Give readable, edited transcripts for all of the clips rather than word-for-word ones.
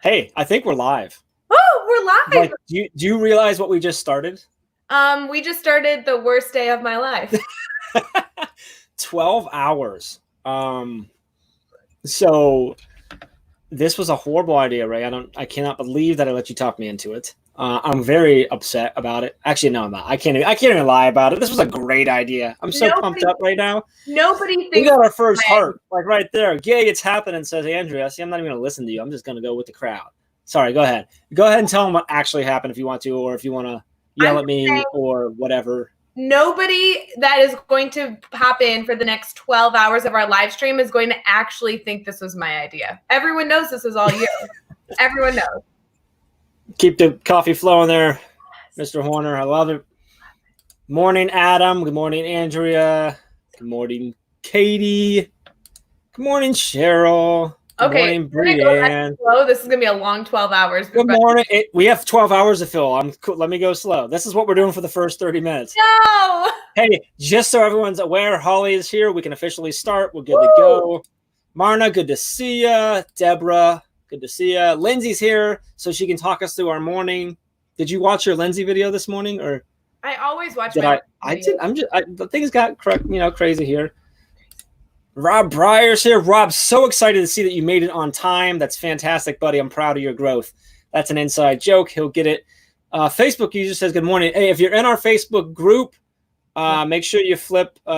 Hey, I think we're live. Oh, we're live. Like, do you realize what we just started? We just started the worst day of my life. 12 hours. So this was a horrible idea, Ray. I cannot believe that I let you talk me into it. I'm very upset about it. Actually, no, I'm not. I can't even lie about it. This was a great idea. I'm so pumped up right now. Nobody thinks we got our first heart, like right there. Yay, it's happening, says Andrea. See, I'm not even gonna listen to you. I'm just gonna go with the crowd. Sorry, go ahead. Go ahead and tell them what actually happened if you want to, or if you want to yell at me or whatever. Nobody that is going to pop in for the next 12 hours of our live stream is going to actually think this was my idea. Everyone knows this is all you. Everyone knows. Keep the coffee flowing there, Mr. Horner. I love it. Morning, Adam. Good morning, Andrea. Good morning, Katie. Good morning, Cheryl. Good morning, Brianne. This is going to be a long 12 hours. Good morning. We have 12 hours to fill. Let me go slow. This is what we're doing for the first 30 minutes. No! Hey, just so everyone's aware, Holly is here. We can officially start. We're good to go. Marna, good to see you. Deborah, good to see you. Lindsay's here, so she can talk us through our morning. Did you watch your Lindsay video this morning, or? I always watch. I did. The things got crazy here. Rob Breyer's here. Rob, so excited to see that you made it on time. That's fantastic, buddy. I'm proud of your growth. That's an inside joke. He'll get it. Facebook user says, good morning. Hey, if you're in our Facebook group, make sure you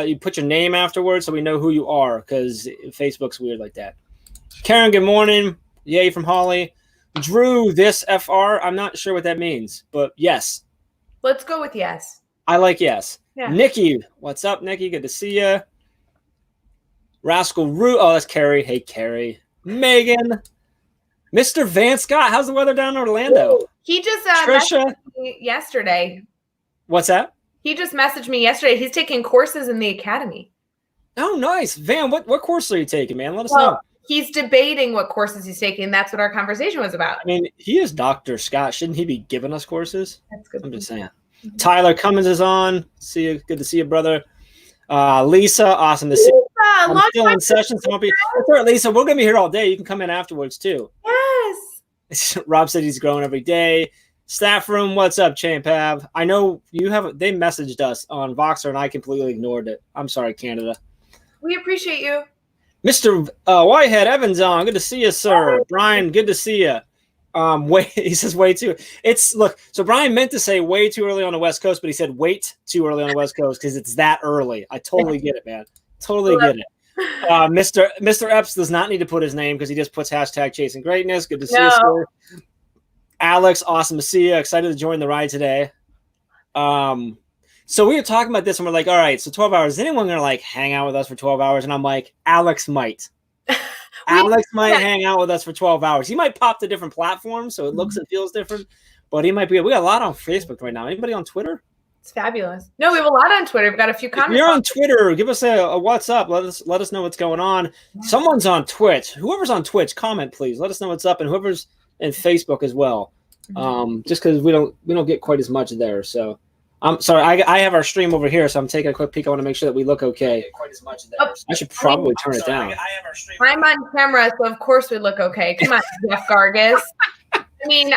you put your name afterwards so we know who you are, because Facebook's weird like that. Karen, good morning. Yay from Holly. Drew, this FR. I'm not sure what that means, but yes. Let's go with yes. I like yes. Yeah. Nikki, what's up, Nikki? Good to see you. Rascal Root. Oh, that's Carrie. Hey, Carrie. Megan. Mr. Van Scott. How's the weather down in Orlando? He just Trisha. Messaged me yesterday. What's that? He just messaged me yesterday. He's taking courses in the academy. Oh, nice. Van, what course are you taking, man? Let us know. He's debating what courses he's taking. That's what our conversation was about. I mean, he is Dr. Scott. Shouldn't he be giving us courses? That's good. I'm just saying. Mm-hmm. Tyler Cummins is on. See you. Good to see you, brother. Lisa, awesome to see you. I'm still in session, so won't be. That's right, Lisa. We're gonna be here all day. You can come in afterwards too. Yes. Rob said he's growing every day. Staff room, what's up, Champav? I know you have. They messaged us on Voxer, and I completely ignored it. I'm sorry, Canada. We appreciate you, Mr. Whitehead Evans on. Good to see you, sir. Brian, good to see you. He says way too. So Brian meant to say way too early on the West Coast, but he said wait too early on the West Coast because it's that early. I totally get it, man. Totally get it. Mr. Epps does not need to put his name because he just puts hashtag chasing greatness. Good to see you, sir. Alex, awesome to see you. Excited to join the ride today. So we were talking about this and we're like, all right, so 12 hours. Is anyone going to like hang out with us for 12 hours? And I'm like, Alex might. Alex might hang out with us for 12 hours. He might pop to different platforms so it looks and feels different, but he might be. We got a lot on Facebook right now. Anybody on Twitter? It's fabulous. No, we have a lot on Twitter. We've got a few comments. If you're on Twitter, give us a what's up. Let us know what's going on. Someone's on Twitch. Whoever's on Twitch, comment please. Let us know what's up, and whoever's in Facebook as well. Just because we don't get quite as much there. So I'm sorry. I have our stream over here, so I'm taking a quick peek. I want to make sure that we look okay. Quite as much there. I should probably turn it down. I'm on camera, so of course we look okay. Come on, Jeff Gargas. I mean,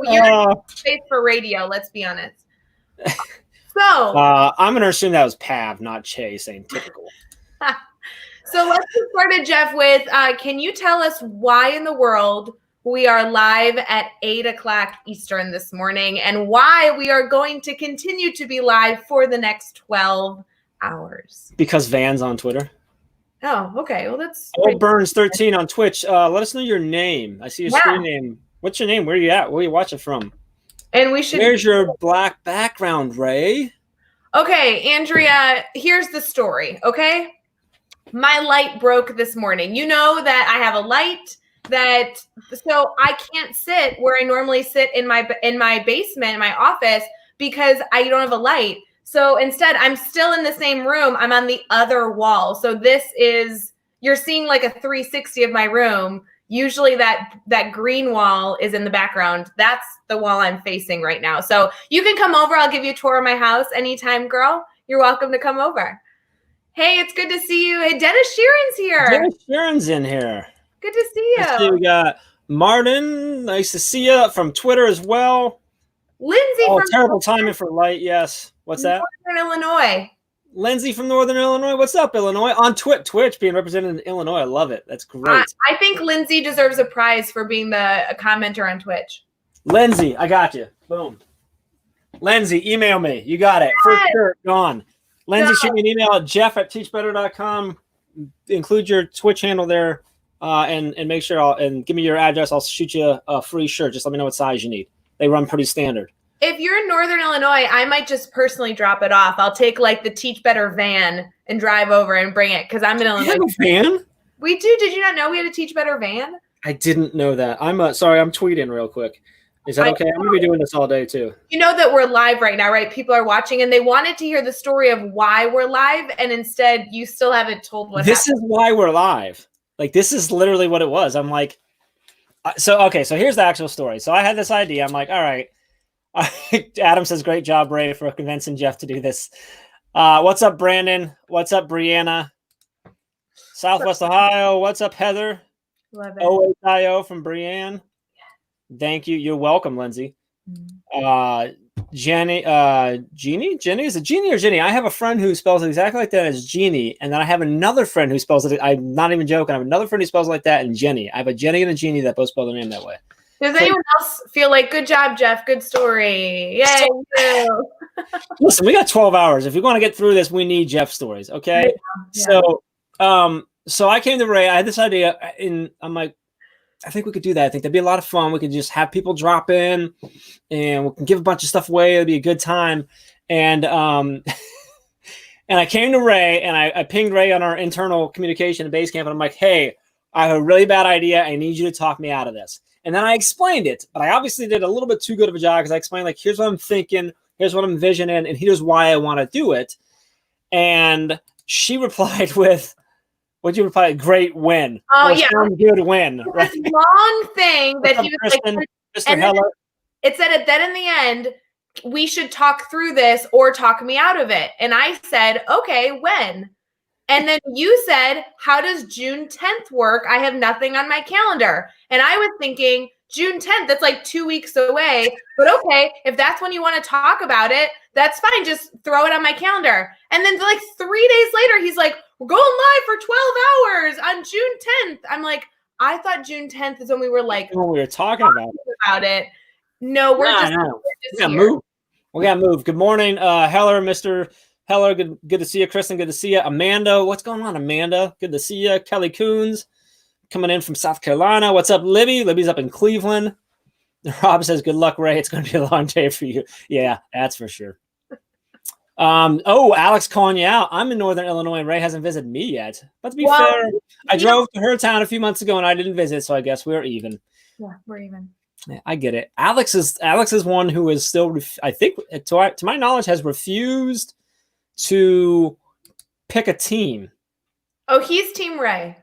you're in space for radio. Let's be honest. So I'm going to assume that was Pav, not Che, saying typical. So let's get started, Jeff, with can you tell us why in the world we are live at 8 o'clock Eastern this morning and why we are going to continue to be live for the next 12 hours? Because Van's on Twitter. Oh, okay. Well, that's Old Burns 13 on Twitch. Let us know your name. I see your screen name. What's your name? Where are you at? Where are you watching from? And we should. Where's your black background, Ray? Okay, Andrea, here's the story, okay? My light broke this morning. You know that I have a light so I can't sit where I normally sit in my basement, in my office, because I don't have a light. So instead, I'm still in the same room. I'm on the other wall. So you're seeing like a 360 of my room. Usually that green wall is in the background. That's the wall I'm facing right now. So you can come over. I'll give you a tour of my house anytime, girl. You're welcome to come over. Hey, it's good to see you. Hey, Dennis Sheeran's here. Dennis Sheeran's in here. Good to see you. We got Martin, nice to see you from Twitter as well. Lindsay Oh, from terrible timing for light. Yes. What's that? Northern Illinois. Lindsay from Northern Illinois. What's up, Illinois? On Twitch, being represented in Illinois. I love it. That's great. I think Lindsay deserves a prize for being a commenter on Twitch. Lindsay, I got you. Boom. Lindsay, email me. You got it. For sure. Gone. Lindsay, shoot me an email at jeff@teachbetter.com. Include your Twitch handle there, and make sure and give me your address. I'll shoot you a free shirt. Just let me know what size you need. They run pretty standard. If you're in Northern Illinois, I might just personally drop it off. I'll take like the Teach Better van and drive over and bring it because I'm in Illinois. You have a van? We do. Did you not know we had a Teach Better van? I didn't know that. I'm sorry. I'm tweeting real quick. Is that okay? I'm gonna be doing this all day too. You know that we're live right now, right? People are watching, and they wanted to hear the story of why we're live, and instead, you still haven't told what. This happened. is why we're live. Like this is literally what it was. I'm like, so here's the actual story. So I had this idea. I'm like, all right. Adam says, great job, Ray, for convincing Jeff to do this. What's up, Brandon? What's up, Brianna? Southwest Ohio. What's up, Heather? Love it. OHIO from Brianne. Thank you. You're welcome, Lindsay. Jenny, Jenny? Is it Jeannie or Jenny? I have a friend who spells it exactly like that as Jeannie, and then I have another friend who spells it. I'm not even joking. I have another friend who spells it like that, and Jenny. I have a Jenny and a Jeannie that both spell their name that way. Does anyone else feel like, good job, Jeff? Good story. Yay. Listen, we got 12 hours. If we want to get through this, we need Jeff stories. Okay. Yeah. So I came to Ray. I had this idea, and I'm like, I think we could do that. I think that'd be a lot of fun. We could just have people drop in, and we can give a bunch of stuff away. It'd be a good time. And and I came to Ray, and I pinged Ray on our internal communication at Basecamp, and I'm like, hey, I have a really bad idea. I need you to talk me out of this. And then I explained it, but I obviously did a little bit too good of a job because I explained, like, here's what I'm thinking, here's what I'm envisioning, and here's why I want to do it. And she replied with, what'd you reply? Great win. Oh, yeah. Good win. Right? This long thing that he was Kristen, like, Mr. Heller. It said that in the end, we should talk through this or talk me out of it. And I said, okay, when? And then you said, how does June 10th work? I have nothing on my calendar. And I was thinking, June 10th, that's like 2 weeks away. But okay, if that's when you want to talk about it, that's fine. Just throw it on my calendar. And then like 3 days later, he's like, we're going live for 12 hours on June 10th. I'm like, I thought June 10th is when we were like, when we were talking about it. No, we're just we gotta move. We gotta move. Good morning, Heller, Mr. Heller, good to see you. Kristen, good to see you. Amanda, what's going on, Amanda? Good to see you. Kelly Coons, coming in from South Carolina. What's up, Libby? Libby's up in Cleveland. Rob says, good luck, Ray. It's going to be a long day for you. Yeah, that's for sure. Alex calling you out. I'm in Northern Illinois, and Ray hasn't visited me yet. But to be fair, I drove to her town a few months ago, and I didn't visit, so I guess we're even. Yeah, we're even. Yeah, I get it. Alex is one who is still, I think, to my knowledge, has refused to pick a team. Oh, he's Team Ray.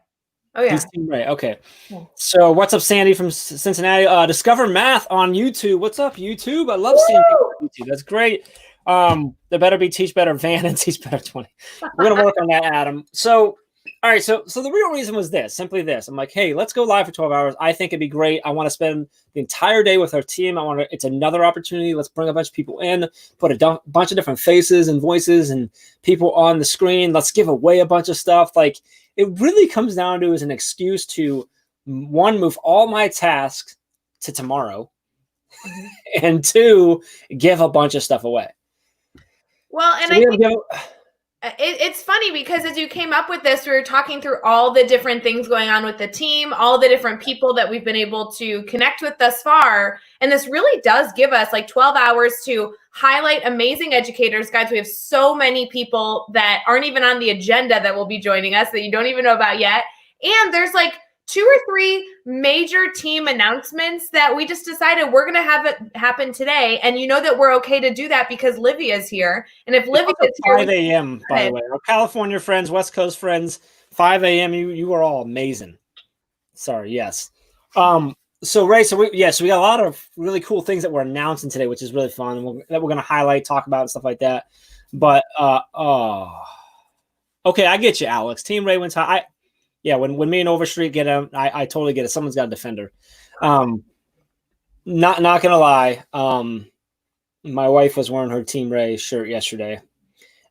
Oh, yeah. He's Team Ray. Okay. Yeah. So what's up, Sandy from Cincinnati? Discover Math on YouTube. What's up, YouTube? I love seeing people on YouTube. That's great. There better be Teach Better Van and Teach Better 20. We're going to work on that, Adam. So, all right. So the real reason was simply this. I'm like, hey, let's go live for 12 hours. I think it'd be great. I want to spend the entire day with our team. It's another opportunity. Let's bring a bunch of people in, put a bunch of different faces and voices and people on the screen. Let's give away a bunch of stuff. Like, it really comes down to is an excuse to, one, move all my tasks to tomorrow, and two, give a bunch of stuff away. Well, and I think it's funny because as you came up with this, we were talking through all the different things going on with the team, all the different people that we've been able to connect with thus far. And this really does give us like 12 hours to highlight amazing educators. Guys, we have so many people that aren't even on the agenda that will be joining us that you don't even know about yet. And there's like 2 or 3 major team announcements that we just decided we're going to have it happen today. And you know that we're okay to do that because Livia is here. And if Livia is here, 5 a.m., by the way, our California friends, West Coast friends, 5 a.m., you are all amazing. Sorry, yes. So Ray, we got a lot of really cool things that we're announcing today, which is really fun, and that we're going to highlight, talk about, and stuff like that. But okay, I get you, Alex. Team Ray wins high. Yeah, when me and Overstreet get him, I totally get it. Someone's got a defender. Not gonna lie. My wife was wearing her Team Ray shirt yesterday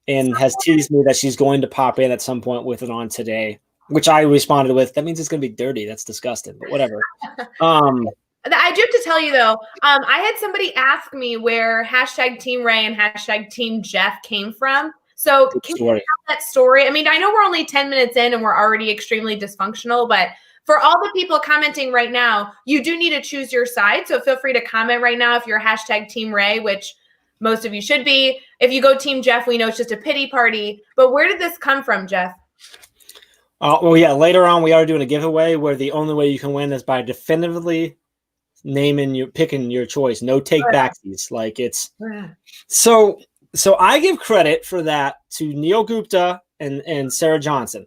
and has teased me that she's going to pop in at some point with it on today, which I responded with, that means it's going to be dirty. That's disgusting, but whatever. I do have to tell you though, I had somebody ask me where hashtag Team Ray and hashtag Team Jeff came from. So can you tell that story? I mean, I know we're only 10 minutes in and we're already extremely dysfunctional, but for all the people commenting right now, you do need to choose your side. So feel free to comment right now if you're hashtag Team Ray, which most of you should be. If you go Team Jeff, we know it's just a pity party. But where did this come from, Jeff? Well, yeah, later on we are doing a giveaway where the only way you can win is by definitively picking your choice. No take backsies. Like it's so I give credit for that to Neil Gupta and Sarah Johnson,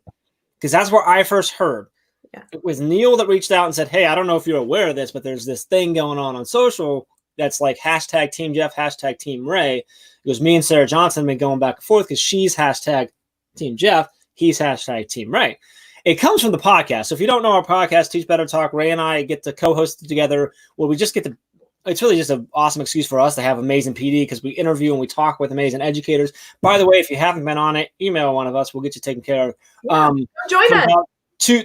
because that's where I first heard. Yeah. It was Neil that reached out and said, hey, I don't know if you're aware of this, but there's this thing going on social that's like hashtag Team Jeff, hashtag Team Ray. It was me and Sarah Johnson have been going back and forth because she's hashtag Team Jeff, he's hashtag Team Ray. It comes from the podcast. So if you don't know our podcast, Teach Better Talk, Ray and I get to co-host it together where we just get to, it's really just an awesome excuse for us to have amazing PD because we interview and we talk with amazing educators. By the way, if you haven't been on it, email one of us. We'll get you taken care of. Yeah, join us.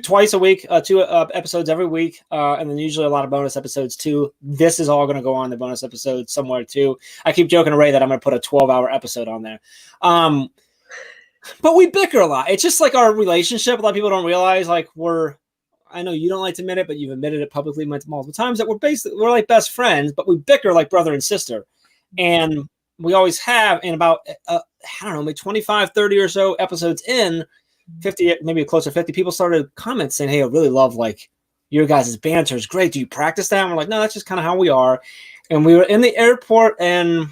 Twice a week, 2 episodes every week, and then usually a lot of bonus episodes too. This is all going to go on the bonus episode somewhere too. I keep joking to Ray that I'm going to put a 12-hour episode on there. But we bicker a lot. It's just like our relationship. A lot of people don't realize, like, I know you don't like to admit it, but you've admitted it publicly multiple times, that we're like best friends, but we bicker like brother and sister. And we always have. And about, I don't know, maybe 25, 30 or so episodes in, 50, maybe closer to 50 people started comments saying, hey, I really love like your guys' banter is great. Do you practice that? And we're like, no, that's just kind of how we are. And we were in the airport, and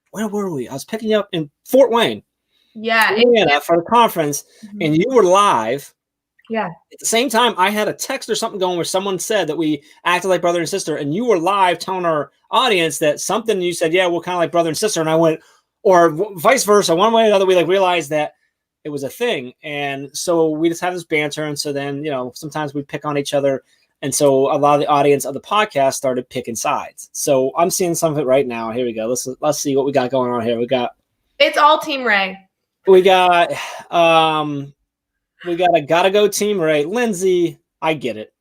where were we? I was picking you up in Fort Wayne. Yeah. For the conference, and you were live. Yeah. At the same time, I had a text or something going where someone said that we acted like brother and sister, and you were live telling our audience that something, you said, yeah, we're kind of like brother and sister. And I went, or vice versa, one way or another, we like realized that it was a thing. And so we just have this banter. And so then, sometimes we pick on each other. And so a lot of the audience of the podcast started picking sides. So I'm seeing some of it right now. Here we go. Let's see what we got going on here. It's all Team Ray. We got a gotta go Team Ray. Lindsay, I get it.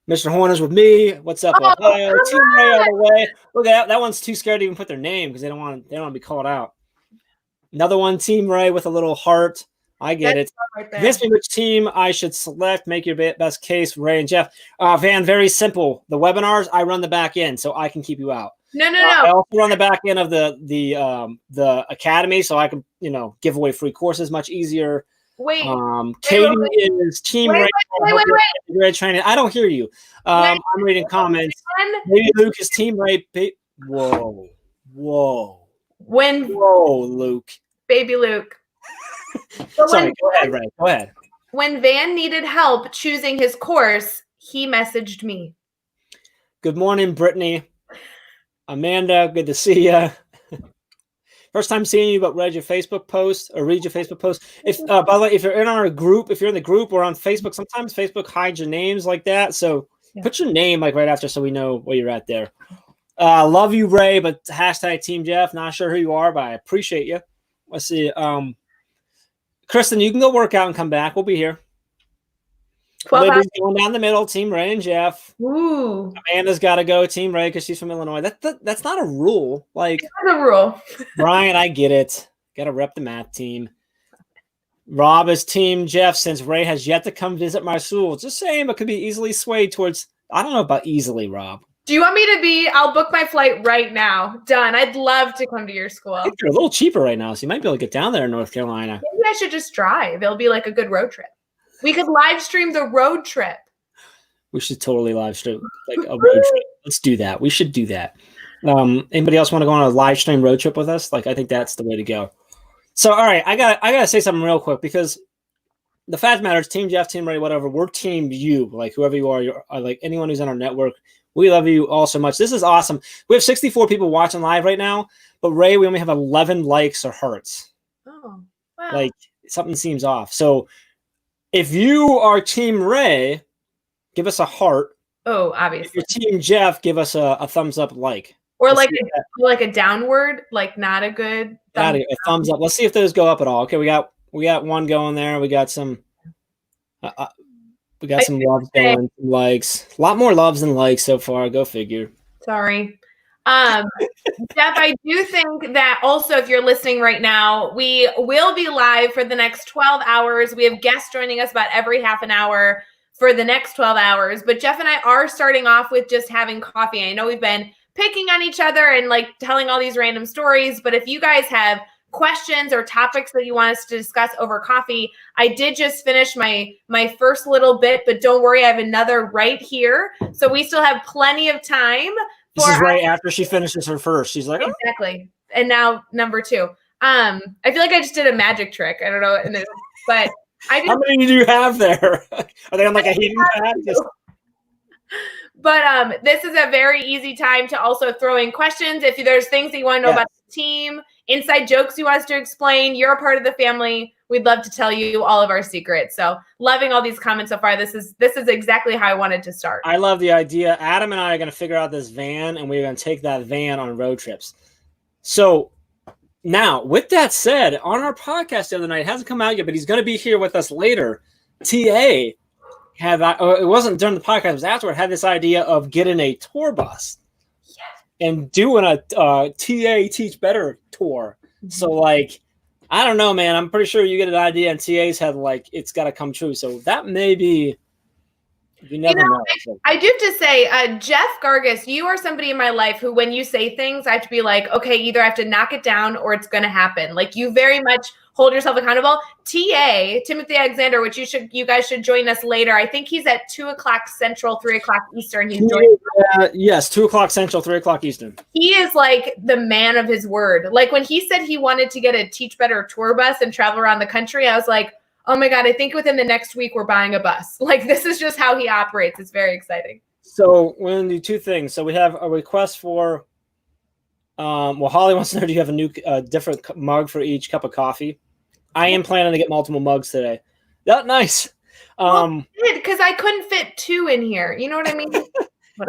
Mr. Horner's with me. What's up, Ohio? Team Ray all the way. Look at that one's too scared to even put their name because they don't want to be called out. Another one, Team Ray with a little heart. I get it. Convince me which team I should select. Make your best case, Ray and Jeff. Van, very simple. The webinars, I run the back end, so I can keep you out. No. I also run the back end of the academy, so I can give away free courses much easier. Wait. Katie is Team Ray. Wait. Training. I don't hear you. I'm reading comments. Maybe Luke is Team Ray. Whoa. Whoa, Luke. Baby Luke. Sorry, go ahead, Ray. Go ahead. When Van needed help choosing his course, he messaged me. Good morning, Brittany. Amanda, good to see you. First time seeing you, but read your Facebook post. If by the way, if you're in our group, if you're in the group or on Facebook, sometimes Facebook hides your names like that. So put your name like right after so we know where you're at there. Love you, Ray, but hashtag Team Jeff. Not sure who you are, but I appreciate you. Let's see. Kristen, you can go work out and come back. We'll be here. Libby's going down the middle, Team Ray and Jeff. Ooh. Amanda's got to go Team Ray because she's from Illinois. That's not a rule. Like, it's not a rule. Brian, I get it. Got to rep the math team. Rob is Team Jeff since Ray has yet to come visit my school. Just saying, but could be easily swayed towards. I don't know about easily, Rob. Do you want me to be? I'll book my flight right now. Done. I'd love to come to your school. I think they're a little cheaper right now, so you might be able to get down there in North Carolina. Maybe I should just drive. It'll be like a good road trip. We could live stream the road trip. We should totally live stream like a road trip. Let's do that. We should do that. Anybody else want to go on a live stream road trip with us? Like, I think that's the way to go. So, all right, I gotta say something real quick because the fact of the matter is, Team Jeff, Team Ray, whatever, we're Team you. Like whoever you are, you're like anyone who's on our network. We love you all so much. This is awesome. We have 64 people watching live right now, but Ray, we only have 11 likes or hearts. Oh, wow. Like something seems off. So If you are Team Ray, give us a heart. Oh, If obviously. you're Team Jeff, give us a thumbs up like. Or Let's like see if that- like a downward, like not a good Got it. A thumbs up. Let's see if those go up at all. Okay, we got one going there. We got some some loves going, some likes. A lot more loves than likes so far. Go figure. Sorry. Jeff, I do think that also if you're listening right now, we will be live for the next 12 hours. We have guests joining us about every half an hour for the next 12 hours. But Jeff and I are starting off with just having coffee. I know we've been picking on each other and like telling all these random stories, but if you guys have questions or topics that you want us to discuss over coffee, I did just finish my first little bit, but don't worry, I have another right here. So we still have plenty of time. This is right after she finishes her first. She's like, exactly. And now number 2. I feel like I just did a magic trick. I don't know, but I just, how many do you have there? Are they on like a heating pad? But this is a very easy time to also throw in questions. If there's things that you want to know about the team, inside jokes you want us to explain, you're a part of the family. We'd love to tell you all of our secrets. So loving all these comments so far. This is exactly how I wanted to start. I love the idea. Adam and I are going to figure out this van, and we're going to take that van on road trips. So now, with that said, on our podcast the other night, it hasn't come out yet, but he's going to be here with us later. TA it wasn't during the podcast, it was afterward, had this idea of getting a tour bus and doing a TA Teach Better tour. Mm-hmm. So, like, I don't know, man. I'm pretty sure you get an idea and TA's have, like, it's got to come true. So that may be, you never know. I do have to say, Jeff Gargis, you are somebody in my life who, when you say things, I have to be like, okay, either I have to knock it down or it's going to happen. Like, you very much hold yourself accountable. TA, Timothy Alexander, which you guys should join us later. I think he's at 2:00 Central, 3:00 Eastern. He's joining. Yes, 2:00 Central, 3:00 Eastern. He is like the man of his word. Like when he said he wanted to get a Teach Better tour bus and travel around the country, I was like, oh my God, I think within the next week we're buying a bus. Like this is just how he operates. It's very exciting. So we're going to do two things. So we have a request for, Holly wants to know, do you have a new different mug for each cup of coffee? I am planning to get multiple mugs today. That's nice. Because I couldn't fit 2 in here. You know what I mean?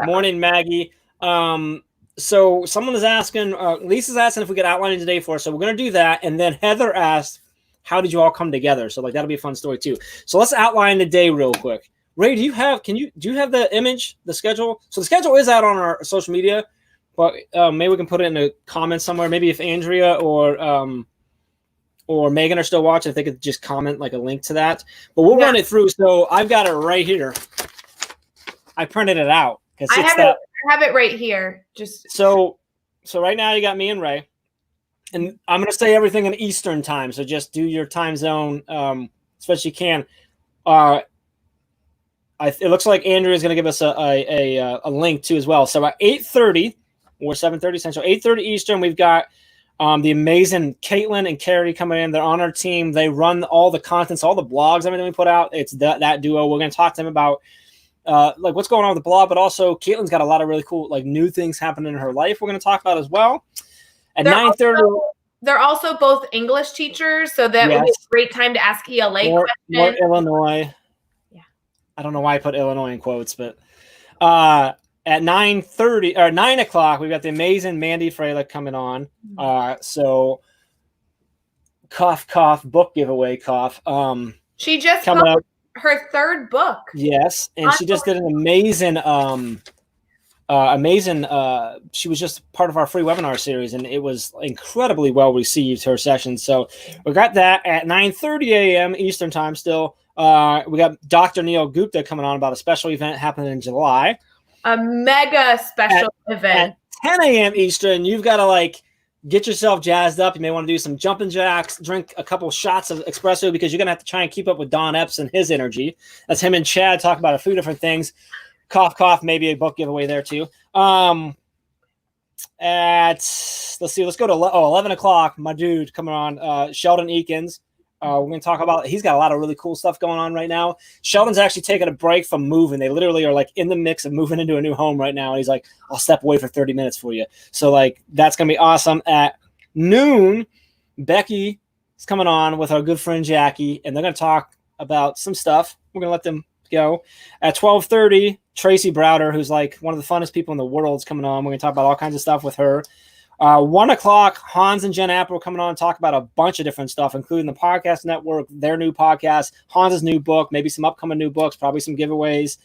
Morning, Maggie. So someone is asking, Lisa's asking if we could outline it today for us. So we're going to do that. And then Heather asked, how did you all come together? So like, that'll be a fun story too. So let's outline the day real quick. Ray, do you have the image, the schedule? So the schedule is out on our social media, but maybe we can put it in the comments somewhere. Maybe if Andrea or Megan are still watching, if they could just comment like a link to that. But we'll run it through. So I've got it right here. I printed it out. I have it right here. So right now you got me and Ray. And I'm going to say everything in Eastern time. So just do your time zone as best you can. It looks like Andrea is going to give us a link too as well. So at 8:30 or 7:30 Central, 8:30 Eastern, we've got the amazing Caitlin and Carrie coming in. They're on our team. They run all the contents, all the blogs, everything we put out. It's that duo. We're going to talk to them about like what's going on with the blog, but also Caitlin's got a lot of really cool like new things happening in her life we're going to talk about as well. At 9:30, they're also both English teachers, so that would be a great time to ask ELA questions. More Illinois. Yeah, I don't know why I put Illinois in quotes, but at 9:30 or 9 o'clock, we've got the amazing Mandy Fralick coming on. So cough, book giveaway, cough. She just coming up her 3rd book. Yes, and she just did an amazing. She was just part of our free webinar series, and it was incredibly well received, her session. So we got that at 9:30 a.m. Eastern time still. We got Dr. Neil Gupta coming on about a special event happening in July. A mega special event. At 10 a.m. Eastern, you've got to like get yourself jazzed up. You may want to do some jumping jacks, drink a couple shots of espresso because you're going to have to try and keep up with Don Epps and his energy. That's him and Chad talk about a few different things. Cough, maybe a book giveaway there too. Let's go to 11 o'clock. My dude coming on, Sheldon Eakins. We're going to talk about, he's got a lot of really cool stuff going on right now. Sheldon's actually taking a break from moving. They literally are like in the mix of moving into a new home right now. And he's like, I'll step away for 30 minutes for you. So like, that's going to be awesome. At noon, Becky is coming on with our good friend Jackie, and they're going to talk about some stuff. We're going to let them go. At 12:30, Tracy Browder, who's like one of the funnest people in the world, is coming on. We're going to talk about all kinds of stuff with her. 1 o'clock, Hans and Jen Apple are coming on and talk about a bunch of different stuff, including the podcast network, their new podcast, Hans's new book, maybe some upcoming new books, probably some giveaways.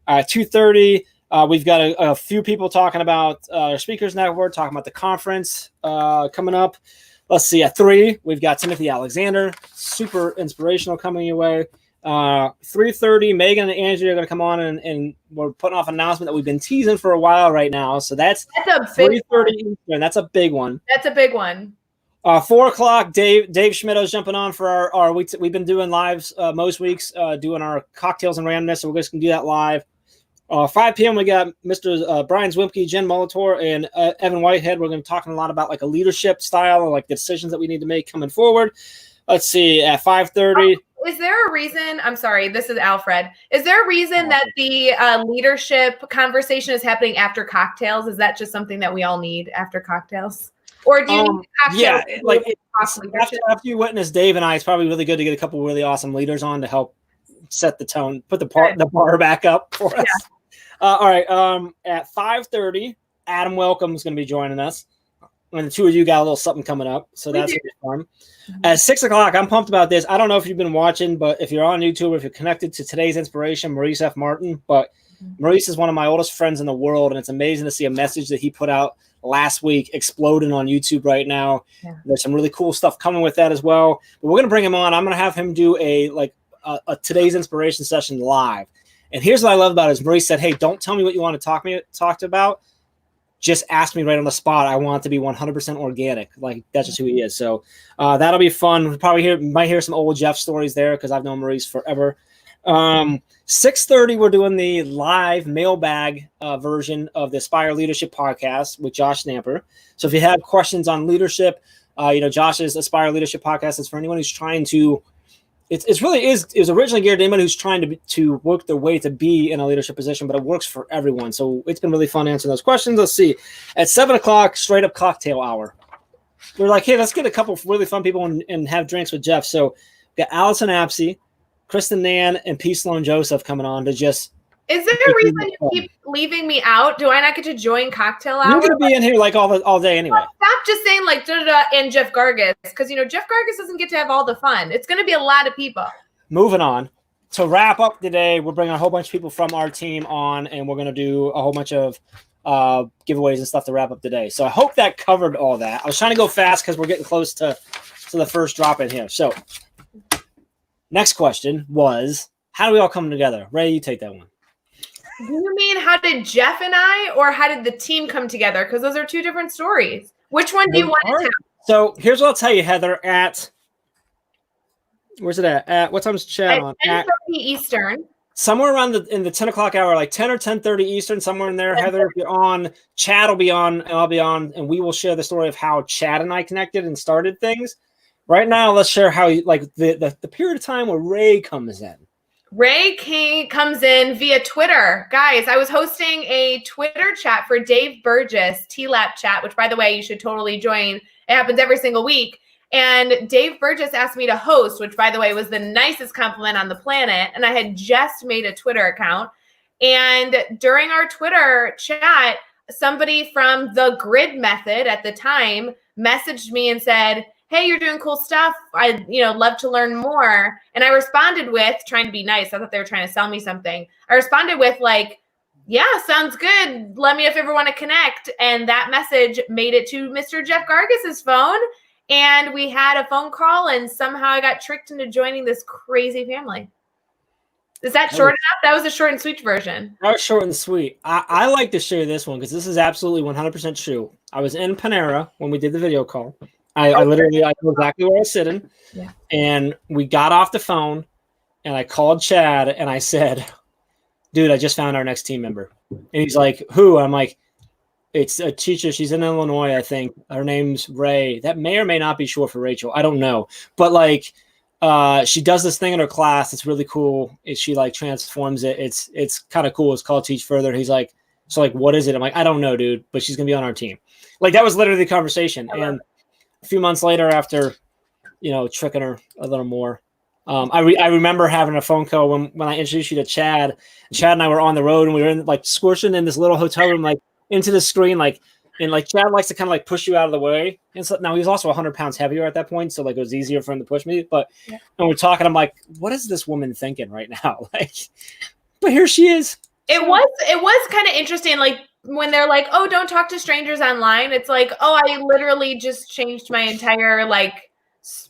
2:30, we've got a few people talking about our speakers network, talking about the conference coming up. Let's see, at 3, we've got Timothy Alexander, super inspirational, coming your way. 3:30, Megan and Andrea are going to come on, and we're putting off an announcement that we've been teasing for a while right now. So that's a big 3:30 Eastern. That's a big one. That's a big one. 4 o'clock, Dave Schmidt's jumping on for our we've been doing lives most weeks, doing our cocktails and randomness. So we're just going to do that live. 5 p.m. we got Mr. Brian Zwimke, Jen Molitor, and Evan Whitehead. We're going to be talking a lot about like a leadership style or like the decisions that we need to make coming forward. Let's see, at 5:30. Is there a reason? I'm sorry, this is Alfred. Is there a reason that the leadership conversation is happening after cocktails? Is that just something that we all need after cocktails? Or do you need cocktails? Yeah, like after you witness Dave and I, it's probably really good to get a couple of really awesome leaders on to help set the tone, put the bar back up for us. Yeah. All right, at 5:30, Adam Welcome is going to be joining us. And the two of you got a little something coming up, so that's going to be fun. At 6 o'clock, I'm pumped about this. I don't know if you've been watching, but if you're on YouTube or if you're connected to today's inspiration, Maurice F. Martin. But Maurice is one of my oldest friends in the world, and it's amazing to see a message that he put out last week exploding on YouTube right now. Yeah. There's some really cool stuff coming with that as well. But we're going to bring him on. I'm going to have him do a today's inspiration session live. And here's what I love about it is Maurice said, hey, don't tell me what you want to talk about. Just ask me right on the spot. I want it to be 100% organic. Like, that's just who he is. So that'll be fun. We'll probably might hear some old Jeff stories there because I've known Maurice forever. 6:30, we're doing the live mailbag version of the Aspire Leadership podcast with Josh Snamper. So if you have questions on leadership, Josh's Aspire Leadership podcast is for anyone who's trying to. It was originally geared to anybody who's trying to work their way to be in a leadership position, but it works for everyone. So it's been really fun answering those questions. Let's see. At 7 o'clock, straight up cocktail hour. We're like, hey, let's get a couple of really fun people and have drinks with Jeff. So we got Allison Apsey, Kristen Nan, and P. Sloan Joseph coming on to just. Is there a reason you keep leaving me out? Do I not get to join cocktail hour? You're going to be in here like all day anyway. Well, stop just saying like da-da-da and Jeff Gargas, because Jeff Gargas doesn't get to have all the fun. It's going to be a lot of people. Moving on. To wrap up today, we're bringing a whole bunch of people from our team on, and we're going to do a whole bunch of giveaways and stuff to wrap up today. So I hope that covered all that. I was trying to go fast because we're getting close to the first drop in here. So next question was, how do we all come together? Ray, you take that one. Do you mean how did Jeff and I, or how did the team come together? Because those are two different stories. Which one do you want to tell? So here's what I'll tell you, Heather. Where's it at? At what time's chat on? At 10:30 Eastern. Somewhere around in the 10 o'clock hour, like 10 or 10:30 Eastern, somewhere in there. Heather, if you're on, Chad will be on, and I'll be on, and we will share the story of how Chad and I connected and started things. Right now, let's share how the period of time where Ray comes in. Ray comes in via Twitter. Guys, I was hosting a Twitter chat for Dave Burgess, TLAP chat, which, by the way, you should totally join. It happens every single week. And Dave Burgess asked me to host, which, by the way, was the nicest compliment on the planet. And I had just made a Twitter account. And during our Twitter chat, somebody from the Grid Method at the time messaged me and said, hey, you're doing cool stuff. I'd love to learn more. And I responded with, trying to be nice. I thought they were trying to sell me something. I responded with like, yeah, sounds good. Let me know if you ever want to connect. And that message made it to Mr. Jeff Gargas's phone. And we had a phone call, and somehow I got tricked into joining this crazy family. Is that short enough? That was a short and sweet version. That was short and sweet. I like to share this one because this is absolutely 100% true. I was in Panera when we did the video call. I know exactly where I was sitting. Yeah. And we got off the phone, and I called Chad, and I said, dude, I just found our next team member. And he's like, who? I'm like, it's a teacher. She's in Illinois, I think. Her name's Ray. That may or may not be short for Rachel. I don't know. But like, she does this thing in her class. It's really cool. She like transforms it. It's kind of cool. It's called Teach Further. He's like, so like, what is it? I'm like, I don't know, dude, but she's going to be on our team. Like, that was literally the conversation. And a few months later, after, tricking her a little more, I remember having a phone call when I introduced you to Chad. Chad and I were on the road, and we were in like squishing in this little hotel room, like into the screen, like, and like Chad likes to kind of like push you out of the way. And so now he was also 100 pounds heavier at that point, so like it was easier for him to push me. But when we're talking, I'm like, what is this woman thinking right now? Like, but here she is. It was kind of interesting, like when they're like, oh, don't talk to strangers online. It's like, oh, I literally just changed my entire like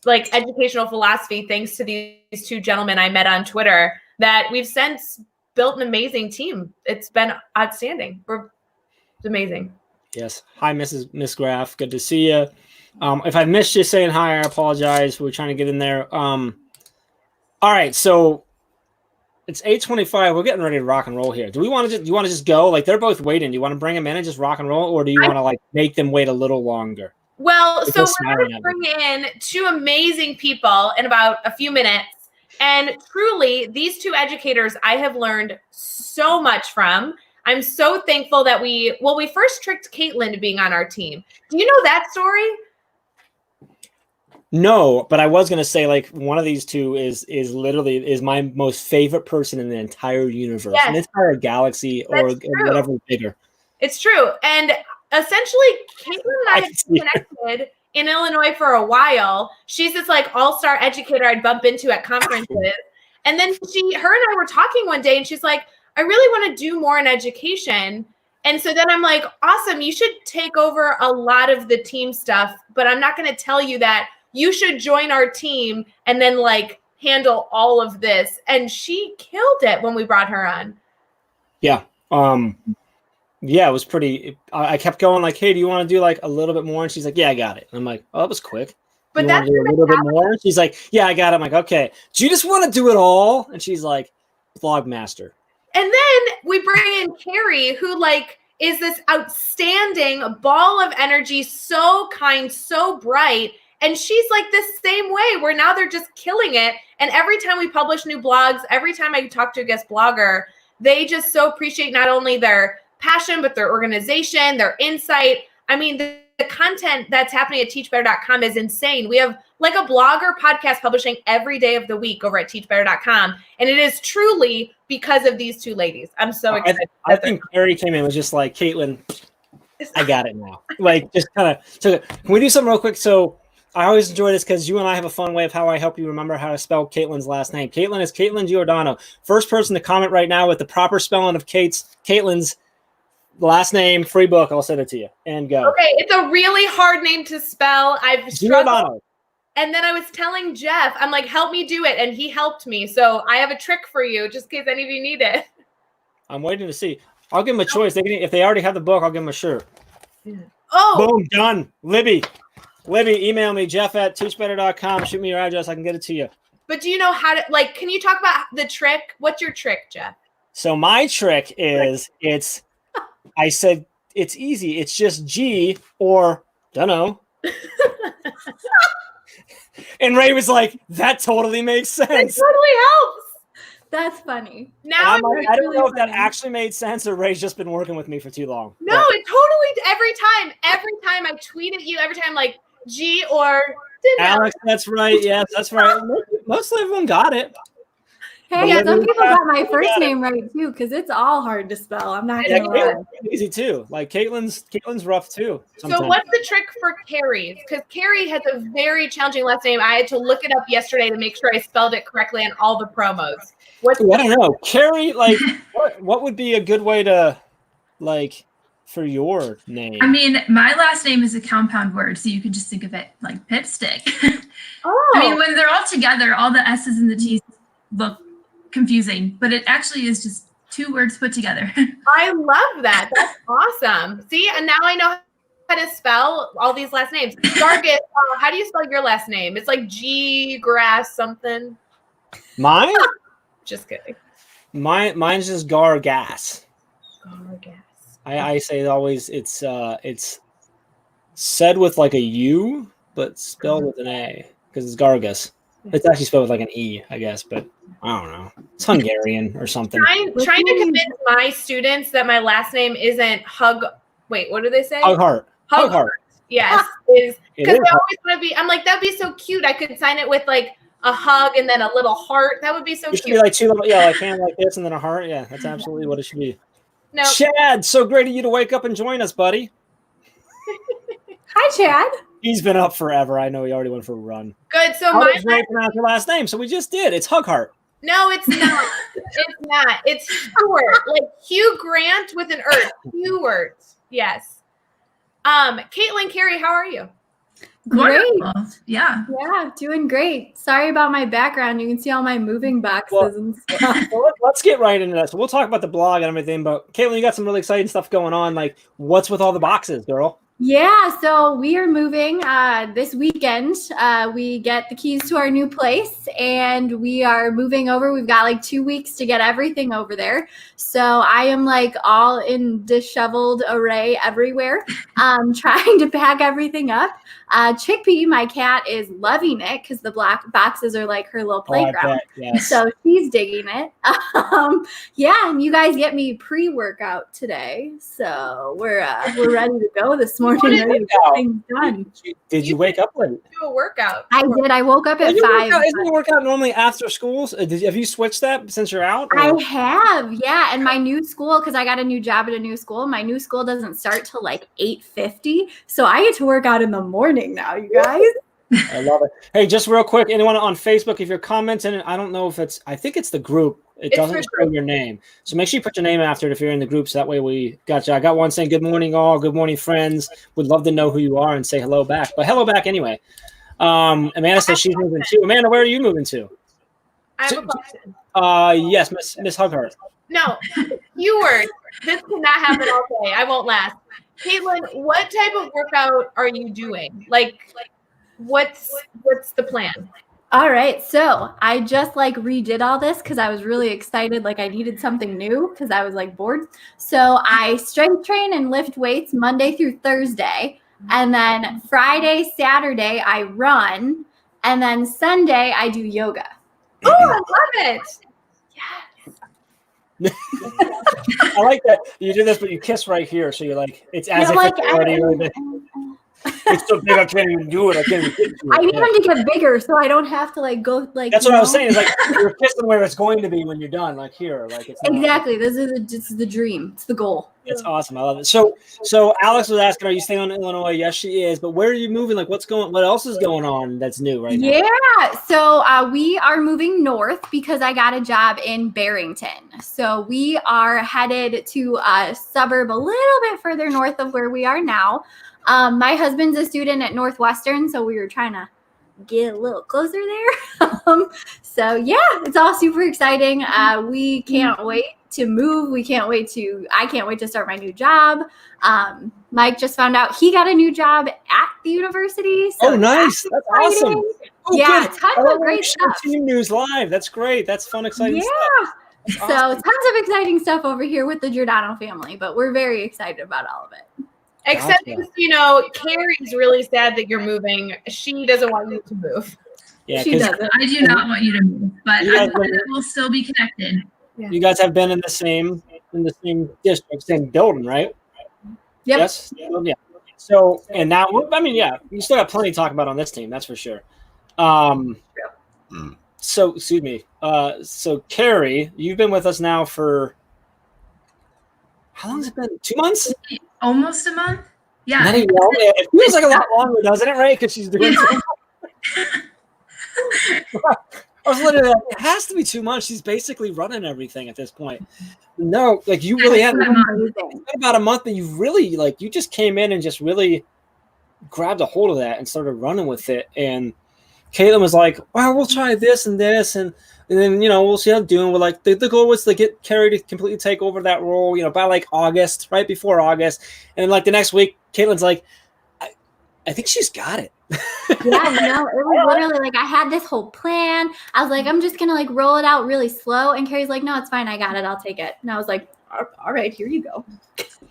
educational philosophy thanks to these two gentlemen I met on Twitter that we've since built an amazing team. It's been outstanding. It's amazing. Yes. Hi, Miss Graff. Good to see you. If I missed you saying hi, I apologize. We're trying to get in there. All right. So it's 8:25. We're getting ready to rock and roll here. Do you want to just go? Like, they're both waiting. Do you want to bring them in and just rock and roll, or do you want to like make them wait a little longer? Well, so we're going to bring in two amazing people in about a few minutes. And truly, these two educators I have learned so much from. I'm so thankful that we first tricked Caitlin to being on our team. Do you know that story? No, but I was going to say, like, one of these two is literally my most favorite person in the entire universe, an entire galaxy, or whatever bigger. It's true. And essentially, Caitlin and I have been connected in Illinois for a while. She's this like all-star educator I'd bump into at conferences. And then her and I were talking one day, and she's like, I really want to do more in education. And so then I'm like, awesome, you should take over a lot of the team stuff, but I'm not going to tell you that. You should join our team and then like handle all of this. And she killed it when we brought her on. Yeah. Yeah, it was pretty. I kept going like, hey, do you want to do like a little bit more? And she's like, yeah, I got it. And I'm like, oh, that was quick. But that's a little bit more. And she's like, yeah, I got it. I'm like, okay. Do you just want to do it all? And she's like, vlog master. And then we bring in Carrie, who like is this outstanding ball of energy, so kind, so bright. And she's like the same way, where now they're just killing it. And every time we publish new blogs, every time I talk to a guest blogger, they just so appreciate not only their passion, but their organization, their insight. I mean, the content that's happening at teachbetter.com is insane. We have like a blog or podcast publishing every day of the week over at teachbetter.com. And it is truly because of these two ladies. I'm so excited. I think Carrie came in and was just like, Caitlin, I got it now. Like, just kind of took it. Can we do something real quick? So I always enjoy this because you and I have a fun way of how I help you remember how to spell Caitlin's last name. Caitlin is Caitlin Giordano. First person to comment right now with the proper spelling of Caitlin's last name, free book. I'll send it to you and go. Okay, it's a really hard name to spell. I've struggled. And then I was telling Jeff, I'm like, help me do it. And he helped me. So I have a trick for you, just in case any of you need it. I'm waiting to see. I'll give them a choice. If they already have the book, I'll give them a shirt. Oh. Boom, done. Libby, email me, jeff@teachbetter.com. Shoot me your address. I can get it to you. But do you know how to, like, can you talk about the trick? What's your trick, Jeff? So my trick is I said, it's easy. It's just G or don't know. And Ray was like, that totally makes sense. It totally helps. That's funny. Now I don't know if that actually made sense or Ray's just been working with me for too long. No, it totally, every time I tweet at you, every time like G or Alex, that's right. Yes, that's right. Mostly everyone got it. Hey, yeah, some people got my first name right too, because it's all hard to spell. I'm not gonna lie. Easy too. Like Caitlin's rough too. Sometimes. So what's the trick for Carrie's? Because Carrie has a very challenging last name. I had to look it up yesterday to make sure I spelled it correctly on all the promos. I don't know. Carrie, like, what would be a good way to, like, for your name? I mean, my last name is a compound word, so you could just think of it like Pipstick. Oh. I mean, when they're all together, all the S's and the T's look confusing, but it actually is just two words put together. I love that. That's awesome. See, and now I know how to spell all these last names. Gargus, how do you spell your last name? It's like G grass something. Mine? Just kidding. Mine's just Gargas. Gargas. I say it always. It's said with like a U, but spelled with an A because it's Gargas. It's actually spelled with like an E, I guess, but I don't know. It's Hungarian or something. Trying to convince my students that my last name isn't Hug. Wait, what do they say? Hughart. Hughart. Yes, is because they always want to be. I'm like, that'd be so cute. I could sign it with like a hug and then a little heart. That would be so It should cute. be like two little, like hand like this and then a heart. Yeah, that's absolutely what it should be. No, Chad, so great of you to wake up and join us, buddy. Hi, Chad. He's been up forever. I know he already went for a run. good. So How my does Ray pronounce your last name? So we just did. It's Hugheart. no, it's not. It's not. It's Stewart, like Hugh Grant with an Stewart. Yes. Caitlin, Carrie, how are you? Great. Wonderful. Yeah. Yeah, doing great. Sorry about my background. You can see all my moving boxes and stuff. Well, let's get right into that. So we'll talk about the blog and everything. But Caitlin, you got some really exciting stuff going on. Like, what's with all the boxes, girl? Yeah, so we are moving this weekend. We get the keys to our new place and we are moving over. We've got like 2 weeks to get everything over there. So I am like all in disheveled array everywhere, trying to pack everything up. Chickpea, my cat, is loving it because the black boxes are like her little playground. Yes. So she's digging it. Yeah, and you guys get me pre-workout today, so we're ready to go this morning. Ready to get things done. Did you wake up late? Do a workout. I did. I woke up at 5. Isn't your workout normally after school? Have you switched that since you're out? Or? I have, yeah. And my new school, because I got a new job at a new school, my new school doesn't start till like 8:50. So I get to work out in the morning now, you guys. I love it. Hey, just real quick, anyone on Facebook, if you're commenting, I don't know if I think it's the group. It doesn't show your name. So make sure you put your name after it if you're in the group. So that way we got you. I got one saying, good morning, all. Good morning, friends. Would love to know who you are and say hello back. But hello back anyway. Amanda says she's moving too. Amanda, where are you moving to? I have a question. Yes, Miss Hugheart. No, you were. This cannot happen all day. I won't last. Caitlin, what type of workout are you doing? Like what's the plan? All right, so I just like redid all this because I was really excited. Like I needed something new because I was like bored. So I strength train and lift weights Monday through Thursday. And then Friday, Saturday, I run. And then Sunday, I do yoga. Oh, I love it. I like that you do this, but you kiss right here. So you're like, it's as if like, it's already it's so big I can't even do it. I can't even get to it. I need them to get bigger so I don't have to like go like. That's what I was saying. It's like you're kissing where it's going to be when you're done, like here, like it's not, exactly. This is the dream. It's the goal. It's awesome. I love it. So Alex was asking, are you staying in Illinois? Yes, she is. But where are you moving? Like, what else is going on that's new right now? Yeah. So we are moving north because I got a job in Barrington. So we are headed to a suburb a little bit further north of where we are now. My husband's a student at Northwestern, so we were trying to get a little closer there. So yeah, it's all super exciting. We can't wait to move. I can't wait to start my new job. Mike just found out he got a new job at the university. So nice. That's awesome. Oh, yeah, good. tons of great stuff. Team news live. That's great. That's fun, exciting stuff. So tons of exciting stuff over here with the Giordano family, but we're very excited about all of it. Except, Carrie's really sad that you're moving. She doesn't want you to move. Yeah, she doesn't. I do not want you to move, but we'll still be connected. Yeah. You guys have been in the same district, same building, right? Yep. Yes. Yeah. So, and now, I mean, yeah, you still got plenty to talk about on this team, that's for sure. So, excuse me. So, Carrie, you've been with us now for how long has it been? 2 months? Almost a month. Yeah. Not even long. It feels like a lot longer, doesn't it? Right? Because she's doing. I was literally like, it has to be 2 months. She's basically running everything at this point. No, like you really had about a month, but you really you just came in and just really grabbed a hold of that and started running with it. And Caitlin was like, "Well, we'll try this and this, and then we'll see how it's doing." We're like, the goal was to get Carrie to completely take over that role, by like August, right before August, and then like the next week, Caitlin's like, I think she's got it. Yeah, it was literally like I had this whole plan. I was like, I'm just gonna like roll it out really slow. And Carrie's like, no, it's fine. I got it. I'll take it. And I was like, all right, here you go.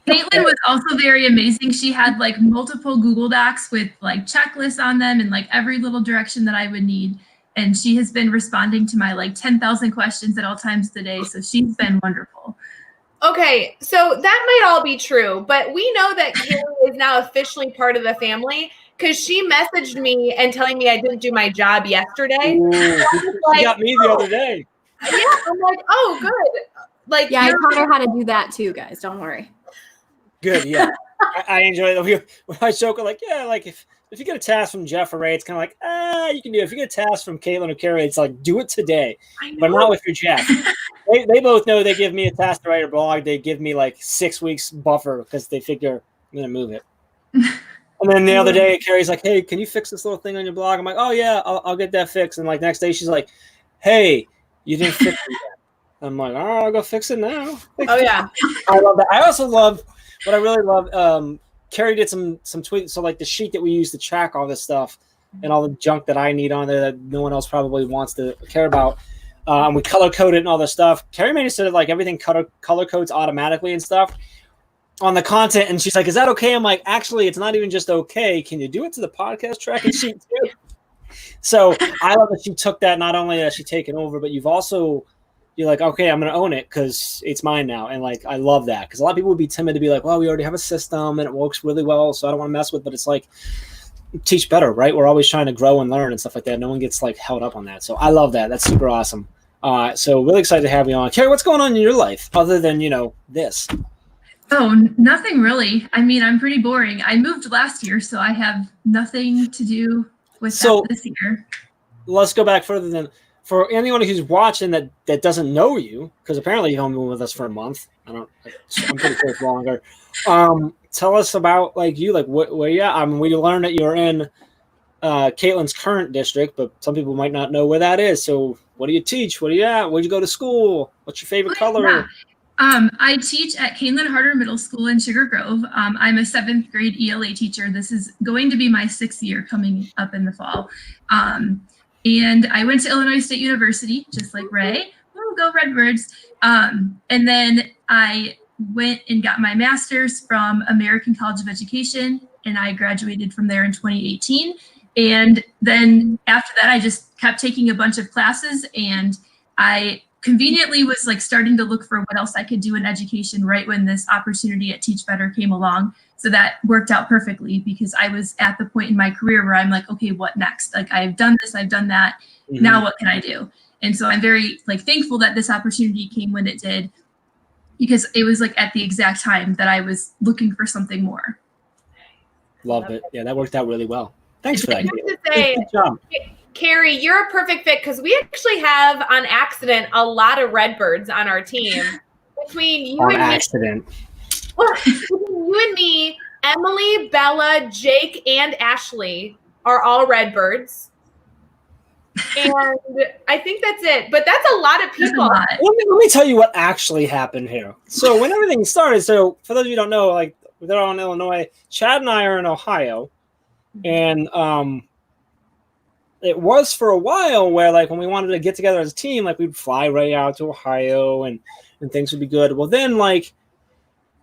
Caitlin was also very amazing. She had like multiple Google Docs with like checklists on them and like every little direction that I would need. And she has been responding to my like 10,000 questions at all times of the day. So she's been wonderful. Okay, so that might all be true, but we know that Carrie is now officially part of the family because she messaged me and telling me I didn't do my job yesterday. Ooh, Like, she got me the other day. Yeah, I'm like, oh, good. Like, Yeah, I taught her how to do that too, guys. Don't worry. Good, yeah. I enjoy it. When I joke, like, yeah, like if you get a task from Jeff or Ray, it's kind of like, you can do it. If you get a task from Caitlin or Carrie, it's like, do it today, but not with your Jeff. They both know they give me a task to write a blog. They give me like 6 weeks buffer because they figure I'm going to move it. And then the other day, Carrie's like, hey, can you fix this little thing on your blog? I'm like, oh, yeah, I'll get that fixed. And like next day, she's like, hey, you didn't fix it yet. I'm like, all right, I'll go fix it now. Oh, yeah. I love that. I also love, what I really love, Carrie did some tweets. So like the sheet that we use to track all this stuff and all the junk that I need on there that no one else probably wants to care about. We color code it and all this stuff. Carrie made it so that like everything color codes automatically and stuff on the content. And she's like, is that okay? I'm like, actually, it's not even just okay. Can you do it to the podcast tracking sheet too? So I love that she took that. Not only has she taken over, but you're like, okay, I'm going to own it because it's mine now. And like, I love that because a lot of people would be timid to be like, well, we already have a system and it works really well, so I don't want to mess with it. But it's like, teach better, right? We're always trying to grow and learn and stuff like that. No one gets like held up on that. So I love that. That's super awesome. So really excited to have you on. Carrie, what's going on in your life other than, this? Oh, nothing really. I mean, I'm pretty boring. I moved last year, so I have nothing to do with that this year. Let's go back further than for anyone who's watching that doesn't know you, because apparently you've only been with us for a month. I'm pretty sure it's longer. Tell us about like you, like where you at? I mean, we learned that you're in Caitlin's current district, but some people might not know where that is. So what do you teach? What are you at? Where'd you go to school? What's your favorite color? Yeah. I teach at Caitlin Harder Middle School in Sugar Grove. I'm a 7th grade ELA teacher. This is going to be my 6th year coming up in the fall. And I went to Illinois State University, just like Ray. Oh, go Redbirds. And then I went and got my master's from American College of Education, and I graduated from there in 2018. And then after that, I just kept taking a bunch of classes, and I conveniently was like starting to look for what else I could do in education right when this opportunity at Teach Better came along. So that worked out perfectly because I was at the point in my career where I'm like, okay, what next? Like I've done this, I've done that. Mm-hmm. Now what can I do? And so I'm very like thankful that this opportunity came when it did, because it was like at the exact time that I was looking for something more. Love it. Yeah, that worked out really well. Thanks for that. Good job. Carrie, you're a perfect fit because we actually have on accident a lot of Redbirds on our team. Between you and me, Emily, Bella, Jake, and Ashley are all Redbirds. And I think that's it. But that's a lot of people. Let me tell you what actually happened here. So when everything started, so for those of you who don't know, like they're all in Illinois, Chad and I are in Ohio. And it was for a while where like when we wanted to get together as a team, like we'd fly right out to Ohio and things would be good. Well, then like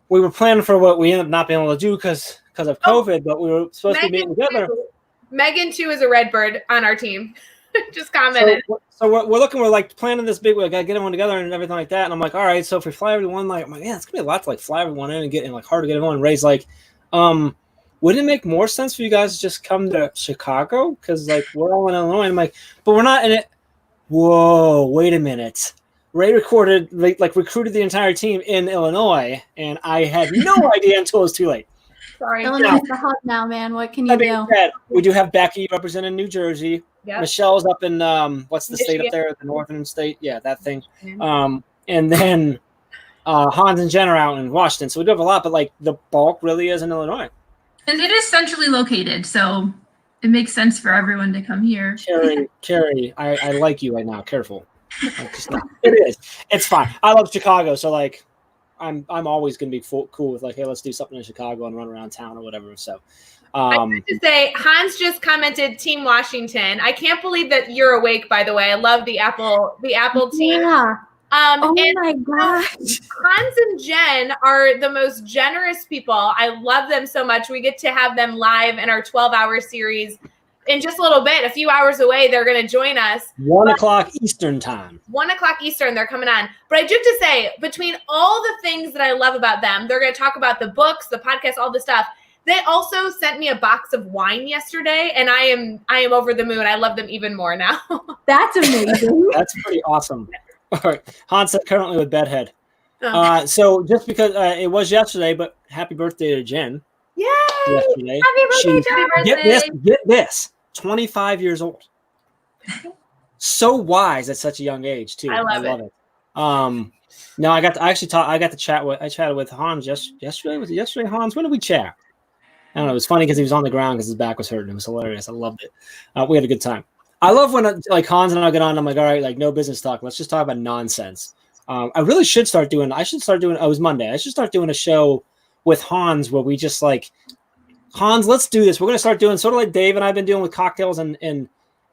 we were planning for what we ended up not being able to do because of COVID, but we were supposed to be meeting together. Megan too is a Redbird on our team. Just commented. So we're like planning this big, we got to get everyone together and everything like that. And I'm like, all right, so if we fly everyone, like, man, it's gonna be a lot to like fly everyone in and get in, like hard to get everyone. And Ray's like, wouldn't it make more sense for you guys to just come to Chicago? Because like we're all in Illinois. And I'm like, but we're not in it. Whoa, wait a minute. Ray recruited the entire team in Illinois, and I had no idea until it was too late. Sorry, Illinois is the hub now, man. What can you do? We do have Becky representing New Jersey. Yep. Michelle's up in what's the Michigan. State up there? The northern state. Yeah, that thing. Mm-hmm. And then Hans and Jen are out in Washington. So we do have a lot, but like the bulk really is in Illinois. And it is centrally located, so it makes sense for everyone to come here. Carrie, I like you right now. Careful. It is. It's fine. I love Chicago, so like, I'm always gonna be cool with like, hey, let's do something in Chicago and run around town or whatever. So, I have to say, Hans just commented Team Washington. I can't believe that you're awake. By the way, I love the Apple team. Yeah. Oh my gosh. Hans and Jen are the most generous people. I love them so much. We get to have them live in our 12-hour series in just a little bit. A few hours away, they're going to join us. 1 o'clock Eastern time. 1 o'clock Eastern, they're coming on. But I do have to say, between all the things that I love about them, they're going to talk about the books, the podcast, all the stuff. They also sent me a box of wine yesterday, and I am over the moon. I love them even more now. That's amazing. That's pretty awesome. All right. Hans currently with Bedhead. Oh. So just because it was yesterday, but happy birthday to Jen. Yay! Yesterday. Happy birthday, She- Jen. Get this. 25 years old. So wise at such a young age too. I love it. No, I got to chat with Hans yesterday. Was it yesterday, Hans? When did we chat? I don't know. It was funny because he was on the ground because his back was hurting. It was hilarious. I loved it. We had a good time. I love when like Hans and I get on. I'm like, all right, like no business talk. Let's just talk about nonsense. I really should start doing. It was Monday. I should start doing a show with Hans where we just like, Hans, let's do this. We're gonna start doing sort of like Dave and I've been doing with cocktails and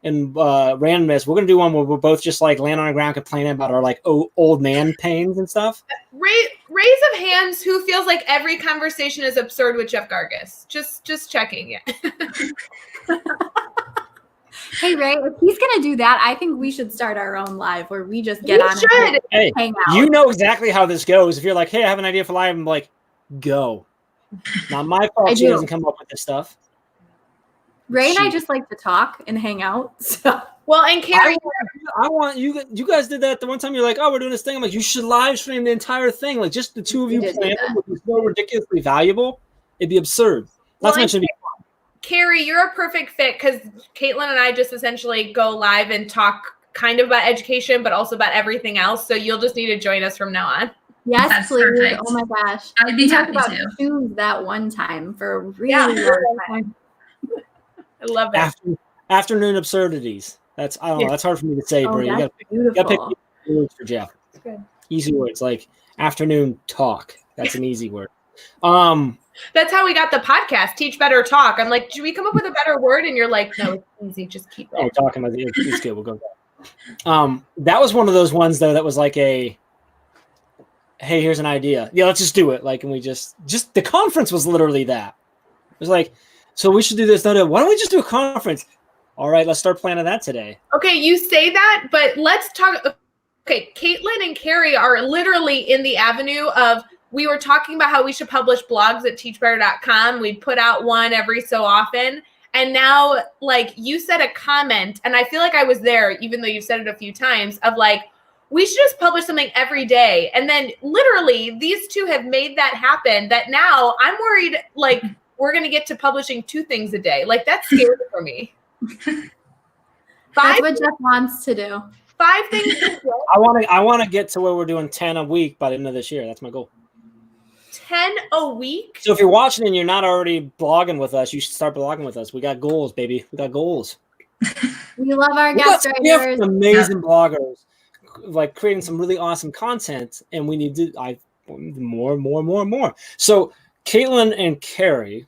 randomness. We're gonna do one where we're both just like laying on the ground complaining about our like old man pains and stuff. Raise of hands who feels like every conversation is absurd with Jeff Gargas. Just checking it. Hey, Ray, if he's going to do that, I think we should start our own live where we just get We on should. and Hey, hang out. you know exactly how this goes. If you're like, hey, I have an idea for live, I'm like, go. Not my fault I she do. doesn't come up with this stuff. Ray and I Shoot. just like to talk and hang out. So Well, and Carrie, I want you. You guys did that the one time. You're like, oh, we're doing this thing. I'm like, you should live stream the entire thing. Like, just the two of We you did do playing that. would be so ridiculously valuable. It'd be absurd. Well, Not to mention, Carrie, you're a perfect fit because Caitlin and I just essentially go live and talk kind of about education, but also about everything else. So you'll just need to join us from now on. yes, That's please. perfect. Oh my gosh. I'd be We talked happy about to. shoes that one time for a really Yeah. long time. I love that. afternoon absurdities. I don't know. That's hard for me to say, Oh, Brie. You that's gotta beautiful. pick easy words for Jeff. Good. Easy words like afternoon talk. That's an easy word. That's how we got the podcast, Teach Better Talk. I'm like, should we come up with a better word? And you're like, no, it's easy. Just keep Oh, it. talking about it's good. We'll go. That was one of those ones though that was like a, hey, here's an idea. Yeah, let's just do it. Like, and we just the conference was literally that. It was like, so we should do this. No, why don't we just do a conference? All right, let's start planning that today. Okay, you say that, but let's talk. Okay, Caitlin and Carrie are literally in the avenue of, we were talking about how we should publish blogs at teachbetter.com. We'd put out one every so often. And now, like, you said a comment, and I feel like I was there, even though you've said it a few times, of like, we should just publish something every day. And then literally these two have made that happen, that now I'm worried, like, we're going to get to publishing 2 things a day. Like, that's scary for me. That's what Jeff wants to do. 5 things a day. I want to get to where we're doing 10 a week by the end of this year. That's my goal. 10 a week? So if you're watching and you're not already blogging with us, you should start blogging with us. We got goals, baby. We got goals. We love our We got guest some writers. amazing bloggers, like creating some really awesome content, and we need to more. So Caitlin and Carrie,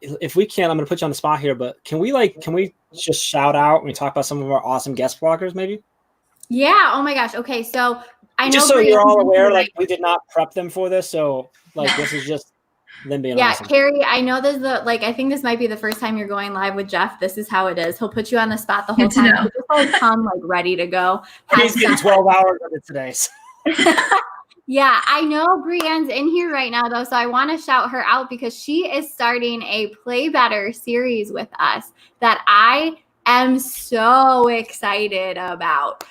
if we can, I'm going to put you on the spot here, but can we just shout out and talk about some of our awesome guest bloggers, maybe? Yeah. Oh my gosh. Okay. So I know. Just so Brianna you're all mentioned, aware, like we did not prep them for this, so like this is just them being yeah, awesome. Carrie, I know there's I think this might be the first time you're going live with Jeff. This is how it is. He'll put you on the spot the whole Good to time. know. You just always come like ready to go. He's getting 12 hours of it today. So. Yeah, I know Brienne's in here right now though, so I want to shout her out because she is starting a Play Better series with us that I am so excited about.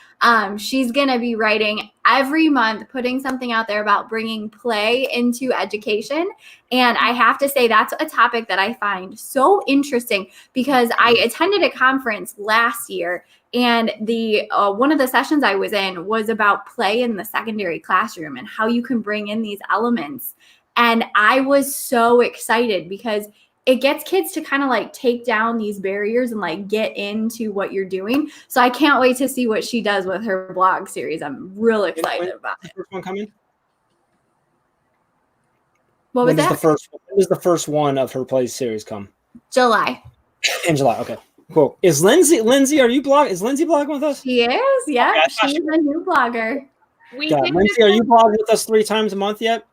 She's going to be writing every month, putting something out there about bringing play into education. And I have to say that's a topic that I find so interesting because I attended a conference last year and the one of the sessions I was in was about play in the secondary classroom and how you can bring in these elements. And I was so excited because it gets kids to kind of like take down these barriers and like get into what you're doing. So I can't wait to see what she does with her blog series. I'm real excited about it. First one coming? What was When does that? when does the first one of her Play series come? July. In July. Okay, cool. Is Lindsay, are you is Lindsay blogging with us? She is, yeah. Okay, I thought She's a new blogger. We Yeah. did Lindsay, are you blogging with us 3 times a month yet?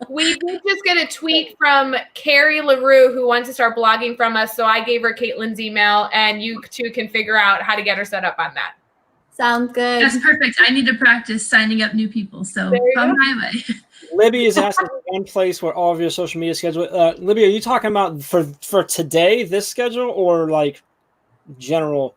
We did just get a tweet from Carrie LaRue who wants to start blogging from us. So I gave her Caitlin's email and you two can figure out how to get her set up on that. Sounds good. That's perfect. I need to practice signing up new people. So There you come go. my way. Libby is asking for one place where all of your social media schedule. Libby, are you talking about for today, this schedule, or like general?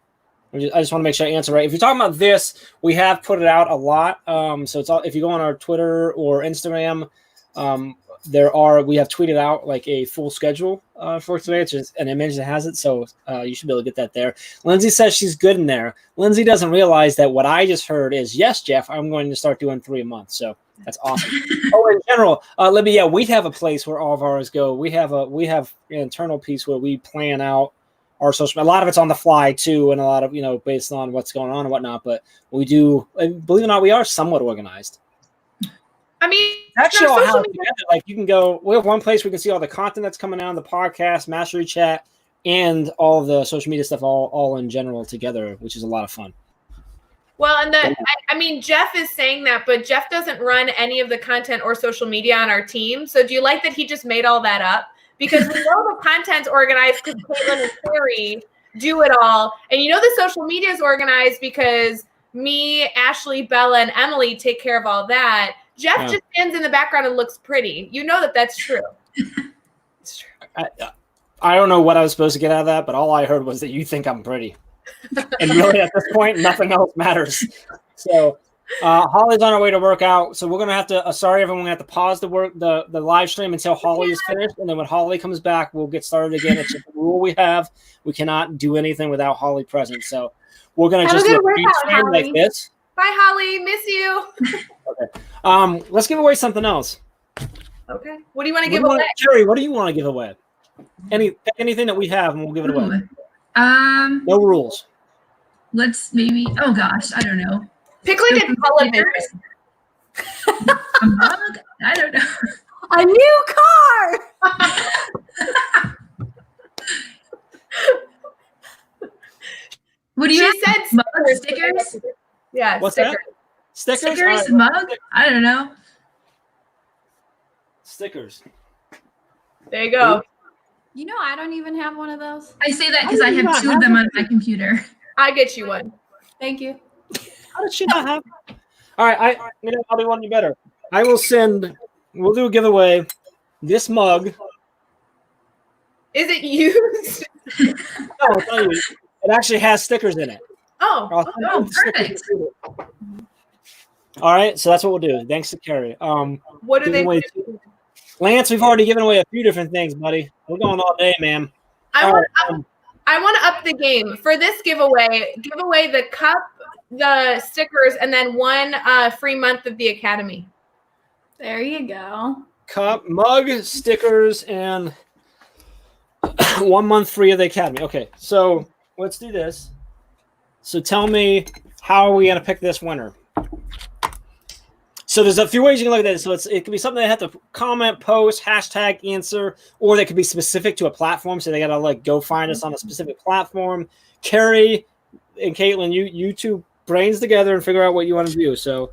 I just want to make sure I answer right. If you're talking about this, we have put it out a lot. So it's all, if you go on our Twitter or Instagram, we have tweeted out like a full schedule for today. It's just an image that has it, so you should be able to get that there. Lindsay says she's good in there. Lindsay doesn't realize that what I just heard is, yes, Jeff, I'm going to start doing 3 a month. So that's awesome. In general, Libby, yeah, we have a place where all of ours go. We have an internal piece where we plan out our social. A lot of it's on the fly too, and a lot of based on what's going on and whatnot. But we do, and believe it or not, we are somewhat organized. I mean, Actually, all how together. Like you can go. We have one place where we can see all the content that's coming out, the podcast, Mastery Chat, and all of the social media stuff, all in general together, which is a lot of fun. Well, and I mean, Jeff is saying that, but Jeff doesn't run any of the content or social media on our team. So do you like that he just made all that up? Because we know the content's organized because Caitlin and Carrie do it all. And the social media is organized because me, Ashley, Bella, and Emily take care of all that. Jeff just stands in the background and looks pretty. You know that's true. It's true. I don't know what I was supposed to get out of that, but all I heard was that you think I'm pretty. And really, at this point, nothing else matters. So Holly's on her way to work out. So we're going to have to, sorry, everyone, we have to pause the live stream until Holly is finished. And then when Holly comes back, we'll get started again. It's just a rule we have. We cannot do anything without Holly present. So we're going to just do a stream like this. Bye, Holly. Miss you. Okay. Let's give away something else. Okay. What do you want to give away? Jerry, what do you want to give away? Anything that we have, and we'll give it away. No rules. Let's maybe. Oh gosh, I don't know. Pickling and television. A mug? I don't know. A new car. What do you? She said mug stickers. Yeah. What's stickers. that? Stickers. Stickers, mug. I don't know. Stickers. There you go. I don't even have one of those. I say that because I have 2 of them on my computer. I get you one. Thank you. How did she not have? All right, I'll do one better. We'll do a giveaway. This mug. Is it used? No, it's not used. It actually has stickers in it. Oh, perfect. All right, so that's what we'll do. Thanks to Carrie. What do they do? Lance, we've already given away a few different things, buddy. We're going all day, man. I want to up the game for this giveaway. Give away the cup, the stickers, and then one free month of the Academy. There you go. Cup, mug, stickers, and 1 month free of the Academy. Okay, so let's do this. So tell me, how are we going to pick this winner? So there's a few ways you can look at this. So it could be something they have to comment, post, hashtag, answer, or they could be specific to a platform. So they got to go find us on a specific platform. Carrie and Caitlin, you two brains together and figure out what you want to do. So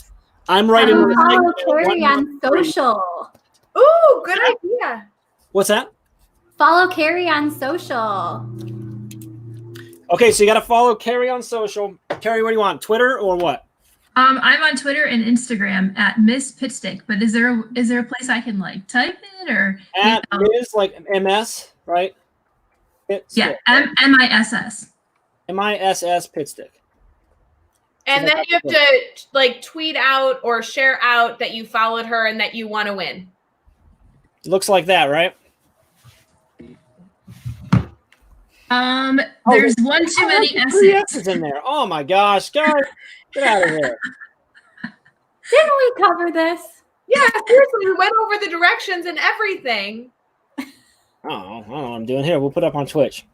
I'm writing. Follow Carrie on social. Ooh, good idea. What's that? Follow Carrie on social. Okay, so you got to follow Carrie on social. Carrie, what do you want? Twitter or what? I'm on Twitter and Instagram at Miss Pitstick, but is there a place I can type it or at Miss MS, right? Yeah, MISS. MISS Pitstick. And then you have to tweet out or share out that you followed her and that you want to win. Looks like that, right? There's one too many S's in there. Oh my gosh, guys, get out of here. Didn't we cover this? Yeah, seriously, we went over the directions and everything. I don't know what I'm doing here. We'll put it up on Twitch.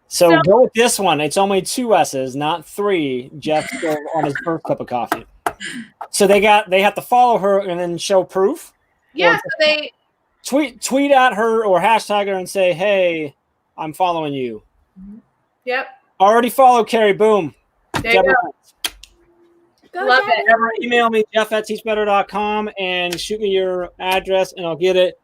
So go with this one. It's only 2 S's, not 3. Jeff's still on his first cup of coffee. So they have to follow her and then show proof. Yeah, so they tweet at her or hashtag her and say, "Hey, I'm following you." Yep. Already follow Carrie. Boom. There you go. Love it. Email me, jeff@teachbetter.com, and shoot me your address, and I'll get it.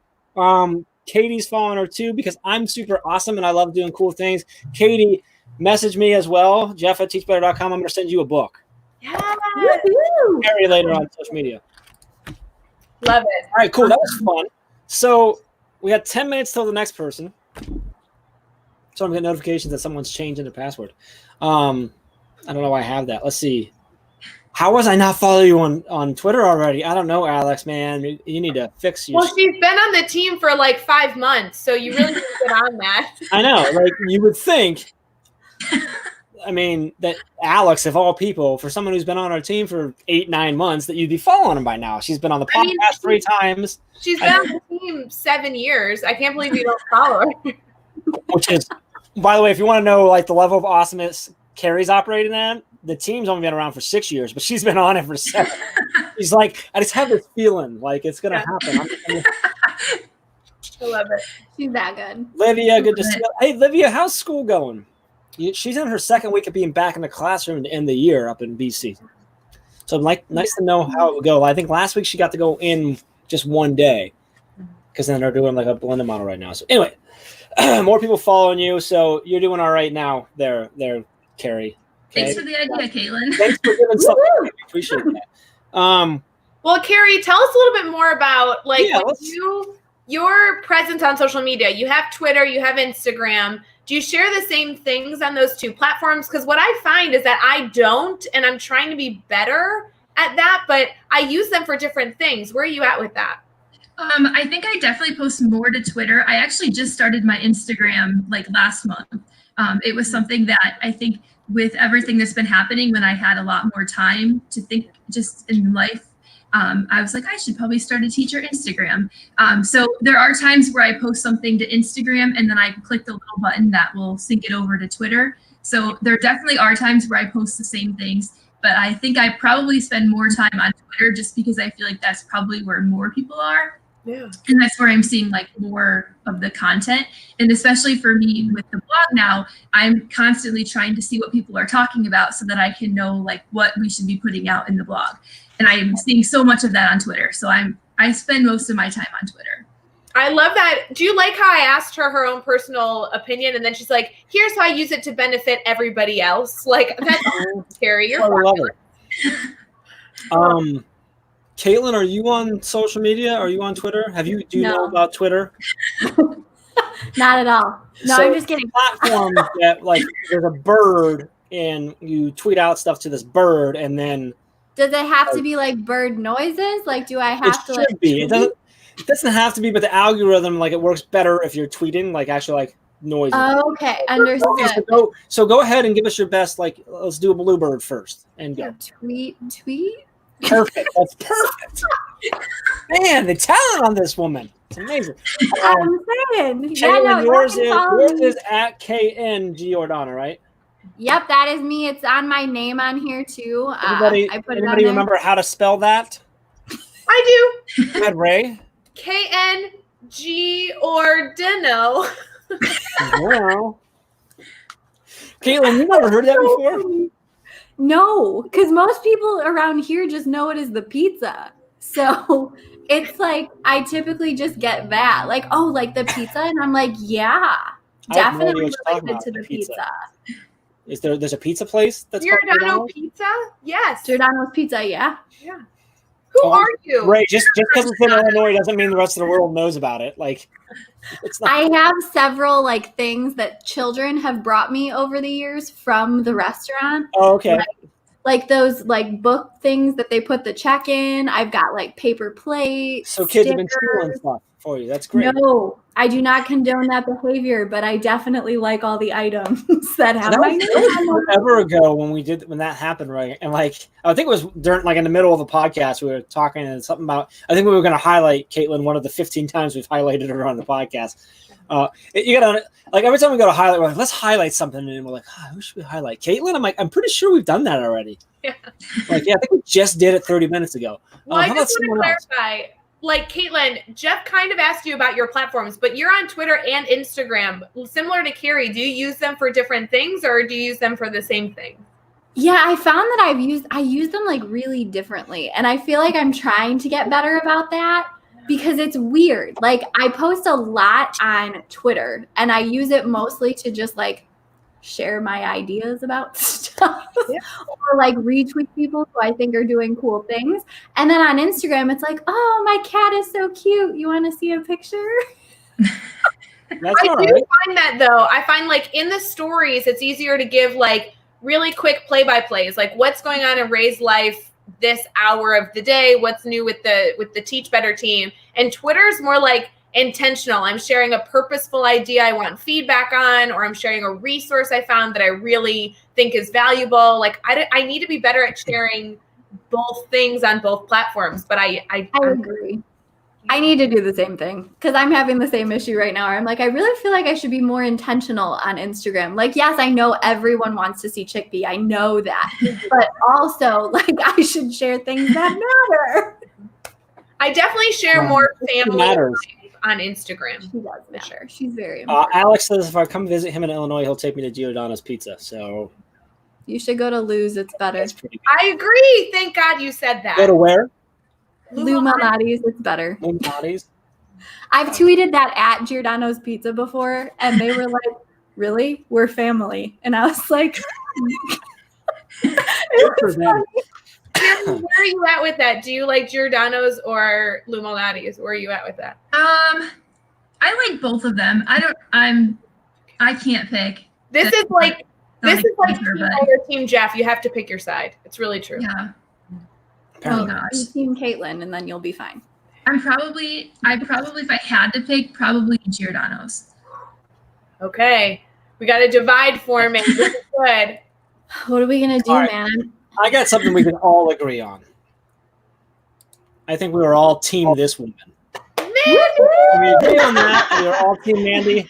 Katie's following her too because I'm super awesome and I love doing cool things. Katie, message me as well, jeff@teachbetter.com. I'm going to send you a book. Yeah. Carrie later on social media. Love it. All right, cool. That was fun. So we had 10 minutes till the next person. So I'm getting notifications that someone's changing their password. I don't know why I have that. Let's see. How was I not following you on Twitter already? I don't know, Alex, man. You need to fix your... Well, she's been on the team for like 5 months, so you really need to get on that. I know. Like, you would think, I mean, that Alex, of all people, for someone who's been on our team for 8-9 months, that you'd be following him by now. She's been on the podcast 3 times. She's been on the team 7 years. I can't believe you don't follow her. Which is, by the way, if you want to know, like, the level of awesomeness Carrie's operating at, the team's only been around for 6 years, but she's been on it for 7. She's like, I just have this feeling like it's going to happen. I love it. She's that good. Livia, good to see you. Hey, Livia, how's school going? She's in her 2nd week of being back in the classroom to end the year up in BC. So nice to know how it would go. I think last week she got to go in just 1 day because then they're doing like a blended model right now. So anyway, more people following you. So you're doing all right now there, Carrie. Okay? Thanks for the idea, Caitlin. Thanks for giving stuff. I appreciate that. Well, Carrie, tell us a little bit more about your presence on social media. You have Twitter, you have Instagram. Do you share the same things on those 2 platforms? Because what I find is that I don't, and I'm trying to be better at that, but I use them for different things. Where are you at with that? I think I definitely post more to Twitter. I actually just started my Instagram like last month. It was something that I think with everything that's been happening, when I had a lot more time to think just in life, I was like, I should probably start a teacher Instagram. So there are times where I post something to Instagram and then I click the little button that will sync it over to Twitter. So there definitely are times where I post the same things, but I think I probably spend more time on Twitter just because I feel like that's probably where more people are. Yeah. And that's where I'm seeing like more of the content. And especially for me with the blog now, I'm constantly trying to see what people are talking about so that I can know like what we should be putting out in the blog. And I'm seeing so much of that on Twitter. So I spend most of my time on Twitter. I love that. Do you like how I asked her own personal opinion and then she's like, here's how I use it to benefit everybody else? Like, that's Carrie. You're I love it. Caitlin, are you on social media? Are you on Twitter? Do you know about Twitter? Not at all. No, So I'm just kidding. Platform that like there's a bird and you tweet out stuff to this bird and then Does it have to be like bird noises? Like, do I it have to should like? be. It doesn't have to be, but the algorithm like it works better if you're tweeting like actually like noises. Okay, understood. Okay, so go ahead and give us your best. Like let's do a bluebird first and go. Tweet. Perfect. That's perfect. Man, the talent on this woman. It's amazing. I'm saying. Caitlin, yours me. is at KN Giordana, right? Yep, that is me. It's on my name on here too. Anybody I put it on there. remember how to spell that? I do. Go ahead, Ray. KNG or Dino. Wow. Caitlin, you never heard that before? No, because most people around here just know it as the pizza. So it's like I typically just get that. Like, oh, like the pizza? And I'm like, yeah, I have no idea definitely what you're talking related about, to the the pizza. pizza. There's a pizza place that's called Giordano Pizza? Yes. Giordano's Pizza, yeah. Yeah. Who are you? Ray, just because it's in Illinois doesn't mean the rest of the world knows about it. Like, it's not. I have several like things that children have brought me over the years from the restaurant. Oh, okay. Like those like book things that they put the check in. I've got like paper plates. So kids have been stickers. stealing stuff for you. That's great. No, I do not condone that behavior, but I definitely like all the items that have That my was, name that was on them. forever ago when that happened, right? And like I think it was during like in the middle of the podcast we were talking and something about. I think we were going to highlight Caitlin one of the 15 times we've highlighted her on the podcast. You gotta like every time we go to highlight, we're like, let's highlight something, and we're like, who should we highlight? Caitlin? I'm like, I'm pretty sure we've done that already. Yeah. Like, yeah, I think we just did it 30 minutes ago. Well, I how about just want someone to else? clarify. Like, Caitlin, Jeff kind of asked you about your platforms, but you're on Twitter and Instagram. Similar to Carrie, do you use them for different things or do you use them for the same thing? Yeah, I found that I use them like really differently. And I feel like I'm trying to get better about that because it's weird. Like I post a lot on Twitter and I use it mostly to just like share my ideas about stuff or like retweet people who I think are doing cool things. And then on Instagram, it's like, oh, my cat is so cute. You want to see a picture? That's I all do right. find that though. I find like in the stories, it's easier to give like really quick play-by-plays, like what's going on in Ray's life this hour of the day, what's new with the Teach Better team. And Twitter's more like intentional. I'm sharing a purposeful idea I want feedback on, or I'm sharing a resource I found that I really think is valuable. Like I need to be better at sharing both things on both platforms, but I agree. I need to do the same thing because I'm having the same issue right now. I'm like, I really feel like I should be more intentional on Instagram. Like, yes, I know everyone wants to see Chickpea. I know that. But also, like, I should share things that matter. I definitely share more family matters. on Instagram. She does matter. She's very important. Alex says if I come visit him in Illinois, he'll take me to Giordano's Pizza. So You should go to Lou's. It's better. that's pretty I agree. Thank God you said that. good. Go to where? Lou Malnati's. It's better. Illuminati's. I've tweeted that at Giordano's Pizza before, and they were like, really? We're family. And I was like, Good for them. Where are you at with that? Do you like Giordano's or Lou Malnati's? Where are you at with that? I like both of them. I can't pick. This is like Not Team answer, but I or Team Jeff. You have to pick your side. It's really true. yeah. Oh Apparently. gosh. Team Caitlin, and then you'll be fine. I probably if I had to pick, probably Giordano's. Okay. We got a divide forming. This is good. What are we going to do, All right. man? I got something we can all agree on. I think we were all team this woman. We agree on that. We are all team Mandy.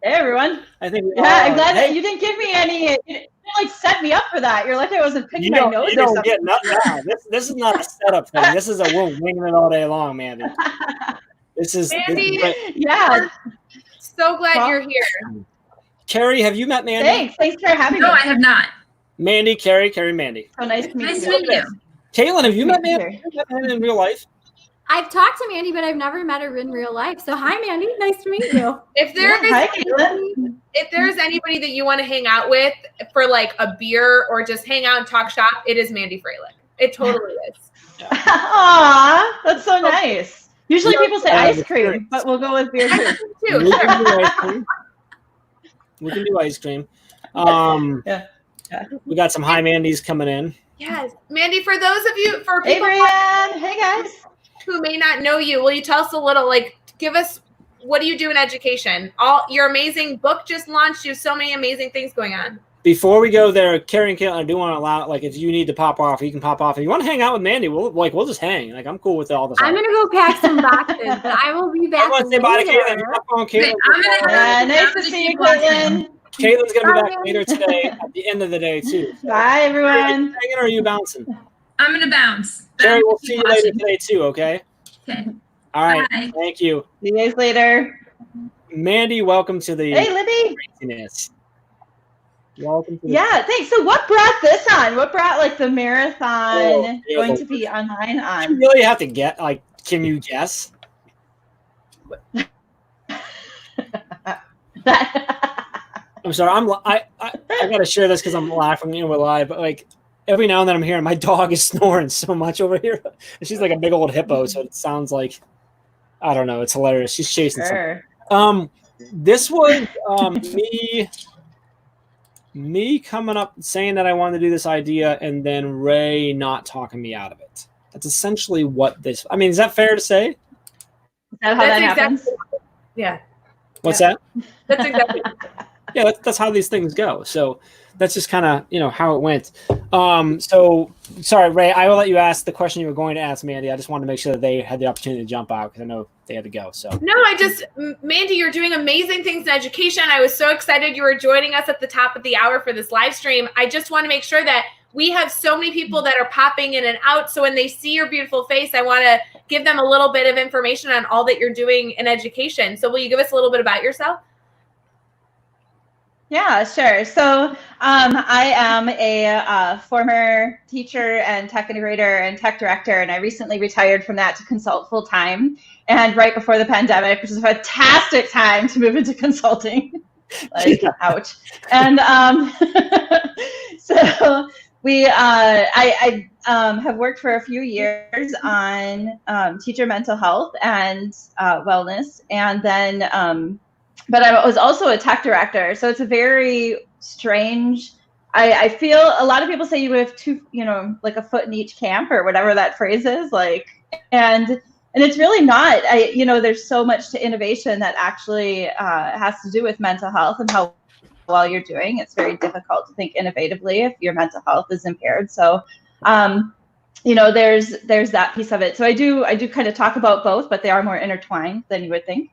Hey, everyone. I think we Yeah, all I'm are. glad that Hey, you didn't give me any. You didn't like set me up for that. You're like I wasn't you picking my don't, nose you or don't something. get nothing now. This is not a setup thing. This is a we're winging it all day long, Mandy. This is Mandy. great. Yeah. So glad you're here. Carrie, have you met Mandy? Thanks for having No, me. I have not. Mandy, Carrie, Mandy. So nice to meet Nice you. to meet you. Caitlin, have you met Nice to Mandy? Have you met Mandy in real life? I've talked to Mandy, but I've never met her in real life. So hi, Mandy. Nice to meet you. If there is Hi, Caitlin. if there's anybody that you want to hang out with for like a beer or just hang out and talk shop, it is Mandy Freilich. It totally is. Aw, that's so nice. Usually Yeah, people say ice cream, but we'll go with beer too. Too, We sure. can do ice cream. We can do ice cream. Yeah. We got some high Mandys coming in. Yes. Mandy, for those of you, for Hey, people Brianne. Hey, guys. who may not know you, will you tell us a little, like, give us, what do you do in education? Your amazing book just launched. You have so many amazing things going on. Before we go there, Carrie and Caitlin, I do want to allow, like, if you need to pop off, you can pop off. If you want to hang out with Mandy, we'll just hang. Like, I'm cool with all this. I'm going to go pack some boxes, but I will be back I want to say bye to Caitlin. later. Hop on, Wait, Caitlin. I'm gonna Nice to see you, Caitlin. Caitlin's going to be Bye, back Mandy. later today at the end of the day, too. Bye, Are you everyone. hanging or are you bouncing? I'm gonna bounce. Carrie, we'll see you later today, too, okay? Okay. All right. Bye. Thank you. See you guys later. Mandy, welcome to the Hey, Libby. craziness. Welcome to the Yeah, thanks. So what brought this on? What brought like the marathon Oh, yeah, going the- to be online You on? really have to get, like, can you guess? I'm sorry. I got to share this because I'm laughing. We're live, but like every now and then I'm hearing my dog is snoring so much over here. And she's like a big old hippo, so it sounds like I don't know. It's hilarious. She's chasing something. Sure. This was me coming up saying that I wanted to do this idea, and then Ray not talking me out of it. That's essentially what this. I mean, is that fair to say? Is that how that happens? Yeah. What's Yeah. that? That's exactly. Yeah, that's how these things go. So that's just kind of how it went. So sorry, Ray, I will let you ask the question you were going to ask Mandy. I just wanted to make sure that they had the opportunity to jump out because I know they had to go. So No, Mandy, you're doing amazing things in education. I was so excited you were joining us at the top of the hour for this live stream. I just want to make sure that we have so many people that are popping in and out. So when they see your beautiful face, I want to give them a little bit of information on all that you're doing in education. So will you give us a little bit about yourself? Yeah, sure. So I am a former teacher and tech integrator and tech director, and I recently retired from that to consult full time. And right before the pandemic, which was a fantastic time to move into consulting. Like, ouch. And so I have worked for a few years on teacher mental health and wellness, and then but I was also a tech director, so it's a very strange. I feel a lot of people say you have two, like a foot in each camp or whatever that phrase is, like, and it's really not. There's so much to innovation that actually has to do with mental health and how well you're doing. It's very difficult to think innovatively if your mental health is impaired. So, there's that piece of it. So I do kind of talk about both, but they are more intertwined than you would think.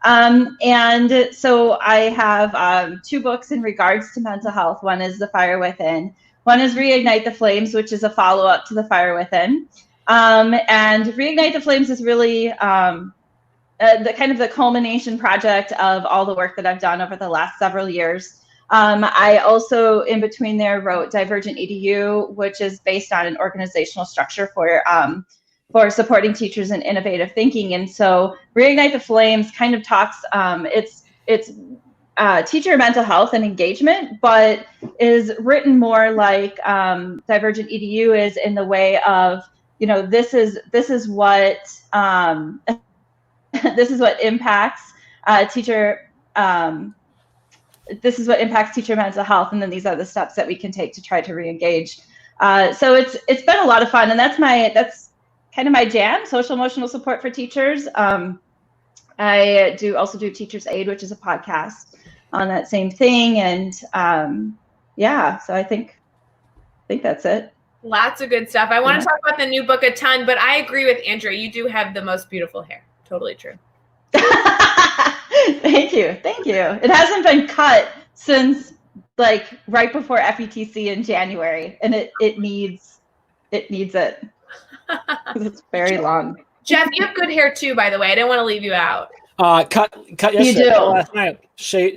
And so I have 2 books in regards to mental health. One is The Fire Within. One is Reignite the Flames, which is a follow-up to The Fire Within. And Reignite the Flames is really the kind of the culmination project of all the work that I've done over the last several years. I also, in between there, wrote Divergent EDU, which is based on an organizational structure for supporting teachers in innovative thinking. And so Reignite the Flames kind of talks, it's teacher mental health and engagement, but is written more like Divergent EDU is, in the way of, this is what this is what impacts teacher. This is what impacts teacher mental health, and then these are the steps that we can take to try to re-engage. So it's been a lot of fun, and that's kind of my jam, social emotional support for teachers. I also do Teachers Aid, which is a podcast on that same thing, and so I think that's it. Lots of good stuff. I want to talk about the new book a ton, but I agree with Andrea. You do have the most beautiful hair. Totally true. Thank you. It hasn't been cut since like right before FETC in January, and it needs it. It's very long. Jeff, you have good hair too, by the way. I didn't want to leave you out. Cut yesterday. You do. Last night.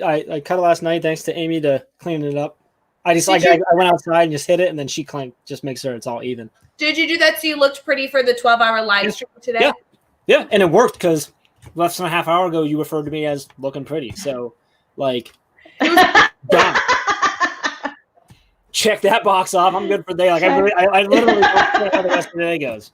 I cut it last night thanks to Amy to clean it up. I went outside and just hit it, and then she just makes sure it's all even. Did you do that so you looked pretty for the 12-hour live stream today? Yeah, and it worked because less than a half hour ago you referred to me as looking pretty. So, like, done. Check that box off. I'm good for the day. Like, I literally don't care how the rest of the day goes.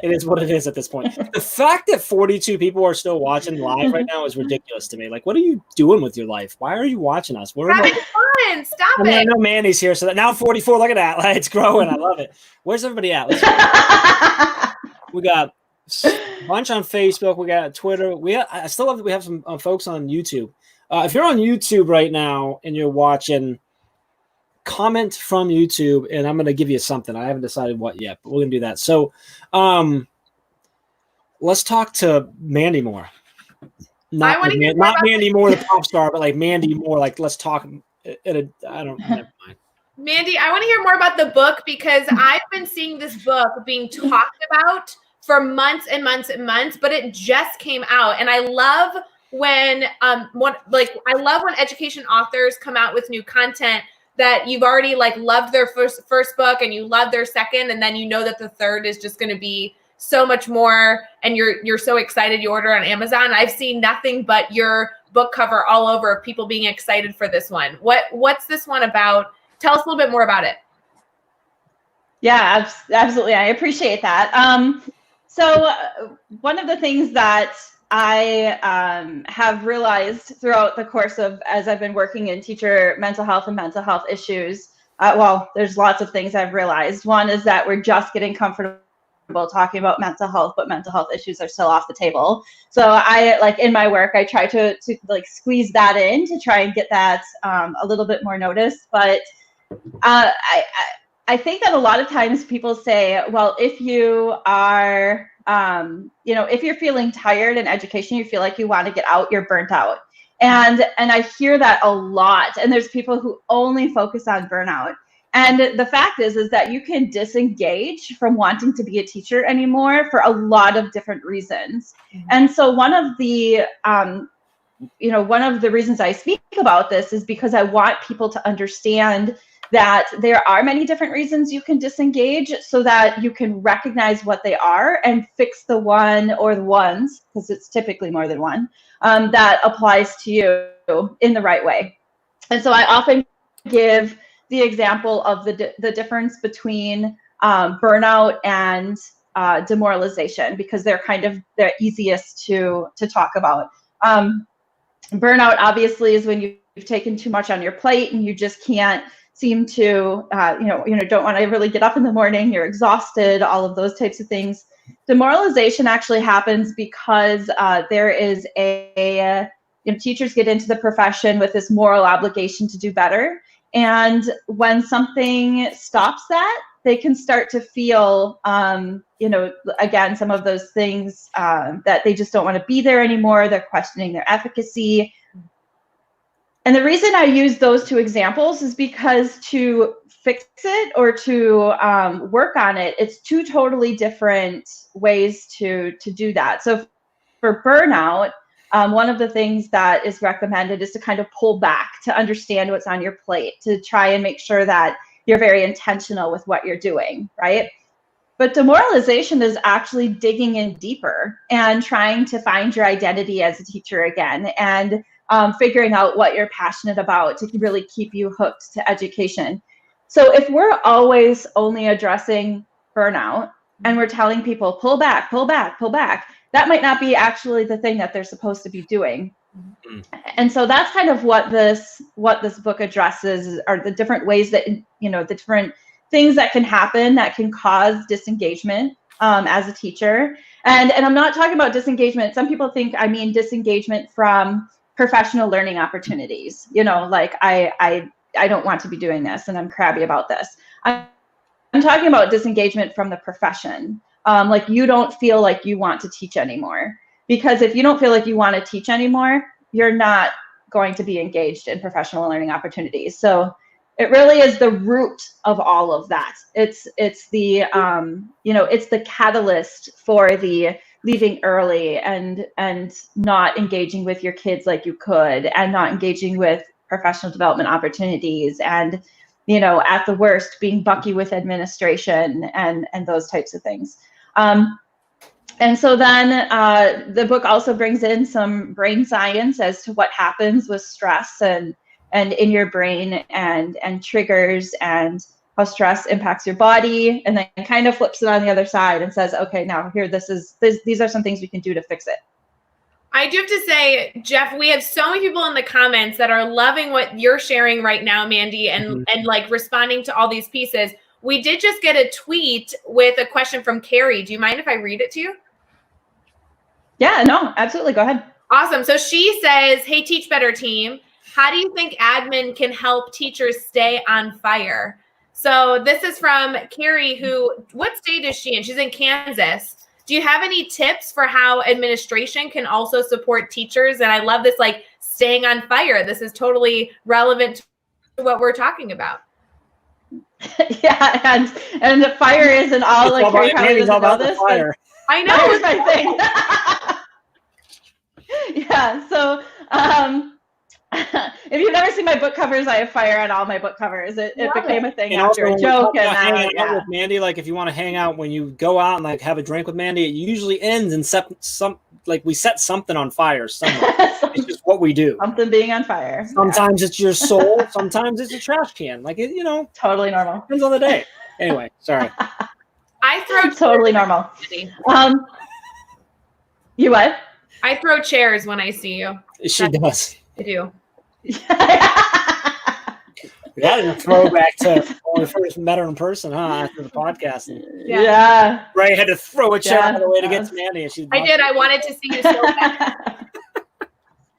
It is what it is at this point. The fact that 42 people are still watching live right now is ridiculous to me. Like, what are you doing with your life? Why are you watching us? We're having fun. Stop it. I know Mandy's here, so that now 44. Look at that. Like, it's growing. I love it. Where's everybody at? We got a bunch on Facebook. We got Twitter. I still love that we have some folks on YouTube. If you're on YouTube right now and you're watching, comment from YouTube, and I'm going to give you something. I haven't decided what yet, but we're going to do that. So let's talk to Mandy Moore. Not Mandy Moore, the pop star, but like Mandy Moore. Like, let's talk. Never mind. Mandy, I want to hear more about the book, because I've been seeing this book being talked about for months and months and months, but it just came out, and I love when education authors come out with new content that you've already like loved their first book and you love their second, and then you know that the third is just going to be so much more, and you're so excited you order on Amazon. I've seen nothing but your book cover all over of people being excited for this one. What's this one about? Tell us a little bit more about it. Yeah, absolutely. I appreciate that. So one of the things that I have realized throughout the course of, as I've been working in teacher mental health and mental health issues, there's lots of things I've realized. One is that we're just getting comfortable talking about mental health, but mental health issues are still off the table. So I, in my work, I try to squeeze that in to try and get that a little bit more noticed. But I think that a lot of times people say, well, if you are, if you're feeling tired in education, you feel like you want to get out, you're burnt out. And I hear that a lot. And there's people who only focus on burnout. And the fact is that you can disengage from wanting to be a teacher anymore for a lot of different reasons. Mm-hmm. And so one of the reasons I speak about this is because I want people to understand that there are many different reasons you can disengage, so that you can recognize what they are and fix the one or the ones, because it's typically more than one, that applies to you. in the right way. And so I often give the example of the difference between burnout and demoralization, because they're kind of the easiest to talk about. Burnout obviously is when you've taken too much on your plate and you just can't seem to, don't want to really get up in the morning, you're exhausted, all of those types of things. Demoralization actually happens because there is teachers get into the profession with this moral obligation to do better. And when something stops that, they can start to feel, again, some of those things that they just don't want to be there anymore. They're questioning their efficacy. And the reason I use those two examples is because to fix it or to work on it, it's two totally different ways to do that. So for burnout, one of the things that is recommended is to kind of pull back, to understand what's on your plate, to try and make sure that you're very intentional with what you're doing, right? But demoralization is actually digging in deeper and trying to find your identity as a teacher again, and figuring out what you're passionate about to really keep you hooked to education. So if we're always only addressing burnout and we're telling people, pull back, pull back, pull back, that might not be actually the thing that they're supposed to be doing. And so that's kind of what this book addresses, are the different ways that, the different things that can happen that can cause disengagement as a teacher. And I'm not talking about disengagement. Some people think I mean disengagement from professional learning opportunities. Like I don't want to be doing this and I'm crabby about this. I'm talking about disengagement from the profession. Like you don't feel like you want to teach anymore. Because if you don't feel like you want to teach anymore, you're not going to be engaged in professional learning opportunities. So it really is the root of all of that. It's the it's the catalyst for the leaving early and not engaging with your kids like you could, and not engaging with professional development opportunities, and at the worst being bucky with administration and those types of things. And so then the book also brings in some brain science as to what happens with stress and in your brain and triggers, and how stress impacts your body, and then kind of flips it on the other side and says, okay, now here, these are some things we can do to fix it. I do have to say, Jeff, we have so many people in the comments that are loving what you're sharing right now, Mandy, and like responding to all these pieces. We did just get a tweet with a question from Carrie. Do you mind if I read it to you? Yeah, no, absolutely. Go ahead. Awesome. So she says, hey, Teach Better team, how do you think admin can help teachers stay on fire? So this is from Carrie, what state is she in? She's in Kansas. Do you have any tips for how administration can also support teachers? And I love this, like, staying on fire. This is totally relevant to what we're talking about. Yeah, and the fire isn't all like Carrie probably doesn't know this. Fire. I know. Fire's my thing. Yeah, so if you've never seen my book covers, I have fire on all my book covers. It became a thing after a joke. And hanging out with Mandy, like if you want to hang out when you go out and like have a drink with Mandy, it usually ends in we set something on fire somewhere. It's just what we do. Something being on fire. Sometimes it's your soul. Sometimes it's a trash can. Like totally normal. Depends on the day. Anyway, sorry. I throw totally normal. You what? I throw chairs when I see you. She does. I do. That is a throwback to when we first met her in person, after the podcast. Yeah. Ray had to throw a chair out of the way to get to Mandy. And I did. I wanted to see you so bad.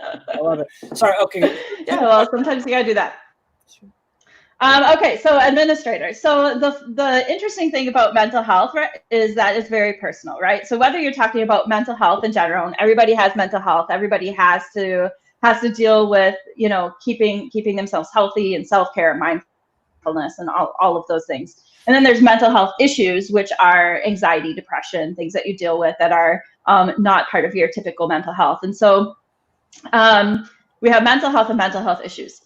I love it. Sorry. Okay. Yeah. Well, sometimes you gotta do that. Okay. So administrators. So the interesting thing about mental health, right, is that it's very personal, right? So whether you're talking about mental health in general, and everybody has mental health, everybody has to deal with, keeping themselves healthy and self-care, mindfulness, and all of those things. And then there's mental health issues, which are anxiety, depression, things that you deal with that are not part of your typical mental health. And so we have mental health and mental health issues.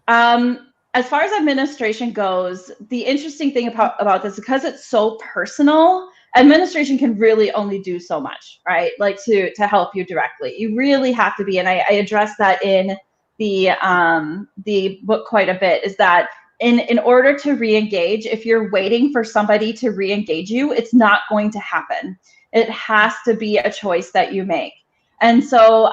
As far as administration goes, the interesting thing about this, because it's so personal, administration can really only do so much, right? Like to help you directly. You really have to be, and I address that in the book quite a bit, is that in order to re-engage, if you're waiting for somebody to re-engage you, it's not going to happen. It has to be a choice that you make. And so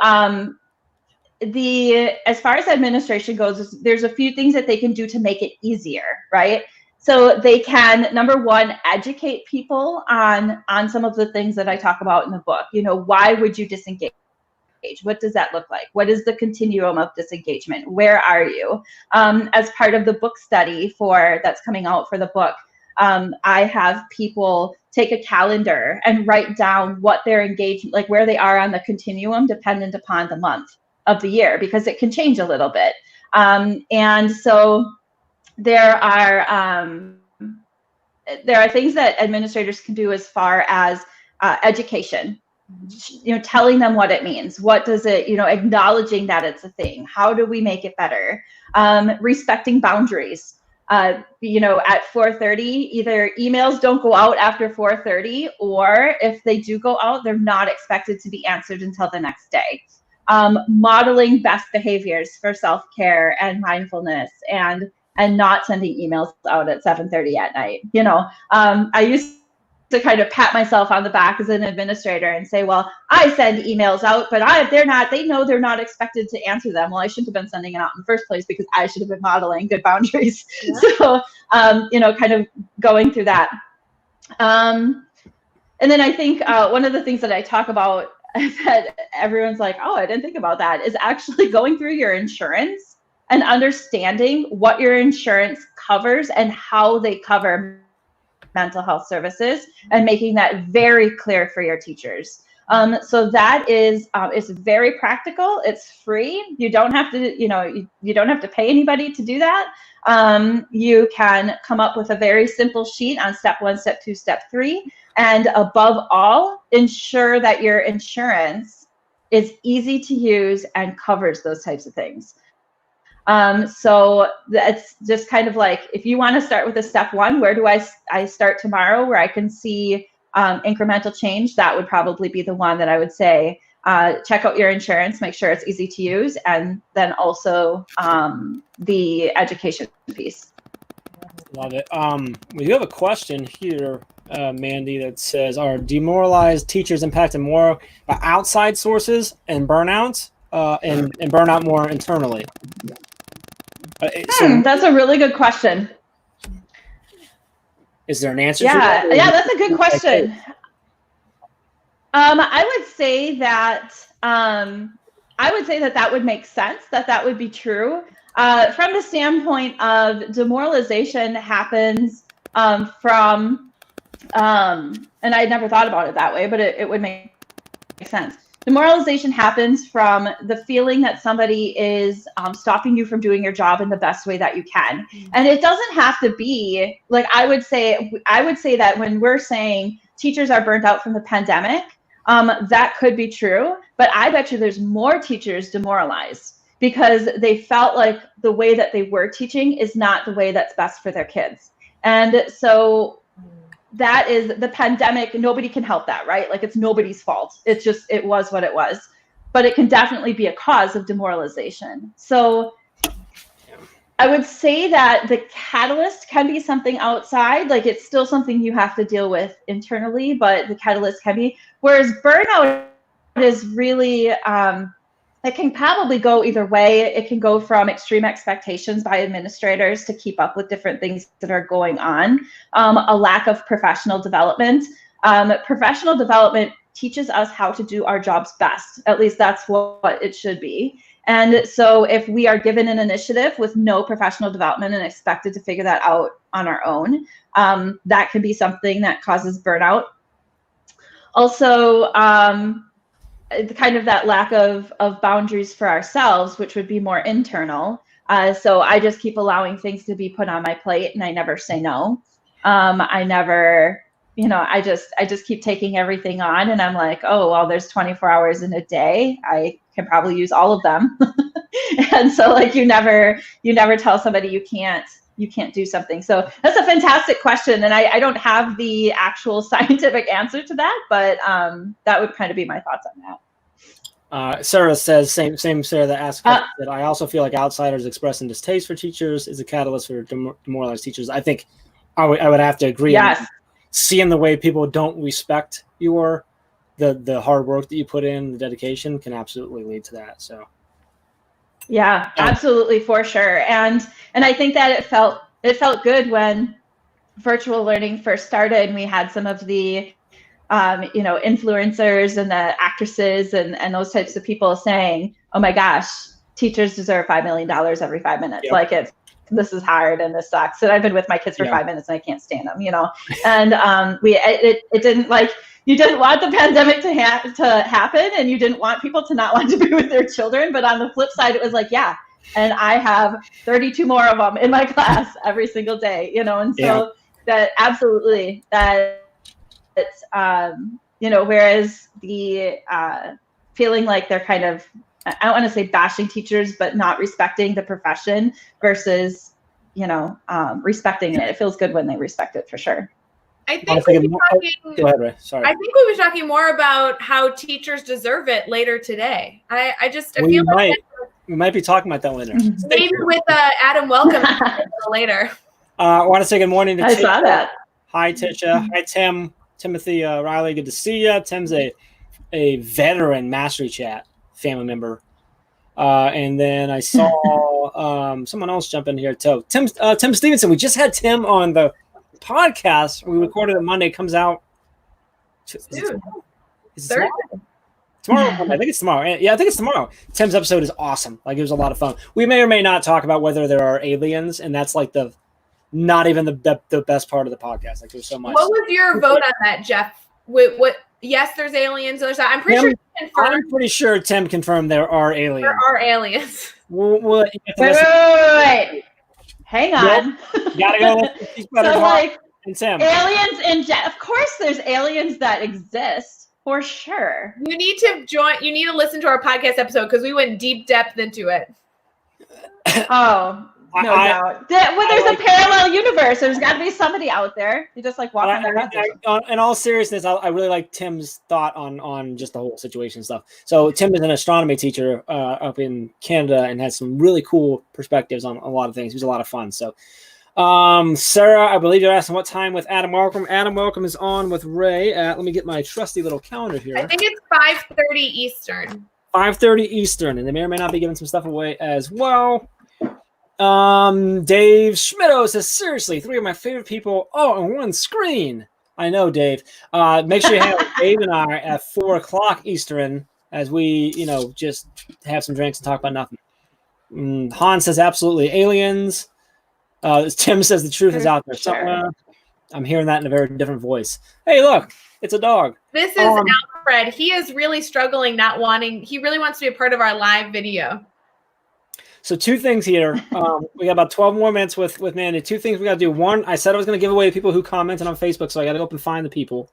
as far as administration goes, there's a few things that they can do to make it easier, right? So they can, number one, educate people on some of the things that I talk about in the book. You know, why would you disengage? What does that look like? What is the continuum of disengagement? Where are you? As part of the book study that's coming out for the book, I have people take a calendar and write down what their engagement, like where they are on the continuum, dependent upon the month of the year, because it can change a little bit. And so there are things that administrators can do as far as education. You know, telling them what it means. What does it, you know, acknowledging that it's a thing. How do we make it better? Respecting boundaries. You know, at 4:30, either emails don't go out after 4:30, or if they do go out, they're not expected to be answered until the next day. Modeling best behaviors for self-care and mindfulness, and not sending emails out at 7:30 at night. You know, I used to kind of pat myself on the back as an administrator and say, well, I send emails out, but they know they're not expected to answer them. Well, I shouldn't have been sending it out in the first place, because I should have been modeling good boundaries. Yeah. So, you know, kind of going through that. And then I think one of the things that I talk about that everyone's like, oh, I didn't think about that, is actually going through your insurance and understanding what your insurance covers and how they cover mental health services, and making that very clear for your teachers. So that is, it's very practical. It's free. You don't have to, you know, you don't have to pay anybody to do that. You can come up with a very simple sheet on step 1, step 2, step 3, and above all, ensure that your insurance is easy to use and covers those types of things. So that's just kind of like, if you want to start with a step 1, where do I start tomorrow where I can see incremental change? That would probably be the one that I would say, check out your insurance, make sure it's easy to use, and then also the education piece. Love it. We do have a question here, Mandy, that says, are demoralized teachers impacted more by outside sources and burnout, and burnout more internally? That's a really good question. Is there an answer? Yeah, to that? Yeah, that's a good question. I would say that that would make sense. That would be true. From the standpoint of demoralization happens from, and I never thought about it that way, but it would make sense. Demoralization happens from the feeling that somebody is stopping you from doing your job in the best way that you can. And it doesn't have to be, like, I would say that when we're saying teachers are burnt out from the pandemic, that could be true. But I bet you there's more teachers demoralized because they felt like the way that they were teaching is not the way that's best for their kids. And so that is the pandemic. Nobody can help that, right? Like, it's nobody's fault. It's just, it was what it was. But it can definitely be a cause of demoralization. So I would say that the catalyst can be something outside. Like, it's still something you have to deal with internally, but the catalyst can be. Whereas burnout is really, it can probably go either way. It can go from extreme expectations by administrators to keep up with different things that are going on. A lack of professional development. Professional development teaches us how to do our jobs best. At least that's what it should be. And so if we are given an initiative with no professional development and expected to figure that out on our own, that can be something that causes burnout. Also, kind of that lack of boundaries for ourselves, which would be more internal. So I just keep allowing things to be put on my plate, and I never say no. I never, I just keep taking everything on, and I'm like, oh, well, there's 24 hours in a day. I can probably use all of them. And so, like, you never tell somebody you can't do something. So that's a fantastic question. And I don't have the actual scientific answer to that, but that would kind of be my thoughts on that. Sarah says, same Sarah that asked that I also feel like outsiders expressing distaste for teachers is a catalyst for demoralized teachers. I think I would have to agree. Yes. Seeing the way people don't respect the hard work that you put in, the dedication can absolutely lead to that. So. Yeah, absolutely, for sure. And I think that it felt good when virtual learning first started and we had some of the influencers and the actresses and those types of people saying, oh my gosh, teachers deserve $5 million every 5 minutes. Yep. Like this is hard and this sucks. And I've been with my kids for 5 minutes and I can't stand them, and it didn't, like, you didn't want the pandemic to happen and you didn't want people to not want to be with their children. But on the flip side, it was like, yeah, and I have 32 more of them in my class every single day, and so that absolutely that it's, whereas the feeling like they're kind of, I don't want to say bashing teachers, but not respecting the profession versus, respecting it. It feels good when they respect it, for sure. I think we'll be talking, go ahead, Ray. Sorry. I think we'll be talking more about how teachers deserve it later today. I feel like we might be talking about that later. Maybe with Adam Welcome later. I want to say good morning to I Tisha. saw that. Hi, Tisha. Hi, Tim. Timothy Riley. Good to see you. Tim's a veteran Mastery Chat family member. And then I saw someone else jump in here too. Tim Stevenson. We just had Tim on the podcast. We recorded it Monday. Comes out tomorrow? I think it's tomorrow. Yeah, I think it's tomorrow. Tim's episode is awesome. Like, it was a lot of fun. We may or may not talk about whether there are aliens, and that's like not even the best part of the podcast. Like, there's so much. What was your vote on that, Jeff? What? Yes, there's aliens. I'm pretty sure Tim confirmed there are aliens. There are aliens. Wait. Hang on. Gotta go. So, like, and Tim. Aliens of course there's aliens that exist, for sure. You need to listen to our podcast episode because we went deep depth into it. Oh, no doubt. There's a parallel universe. There's got to be somebody out there. You just like walk on. In all seriousness, I really like Tim's thought on just the whole situation stuff. So Tim is an astronomy teacher up in Canada and has some really cool perspectives on a lot of things. It was a lot of fun. So, Sarah, I believe you're asking what time with Adam Welcome. Adam Welcome is on with Ray at, let me get my trusty little calendar here. I think it's 5:30 Eastern. 5:30 Eastern, and they may or may not be giving some stuff away as well. Dave Schmitto says, seriously, 3 of my favorite people on one screen. I know, Dave. Make sure you have Dave and I at 4:00 Eastern as we, just have some drinks and talk about nothing. Han says, absolutely aliens. Tim says the truth is out there somewhere. I'm hearing that in a very different voice. Hey, look, it's a dog. This is Alfred. He is really struggling, he really wants to be a part of our live video. So 2 things here. We got about 12 more minutes with Mandy. 2 things we got to do. One, I said I was going to give away to people who commented on Facebook, so I got to go up and find the people.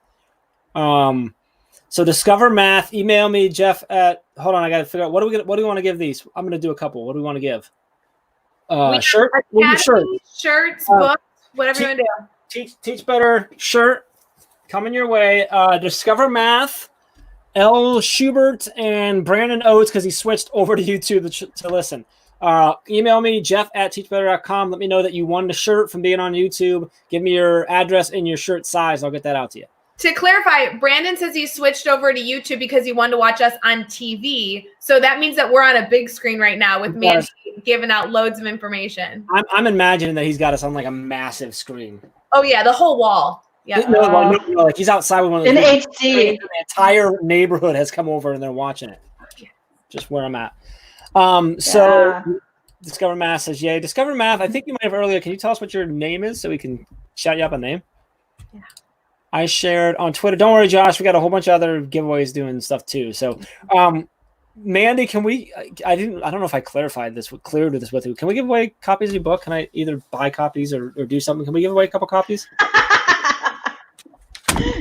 So Discover Math, email me, Jeff at. Hold on, I got to figure out what do we want to give these. I'm going to do a couple. What do we want to give? Shirt, shirts, books, whatever you want to do. Teach Better shirt coming your way. Discover Math, L. Schubert and Brandon Oates because he switched over to YouTube to listen. Email me, Jeff at teachbetter.com. Let me know that you won the shirt from being on YouTube. Give me your address and your shirt size. I'll get that out to you. To clarify, Brandon says he switched over to YouTube because he wanted to watch us on TV. So that means that we're on a big screen right now with Mandy giving out loads of information. I'm imagining that he's got us on like a massive screen. Oh, yeah, the whole wall. Yeah. No, like he's outside with one of in those. HD. The entire neighborhood has come over and they're watching it. Just where I'm at. So Discover Math says, yay. Discover Math, I think you might have earlier. Can you tell us what your name is so we can shout you up a name? Yeah. I shared on Twitter. Don't worry, Josh. We got a whole bunch of other giveaways doing stuff too. So, Mandy, can we? I don't know if I cleared this with you. Can we give away copies of your book? Can I either buy copies or do something? Can we give away a couple copies?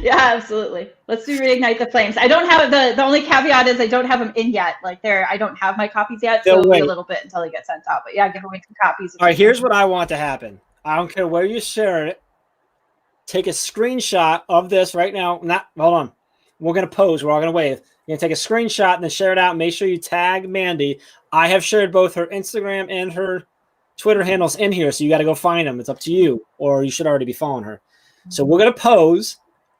Yeah, absolutely. Let's do Reignite the Flames. I don't have the only caveat is I don't have them in yet. Like I don't have my copies yet, so it'll be a little bit until they get sent out. But yeah, give away 2 copies. All right, here's what I want to happen. I don't care where you share it. Take a screenshot of this right now. Hold on. We're gonna pose. We're all gonna wave. You're going to take a screenshot and then share it out. Make sure you tag Mandy. I have shared both her Instagram and her Twitter handles in here, so you got to go find them. It's up to you, or you should already be following her. So we're going to pose.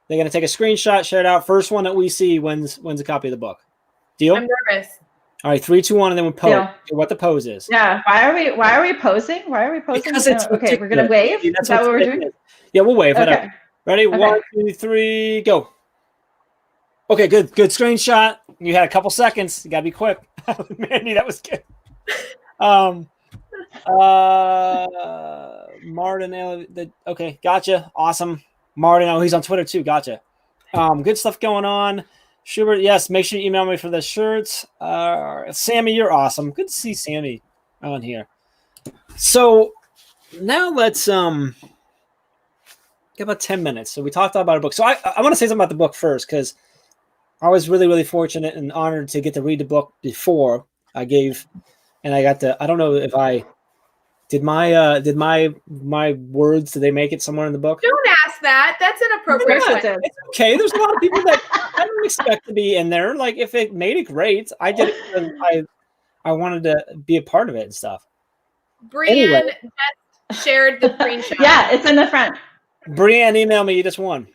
They're going to take a screenshot, share it out. First one that we see wins a copy of the book. Deal? I'm nervous. All right, 3, 2, 1, and then we'll pose. Yeah. What the pose is. Yeah. Why are we posing? Why are we posing? Because it's Okay, we're gonna wave. Is that what we're doing? Yeah, we'll wave. Okay. Whatever. Ready? Okay. 1, 2, 3, go. Okay, good screenshot. You had a couple seconds. You gotta be quick. Mandy, that was good. Martin, okay, gotcha. Awesome. Martin, oh, he's on Twitter too. Gotcha. Good stuff going on. Schubert, yes, make sure you email me for the shirts. Sammy, you're awesome. Good to see Sammy on here. So now let's get about 10 minutes. So we talked about a book. So I want to say something about the book first, because I was really, really fortunate and honored to get to read the book before I gave, and I got to, I don't know if I did my words, did they make it somewhere in the book? Don't ask that. That's inappropriate. Of course it did. It's okay. There's a lot of people that I don't expect to be in there. Like, if it made it great, I did it because I wanted to be a part of it and stuff. Brienne Anyway. just shared the screenshot. Yeah, it's in the front. Brienne, email me. You just won.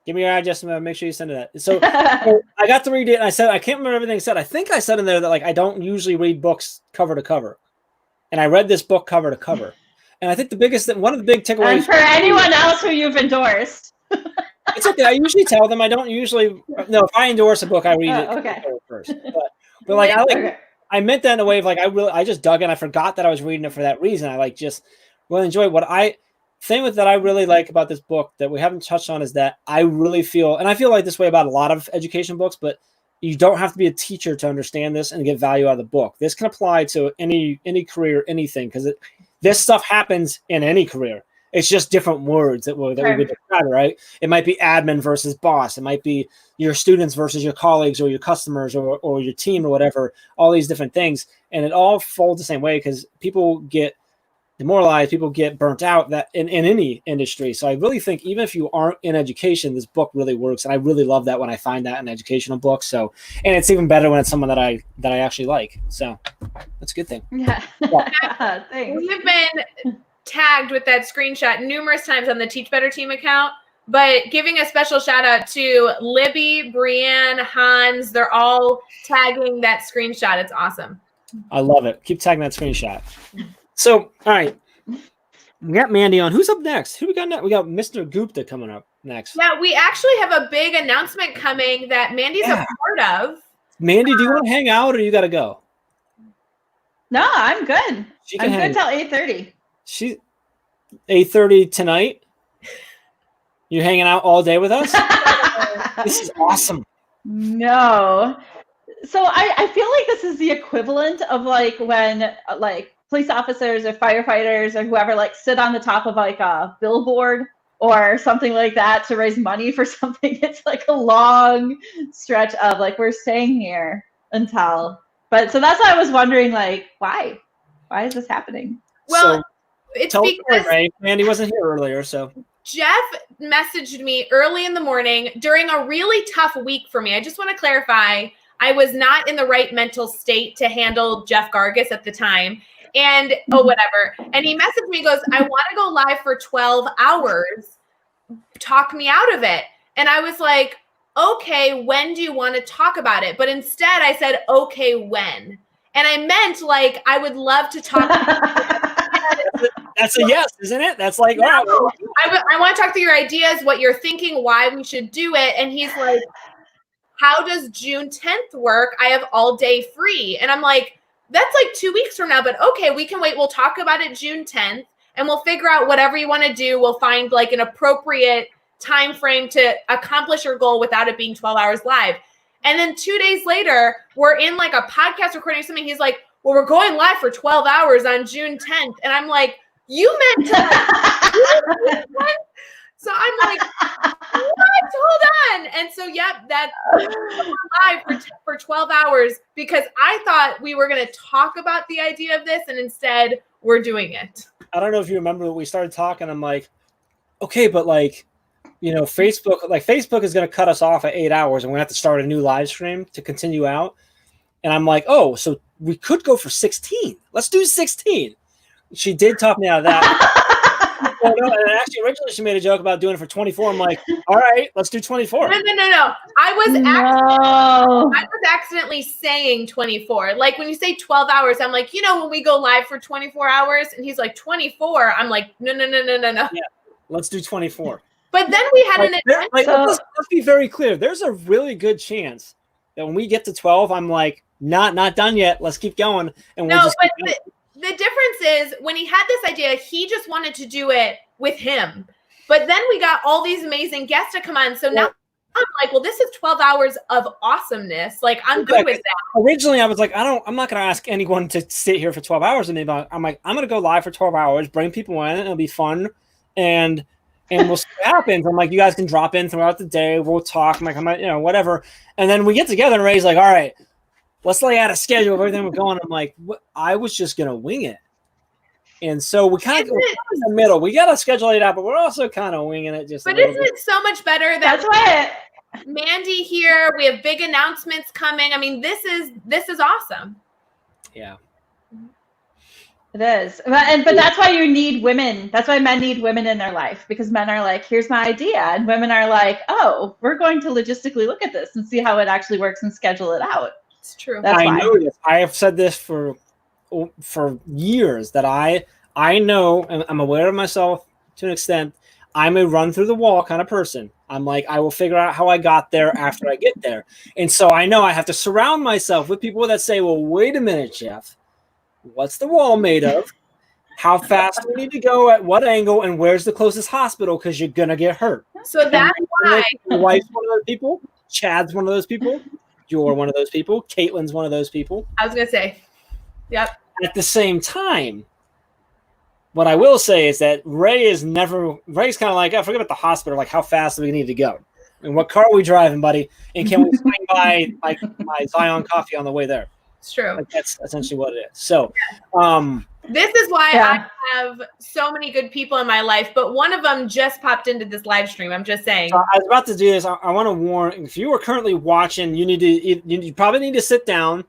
Give me your address and make sure you send it that. So I got to read it, and I said, I can't remember everything I said. I think I said in there that, like, I don't usually read books cover to cover. And I read this book cover to cover. And I think one of the big takeaways. And for anyone else who you've endorsed. It's okay. I usually tell them I don't usually. No, if I endorse a book, I read it okay. first. But like, Okay. I meant that in a way of, like, I just dug in. I forgot that I was reading it for that reason. I just really enjoy that I really like about this book that we haven't touched on is that I really feel, and I feel like this way about a lot of education books, but you don't have to be a teacher to understand this and get value out of the book. This can apply to any career, anything, because this stuff happens in any career. It's just different words that we would describe, right? It might be admin versus boss. It might be your students versus your colleagues or your customers or your team or whatever, all these different things. And it all folds the same way because people get demoralized, people get burnt out that in any industry. So I really think even if you aren't in education, this book really works. And I really love that when I find that in educational books. So, and it's even better when it's someone that I actually like. So that's a good thing. Yeah. Thanks. We've been tagged with that screenshot numerous times on the Teach Better Team account, but giving a special shout out to Libby, Brienne, Hans, they're all tagging that screenshot. It's awesome. I love it. Keep tagging that screenshot. So, all right. We got Mandy on. Who's up next? Who we got next? We got Mr. Gupta coming up next. Yeah, we actually have a big announcement coming that Mandy's a part of. Mandy, do you want to hang out or you got to go? No, I'm good. She can I'm hang. good till 8:30. She's 8:30 tonight. You hanging out all day with us? This is awesome. No. So I feel like this is the equivalent of like when like police officers or firefighters or whoever like sit on the top of like a billboard or something like that to raise money for something. It's like a long stretch of like, we're staying here until, but so that's why I was wondering, like, why is this happening? Well, So, it's tell because us, Ray. Mandy wasn't here earlier, so Jeff messaged me early in the morning during a really tough week for me. I just want to clarify, I was not in the right mental state to handle Jeff Gargas at the time. And whatever. And he messaged me, goes, I want to go live for 12 hours. Talk me out of it. And I was like, okay, when do you want to talk about it? But instead I said, okay, when? And I meant like, I would love to talk. that's a yes, isn't it? That's like, No, all right. I want to talk through your ideas, what you're thinking, why we should do it. And he's like, how does June 10th work? I have all day free. And I'm like, that's like 2 weeks from now, but okay, we can wait. We'll talk about it June 10th and we'll figure out whatever you want to do. We'll find like an appropriate time frame to accomplish your goal without it being 12 hours live. And then 2 days later, we're in like a podcast recording or something. He's like, well, we're going live for 12 hours on June 10th. And I'm like, you meant to. So I'm like, what? Hold on. And so, yep, that's live for 12 hours because I thought we were going to talk about the idea of this and instead we're doing it. I don't know if you remember when we started talking. I'm like, okay, but like, Facebook is going to cut us off at 8 hours and we're going to have to start a new live stream to continue out. And I'm like, oh, so we could go for 16. Let's do 16. She did talk me out of that. And actually, originally she made a joke about doing it for 24. I'm like, all right, let's do 24. No. I was accidentally saying 24. Like when you say 12 hours, I'm like, when we go live for 24 hours, and he's like 24. I'm like, no. Yeah, let's do 24. But then we had an adventure. Let's be very clear. There's a really good chance that when we get to 12, I'm like, not done yet. Let's keep going. And we'll just the difference is when he had this idea, he just wanted to do it with him. But then we got all these amazing guests to come on. So now I'm like, well, this is 12 hours of awesomeness. Like, I'm good with that. Originally, I was like, I'm not going to ask anyone to sit here for 12 hours. And I'm like, I'm going to go live for 12 hours, bring people in, and it'll be fun. And we'll see what happens. I'm like, you guys can drop in throughout the day. We'll talk. I'm like, whatever. And then we get together and Ray's like, all right, let's lay out a schedule of everything we're going. I'm like, I was just going to wing it. And so we're kind of in the middle. We got to schedule it out, but we're also kind of winging it. But isn't it so much better that that's why Mandy here? We have big announcements coming. I mean, this is awesome. Yeah. It is. But that's why you need women. That's why men need women in their life, because men are like, here's my idea. And women are like, oh, we're going to logistically look at this and see how it actually works and schedule it out. It's true. I know this. I have said this for years that I know, and I'm aware of myself to an extent. I'm a run through the wall kind of person. I'm like, I will figure out how I got there after I get there. And so I know I have to surround myself with people that say, well, wait a minute, Jeff. What's the wall made of? How fast do we need to go? At what angle? And where's the closest hospital? Because you're going to get hurt. So that's why. My wife's one of those people. Chad's one of those people. You're one of those people. Caitlin's one of those people. I was going to say. Yep. At the same time, what I will say is that Ray's kind of like, I forget about the hospital. Like, how fast do we need to go? And what car are we driving, buddy? And can we swing by like my Zion coffee on the way there? It's true. Like, that's essentially what it is. So, this is why I have so many good people in my life, but one of them just popped into this live stream. I'm just saying. So I was about to do this. I want to warn, if you are currently watching, you probably need to sit down.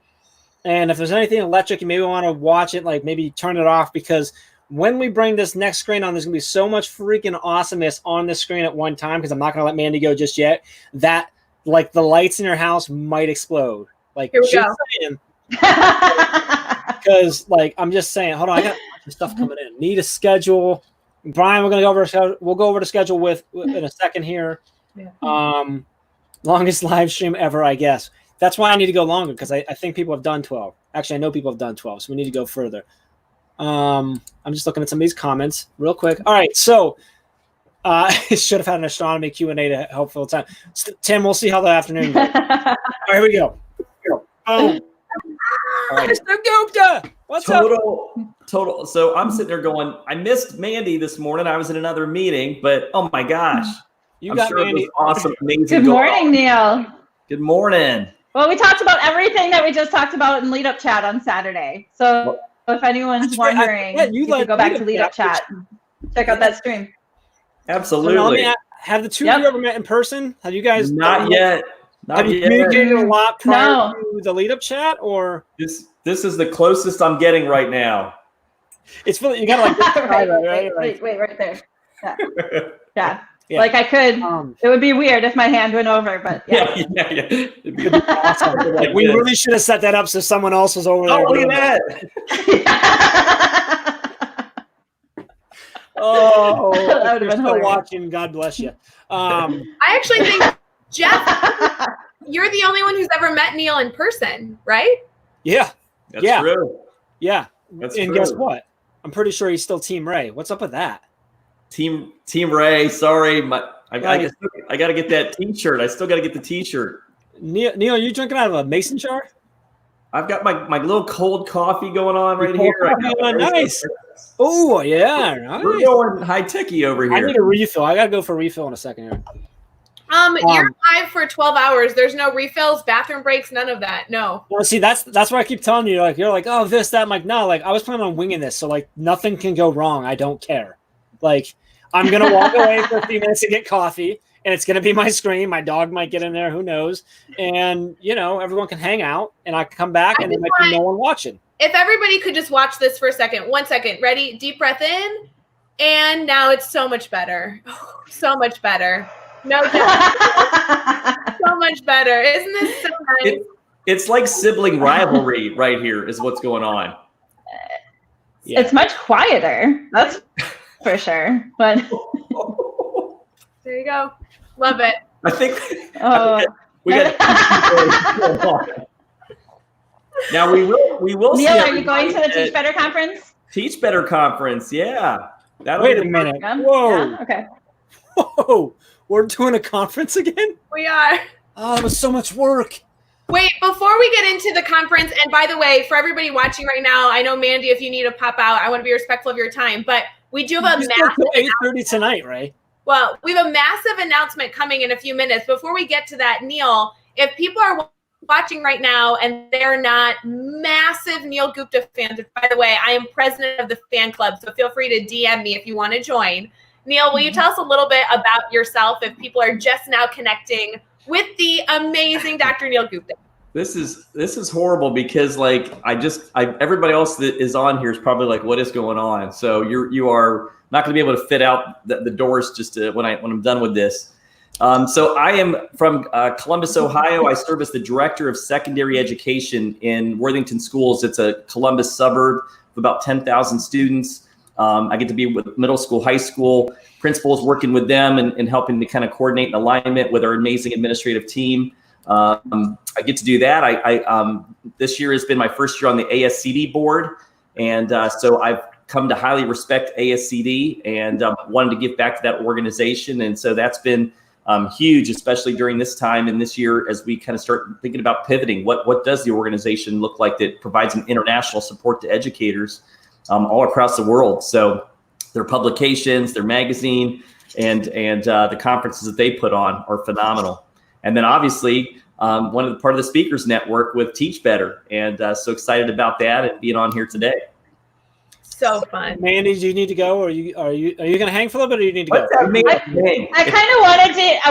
And if there's anything electric, you maybe want to watch it, like maybe turn it off, because when we bring this next screen on, there's going to be so much freaking awesomeness on the screen at one time, because I'm not going to let Mandy go just yet, that like the lights in your house might explode. Like, here we go. Because like, I'm just saying, hold on, I got stuff coming in. Need a schedule. Brian, we'll go over the schedule in a second here. Yeah. Longest live stream ever, I guess. That's why I need to go longer, because I think people have done 12. Actually, I know people have done 12, so we need to go further. I'm just looking at some of these comments real quick. All right, so I should have had an astronomy Q&A to help fill time. Tim, we'll see how the afternoon goes. All right, here we go. Oh. Mr. Gupta, what's up? Total. So I'm sitting there going, I missed Mandy this morning. I was in another meeting, but oh my gosh. You got Mandy. It was awesome, amazing. Good morning, Neil. Good morning. Well, we talked about everything that we just talked about in Lead Up Chat on Saturday. So if anyone's wondering, you can go back to Lead Up Chat and check out that stream. Absolutely. So have the two of you ever met in person? Have you guys? Not yet. Have you communicated a lot prior to the Lead Up Chat, or this is the closest I'm getting right now. It's really, you gotta like wait right there. Yeah. Like I could. It would be weird if my hand went over, but yeah. It'd be awesome. Like we really should have set that up so someone else was over there. Oh, look at that! Oh, that would have been still watching. God bless you. I actually think, Jeff, you're the only one who's ever met Neil in person, right? Yeah. That's true. Yeah. That's and true. Guess what? I'm pretty sure he's still Team Ray. What's up with that? Team Ray. Sorry, I got to get that T-shirt. I still got to get the T-shirt. Neil, you drinking out of a mason jar? I've got my little cold coffee going on right here. Nice. Oh yeah, nice. We're going high techy over here. I need a refill. I gotta go for a refill in a second here. You're live for 12 hours. There's no refills, bathroom breaks, none of that. No. Well, see, that's why I keep telling you. Like, you're like, oh, this, that. I'm like, no. Like, I was planning on winging this, so like nothing can go wrong. I don't care. Like, I'm going to walk away for a few minutes to get coffee, and it's going to be my screen. My dog might get in there. Who knows? And, everyone can hang out, and I can come back, and there might be no one watching. If everybody could just watch this for a second. 1 second. Ready? Deep breath in. And now it's so much better. Oh, so much better. No doubt. So much better. Isn't this so nice? It's like sibling rivalry right here is what's going on. Yeah. It's much quieter. That's for sure. But there you go. Love it. I think we got now we will Neil, are you going to the Teach Better conference? Teach Better conference, yeah. Wait a minute. Whoa. Yeah? Okay. Whoa. We're doing a conference again? We are. Oh, it was so much work. Wait, before we get into the conference, and by the way, for everybody watching right now, I know, Mandy, if you need to pop out, I want to be respectful of your time, but we do have a massive 8:30 tonight, right? Well, we have a massive announcement coming in a few minutes. Before we get to that, Neil, if people are watching right now and they're not massive Neil Gupta fans, by the way, I am president of the fan club, so feel free to DM me if you want to join. Neil, will you tell us a little bit about yourself if people are just now connecting with the amazing Dr. Neil Gupta? This is horrible because everybody else that is on here is probably like, what is going on? So you are not going to be able to fit out the doors just when I'm done with this. So I am from Columbus, Ohio. I serve as the director of secondary education in Worthington Schools. It's a Columbus suburb of about 10,000 students. I get to be with middle school, high school principals, working with them and helping to kind of coordinate an alignment with our amazing administrative team. I get to do that. I this year has been my first year on the ASCD board. And so I've come to highly respect ASCD and wanted to give back to that organization. And so that's been huge, especially during this time and this year as we kind of start thinking about pivoting. What does the organization look like that provides an international support to educators all across the world? So their publications, their magazine, and the conferences that they put on are phenomenal. And then obviously part of the speakers network with Teach Better, and so excited about that and being on here today. So fun. Mandy, do you need to go, or are you going to hang for a little bit, or you need to go? I kind of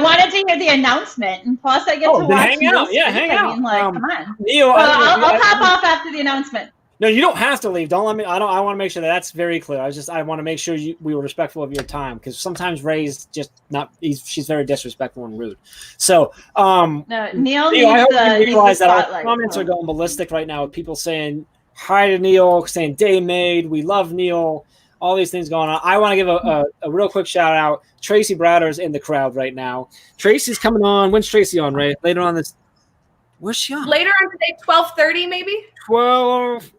wanted to hear the announcement, and plus I get to watch. Hang out. Yeah, hang out. I mean, come on. Neil, I'll pop off after the announcement. No, you don't have to leave. Don't let me. I want to make sure that's very clear. I want to make sure we were respectful of your time, because sometimes Ray's just not. She's very disrespectful and rude. So, Neil needs I hope the you realize that spotlight. our comments are going ballistic right now with people saying hi to Neil, saying day made, we love Neil, all these things going on. I want to give a real quick shout out. Tracy Browder's in the crowd right now. Tracy's coming on. When's Tracy on, Ray? Later on this. Where's she on? Later on today, 12:30 maybe. 12.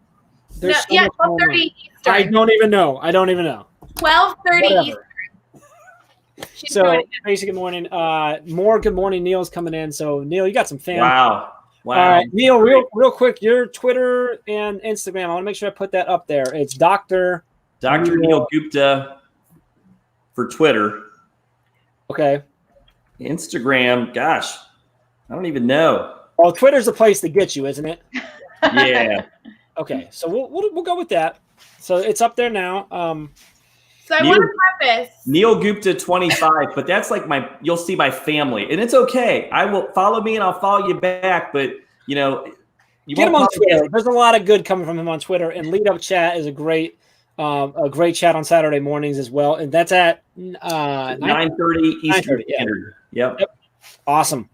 No, yeah, 12:30 Eastern. I don't even know. 12:30 Eastern. So, Tracy, good morning. More good morning. Neil's coming in. So, Neil, you got some fans. Wow. All right, Neil, real quick, your Twitter and Instagram. I want to make sure I put that up there. It's Dr. Neil Gupta for Twitter. Okay. Instagram, gosh, I don't even know. Well, Twitter's the place to get you, isn't it? Yeah. Okay, so we'll go with that. So it's up there now. So I want to preface Neil Gupta 25, but that's like you'll see my family, and it's okay. I will follow me and I'll follow you back, but you get him on Twitter. There's a lot of good coming from him on Twitter, and Lead Up Chat is a great chat on Saturday mornings as well, and that's at 9:30 Eastern Standard. Yep. Awesome.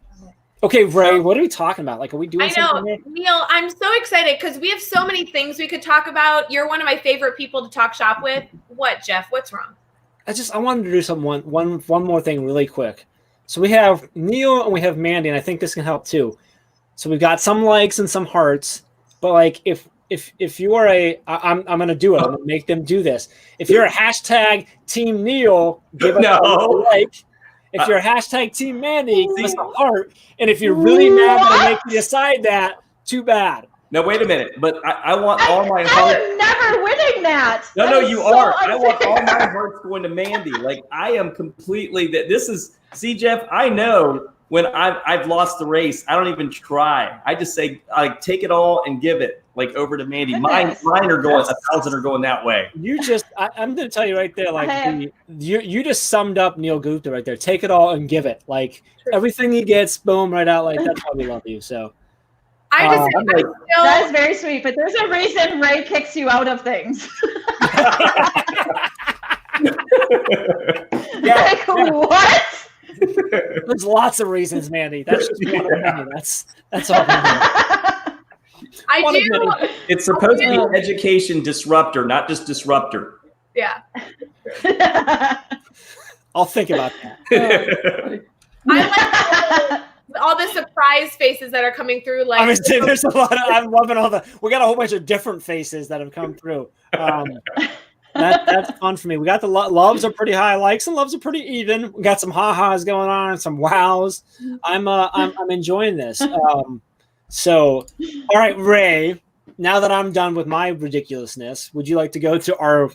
Okay, Ray, what are we talking about? Like, are we doing something here? Neil, I'm so excited because we have so many things we could talk about. You're one of my favorite people to talk shop with. What, Jeff? What's wrong? I wanted to do one more thing really quick. So we have Neil and we have Mandy, and I think this can help too. So we've got some likes and some hearts, but like if you are I'm gonna do it. I'm gonna make them do this. If you're a hashtag Team Neil, give us a like. If you're a hashtag Team Mandy, give us a heart. And if you're really mad that I make you decide that, too bad. No, wait a minute. But I want all my hearts. I'm never winning that. No, you are. I want all my hearts going to Mandy. Like, I am completely see, Jeff, I know when I've lost the race, I don't even try. I just say, like, take it all and give it, like, over to Mandy. Mine are going, 1,000 are going that way. You just, I'm going to tell you right there, like, you just summed up Neil Gupta right there. Take it all and give it. Like, everything he gets, boom, right out. Like, that's why we love you. So. That is very sweet, but there's a reason Ray kicks you out of things. Like, what? There's lots of reasons, Mandy. That's just one of many. That's all. I do. It's supposed to be education disruptor, not just disruptor. Yeah. I'll think about that. I like all the surprise faces that are coming through. Like, I mean, there's a lot of, I'm loving we got a whole bunch of different faces that have come through. That's fun for me. We got the loves are pretty high, likes and loves are pretty even. We got some ha-has going on and some wows. I'm enjoying this. So, all right, Ray, now that I'm done with my ridiculousness, would you like to go to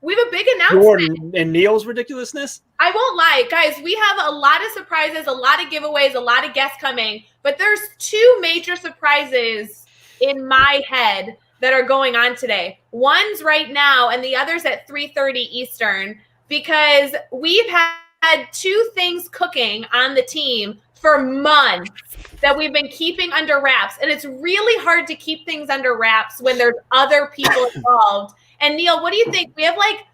we have a big announcement. Jordan and Neil's ridiculousness? I won't lie, guys. We have a lot of surprises, a lot of giveaways, a lot of guests coming. But there's 2 major surprises in my head that are going on today. One's right now, and the other's at 3:30 Eastern, because we've had 2 things cooking on the team for months that we've been keeping under wraps. And it's really hard to keep things under wraps when there's other people involved. And Neil, what do you think? We have like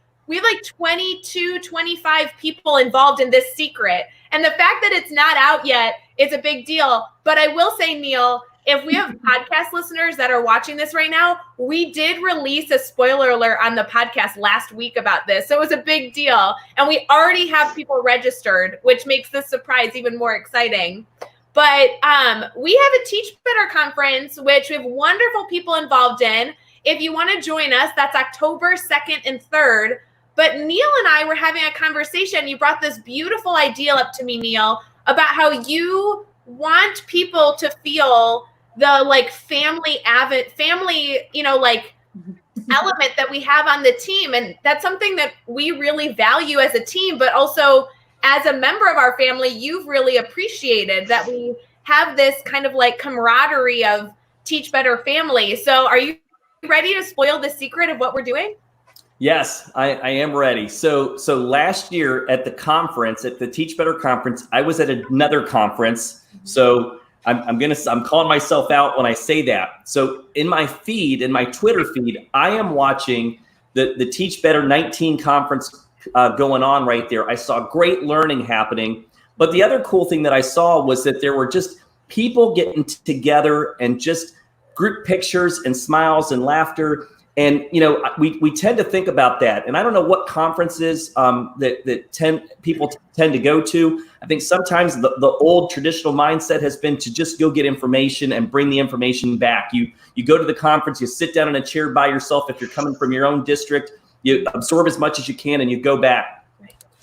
22, 25 people involved in this secret. And the fact that it's not out yet is a big deal. But I will say, Neil, if we have podcast listeners that are watching this right now, we did release a spoiler alert on the podcast last week about this. So it was a big deal. And we already have people registered, which makes this surprise even more exciting. But we have a Teach Better conference, which we have wonderful people involved in. If you want to join us, that's October 2nd and 3rd. But Neil and I were having a conversation. You brought this beautiful idea up to me, Neil, about how you want people to feel the like family, you know, like element that we have on the team. And that's something that we really value as a team, but also as a member of our family, you've really appreciated that we have this kind of like camaraderie of Teach Better family. So are you ready to spoil the secret of what we're doing? Yes, I am ready. So last year at the conference, at the Teach Better conference, I was at another conference. So I'm calling myself out when I say that. So in my feed, in my Twitter feed, I am watching the Teach Better 19 conference going on right there. I saw great learning happening. But the other cool thing that I saw was that there were just people getting together and just group pictures and smiles and laughter. And, you know, we tend to think about that. And I don't know what conferences that people tend to go to. I think sometimes the old traditional mindset has been to just go get information and bring the information back. You go to the conference, you sit down in a chair by yourself. If you're coming from your own district, you absorb as much as you can and you go back.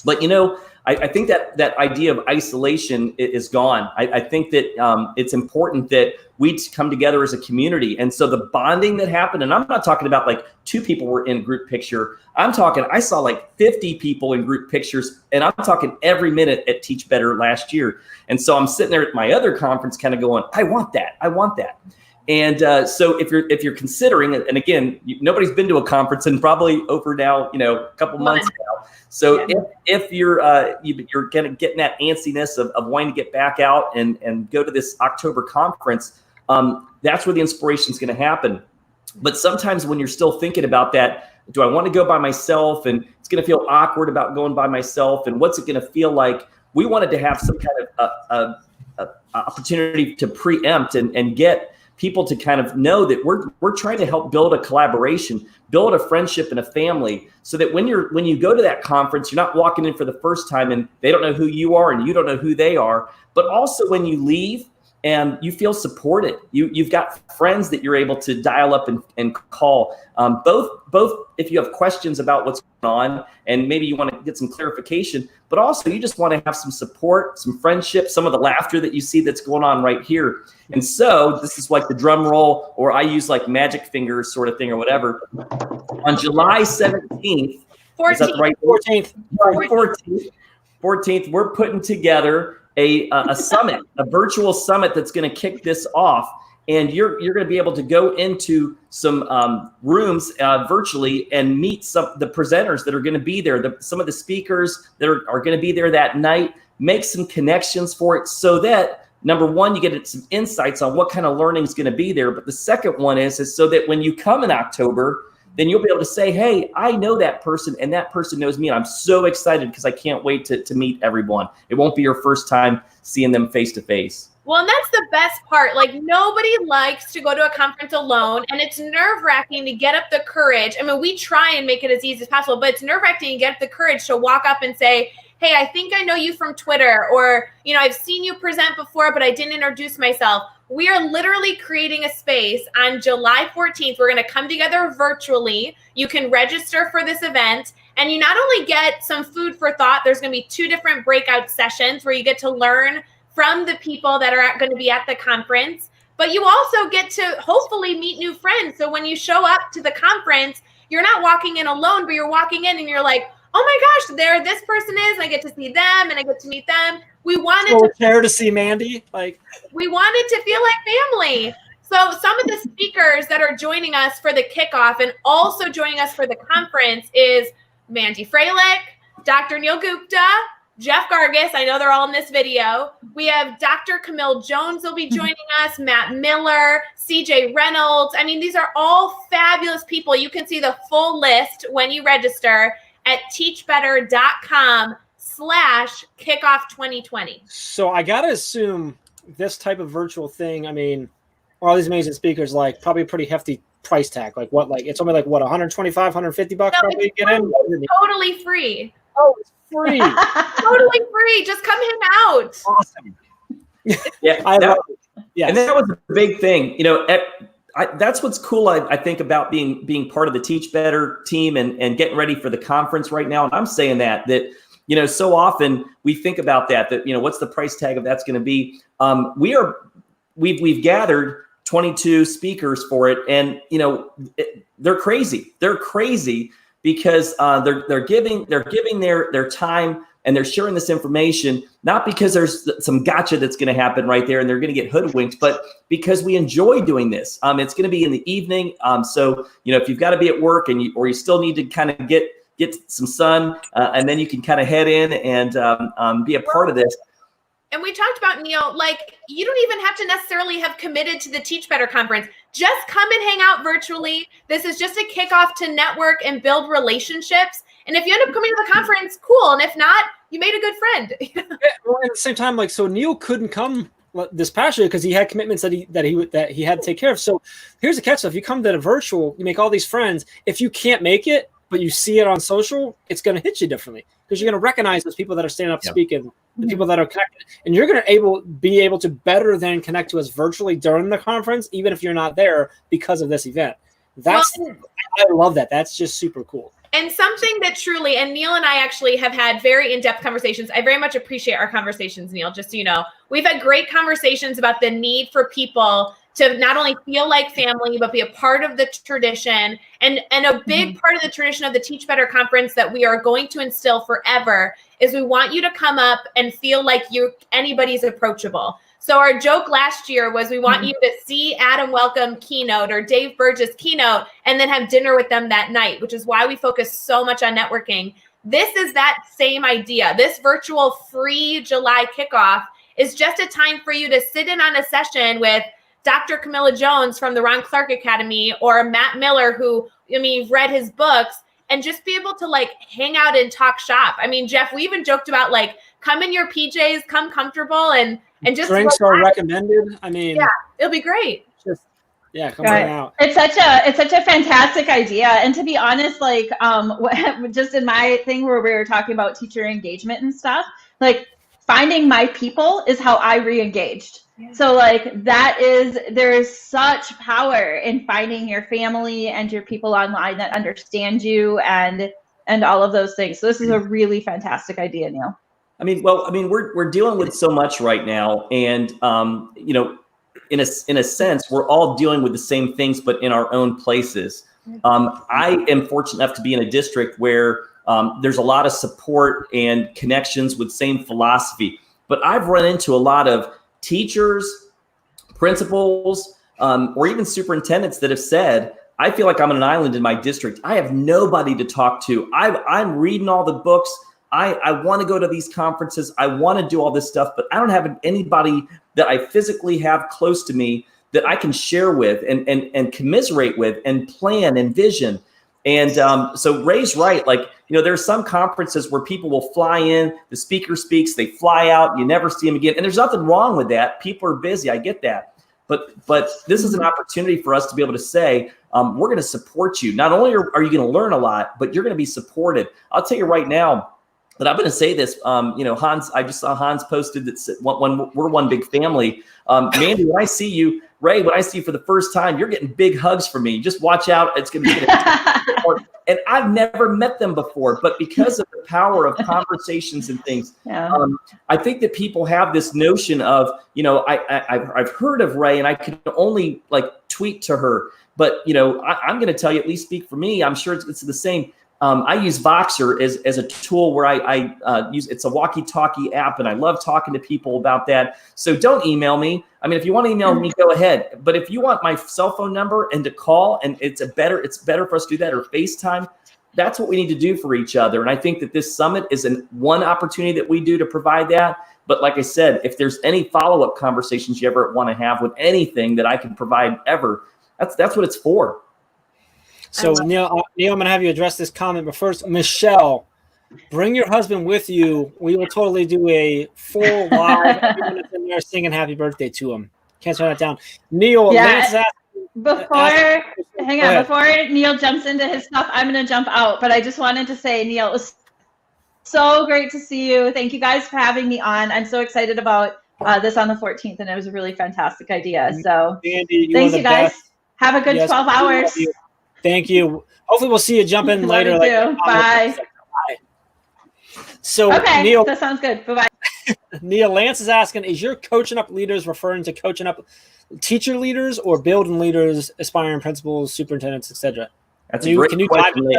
But, you know, I think that idea of isolation is gone. I think that it's important that we come together as a community. And so the bonding that happened, and I'm not talking about like 2 people were in group picture. I saw like 50 people in group pictures, and I'm talking every minute at Teach Better last year. And so I'm sitting there at my other conference kind of going, I want that. And so if you're considering it, and again, nobody's been to a conference in probably over now, you know, a couple months now. So if you're kind of getting that antsiness of wanting to get back out and go to this October conference, that's where the inspiration is going to happen. But sometimes when you're still thinking about that, do I want to go by myself? And it's going to feel awkward about going by myself. And what's it going to feel like? We wanted to have some kind of opportunity to preempt and get people to kind of know that we're trying to help build a collaboration, build a friendship and a family, so that when you go to that conference, you're not walking in for the first time and they don't know who you are and you don't know who they are. But also when you leave and you feel supported, you've got friends that you're able to dial up and call. Both if you have questions about what's going on and maybe you want to get some clarification, but also you just want to have some support, some friendship, some of the laughter that you see that's going on right here. And so this is like the drum roll, or I use like magic fingers sort of thing or whatever. On July 17th, 14th. is that the right 14th, we're putting together a summit, a virtual summit that's going to kick this off. And you're going to be able to go into some rooms virtually and meet the presenters that are going to be there, some of the speakers that are going to be there that night, make some connections for it so that, number one, you get some insights on what kind of learning is going to be there. But the second one is so that when you come in October, then you'll be able to say, hey, I know that person and that person knows me. And I'm so excited because I can't wait to meet everyone. It won't be your first time seeing them face to face. Well, and that's the best part. Like, nobody likes to go to a conference alone, and it's nerve-wracking to get up the courage. I mean, we try and make it as easy as possible, but it's nerve-wracking to get up the courage to walk up and say, hey, I think I know you from Twitter, or, you know, I've seen you present before, but I didn't introduce myself. We are literally creating a space on July 14th. We're going to come together virtually. You can register for this event, and you not only get some food for thought, there's going to be 2 different breakout sessions where you get to learn from the people that are going to be at the conference, but you also get to hopefully meet new friends. So when you show up to the conference, you're not walking in alone, but you're walking in and you're like, oh my gosh, there this person is. I get to see them and I get to meet them. We wanted to see Mandy. We wanted to feel like family. So some of the speakers that are joining us for the kickoff and also joining us for the conference is Mandy Freilich, Dr. Neil Gupta, Jeff Gargas. I know they're all in this video. We have Dr. Camille Jones will be joining us, Matt Miller, CJ Reynolds. I mean, these are all fabulous people. You can see the full list when you register at teachbetter.com/kickoff2020. So I got to assume this type of virtual thing, I mean, all these amazing speakers, like probably a pretty hefty price tag. Like what, like it's only like what, 125, 150 bucks probably to get in? Totally free. Oh, it's free. Totally free. Just come hang out. Awesome. Yeah, I love it. Yes. And that was a big thing. You know, that's what's cool, I think, about being part of the Teach Better team and getting ready for the conference right now. And I'm saying that, you know, so often we think about that, you know, what's the price tag of that's going to be? We've gathered 22 speakers for it. And, you know, they're crazy. They're crazy because they're giving their time and they're sharing this information, not because there's some gotcha that's going to happen right there and they're going to get hoodwinked, but because we enjoy doing this. It's going to be in the evening. So, you know, if you've got to be at work and you still need to kind of get some sun and then you can kind of head in and be a part of this. And we talked about, Neil, like, you don't even have to necessarily have committed to the Teach Better conference. Just come and hang out virtually. This is just a kickoff to network and build relationships. And if you end up coming to the conference, cool. And if not, you made a good friend. Yeah, well, at the same time, like, so Neil couldn't come this past year because he had commitments that he had to take care of. So here's the catch: so if you come to the virtual, you make all these friends. If you can't make it, but you see it on social, it's going to hit you differently because you're going to recognize those people that are standing up speaking, the people that are connected, and you're going to be able to better than connect to us virtually during the conference, even if you're not there because of this event. I love that. That's just super cool. And something that truly, and Neil and I actually have had very in-depth conversations. I very much appreciate our conversations, Neil, just so you know. We've had great conversations about the need for people to not only feel like family, but be a part of the tradition. And a big part of the tradition of the Teach Better conference that we are going to instill forever is we want you to come up and feel like anybody's approachable. So our joke last year was we want you to see Adam Welcome keynote or Dave Burgess keynote and then have dinner with them that night, which is why we focus so much on networking. This is that same idea. This virtual free July kickoff is just a time for you to sit in on a session with Dr. Camilla Jones from the Ron Clark Academy or Matt Miller, who, I mean, you've read his books, and just be able to like hang out and talk shop. I mean, Jeff, we even joked about like, come in your PJs, come comfortable and just drinks are recommended. I mean, yeah, it'll be great. Come hang out. It's such a fantastic idea. And to be honest, like just in my thing where we were talking about teacher engagement and stuff, like finding my people is how I re-engaged. Yeah. So like there's such power in finding your family and your people online that understand you and all of those things. So this is a really fantastic idea, Neil. I mean, we're dealing with so much right now, and you know, in a sense, we're all dealing with the same things, but in our own places. I am fortunate enough to be in a district where there's a lot of support and connections with same philosophy. but I've run into a lot of teachers, principals, or even superintendents that have said, I feel like I'm on an island in my district. I have nobody to talk to. I'm reading all the books. I want to go to these conferences. I want to do all this stuff, but I don't have anybody that I physically have close to me that I can share with and commiserate with and plan and vision. And so Ray's right. Like, there's some conferences where people will fly in, the speaker speaks, they fly out, you never see them again. And there's nothing wrong with that. People are busy. I get that. But this is an opportunity for us to be able to say, we're going to support you. Not only are you going to learn a lot, but you're going to be supported. I'll tell you right now that I'm going to say this. Hans, I just saw Hans posted that when we're one big family. Mandy, when I see you, Ray, when I see you for the first time, you're getting big hugs from me. Just watch out. It's going to be and I've never met them before, but because of the power of conversations and things, I think that people have this notion of, I've heard of Ray and I can only tweet to her, but I'm going to tell you, at least speak for me. I'm sure it's the same. I use Voxer as a tool where I use, it's a walkie-talkie app, and I love talking to people about that. So don't email me. I mean, if you want to email me, go ahead. But if you want my cell phone number and to call, and it's better for us to do that, or FaceTime, that's what we need to do for each other. And I think that this summit is one opportunity that we do to provide that. But like I said, if there's any follow-up conversations you ever want to have with anything that I can provide ever, that's what it's for. So Neil, I'm going to have you address this comment, but first, Michelle, bring your husband with you. We will totally do a full live everyone in there singing happy birthday to him. Can't turn that down. Neil, before Neil jumps into his stuff, I'm going to jump out, but I just wanted to say, Neil, it was so great to see you. Thank you guys for having me on. I'm so excited about this on the 14th, and it was a really fantastic idea. So Andy, thanks, you guys. Best. Have a good 12 hours. Thank you. Hopefully we'll see you jump in later. Bye. So okay, Neil, that sounds good. Bye-bye. Neil, Lance is asking, is your coaching up leaders referring to coaching up teacher leaders or building leaders, aspiring principals, superintendents, etc.? That's a great question.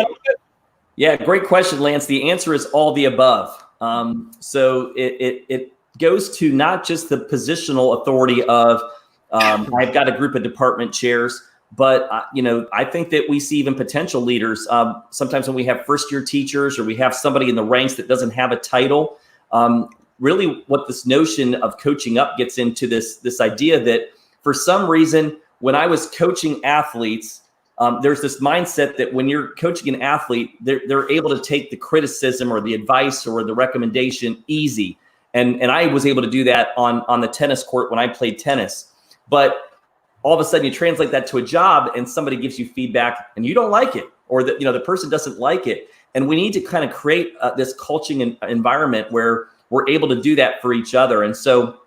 Yeah, great question, Lance. The answer is all the above. So it goes to not just the positional authority of I've got a group of department chairs, but, I think that we see even potential leaders. Sometimes when we have first-year teachers or we have somebody in the ranks that doesn't have a title, really what this notion of coaching up gets into this idea that for some reason, when I was coaching athletes, there's this mindset that when you're coaching an athlete, they're able to take the criticism or the advice or the recommendation easy. And I was able to do that on the tennis court when I played tennis. But all of a sudden you translate that to a job and somebody gives you feedback and you don't like it, or the person doesn't like it. And we need to kind of create this coaching environment where we're able to do that for each other. And so,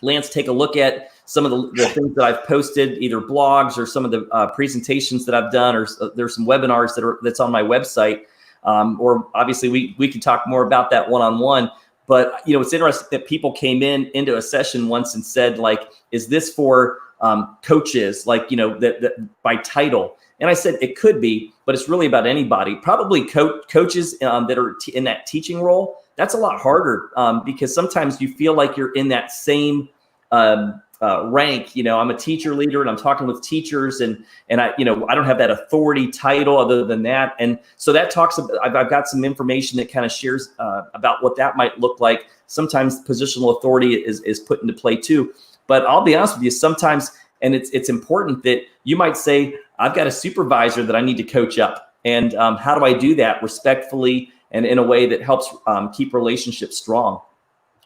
Lance, take a look at some of the things that I've posted, either blogs or some of the presentations that I've done, or there's some webinars that's on my website. Or obviously we can talk more about that one-on-one. But, it's interesting that people came into a session once and said, is this for coaches, that by title? And I said, it could be, but it's really about anybody. Probably coaches that are in that teaching role. That's a lot harder because sometimes you feel like you're in that same rank. I'm a teacher leader and I'm talking with teachers and I don't have that authority title other than that. And so that talks about, I've got some information that kind of shares about what that might look like. Sometimes positional authority is put into play too. But I'll be honest with you, sometimes, and it's important that you might say, I've got a supervisor that I need to coach up. And how do I do that respectfully and in a way that helps keep relationships strong?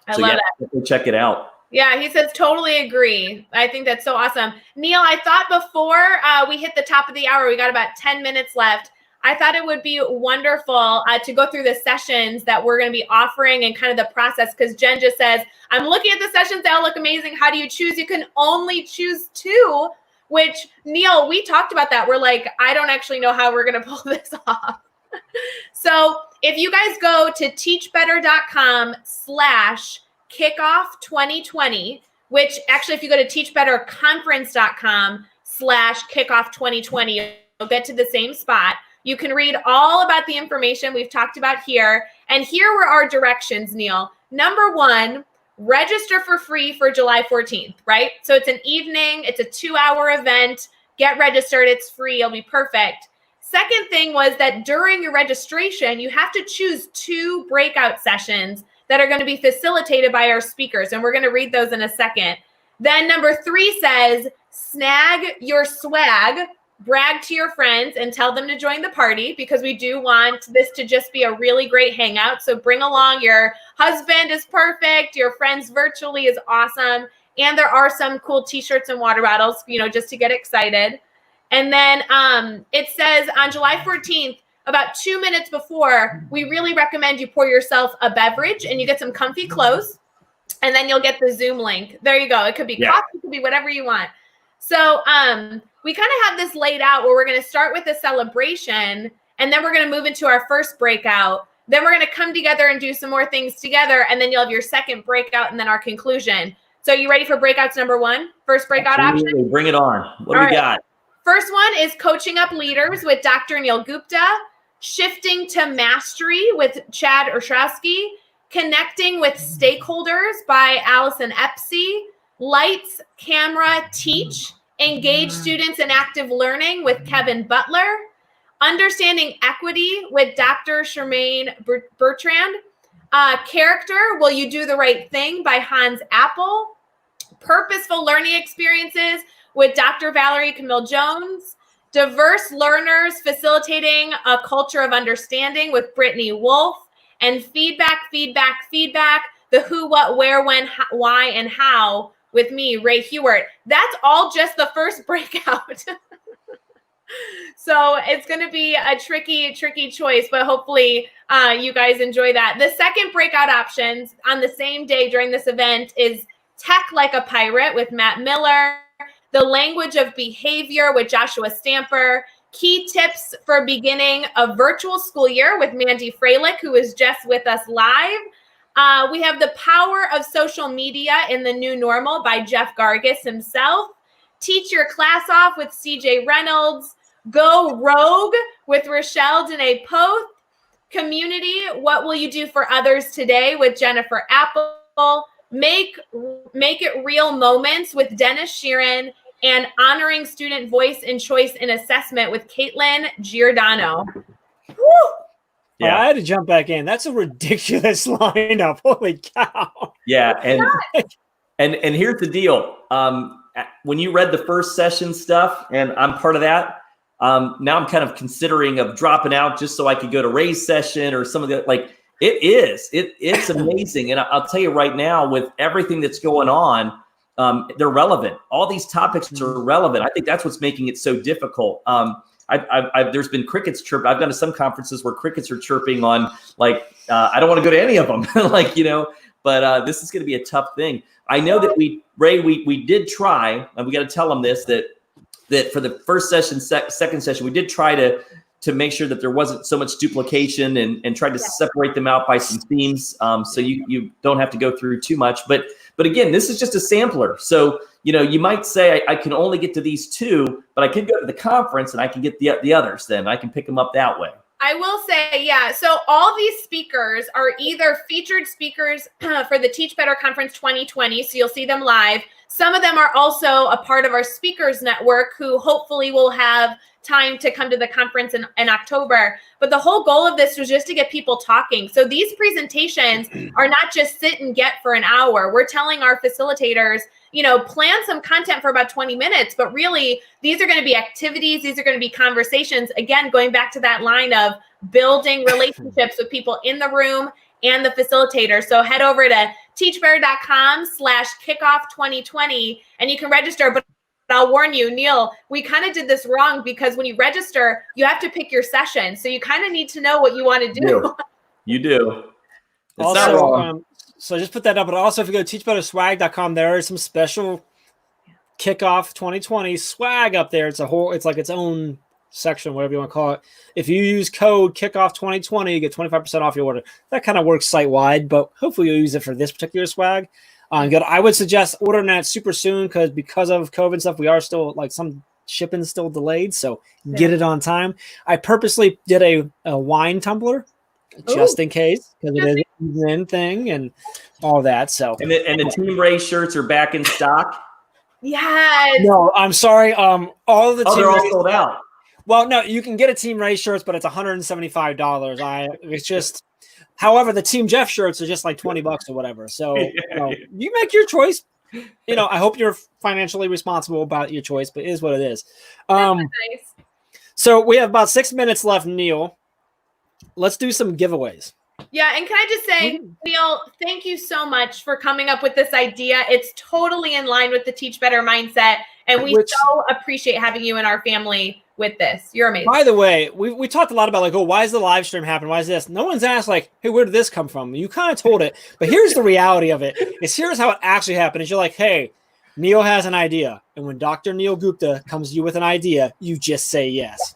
I love that. Check it out. Yeah, he says, totally agree. I think that's so awesome. Neil, I thought before we hit the top of the hour, we got about 10 minutes left. I thought it would be wonderful to go through the sessions that we're going to be offering and kind of the process, because Jen just says, I'm looking at the sessions. They all look amazing. How do you choose? You can only choose 2, which, Neil, we talked about that. We're like, I don't actually know how we're going to pull this off. So if you guys go to teachbetter.com/kickoff2020, which actually, if you go to teachbetterconference.com/kickoff2020, you'll get to the same spot. You can read all about the information we've talked about here. And here were our directions, Neil. Number 1, register for free for July 14th, right? So it's an evening, it's a 2-hour event. Get registered, it's free, it'll be perfect. Second thing was that during your registration, you have to choose 2 breakout sessions that are going to be facilitated by our speakers. And we're going to read those in a second. Then number 3 says, snag your swag, brag to your friends and tell them to join the party, because we do want this to just be a really great hangout. So bring along your husband is perfect. Your friends virtually is awesome. And there are some cool t-shirts and water bottles, just to get excited. And then it says on July 14th, about 2 minutes before, we really recommend you pour yourself a beverage and you get some comfy clothes, and then you'll get the Zoom link. There you go. It could be coffee, it could be whatever you want. So we kind of have this laid out where we're going to start with a celebration, and then we're going to move into our first breakout. Then we're going to come together and do some more things together, and then you'll have your second breakout and then our conclusion. So you ready for breakouts number 1? First breakout option? Bring it on. What do we got? First one is Coaching Up Leaders with Dr. Neil Gupta, Shifting to Mastery with Chad Ostrowski, Connecting with Stakeholders by Allison Epsey, Lights, Camera, Teach, Engage Students in Active Learning with Kevin Butler, Understanding Equity with Dr. Charmaine Bertrand, Character, Will You Do the Right Thing by Hans Apple, Purposeful Learning Experiences with Dr. Valerie Camille Jones, Diverse Learners Facilitating a Culture of Understanding with Brittany Wolf, and Feedback, the Who, What, Where, When, Why, and How with me, Ray Hewart. That's all just the first breakout. So it's going to be a tricky choice, but hopefully you guys enjoy that. The second breakout options on the same day during this event is Tech Like a Pirate with Matt Miller, The Language of Behavior with Joshua Stamper, Key Tips for Beginning a Virtual School Year with Mandy Freilich, who is just with us live. We have The Power of Social Media in the New Normal by Jeff Gargis himself, Teach Your Class Off with CJ Reynolds, Go Rogue with Rochelle Dene Poth, Community, What Will You Do for Others Today with Jennifer Apple, Make It Real Moments with Dennis Sheeran, and Honoring Student Voice and Choice in Assessment with Caitlin Giordano. Woo! Yeah, I had to jump back in. That's a ridiculous lineup. Holy cow. Yeah, and here's the deal. When you read the first session stuff, and I'm part of that, now I'm kind of considering of dropping out just so I could go to Ray's session or some of the, like, it's amazing. And I'll tell you right now, with everything that's going on, they're relevant. All these topics are relevant. I think that's what's making it so difficult. There's been crickets chirp. I've gone to some conferences where crickets are chirping on, like, I don't want to go to any of them, but this is going to be a tough thing. I know that we did try, and we got to tell them this, that for the first session, second session, we did try to make sure that there wasn't so much duplication and tried to separate them out by some themes. So you don't have to go through too much, but again, this is just a sampler. So, you might say I can only get to these 2, but I can go to the conference and I can get the others. Then I can pick them up that way. I will say, yeah. So all these speakers are either featured speakers for the Teach Better Conference 2020. So you'll see them live. Some of them are also a part of our speakers network who hopefully will have time to come to the conference in October. But the whole goal of this was just to get people talking. So these presentations are not just sit and get for an hour. We're telling our facilitators, plan some content for about 20 minutes, but really these are going to be activities. These are going to be conversations. Again, going back to that line of building relationships with people in the room and the facilitator. So head over to teachbetter.com/kickoff2020 and you can register. But I'll warn you, Neil, we kind of did this wrong because when you register, you have to pick your session. So you kind of need to know what you want to do. You do. It's also, not wrong. So just put that up. But also, if you go to teachbetterswag.com, there is some special kickoff 2020 swag up there. It's like its own section, whatever you want to call it. If you use code kickoff 2020, you get 25% off your order. That kind of works site wide, but hopefully you'll use it for this particular swag. Good. I would suggest ordering that super soon because of COVID stuff, we are still some shipping still delayed. So get it on time. I purposely did a wine tumbler just in case, because it season thing and all that. So And the Team Ray shirts are back in stock. Yes. no, I'm sorry. All of the Oh, they're Team all Ray- sold out. Well, no, you can get a Team Ray shirts, but it's $175. It's just, however, the Team Jeff shirts are just like $20 or whatever. So you make your choice. I hope you're financially responsible about your choice, but it is what it is. Nice. So we have about 6 minutes left, Neil. Let's do some giveaways. Yeah, and can I just say, Neil, thank you so much for coming up with this idea. It's totally in line with the Teach Better mindset, and we so appreciate having you in our family with this. You're amazing. By the way, we talked a lot about like, oh, why is the live stream happen? Why is this? No one's asked like, hey, where did this come from? You kind of told it, but here's the reality of it. Here's how it actually happened. Is you're like, hey, Neil has an idea, and when Dr. Neil Gupta comes to you with an idea, you just say yes.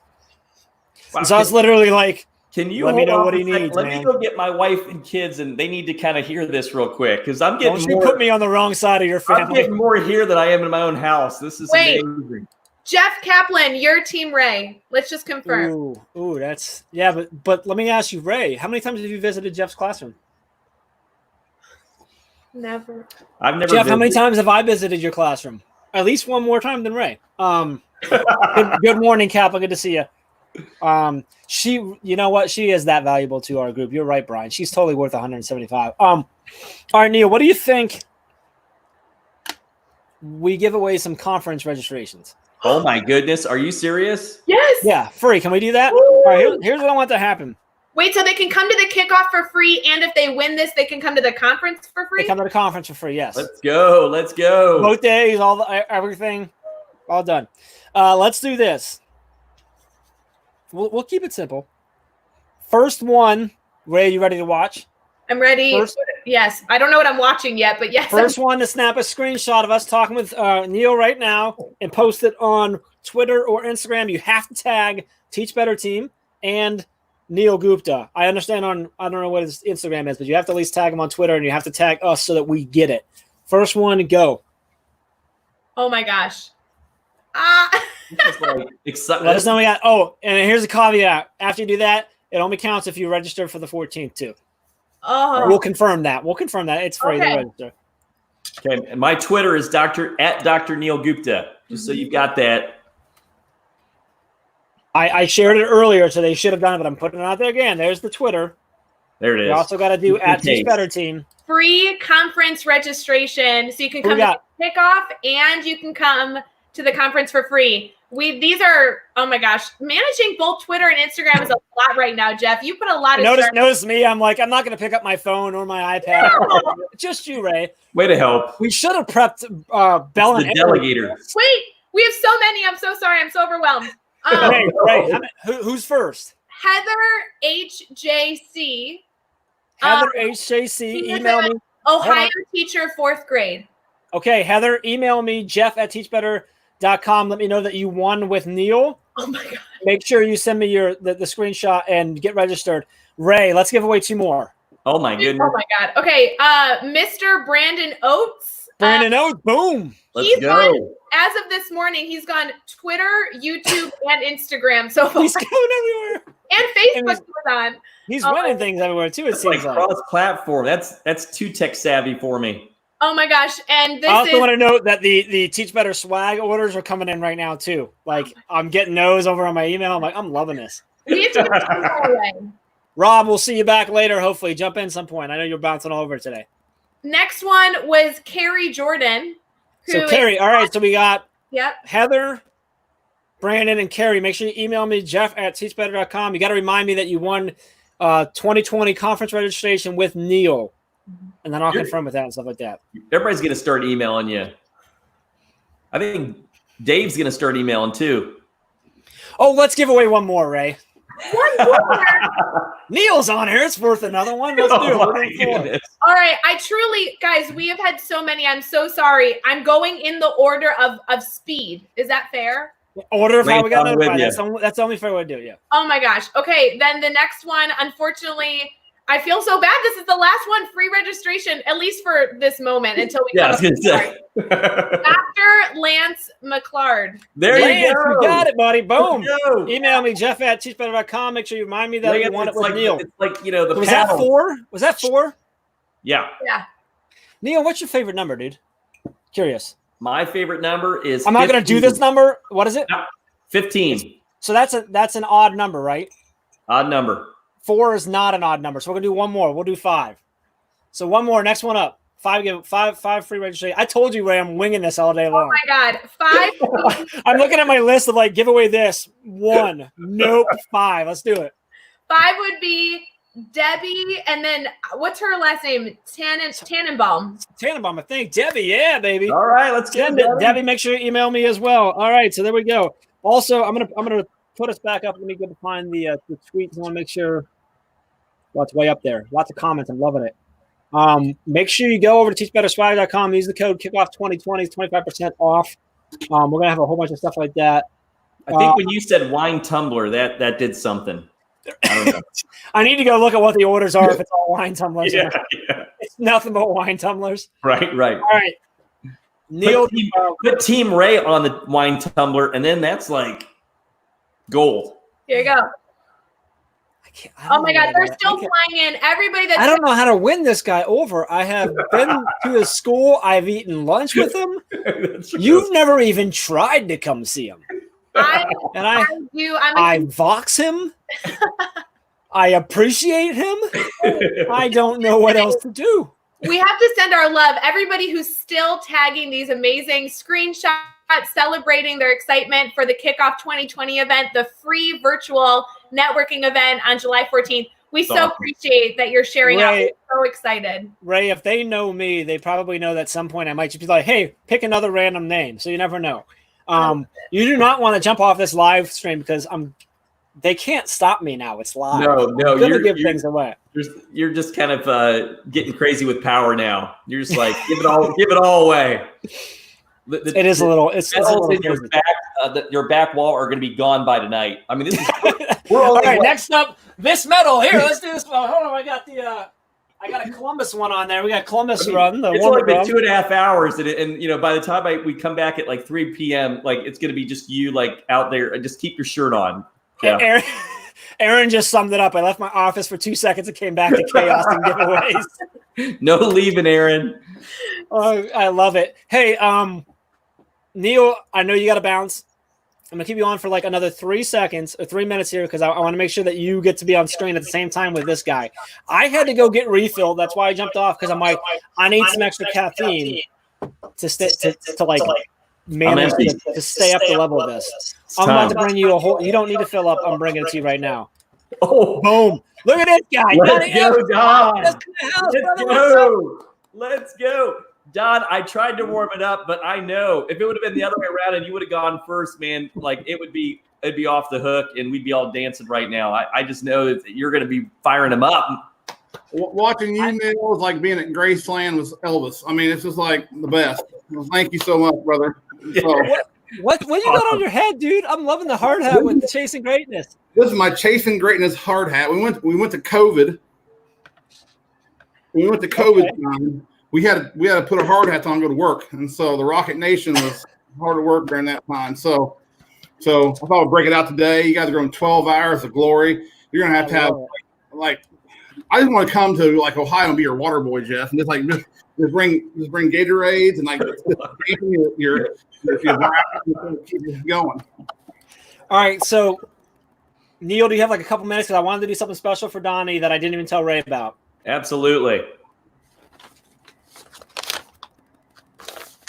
Wow. So I was literally like, can you let me know hold what on he a second? needs, Let man. me go get my wife and kids, and they need to kind of hear this real quick because I'm getting Don't you put me on the wrong side of your I'm family. getting more here than I am in my own house. This is amazing. Jeff Kaplan, you're Team Ray. Let's just confirm. Ooh, that's but let me ask you, Ray, how many times have you visited Jeff's classroom? Never. I've never. Jeff, how many times have I visited your classroom? At least one more time than Ray. Good morning, Kaplan. Good to see you. She, you know what? She is that valuable to our group. You're right, Brian. She's totally worth 175. All right, Neil, what do you think? We give away some conference registrations. Oh my goodness, are you serious? Yes. Yeah, free. Can we do that? All right, here's what I want to happen. Wait, so they can come to the kickoff for free, and if they win this, they can come to the conference for free? They come to the conference for free, yes. Let's go. Let's go. Both days, everything, all done. Let's do this. We'll keep it simple. First one, Ray, you ready to watch? I'm ready. Yes. I don't know what I'm watching yet, but yes. First one to snap a screenshot of us talking with Neil right now and post it on Twitter or Instagram. You have to tag Teach Better Team and Neil Gupta. I understand I don't know what his Instagram is, but you have to at least tag him on Twitter and you have to tag us so that we get it. First one, go. Oh my gosh. Let us know we got. Oh, and here's a caveat. After you do that, it only counts if you register for the 14th too. Oh, we'll confirm that. It's free to register. Okay, and my Twitter is Dr. Neil Gupta. Just so you've got that. I shared it earlier, so they should have done it, but I'm putting it out there again. There's the Twitter. There it is. You also got to do at Teach Better Team. Free conference registration, so you can come to the kickoff and you can come to the conference for free. These are, oh my gosh, managing both Twitter and Instagram is a lot right now, Jeff. You put a lot of notice me. I'm like, I'm not going to pick up my phone or my iPad. No. Just you, Ray. Way to help. We should have prepped Bell and delegator. Wait, we have so many. I'm so sorry. I'm so overwhelmed. Ray, who's first? Heather HJC. Heather HJC. Email me. Ohio teacher, 4th grade. Okay, Heather, email me, jeff@teachbetter.com. Let me know that you won with Neil. Oh my God. Make sure you send me the screenshot and get registered. Ray, let's give away 2 more. Oh my goodness. Oh my God. Okay. Mr. Brandon Oates. Brandon Oates, boom. Let's go. As of this morning, he's gone Twitter, YouTube, and Instagram so far. He's going everywhere. And Facebook was on. He's winning things everywhere too, it seems like. Cross-platform. That's too tech savvy for me. Oh my gosh. And this I also want to note that the Teach Better swag orders are coming in right now too. Like I'm getting those over on my email. I'm like, I'm loving this. We have to give some away. Rob, we'll see you back later. Hopefully, jump in some point. I know you're bouncing all over today. Next one was Carrie Jordan. So Carrie, all right. So we got Yep. Heather, Brandon, and Carrie. Make sure you email me, jeff@teachbetter.com. You got to remind me that you won 2020 conference registration with Neil. And then I'll confirm with that and stuff like that. Everybody's going to start emailing you. I think Dave's going to start emailing too. Oh, let's give away one more, Ray. One more. Neil's on here. It's worth another one. Let's do it. All right. I truly, guys, we have had so many. I'm so sorry. I'm going in the order of speed. Is that fair? Order of how we got notified. That's the only fair way to do it, yeah. Oh my gosh. Okay. Then the next one, unfortunately, I feel so bad. This is the last one. Free registration, at least for this moment, until we Yeah, I come was gonna say. Dr. Lance McClard. There you Lance, go. you got it, buddy. Boom. Go. Email me, Jeff@teachbetter.com. Make sure you remind me that you want it It's with like, Neil. it's like, you know, the Was that paddle. 4? Was that 4? Yeah. Neil, what's your favorite number, dude? Curious. My favorite number is I'm not going to do this number. What is it? 15. So that's an odd number, right? Odd number. 4 is not an odd number. So we're going to do one more. We'll do 5. So one more. Next one up. 5 free registration. I told you, Ray, I'm winging this all day Oh long. my God. 5. I'm looking at my list of like, give away this. 1. Nope. 5. Let's do it. 5 would be Debbie, and then what's her last name? Tannenbaum. Tannenbaum, I think. Debbie, yeah, baby. All right, let's get Send it. it. Debbie, make sure you email me as well. All right, so there we go. Also, I'm gonna put us back up. Let me go to find the tweets. I want to make sure. Well, it's way up there. Lots of comments. I'm loving it. Make sure you go over to teachbetterswag.com. Use the code kickoff2020. It's 25% off. We're gonna have a whole bunch of stuff like that. I think when you said wine tumbler, that did something. I don't know. I need to go look at what the orders are if it's all wine tumblers. yeah. It's nothing but wine tumblers. Right. All right. Neil, Put Team Ray on the wine tumbler, and then that's like gold. Here you go. I Oh don't my know God, how they're to- still flying in. Everybody that's I don't know how to win this guy over. I have been to his school. I've eaten lunch with him. You've never even tried to come see him. And I vox him. I appreciate him. I don't know what else to do. We have to send our love. Everybody who's still tagging these amazing screenshots celebrating their excitement for the Kickoff 2020 event, the free virtual networking event on July 14th. We so appreciate that you're sharing out. We're so excited. Ray, if they know me, they probably know that at some point I might just be like, hey, pick another random name. So you never know. You do not want to jump off this live stream because they can't stop me now. It's live. No, I'm gonna give things away. You're just kind of getting crazy with power now. You're just like give it all away. It is a little. It's a little in your your back wall are going to be gone by tonight. I mean, this is we're all only right. Next up, this medal. Here, let's do this. Hold on, I got a Columbus one on there. We got Columbus run. It's only been 2.5 hours, and you know, by the time we come back at like 3 p.m., like it's going to be just you like out there. Just keep your shirt on. Yeah. Aaron just summed it up. I left my office for 2 seconds and came back to chaos and giveaways. No leaving, Aaron. Oh, I love it. Hey, Neil, I know you got to bounce. I'm gonna keep you on for like another 3 seconds or 3 minutes here because I want to make sure that you get to be on screen at the same time with this guy. I had to go get refilled. That's why I jumped off because I'm like, I need some extra caffeine to like manage to stay up the level of this. I'm about to bring you a whole. You don't need to fill up. I'm bringing it to you right now. Oh, boom! Look at this guy. Let's go, Don. Let's Let's go. Don, I tried to warm it up, but I know if it would have been the other way around and you would have gone first, man, like it'd be off the hook and we'd be all dancing right now. I just know that you're going to be firing them up. Watching you, Neil, is like being at Graceland with Elvis. I mean, it's just like the best. Well, thank you so much, brother. So, what you got on your head, dude? I'm loving the hard hat with the Chasing Greatness. This is my Chasing Greatness hard hat. We went to COVID. We went to COVID time. We had to put our hard hats on and go to work, and so the Rocket Nation was hard to work during that time. So I thought I'd break it out today. You guys are going 12 hours of glory. You're gonna have to have like. I just want to come to like Ohio and be your water boy, Jeff, and just bring Gatorades and like your keep it going. All right, so Neil, do you have like a couple minutes? Because I wanted to do something special for Donnie that I didn't even tell Ray about. Absolutely.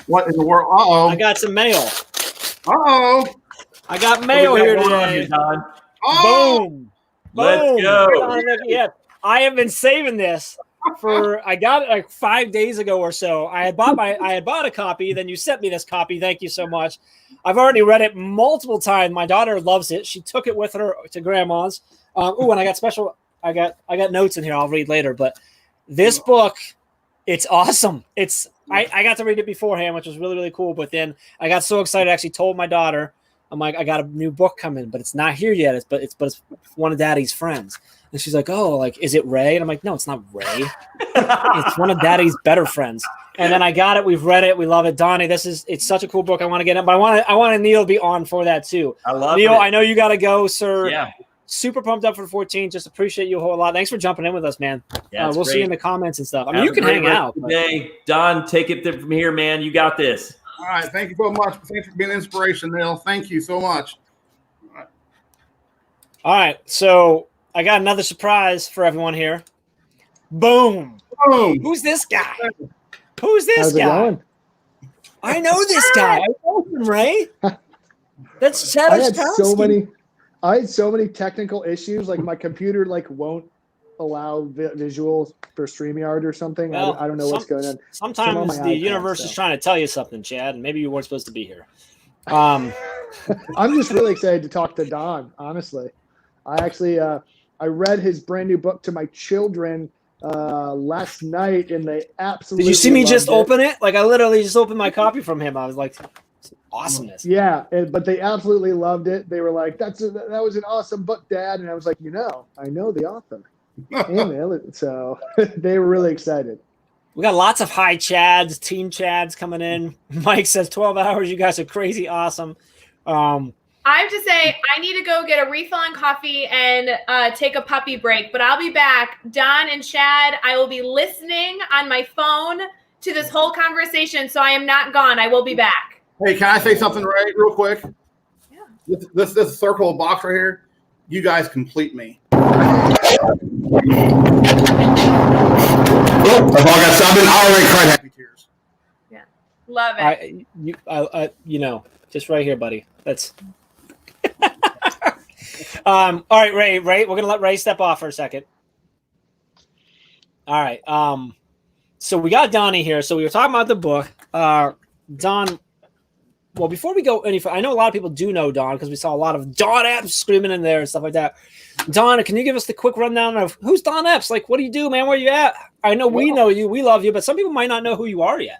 What in the world? Uh-oh. I got some mail. Uh-oh. I got mail here today. Oh. Boom. Let's go. Yeah. I have been saving this I got it like 5 days ago or so. I had bought a copy, then you sent me this copy. Thank you so much. I've already read it multiple times. My daughter loves it. She took it with her to grandma's. And I got notes in here I'll read later, but this book, it's awesome. I got to read it beforehand, which was really, really cool. But then I got so excited, I actually told my daughter I'm like, I got a new book coming, but it's not here yet. But it's one of Daddy's friends. And she's like, oh, like, is it Ray? And I'm like, no, it's not Ray. It's one of Daddy's better friends. And then I got it. We've read it. We love it. Donnie, it's such a cool book. I want to get it, but I want Neil to be on for that too. I love Neil, it. I know you got to go, sir. Yeah. Super pumped up for 14. Just appreciate you a whole lot. Thanks for jumping in with us, man. Yeah, we'll great. see you in the comments and stuff. I mean, Have you a can great hang rest out. of the day. Don, take it from here, man. You got this. All right. Thank you so much. Thanks for being an inspiration, Neil. Thank you so much. All right. So I got another surprise for everyone here. Boom. Boom. Who's this guy? Who's this How's it guy? going? I know this guy. I know him, Ray. That's Chad I had Ostrowski. I had so many technical issues. Like my computer won't allow visuals for StreamYard or something. Well, I don't know what's going on. Sometimes on my the iPad, universe so. is trying to tell you something, Chad, and maybe you weren't supposed to be here. I'm just really excited to talk to Don, honestly. I actually I read his brand new book to my children last night, and they absolutely Did you see me just loved it. open it? Like, I literally just opened my copy from him. I was like, awesomeness. Yeah, but they absolutely loved it. They were like, that was an awesome book, Dad. And I was like, I know the author. So they were really excited. We got lots of high Chads, teen Chads coming in. Mike says 12 hours. You guys are crazy awesome. I have to say, I need to go get a refill on coffee and take a puppy break, but I'll be back. Don and Chad, I will be listening on my phone to this whole conversation, so I am not gone. I will be back. Hey, can I say something, Ray, real quick? Yeah. This circle of box right here, you guys complete me. I've been already cried happy tears. Yeah, love it. Just right here, buddy. That's all right, Ray. We're gonna let Ray step off for a second. All right. So we got Donnie here. So we were talking about the book. Don. Well, before we go any further, I know a lot of people do know Don because we saw a lot of Don Epps screaming in there and stuff like that. Don, can you give us the quick rundown of who's Don Epps? Like, what do you do, man? Where you at? I know we know you, we love you, but some people might not know who you are yet.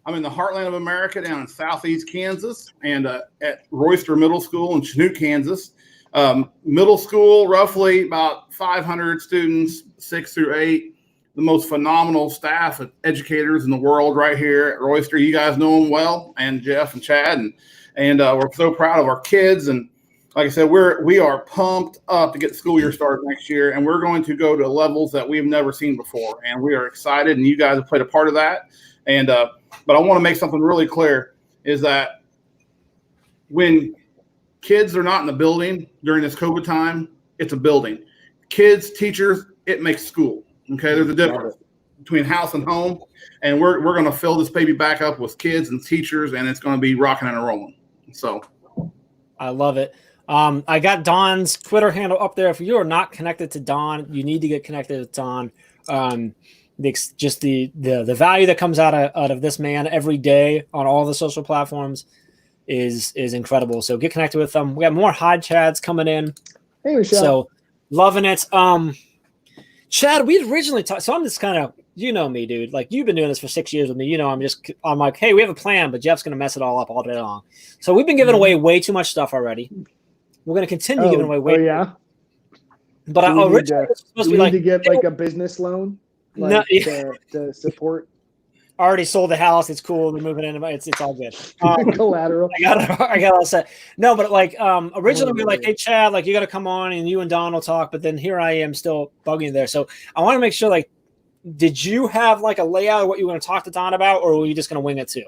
I'm in the heartland of America down in southeast Kansas and at Royster Middle School in Chinook, Kansas. Middle school, roughly about 500 students, 6 through 8. The most phenomenal staff of educators in the world right here at Royster. You guys know them well, and Jeff and Chad, and we're so proud of our kids. And like I said, we are pumped up to get the school year started next year, and we're going to go to levels that we've never seen before. And we are excited, and you guys have played a part of that. And but I want to make something really clear is that when kids are not in the building during this COVID time, it's a building. Kids, teachers, it makes school. Okay, there's a difference between house and home, and we're going to fill this baby back up with kids and teachers, and it's going to be rocking and rolling. So, I love it. I got Don's Twitter handle up there. If you are not connected to Don, you need to get connected with Don. Just the value that comes out of this man every day on all the social platforms is incredible. So get connected with them. We got more hot Chads coming in. Hey, Michelle. So loving it. Chad, we originally talked. So I'm just kind of, you know me, dude. Like, you've been doing this for 6 years with me. I'm like, hey, we have a plan, but Jeff's going to mess it all up all day long. So we've been giving away way too much stuff already. We're going to continue giving away way. Oh, yeah. But So originally it was supposed to be need like, to get like a business loan, No, to support already sold the house. It's cool. They're moving in. It's all good. collateral. I got all set. No, but like originally we were like, hey Chad, like you got to come on and you and Don will talk. But then here I am still bugging there. So I want to make sure, like, did you have like a layout of what you were going to talk to Don about, or were you just going to wing it too?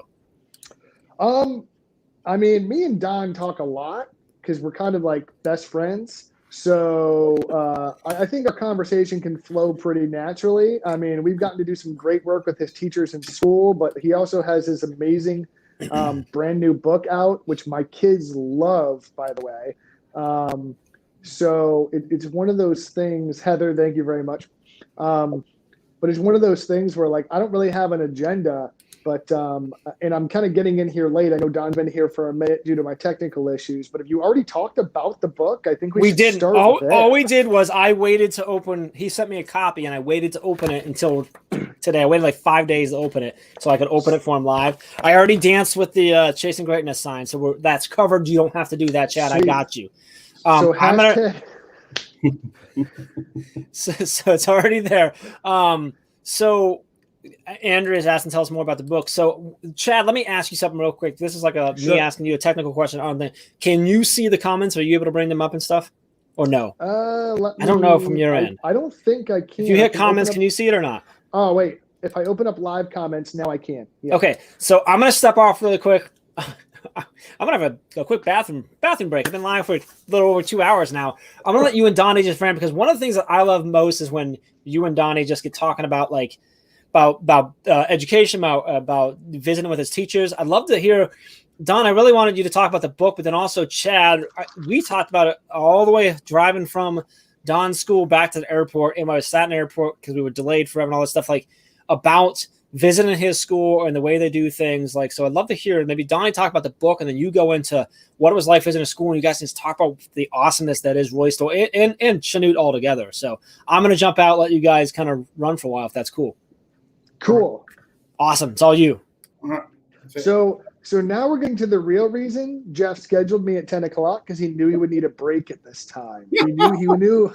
I mean, me and Don talk a lot because we're kind of like best friends. So I think our conversation can flow pretty naturally. I mean, we've gotten to do some great work with his teachers in school, but he also has this amazing brand new book out, which my kids love, by the way. So it's one of those things, Heather, thank you very much. But it's one of those things where, like, I don't really have an agenda, but and I'm kind of getting in here late. I know Don's been here for a minute due to my technical issues, but if you already talked about the book, I think we should didn't. start with it. All we did was I waited to open. He sent me a copy, and I waited to open it until today. I waited like 5 days to open it so I could open it for him live. I already danced with the Chasing Greatness sign, so that's covered. You don't have to do that, Chad. I got you. So I'm hashtag. so it's already there. So Andrea's asking, tell us more about the book. So Chad, let me ask you something real quick. This is like me asking you a technical question on the. Can you see the comments? Are you able to bring them up and stuff, or no? I don't know from your end. I don't think I can. If you hit comments, can you see it or not? Oh wait, if I open up live comments now, I can. Yeah. Okay, so I'm gonna step off really quick. I'm gonna have a quick bathroom break. I've been live for a little over 2 hours now. I'm gonna let you and Donnie just friend, because one of the things that I love most is when you and Donnie just get talking about education, about visiting with his teachers. I'd love to hear, Don. I really wanted you to talk about the book, but then also Chad. We talked about it all the way driving from Don's school back to the airport, and I was sat in the airport because we were delayed forever and all this stuff, like about visiting his school and the way they do things. Like, so I'd love to hear maybe Donnie talk about the book, and then you go into what it was like visiting a school, and you guys just talk about the awesomeness that is Royston and Chanute all together. So I'm going to jump out, let you guys kind of run for a while, if that's cool. Cool. Awesome. It's all you. So now we're getting to the real reason Jeff scheduled me at 10 o'clock, because he knew he would need a break at this time. He knew.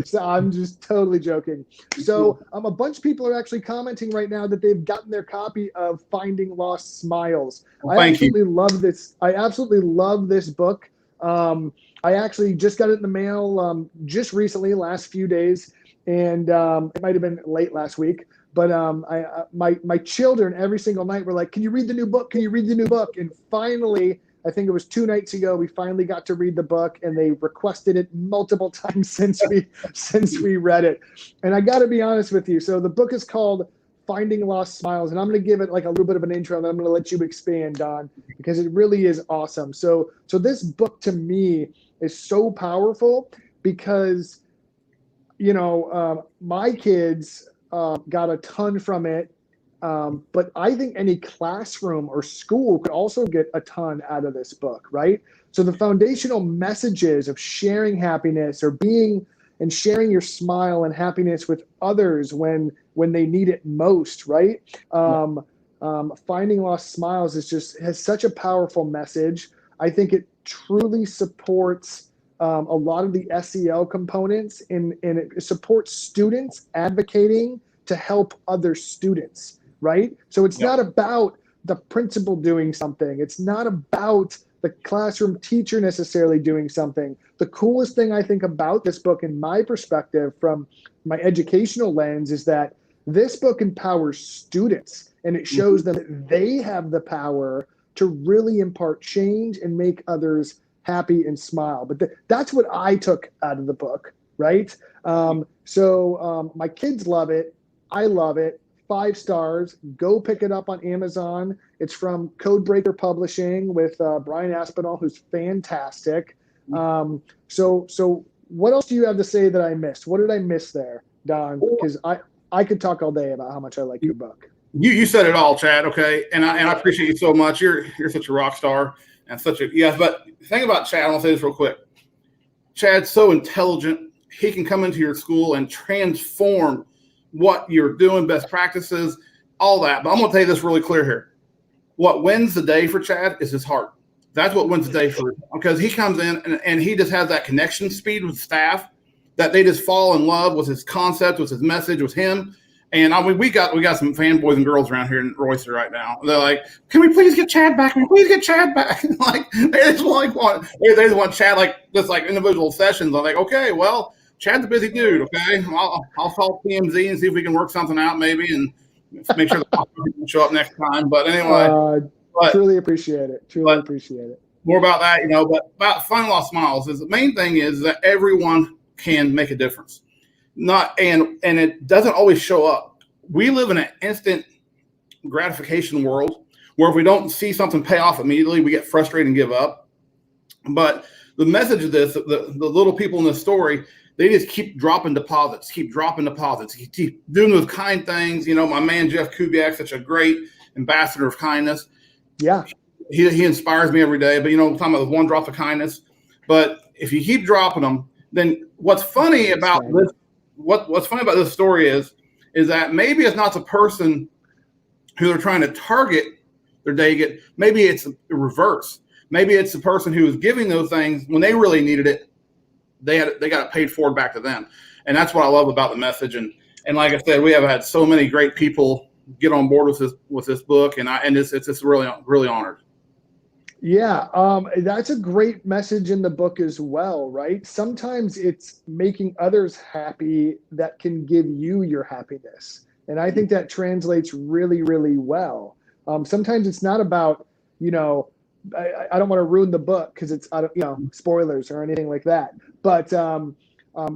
So I'm just totally joking. So a bunch of people are actually commenting right now that they've gotten their copy of Finding Lost Smiles. I absolutely love this. I absolutely love this book. I actually just got it in the mail just recently, last few days, and it might have been late last week. But my children every single night were like, "Can you read the new book? Can you read the new book?" And finally, I think it was 2 nights ago, we finally got to read the book, and they requested it multiple times since we read it. And I got to be honest with you. So the book is called Finding Lost Smiles, and I'm going to give it like a little bit of an intro, and then I'm going to let you expand, Don, because it really is awesome. So this book to me is so powerful because, my kids got a ton from it. But I think any classroom or school could also get a ton out of this book, right? So the foundational messages of sharing happiness or being and sharing your smile and happiness with others when they need it most, right? Finding Lost Smiles has such a powerful message. I think it truly supports a lot of the SEL components, and it supports students advocating to help other students, right? So it's not about the principal doing something. It's not about the classroom teacher necessarily doing something. The coolest thing I think about this book, in my perspective, from my educational lens, is that this book empowers students, and it shows them that they have the power to really impart change and make others happy and smile. But that's what I took out of the book, right? So my kids love it. I love it. 5 stars. Go pick it up on Amazon. It's from Codebreaker Publishing with Brian Aspinall, who's fantastic. So what else do you have to say that I missed? What did I miss there, Don? Because I could talk all day about how much I like your book. You said it all, Chad. Okay, and I appreciate you so much. You're such a rock star and such a But the thing about Chad, I'll say this real quick. Chad's so intelligent. He can come into your school and transform what you're doing, best practices, all that. But I'm going to tell you this really clear here. What wins the day for Chad is his heart. That's what wins the day for him, because he comes in and he just has that connection speed with staff that they just fall in love with his concept, with his message, with him. And I mean, we got some fanboys and girls around here in Royston right now. They're like, "Can we please get Chad back? Can we please get Chad back?" Like they just want Chad just like individual sessions. I'm like, okay, well, Chad's a busy dude. Okay, I'll call TMZ and see if we can work something out maybe, and make sure the can show up next time. But anyway, truly appreciate it. Appreciate it. More about that, But about Finding Lost Smiles is the main thing is that everyone can make a difference. And it doesn't always show up. We live in an instant gratification world where if we don't see something pay off immediately, we get frustrated and give up. But the message of this, the little people in this story, they just keep dropping deposits, keep doing those kind things. My man Jeff Kubiak, such a great ambassador of kindness. Yeah, he inspires me every day. But I'm talking about the one drop of kindness. But if you keep dropping them, then what's funny about this? What's funny about this story is is that maybe it's not the person who they're trying to target their day get. Maybe it's the reverse. Maybe it's the person who is giving those things when they really needed it. They got it paid forward back to them. And that's what I love about the message. And like I said, we have had so many great people get on board with this book, and it's just really honored. Yeah, that's a great message in the book as well, right? Sometimes it's making others happy that can give you your happiness. And I think that translates really, really well. Sometimes it's not about, I don't want to ruin the book because it's, spoilers or anything like that. But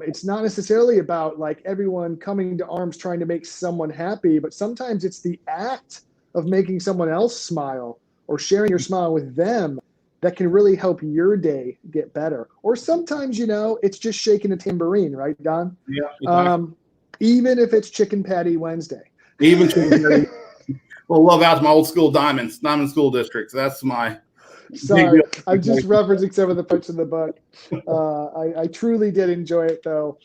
it's not necessarily about like everyone coming to arms trying to make someone happy, but sometimes it's the act of making someone else smile or sharing your smile with them that can really help your day get better. Or sometimes, it's just shaking a tambourine, right, Don? Yeah. Exactly. Even if it's Chicken Patty Wednesday. Even Chicken Patty. Well, love out to my old school Diamond School District. So that's my. Sorry, I'm just referencing some of the parts in the book. I truly did enjoy it, though.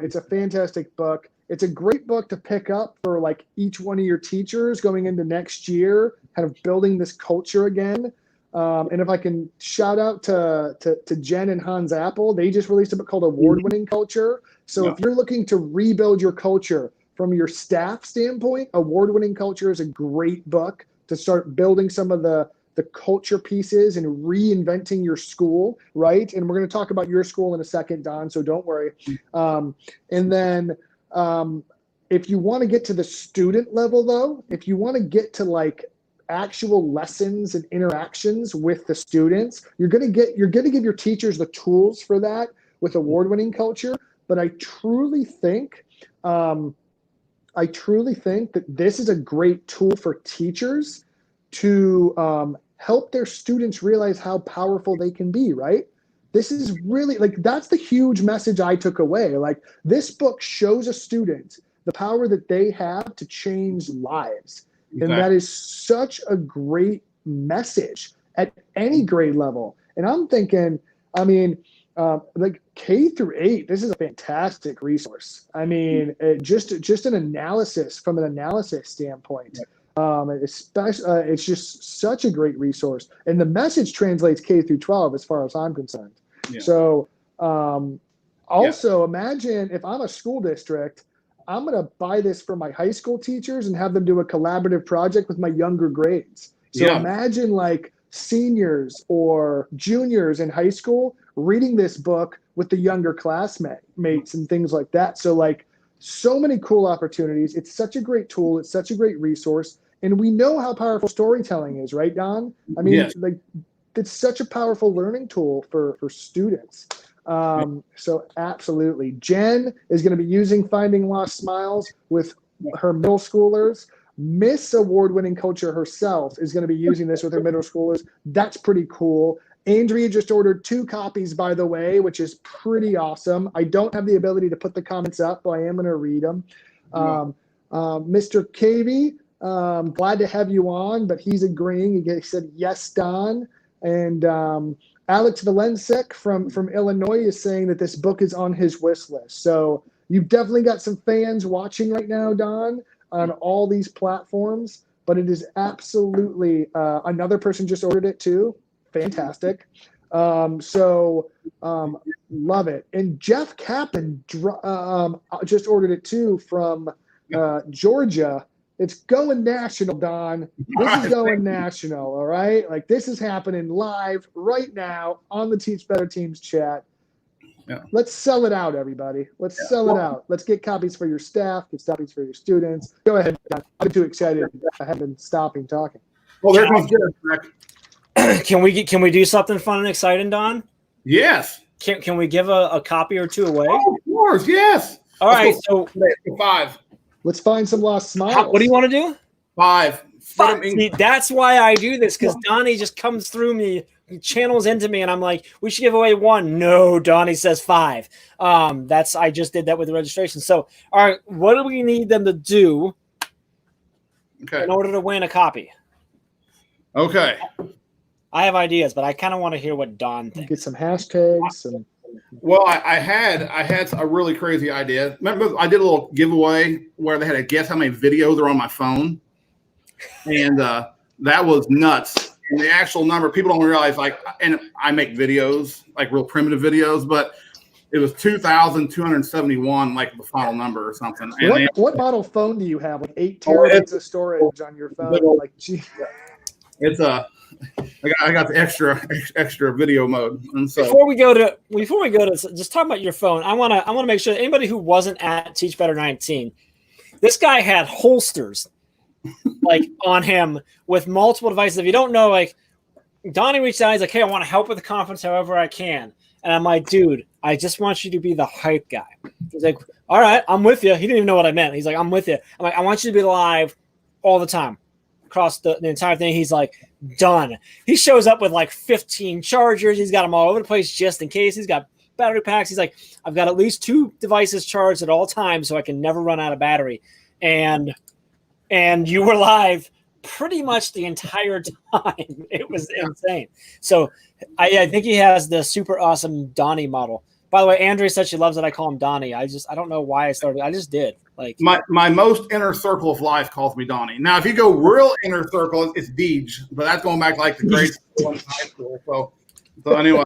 It's a fantastic book. It's a great book to pick up for like each one of your teachers going into next year, kind of building this culture again. And if I can shout out to Jen and Hans Apple, they just released a book called Award-Winning Culture. So if you're looking to rebuild your culture from your staff standpoint, Award-Winning Culture is a great book to start building some of the culture pieces and reinventing your school, right? And we're going to talk about your school in a second, Don, so don't worry. And then if you want to get to the student level, though, if you want to get to like actual lessons and interactions with the students, you're going to give your teachers the tools for that with Award-Winning Culture. But I truly think that this is a great tool for teachers to help their students realize how powerful they can be, right? This is really like, that's the huge message I took away. Like, this book shows a student the power that they have to change lives. Exactly. And that is such a great message at any grade level. And I'm thinking, like K through 8, this is a fantastic resource. Just an analysis from an analysis standpoint. It's just such a great resource, and the message translates K through 12 as far as I'm concerned. Yeah. So imagine if I'm a school district, I'm going to buy this for my high school teachers and have them do a collaborative project with my younger grades. So imagine like seniors or juniors in high school reading this book with the younger classmates and things like that. So like, so many cool opportunities. It's such a great tool. It's such a great resource. And we know how powerful storytelling is, right, Don? Like, it's such a powerful learning tool for students. So absolutely. Jen is going to be using Finding Lost Smiles with her middle schoolers. Miss Award-Winning Culture herself is going to be using this with her middle schoolers. That's pretty cool. Andrea just ordered 2 copies, by the way, which is pretty awesome. I don't have the ability to put the comments up, but I am going to read them. Mr. Cavey, glad to have you on, but he's agreeing. He said, yes, Don. And Alex Valensek from Illinois is saying that this book is on his wish list. So you've definitely got some fans watching right now, Don, on all these platforms. But it is absolutely another person just ordered it too. Fantastic. Love it. And Jeff Kappen just ordered it too from Georgia. It's going national, Don. This is going national, all right? Like, this is happening live right now on the Teach Better Teams chat. Yeah. Let's sell it out, everybody. Let's sell it out. Let's get copies for your staff, get copies for your students. Go ahead, Don. I'm too excited. I haven't been stopping talking. Well, there comes Jeff. Can we do something fun and exciting, Don? Yes. Can we give a copy or 2 away? Oh, of course, yes. All right, so 5. Let's find some lost smiles. What do you want to do? 5. See, that's why I do this, because Donnie just comes through me, channels into me, and I'm like, we should give away 1. No, Donnie says 5. I just did that with the registration. So, all right, what do we need them to do in order to win a copy? Okay. I have ideas, but I kind of want to hear what Don thinks. Get some hashtags. Well, I had a really crazy idea. Remember, I did a little giveaway where they had to guess how many videos are on my phone, and that was nuts. And the actual number, people don't realize, like, and I make videos, like real primitive videos, but it was 2,271, like the final number or something. And What model phone do you have? Like 8 terabytes of storage on your phone? Like, gee. it's I got the extra video mode. And so before we go to just talk about your phone, I wanna make sure that anybody who wasn't at Teach Better 19, this guy had holsters like on him with multiple devices. If you don't know, like Donnie reached out, he's like, hey, I want to help with the conference however I can. And I'm like, dude, I just want you to be the hype guy. He's like, all right, I'm with you. He didn't even know what I meant. He's like, I'm with you. I'm like, I want you to be live all the time across the entire thing. He's like, done. He shows up with like 15 chargers. He's got them all over the place just in case. He's got battery packs. He's like, I've got at least 2 devices charged at all times so I can never run out of battery. And you were live pretty much the entire time. It was insane. So I think he has the super awesome Donnie model. By the way, Andrea said she loves that I call him Donnie. I don't know why I started. I just did. Like my most inner circle of life calls me Donnie. Now, if you go real inner circle, it's Deej, but that's going back like the grade school and high school. So anyway.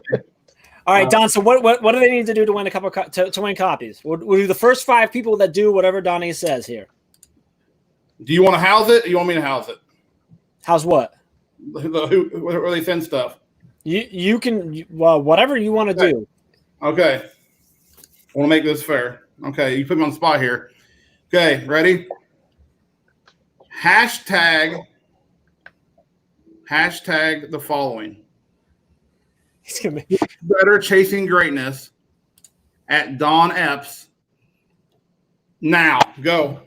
All right, Don. So what do they need to do to win a couple to win copies? We'll do the first 5 people that do whatever Donnie says here. Do you want to house it? Or you want me to house it? How's what? Where they send stuff. You can whatever you want to do. Okay. I want to make this fair. Okay, you put me on the spot here. Okay, ready? Hashtag the following. He's gonna be better chasing greatness at Don Epps. Now, go.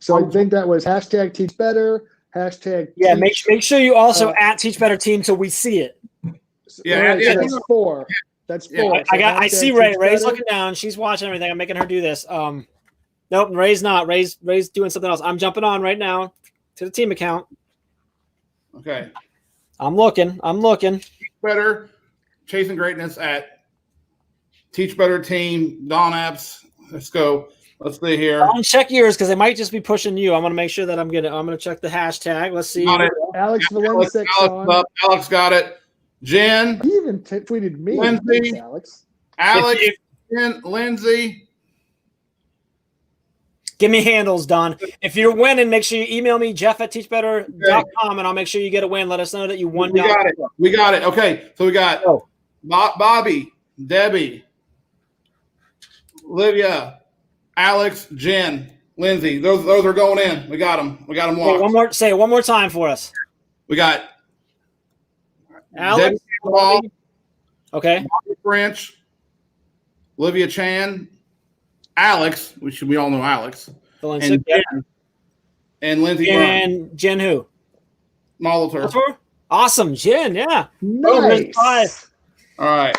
So I think that was hashtag Teach Better, hashtag. Yeah, teach, make sure you also at Teach Better Team so we see it. Yeah, right, yeah. so that's 4. That's 4. Yeah, So I see hashtag Ray. Teach Ray's Better. looking down. She's watching everything. I'm making her do this. Nope, Ray's not. Ray's doing something else. I'm jumping on right now to the team account. Okay. I'm looking. Teach Better chasing greatness at Teach Better Team, Don Epps. Let's go. Let's see here. I'll check yours because they might just be pushing you. I want to make sure that I'm gonna check the hashtag. Let's see. Got it. Alex Valencic. Alex got it. Jen. He even tweeted me. Lindsay. Alex. Jen, Lindsay. Give me handles, Don. If you're winning, make sure you email me, jeff@teachbetter.com, and I'll make sure you get a win. Let us know that you won. We got it. Okay, so we got Bobby, Debbie, Olivia, Alex, Jen, Lindsay. Those are going in. We got them. We got them locked. Say it one more time for us. We got Alex. Debbie, okay. Bobby French, Olivia Chan, Alex. We all know Alex. And Jen, and Lindsay. And Jen who? Molitor. Awesome, Jen. Yeah. Nice. All right.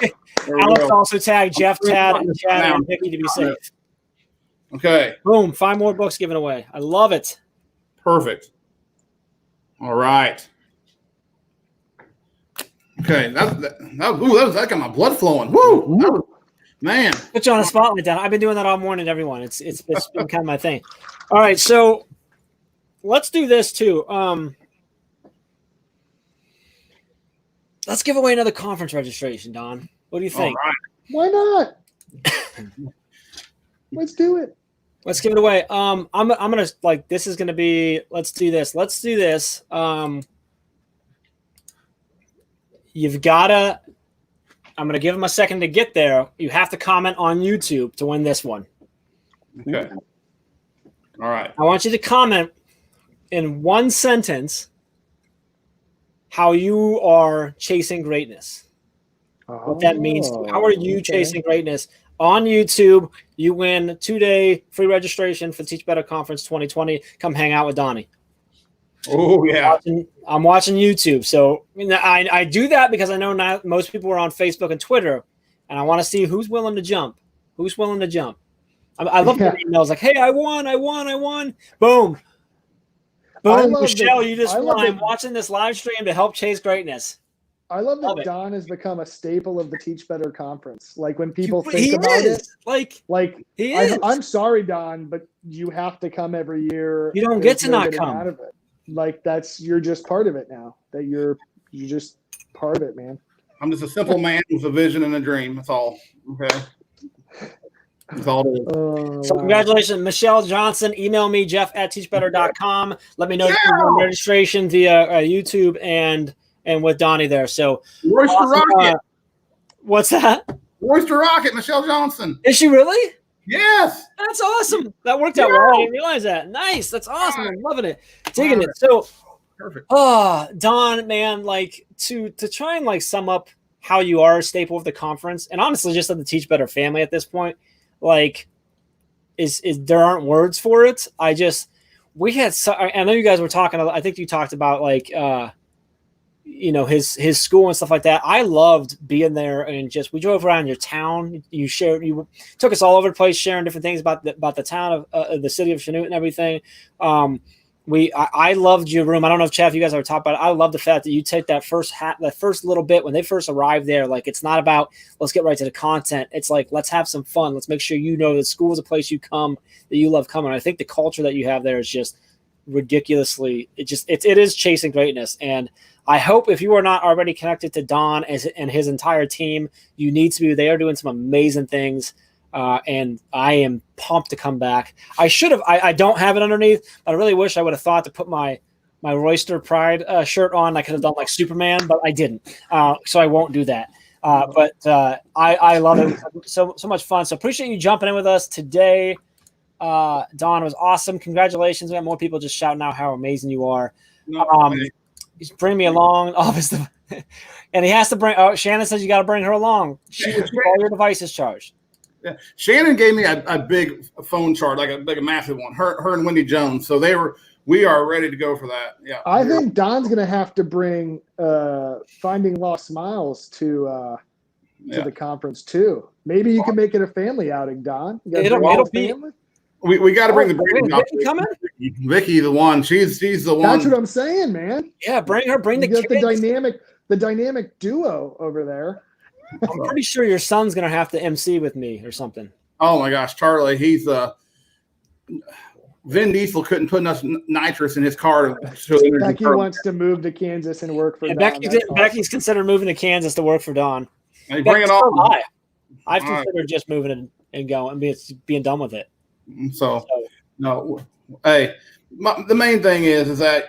Alex also tagged Jeff, Tad, and Chad, and Vicky to be safe. Okay. Boom. 5 more books given away. I love it. Perfect. All right. Okay. That got my blood flowing. Woo! Man. Put you on a spotlight, Dan. I've been doing that all morning, everyone. It's been kind of my thing. All right. So let's do this too. Let's give away another conference registration, Don. What do you think? All right. Why not? Let's do it. Let's give it away. I'm gonna this is gonna be. Let's do this. You've gotta. I'm gonna give him a second to get there. You have to comment on YouTube to win this one. Okay. All right. I want you to comment in 1 sentence how you are chasing greatness. What that means. How are you chasing greatness? On YouTube, you win 2-day free registration for the Teach Better Conference 2020. Come hang out with Donnie. Oh, yeah. I'm watching YouTube. So I do that because I know not most people are on Facebook and Twitter, and I want to see who's willing to jump. Who's willing to jump? I love the emails like, hey, I won. Boom. Boom, Michelle, you just won. I'm watching this live stream to help chase greatness. I love that Love it. Don has become a staple of the Teach Better conference. Like when people He think about it, is. Like he I, is. I'm sorry, Don, but you have to come every year. You don't There's get to no not getting come. out of it. Like you're just part of it now. That you're just part of it, man. I'm just a simple man with a vision and a dream. That's all. Okay. That's all it is. So Wow. congratulations, Michelle Johnson. Email me, jeff@teachbetter.com. Let me know your registration via YouTube and with Donnie there. So Royster awesome. Rocket. What's that? Royster Rocket, Michelle Johnson. Is she really? Yes. That's awesome. That worked out well. I didn't realize that. Nice. That's awesome. I'm loving it. Digging it. So Perfect. Don, man, like to try and like sum up how you are a staple of the conference, and honestly just of the Teach Better family at this point, like is there aren't words for it. I know you guys were talking, I think you talked about like his school and stuff like that. I loved being there, and we drove around your town. You took us all over the place, sharing different things about the town of the city of Chanute and everything. I loved your room. I don't know if Chad, you guys ever talked about it. I love the fact that you take that first little bit when they first arrive there. Like, it's not about let's get right to the content. It's like, let's have some fun. Let's make sure that school is a place you come, that you love coming. I think the culture that you have there is just ridiculously. It is chasing greatness. And I hope if you are not already connected to Don and his entire team, you need to be. They are doing some amazing things. And I am pumped to come back. I should have. I don't have it underneath, but I really wish I would have thought to put my Royster Pride shirt on. I could have done like Superman, but I didn't. So I won't do that. But I love it. So much fun. So appreciate you jumping in with us today. Don, it was awesome. Congratulations. We got more people just shouting out how amazing you are. He's bringing me along. And he has to bring. Oh, Shannon says you got to bring her along. She will keep all your devices charged. Yeah. Shannon gave me a big phone charge, like a massive one. Her and Wendy Jones. So we are ready to go for that. Yeah. I think Don's gonna have to bring Finding Lost Smiles to the conference too. Maybe you can make it a family outing, Don. It'll be. We got to bring the Brady up. Vicky coming? Vicky, the one. She's the one. That's what I'm saying, man. Yeah, bring her. Bring the kids. The dynamic duo over there. I'm pretty sure your son's gonna have to MC with me or something. Oh my gosh, Charlie, he's Vin Diesel couldn't put enough nitrous in his car. Becky wants to move to Kansas and work for Don. Becky's considered moving to Kansas to work for Don. And bring it on. I've considered just moving and going and being done with it. So no, hey, the main thing is that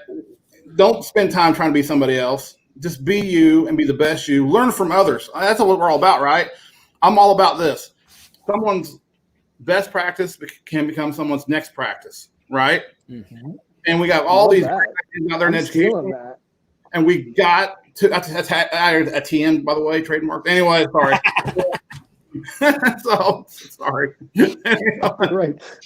don't spend time trying to be somebody else. Just be you and be the best you. Learn from others. That's what we're all about, right? I'm all about this. Someone's best practice can become someone's next practice, right? Mm-hmm. And we got all these things out there in education. And we got to that's a TM, by the way, trademark. Anyway, sorry. So sorry.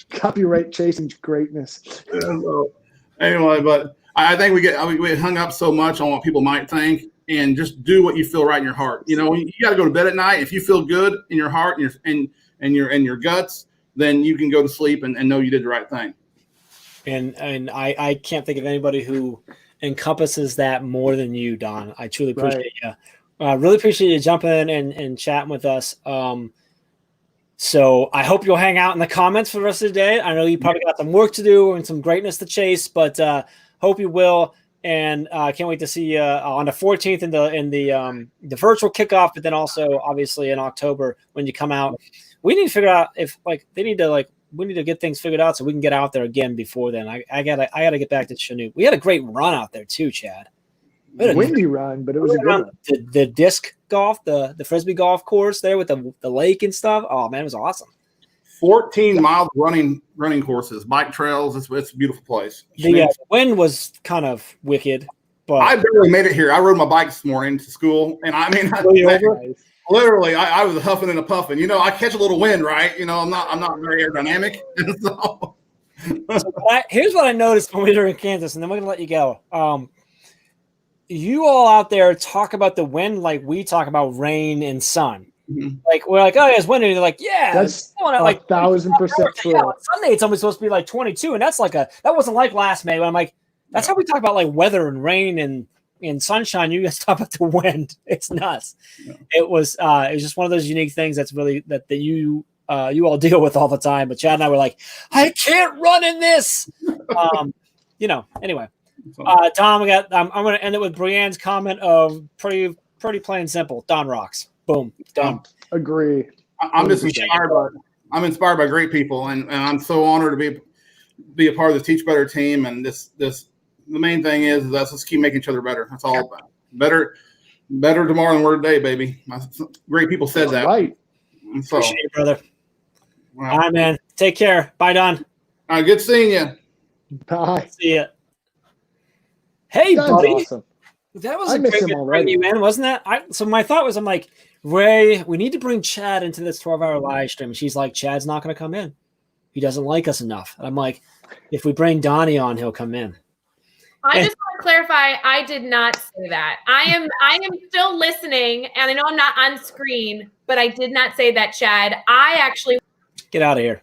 Copyright chasing greatness. So, anyway, but I think we get hung up so much on what people might think, and just do what you feel right in your heart. You got to go to bed at night. If you feel good in your heart and your guts, then you can go to sleep and know you did the right thing. And I can't think of anybody who encompasses that more than you, Don. I truly appreciate you. Really appreciate you jumping in and chatting with us. So I hope you'll hang out in the comments for the rest of the day. I know you probably got some work to do and some greatness to chase, but hope you will. And I can't wait to see you on the 14th in the virtual kickoff, but then also obviously in October when you come out. We need to figure out if we need to get things figured out so we can get out there again before then. I gotta get back to Chanute. We had a great run out there too, Chad. Windy run, but it was a good one. The disc golf, the frisbee golf course there with the lake and stuff. Oh man, it was awesome. 14 mile running courses, bike trails. It's a beautiful place. The wind was kind of wicked, but I barely made it here. I rode my bike this morning to school, and I mean, literally, I was huffing and a puffing. I catch a little wind, right? I'm not very aerodynamic, so. Here's what I noticed when we were in Kansas, and then we're gonna let you go. You all out there talk about the wind like we talk about rain and sun. Mm-hmm. Like we're like, oh, yeah, it's windy. They're like, yeah, that's 1,000% true. Yeah, Sunday it's only supposed to be like 22, and that wasn't like last May. But I'm like, that's how we talk about like weather and rain and in sunshine, you guys talk about the wind. It's nuts. Yeah. It was just one of those unique things that's really that you all deal with all the time. But Chad and I were like, I can't run in this. Anyway. Don, I'm going to end it with Brienne's comment of pretty plain simple. Don rocks. Boom. Done. Agree. I'm just inspired by great people, and I'm so honored to be a part of the Teach Better team. And this the main thing is let's keep making each other better. That's all about better tomorrow than we're today, baby. Great people said that. Right. And so, appreciate it, brother. Wow. All right, man. Take care. Bye, Don. All right, good seeing you. Bye. See ya. Hey, Don's buddy. Awesome. That was a great to bring you in, wasn't that? So my thought was, I'm like, Ray, we need to bring Chad into this 12-hour live stream. And she's like, Chad's not going to come in. He doesn't like us enough. And I'm like, if we bring Donnie on, he'll come in. I just want to clarify, I did not say that. I am still listening, and I know I'm not on screen, but I did not say that, Chad. I actually get out of here.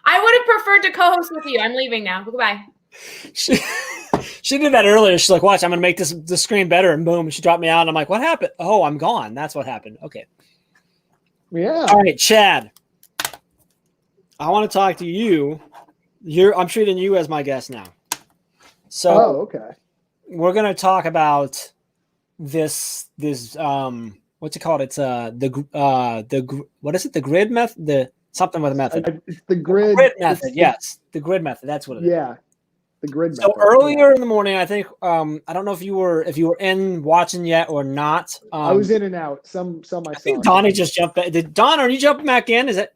I would have preferred to co-host with you. I'm leaving now. Goodbye. She did that earlier. She's like, watch, I'm going to make the screen better. And boom, she dropped me out. And I'm like, what happened? Oh, I'm gone. That's what happened. Okay. Yeah. All right, Chad. I want to talk to you. I'm treating you as my guest now. So okay. We're going to talk about this what's it called? It's what is it? The grid method? Something with a method. It's the grid method. Yes. The grid method. That's what it is. Yeah. The grid so method. Earlier in the morning, I think I don't know if you were in watching yet or not. I was in and out. Some I think Donnie just jumped back. Don, are you jumping back in? Is it?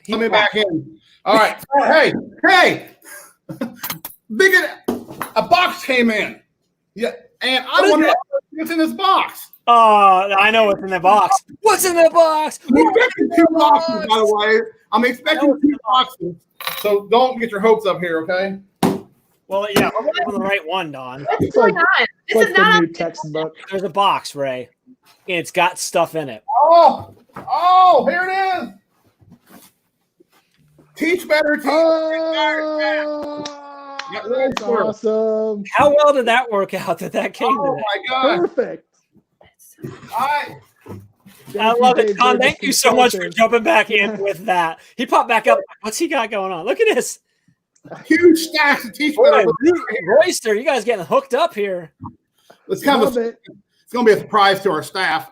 Let me back in. All right. Hey. A box came in. Yeah, and I wonder what's in this box. Oh, I know what's in the box. What's in the box? I'm expecting 2 boxes, by the way. I'm expecting 2 boxes. So don't get your hopes up here, okay? Well, yeah, we're on the right one, Don. What's going on? This is not the new textbook. There's a box, Ray, and it's got stuff in it. Oh, here it is. Teach Better. That's awesome. How well did that work out that came Oh, today? my God. Perfect. I love it, Don. Thank you so much for jumping back in with that. He popped back up. What's he got going on? Look at this. Huge stacks of Teach Better. Royster, you guys getting hooked up here. It's going to be a surprise to our staff.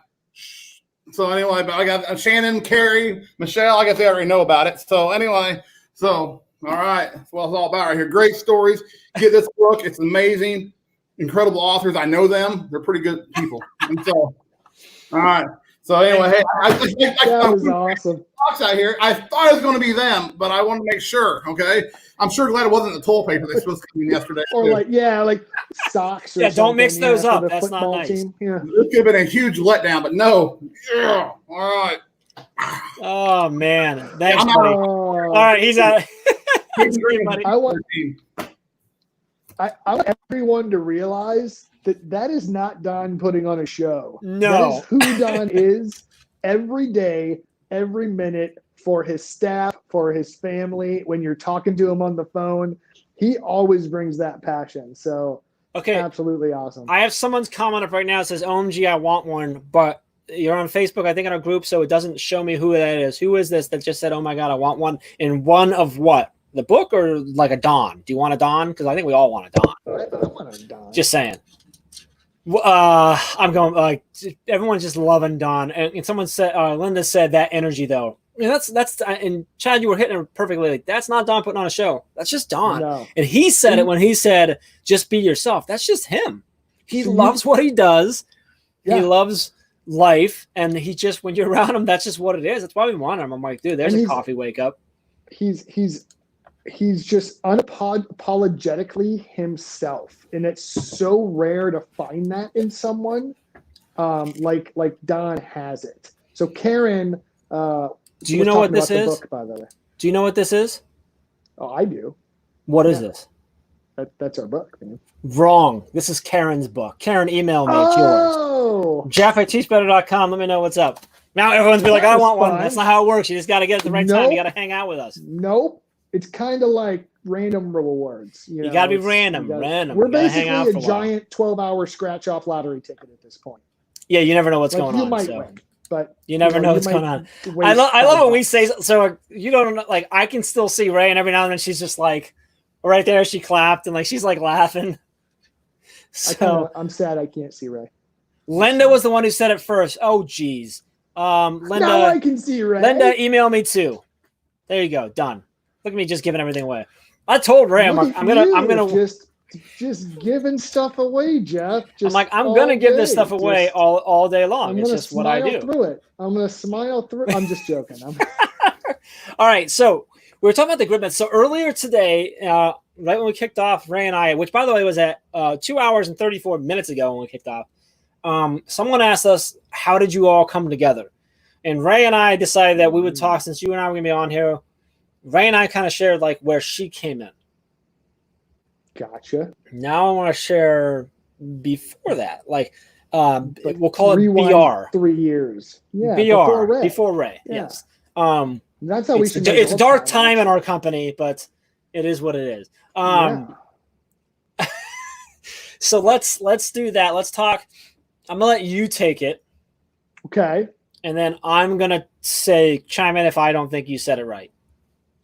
So anyway, but I got Shannon, Carrie, Michelle. I guess they already know about it. So anyway, all right. That's what it's all about right here. Great stories. Get this book. It's amazing. Incredible authors. I know them. They're pretty good people. And so, all right. So anyway, hey, that was awesome. Box out here. I thought it was going to be them, but I wanted to make sure. Okay, I'm sure glad it wasn't the toilet paper they supposed to come in yesterday. Or like socks. Or yeah, don't mix those up. That's not nice. Team. Yeah. This could have been a huge letdown, but no. Yeah. All right. Oh man, thanks, buddy. All right, he's out. He's great, buddy. I want everyone to realize that is not Don putting on a show. No. That is who Don is every day, every minute, for his staff, for his family. When you're talking to him on the phone, he always brings that passion. So, okay, absolutely awesome. I have someone's comment up right now. It says, OMG, I want one. But you're on Facebook, I think, in our group, so it doesn't show me who that is. Who is this that just said, oh, my God, I want one? In one of what? The book or like a Don? Do you want a Don? Because I think we all want a Don. I want a Don. Just saying. I'm going like everyone's just loving Don, and someone said, Linda said that energy though. I mean, that's and Chad, you were hitting it perfectly. Like, that's not Don putting on a show. That's just Don. No. And he said it when he said, "Just be yourself." That's just him. He loves what he does. Yeah. He loves life, and he just when you're around him, that's just what it is. That's why we want him. I'm like, dude, there's a coffee wake up. He's just unapologetically himself, and it's so rare to find that in someone like Don has it. So Karen, do you know what this is? Book, by the way. Do you know what this is? Oh, I do. What is this? That's our book, man. Wrong. This is Karen's book. Karen, email me. It's yours. Jeff at teachbetter.com. Let me know what's up. Now everyone's be like, I want one. That's not how it works. You just got to get it at the right time. You got to hang out with us. Nope. It's kind of like random rewards. You gotta be it's- random. you Random. We're You gotta hang basically out for a a while. giant 12-hour scratch-off lottery ticket at this point. Yeah, you never know what's Like going you on. might So win, but you never know you what's might going on. waste I love when we $5. say so. You don't know, like I can still see Ray, and every now and then she's just like, right there, she clapped and like she's like laughing. So I'm sad I can't see Ray. Linda was the one who said it first. Oh, geez. Now I Linda, can see Ray. Linda, email me too. There you go. Done. Look at me just giving everything away. I told Ray, I'm Look like, at I'm gonna. you, just giving stuff away, Jeff. I'm like, I'm gonna give this stuff away all day long. I'm It's gonna just what I do. through it. I'm gonna smile through. I'm just joking. All right, so we were talking about the grid method. So earlier today, right when we kicked off, Ray and I, which by the way was at 2 hours and 34 minutes ago when we kicked off, someone asked us, how did you all come together? And Ray and I decided that we would talk, since you and I were going to be on here. Ray and I kind of shared like where she came in. Gotcha. Now I want to share before that, like we'll call it Rewind BR. 3 years. Yeah. Before Ray. Yeah. Yes. That's how we It's, should. it's a dark time in our company, but it is what it is. So let's do that. Let's talk. I'm gonna let you take it. Okay. And then I'm gonna chime in if I don't think you said it right.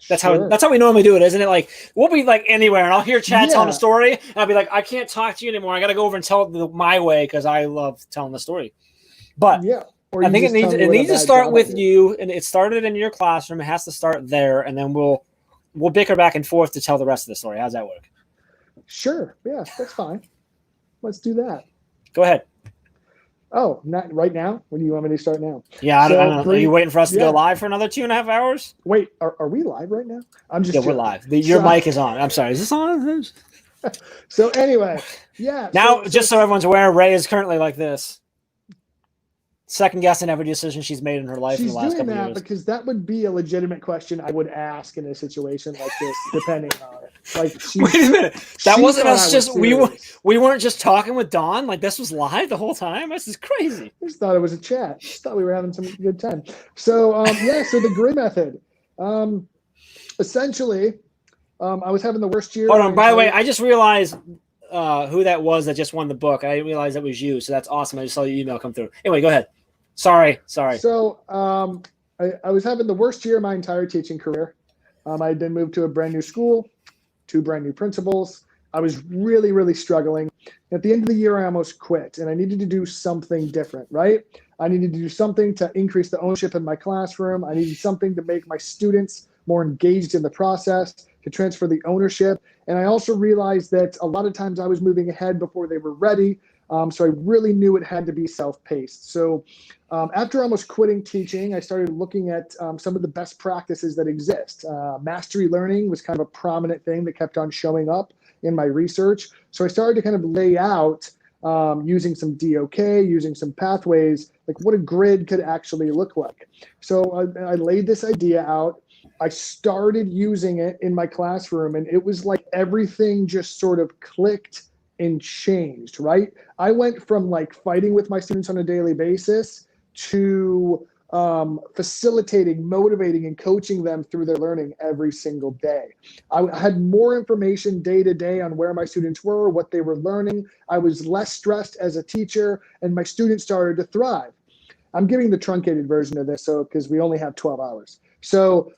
That's Sure. how we normally do it, isn't it? Like we'll be like anywhere, and I'll hear Chad telling a Yeah. story, and I'll be like, I can't talk to you anymore. I got to go over and tell it my way because I love telling the story. But Yeah. Or I you think just it tell needs me what a to bad start job I with did. you, and it started in your classroom. It has to start there, and then we'll bicker back and forth to tell the rest of the story. How's that work? Sure. Yeah, that's fine. Let's do that. Go ahead. Oh, not right now? When do you want me to start now? Yeah, I don't know. Are you Bree- waiting for us to yeah. go live for another 2.5 hours? Wait, are we live right now? I'm just Yeah, we're joking. live. Your So- mic is on. I'm sorry. Is this on? So anyway, yeah. Now, just so everyone's aware, Ray is currently like this, second guessing every decision she's made in her life in she's the last doing couple that years. because that would be a legitimate question I would ask in a situation like this, depending on it. Like, Wait a minute. That she wasn't thought us I was just serious. we weren't just talking with Dawn. Like this was live the whole time. This is crazy. I just thought it was a chat. Just thought we were having some good time. So yeah, so the grid method. Essentially, I was having the worst year. Hold of on. my By the way, entire- I just realized who that was that just won the book. I didn't realize that was you. So that's awesome. I just saw your email come through. Anyway, go ahead. Sorry. So I was having the worst year of my entire teaching career. I had been moved to a brand new school, 2 brand new principals. I was really, really struggling. At the end of the year, I almost quit, and I needed to do something different, right? I needed to do something to increase the ownership in my classroom. I needed something to make my students more engaged in the process, to transfer the ownership. And I also realized that a lot of times I was moving ahead before they were ready. So I really knew it had to be self-paced. So after almost quitting teaching, I started looking at some of the best practices that exist. Mastery learning was kind of a prominent thing that kept on showing up in my research. So I started to kind of lay out using some DOK, using some pathways, like what a grid could actually look like. So I laid this idea out. I started using it in my classroom, and it was like everything just sort of clicked and changed, right? I went from like fighting with my students on a daily basis to facilitating, motivating, and coaching them through their learning every single day. I had more information day to day on where my students were, what they were learning. I was less stressed as a teacher, and my students started to thrive. I'm giving the truncated version of this, so because we only have 12 hours. So,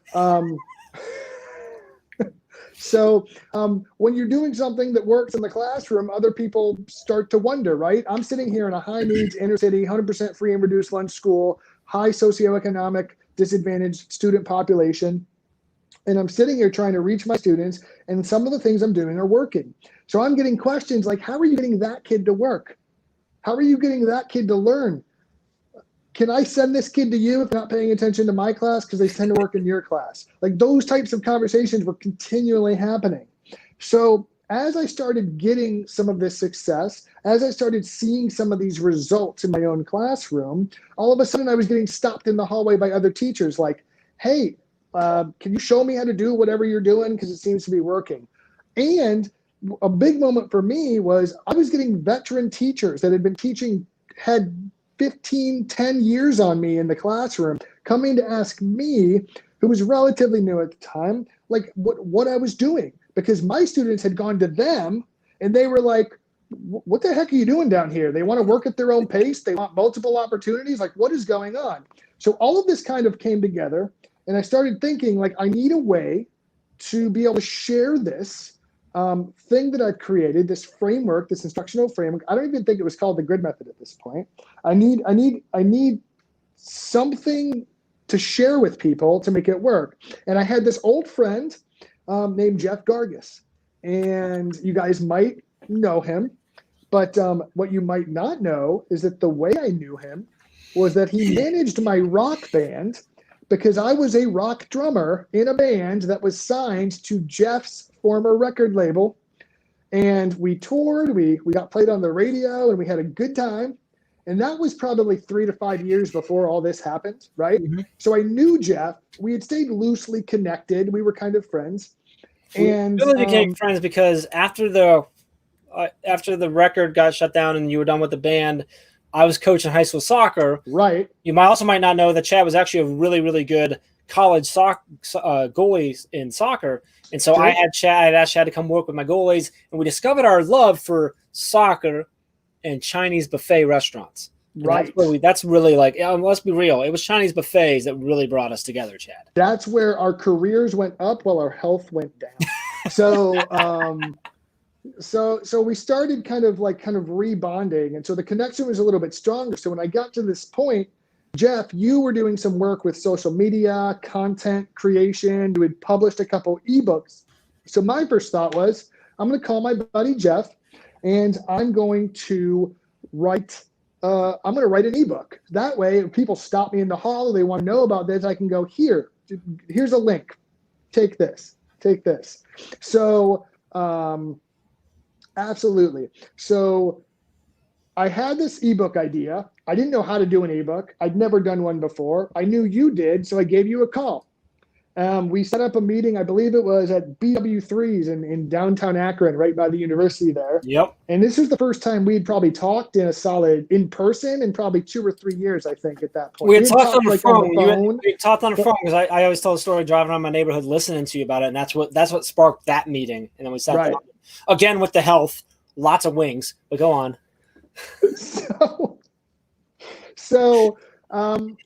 when you're doing something that works in the classroom, other people start to wonder, right? I'm sitting here in a high needs inner city, 100% free and reduced lunch school, high socioeconomic disadvantaged student population. And I'm sitting here trying to reach my students, and some of the things I'm doing are working. So I'm getting questions like, how are you getting that kid to work? How are you getting that kid to learn? Can I send this kid to you if not paying attention to my class because they tend to work in your class? Like those types of conversations were continually happening. So as I started getting some of this success, as I started seeing some of these results in my own classroom, all of a sudden I was getting stopped in the hallway by other teachers like, hey, can you show me how to do whatever you're doing because it seems to be working? And a big moment for me was I was getting veteran teachers that had been teaching, had 10 years on me in the classroom, coming to ask me, who was relatively new at the time, like what I was doing, because my students had gone to them and they were like, what the heck are you doing down here? They want to work at their own pace. They want multiple opportunities. Like, what is going on? So all of this kind of came together, and I started thinking, like, I need a way to be able to share this thing that I've created, this framework, this instructional framework. I don't even think it was called the grid method at this point. I need something to share with people to make it work. And I had this old friend named Jeff Gargis, and you guys might know him, but what you might not know is that the way I knew him was that he managed my rock band, because I was a rock drummer in a band that was signed to Jeff's former record label. And we toured, we got played on the radio, and we had a good time. And that was probably 3 to 5 years before all this happened, right? Mm-hmm. So I knew Jeff. We had stayed loosely connected. We were kind of friends. And we really became friends because after the record got shut down and you were done with the band, I was coaching high school soccer. Right. You might not know that Chad was actually a really, really good college goalie in soccer. And so I had asked Chad to come work with my goalies, and we discovered our love for soccer and Chinese buffet restaurants. And right. That's really like, let's be real. It was Chinese buffets that really brought us together, Chad. That's where our careers went up while our health went down. So, So we started kind of rebonding, and so the connection was a little bit stronger. So when I got to this point, Jeff, you were doing some work with social media, content creation. You had published a couple ebooks. So my first thought was, I'm going to call my buddy Jeff, and I'm going to write an ebook. That way, if people stop me in the hall or they want to know about this, I can go, here's a link. Take this. So absolutely. So I had this ebook idea. I didn't know how to do an ebook. I'd never done one before. I knew you did, so I gave you a call. We set up a meeting, I believe it was at BW3's in downtown Akron, right by the university there. Yep. And this was the first time we'd probably talked in person in probably 2 or 3 years, I think, at that point. We had talked on the phone. We talked on the phone because I always tell the story driving around my neighborhood listening to you about it, and that's what sparked that meeting. And then we sat down again with the health, lots of wings, but go on. So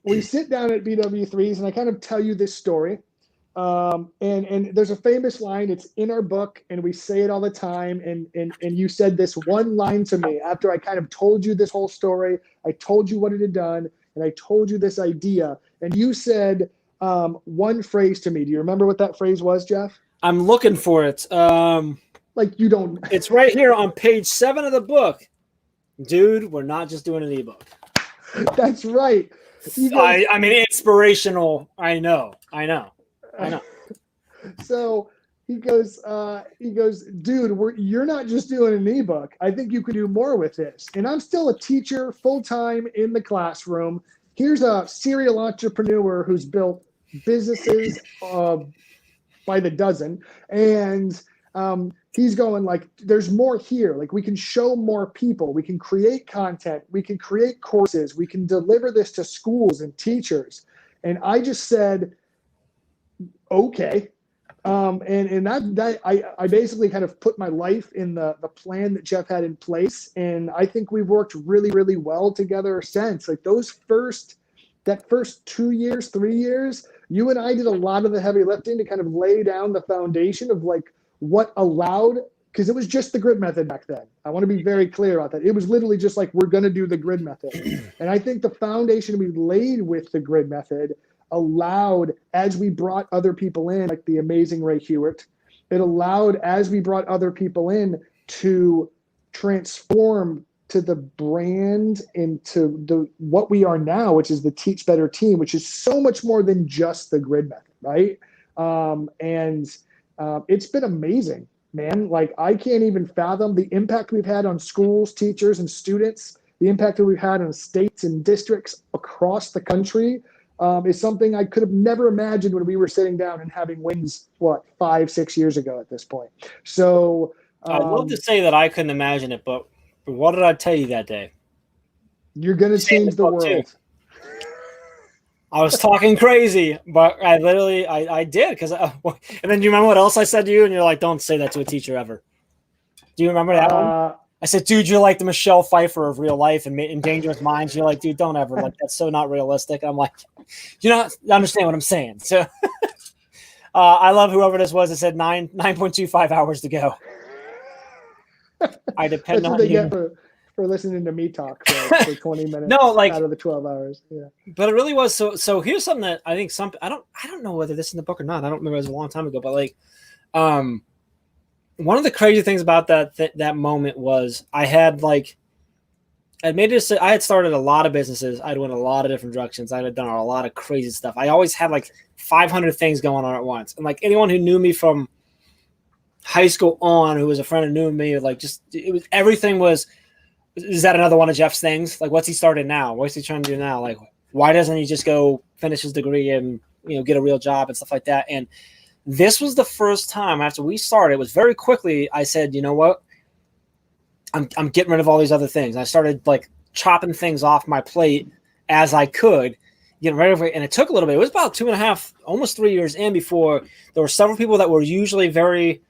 we sit down at BW3's, and I kind of tell you this story. And there's a famous line, it's in our book, and we say it all the time. And you said this one line to me after I kind of told you this whole story. I told you what it had done, and I told you this idea. And you said one phrase to me. Do you remember what that phrase was, Jeff? I'm looking for it. Like you don't. It's right here on page 7 of the book. Dude, we're not just doing an ebook. That's right. I mean, inspirational. I know. So he goes, dude, you're not just doing an ebook. I think you could do more with this. And I'm still a teacher full-time in the classroom. Here's a serial entrepreneur who's built businesses by the dozen. And he's going like, there's more here. Like we can show more people. We can create content. We can create courses. We can deliver this to schools and teachers. And I just said, okay. And that I basically kind of put my life in the plan that Jeff had in place. And I think we've worked really, really well together since. Like that first 2 years, 3 years, you and I did a lot of the heavy lifting to kind of lay down the foundation of like what allowed, because it was just the grid method back then. I want to be very clear about that. It was literally just like, we're going to do the grid method. And I think the foundation we laid with the grid method allowed, as we brought other people in, like the amazing Ray Hewitt, it allowed, as we brought other people in, to transform to the brand into what we are now, which is the Teach Better team, which is so much more than just the grid method, right? It's been amazing, man. Like I can't even fathom the impact we've had on schools, teachers, and students. The impact that we've had on states and districts across the country is something I could have never imagined when we were sitting down and having wings, 5-6 years ago at this point. So I'd love to say that I couldn't imagine it, but what did I tell you that day? You're going to change the world. I was talking crazy, but I literally I did because. And then do you remember what else I said to you? And you're like, "Don't say that to a teacher ever." Do you remember that one? I said, "Dude, you're like the Michelle Pfeiffer of real life and in Dangerous Minds." You're like, "Dude, don't ever like that's so not realistic." I'm like, "You don't understand what I'm saying." So, I love whoever this was that said 9.25 hours to go. I depend That's on what they you. get for listening to me talk for 20 minutes No, like out of the 12 hours. Yeah. But it really was so here's something that I think I don't know whether this is in the book or not. I don't remember, it was a long time ago, but like one of the crazy things about that moment was I had started a lot of businesses. I'd went a lot of different directions. I had done a lot of crazy stuff. I always had like 500 things going on at once. And like anyone who knew me from high school on, who was a friend and knew me, like everything was, is that another one of Jeff's things? Like, what's he started now? What's he trying to do now? Like, why doesn't he just go finish his degree and, get a real job and stuff like that? And this was the first time after we started, it was very quickly, I said, you know what? I'm getting rid of all these other things. I started like chopping things off my plate as I could, getting rid of it. And it took a little bit. It was about 2.5, almost 3 years in before there were several people that were usually very,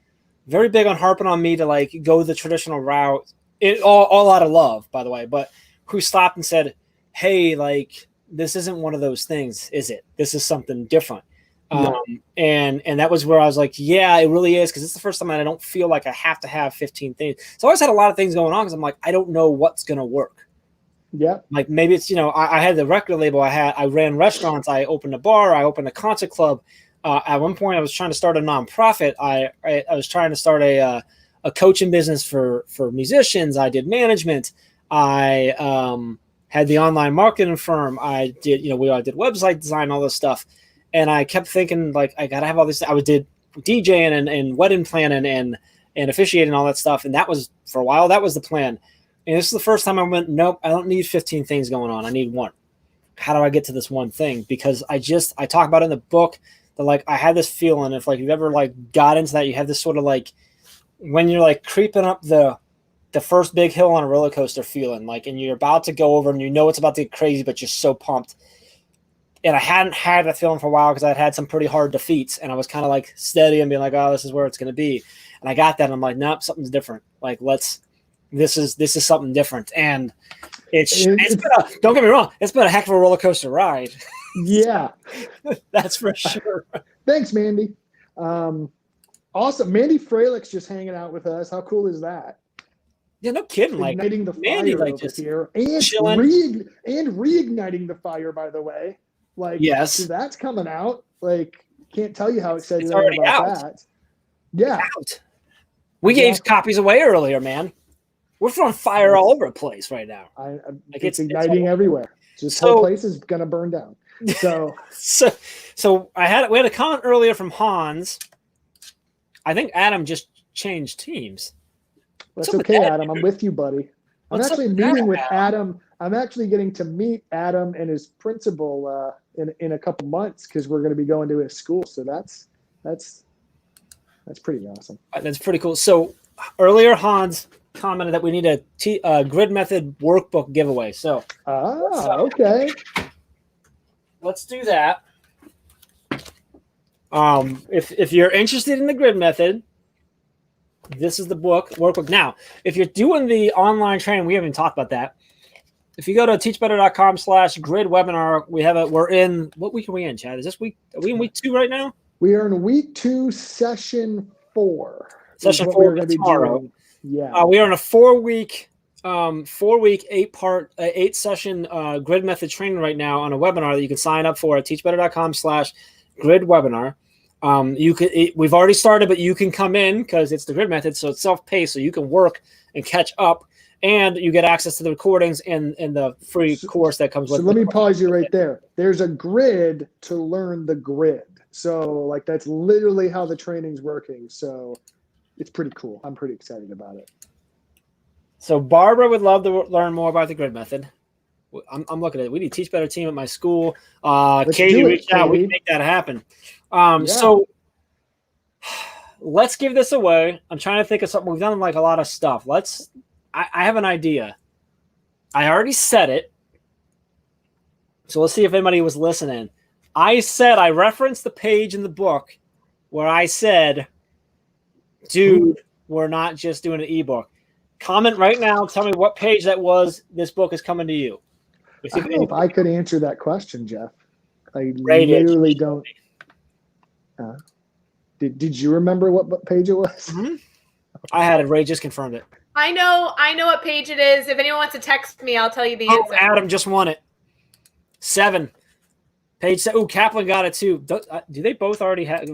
very big on harping on me to like go the traditional route. It all out of love, by the way, but who stopped and said, "Hey, like this isn't one of those things, is it? This is something different." Yeah. And that was where I was like, yeah, it really is, because it's the first time that I don't feel like I have to have 15 things. So I always had a lot of things going on because I'm like, I don't know what's gonna work. Yeah. Like maybe it's I had the record label, I ran restaurants, I opened a bar, I opened a concert club. At one point, I was trying to start a nonprofit. I was trying to start a coaching business for musicians. I did management. I had the online marketing firm. I did, I did website design, all this stuff. And I kept thinking like, I got to have all this. I did DJing and wedding planning and officiating, all that stuff. And that was, for a while, that was the plan. And this is the first time I went, nope, I don't need 15 things going on. I need one. How do I get to this one thing? Because I talk about it in the book that like, I had this feeling, if like you've ever like got into that, you have this sort of like, when you're like creeping up the first big hill on a roller coaster feeling, like, and you're about to go over and it's about to get crazy, but you're so pumped. And I hadn't had that feeling for a while because I'd had some pretty hard defeats, and I was kind of like steady and being like, oh, this is where it's going to be. And I got that. And I'm like, nope, something's different. Like, this is something different. And it's been don't get me wrong, it's been a heck of a roller coaster ride. Yeah. That's for sure. Thanks, Mandy. Awesome. Mandy Fralick's just hanging out with us. How cool is that? Yeah, no kidding. Like igniting the Mandy, fire like over just here, and chilling. reigniting the fire. By the way, like yes, so that's coming out. Like, can't tell you how excited it's I am already about out. that. Yeah, out. We gave copies away earlier, man. We're throwing fire all over the place right now. Like it's igniting everywhere. This whole place is gonna burn down. So, so we had a comment earlier from Hans. I think Adam just changed teams. That's okay, Adam. I'm with you, buddy. I'm actually meeting with Adam. I'm actually getting to meet Adam and his principal in a couple months because we're going to be going to his school. So that's pretty awesome. That's pretty cool. So earlier, Hans commented that we need a grid method workbook giveaway. So okay. Let's do that. If you're interested in the grid method, this is the workbook. Now, if you're doing the online training, we haven't talked about that. If you go to teachbetter.com/grid webinar, we're in, what week are we in, Chad? Is this week? Are we in week 2 right now? We are in week 2, session 4. Session 4 tomorrow. Yeah. We are in a 4-week, 8-part, 8-session grid method training right now on a webinar that you can sign up for at teachbetter.com/grid webinar. We've already started, but you can come in because it's the grid method, so it's self-paced, so you can work and catch up, and you get access to the recordings and the free course that comes with it. So let me pause you right there. There's a grid to learn the grid. So like that's literally how the training's working. So it's pretty cool. I'm pretty excited about it. So Barbara would love to learn more about the grid method. I'm looking at it. We need to Teach Better team at my school. Katie reached out. We can make that happen. So let's give this away. I'm trying to think of something. We've done like a lot of stuff. I have an idea. I already said it. So let's see if anybody was listening. I referenced the page in the book where I said, dude, we're not just doing an ebook. Comment right now. Tell me what page that was. This book is coming to you. I don't know if I could answer that question, Jeff. I Rated. literally don't. Did you remember what page it was? Mm-hmm. I had it. Ray just confirmed it. I know what page it is. If anyone wants to text me, I'll tell you the answer. Adam just won it. 7. Page 7. Ooh, Kaplan got it too. Do they both already have?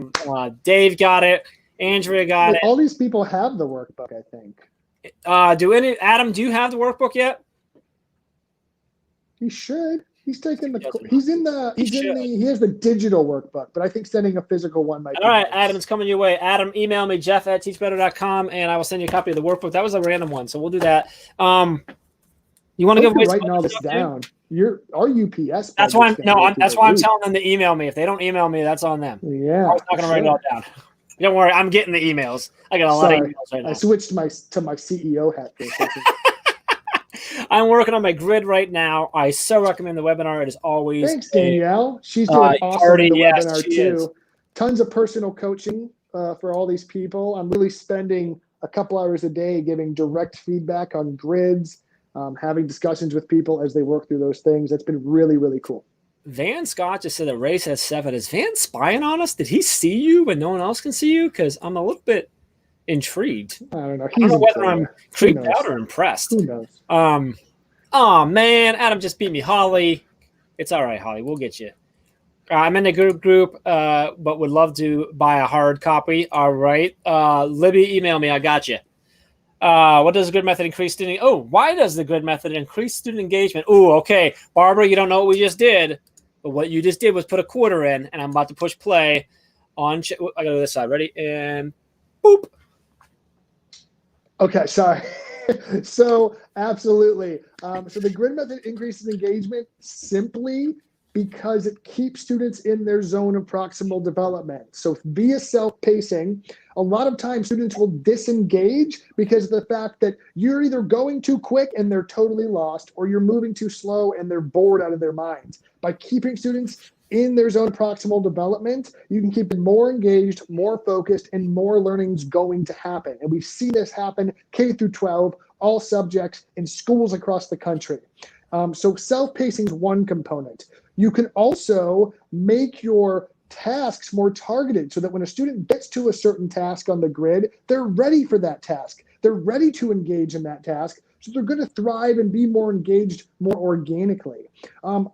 Dave got it. Andrea got it. All these people have the workbook, I think. Adam, do you have the workbook yet? He should. He's taking the. He He has the digital workbook, but I think sending a physical one might. All right, Adam, it's coming your way. Adam, email me jeff@teachbetter.com, and I will send you a copy of the workbook. That was a random one, so we'll do that. You want to give away writing all this down? Our UPS. That's why I'm telling them to email me. If they don't email me, that's on them. Yeah, I was not going to write it all down. Don't worry, I'm getting the emails. I got a lot of emails right now. I switched to my CEO hat for a second. I'm working on my grid right now. I so recommend the webinar. It is always. Thanks, Danielle. She's doing awesome in the webinar too. Is. Tons of personal coaching for all these people. I'm really spending a couple hours a day giving direct feedback on grids, having discussions with people as they work through those things. That's been really, really cool. Van Scott just said that Ray says 7. Is Van spying on us? Did he see you when no one else can see you? Because I'm a little bit intrigued. I don't know. I don't know whether I'm creeped out or impressed. Who knows? Oh man, Adam just beat me. Holly, it's all right, Holly. We'll get you. I'm in the group, but would love to buy a hard copy. All right, Libby, email me. I got you. What does the grid method increase student? Oh, why does the grid method increase student engagement? Oh, okay, Barbara, you don't know what we just did, but what you just did was put a quarter in, and I'm about to push play on. I got to this side. Ready and boop. Okay, sorry. So absolutely. So the grid method increases engagement simply because it keeps students in their zone of proximal development. So via self-pacing, a lot of times students will disengage because of the fact that you're either going too quick and they're totally lost, or you're moving too slow and they're bored out of their minds. By keeping students in their zone of proximal development, you can keep them more engaged, more focused, and more learning's going to happen. And we've seen this happen K through 12, all subjects in schools across the country. So self-pacing is one component. You can also make your tasks more targeted so that when a student gets to a certain task on the grid, they're ready for that task. They're ready to engage in that task. So they're going to thrive and be more engaged more organically.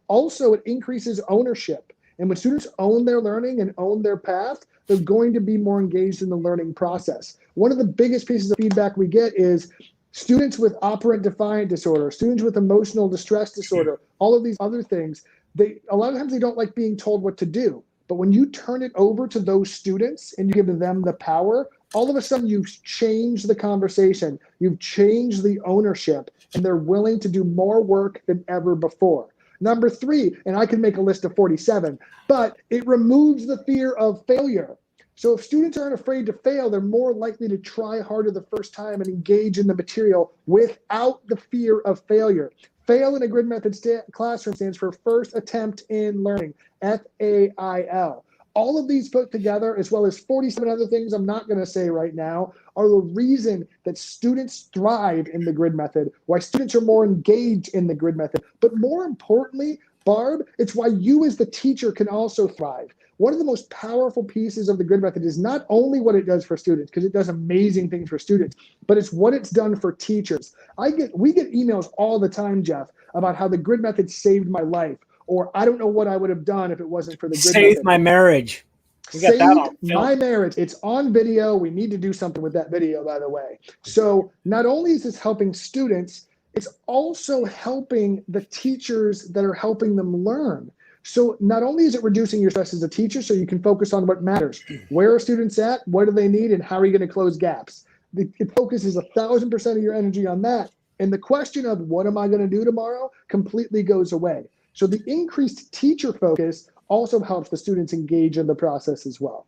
Also, it increases ownership. And when students own their learning and own their path, they're going to be more engaged in the learning process. One of the biggest pieces of feedback we get is students with operant defiant disorder, students with emotional distress disorder, all of these other things, a lot of times they don't like being told what to do. But when you turn it over to those students and you give them the power, all of a sudden you've changed the conversation, you've changed the ownership, and they're willing to do more work than ever before. Number 3, and I can make a list of 47, but it removes the fear of failure. So if students aren't afraid to fail, they're more likely to try harder the first time and engage in the material without the fear of failure. FAIL in a grid method classroom stands for first attempt in learning, FAIL. All of these put together, as well as 47 other things I'm not going to say right now, are the reason that students thrive in the grid method, why students are more engaged in the grid method. But more importantly, Barb, it's why you as the teacher can also thrive. One of the most powerful pieces of the grid method is not only what it does for students, because it does amazing things for students, but it's what it's done for teachers. We get emails all the time, Jeff, about how the grid method saved my life, or I don't know what I would have done if it wasn't for the grid method. Saved my marriage. Saved my marriage. It's on video. We need to do something with that video, by the way. So not only is this helping students, it's also helping the teachers that are helping them learn. So not only is it reducing your stress as a teacher, so you can focus on what matters. Where are students at? What do they need? And how are you going to close gaps? It focuses 1,000% of your energy on that. And the question of what am I going to do tomorrow completely goes away. So the increased teacher focus also helps the students engage in the process as well.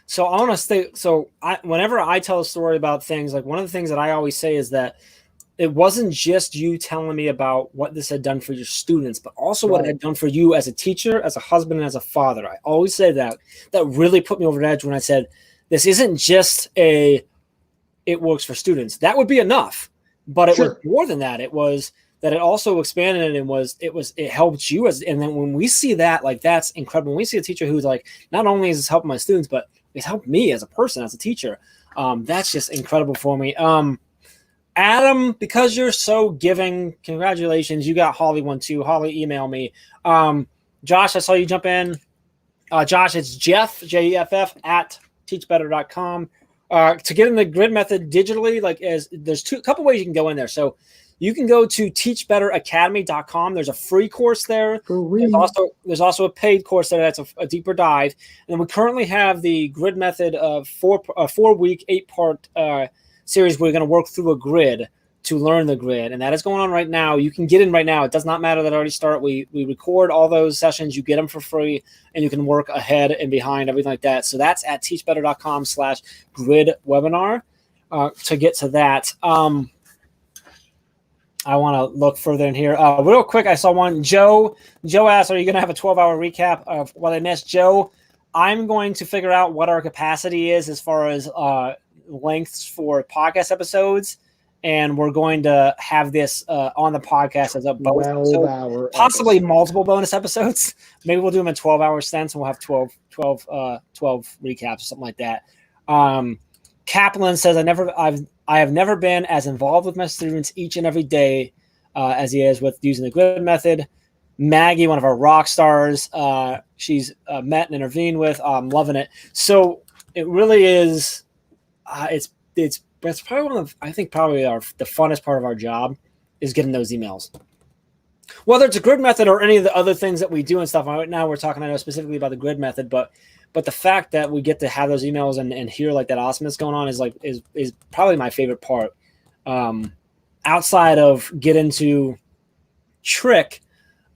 So I want to whenever I tell a story about things, like one of the things that I always say is that it wasn't just you telling me about what this had done for your students, but also what it had done for you as a teacher, as a husband, and as a father. I always say that. That really put me over the edge when I said, this isn't just it works for students. That would be enough. But it was more than that. It was that it also expanded and it helped you and then when we see that, like, that's incredible. When we see a teacher who's like, not only is this helping my students, but it's helped me as a person, as a teacher. That's just incredible for me. Adam, because you're so giving, congratulations. You got Holly one too. Holly, email me. Josh, I saw you jump in. Josh, it's Jeff, Jeff, at teachbetter.com. To get in the grid method digitally, there's a couple ways you can go in there. So you can go to teachbetteracademy.com. There's a free course there. There's also a paid course there that's a deeper dive. And we currently have the grid method of 4-week, 8-part series. We're going to work through a grid to learn the grid, and that is going on right now. You can get in right now. It does not matter that I already start. We record all those sessions. You get them for free, and you can work ahead and behind, everything like that. So that's at teachbetter.com/grid webinar to get to that. I want to look further in here. Real quick, I saw one. Joe asked, are you going to have a 12-hour recap of what I missed? Joe, I'm going to figure out what our capacity is as far as lengths for podcast episodes, and we're going to have this on the podcast as a bonus episode, possibly multiple bonus episodes. Maybe we'll do them in 12-hour stints, and we'll have 12 recaps or something like that. Kaplan says, I have never been as involved with my students each and every day as he is with using the grid method. Maggie, one of our rock stars, she's met and intervened with. I'm loving it. So it really is. It's probably one of, I think probably the funnest part of our job is getting those emails. Whether it's a grid method or any of the other things that we do and stuff. Right now we're talking, I know, specifically about the grid method, but the fact that we get to have those emails and hear like that awesomeness going on is probably my favorite part. Outside of getting to trick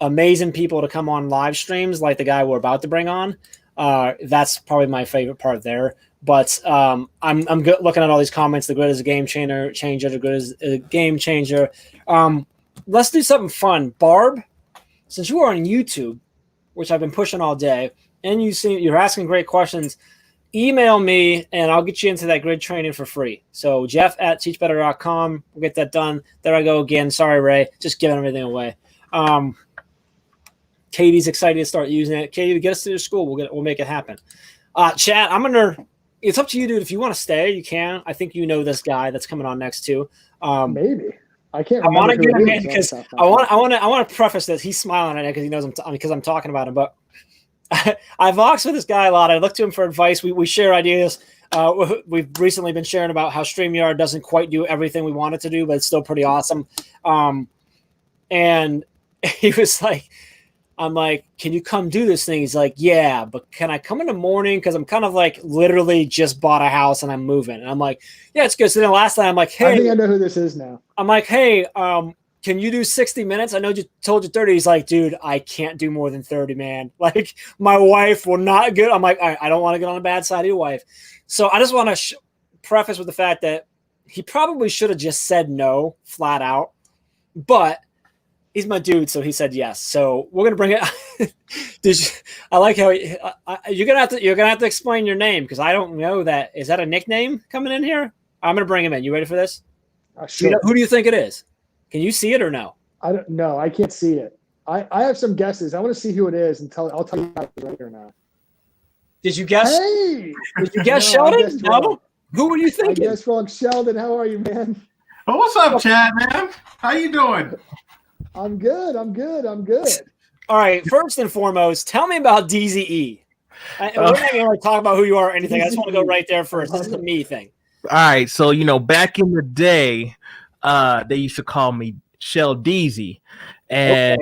amazing people to come on live streams like the guy we're about to bring on, that's probably my favorite part there. But I'm looking at all these comments. The grid is a game changer. The grid is a game changer. Let's do something fun. Barb, since you are on YouTube, which I've been pushing all day, and you're asking great questions, email me and I'll get you into that grid training for free. So Jeff at teachbetter.com. We'll get that done. There I go again. Sorry, Ray. Just giving everything away. Katie's excited to start using it. Katie, get us to your school. We'll make it happen. Chat, it's up to you, dude. If you want to stay, you can. I think you know this guy that's coming on next too. Maybe. I can't. I want to get him in because I want to preface this. He's smiling right now because he knows because I'm talking about him. But I vox with this guy a lot. I look to him for advice. We share ideas. We've recently been sharing about how StreamYard doesn't quite do everything we want it to do, but it's still pretty awesome. And he was like, I'm like, can you come do this thing? He's like, yeah, but can I come in the morning? Because I'm kind of like literally just bought a house and I'm moving. And I'm like, yeah, it's good. So then last time I'm like, hey. I think I know who this is now. I'm like, hey, can you do 60 minutes? I know you told you 30. He's like, dude, I can't do more than 30, man. Like, my wife will not get. I'm like, I don't want to get on the bad side of your wife. So I just want to preface with the fact that he probably should have just said no flat out. But he's my dude, so he said yes. So we're gonna bring it. I like how you're gonna have to explain your name because I don't know that. Is that a nickname coming in here? I'm gonna bring him in. You ready for this? Sure. Who do you think it is? Can you see it or no? I don't know. I can't see it. I have some guesses. I want to see who it is and I'll tell you right here now. Did you guess? Hey! Did you guess Sheldon? No. Who were you thinking? I guess wrong. Sheldon, how are you, man? Oh, what's up, Chad, man? How you doing? I'm good. All right. First and foremost, tell me about DZE. We're not going to talk about who you are or anything. I just want to go right there first. This is a me thing. All right. So, back in the day, they used to call me Shell Deezy. And,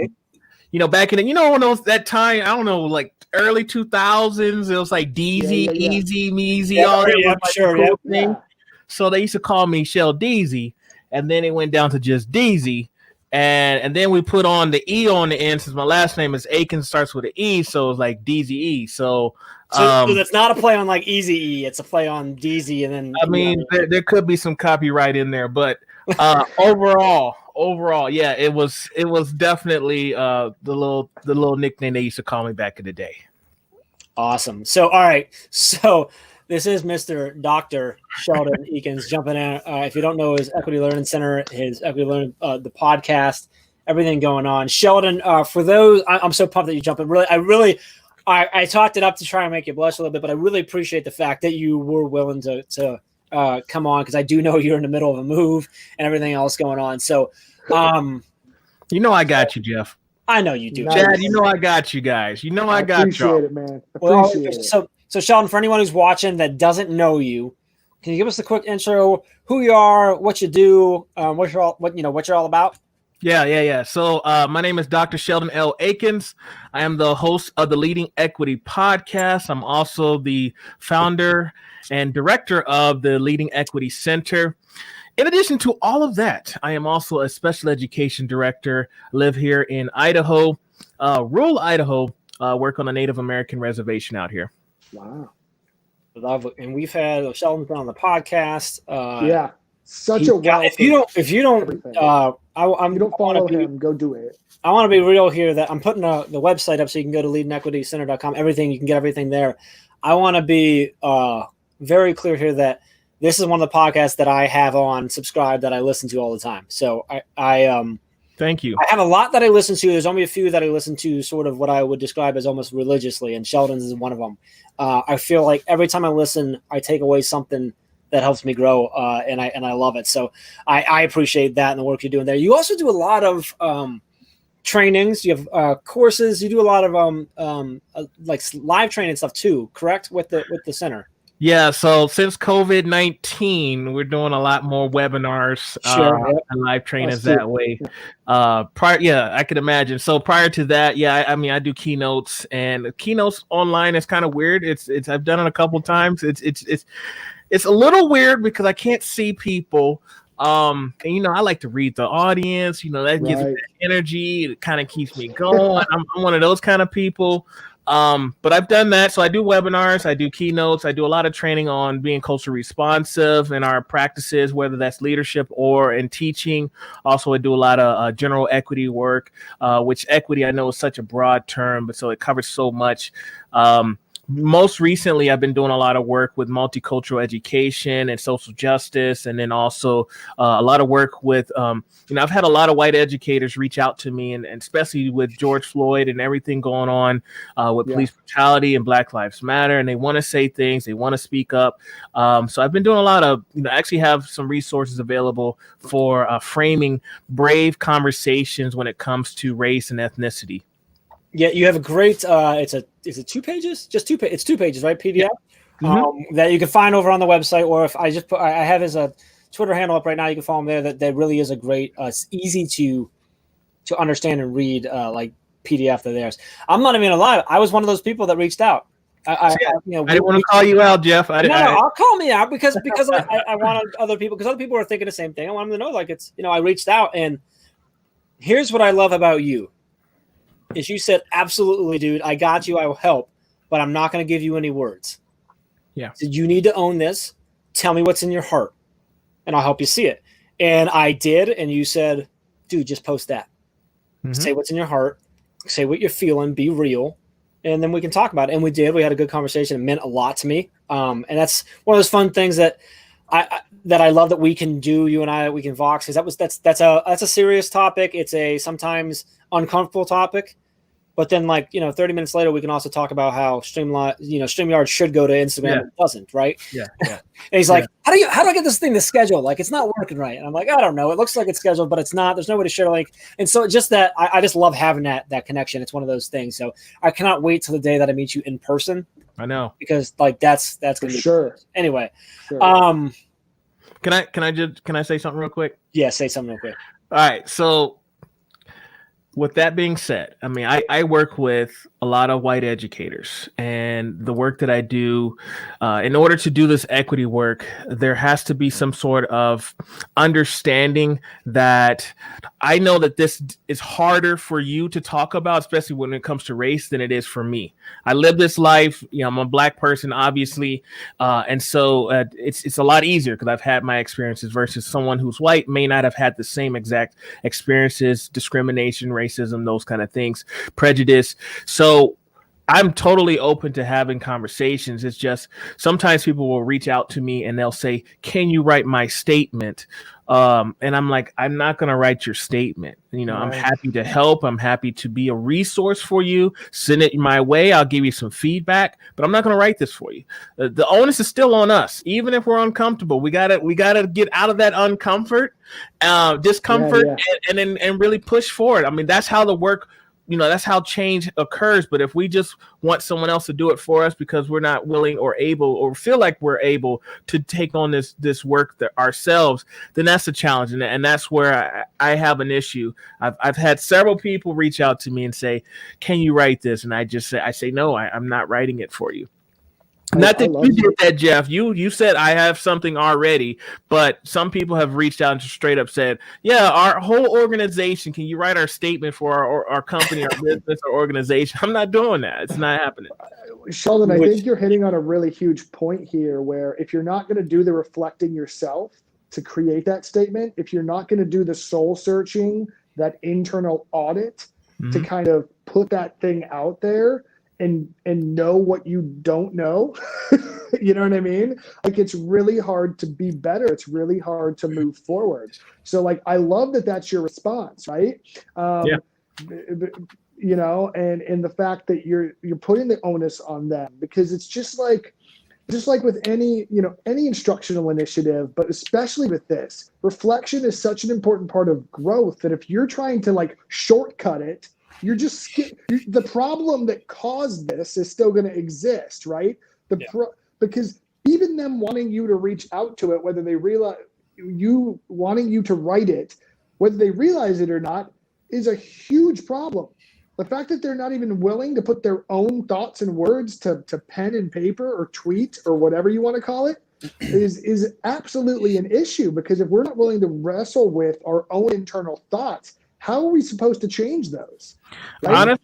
back in that time, I don't know, like early 2000s, it was like Deezy, Easy, Meezy, all that. Thing. So they used to call me Shell Deezy. And then it went down to just Deezy. And then we put on the E on the end since my last name is Aiken, starts with an E, so it's like DZE. So that's not a play on like Easy E, it's a play on DZ. And then there could be some copyright in there, but Overall, yeah, it was definitely the little nickname they used to call me back in the day. Awesome. So, all right. So this is Mr. Dr. Sheldon Eakins jumping in. If you don't know his Equity Learning Center, his Equity Learning, the podcast, everything going on. Sheldon, for those, I'm so pumped that you jump in. Really, I talked it up to try and make you blush a little bit, but I really appreciate the fact that you were willing to come on, because I do know you're in the middle of a move and everything else going on. So, you know, I got you, Jeff. I know you do, Nice. Chad. You know, I got you guys. You know, I got appreciate y'all. it, man. Well, Appreciate it. so Sheldon, for anyone who's watching that doesn't know you, can you give us a quick intro? Who you are, what you do, what you're all about? Yeah. So my name is Dr. Sheldon L. Eakins. I am the host of the Leading Equity podcast. I'm also the founder and director of the Leading Equity Center. In addition to all of that, I am also a special education director. I live here in Idaho, rural Idaho, work on a Native American reservation out here. Wow. Love it. And we've had Sheldon's been on the podcast. Yeah. Such a wealth. If you don't everything. I'm you don't follow him, go do it. I want to be real here that I'm putting the website up so you can go to leadenequitycenter.com. Everything, you can get everything there. I want to be very clear here that this is one of the podcasts that I have on subscribe that I listen to all the time. So I Thank you. I have a lot that I listen to. There's only a few that I listen to sort of what I would describe as almost religiously, and Sheldon's is one of them. I feel like every time I listen, I take away something that helps me grow, and I love it. So I appreciate that and the work you're doing there. You also do a lot of trainings. You have courses. You do a lot of like live training stuff too, correct? With the center. Yeah, so since COVID-19, we're doing a lot more webinars and live trainings that way. I could imagine. So prior to that, I mean, I do keynotes, and keynotes online is kind of weird. It's I've done it a couple times. It's a little weird because I can't see people. And I like to read the audience. That gives me that energy. It kind of keeps me going. I'm one of those kind of people. But I've done that. So I do webinars, I do keynotes, I do a lot of training on being culturally responsive in our practices, whether that's leadership or in teaching. Also, I do a lot of general equity work, which equity I know is such a broad term, but so it covers so much. Most recently, I've been doing a lot of work with multicultural education and social justice, and then also a lot of work with, I've had a lot of white educators reach out to me, and especially with George Floyd and everything going on with police brutality and Black Lives Matter, and they want to say things, they want to speak up. So I've been doing a lot of, I actually have some resources available for framing brave conversations when it comes to race and ethnicity. Yeah, you have a great. Is it 2 pages? Just 2 pages. It's 2 pages, right? PDF that you can find over on the website, or if I just put, I have his Twitter handle up right now. You can follow him there. That really is a great. It's easy to understand and read like PDF that theirs. I'm not even gonna lie. I was one of those people that reached out. I didn't want to call you out, Jeff. I'll call me out because I wanted other people, because other people were thinking the same thing. I want them to know, like, it's, I reached out, and here's what I love about you. Is you said, absolutely, dude, I got you, I will help, but I'm not going to give you any words. Yeah. So you need to own this. Tell me what's in your heart, and I'll help you see it. And I did, and you said, dude, just post that. Say what's in your heart. Say what you're feeling. Be real. And then we can talk about it. And we did. We had a good conversation. It meant a lot to me. And that's one of those fun things that I love that we can do, you and I, we can Vox, because that's a serious topic. It's a sometimes uncomfortable topic, but then 30 minutes later, we can also talk about how StreamYard should go to Instagram. It doesn't, right? Yeah. And he's like, how do I get this thing to schedule? Like, it's not working right. And I'm like, I don't know. It looks like it's scheduled, but it's not. There's no way to share a link. And so just that, I just love having that connection. It's one of those things. So I cannot wait till the day that I meet you in person. I know, because that's going to be sure. Anyway, sure. Can I say something real quick? Yeah, say something real quick. All right, so with that being said, I mean, I work with a lot of white educators, and the work that I do, in order to do this equity work, there has to be some sort of understanding that I know that this is harder for you to talk about, especially when it comes to race, than it is for me. I live this life, I'm a Black person, obviously, and so it's a lot easier because I've had my experiences versus someone who's white may not have had the same exact experiences, discrimination, racism, those kind of things, prejudice. So I'm totally open to having conversations. It's just sometimes people will reach out to me and they'll say, "Can you write my statement?" And I'm like, "I'm not going to write your statement. I'm happy to help. I'm happy to be a resource for you. Send it my way. I'll give you some feedback, but I'm not going to write this for you." The onus is still on us, even if we're uncomfortable. We gotta get out of that discomfort, and really push forward. I mean, that's how the work. That's how change occurs. But if we just want someone else to do it for us because we're not willing or able or feel like we're able to take on this work ourselves, then that's a challenge. And that's where I have an issue. I've had several people reach out to me and say, "Can you write this?" And I say, "No, I'm not writing it for you." Not that you did that, Jeff. You said I have something already, but some people have reached out and straight up said, "Yeah, our whole organization. Can you write our statement for our company, our business, our organization?" I'm not doing that. It's not happening. Sheldon, I think you're hitting on a really huge point here, where if you're not going to do the reflecting yourself to create that statement, if you're not going to do the soul searching, that internal audit to kind of put that thing out there, and know what you don't know, you know what I mean? Like, it's really hard to be better. It's really hard to move forward. So like, I love that that's your response, right? And the fact that you're putting the onus on them, because it's just like with any instructional initiative, but especially with this, reflection is such an important part of growth that if you're trying to like shortcut it, the problem that caused this is still going to exist, right? Because even them wanting you to reach out to it, whether they realize you wanting you to write it, whether they realize it or not, is a huge problem. The fact that they're not even willing to put their own thoughts and words to pen and paper or tweet or whatever you want to call it is absolutely an issue, because if we're not willing to wrestle with our own internal thoughts, how are we supposed to change those? Right?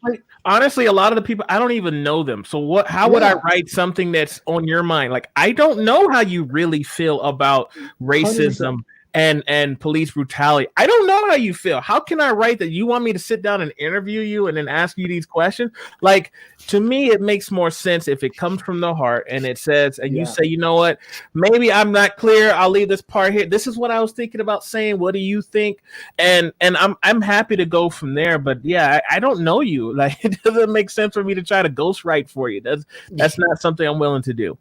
Honestly, a lot of the people, I don't even know them. So how would I write something that's on your mind? Like, I don't know how you really feel about racism 100%. And police brutality. I don't know how you feel. How can I write that? You want me to sit down and interview you and then ask you these questions? Like, to me, it makes more sense if it comes from the heart and it says, and you say, "You know what? Maybe I'm not clear. I'll leave this part here. This is what I was thinking about saying. What do you think?" And I'm happy to go from there. But yeah, I don't know you. Like, it doesn't make sense for me to try to ghostwrite for you. That's not something I'm willing to do.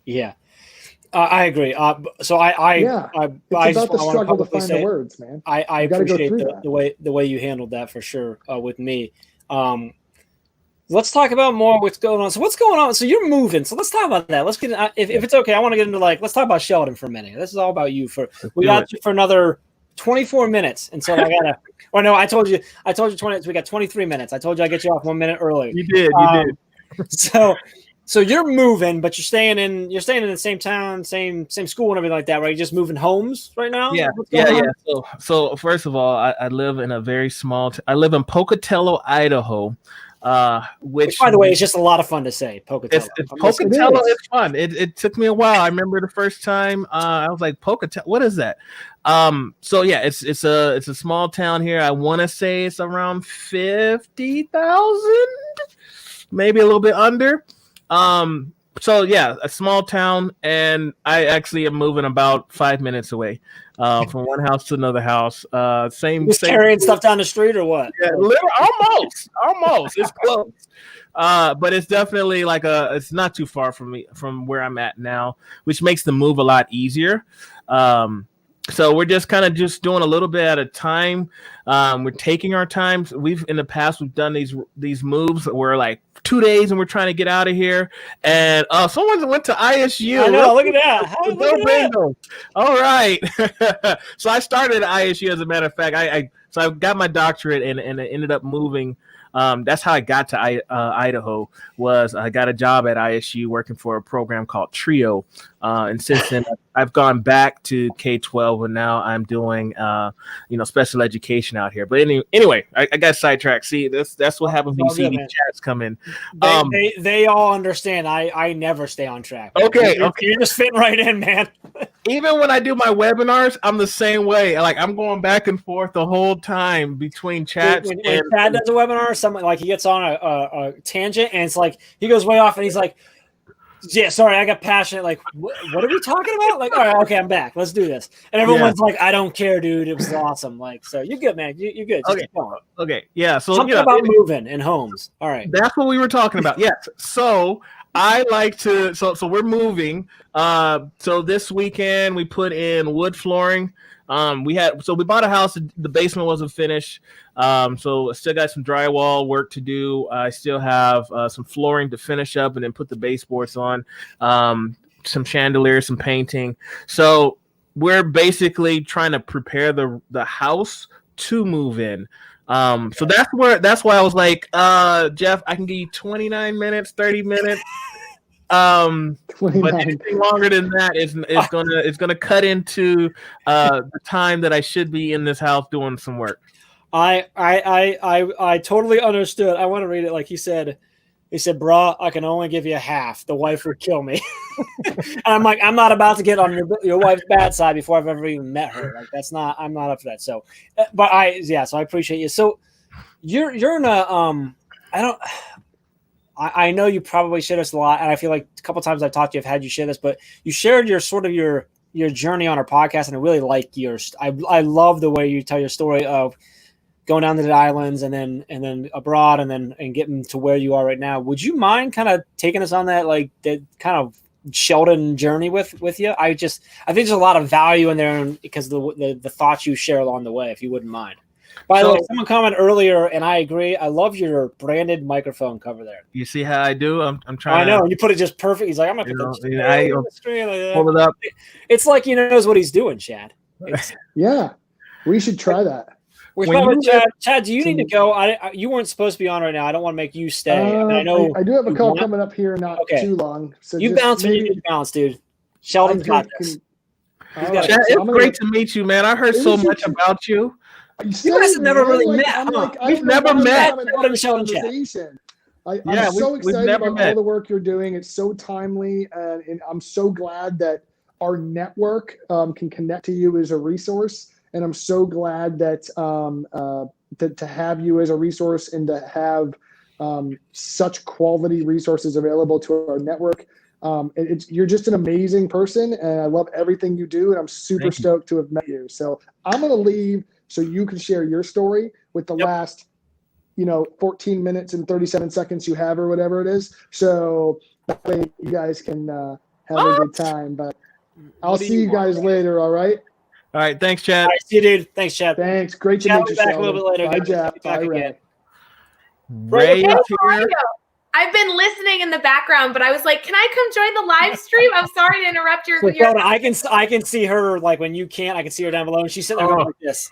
Yeah. I agree. So I it's about the struggle to find the words, man. I appreciate the way you handled that for sure with me. Let's talk about more what's going on. So what's going on? So you're moving. So let's talk about that. Let's get if it's okay. I want to get into let's talk about Sheldon for a minute. This is all about you. We got you for another 24 minutes, and so I gotta. Oh no, I told you 20. We got 23 minutes. I told you I get you off 1 minute early. You did. So you're moving, but you're staying in the same town, same school and everything like that, right? You're just moving homes right now? Yeah. So first of all, I live in a very small I live in Pocatello, Idaho. Which by the way, is just a lot of fun to say. Pocatello. Pocatello is fun. It took me a while. I remember the first time I was like, Pocatello, what is that? So yeah, it's a small town here. I want to say it's around 50,000, maybe a little bit under. So yeah, a small town, and I actually am moving about 5 minutes away from one house to another house. Same carrying stuff down the street or what? Yeah, almost. It's close. But it's definitely it's not too far from where I'm at now, which makes the move a lot easier. So we're just kind of doing a little bit at a time. We're taking our time. We've in the past we've done these moves where like 2 days and we're trying to get out of here. And someone went to ISU. I know. Look at that. Look at that. All right. So I started at ISU, as a matter of fact. I got my doctorate and I ended up moving. That's how I got to Idaho. Was I got a job at ISU working for a program called TRIO, and since then I've gone back to K-12, and now I'm doing special education out here. But anyway, I got sidetracked. See, that's what happens when you see these chats come in. They all understand. I never stay on track. Okay, you're just fitting right in, man. Even when I do my webinars, I'm the same way. Like I'm going back and forth the whole time between chats. When Chad does a webinar, something like he gets on a tangent, and it's like he goes way off, and he's like, "Yeah, sorry, I got passionate. Like, what are we talking about? Like, all right, okay, I'm back. Let's do this." And everyone's like, "I don't care, dude. It was awesome." Like, so you're good, man. You're good. Just keep going. Okay, yeah. So something about moving and homes. All right, that's what we were talking about. Yes. So I like to. So we're moving. So this weekend we put in wood flooring. We bought a house. The basement wasn't finished. So I still got some drywall work to do. I still have some flooring to finish up and then put the baseboards on. Some chandeliers, some painting. So we're basically trying to prepare the house to move in. So that's why I was like, Jeff, I can give you 29 minutes, 30 minutes. But anything longer than that is gonna cut into the time that I should be in this house doing some work. I totally understood. I want to read it. Like he said, "Brah, I can only give you half. The wife would kill me." And I'm like, I'm not about to get on your wife's bad side before I've ever even met her. Like I'm not up for that. So, but so I appreciate you. So you're in a I know you probably share this a lot, and I feel like a couple times I've talked to you, I've had you share this, but you shared your journey on our podcast, and I really like yours. I love the way you tell your story of going down to the islands and then abroad and getting to where you are right now. Would you mind kind of taking us on that kind of Sheldon journey with you? I think there's a lot of value in there because the thoughts you share along the way, if you wouldn't mind. By the way, someone commented earlier, and I agree. I love your branded microphone cover there. You see how I do? I'm trying. I know. You put it just perfect. He's like, I'm gonna put the screen like that. Hold it up. It's like he knows what he's doing, Chad. Yeah, we should try that. Chad, do you need to go? You weren't supposed to be on right now. I don't want to make you stay. I know. I do have a call coming up here, not too long. So you bounce when you need to bounce, dude. Sheldon's got this. Chad, it's great to meet you, man. I heard so much about you. You guys have never really met. We've never met. I'm so excited about all the work you're doing. It's so timely, and I'm so glad that our network can connect to you as a resource. And I'm so glad that to have you as a resource and to have such quality resources available to our network. You're just an amazing person, and I love everything you do. And I'm super stoked to have met you. So I'm going to leave so you can share your story with the last, 14 minutes and 37 seconds you have or whatever it is. So that way you guys can have a good time. But I'll see you guys later. All right. All right. Thanks, Chad. All right, see you, dude. Thanks, Chad. Thanks. Great to meet you. Back a little bit later. Bye, Jeff. Bye, Ray. Ray here. I've been listening in the background, but I was like, can I come join the live stream? I'm sorry to interrupt your I can see her like when you can't. I can see her down below, and she's sitting there like this.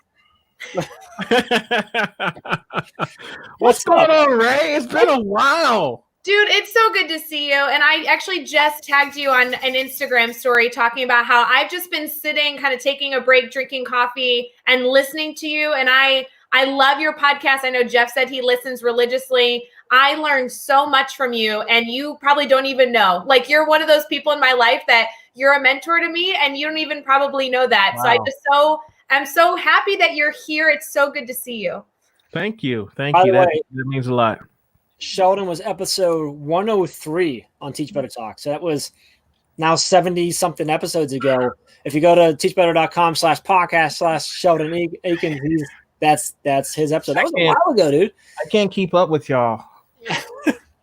What's going on, Ray? It's been a while. Dude, it's so good to see you. And I actually just tagged you on an Instagram story talking about how I've just been sitting, kind of taking a break, drinking coffee and listening to you. And I love your podcast. I know Jeff said he listens religiously. I learned so much from you, and you probably don't even know. Like, you're one of those people in my life that you're a mentor to me, and you don't even probably know that. Wow. So I'm so happy that you're here. It's so good to see you. Thank you. By the way, that means a lot. Sheldon was episode 103 on Teach Better Talk. So that was now 70 something episodes ago. If you go to teachbetter.com/podcast/Sheldon Aiken, that's his episode. That was a while ago, dude. I can't keep up with y'all.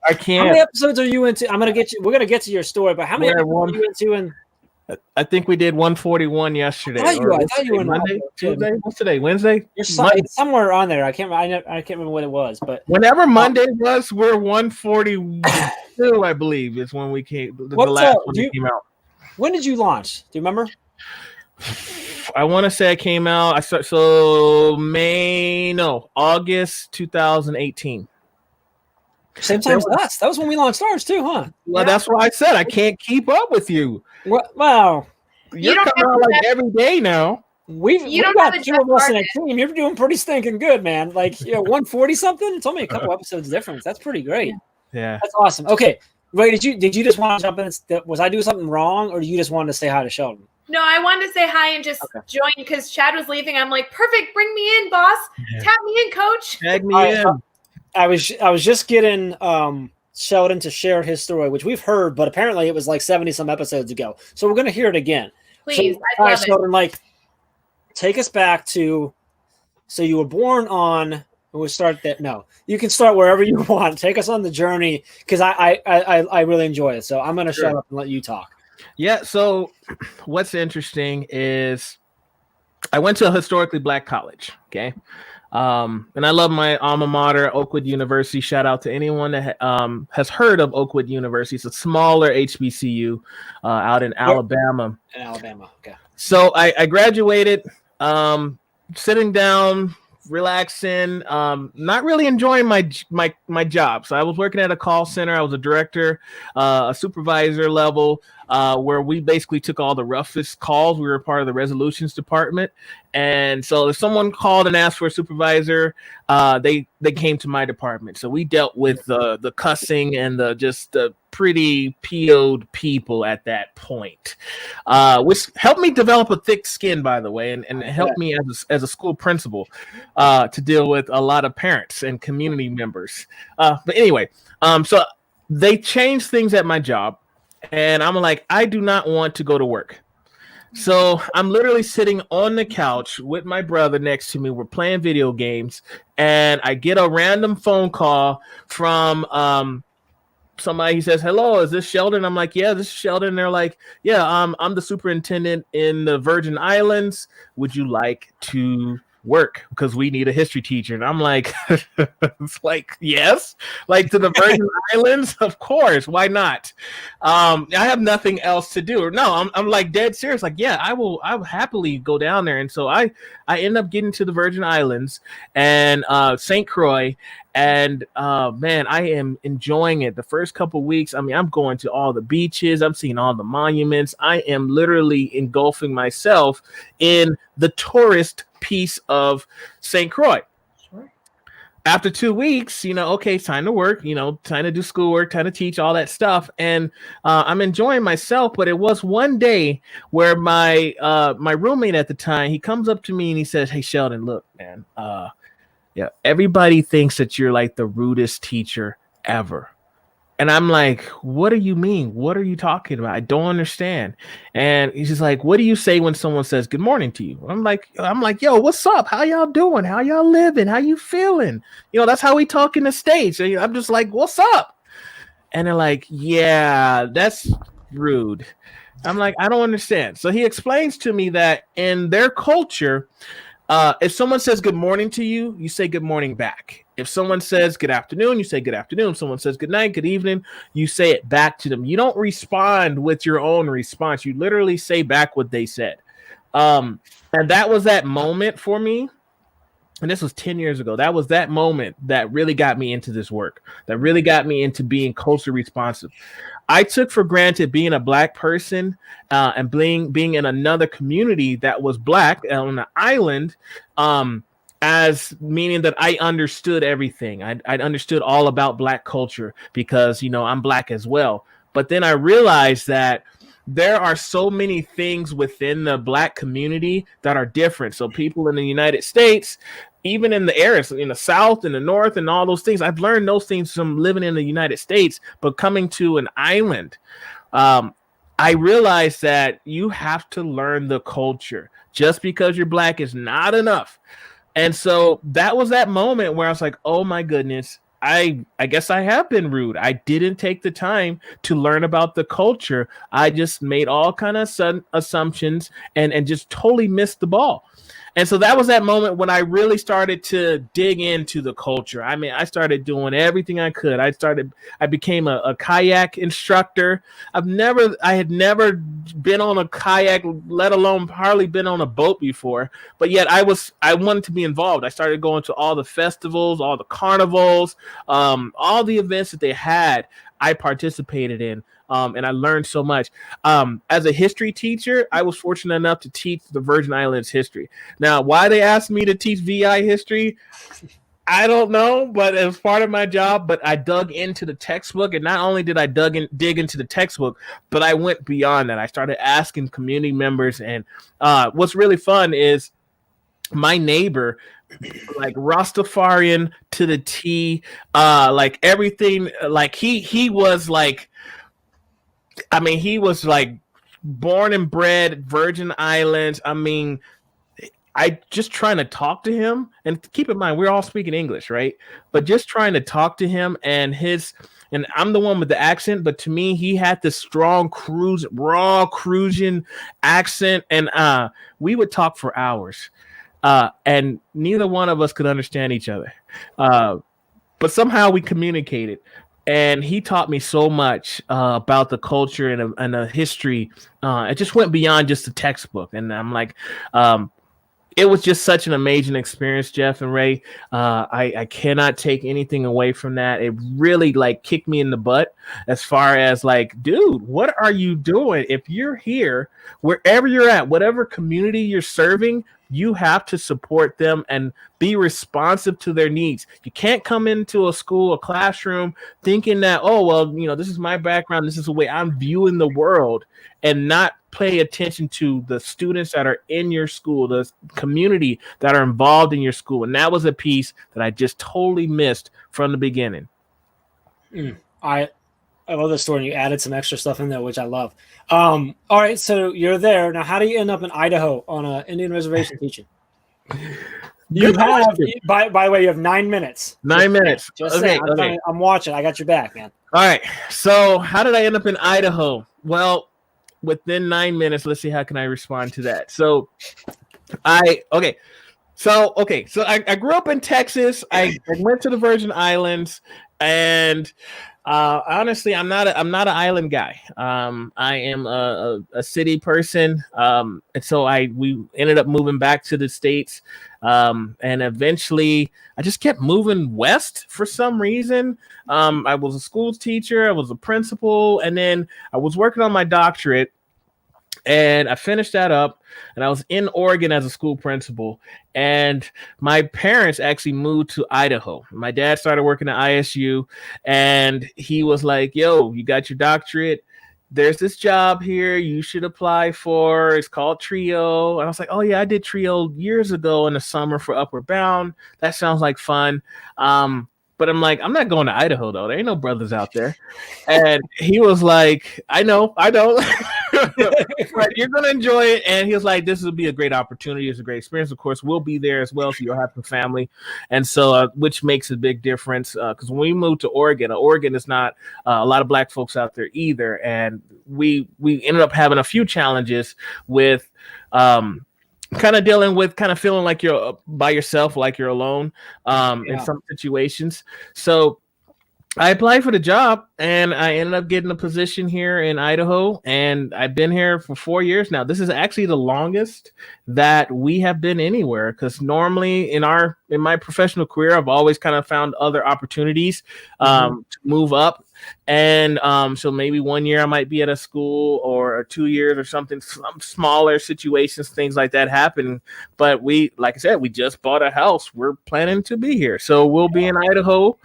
I can't. How many episodes are you into? We're gonna get to your story, but how many episodes are you into? I think we did 141 yesterday. I thought you were Monday, not. Tuesday. What's today? Wednesday. It's somewhere on there. I can't remember what it was, but Whenever Monday was, we're 142. I believe is when we came. The last one came out. When did you launch? Do you remember? I want to say I came out. August 2018. Same time as us. That was when we launched ours too, huh? Well, that's why I said I can't keep up with you. Well, you're coming out like every day now. We've got 2 of us in a team. You're doing pretty stinking good, man. Like 140 something. It's only a couple episodes difference. That's pretty great. Yeah, that's awesome. Okay, Ray, did you just want to jump in? Was I doing something wrong, or do you just wanted to say hi to Sheldon? No, I wanted to say hi and just join because Chad was leaving. I'm like, perfect. Bring me in, boss. Tap me in, coach. Tag me in. I was just getting Sheldon to share his story, which we've heard, but apparently it was like 70 some episodes ago. So we're gonna hear it again. Please, so, I love Sheldon, like, take us back to. So you were born on. We'll start there. No, you can start wherever you want. Take us on the journey because I really enjoy it. So I'm gonna shut up and let you talk. Yeah. So what's interesting is I went to a historically Black college. Okay. And I love my alma mater, Oakwood University. Shout out to anyone that has heard of Oakwood University. It's a smaller HBCU out in Alabama. In Alabama, okay. So I graduated, sitting down, relaxing, not really enjoying my job. So I was working at a call center. I was a director, a supervisor level, where we basically took all the roughest calls. We were part of the resolutions department. And so if someone called and asked for a supervisor, they came to my department. So we dealt with the cussing and the pretty PO'd people at that point, which helped me develop a thick skin, by the way, and helped me as a school principal to deal with a lot of parents and community members. But anyway, so they changed things at my job, and I'm like, I do not want to go to work. So I'm literally sitting on the couch with my brother next to me. We're playing video games, and I get a random phone call from somebody. He says, "Hello, is this Sheldon?" I'm like, "Yeah, this is Sheldon." And they're like, "Yeah, I'm the superintendent in the Virgin Islands. Would you like to work? Because we need a history teacher." And I'm like, it's like, yes, like to the Virgin Islands, of course, why not? I have nothing else to do. No, I'm like dead serious. Like, yeah, I will happily go down there. And so I end up getting to the Virgin Islands and St. Croix. And man, I am enjoying it. The first couple of weeks, I mean, I'm going to all the beaches. I'm seeing all the monuments. I am literally engulfing myself in the tourist piece of St. Croix. Sure. After 2 weeks, okay, it's time to work, time to do schoolwork, time to teach, all that stuff. And I'm enjoying myself. But it was one day where my roommate at the time, he comes up to me and he says, "Hey, Sheldon, look, man, yeah, everybody thinks that you're like the rudest teacher ever." And I'm like, "What do you mean? What are you talking about? I don't understand." And he's just like, "What do you say when someone says good morning to you?" I'm like, "Yo, what's up? How y'all doing? How y'all living? How you feeling?" That's how we talk in the States. And I'm just like, "What's up?" And they're like, "Yeah, that's rude." I'm like, "I don't understand." So he explains to me that in their culture, if someone says good morning to you, you say good morning back. If someone says good afternoon, you say good afternoon. If someone says good night, good evening, you say it back to them. You don't respond with your own response. You literally say back what they said. And that was that moment for me. And this was 10 years ago. That was that moment that really got me into this work, that really got me into being culturally responsive. I took for granted being a Black person and being in another community that was Black on the island, as meaning that I understood everything. I understood all about Black culture because, I'm Black as well. But then I realized that there are so many things within the Black community that are different. So people in the United States, even in the areas in the South and the North and all those things, I've learned those things from living in the United States, but coming to an island, I realized that you have to learn the culture. Just because you're Black is not enough. And so that was that moment where I was like, oh my goodness, I guess I have been rude. I didn't take the time to learn about the culture. I just made all kind of assumptions and just totally missed the ball. And so that was that moment when I really started to dig into the culture. I mean, I started doing everything I could. I became a kayak instructor. I had never been on a kayak, let alone hardly been on a boat before. But yet I wanted to be involved. I started going to all the festivals, all the carnivals, all the events that they had, I participated in. And I learned so much. As a history teacher, I was fortunate enough to teach the Virgin Islands history. Now, why they asked me to teach VI history, I don't know, but it was part of my job. But I dug into the textbook, and not only did I dig into the textbook, but I went beyond that. I started asking community members, and what's really fun is my neighbor, like Rastafarian to the T, like everything, like he was like, I mean, he was like born and bred Virgin Islands. I mean, I just trying to talk to him, and keep in mind, we're all speaking English, right? But just trying to talk to him, and I'm the one with the accent, but to me, he had this strong raw cruising accent, and we would talk for hours, and neither one of us could understand each other. But somehow we communicated. And he taught me so much about the culture and the history. It just went beyond just the textbook. And I'm like, it was just such an amazing experience, Jeff and Ray. I cannot take anything away from that. It really like kicked me in the butt as far as like, dude, what are you doing? If you're here, wherever you're at, whatever community you're serving, you have to support them and be responsive to their needs. You can't come into a school, a classroom, thinking that, oh, well, you know, this is my background, this is the way I'm viewing the world, and not pay attention to the students that are in your school, the community that are involved in your school. And that was a piece that I just totally missed from the beginning. I love the story. And you added some extra stuff in there, which I love. All right, so you're there now. How do you end up in Idaho on an Indian reservation teaching? You have, by the way, you have 9 minutes. 9 minutes. Just okay. I'm watching. I got your back, man. All right. So how did I end up in Idaho? Well, within 9 minutes, let's see how can I respond to that. So I grew up in Texas. I went to the Virgin Islands, and honestly, I'm not an island guy. I am a city person, and so we ended up moving back to the States, and eventually I just kept moving west for some reason. I was a school teacher, I was a principal, and then I was working on my doctorate. And I finished that up, and I was in Oregon as a school principal. And my parents actually moved to Idaho. My dad started working at ISU, and he was like, yo, you got your doctorate. There's this job here you should apply for. It's called TRIO. And I was like, oh, yeah, I did TRIO years ago in the summer for Upward Bound. That sounds like fun. But I'm like, I'm not going to Idaho, though. There ain't no brothers out there. And he was like, I know. But you're going to enjoy it. And he was like, this will be a great opportunity. It's a great experience. Of course, we'll be there as well, so you'll have some family. And so, which makes a big difference. Because when we moved to Oregon is not a lot of Black folks out there either. And we ended up having a few challenges with kind of dealing with kind of feeling like you're by yourself, like you're alone in some situations. So I applied for the job, and I ended up getting a position here in Idaho, and I've been here for 4 years now. This is actually the longest that we have been anywhere, because normally in my professional career, I've always kind of found other opportunities to move up. And so maybe 1 year I might be at a school, or 2 years or something, some smaller situations, things like that happen. But like I said, we just bought a house. We're planning to be here. So we'll be in Idaho,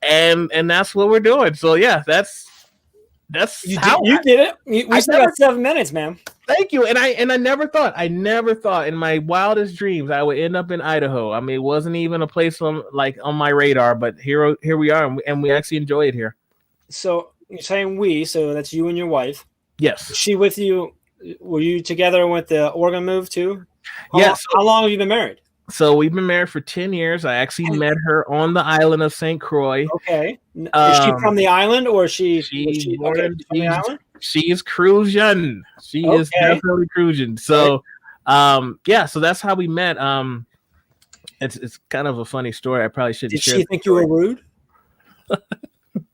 and that's what we're doing. So yeah, that's how you did it. We still got 7 minutes, man. Thank you. And I never thought in my wildest dreams I would end up in Idaho. I mean, it wasn't even a place on my radar, but here we are, and we actually enjoy it here. So you're saying so that's you and your wife. Yes. Is she with you? Were you together with the Oregon move too? Yes. How long have you been married? So we've been married for 10 years. I actually met her on the island of St. Croix. Okay. Is she from the island, or is she? She's Okay, from the island. She is cruising. She is definitely cruising. So, yeah. So that's how we met. It's kind of a funny story. I probably shouldn't. Did she think you were rude?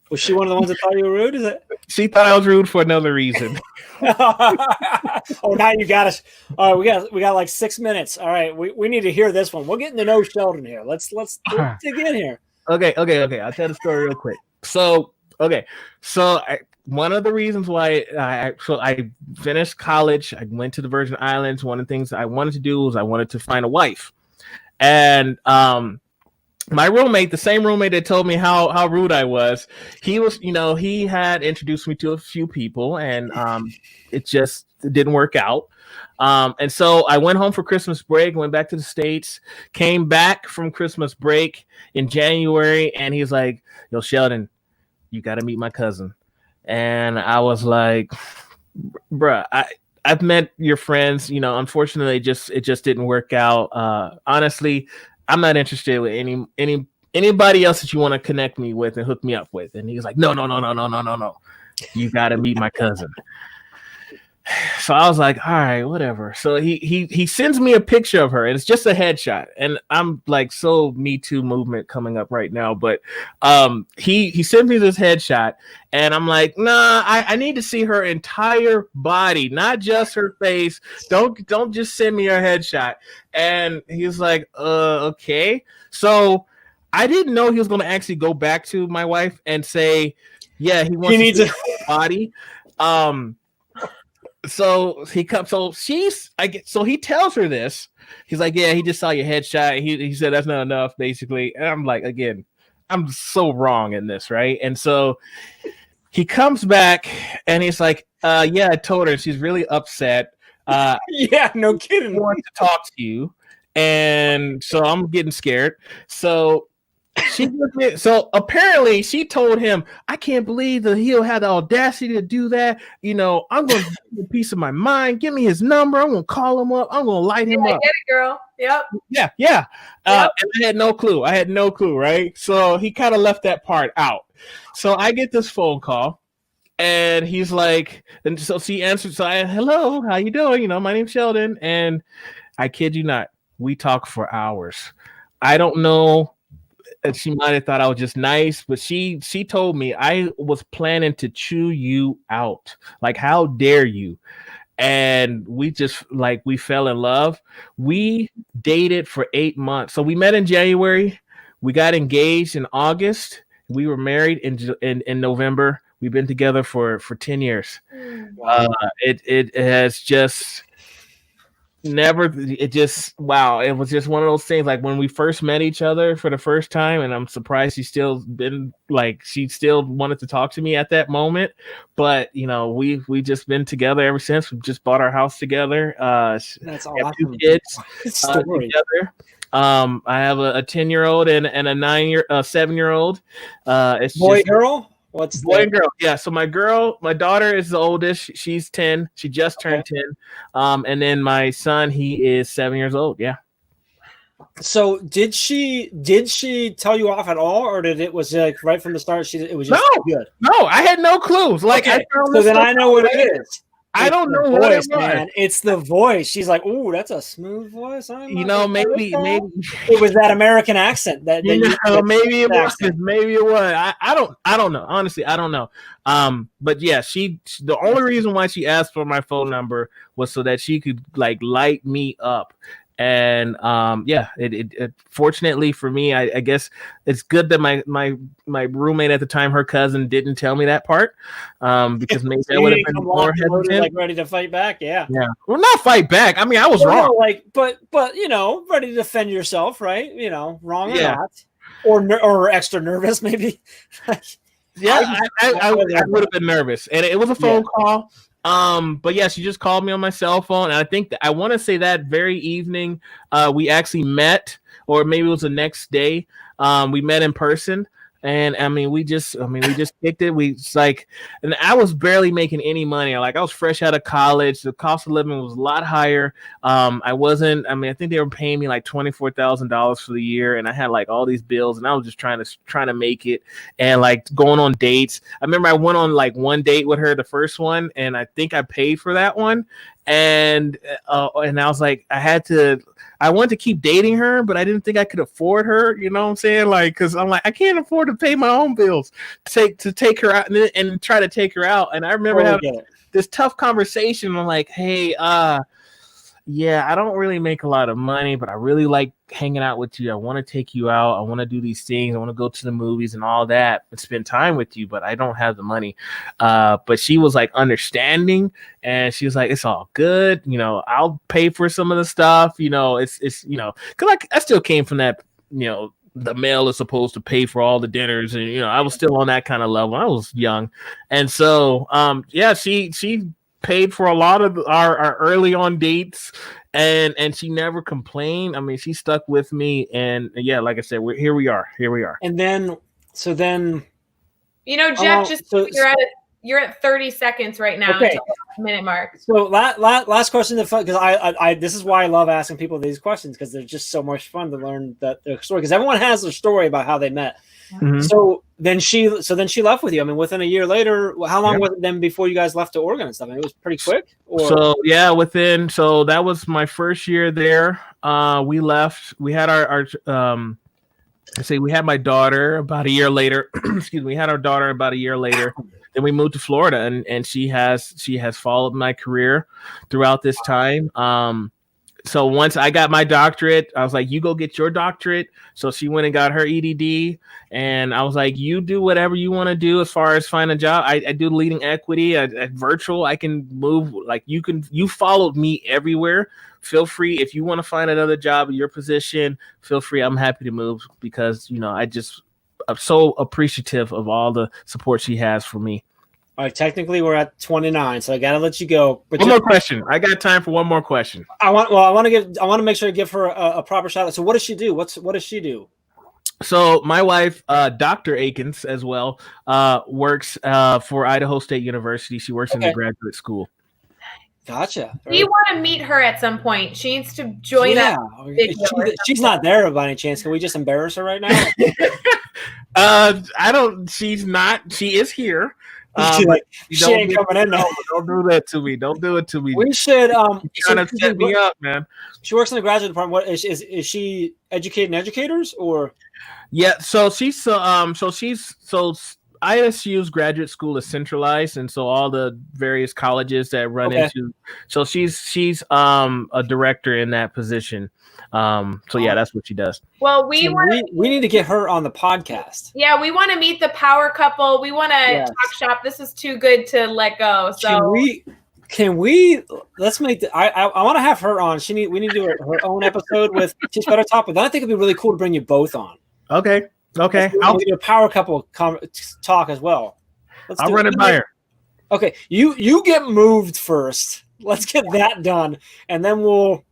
Was she one of the ones that thought you were rude? Is it? She thought I was rude for another reason. Oh, now you got us. All right, we got like 6 minutes. All right, we need to hear this one. We're getting to know Sheldon here. Let's dig in here. Okay. I'll tell the story real quick. So one of the reasons why I finished college, I went to the Virgin Islands. One of the things I wanted to do was I wanted to find a wife, and my roommate, the same roommate that told me how rude I was, he had introduced me to a few people, and it didn't work out. And so I went home for Christmas break, went back to the States, came back from Christmas break in January, and he's like, "Yo, Sheldon, you got to meet my cousin." And I was like, "Bruh, I've met your friends. Unfortunately, it just didn't work out. Honestly, I'm not interested with anybody else that you want to connect me with and hook me up with." And he was like, No. You got to meet my cousin. So I was like, all right, whatever. So he sends me a picture of her, and it's just a headshot. And I'm like, so Me Too movement coming up right now. But he sent me this headshot, and I'm like, nah, I need to see her entire body, not just her face. Don't just send me her headshot. And he's like, okay. So I didn't know he was going to actually go back to my wife and say, yeah, he wants to see her body. So he comes. So So he tells her this. He's like, "Yeah, he just saw your headshot. He said that's not enough, basically." And I'm like, again, I'm so wrong in this, right? And so he comes back and he's like, "Yeah, I told her. She's really upset. Yeah, no kidding. She wants to talk to you." And so I'm getting scared. So so apparently she told him, "I can't believe that he'll have the audacity to do that. I'm going to give a piece of my mind. Give me his number. I'm going to call him up. I'm going to light him up." Get it, girl. Yep. Yeah. Yep. And I had no clue. Right. So he kind of left that part out. So I get this phone call, and he's like, and so she answered. So "Hello, how you doing? My name's Sheldon." And I kid you not, we talk for hours. I don't know. And she might have thought I was just nice, but she told me I was planning to chew you out. Like, how dare you? And we fell in love. We dated for 8 months. So we met in January. We got engaged in August. We were married in November. We've been together for 10 years. Wow. It has just wow. It was just one of those things, like when we first met each other for the first time, and I'm surprised she still wanted to talk to me at that moment. But we just been together ever since. We just bought our house together. That's awesome. 2 kids together. I have a 10-year-old and a 7-year-old. It's boy, girl. What's boy and girl? Yeah. So my daughter is the oldest. She's 10. She just turned 10. And then my son, he is 7 years old. Yeah. So did she tell you off at all, or was it like right from the start? It was just good. No, I had no clues. Like, okay. So then I know what it is. I don't know what it was. Man. It's the voice. She's like, "Ooh, that's a smooth voice." Maybe it was that American accent that maybe it was. Maybe it was. I don't know. Honestly, I don't know. But yeah, the only reason why she asked for my phone number was so that she could light me up. And it fortunately for me, I guess it's good that my roommate at the time, her cousin, didn't tell me that part, because maybe I would have been more hesitant, ready to fight back. Yeah. Well, not fight back. I mean, I was wrong. But ready to defend yourself, right? Wrong or not, or extra nervous maybe. Yeah, I would have been nervous, and it was a phone call. But yeah, she just called me on my cell phone, and I think I want to say that very evening, we actually met, or maybe it was the next day. We met in person. And we just kicked it. And I was barely making any money. I was fresh out of college. The cost of living was a lot higher. I think they were paying me like $24,000 for the year, and I had like all these bills, and I was just trying to make it, and like going on dates. I remember I went on like one date with her, the first one, and I think I paid for that one. And I was like, I wanted to keep dating her, but I didn't think I could afford her. You know what I'm saying? Like, because I'm like, I can't afford to pay my own bills to take her out and try to take her out. And I remember having this tough conversation. I'm like, hey, yeah, I don't really make a lot of money, but I really like hanging out with you. I want to take you out. I want to do these things. I want to go to the movies and all that and spend time with you, but I don't have the money. But she was like understanding, and she was like, it's all good. I'll pay for some of the stuff. It's because I still came from that, the male is supposed to pay for all the dinners, and I was still on that kind of level. I was young. And so she paid for a lot of our early on dates, and she never complained. She stuck with me, and yeah, like I said, here we are. And then Jeff, you're at 30 seconds right now. Okay. Until the minute mark. So last question, because I this is why I love asking people these questions, because they're just so much fun to learn their story, because everyone has their story about how they met. Mm-hmm. So then she left with you. Within a year later, how long was it then before you guys left to Oregon and stuff? It was pretty quick. So that was my first year there. We left. We had we had my daughter about a year later. Excuse me. We had our daughter about a year later. Then we moved to Florida, and she has followed my career throughout this time. So once I got my doctorate, I was like, you go get your doctorate. So she went and got her EDD, and I was like, you do whatever you want to do as far as find a job. I do leading equity at virtual. I can move, like you followed me everywhere. Feel free. If you want to find another job in your position, feel free. I'm happy to move, because, I'm so appreciative of all the support she has for me. All right, technically we're at 29, so I gotta let you go. But one more question. I got time for one more question. I want to make sure to give her a proper shout out. So what does she do? What does she do? So my wife, Dr. Akins, as well, works for Idaho State University. She works in the graduate school. Gotcha. We want to meet her at some point. She needs to join us. She's not there by any chance. Can we just embarrass her right now? I don't. She's not. She is here. She ain't coming in. No, don't do that to me. Don't do it to me. We should. Trying to set me up, man. She works in the graduate department. What is she educating educators or? Yeah. So ISU's graduate school is centralized, and so all the various colleges that run into. So she's a director in that position. That's what she does. Well, we need to get her on the podcast. Yeah, we want to meet the power couple. We want to talk shop. This is too good to let go. So can we let's make I want to have her on. We need to do her own episode with Teach Better Talk, but then I think it'd be really cool to bring you both on. Okay. I'll do a power couple talk as well. I'll run it by her. Okay, you get moved first. Let's get that done, and then we'll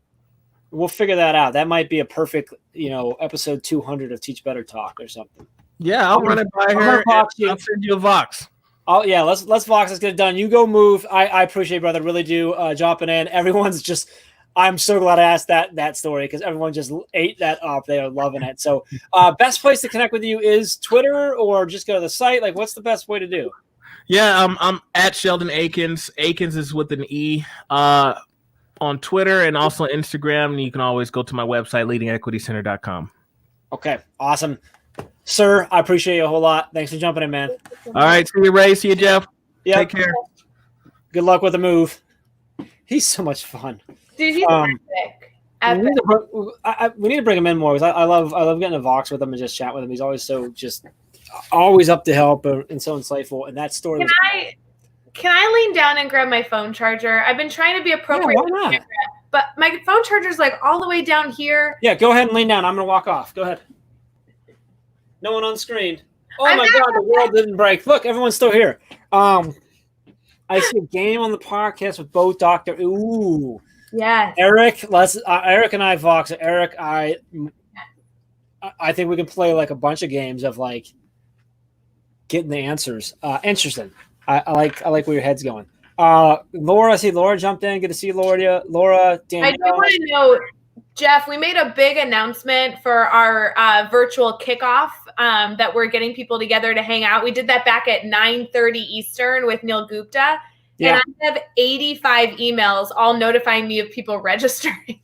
figure that out. That might be a perfect, episode 200 of Teach Better Talk or something. Yeah, I'll run it by her. I'll send you a Vox. Oh yeah, let's Vox. Let's get it done. You go move. I appreciate it, brother. Really do. Jumping in. Everyone's just. I'm so glad I asked that story, because everyone just ate that up. They are loving it. So, best place to connect with you is Twitter, or just go to the site. Like, what's the best way to do? Yeah, I'm at Sheldon Akins. Akins is with an E. On Twitter and also Instagram. And you can always go to my website, leadingequitycenter.com. Okay, awesome. Sir, I appreciate you a whole lot. Thanks for jumping in, man. All right, see you, Ray. See you, Jeff. Yeah. Take care. Good luck with the move. He's so much fun. Dude, he's epic. We need to bring him in more, because I love getting a Vox with him and just chat with him. He's always always up to help and so insightful. And that story. Can I lean down and grab my phone charger? I've been trying to be appropriate, but my phone charger's like all the way down here. Yeah, go ahead and lean down. I'm gonna walk off. Go ahead. No one on screen. Oh my God, the world didn't break. Look, everyone's still here. I see a game on the podcast with both Dr. Ooh. Yeah. Eric, Eric and I Vox. Eric, I think we can play like a bunch of games of like getting the answers. Interesting. I like where your head's going. Laura, I see Laura jumped in. Good to see you, Laura. Danielle. I do want to note, Jeff, we made a big announcement for our virtual kickoff that we're getting people together to hang out. We did that back at 9:30 Eastern with Neil Gupta. Yeah. And I have 85 emails all notifying me of people registering.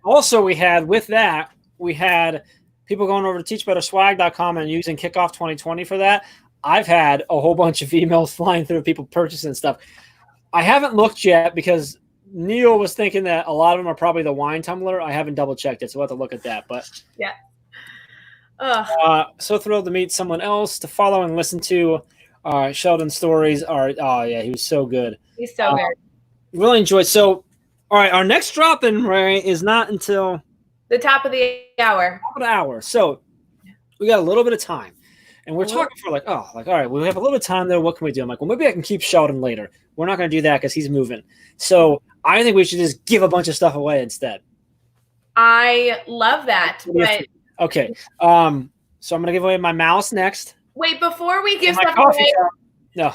Also, we had people going over to teachbetterswag.com and using Kickoff 2020 for that. I've had a whole bunch of emails flying through people purchasing stuff. I haven't looked yet because Neil was thinking that a lot of them are probably the wine tumbler. I haven't double checked it, so we'll have to look at that. But yeah. So thrilled to meet someone else to follow and listen to. Sheldon's stories are, he was so good. He's so good. Really enjoyed. So, all right, our next drop-in, Ray, is not until the top of the hour. So we got a little bit of time. And we're talking for all right, we have a little bit of time there. What can we do? I'm like, well, maybe I can keep Sheldon later. We're not going to do that because he's moving. So I think we should just give a bunch of stuff away instead. I love that. But okay. So I'm going to give away my mouse next. Wait, before we give stuff away. No.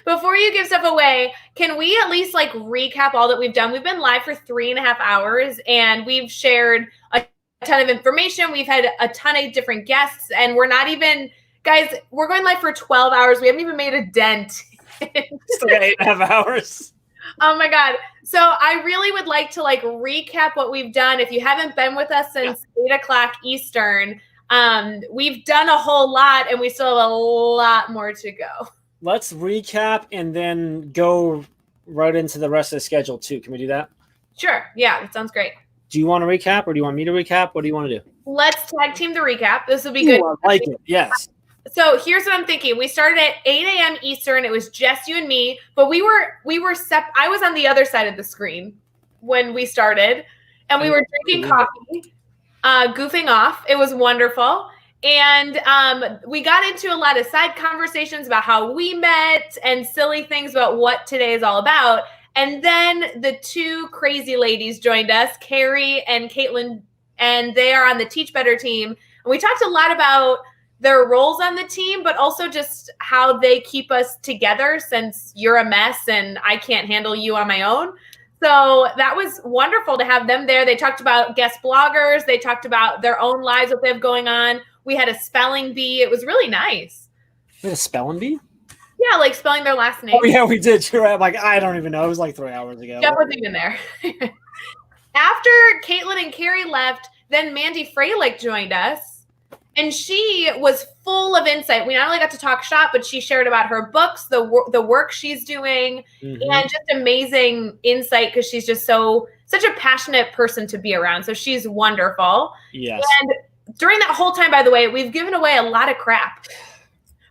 Before you give stuff away, can we at least recap all that we've done? We've been live for 3.5 hours and we've shared a ton of information. We've had a ton of different guests and we're not even, guys, we're going live for 12 hours. We haven't even made a dent. Still got 8.5 hours. Oh my God. So I really would like to recap what we've done. If you haven't been with us since 8:00 Eastern, we've done a whole lot and we still have a lot more to go. Let's recap and then go right into the rest of the schedule too. Can we do that? Sure. Yeah, that sounds great. Do you want to recap or do you want me to recap? What do you want to do? Let's tag team the recap. This will be good. I like it. Yes. So here's what I'm thinking. We started at 8 a.m. Eastern. It was just you and me, but I was on the other side of the screen when we started and we were drinking coffee, goofing off. It was wonderful. And we got into a lot of side conversations about how we met and silly things about what today is all about. And then the two crazy ladies joined us, Carrie and Caitlin, and they are on the Teach Better team. And we talked a lot about their roles on the team, but also just how they keep us together since you're a mess and I can't handle you on my own. So that was wonderful to have them there. They talked about guest bloggers. They talked about their own lives, what they have going on. We had a spelling bee. It was really nice. We had a spelling bee? Yeah, spelling their last name. Oh, yeah, we did. You're right. I don't even know. It was 3 hours ago. Jeff wasn't even there. After Caitlin and Carrie left, then Mandy Freilich joined us. And she was full of insight. We not only got to talk shop, but she shared about her books, the work she's doing, and just amazing insight because she's just such a passionate person to be around. So she's wonderful. Yes. And during that whole time, by the way, we've given away a lot of crap.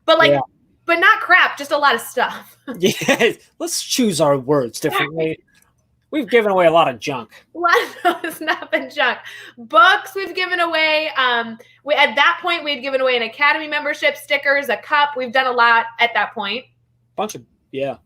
But but not crap, just a lot of stuff. Yeah, let's choose our words differently. We've given away a lot of junk. A lot of it's not been junk. Books we've given away. At that point, we had given away an Academy membership, stickers, a cup. We've done a lot at that point. Yeah.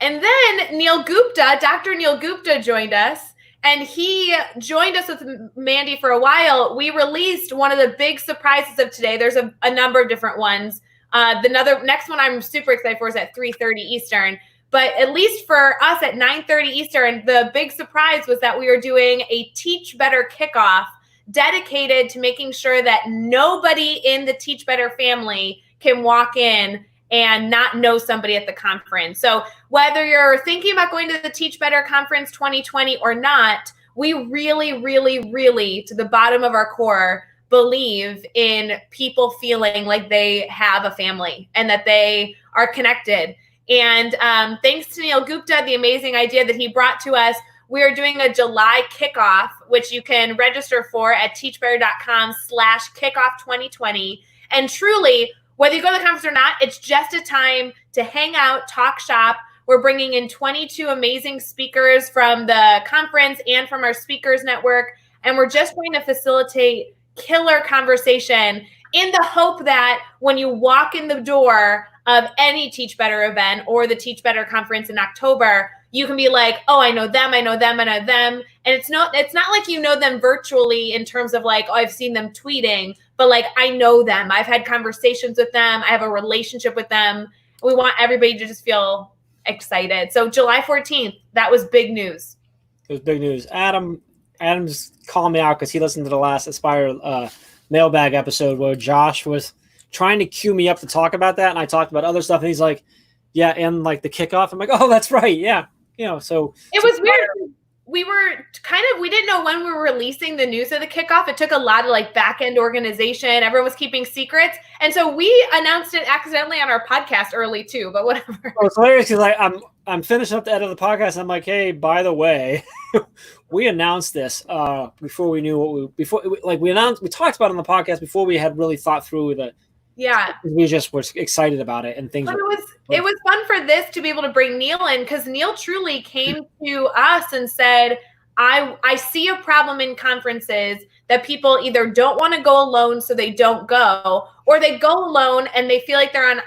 And then Dr. Neil Gupta joined us. And he joined us with Mandy for a while. We released one of the big surprises of today. There's a number of different ones. The next one I'm super excited for is at 3:30 Eastern. But at least for us at 9:30 Eastern, the big surprise was that we are doing a Teach Better kickoff dedicated to making sure that nobody in the Teach Better family can walk in and not know somebody at the conference. So whether you're thinking about going to the Teach Better Conference 2020 or not, we really, really, really, to the bottom of our core, believe in people feeling like they have a family and that they are connected. And thanks to Neil Gupta, the amazing idea that he brought to us, we are doing a July kickoff, which you can register for at teachbetter.com/kickoff2020. And truly, whether you go to the conference or not, it's just a time to hang out, talk shop. We're bringing in 22 amazing speakers from the conference and from our speakers network. And we're just going to facilitate killer conversation in the hope that when you walk in the door of any Teach Better event or the Teach Better conference in October, you can be like, oh, I know them, I know them, I know them. And it's not like you know them virtually in terms of oh, I've seen them tweeting, but like I know them. I've had conversations with them. I have a relationship with them. We want everybody to just feel excited. So July 14th, that was big news. It was big news. Adam's calling me out because he listened to the last Aspire mailbag episode where Josh was trying to cue me up to talk about that, and I talked about other stuff, and he's like, yeah, and like the kickoff. I'm like, oh, that's right. Yeah. So it was weird. We didn't know when we were releasing the news of the kickoff. It took a lot of like back end organization. Everyone was keeping secrets. And so we announced it accidentally on our podcast early too, but whatever. Oh, it's hilarious because like, I'm finishing up the edit of the podcast. And I'm like, hey, by the way, we announced this before we knew we talked about it on the podcast before we had really thought through the. Yeah. We just were excited about it and things. But it was fun for this to be able to bring Neil in because Neil truly came to us and said, I see a problem in conferences that people either don't want to go alone so they don't go, or they go alone and they feel like they're on,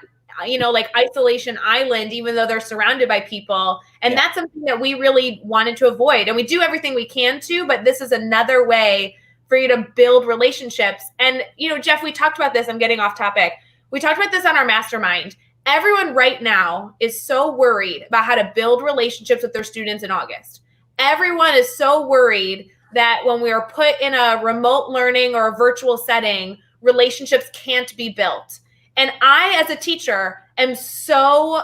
like isolation island, even though they're surrounded by people. And that's something that we really wanted to avoid. And we do everything we can to, but this is another way for you to build relationships. And, Jeff, we talked about this. I'm getting off topic. We talked about this on our mastermind. Everyone right now is so worried about how to build relationships with their students in August. Everyone is so worried that when we are put in a remote learning or a virtual setting, relationships can't be built. And I, as a teacher, am so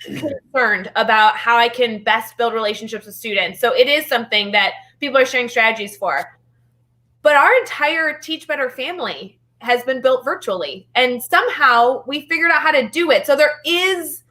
concerned about how I can best build relationships with students. So it is something that people are sharing strategies for. But our entire Teach Better family has been built virtually. And somehow we figured out how to do it. So there is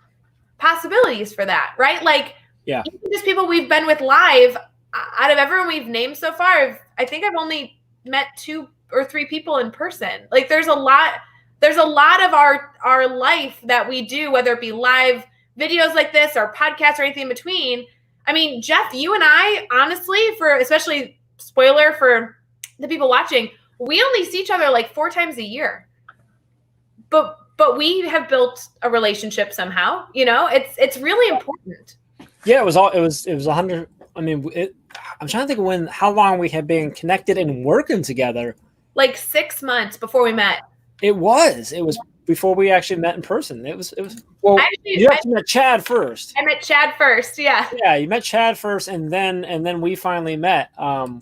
possibilities for that, right? Like, even just people we've been with live, out of everyone we've named so far, I think I've only met 2 or 3 people in person. Like there's a lot of our life that we do, whether it be live videos like this or podcasts or anything in between. I mean, Jeff, you and I, honestly, especially spoiler for the people watching, we only see each other like 4 times a year, but we have built a relationship somehow. It's really important. Yeah, it was 100. I mean, I'm trying to think how long we had been connected and working together. Like 6 months before we met. It was before we actually met in person. It was. Well, you actually met Chad first. I met Chad first. Yeah. Yeah, you met Chad first, and then we finally met. So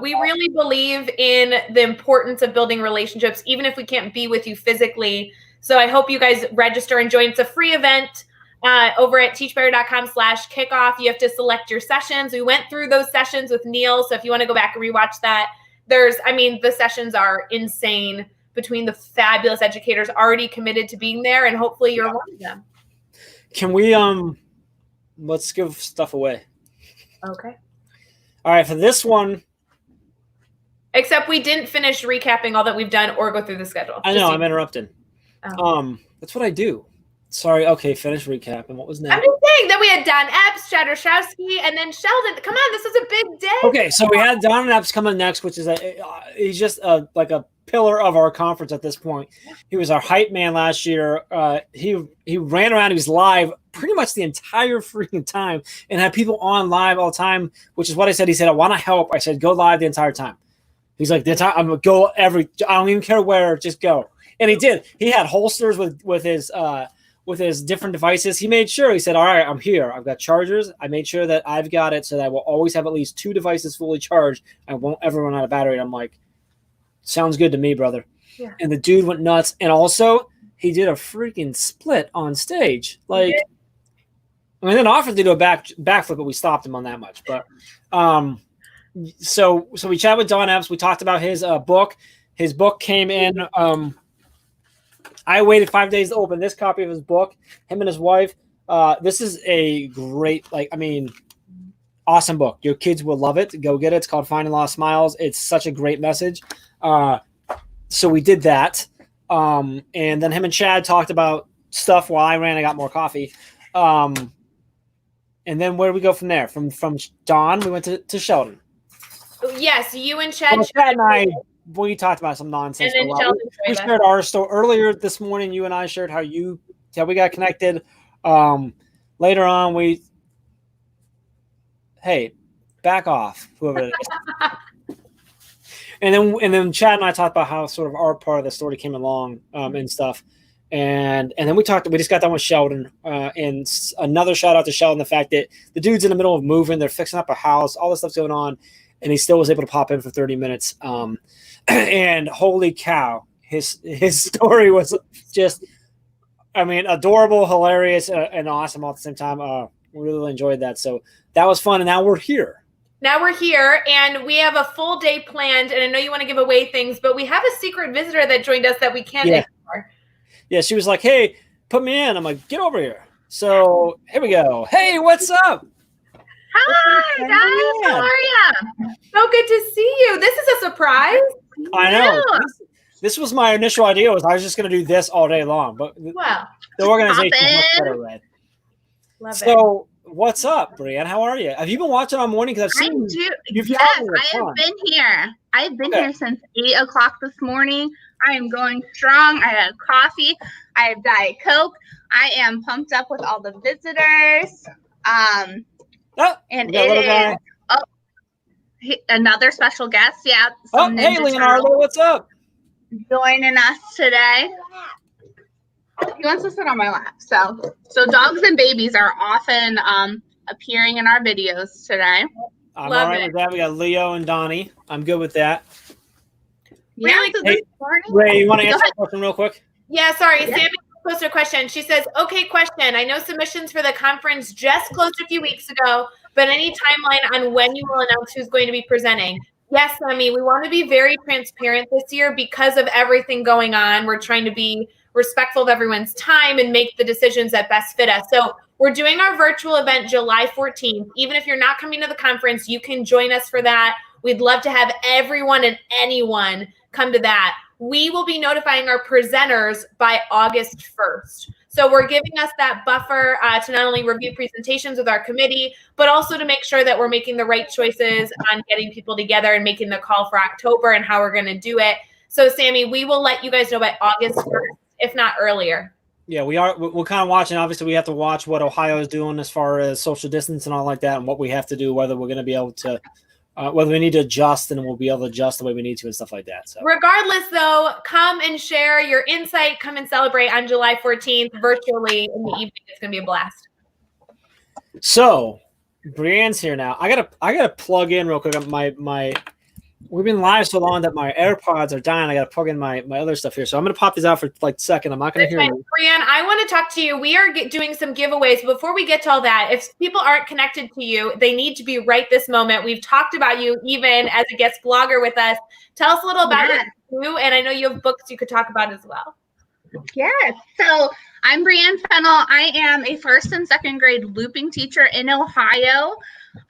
we really believe in the importance of building relationships, even if we can't be with you physically. So I hope you guys register and join. It's a free event over at teachbetter.com/kickoff. You have to select your sessions. We went through those sessions with Neil. So if you want to go back and rewatch that, the sessions are insane between the fabulous educators already committed to being there. And hopefully you're one of them. Can we, let's give stuff away. Okay. All right, for this one. Except we didn't finish recapping all that we've done or go through the schedule. I know, I'm interrupting. That's what I do. Sorry. Okay, finish recap. And what was next? I'm just saying that we had Don Epps, Chad Rashowski, and then Sheldon. Come on, this is a big day. Okay, so we had Don Epps coming next, which is he's just like a pillar of our conference at this point. He was our hype man last year. He ran around. He was live pretty much the entire freaking time and had people on live all the time, which is what I said. He said, I want to help. I said, go live the entire time. He's like, I'm going to go I don't even care where, just go. And he did. He had holsters with his different devices. He made sure, he said, all right, I'm here. I've got chargers. I made sure that I've got it so that I will always have at least 2 devices fully charged. I won't ever run out of battery. And I'm like, sounds good to me, brother. Yeah. And the dude went nuts. And also, he did a freaking split on stage. Like, then offered to do a backflip, but we stopped him on that much. But so we chatted with Don Epps. We talked about his book. His book came in. I waited 5 days to open this copy of his book. Him and his wife. This is a great, awesome book. Your kids will love it. Go get it. It's called Finding Lost Smiles. It's such a great message. So we did that. And then him and Chad talked about stuff while I ran and got more coffee. And then where do we go from there? From Don, we went to Sheldon. Yes, you and Chad. Well, Chad and I, we talked about some nonsense. And then Sheldon we shared our story earlier this morning. You and I shared how we got connected. Later on, hey, back off, whoever it is. And then Chad and I talked about how sort of our part of the story came along and stuff. And then we just got done with Sheldon, and another shout out to Sheldon, the fact that the dude's in the middle of moving, they're fixing up a house, all this stuff's going on, and he still was able to pop in for 30 minutes. And holy cow, his story was just, I mean, adorable, hilarious, and awesome all at the same time. We really enjoyed that. So that was fun. And now we're here. Now we're here, and we have a full day planned, and I know you want to give away things, but we have a secret visitor that joined us that we can't ignore. Yeah, she was like, hey, put me in. I'm like, get over here. So here we go. Hey, what's up? Hi, guys. How are you? So good to see you. This is a surprise. I know. This was my initial idea. I was just going to do this all day long, but the organization is much better, Red. So what's up, Brienne? How are you? Have you been watching all morning? Because I've seen Yes, I have been here. I've been here since 8 o'clock this morning. I am going strong. I had coffee. I have Diet Coke. I am pumped up with all the visitors. And it is another special guest. Yeah. Hey, Leonardo, what's up? Joining us today. He wants to sit on my lap. So dogs and babies are often appearing in our videos today. I'm all right with that. We got Leo and Donnie. I'm good with that. Really? Hey, Ray, you want to answer the question real quick? Yeah, sorry. Yeah. Sammy posted a question. She says, okay, question. I know submissions for the conference just closed a few weeks ago, but any timeline on when you will announce who's going to be presenting? Yes, Sammy, we want to be very transparent this year because of everything going on. We're trying to be respectful of everyone's time and make the decisions that best fit us. So we're doing our virtual event July 14th. Even if you're not coming to the conference, you can join us for that. We'd love to have everyone and anyone come to that. We will be notifying our presenters by August 1st. So we're giving us that buffer to not only review presentations with our committee, but also to make sure that we're making the right choices on getting people together and making the call for October and how we're going to do it. So Sammy, we will let you guys know by August 1st, if not earlier. Yeah, we're kind of watching. Obviously, we have to watch what Ohio is doing as far as social distance and all like that, and what we have to do, whether we're going to be able to, whether we need to adjust, and we'll be able to adjust the way we need to and stuff like that. So, regardless, though, come and share your insight. Come and celebrate on July 14th virtually in the evening. It's going to be a blast. So, Brienne's here now. I gotta plug in real quick. We've been live so long that my AirPods are dying. I got to plug in my other stuff here. So I'm going to pop these out for like a second. I'm not going to hear you. Brienne, I want to talk to you. We are doing some giveaways. Before we get to all that, if people aren't connected to you, they need to be right this moment. We've talked about you even as a guest blogger with us. Tell us a little about you. And I know you have books you could talk about as well. Yes. So I'm Brienne Fennell. I am a 1st and 2nd grade looping teacher in Ohio.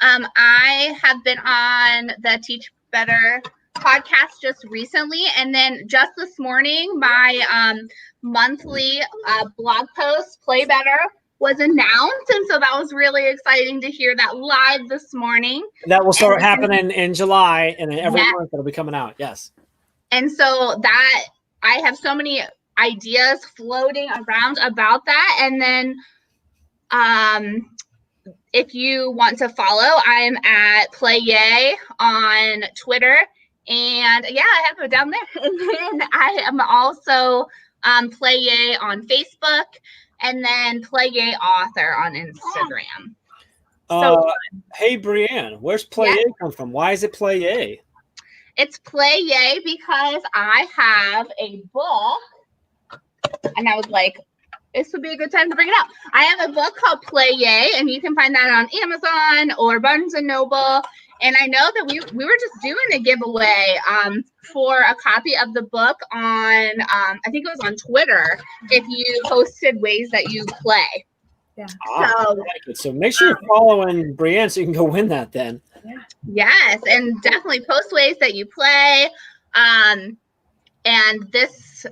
I have been on the Teach Better podcast just recently, and then just this morning my monthly blog post Play Better was announced, and so that was really exciting to hear that live this morning. That will start happening in July, and then every month it'll be coming out. Yes. And so that I have so many ideas floating around about that, and then if you want to follow, I'm at PlayYay on Twitter. And yeah, I have it down there. And then I am also PlayYay on Facebook, and then PlayYay Author on Instagram. Hey, Brienne, where's PlayYay come from? Why is it PlayYay? It's PlayYay because I have a book, and I was like, this would be a good time to bring it out. I have a book called PlayYay, and you can find that on Amazon or Barnes & Noble. And I know that we were just doing a giveaway for a copy of the book on, I think it was on Twitter, if you posted ways that you play. Yeah. So make sure you're following Brienne so you can go win that then. Yes, and definitely post ways that you play. And this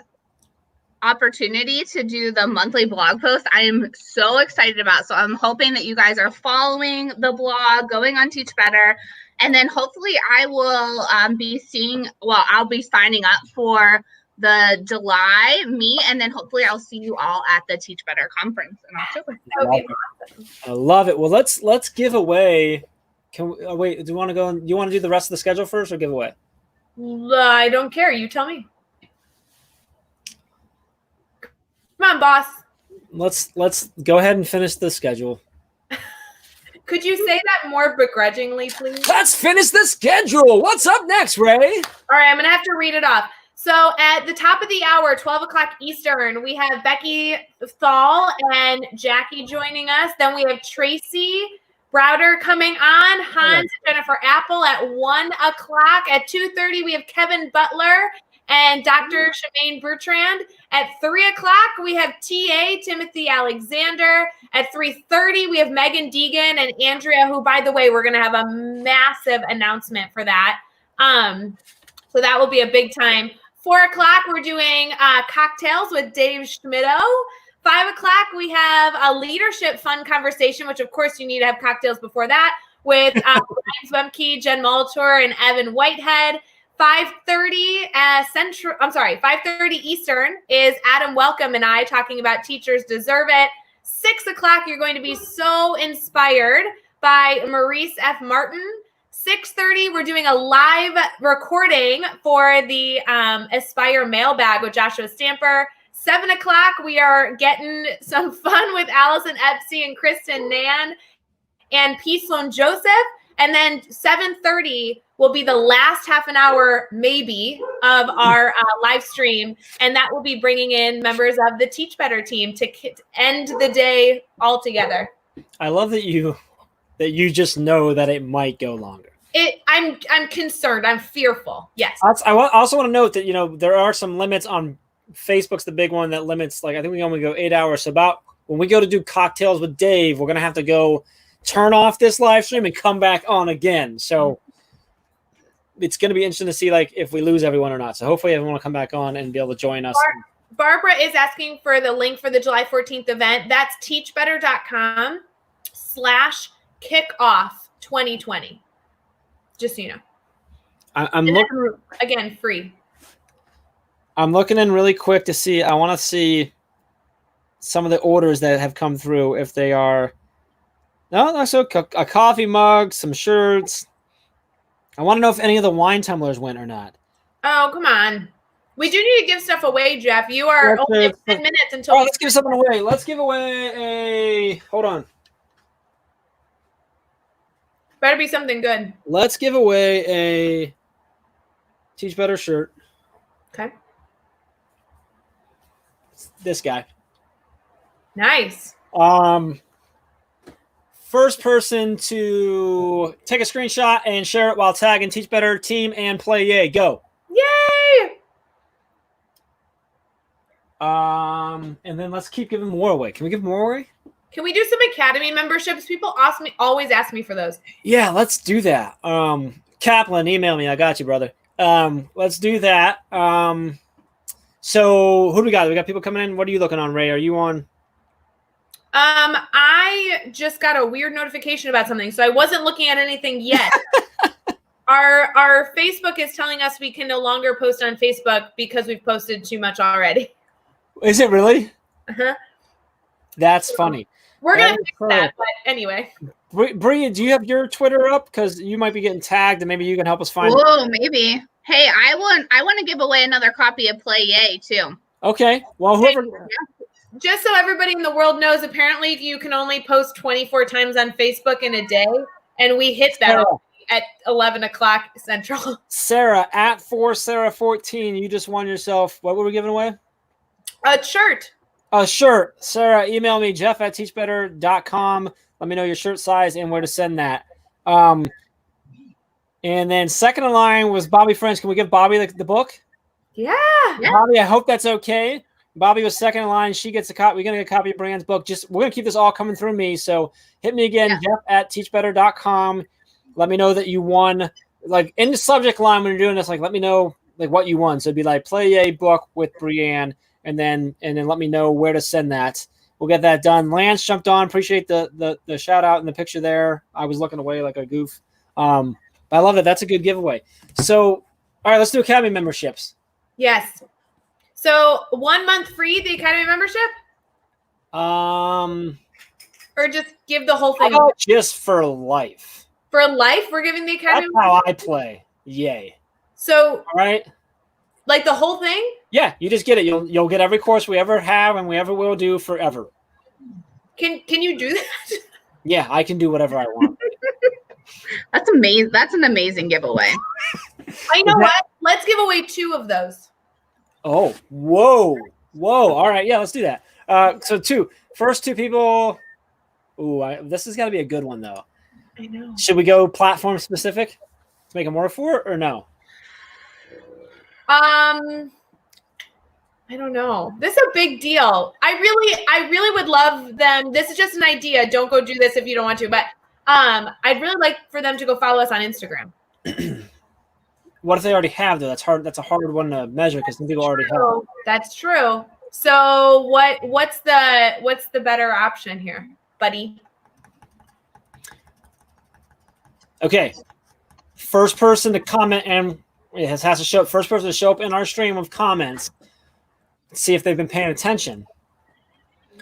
opportunity to do the monthly blog post I'm so excited about. So I'm hoping that you guys are following the blog, going on Teach Better, and then hopefully I will I'll be signing up for the July meet, and then hopefully I'll see you all at the Teach Better conference in October. I love it. Well, let's give away. Wait, do you want to go? You want to do the rest of the schedule first or give away? I don't care. You tell me. Come on, boss. Let's go ahead and finish the schedule. Could you say that more begrudgingly, please? Let's finish the schedule. What's up next, Ray? All right, I'm going to have to read it off. So at the top of the hour, 12 o'clock Eastern, we have Becky Thal and Jackie joining us. Then we have Tracy Browder coming on, Hans and Jennifer Apple at 1 o'clock. At 2:30, we have Kevin Butler and Dr. Shemaine Bertrand. At 3 o'clock, we have TA Timothy Alexander. At 3:30, we have Megan Deegan and Andrea, who, by the way, we're going to have a massive announcement for that. So that will be a big time. 4 o'clock, we're doing cocktails with Dave Schmitto. 5 o'clock, we have a leadership fun conversation, which, of course, you need to have cocktails before that, with Ryan Zwemke, Jen Molitor, and Evan Whitehead. 5:30 5:30 Eastern is Adam Welcome and I talking about Teachers Deserve It. 6 o'clock, you're going to be so inspired by Maurice F. Martin. 6:30, we're doing a live recording for the Aspire mailbag with Joshua Stamper. 7 o'clock, we are getting some fun with Allison Epstein and Kristen Nan and P. Sloan Joseph. And then 7:30 will be the last half an hour, maybe, of our live stream. And that will be bringing in members of the Teach Better team to end the day all together. I love that you just know that it might go longer. I'm concerned. I'm fearful. Yes. I also want to note that, there are some limits on Facebook's the big one that limits, I think we only go 8 hours. So about when we go to do cocktails with Dave, we're going to have to go turn off this live stream and come back on again. So it's going to be interesting to see if we lose everyone or not. So hopefully everyone will come back on and be able to join us. Barbara is asking for the link for the July 14th event. That's teachbetter.com/kickoff2020. Just so you know. I'm looking again, free. I'm looking in really quick to see. I want to see some of the orders that have come through. If they are, so a coffee mug, some shirts. I want to know if any of the wine tumblers went or not. Oh, come on. We do need to give stuff away, Jeff. You are only 10 minutes until. Oh, let's give something away. Let's give away a. Hold on. Better be something good. Let's give away a Teach Better shirt. Okay. This guy. Nice. First person to take a screenshot and share it while tagging Teach Better team and Play Yay. Go. Yay! And then let's keep giving more away. Can we give more away? Can we do some Academy memberships? People always ask me for those. Yeah, let's do that. Kaplan, email me. I got you, brother. Let's do that. So who do we got? We got people coming in. What are you looking on, Ray? Are you on? I just got a weird notification about something, so I wasn't looking at anything yet. Our Facebook is telling us we can no longer post on Facebook because we've posted too much already. Is it really? Uh-huh. That's funny. We're going to fix that, but anyway. Bria, do you have your Twitter up? Because you might be getting tagged, and maybe you can help us find Whoa, maybe. Hey, I want to give away another copy of Play Yay, too. Okay. Well, whoever... Just so everybody in the world knows, apparently you can only post 24 times on Facebook in a day, and we hit that at 11 o'clock Central. Sarah, at 4Sarah14, you just won yourself... What were we giving away? A shirt. A shirt. Sarah, email me, jeff@teachbetter.com. Let me know your shirt size and where to send that. And then second in line was Bobby French. Can we give Bobby the book? Yeah. Bobby, I hope that's okay. Bobby was second in line. She gets a copy. We're going to get a copy of Brianne's book. We're going to keep this all coming through me. So hit me again, jeff@teachbetter.com. Let me know that you won. In the subject line when you're doing this, let me know what you won. So it'd be Play a book with Brianne. And then let me know where to send that. We'll get that done. Lance jumped on. Appreciate the shout out and the picture there. I was looking away like a goof. But I love it. That's a good giveaway. So, all right, let's do Academy memberships. Yes. So 1 month free, the Academy membership? Or just give the whole thing? Just for life. For life, we're giving the Academy membership? That's how I play. Yay. So, All right. like the whole thing? Yeah, you just get it. You'll get every course we ever have and we ever will do forever. Can you do that? Yeah, I can do whatever I want. That's amazing. That's an amazing giveaway. I know what? Let's give away 2 of those. Oh, whoa. All right, yeah, let's do that. So first 2 people. Ooh, this has got to be a good one though. I know. Should we go platform specific to make them more for it or no? I don't know. This is a big deal. I really would love them. This is just an idea. Don't go do this if you don't want to. But I'd really like for them to go follow us on Instagram. What if they already have though? That's hard. That's a hard one to measure because some people already have. That's true. So what's the better option here, buddy? Okay. First person to comment and it has to show up. First person to show up in our stream with comments. Let's see if they've been paying attention.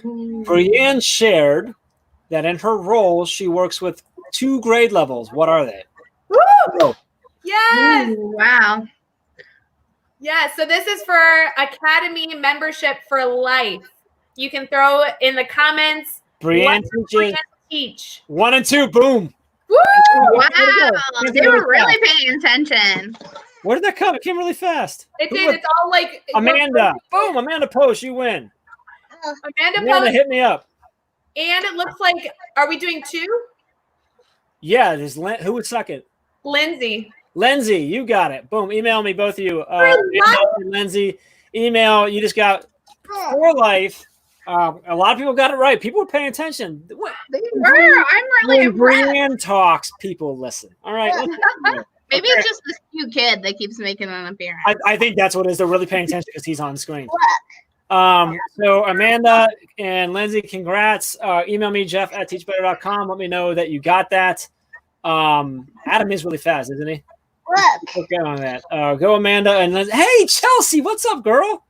Brienne shared that in her role she works with 2 grade levels. What are they? Woo! Oh. Yes. Ooh, wow. Yeah, so this is for Academy membership for life. You can throw in the comments. Brienne what teaches Brienne teach. 1 and 2. Boom. Woo! Wow. They were really paying attention. Where did that come? It came really fast. It did. It's all like Amanda. Boom. Amanda Post. You win. Amanda Post. Hit me up. And it looks like, are we doing 2? Yeah. There's who was second? Lindsay. Lindsay, you got it. Boom. Email me, both of you. Lindsay, email. You just got for life. A lot of people got it right. People were paying attention. They were. I'm really when impressed. Brienne talks, people listen. All right. Maybe it's just this cute kid that keeps making an appearance. I think that's what it is. They're really paying attention because he's on screen. So Amanda and Lindsay, congrats. Email me, Jeff@teachbetter.com. Let me know that you got that. Adam is really fast, isn't he? Okay on that. Go Amanda and Lindsay. Hey Chelsea, what's up, girl?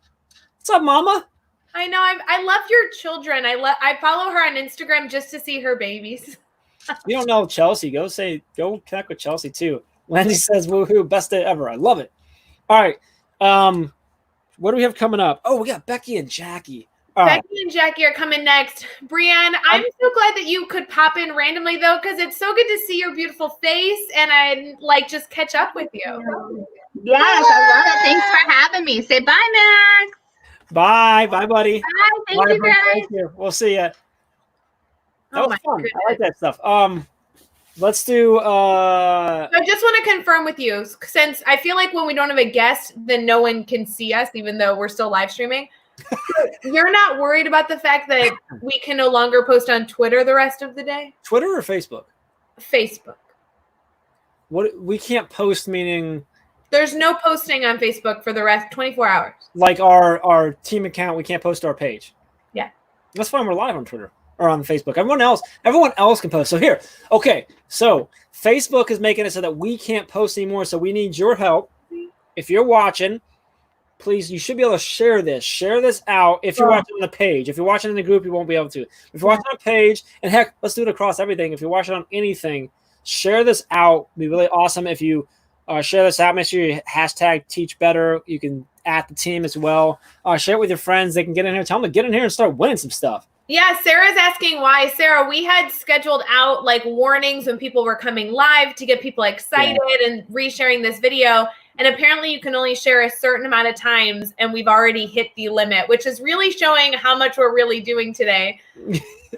What's up, mama? I know. I love your children. I follow her on Instagram just to see her babies. You don't know Chelsea. Go connect with Chelsea too. Lindsay says, woohoo, best day ever. I love it. All right. What do we have coming up? Oh, we got Becky and Jackie. Becky and Jackie are coming next. Brienne, I'm so glad that you could pop in randomly though, because it's so good to see your beautiful face and I'd like just catch up with you. Yes, I love it. Thanks for having me. Say bye, Max. Bye, buddy. Bye. Thank you, guys. Thank you. We'll see ya. That was fun. Goodness. I like that stuff. Let's do. I just want to confirm with you, since I feel like when we don't have a guest, then no one can see us, even though we're still live streaming. You're not worried about the fact that we can no longer post on Twitter the rest of the day? Twitter or Facebook? Facebook. What we can't post, meaning there's no posting on Facebook for the rest 24 hours. Like our team account, we can't post to our page. Yeah. That's fine. We're live on Twitter or on Facebook. Everyone else can post. So here, okay. So Facebook is making it so that we can't post anymore. So we need your help. If you're watching, please, you should be able to share this. Share this out if you're watching on the page. If you're watching in the group, you won't be able to. If you're watching on a page, and heck, let's do it across everything. If you're watching on anything, share this out. It'd be really awesome if you share this out. Make sure you hashtag Teach Better. You can at the team as well. Share it with your friends. They can get in here. Tell them to get in here and start winning some stuff. Yeah, Sarah's asking why. Sarah, we had scheduled out like warnings when people were coming live to get people excited and resharing this video. And apparently you can only share a certain amount of times, and we've already hit the limit, which is really showing how much we're really doing today.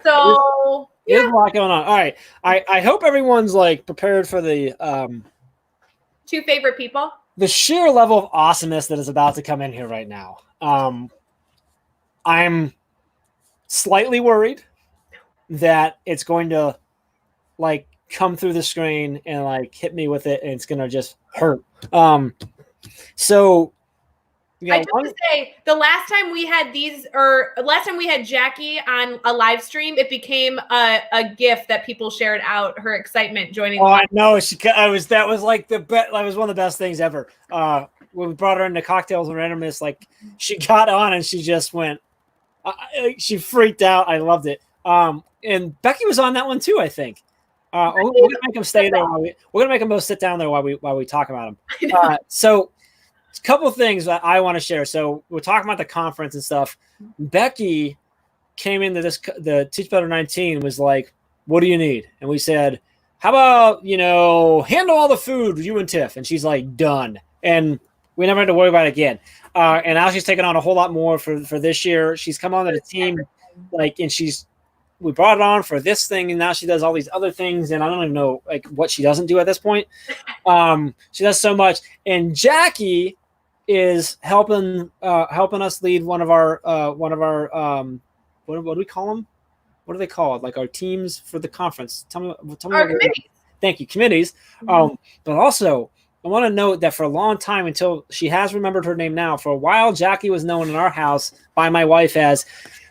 So There's a lot going on. All right. I hope everyone's like prepared for the two favorite people. The sheer level of awesomeness that is about to come in here right now. I'm slightly worried that it's going to like come through the screen and like hit me with it, and it's gonna just hurt. So you know, I just want to say the last time we had last time we had Jackie on a live stream, it became a GIF that people shared out her excitement joining. Oh, I know. That was like that was one of the best things ever. When we brought her into Cocktails and Randomness, like she got on and she just went. She freaked out. I loved it. And Becky was on that one too, I think. We're gonna make them stay there. We're gonna make them both sit down there while we talk about them. So, a couple of things that I want to share. So, we're talking about the conference and stuff. Becky came into the Teach Better 19 was like, "What do you need?" And we said, "How about handle all the food, you and Tiff?" And she's like, "Done." And we never had to worry about it again. And now she's taking on a whole lot more for this year. She's come on to the team, and we brought it on for this thing, and now she does all these other things, and I don't even know what she doesn't do at this point. She does so much, and Jackie is helping us lead one of our what do we call them? What are they called? Like our teams for the conference. Tell me Our committees. Thank you, committees. But also, I want to note that for a long time, until she has remembered her name now, for a while, Jackie was known in our house by my wife as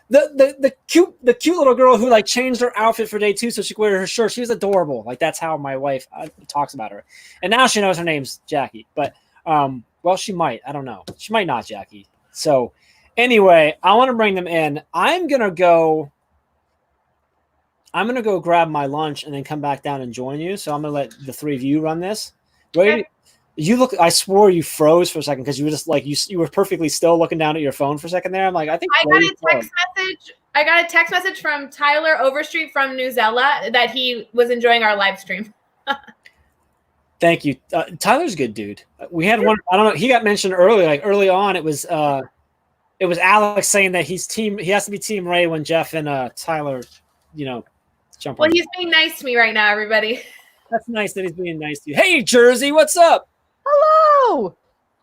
the cute little girl who changed her outfit for day 2 so she could wear her shirt. She was adorable. That's how my wife talks about her. And now she knows her name's Jackie. But well, she might. I don't know. She might not, Jackie. So anyway, I want to bring them in. I'm gonna go grab my lunch and then come back down and join you. So I'm gonna let the three of you run this. Wait. You look. I swore you froze for a second because you were just you were perfectly still looking down at your phone for a second there. I'm like, I think I got a text message from Tyler Overstreet from Newzella that he was enjoying our live stream. Thank you. Tyler's a good dude. We had one. I don't know. He got mentioned early on. It was Alex saying that he has to be Team Ray when Jeff and Tyler, jump. Well, he's being nice to me right now, everybody. That's nice that he's being nice to you. Hey, Jersey, what's up? Hello.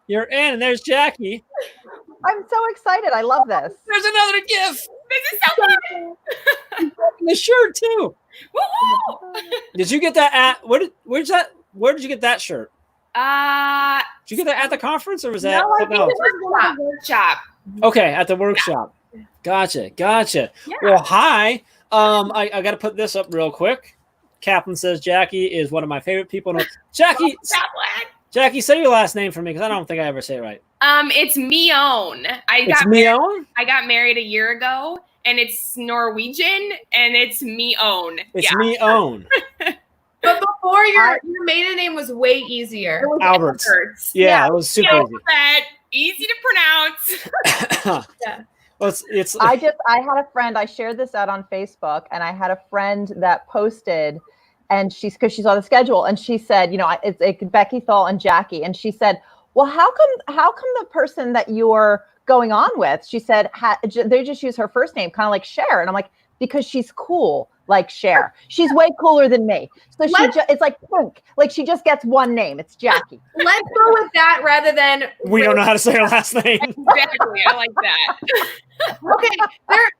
You're in, and there's Jackie. I'm so excited. I love this. There's another gift. This is so fun. The shirt too. Woo-hoo! Did you get that at where did you get that shirt? Did you get that at the conference or was that? No, I think it was the workshop. Okay, at the workshop. Gotcha. Yeah. Well, hi. I got to put this up real quick. Kaplan says Jackie is one of my favorite people. Jackie, say your last name for me because I don't think I ever say it right. It's Mion. I got married a year ago, and it's Norwegian, and it's Mion. It's Mion. But before your maiden name was way easier. Alberts. Yeah, it was super easy to pronounce. Yeah. Well, I had a friend. I shared this out on Facebook, and I had a friend that posted. And because she saw the schedule, and she said, it's Becky Thal and Jackie, and she said, "Well, how come the person that you're going on with?" She said they just use her first name, kind of like Cher, and I'm like, because she's cool, like Cher. She's way cooler than me, so it's like Pink. Like she just gets one name. It's Jackie. Let's go with that rather than we don't know how to say her last name. Exactly, I like that. Okay,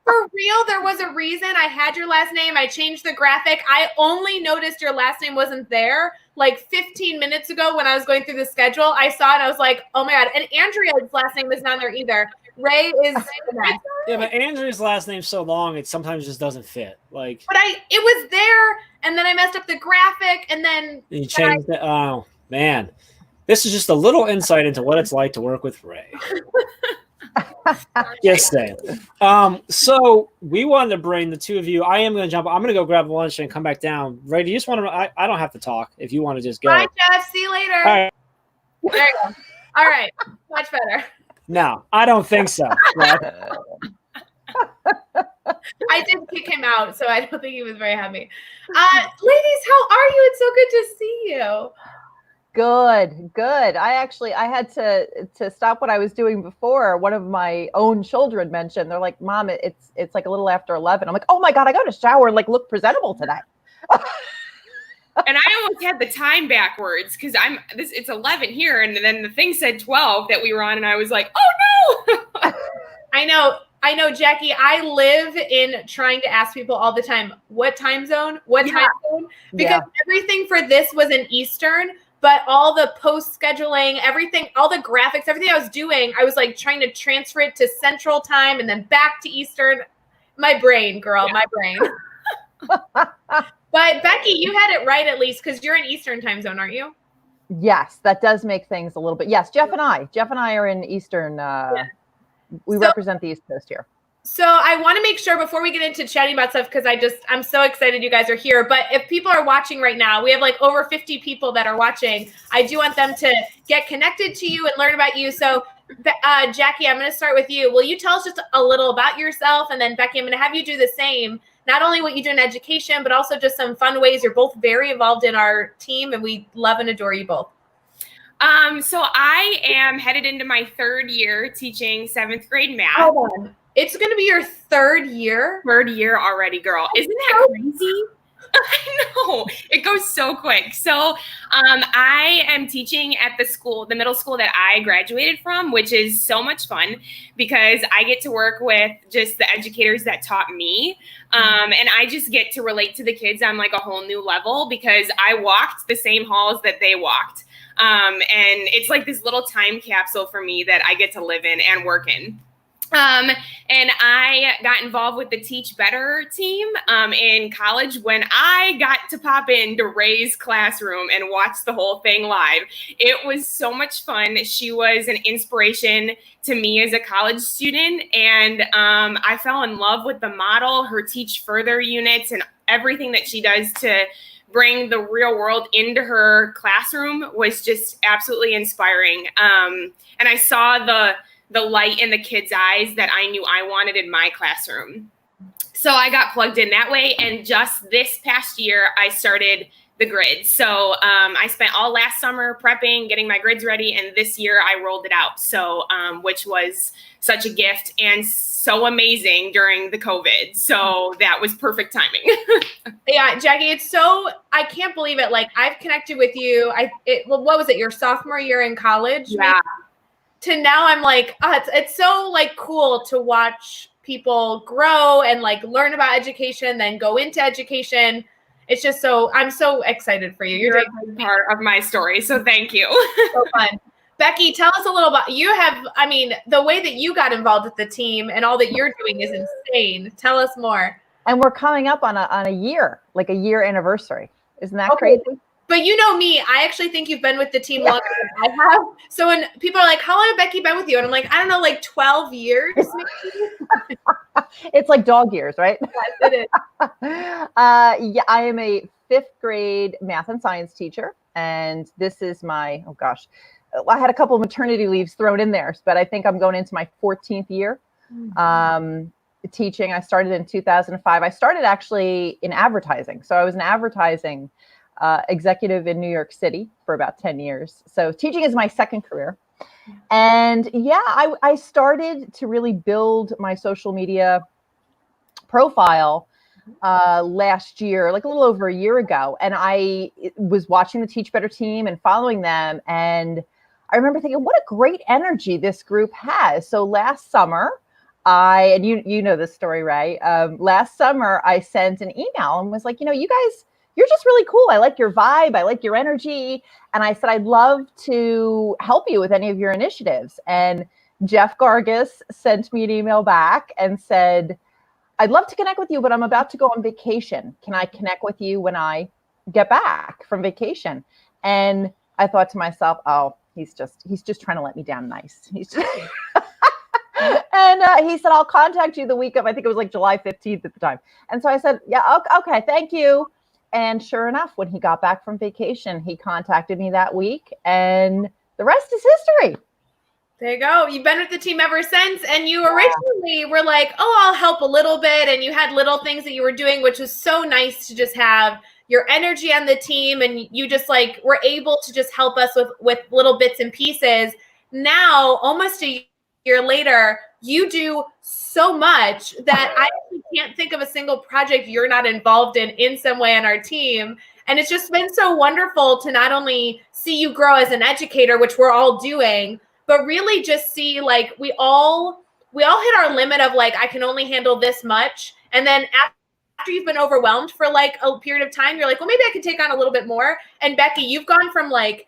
for real, there was a reason I had your last name. I changed the graphic. I only noticed your last name wasn't there 15 minutes ago when I was going through the schedule. I saw it and I was like, oh my God. And Andrea's last name is not there either. Ray is Yeah, but Andrea's last name's so long it sometimes just doesn't fit. But it was there and then I messed up the graphic and then you changed it. Oh man. This is just a little insight into what it's like to work with Ray. Just saying. So we wanted to bring the two of you. I'm going to go grab lunch and come back down. Ray, do you just want to? I don't have to talk. If you want to just go. Bye, Jeff. See you later. All right. There you go. All right. Much better. No, I don't think so. I did kick him out, so I don't think he was very happy. Ladies, how are you? It's so good to see you. Good. I had to stop what I was doing before. One of my own children mentioned, they're like, "Mom, it's like a little after 11." I'm like, "Oh my God, I got to shower and look presentable today." And I almost had the time backwards because it's 11 here, and then the thing said 12 that we were on, and I was like, "Oh no!" I know, Jackie. I live in trying to ask people all the time, "What time zone? What time zone?" Because everything for this was in Eastern. But all the post scheduling, everything, all the graphics, everything I was doing, I was trying to transfer it to Central Time and then back to Eastern. My brain, girl, my brain. But Becky, you had it right at least because you're in Eastern Time Zone, aren't you? Yes, that does make things a little bit. Yes, Jeff and I are in Eastern. We represent the East Coast here. So I want to make sure before we get into chatting about stuff, because I'm so excited you guys are here. But if people are watching right now, we have like over 50 people that are watching. I do want them to get connected to you and learn about you. So Jackie, I'm going to start with you. Will you tell us just a little about yourself? And then Becky, I'm going to have you do the same. Not only what you do in education, but also just some fun ways. You're both very involved in our team, and we love and adore you both. So I am headed into my 3rd year teaching 7th grade math. Hold on. It's going to be your 3rd year? 3rd year already, girl. Isn't that crazy? I know. It goes so quick. So I am teaching at the middle school that I graduated from, which is so much fun because I get to work with just the educators that taught me. And I just get to relate to the kids on like a whole new level because I walked the same halls that they walked. And it's like this little time capsule for me that I get to live in and work in. And I got involved with the Teach Better team in college when I got to pop into Ray's classroom and watch the whole thing live. It was so much fun. She was an inspiration to me as a college student, and I fell in love with the model, her Teach Further units, and everything that she does to bring the real world into her classroom was just absolutely inspiring. And I saw the light in the kids' eyes that I knew I wanted in my classroom. So I got plugged in that way. And just this past year, I started the grid. So I spent all last summer prepping, getting my grids ready. And this year I rolled it out. So which was such a gift and so amazing during the COVID. So that was perfect timing. Yeah, Jackie, I can't believe it. Like I've connected with you. What was it? Your sophomore year in college? Yeah. To now I'm like, it's so like cool to watch people grow and like learn about education, then go into education. It's just I'm so excited for you. You're a big part of my story. So thank you. So fun. Becky, tell us a little about, the way that you got involved with the team and all that you're doing is insane. Tell us more. And we're coming up on a year, like a year anniversary. Isn't that crazy? But you know me, I actually think you've been with the team longer than I have. So when people are like, how long have Becky been with you? And I'm like, I don't know, like 12 years maybe. It's like dog years, right? Yes, it is. Yeah, I am a 5th grade math and science teacher. And this is I had a couple of maternity leaves thrown in there, but I think I'm going into my 14th year teaching. I started in 2005. I started actually in advertising. So I was an advertising executive in New York City for about 10 years. So teaching is my 2nd career. And yeah, I started to really build my social media profile last year, like a little over a year ago. And I was watching the Teach Better team and following them. And I remember thinking, what a great energy this group has. So last summer, you know this story, Ray. Last summer, I sent an email and was like, you guys, you're just really cool. I like your vibe. I like your energy. And I said, I'd love to help you with any of your initiatives. And Jeff Gargis sent me an email back and said, I'd love to connect with you, but I'm about to go on vacation. Can I connect with you when I get back from vacation? And I thought to myself, oh, he's just trying to let me down nice. And he said, I'll contact you the week of, I think it was like July 15th at the time. And so I said, yeah, okay, thank you. And sure enough, when he got back from vacation, he contacted me that week and the rest is history. There you go. You've been with the team ever since. And you originally were like, oh, I'll help a little bit. And you had little things that you were doing, which was so nice to just have your energy on the team. And you just like were able to just help us with little bits and pieces. Now, almost a year later, you do so much that I actually can't think of a single project you're not involved in some way on our team. And it's just been so wonderful to not only see you grow as an educator, which we're all doing, but really just see like we all hit our limit of like, I can only handle this much. And then after you've been overwhelmed for like a period of time, you're like, well, maybe I could take on a little bit more. And Becky, you've gone from like,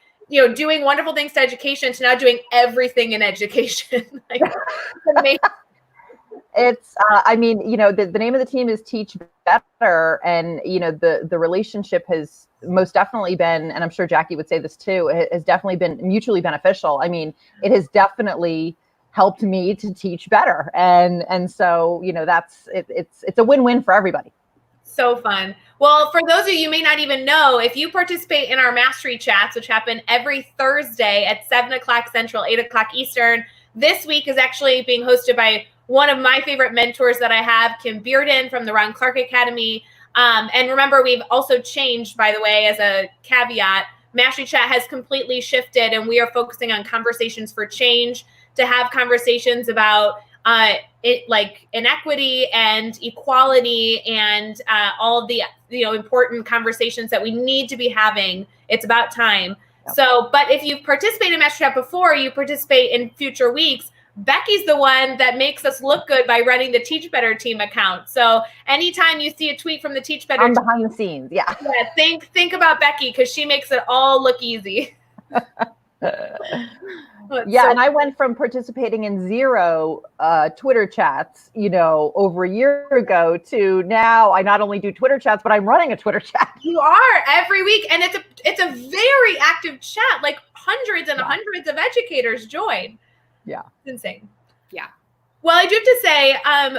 doing wonderful things to education to now doing everything in education. Like, it's amazing. It's, the name of the team is Teach Better. And, the relationship has most definitely been, and I'm sure Jackie would say this too, it has definitely been mutually beneficial. I mean, it has definitely helped me to teach better. And so, you know, that's it's a win-win for everybody. So fun. Well, for those of you may not even know, if you participate in our mastery chats, which happen every Thursday at 7 o'clock Central, 8 o'clock Eastern, this week is actually being hosted by one of my favorite mentors that I have, Kim Bearden from the Ron Clark Academy. And remember, we've also changed, by the way, as a caveat, Mastery Chat has completely shifted, and we are focusing on conversations for change, to have conversations about like inequity and equality and all of the important conversations that we need to be having. It's about time. Yep. So, but if you've participated in Mastery Chat before, you participate in future weeks. Becky's the one that makes us look good by running the Teach Better team account. So anytime you see a tweet from the Teach Better team, behind the scenes, yeah, think about Becky, because she makes it all look easy. Yeah, and I went from participating in 0 Twitter chats, over a year ago, to now I not only do Twitter chats, but I'm running a Twitter chat. You are every week, and it's a very active chat. Like hundreds and hundreds of educators join. Yeah, it's insane. Yeah. Well, I do have to say,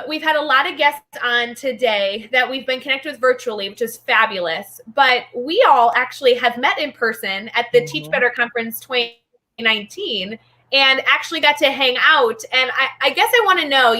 we've had a lot of guests on today that we've been connected with virtually, which is fabulous. But we all actually have met in person at the Teach Better Conference 2019 and actually got to hang out. And I guess I want to know,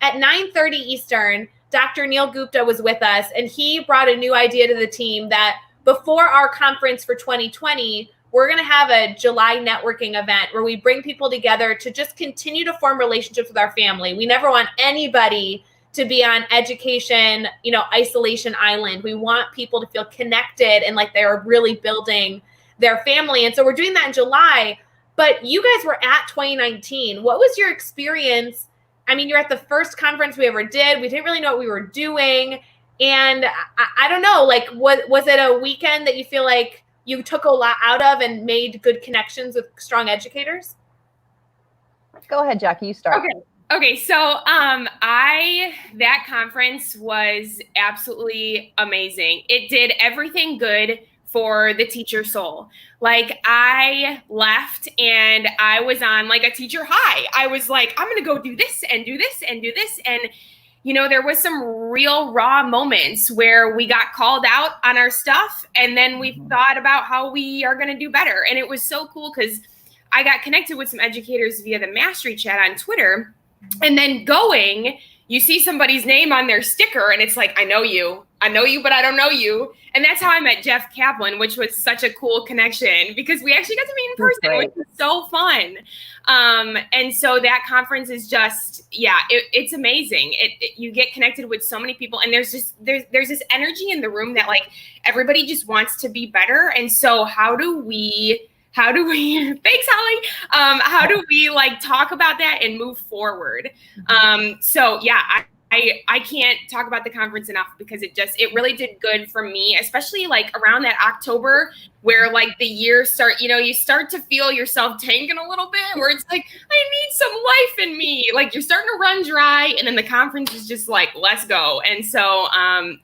at 9:30 Eastern, Dr. Neil Gupta was with us, and he brought a new idea to the team that before our conference for 2020, we're going to have a July networking event where we bring people together to just continue to form relationships with our family. We never want anybody to be on education, isolation island. We want people to feel connected and like they're really building their family. And so we're doing that in July. But you guys were at 2019. What was your experience? I mean, you're at the first conference we ever did. We didn't really know what we were doing. And I don't know, like, was it a weekend that you feel like you took a lot out of and made good connections with strong educators? Go ahead, Jackie, you start. Okay. So that conference was absolutely amazing. It did everything good for the teacher soul. Like, I left and I was on like a teacher high. I was like, I'm going to go do this and do this and do this. And there was some real raw moments where we got called out on our stuff, and then we thought about how we are going to do better. And it was so cool because I got connected with some educators via the Mastery Chat on Twitter, and then you see somebody's name on their sticker, and it's like, I know you, but I don't know you. And that's how I met Jeff Kaplan, which was such a cool connection because we actually got to meet in person, which was so fun. And so that conference is just, it's amazing. You get connected with so many people, and there's this energy in the room that like everybody just wants to be better. And so how do we thanks, Holly. How do we like talk about that and move forward? I can't talk about the conference enough because it really did good for me, especially like around that October where like the years start, you start to feel yourself tanking a little bit, where it's like, I need some life in me. Like you're starting to run dry, and then the conference is just like, let's go. And so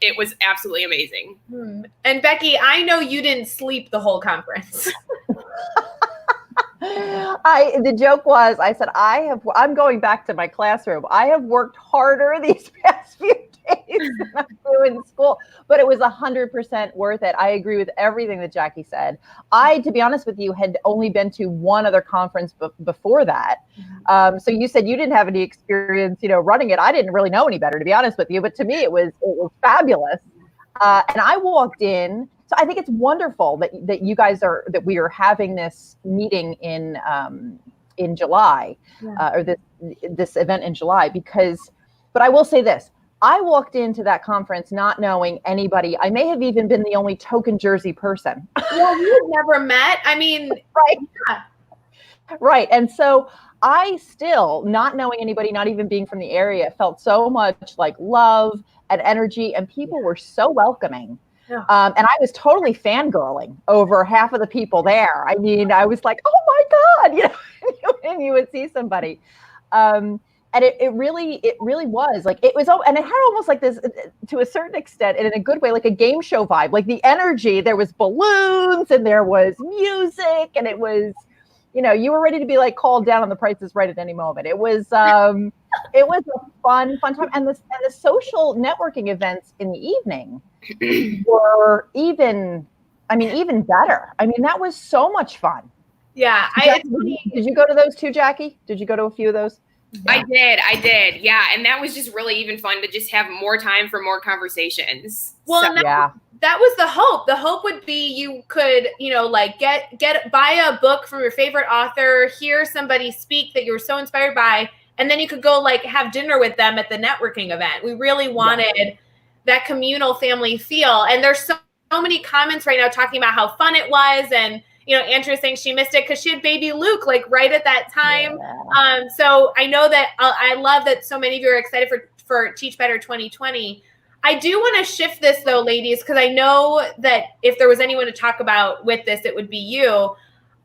it was absolutely amazing. And Becky, I know you didn't sleep the whole conference. The joke was, I said, I'm going back to my classroom. I have worked harder these past few days than I do in school, but it was 100% worth it. I agree with everything that Jackie said. To be honest with you, had only been to one other conference before that. So you said you didn't have any experience, running it. I didn't really know any better, to be honest with you, but to me, it was fabulous. And I walked in. So I think it's wonderful that you guys that we are having this meeting in July, or this event in July, but I will say this. I walked into that conference not knowing anybody. I may have even been the only token Jersey person. Well, we've never met. I mean, right. Yeah. Right. And so I still, not knowing anybody, not even being from the area, felt so much like love and energy, and people were so welcoming. Yeah. And I was totally fangirling over half of the people there. I mean, I was like, oh my God, and you would see somebody. And it really was like, it was, and it had almost like this, to a certain extent, and in a good way, like a game show vibe, like the energy, there was balloons and there was music, and it was you were ready to be like called down on the Price is Right at any moment. It was it was a fun time, and the social networking events in the evening were even better. I mean, that was so much fun. Yeah, did you go to those too, Jackie? Did you go to a few of those? Yeah. I did. Yeah. And that was just really even fun to just have more time for more conversations. Well, so, that was the hope. The hope would be you could, like buy a book from your favorite author, hear somebody speak that you were so inspired by, and then you could go like have dinner with them at the networking event. We really wanted that communal family feel. And there's so many comments right now talking about how fun it was, and Andrea saying she missed it because she had baby Luke like right at that time. Yeah. So I know that I love that so many of you are excited for Teach Better 2020. I do want to shift this though, ladies, because I know that if there was anyone to talk about with this, it would be you.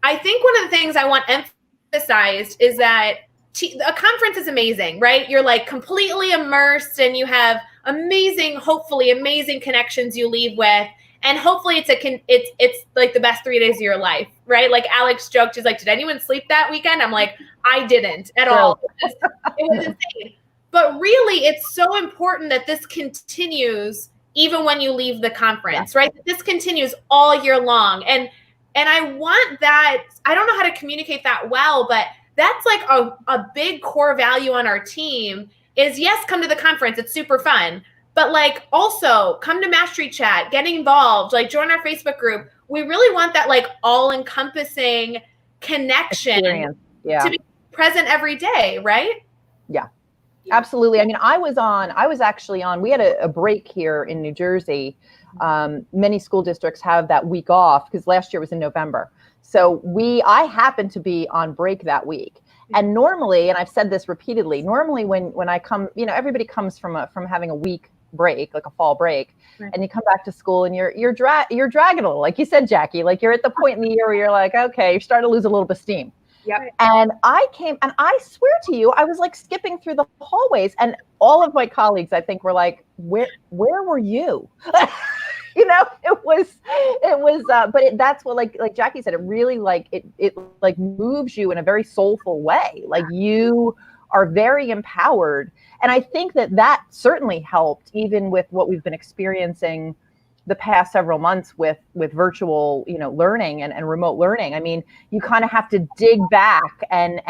I think one of the things I want emphasized is that a conference is amazing, right? You're like completely immersed and you have hopefully amazing connections you leave with. And hopefully it's like the best 3 days of your life, right? Like Alex joked, she's like, did anyone sleep that weekend? I'm like, I didn't at all. It was insane. But really, it's so important that this continues even when you leave the conference, right? This continues all year long. And I want that, I don't know how to communicate that well, but that's like a big core value on our team is, yes, come to the conference. It's super fun. But like also come to Mastery Chat, get involved, like join our Facebook group. We really want that like all-encompassing connection to be present every day, right? Yeah, absolutely. I mean, I was actually on, we had a break here in New Jersey. Many school districts have that week off because last year was in November. So I happened to be on break that week. And normally, and I've said this repeatedly, normally when I come, everybody comes from having a week break, like a fall break, and you come back to school and you're dragging a little, like you said, Jackie, like you're at the point in the year where you're like, okay, you're starting to lose a little bit of steam. Yep. And I came, and I swear to you, I was like skipping through the hallways, and all of my colleagues, I think, were like, where were you? It was, but that's what, like Jackie said, it really it like moves you in a very soulful way. Like you are very empowered. And I think that certainly helped even with what we've been experiencing the past several months with virtual, learning and remote learning. I mean, you kind of have to dig back and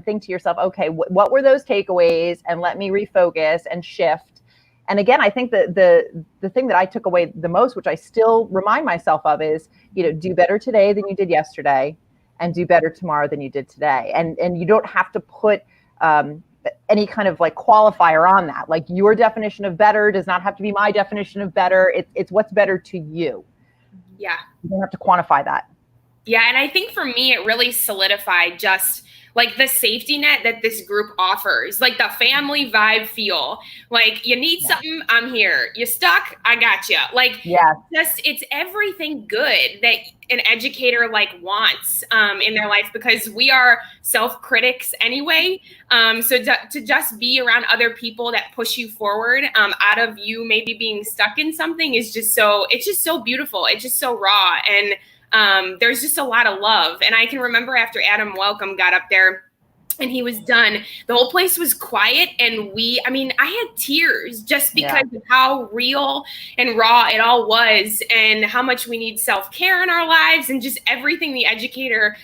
think to yourself, okay, what were those takeaways? And let me refocus and shift. And again, I think that the thing that I took away the most, which I still remind myself of, is, do better today than you did yesterday, and do better tomorrow than you did today. And you don't have to put any kind of like qualifier on that. Like your definition of better does not have to be my definition of better. It's what's better to you. Yeah. You don't have to quantify that. Yeah. And I think for me, it really solidified just like the safety net that this group offers, like the family vibe feel. Like you need something, I'm here. You stuck, I got you. Like it's everything good that an educator like wants in their life, because we are self-critics anyway. So to just be around other people that push you forward out of you maybe being stuck in something is just it's just so beautiful. It's just so raw. And there's just a lot of love. And I can remember after Adam Welcome got up there and he was done, the whole place was quiet. And I had tears just because of how real and raw it all was, and how much we need self-care in our lives, and just everything the educator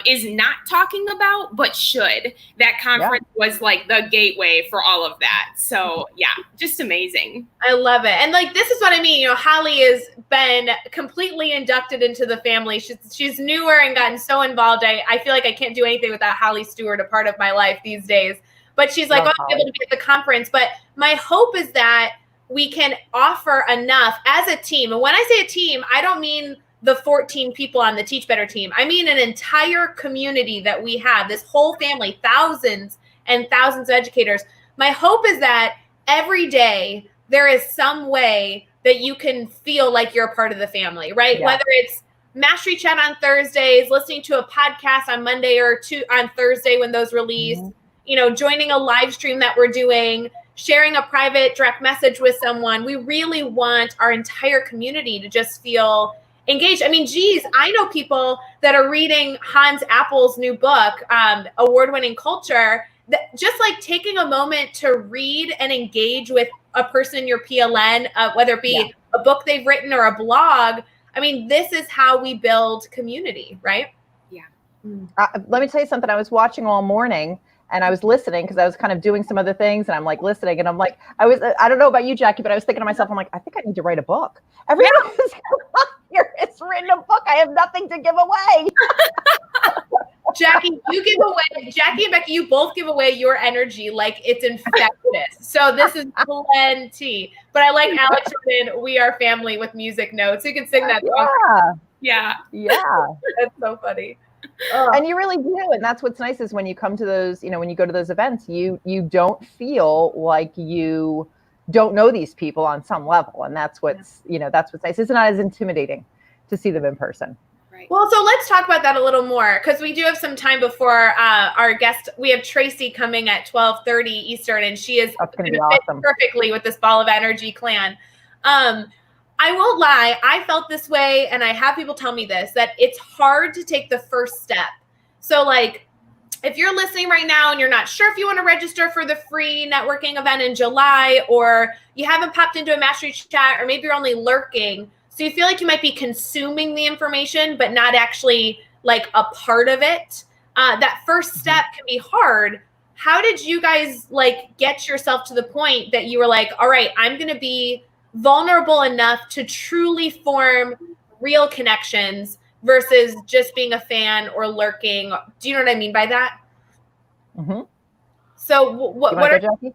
is not talking about, but should. That conference was like the gateway for all of that. So just amazing. I love it. And like, this is what I mean, Holly has been completely inducted into the family. She's newer and gotten so involved. I feel like I can't do anything without Holly Stewart a part of my life these days. But she's like, I'll be able to be at the conference. But my hope is that we can offer enough as a team. And when I say a team, I don't mean the 14 people on the Teach Better team. I mean an entire community that we have, this whole family, thousands and thousands of educators. My hope is that every day there is some way that you can feel like you're a part of the family, right? Yeah. Whether it's Mastery Chat on Thursdays, listening to a podcast on Monday or on Thursday when those release, joining a live stream that we're doing, sharing a private direct message with someone. We really want our entire community to just feel engaged. I mean, geez, I know people that are reading Hans Appel's new book, award-winning Culture, that just like taking a moment to read and engage with a person in your PLN, whether it be a book they've written or a blog. I mean, this is how we build community, right? Yeah. Let me tell you something. I was watching all morning and I was listening because I was kind of doing some other things, and I'm like listening, and I'm like, I don't know about you, Jackie, but I was thinking to myself, I'm like, I think I need to write a book. Everyone is here. It's written a book. I have nothing to give away. Jackie, you give away, Jackie and Becky, you both give away your energy like it's infectious. So this is plenty. But I like Alex said, we are family with music notes. You can sing that song. Yeah. That's so funny. And you really do. And that's what's nice is when you come to those, when you go to those events, you don't feel like you don't know these people on some level. And that's what's, that's what's nice. It's not as intimidating to see them in person. Right. Well, so let's talk about that a little more, because we do have some time before our guest. We have Tracy coming at 12:30 Eastern, and she is going to be awesome. Perfectly with this Ball of Energy clan. I won't lie, I felt this way, and I have people tell me this, that it's hard to take the first step. So like, if you're listening right now and you're not sure if you want to register for the free networking event in July, or you haven't popped into a mastery chat, or maybe you're only lurking, so you feel like you might be consuming the information, but not actually like a part of it, that first step can be hard. How did you guys like get yourself to the point that you were like, all right, I'm going to be vulnerable enough to truly form real connections versus just being a fan or lurking? Do you know what I mean by that? Mm-hmm. So what are Jackie?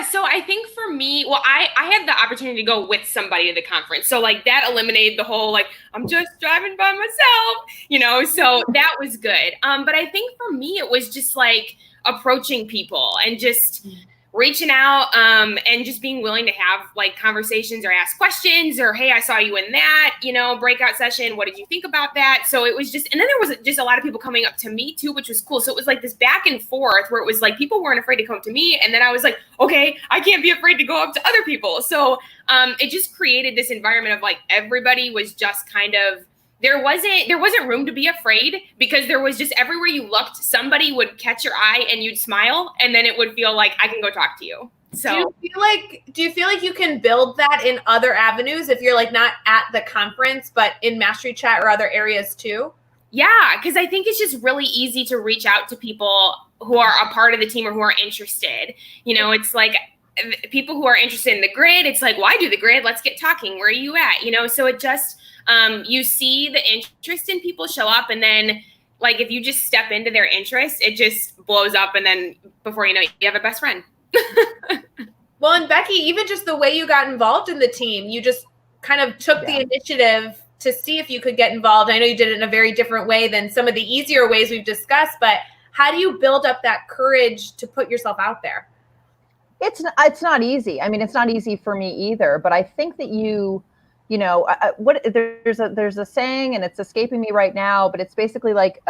So I think for me, well, I had the opportunity to go with somebody to the conference. So like that eliminated the whole, like, I'm just driving by myself, so that was good. But I think for me, it was just like approaching people and just reaching out and just being willing to have like conversations or ask questions, or, hey, I saw you in that, breakout session. What did you think about that? So it was just, and then there was just a lot of people coming up to me too, which was cool. So it was like this back and forth where it was like people weren't afraid to come to me. And then I was like, okay, I can't be afraid to go up to other people. So it just created this environment of like, everybody was just kind of, there wasn't room to be afraid, because there was just, everywhere you looked, somebody would catch your eye and you'd smile, and then it would feel like I can go talk to you. So do you feel like you can build that in other avenues if you're like not at the conference, but in Mastery Chat or other areas too? Yeah, because I think it's just really easy to reach out to people who are a part of the team or who are interested. It's like people who are interested in the grid. It's like, well, I do the grid. Let's get talking. Where are you at? So it just, you see the interest in people show up, and then like if you just step into their interest, it just blows up, and then before you know it, you have a best friend. Well, and Becky, even just the way you got involved in the team, you just kind of took the initiative to see if you could get involved. I know you did it in a very different way than some of the easier ways we've discussed, but how do you build up that courage to put yourself out there? It's not easy. I mean, it's not easy for me either, but I think that there's a saying, and it's escaping me right now, but it's basically like,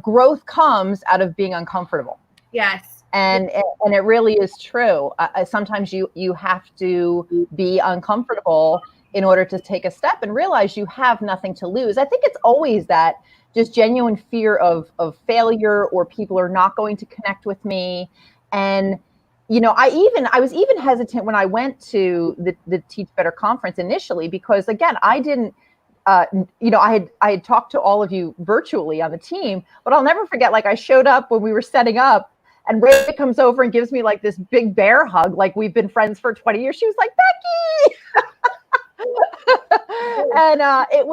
growth comes out of being uncomfortable. Yes. And it really is true. Sometimes you have to be uncomfortable in order to take a step and realize you have nothing to lose. I think it's always that just genuine fear of failure, or people are not going to connect with me. And I was even hesitant when I went to the Teach Better conference initially, because again, I didn't, I had talked to all of you virtually on the team, but I'll never forget, like I showed up when we were setting up, and Ray comes over and gives me like this big bear hug, like we've been friends for 20 years. She was like, Becky! And it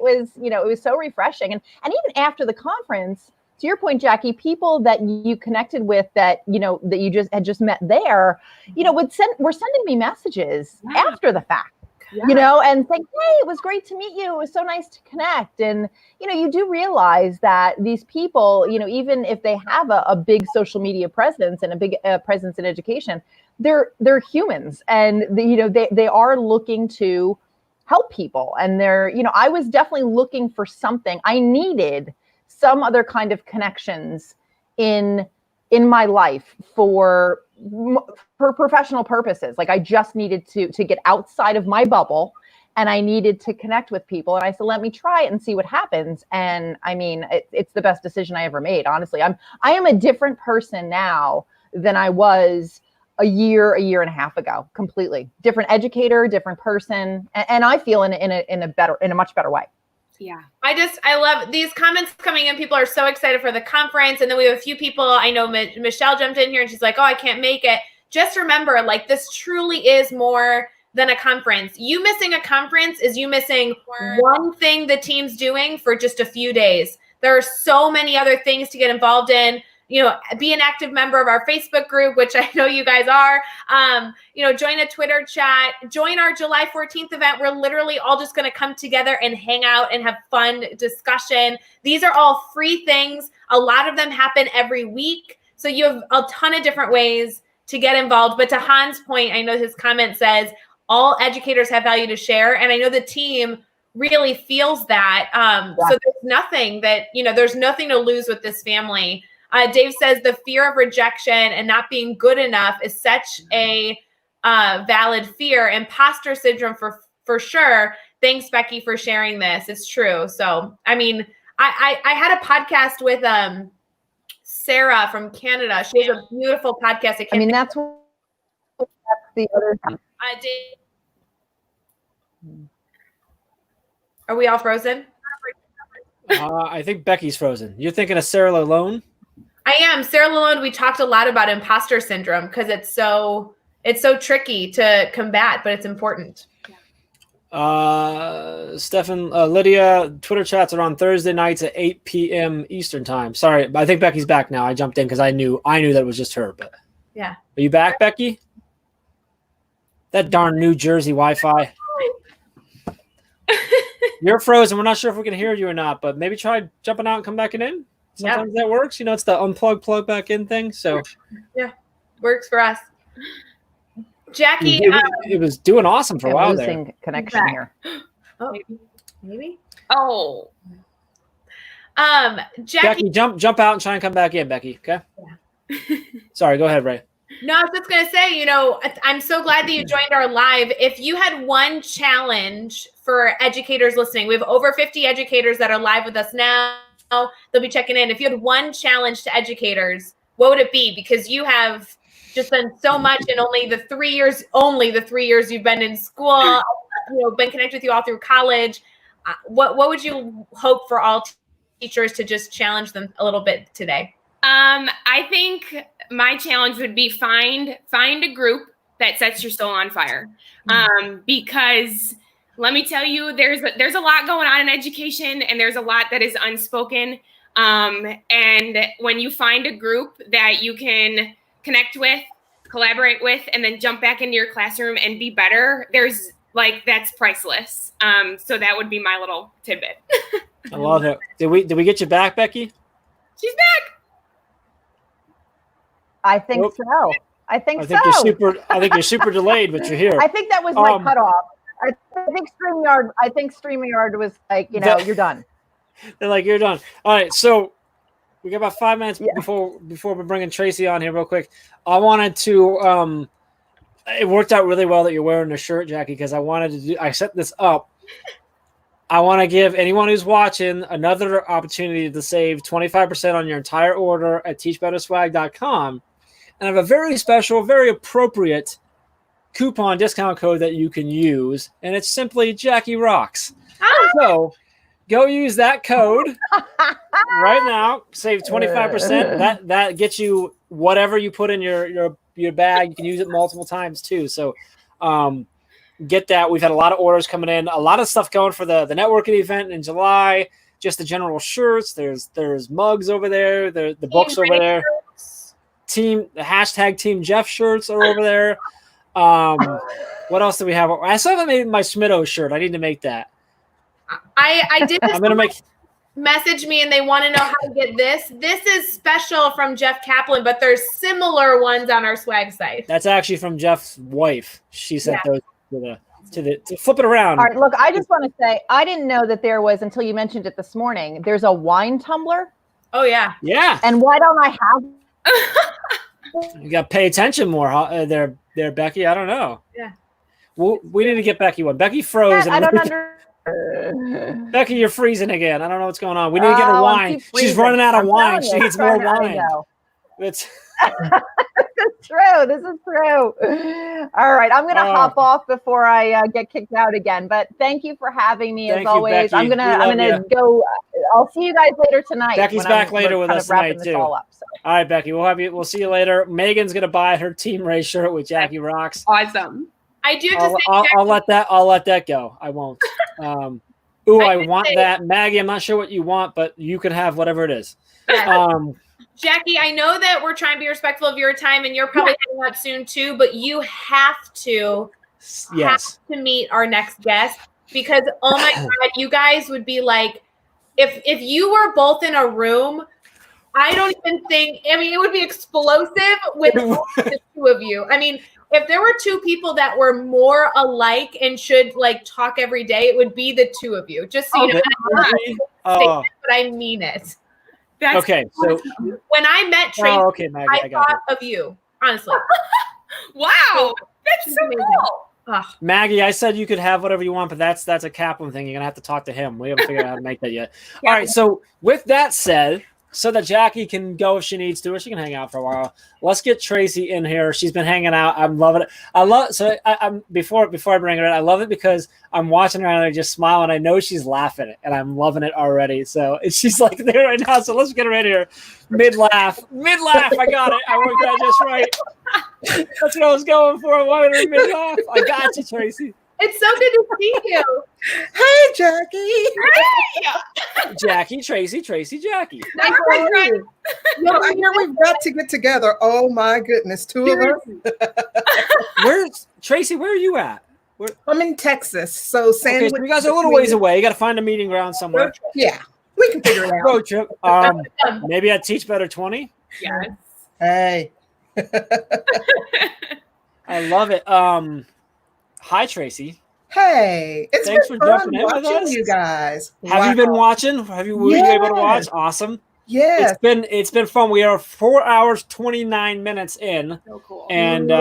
was so refreshing. And even after the conference, to your point, Jackie, people that you connected with that you just met there, were sending me messages after the fact, and saying, hey, it was great to meet you. It was so nice to connect. And, you do realize that these people, even if they have a big social media presence and a big presence in education, they're humans, and they are looking to help people. And I was definitely looking for something. I needed some other kind of connections in in my life for professional purposes. Like I just needed to get outside of my bubble, and I needed to connect with people. And I said, let me try it and see what happens. And I mean, it's the best decision I ever made. Honestly, I am a different person now than I was a year and a half ago. Completely different educator, different person, and I feel in a much better way. Yeah. I love these comments coming in. People are so excited for the conference. And then we have a few people. I know Michelle jumped in here and she's like, oh, I can't make it. Just remember, like, this truly is more than a conference. You missing a conference is you missing one thing the team's doing for just a few days. There are so many other things to get involved in. You know, be an active member of our Facebook group, which I know you guys are. You know, join a Twitter chat, join our July 14th event. We're literally all just going to come together and hang out and have fun discussion. These are all free things. A lot of them happen every week. So you have a ton of different ways to get involved. But to Han's point, I know his comment says all educators have value to share. And I know the team really feels that. So there's nothing there's nothing to lose with this family. Dave says the fear of rejection and not being good enough is such a valid fear. Imposter syndrome for sure. Thanks, Becky, for sharing this. It's true. So, I mean, I had a podcast with Sarah from Canada. She has a beautiful podcast. That's the other. Are we all frozen? I think Becky's frozen. You're thinking of Sarah Lalone? I am. Sarah Lalonde, we talked a lot about imposter syndrome because it's so tricky to combat, but it's important. Stefan, Lydia, Twitter chats are on Thursday nights at 8 p.m. Eastern time. Sorry, I think Becky's back now. I jumped in because I knew that it was just her. But yeah, are you back, Becky? That darn New Jersey Wi-Fi. You're frozen. We're not sure if we can hear you or not, but maybe try jumping out and come back in. Sometimes that works. You know, it's the unplug, plug back in thing. So yeah, works for us. Jackie, it was doing awesome for a while losing there. Connection here. Oh, maybe. Oh. Jackie, jump out and try and come back in, Becky. Okay. Yeah. Sorry, go ahead, Ray. No, I was just going to say, you know, I'm so glad that you joined our live. If you had one challenge for educators listening, we have over 50 educators that are live with us now. They'll be checking in. If you had one challenge to educators, what would it be? Because you have just done so much in only the 3 years you've been in school, been connected with you all through college. What would you hope for all teachers to just challenge them a little bit today? I think my challenge would be find a group that sets your soul on fire. Because let me tell you, there's a lot going on in education, and there's a lot that is unspoken. And when you find a group that you can connect with, collaborate with, and then jump back into your classroom and be better, that's priceless. So that would be my little tidbit. I love it. Did we get you back, Becky? She's back. I think so. I think you're super delayed, but you're here. I think that was my cutoff. I think StreamYard was like, you're done. They're like, you're done. All right, so we got about 5 minutes before we're bringing Tracy on here real quick. I wanted to it worked out really well that you're wearing a shirt, Jackie, because I set this up. I want to give anyone who's watching another opportunity to save 25% on your entire order at teachbetterswag.com. And I have a very special, very appropriate coupon discount code that you can use, and it's simply Jackie Rocks. So go use that code right now. Save 25%. That gets you whatever you put in your bag. You can use it multiple times too. So get that. We've had a lot of orders coming in, a lot of stuff going for the networking event in July. Just the general shirts. There's mugs over there. The books over there. The hashtag Team Jeff shirts are over there. What else do we have? I still haven't made my Schmitto shirt. I need to make that. I did. I'm gonna message me and they want to know how to get this. This is special from Jeff Kaplan, but there's similar ones on our swag site. That's actually from Jeff's wife. She sent those to flip it around. All right, look, I just want to say I didn't know that there was, until you mentioned it this morning, there's a wine tumbler. Oh yeah. Yeah. And why don't I have You got to pay attention more there, Becky. I don't know. Yeah. We need to get Becky one. Becky froze. I don't Becky, you're freezing again. I don't know what's going on. We need to get her wine. She's running out of wine. She needs more wine. It's true. This is true. All right. I'm going to hop off before I get kicked out again. But thank you for having me as always. Becky. I'm gonna go. I'll see you guys later tonight. Becky's back later with us tonight too. All right, Becky. We'll see you later. Megan's gonna buy her Team Ray shirt with Jackie Rocks. Awesome. I do. Have to I'll let that go. I won't. I want that. Maggie, I'm not sure what you want, but you can have whatever it is. Jackie, I know that we're trying to be respectful of your time, and you're probably heading out soon too. But you have to meet our next guest because oh my god, you guys would be like, if you were both in a room, I don't even think. I mean, it would be explosive with the two of you. I mean, if there were two people that were more alike and should like talk every day, it would be the two of you. Just so you know, but I mean it. That's okay, so when I met Tracy, Maggie, I thought of you, honestly. Wow, that's so cool. Ugh. Maggie, I said you could have whatever you want, but that's a Kaplan thing. You're gonna have to talk to him. We haven't figured out how to make that yet. All right, so with that said, so that Jackie can go if she needs to, or she can hang out for a while. Let's get Tracy in here. She's been hanging out. I'm loving it. I'm before I bring her in, I love it because I'm watching her and I just smile and I know she's laughing and I'm loving it already. So she's like there right now. So let's get her in here. Mid laugh. I got it. I worked that just right. That's what I was going for. I wanted her mid laugh. I got you, Tracy. It's so good to see you. Hey, Jackie. Hey. Jackie, Tracy, Jackie. Nice to meet you. I hear we've got to get together. Oh my goodness, two of us. Where's Tracy? Where are you at? I'm in Texas, so Sandwich. Okay, so you guys are a little ways away. You got to find a meeting ground somewhere. Yeah, we can figure it out. Road trip. Maybe at Teach Better 20. Yes. Hey. I love it. Hi, Tracy. Hey, thanks for jumping in with us, you guys. Have you been watching? Were you able to watch? Awesome. Yeah, it's been fun. We are 4 hours 29 minutes in, so cool. And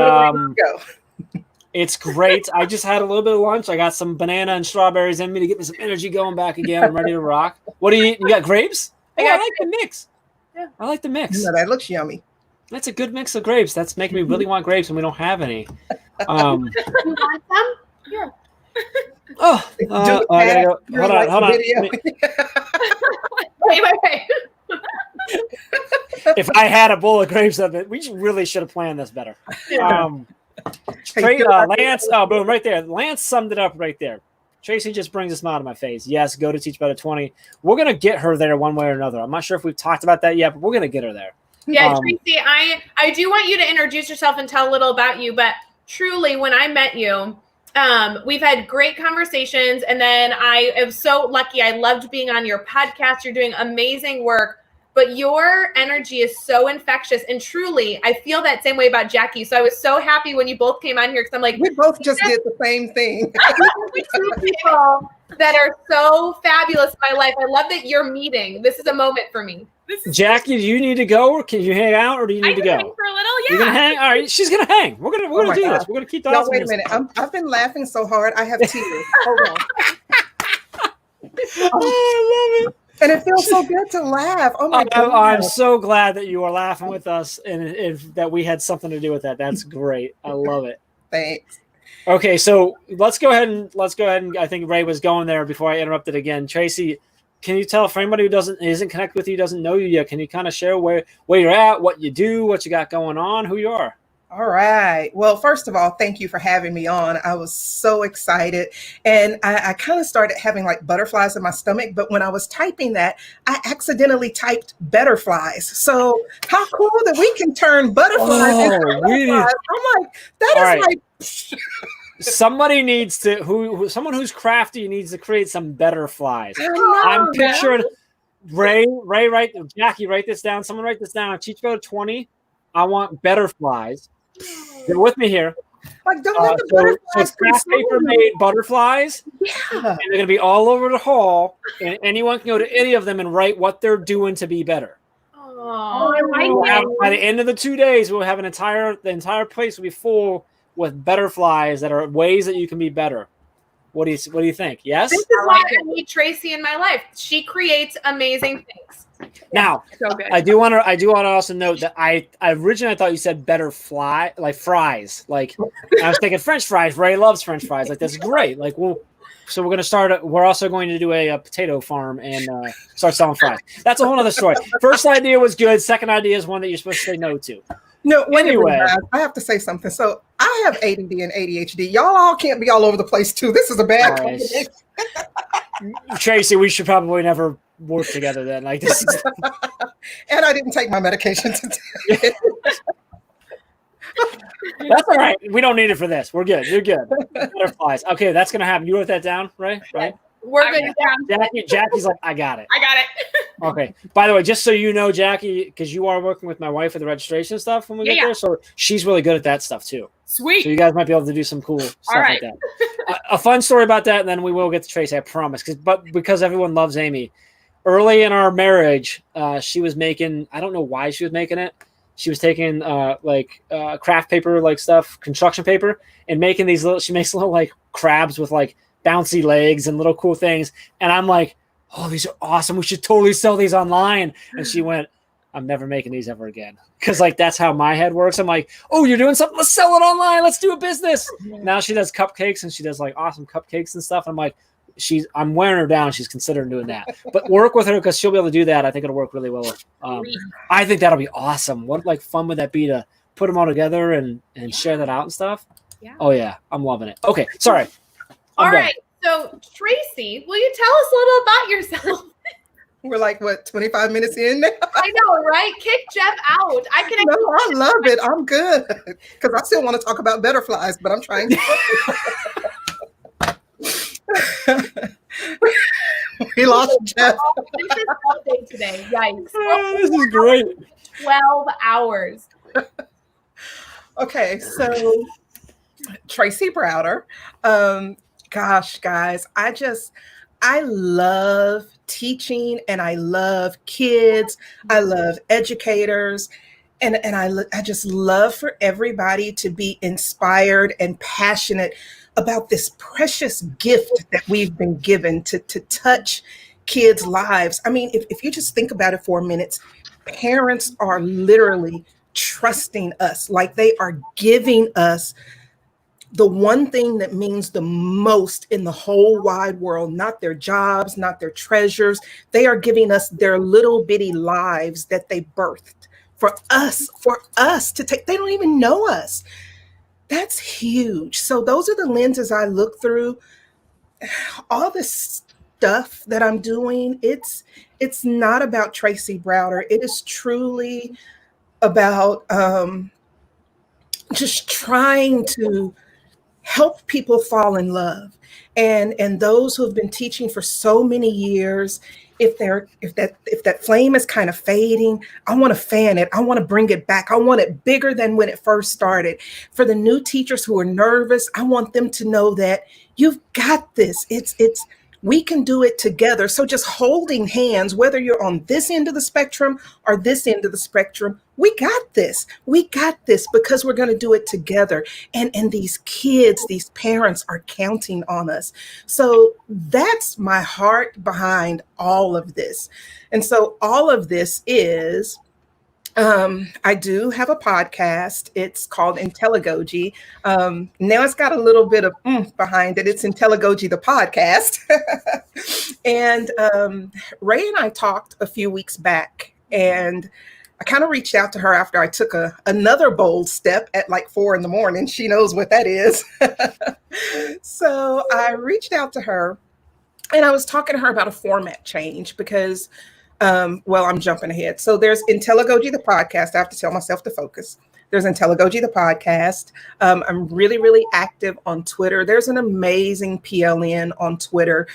it's great. I just had a little bit of lunch. I got some banana and strawberries in me to get me some energy going back again. I'm ready to rock. What do you eat? You got grapes? I like the mix. Yeah, I like the mix. No, that looks yummy. That's a good mix of grapes. That's making me really want grapes, and we don't have any. You want some? Yeah. I gotta go. Hold on. Wait. If I had a bowl of grapes of it, we really should have planned this better. Lance, boom, right there. Lance summed it up right there. Tracy just brings a smile to my face. Yes, go to Teach Better 20. We're gonna get her there one way or another. I'm not sure if we've talked about that yet, but we're gonna get her there. Yeah, Tracy, I do want you to introduce yourself and tell a little about you, but truly, when I met you, we've had great conversations, and then I am so lucky. I loved being on your podcast. You're doing amazing work, but your energy is so infectious, and truly, I feel that same way about Jackie. So I was so happy when you both came on here because I'm like, we both just did the same thing. Two people that are so fabulous in my life. I love that you're meeting. This is a moment for me. Jackie, do you need to go, or can you hang out, or do you need to go? Hang for a little, yeah. You're gonna hang. All right, she's gonna hang. We're gonna do this. We're gonna keep the. No, wait a minute. I've been laughing so hard. I have tears. Hold on. I love it. And it feels so good to laugh. Oh my God. I'm so glad that you are laughing with us, and that we had something to do with that. That's great. I love it. Thanks. Okay, so let's go ahead and I think Ray was going there before I interrupted again. Tracy, can you tell, for anybody who isn't connected with you, doesn't know you yet, can you kind of share where you're at, what you do, what you got going on, who you are? All right. Well, first of all, thank you for having me on. I was so excited. And I kind of started having like butterflies in my stomach. But when I was typing that, I accidentally typed betterflies. So how cool that we can turn butterflies into butterflies. Really? I'm like, that All is right. like... Somebody needs to, someone who's crafty needs to create some better flies. I'm picturing Ray, Jackie, write this down. Someone write this down. Teach Better 20. I want better flies. You're with me here. Like, don't let the butterflies so it's craft paper made butterflies. Yeah. And they're going to be all over the hall, and anyone can go to any of them and write what they're doing to be better. Oh, I We'll like have- it. by the end of the 2 days, we'll have the entire place will be full with butterflies that are ways that you can be better. What do you think? Yes. This is why I need Tracy in my life. She creates amazing things. Now, So good. I do want to also note that I originally thought you said better fly like fries. Like I was thinking French fries. Ray loves French fries. Like that's great. Like so we're gonna start. We're also going to do a potato farm and start selling fries. That's a whole other story. First idea was good. Second idea is one that you're supposed to say no to. No, wait a Anyway. minute, guys. I have to say something. So I have ADD and ADHD. Y'all all can't be all over the place too. This is a bad Nice. combination. Tracy, we should probably never work together then. Like this is And I didn't take my medication today. that's all right. We don't need it for this. We're good. You're good. Butterflies. Okay, that's gonna happen. You wrote that down, right? Right. We're good. Jackie's like, I got it. I got it. Okay. By the way, just so you know, Jackie, because you are working with my wife with the registration stuff when we get Yeah. there, so she's really good at that stuff too. Sweet. So you guys might be able to do some cool stuff right. like that. A fun story about that, and then we will get to Tracy, I promise. Because everyone loves Amy. Early in our marriage, she was making, I don't know why she was making it. She was taking craft paper like stuff, construction paper, and making these she makes little like crabs with like bouncy legs and little cool things. And I'm like, oh, these are awesome. We should totally sell these online. And she went, I'm never making these ever again. Because like that's how my head works. I'm like, oh, you're doing something. Let's sell it online. Let's do a business. Now she does cupcakes and she does like awesome cupcakes and stuff. I'm like, I'm wearing her down. She's considering doing that. But work with her because she'll be able to do that. I think it'll work really well. I think that'll be awesome. What like fun would that be to put them all together and share that out and stuff? Yeah. Oh yeah, I'm loving it. Okay, sorry. I'm All done. right. So Tracy, will you tell us a little about yourself? We're like, what, 25 minutes in now? I know, right? Kick Jeff out. I can. No, I love it. I'm good. Because I still want to talk about butterflies, but I'm trying to. We lost Jeff. This is all day today. Yikes. This is great. 12 hours. Okay, so Tracy Browder. Gosh, guys, I love teaching and I love kids. I love educators. And I just love for everybody to be inspired and passionate about this precious gift that we've been given to touch kids' lives. I mean, if you just think about it for a minute, parents are literally trusting us, like they are giving us the one thing that means the most in the whole wide world, not their jobs, not their treasures. They are giving us their little bitty lives that they birthed for us to take. They don't even know us. That's huge. So those are the lenses I look through. All this stuff that I'm doing, it's not about Tracy Browder. It is truly about just trying to help people fall in love. And those who have been teaching for so many years, if that flame is kind of fading, I want to fan it. I want to bring it back. I want it bigger than when it first started. For the new teachers who are nervous, I want them to know that you've got this. We can do it together. So just holding hands, whether you're on this end of the spectrum or this end of the spectrum, we got this. We got this because we're going to do it together. And these kids, these parents are counting on us. So that's my heart behind all of this. And so all of this is, I do have a podcast. It's called Intelligogy. Now it's got a little bit of behind it. It's Intelligogy, the podcast. And Ray and I talked a few weeks back, and I kind of reached out to her after I took another bold step at like 4 a.m. She knows what that is. So I reached out to her, and I was talking to her about a format change because I'm jumping ahead. So there's Intelligogy, the podcast. I have to tell myself to focus. There's Intelligogy, the podcast. I'm really, really active on Twitter. There's an amazing PLN on Twitter.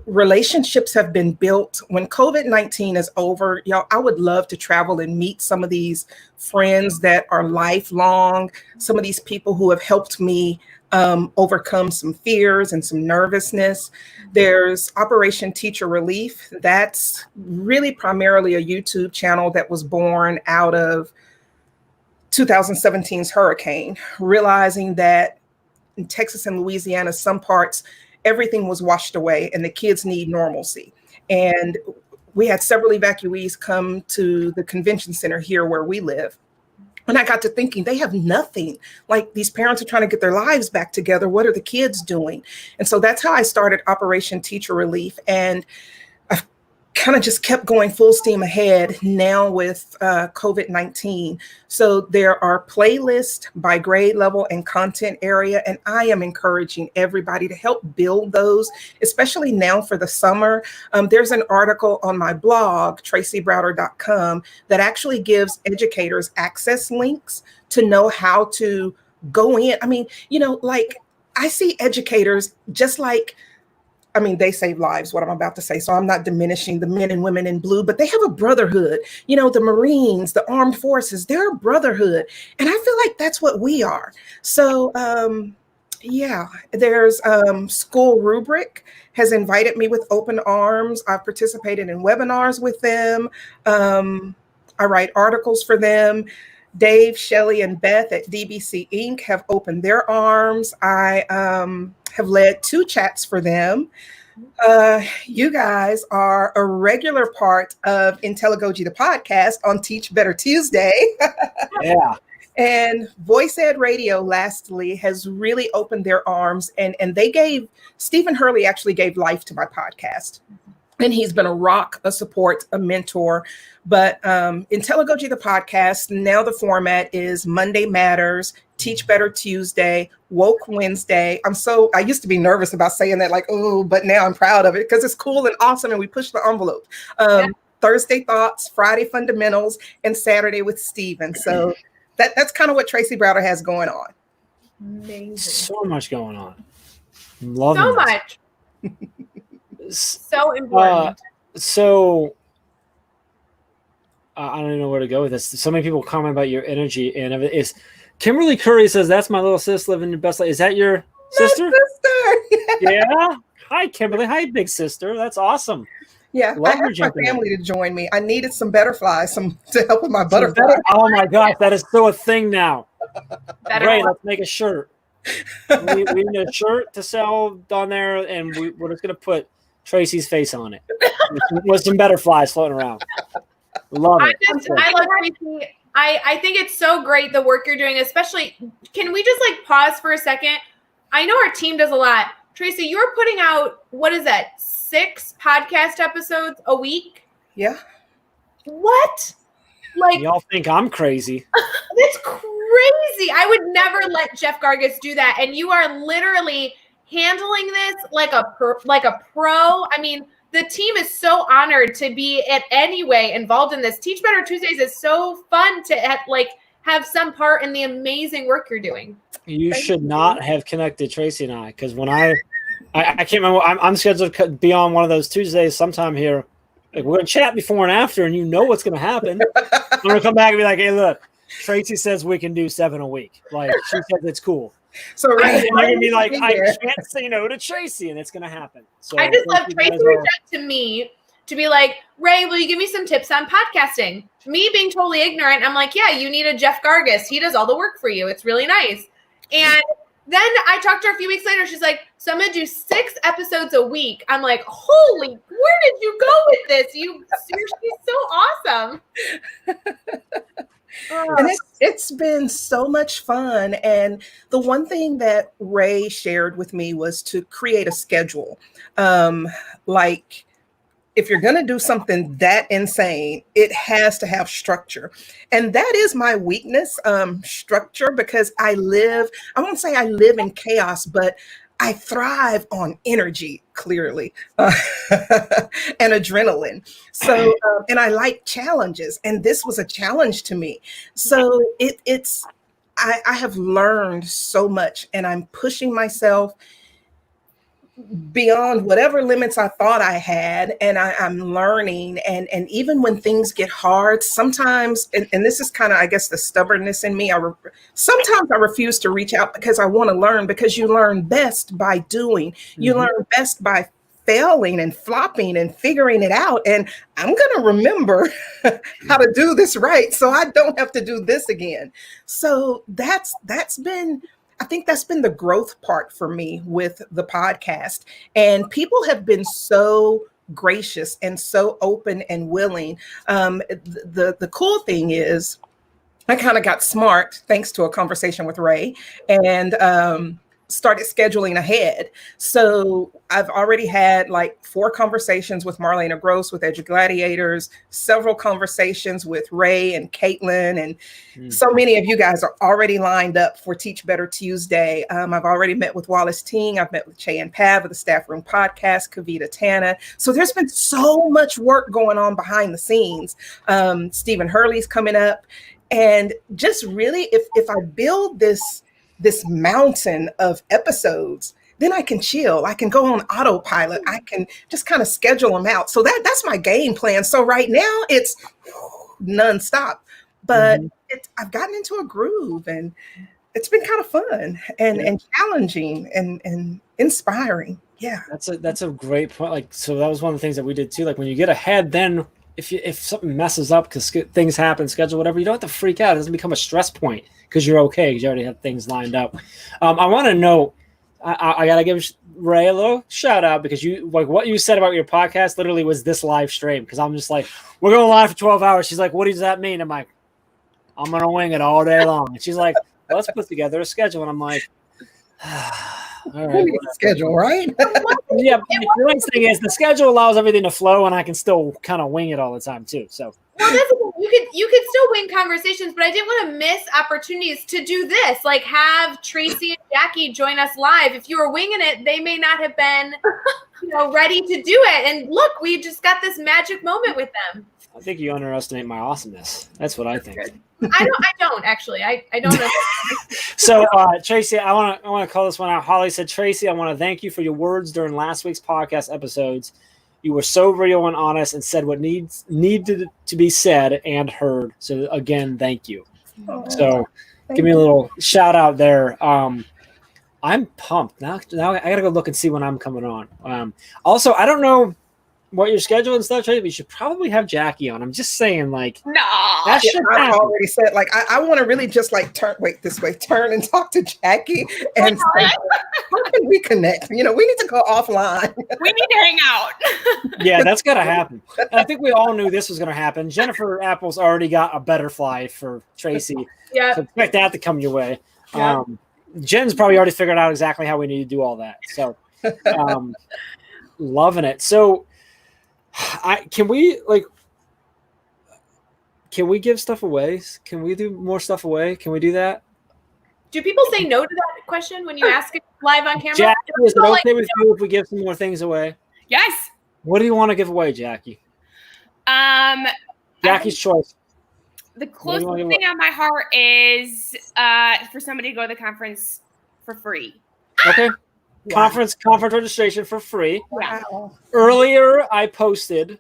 relationships have been built. When COVID-19 is over, y'all, I would love to travel and meet some of these friends that are lifelong, some of these people who have helped me overcome some fears and some nervousness. There's Operation Teacher Relief. That's really primarily a YouTube channel that was born out of 2017's hurricane, realizing that in Texas and Louisiana, some parts, everything was washed away and the kids need normalcy. And we had several evacuees come to the convention center here where we live. And I got to thinking, they have nothing. Like, these parents are trying to get their lives back together. What are the kids doing? And so that's how I started Operation Teacher Relief. And I've kind of just kept going full steam ahead now with COVID-19. So there are playlists by grade level and content area, and I am encouraging everybody to help build those, especially now for the summer. There's an article on my blog, tracybrowder.com, that actually gives educators access links to know how to go in. I mean, you know, like, I see educators just like, I mean, they save lives, what I'm about to say. So I'm not diminishing the men and women in blue, but they have a brotherhood. You know, the Marines, the armed forces, they're a brotherhood. And I feel like that's what we are. So, yeah, there's School Rubric has invited me with open arms. I've participated in webinars with them. I write articles for them. Dave, Shelley, and Beth at DBC Inc. have opened their arms. I have led 2 chats for them. You guys are a regular part of Intelligogy, the podcast, on Teach Better Tuesday. Yeah. And Voice Ed Radio, lastly, has really opened their arms. And they gave, Stephen Hurley actually gave life to my podcast. And he's been a rock, a support, a mentor. But Intelligogy, the podcast, now the format is Monday Matters, Teach Better Tuesday, Woke Wednesday. I used to be nervous about saying that, like, oh, but now I'm proud of it because it's cool and awesome and we push the envelope. Thursday Thoughts, Friday Fundamentals, and Saturday with Stephen. So that's kind of what Tracy Browder has going on. Amazing. So much going on. Love So much. So important. I don't even know where to go with this. So many people comment about your energy, and it's Kimberly Curry says, "That's my little sis living your best life." Is that your sister? Yeah. Hi, Kimberly. Hi, big sister. That's awesome. Yeah, Love I your asked my family to join me. I needed some butterflies, to help with my butterflies. Oh my gosh, that is so a thing now. Better Great, let's make a shirt. we need a shirt to sell on there, and we're just gonna put Tracy's face on it with some butterflies floating around. Love it. I love Tracy. I think it's so great the work you're doing, especially. Can we just like pause for a second? I know our team does a lot. Tracy, you're putting out, what is that, 6 podcast episodes a week? Yeah. What? Like, y'all think I'm crazy? That's crazy. I would never let Jeff Gargas do that, and you are literally handling this like a pro. I mean, the team is so honored to be in any way involved in this. Teach Better Tuesdays is so fun to have some part in the amazing work you're doing. You should not have connected Tracy and I, because when I can't remember. I'm scheduled to be on one of those Tuesdays sometime here. Like, we're gonna chat before and after, and you know what's gonna happen. I'm gonna come back and be like, "Hey, look, Tracy says we can do 7 a week. Like, she said it's cool." So I'm gonna be like, I can't say no to Tracy, and it's gonna happen. So I just love Tracy reached out to me to be like, "Ray, will you give me some tips on podcasting?" Me being totally ignorant, I'm like, "Yeah, you need a Jeff Gargas. He does all the work for you. It's really nice." And then I talked to her a few weeks later. She's like, "So I'm gonna do 6 episodes a week." I'm like, "Holy, where did you go with this? She's so awesome." And it's been so much fun. And the one thing that Ray shared with me was to create a schedule. Like, if you're going to do something that insane, it has to have structure. And that is my weakness, structure, because I won't say I live in chaos, but I thrive on energy, clearly, and adrenaline. So, and I like challenges, and this was a challenge to me. So I have learned so much, and I'm pushing myself. beyond whatever limits I thought I had, and I'm learning. And even when things get hard, sometimes, and this is kind of, I guess, the stubbornness in me. Sometimes I refuse to reach out because I want to learn, because you learn best by doing. You learn best by failing and flopping and figuring it out. And I'm going to remember how to do this right, so I don't have to do this again. So I think that's been the growth part for me with the podcast. And people have been so gracious and so open and willing. The cool thing is, I kind of got smart thanks to a conversation with Ray, and started scheduling ahead. So I've already had like 4 conversations with Marlena Gross with EduGladiators, several conversations with Ray and Caitlin, and so many of you guys are already lined up for Teach Better Tuesday. I've already met with Wallace Ting. I've met with Cheyenne Pav of the Staff Room Podcast, Kavita Tana. So there's been so much work going on behind the scenes. Stephen Hurley's coming up. And just really, if I build this mountain of episodes, then I can chill. I can go on autopilot. I can just kind of schedule them out. So that's my game plan. So right now it's nonstop, but I've gotten into a groove, and it's been kind of fun and challenging and inspiring. Yeah, that's a great point. Like, so that was one of the things that we did too. Like, when you get ahead, then if something messes up because things happen, schedule, whatever, you don't have to freak out. It doesn't become a stress point because you're okay, because you already have things lined up. I want to know, I got to give Ray a little shout out, because you, like, what you said about your podcast literally was this live stream. Because I'm just like, we're going live for 12 hours. She's like, what does that mean? I'm like, I'm going to wing it all day long. And she's like, well, let's put together a schedule. And I'm like, all right, schedule, right? Yeah, the nice thing is the schedule allows everything to flow, and I can still kind of wing it all the time too. So you could still win conversations, but I didn't want to miss opportunities to do this. Like, have Tracy and Jackie join us live. If you were winging it, they may not have been, ready to do it. And look, we just got this magic moment with them. I think you underestimate my awesomeness. That's what I think. I don't actually. I don't know. So, Tracy, I want to call this one out. Holly said, Tracy, I want to thank you for your words during last week's podcast episodes. You were so real and honest and said what needed to be said and heard. So, again, thank you. So, give me a little shout out there. I'm pumped. Now I got to go look and see when I'm coming on. Also, I don't know what your schedule and stuff, Tracy, but you should probably have Jackie on. I'm just saying, like, no, that should I've already said, like, I want to really just like turn and talk to Jackie and say, how can we connect? We need to go offline. We need to hang out. Yeah, that's got to happen. And I think we all knew this was going to happen. Jennifer Apple's already got a butterfly for Tracy. Yeah. So expect that to come your way. Yeah. Jen's probably already figured out exactly how we need to do all that. So loving it. So can we give stuff away? Can we do more stuff away? Can we do that? Do people say no to that question when you ask it live on camera? Jackie, is it okay with you if we give some more things away? Yes. What do you want to give away, Jackie? Jackie's choice. The closest thing on my heart is for somebody to go to the conference for free. Okay. Wow. Conference registration for free. Wow. Earlier, I posted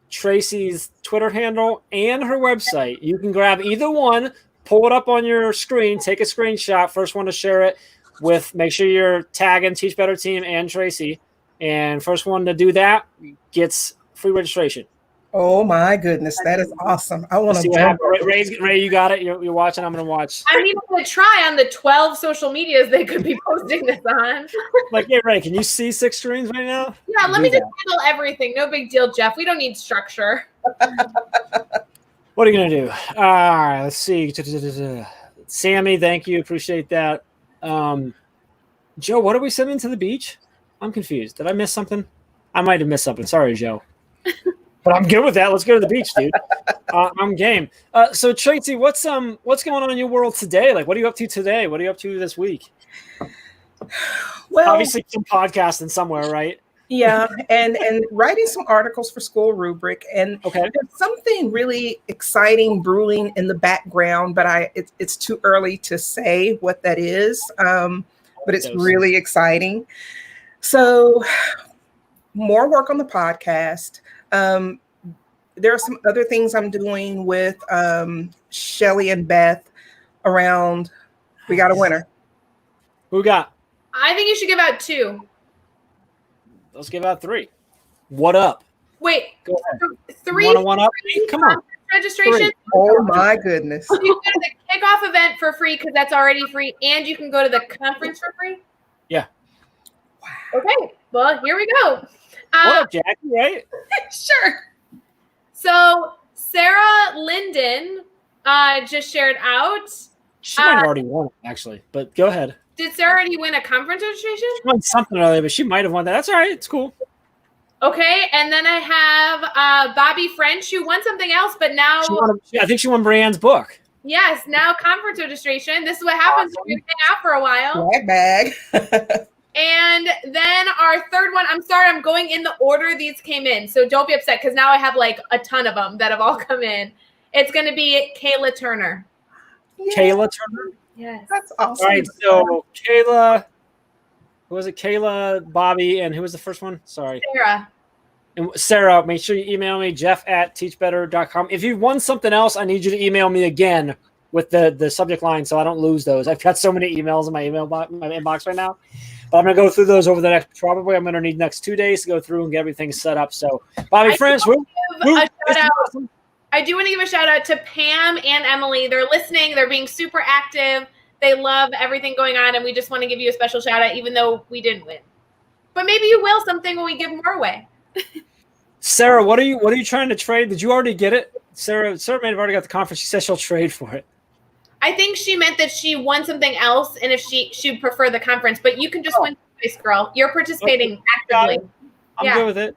Tracy's Twitter handle and her website. You can grab either one, pull it up on your screen, take a screenshot. First one to share it with, make sure you're tagging Teach Better Team and Tracy. And first one to do that gets free registration. Oh my goodness, that is awesome! I want to see what happens. Ray, you got it. You're watching. I'm gonna watch. I'm even gonna try on the 12 social medias they could be posting this on. Like, hey, Ray, can you see 6 screens right now? Yeah, let me just handle everything. No big deal, Jeff. We don't need structure. What are you gonna do? All right, let's see. Sammy, thank you. Appreciate that. Joe, what are we sending to the beach? I'm confused. Did I miss something? I might have missed something. Sorry, Joe. But I'm good with that. Let's go to the beach, dude. I'm game. So Tracy, what's going on in your world today? Like, what are you up to today? What are you up to this week? Well, obviously some podcasting somewhere, right? Yeah, and writing some articles for School Rubric, and there's something really exciting brewing in the background, but it's too early to say what that is. but it's really exciting. So more work on the podcast. There are some other things I'm doing with Shelly and Beth around We Got a Winner. Who got? I think you should give out 2. Let's give out 3. What up? Wait, Go ahead. 3? One up? Come on. Registration. 3. Oh my goodness. You can go to the kickoff event for free because that's already free, and you can go to the conference for free. Yeah. Okay. Well, here we go. What up, Jackie? Right? Sure. So Sarah Linden just shared out. She might have already won it, actually. But go ahead. Did Sarah already win a conference registration? She won something earlier, but she might have won that. That's all right. It's cool. Okay, and then I have Bobby French who won something else, but now I think she won Brianne's book. yes, now conference registration. This is what happens when you hang out for a while. Swag bag. And then our third one, I'm sorry, I'm going in the order these came in. So don't be upset because now I have like a ton of them that have all come in. It's going to be Kayla Turner. Yeah. Kayla Turner? Yes. That's awesome. All right, so Kayla, who was it? Kayla, Bobby, and who was the first one? Sorry. Sarah. And Sarah, make sure you email me, jeff@teachbetter.com. If you won something else, I need you to email me again with the subject line so I don't lose those. I've got so many emails in my inbox right now. But I'm going to go through those over the next, probably I'm going to need next 2 days to go through and get everything set up. So, Bobby French, I do want to give a shout out to Pam and Emily. They're listening. They're being super active. They love everything going on. And we just want to give you a special shout out, even though we didn't win. But maybe you will something when we give more away. Sarah, what are you trying to trade? Did you already get it? Sarah may have already got the conference. She said she'll trade for it. I think she meant that she won something else, and if she'd prefer the conference, but you can just win twice, girl. You're participating actively. I'm good with it.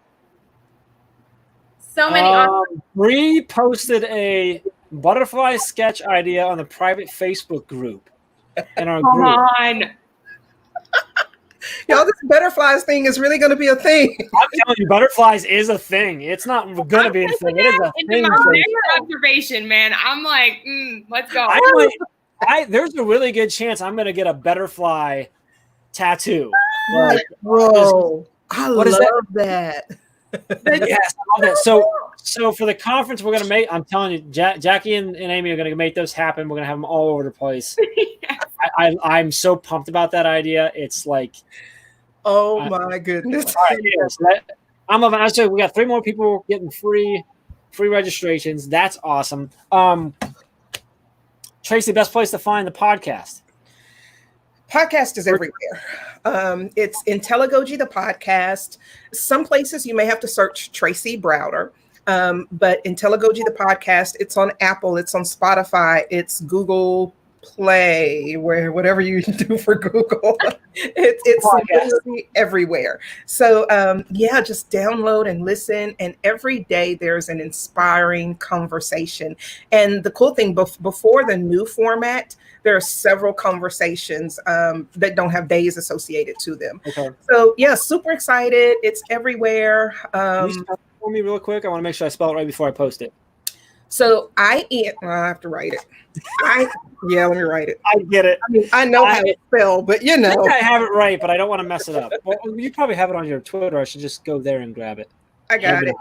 So many awesome. Bree posted a butterfly sketch idea on the private Facebook group. In our Come group. on. Y'all, this butterflies thing is really going to be a thing. I'm telling you, butterflies is a thing. It's not going to be a thing. It is a thing. Observation, man. I'm like, let's go. There's a really good chance I'm going to get a butterfly tattoo. Like, bro, I what is love that. Yes, I love that. So for the conference, we're going to make, I'm telling you, Jackie and Amy are going to make those happen. We're going to have them all over the place. I'm so pumped about that idea. It's like, oh my goodness. All right, yeah, so we got 3 more people getting free registrations. That's awesome. Tracy, best place to find the podcast? Podcast is everywhere. It's IntelliGoji, the podcast. Some places you may have to search Tracy Browder, but IntelliGoji, the podcast, it's on Apple, it's on Spotify, it's Google Play, whatever you do for Google. it's literally everywhere. So just download and listen. And every day there's an inspiring conversation. And the cool thing, before the new format, there are several conversations that don't have days associated to them. Okay. So yeah, super excited. It's everywhere. Can you spell it for me real quick? I want to make sure I spell it right before I post it. So I have to write it. Let me write it. I get it. I mean, I know how to spell, but I think I have it right, but I don't want to mess it up. Well, you probably have it on your Twitter. I should just go there and grab it. I got it.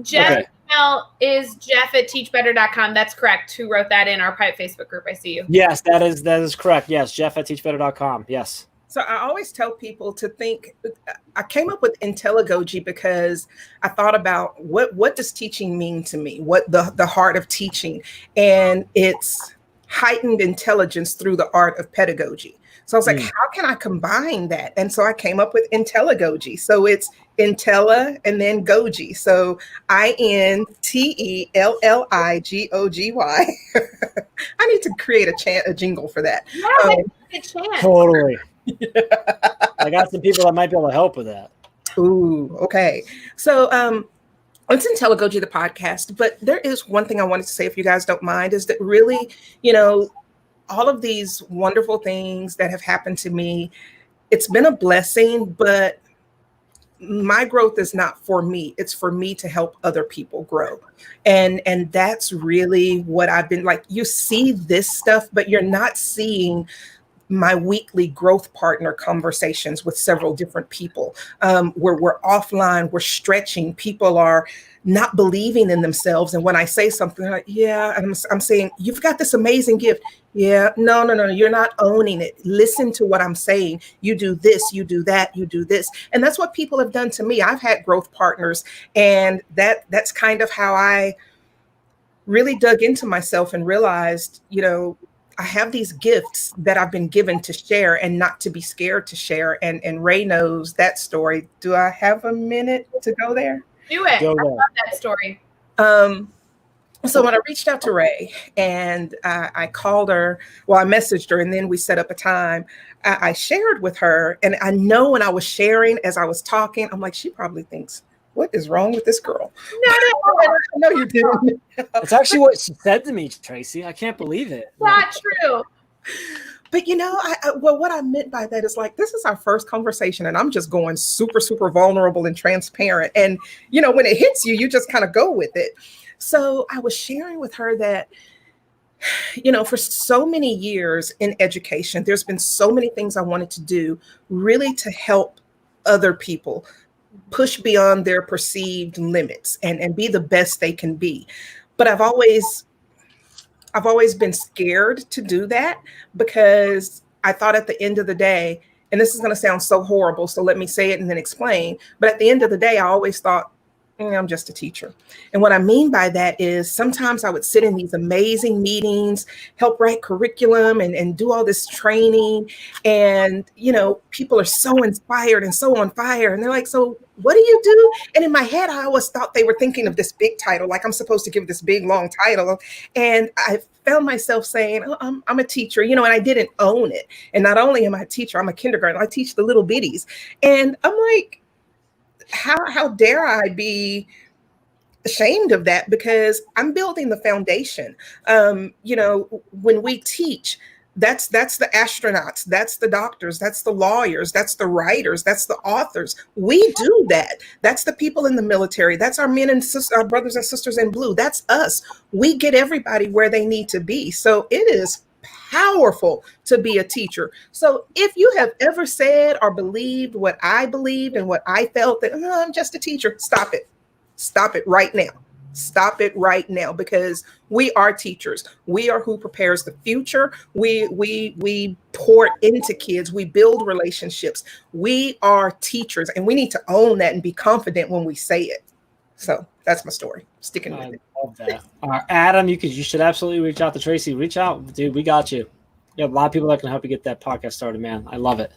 Jeff email is jeff@teachbetter.com. That's correct. Who wrote that in our private Facebook group? I see you. Yes, that is correct. Yes, jeff@teachbetter.com. Yes. So I always tell people to think, I came up with IntelliGoji because I thought about what does teaching mean to me? What the heart of teaching, and it's heightened intelligence through the art of pedagogy. So I was like, how can I combine that? And so I came up with IntelliGoji. So it's Intella and then Goji. So INTELLIGOGY. I need to create a jingle for that. Totally. I got some people that might be able to help with that. Ooh, okay. So it's IntelliGoji, the podcast, but there is one thing I wanted to say, if you guys don't mind, is that really, all of these wonderful things that have happened to me, it's been a blessing, but my growth is not for me. It's for me to help other people grow. And that's really what I've been like. You see this stuff, but you're not seeing my weekly growth partner conversations with several different people, where we're offline, we're stretching, people are not believing in themselves. And when I say something, they're like, yeah, and I'm saying, you've got this amazing gift. Yeah, no, you're not owning it. Listen to what I'm saying. You do this, you do that, you do this. And that's what people have done to me. I've had growth partners, and that's kind of how I really dug into myself and realized, I have these gifts that I've been given to share and not to be scared to share. And Ray knows that story. Do I have a minute to go there? Do it. I love that story. So when I reached out to Ray and I called her, I messaged her, and then we set up a time. I shared with her, and I know when I was sharing, as I was talking, I'm like, she probably thinks, what is wrong with this girl? No, you didn't. That's actually what she said to me, Tracy. I can't believe it. Not true. But what I meant by that is, like, this is our first conversation, and I'm just going super, super vulnerable and transparent. And, when it hits you, you just kind of go with it. So I was sharing with her that, for so many years in education, there's been so many things I wanted to do really to help other people push beyond their perceived limits and be the best they can be. But I've always been scared to do that, because I thought at the end of the day, and this is going to sound so horrible, so let me say it and then explain. But at the end of the day, I always thought, I'm just a teacher. And what I mean by that is sometimes I would sit in these amazing meetings, help write curriculum and do all this training. And, people are so inspired and so on fire. And they're like, so what do you do? And in my head, I always thought they were thinking of this big title, like I'm supposed to give this big, long title. And I found myself saying, oh, I'm a teacher, and I didn't own it. And not only am I a teacher, I'm a kindergartner. I teach the little bitties. And I'm like, how dare I be ashamed of that, because I'm building the foundation. When we teach, that's the astronauts, that's the doctors, that's the lawyers, that's the writers, that's the authors. We do that. That's the people in the military. That's our men and our brothers and sisters in blue. That's us. We get everybody where they need to be. So it is powerful to be a teacher. So if you have ever said or believed what I believed and what I felt, that I'm just a teacher, stop it. Stop it right now. Stop it right now, because we are teachers. We are who prepares the future. We pour into kids. We build relationships. We are teachers, and we need to own that and be confident when we say it. So that's my story. Sticking with it. Love that. Adam, you should absolutely reach out to Tracy. Reach out, dude. We got you. You have a lot of people that can help you get that podcast started, man. I love it.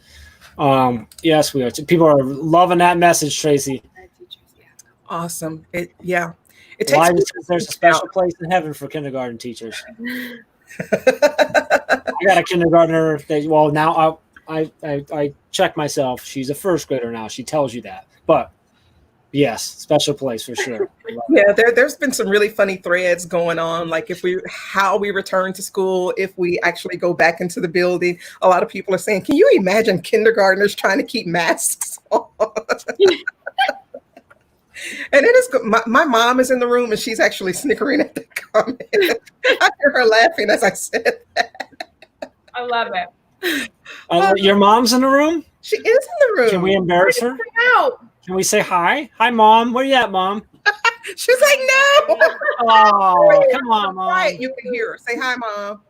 Yes, we are. People are loving that message, Tracy. Awesome. It takes. Why? Because there's a special place in heaven for kindergarten teachers. I got a kindergartner. Now I check myself. She's a first grader now. She tells you that, but. Yes, special place for sure. Yeah, there's been some really funny threads going on, like how we return to school, if we actually go back into the building. A lot of people are saying, can you imagine kindergartners trying to keep masks on? And it is good. My mom is in the room, and she's actually snickering at the comment. I hear her laughing as I said that. I love it. Your mom's in the room? She is in the room. Can we embarrass her? Out. Can we say hi? Hi, Mom. Where you at, Mom? She's like, no. Oh, come on, Mom. Right, you can hear her. Say hi, Mom.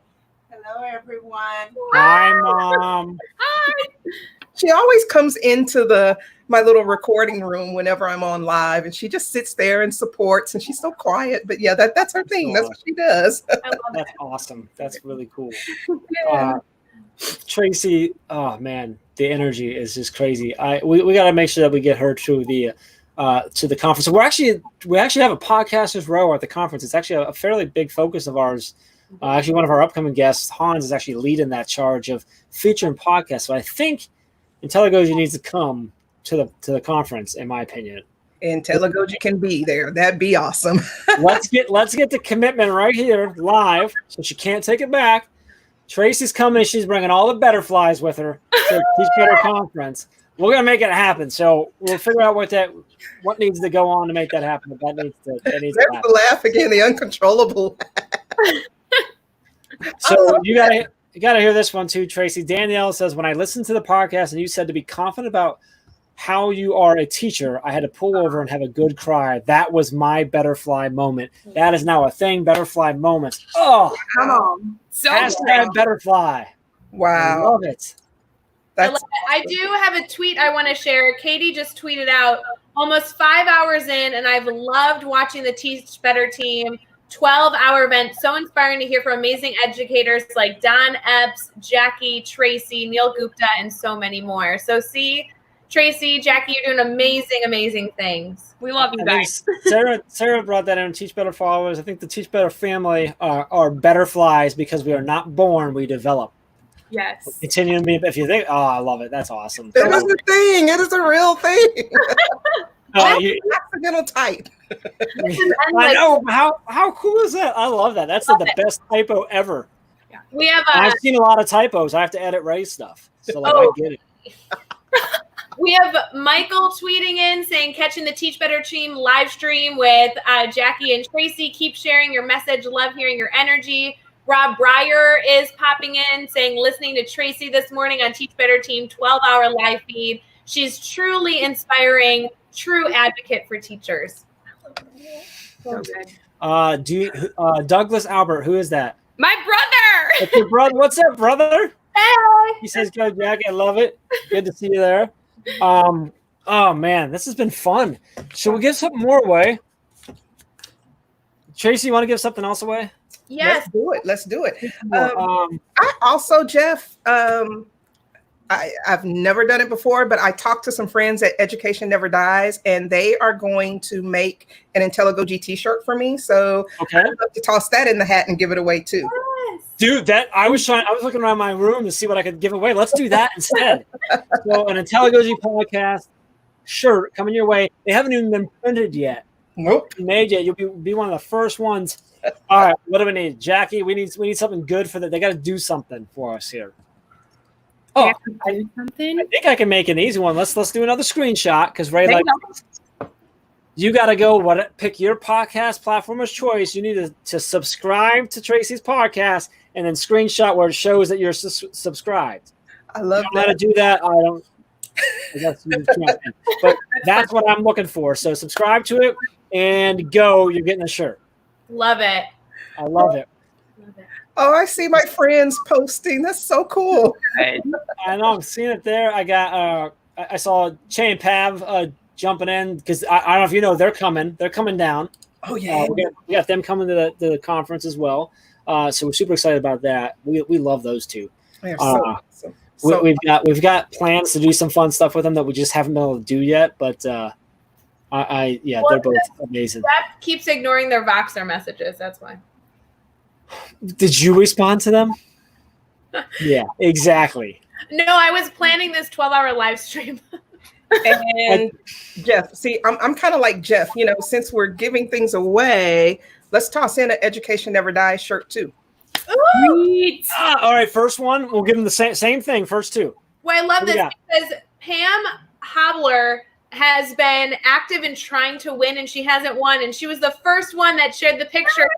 Hello, everyone. Hi, Mom. Hi. She always comes into my little recording room whenever I'm on live, and she just sits there and supports, and she's so quiet. But yeah, that's her thing. That's what she does. That's awesome. That's really cool. Tracy, oh man, the energy is just crazy. We got to make sure that we get her to the conference. So we actually have a podcasters row at the conference. It's actually a fairly big focus of ours. Actually, one of our upcoming guests, Hans, is actually leading that charge of featuring podcasts. So I think Intelligogy needs to come to the conference, in my opinion. Intelligogy can be there. That'd be awesome. let's get the commitment right here live, so she can't take it back. Tracy's coming. She's bringing all the butterflies with her to Teach Better Conference. We're gonna make it happen. So we'll figure out what needs to go on to make that happen. But that needs to happen. The laugh again, the uncontrollable. So you You got to hear this one too, Tracy. Danielle says, when I listened to the podcast and you said to be confident about how you are a teacher, I had to pull over and have a good cry. That was my Betterfly moment. That is now a thing, Betterfly moments. Oh, Come on. So hashtag Betterfly. Wow. I love it. I do have a tweet I want to share. Katie just tweeted out almost 5 hours in, and I've loved watching the Teach Better team 12-hour event. So inspiring to hear from amazing educators like Don Epps, Jackie, Tracy, Neil Gupta, and so many more. So see, Tracy, Jackie, you're doing amazing, amazing things. We love you I think guys. Sarah brought that in. Teach Better followers. I think the Teach Better family are Betterflies because we are not born, we develop. Yes. Continue to be. If you think, I love it. That's awesome. It is a thing. It is a real thing. Accidental type. I know. How cool is that? I love that. That's the best typo ever. We have. I've seen a lot of typos. I have to edit Ray's stuff, so like I get it. We have Michael tweeting in saying, catching the Teach Better team live stream with Jackie and Tracy. Keep sharing your message. Love hearing your energy. Rob Breyer is popping in saying, listening to Tracy this morning on Teach Better team 12-hour live feed. She's truly inspiring, true advocate for teachers. So good. Douglas Albert, who is that? My brother. It's your brother. What's up, brother? Hey. He says, "Go, Jackie. I love it. Good to see you there." Oh man, this has been fun. Should we give something more away? Tracy, you want to give something else away? Yes. Let's do it. I also, Jeff, I've never done it before, but I talked to some friends at Education Never Dies, and they are going to make an IntelliGo t-shirt for me. So I'd love to toss that in the hat and give it away too. Dude, I was looking around my room to see what I could give away. Let's do that instead. So an IntelliGo podcast shirt coming your way. They haven't even been printed yet. Nope. Made yet. You'll be one of the first ones. All right, what do we need? Jackie, we need something good for that. They got to do something for us here. Oh, I think I can make an easy one. Let's do another screenshot because Ray you got to go pick your podcast platform of choice. You need to subscribe to Tracy's podcast and then screenshot where it shows that you're subscribed. I love that. How to do that? I guess you can't. But that's what I'm looking for. So subscribe to it and go. You're getting a shirt. Love it. I love it. Oh, I see my friends posting. That's so cool. I know. I'm seeing it there. I got. I saw Che and Pav jumping in because I don't know if you know they're coming. They're coming down. Oh yeah. We got them coming to the conference as well. So we're super excited about that. We love those two. They're so awesome. We've got plans to do some fun stuff with them that we just haven't been able to do yet. But they're both amazing. Jeff keeps ignoring their Voxer messages. That's why. Did you respond to them? Yeah, exactly. No, I was planning this 12-hour live stream. And Jeff, see, I'm kind of like Jeff. You know, since we're giving things away, let's toss in an Education Never Dies shirt too. Sweet. All right, first one. We'll give them the same thing. First two. Well, I love this because Pam Hobler has been active in trying to win, and she hasn't won. And she was the first one that shared the picture of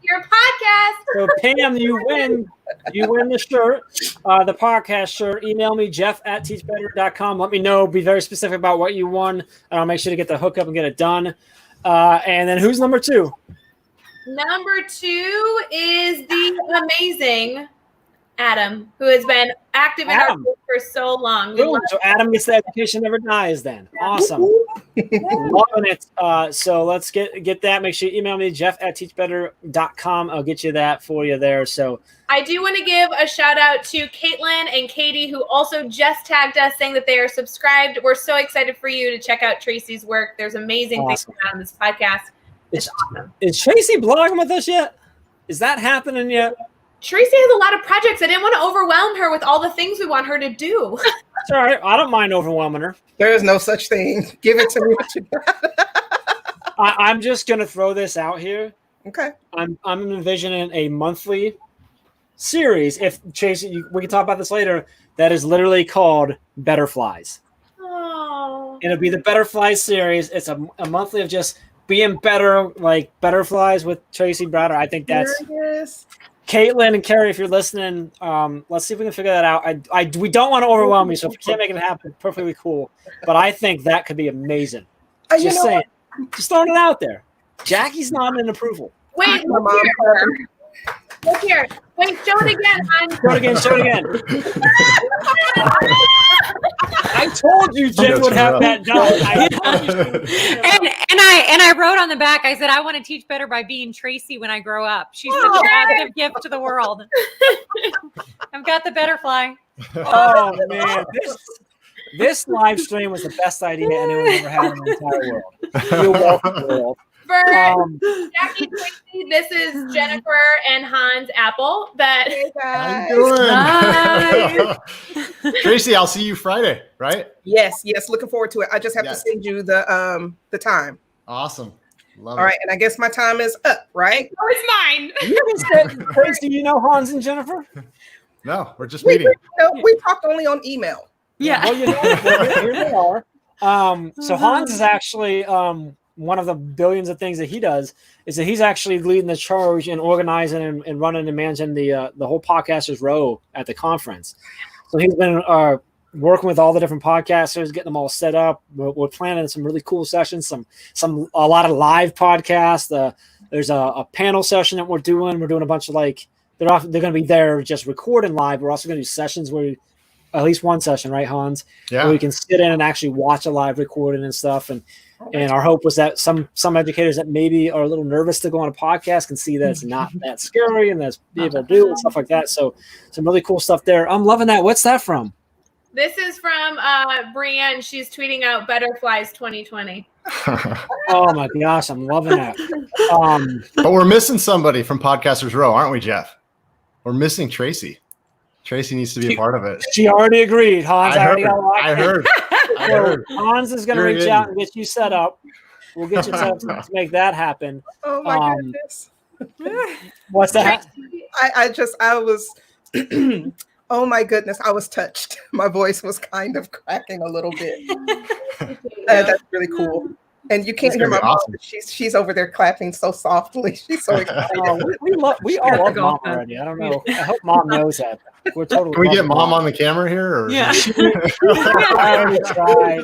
your podcast. So Pam, you win. You win the shirt, the podcast shirt. Email me, jeff@teachbetter.com. Let me know. Be very specific about what you won. And I'll make sure to get the hookup and get it done. And then who's number two? Number two is the amazing Adam, who has been active in our group for so long. So Adam gets the Education Never Dies then. Awesome. Loving it. So let's get that. Make sure you email me, jeff@teachbetter.com. I'll get you that for you there. So I do want to give a shout out to Caitlin and Katie, who also just tagged us saying that they are subscribed. We're so excited for you to check out Tracy's work. There's amazing things on this podcast. It's awesome. Is Tracy blogging with us yet? Is that happening yet? Tracy has a lot of projects. I didn't want to overwhelm her with all the things we want her to do. It's all right. I don't mind overwhelming her. There is no such thing. Give it to me what you got. I'm just going to throw this out here. Okay. I'm envisioning a monthly series. If Tracy, we can talk about this later. That is literally called Betterflies. Oh. It'll be the Betterflies series. It's a monthly of just being better, like Betterflies with Tracy Browder. I think that's Caitlin and Carrie, if you're listening, let's see if we can figure that out. We don't want to overwhelm you, so if we can't make it happen, perfectly cool. But I think that could be amazing. Just saying. Just throwing it out there. Jackie's not in approval. Wait, look here. Look here. Wait, show it again, hon. Show it again. Show it again. I told you Jen would have that done. And I wrote on the back, I said, I want to teach better by being Tracy when I grow up. She's such a positive gift to the world. I've got the butterfly. Oh, man. This live stream was the best idea anyone ever had in the entire world. You're welcome, world. For Jackie, Tracy, this is Jennifer and Hans Apple. How you doing? Tracy, I'll see you Friday, right? Yes. Looking forward to it. I just have to send you the time. Awesome. Love All right, and I guess my time is up, right? Where's mine? Tracy, you know Hans and Jennifer? No, we're just meeting. We talked only on email. Yeah. Well, here they are. So Hans is actually one of the billions of things that he does is that he's actually leading the charge and organizing and running and managing the whole Podcasters Row at the conference. So he's been working with all the different podcasters, getting them all set up. We're planning some really cool sessions, a lot of live podcasts. There's a panel session that we're doing. We're doing a bunch of they're going to be there just recording live. We're also going to do sessions where at least one session, right, Hans? Yeah. Where we can sit in and actually watch a live recording and stuff. And our hope was that some educators that maybe are a little nervous to go on a podcast can see that it's not that scary and that's be able to do and stuff like that. So some really cool stuff there. I'm loving that. What's that from? This is from Brienne. She's tweeting out Butterflies 2020. Oh my gosh, I'm loving that. But we're missing somebody from Podcasters Row, aren't we, Jeff? We're missing Tracy. Tracy needs to be a part of it. She already agreed, Hans. I heard. Hans is going to reach out and get you set up. We'll get you set up to make that happen. Oh my goodness. What's that? I was oh my goodness, I was touched. My voice was kind of cracking a little bit. That's really cool. And you can't hear my mom. Awesome. She's over there clapping so softly. She's so excited. We all love Mom already. I don't know. I hope Mom knows that. We're totally. Can we get Mom on the camera here? Or? Yeah. I already tried.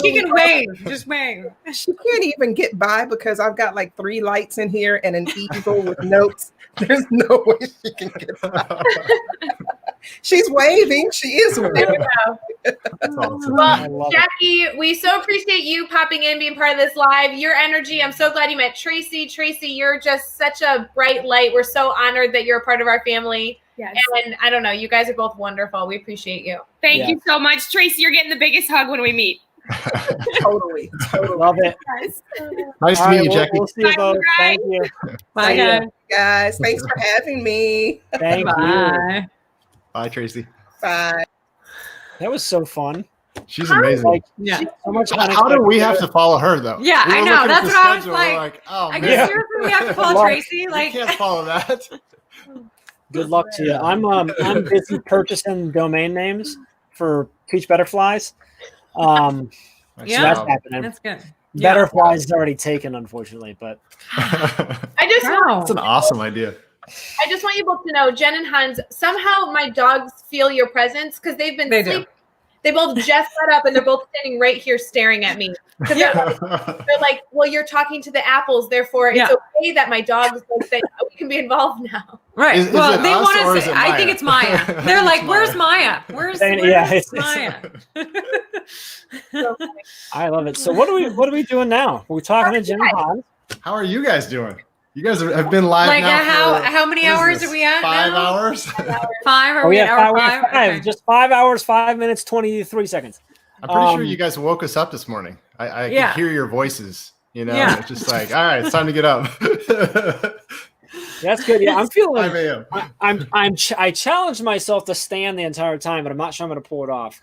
She can wave. Just wave. She can't even get by because I've got like 3 lights in here and an eagle with notes. There's no way she can get by. She's waving. She is waving. Awesome. Well, Jackie, we so appreciate you popping in, being part of this live. Your energy. I'm so glad you met Tracy. Tracy, you're just such a bright light. We're so honored that you're a part of our family. Yes. And I don't know, you guys are both wonderful. We appreciate you. Thank you so much, Tracy. You're getting the biggest hug when we meet. Totally. Love it. Nice to meet you, Jackie. We'll see you both. Thank you. Bye, guys. Thanks for having me. Thank you. Bye, Tracy. Bye. That was so fun. She's amazing. So much How do we have to follow her though? Yeah, I know. That's what I was We're like. Oh, I man. guess seriously we have to follow Tracy. We can't follow that. Good luck to you. I'm busy purchasing domain names for Teach Butterflies. So that's happening. That's good. Butterflies is already taken, unfortunately, but That's an awesome idea. I just want you both to know, Jen and Hans, somehow my dogs feel your presence because they've been sleeping. They both just got up and they're both standing right here staring at me. They're like, well, you're talking to the apples, therefore it's okay that my dogs think we can be involved now. Right. Is well, it they us want or to is say, it I Maya? think it's Maya. They're like, where's Maya? Where's Maya? I love it. So what are we doing now? We're talking to Jen and Hans. How are you guys doing? You guys have been live Like now how many hours are we at 5 now? hours? 5? Are we at hour 5? Okay. Just 5 hours, 5 minutes, 23 seconds. I'm pretty sure you guys woke us up this morning. I could hear your voices. You know, it's just like, all right, it's time to get up. That's good. Yeah, I'm feeling. 5 a.m. I challenged myself to stand the entire time, but I'm not sure I'm going to pull it off.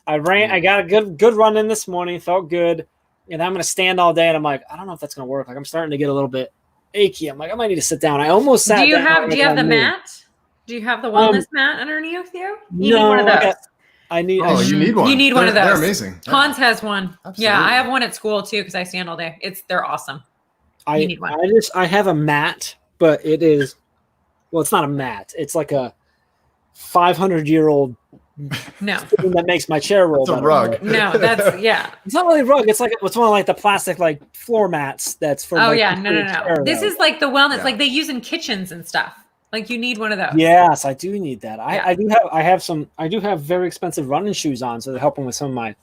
I got a good run in this morning. Felt good, and I'm going to stand all day. And I'm like, I don't know if that's going to work. Like I'm starting to get a little bit achy. I'm like, I might need to sit down. I almost sat. Do you down have the mat? Do you have the wellness mat underneath you? You need one of those. I need. Oh, you need one. You need one of those. They're amazing. Hans has one. Absolutely. Yeah, I have one at school too because I stand all day. They're awesome. I need one. I have a mat, but it is, well, it's not a mat. It's like a 500-year-old No. thing that makes my chair roll. It's a better. rug. No, that's yeah. It's not really a rug. It's one of like the plastic like floor mats that's for. Oh like, yeah, the no. chair, This though. is like the wellness, Yeah. like they use in kitchens and stuff. Like you need one of those. Yes, I do need that. Yeah. I do have very expensive running shoes on, so they're helping with some of my.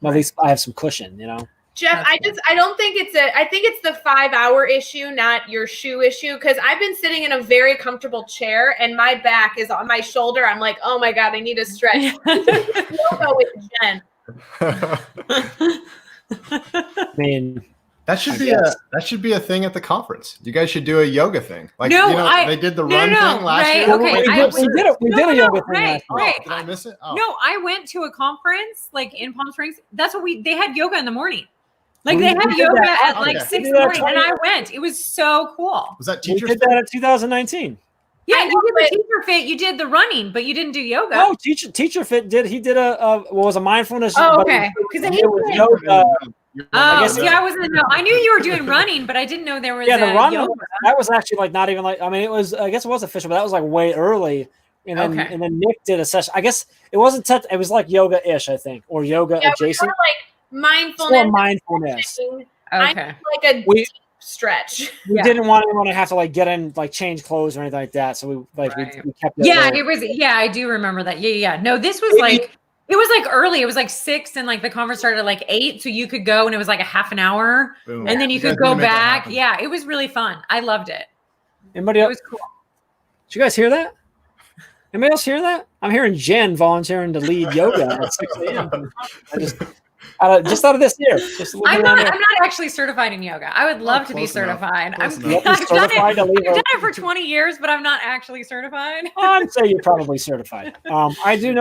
At least I have some cushion, you know. Jeff, I don't think I think it's the 5-hour issue, not your shoe issue. Because I've been sitting in a very comfortable chair and my back is on my shoulder. I'm like, oh my God, I need to stretch. Yoga with Jen. I mean, That should be a thing at the conference. You guys should do a yoga thing. Like No, they did the run thing last Ray, year. okay, we did a yoga thing Ray, last Oh, Ray, did I miss it? Oh. No, I went to a conference like in Palm Springs. That's what they had yoga in the morning. Like We they did had yoga that. at like Okay. 6 We in did the that morning, and I went. It was so cool. Was that We teacher? did that in 2019. Yeah, you did the teacher fit. You did the running, but you didn't do yoga. No, teacher fit did. He did what was a mindfulness. Oh, but okay. It was yoga. Oh, guess- yeah, I wasn't. No, I knew you were doing running, but I didn't know there was. Yeah, the run yoga. that was actually like not even like. I mean, it was. I guess it was official, but that was like way early. And then Okay. and then Nick did a session. I guess it wasn't. It was like yoga-ish, I think, or yoga Yeah, adjacent. like mindfulness. More mindfulness. I Okay. need like a We- deep stretch. We didn't want anyone to have to like get in, like change clothes or anything like that. So we we kept it. Yeah, low. it was. Yeah, I do remember that. Yeah. No, this was like. It was like early. It was like 6, and like the conference started at like 8, so you could go, and it was like a half an hour, Boom. and then you You guys could go need to make that back. happen. Yeah, it was really fun. I loved it. Anybody It else? was cool. Did you guys hear that? Anybody else hear that? I'm hearing Jen volunteering to lead yoga at 6 a.m. Just out of this year. Just a little I'm bit not. on there. I'm not actually certified in yoga. I would love to be close enough. certified. Close I'm, enough. I've done Certified to lead it. I've done a- it for 20 years, but I'm not actually certified. I'd say you're probably certified. I do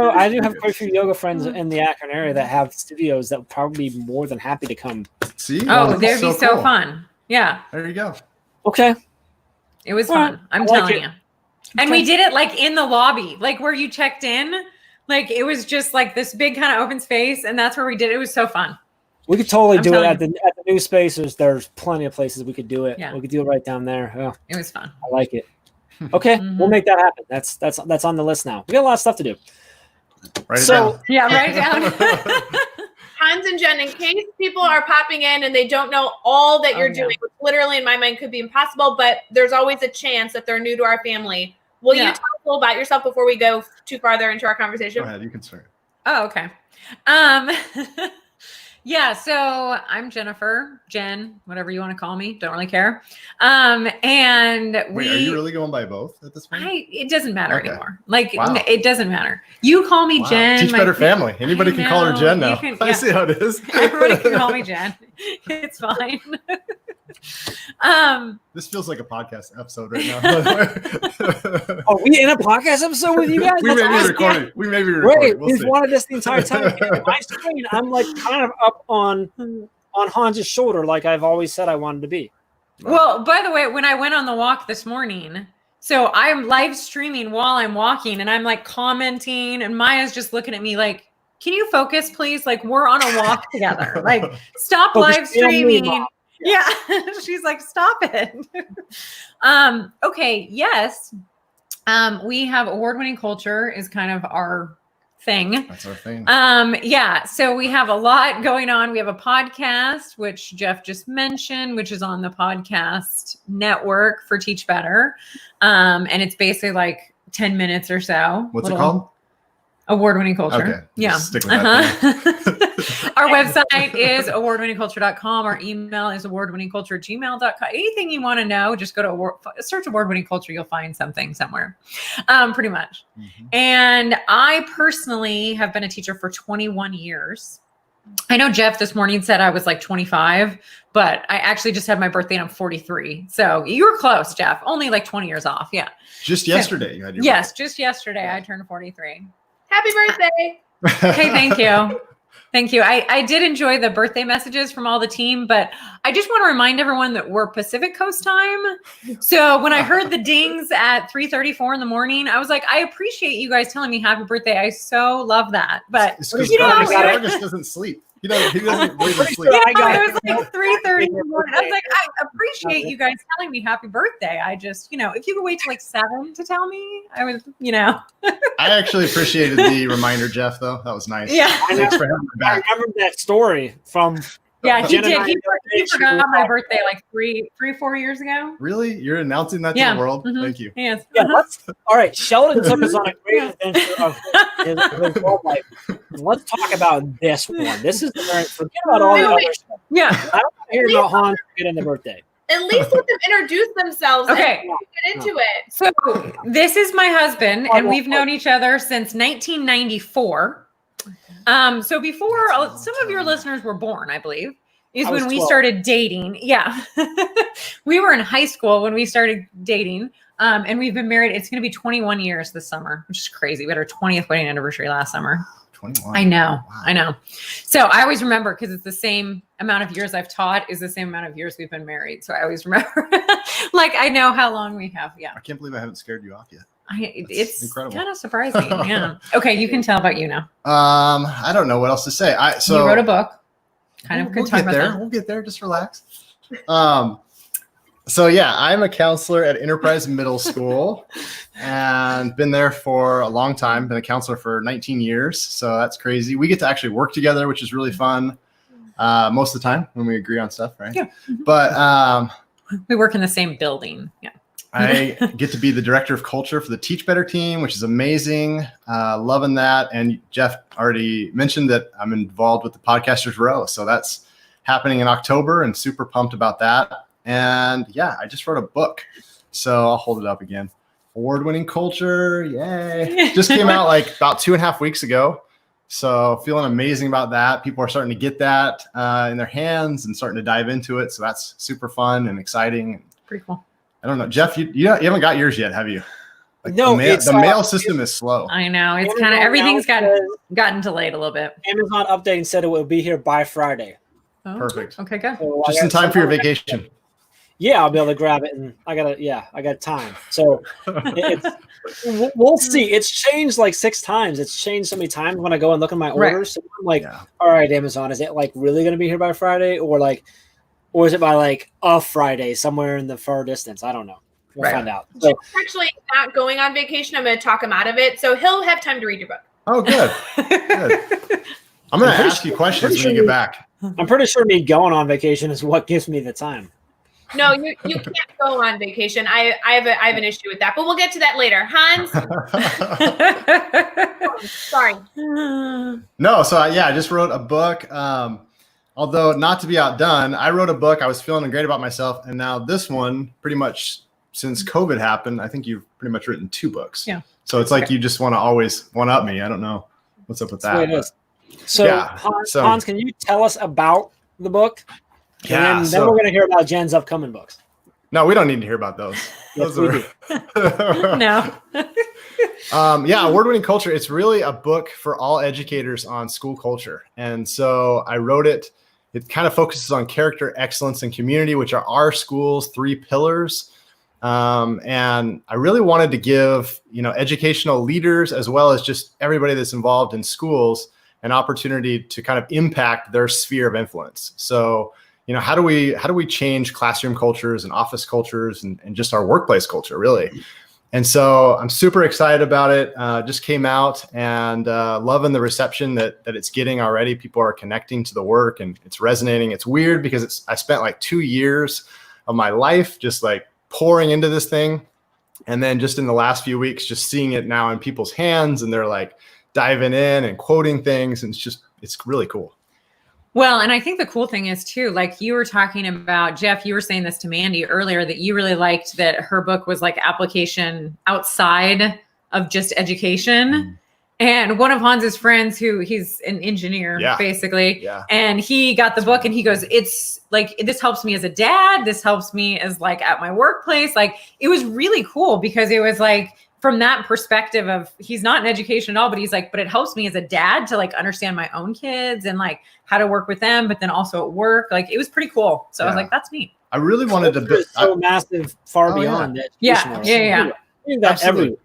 have quite a few yoga friends in the Akron area that have studios that would probably be more than happy to come. See? Oh, That's they'd be so cool. fun. Yeah, There you go. Okay. it was All right. fun. I'm I like telling it. you. And we did it like in the lobby, like where you checked in. Like it was just like this big kind of open space, and that's where we did it. It was so fun. We could totally I'm do it telling at the new spaces. There's plenty of places we could do it. Yeah. We could do it right down there. Oh, It was fun. I like it. Okay, we'll make that happen. That's on the list now. We got a lot of stuff to do. Write it So- down. Yeah, write down. Hans and Jen, in case people are popping in and they don't know all that you're yeah. doing, which literally in my mind could be impossible, but there's always a chance that they're new to our family. Will Yeah. you talk a little about yourself before we go too farther into our conversation? Go ahead. You can start. Oh, okay. Yeah, so I'm Jennifer, Jen, whatever you want to call me. Don't really care. And Wait, are you really going by both at this point? it doesn't matter Okay. anymore. Like Wow. it doesn't matter. You call me Wow. Jen. Teach my Better fa- Family. Anybody I can call her know, Jen you now. can- I yeah. see how it is. Everybody can call me Jen. It's fine. This feels like a podcast episode right now. by the way. Oh, we in a podcast episode with you guys? we That's may be awesome. recording. We may be Wait, recording. We'll we've see. wanted this the entire time. On my screen, I'm like kind of up on Hans's shoulder, like I've always said I wanted to be. Well, by the way, when I went on the walk this morning, so I'm live streaming while I'm walking, and I'm like commenting, and Maya's just looking at me like, "Can you focus, please? Like we're on a walk together. Like stop Focus live on me, streaming." Mom. Yeah, she's like, "Stop it." Okay, yes. We have award-winning culture is kind of our thing. That's our thing. Yeah, so we have a lot going on. We have a podcast, which Jeff just mentioned, which is on the podcast network for Teach Better. And it's basically like 10 minutes or so. What's it called? Award-winning culture. Okay, Yeah. just stick with that Our website is awardwinningculture.com. Our email is awardwinningculture@gmail.com. Anything you want to know, just go to search award-winning culture. You'll find something somewhere, pretty much. And I personally have been a teacher for 21 years. I know Jeff this morning said I was like 25, but I actually just had my birthday and I'm 43. So you were close, Jeff. Only like 20 years off. Yeah. Just yesterday, you had your Yes, just yesterday I turned 43. Happy birthday. Okay, thank you. Thank you. I did enjoy the birthday messages from all the team, but I just want to remind everyone that we're Pacific Coast time. So when I heard the dings at 3:34 in the morning, I was like, I appreciate you guys telling me happy birthday. I so love that. But It's because you know, August doesn't sleep. He doesn't really Pretty sleep. sure I got it was like 3:30 in the morning. I was like, I appreciate you guys telling me happy birthday. I just, if you could wait till like 7 to tell me, I would, I actually appreciated the reminder, Jeff, though. That was nice. Yeah. Thanks for having me I back. remember that story from. Yeah, he Jen and did. I He she forgot was my like, birthday like 4 years ago. Really? You're announcing that to Yeah. the world? Mhm. Thank you. Yes. Yeah, all right. Sheldon took us on a great adventure of his whole life. Let's talk about this one. This is forget about all the other stuff. Yeah. I don't want to hear about Hans getting the birthday. At least let them introduce themselves. Okay. And get into it. So this is my husband, and we've known each other since 1994. So before some of your listeners were born, I believe, is I was when we 12. started dating. Yeah. We were in high school when we started dating. And we've been married. It's going to be 21 years this summer, which is crazy. We had our 20th wedding anniversary last summer. 21. I know. I know. So I always remember because it's the same amount of years I've taught is the same amount of years we've been married. So I always remember, like, I know how long we have. Yeah. I can't believe I haven't scared you off yet. It's incredible. kind of surprising. Yeah. Okay. You can tell about you now. I don't know what else to say. You wrote a book. Kind of we'll could talk get about there. that. We'll get there. Just relax. So yeah, I'm a counselor at Enterprise Middle School and been there for a long time. Been a counselor for 19 years. So that's crazy. We get to actually work together, which is really fun. Most of the time when we agree on stuff, right? Yeah. But we work in the same building. Yeah. I get to be the director of culture for the Teach Better team, which is amazing. Loving that. And Jeff already mentioned that I'm involved with the Podcasters Row. So that's happening in October and super pumped about that. And yeah, I just wrote a book. So I'll hold it up again. Award-winning culture. Yay. Just came out like about 2.5 weeks ago. So feeling amazing about that. People are starting to get that in their hands and starting to dive into it. So that's super fun and exciting. Pretty cool. I don't know, Jeff, you haven't got yours yet, have you? Like No, the mail system is slow. I know. It's Amazon kind of, everything's now gotten delayed a little bit. Amazon updating said it will be here by Friday. Oh, Perfect. Okay, good. So Just in time for your vacation. Yeah, I'll be able to grab it, and I got time. So we'll see. It's changed like 6 times. It's changed so many times when I go and look at my Right. orders. So I'm like, all right, Amazon, is it like really going to be here by Friday, or is it by like a Friday somewhere in the far distance? I don't know. We'll Right. find out. So Jeff's actually not going on vacation. I'm going to talk him out of it. So he'll have time to read your book. Oh, good. Good. I'm going to ask you questions when you get back. I'm pretty sure me going on vacation is what gives me the time. No, you can't go on vacation. I have an issue with that, but we'll get to that later. Hans, sorry. No, so I just wrote a book. Although not to be outdone, I wrote a book. I was feeling great about myself. And now this one, pretty much since COVID happened, I think you've pretty much written 2 books. Yeah. So it's like you just want to always one-up me. I don't know what's up with That's the way that. it is. So, yeah, Hans, can you tell us about the book? Yeah, And then so- we're going to hear about Jen's upcoming books. No, we don't need to hear about those. Yes, Those we are- do. No. Award-winning culture. It's really a book for all educators on school culture. And so I wrote it. It kind of focuses on character, excellence, and community, which are our school's 3 pillars. And I really wanted to give, educational leaders, as well as just everybody that's involved in schools, an opportunity to kind of impact their sphere of influence. So, how do we change classroom cultures and office cultures and just our workplace culture, really? And so I'm super excited about it. Just came out and loving the reception that it's getting already. People are connecting to the work and it's resonating. It's weird because I spent like 2 years of my life just like pouring into this thing. And then just in the last few weeks, just seeing it now in people's hands and they're like diving in and quoting things. And it's really cool. Well, and I think the cool thing is too, like you were talking about, Jeff, you were saying this to Mandy earlier, that you really liked that her book was like application outside of just education. And one of Hans's friends, he's an engineer, basically, and he got the book and he goes, it's like, this helps me as a dad. This helps me as like at my workplace. Like it was really cool because it was like, from that perspective of he's not in education at all, but he's like, but it helps me as a dad to like understand my own kids and like how to work with them, but then also at work. Like it was pretty cool. So I was like, that's neat. I really wanted to It's so massive, far beyond it. Yeah. Absolutely.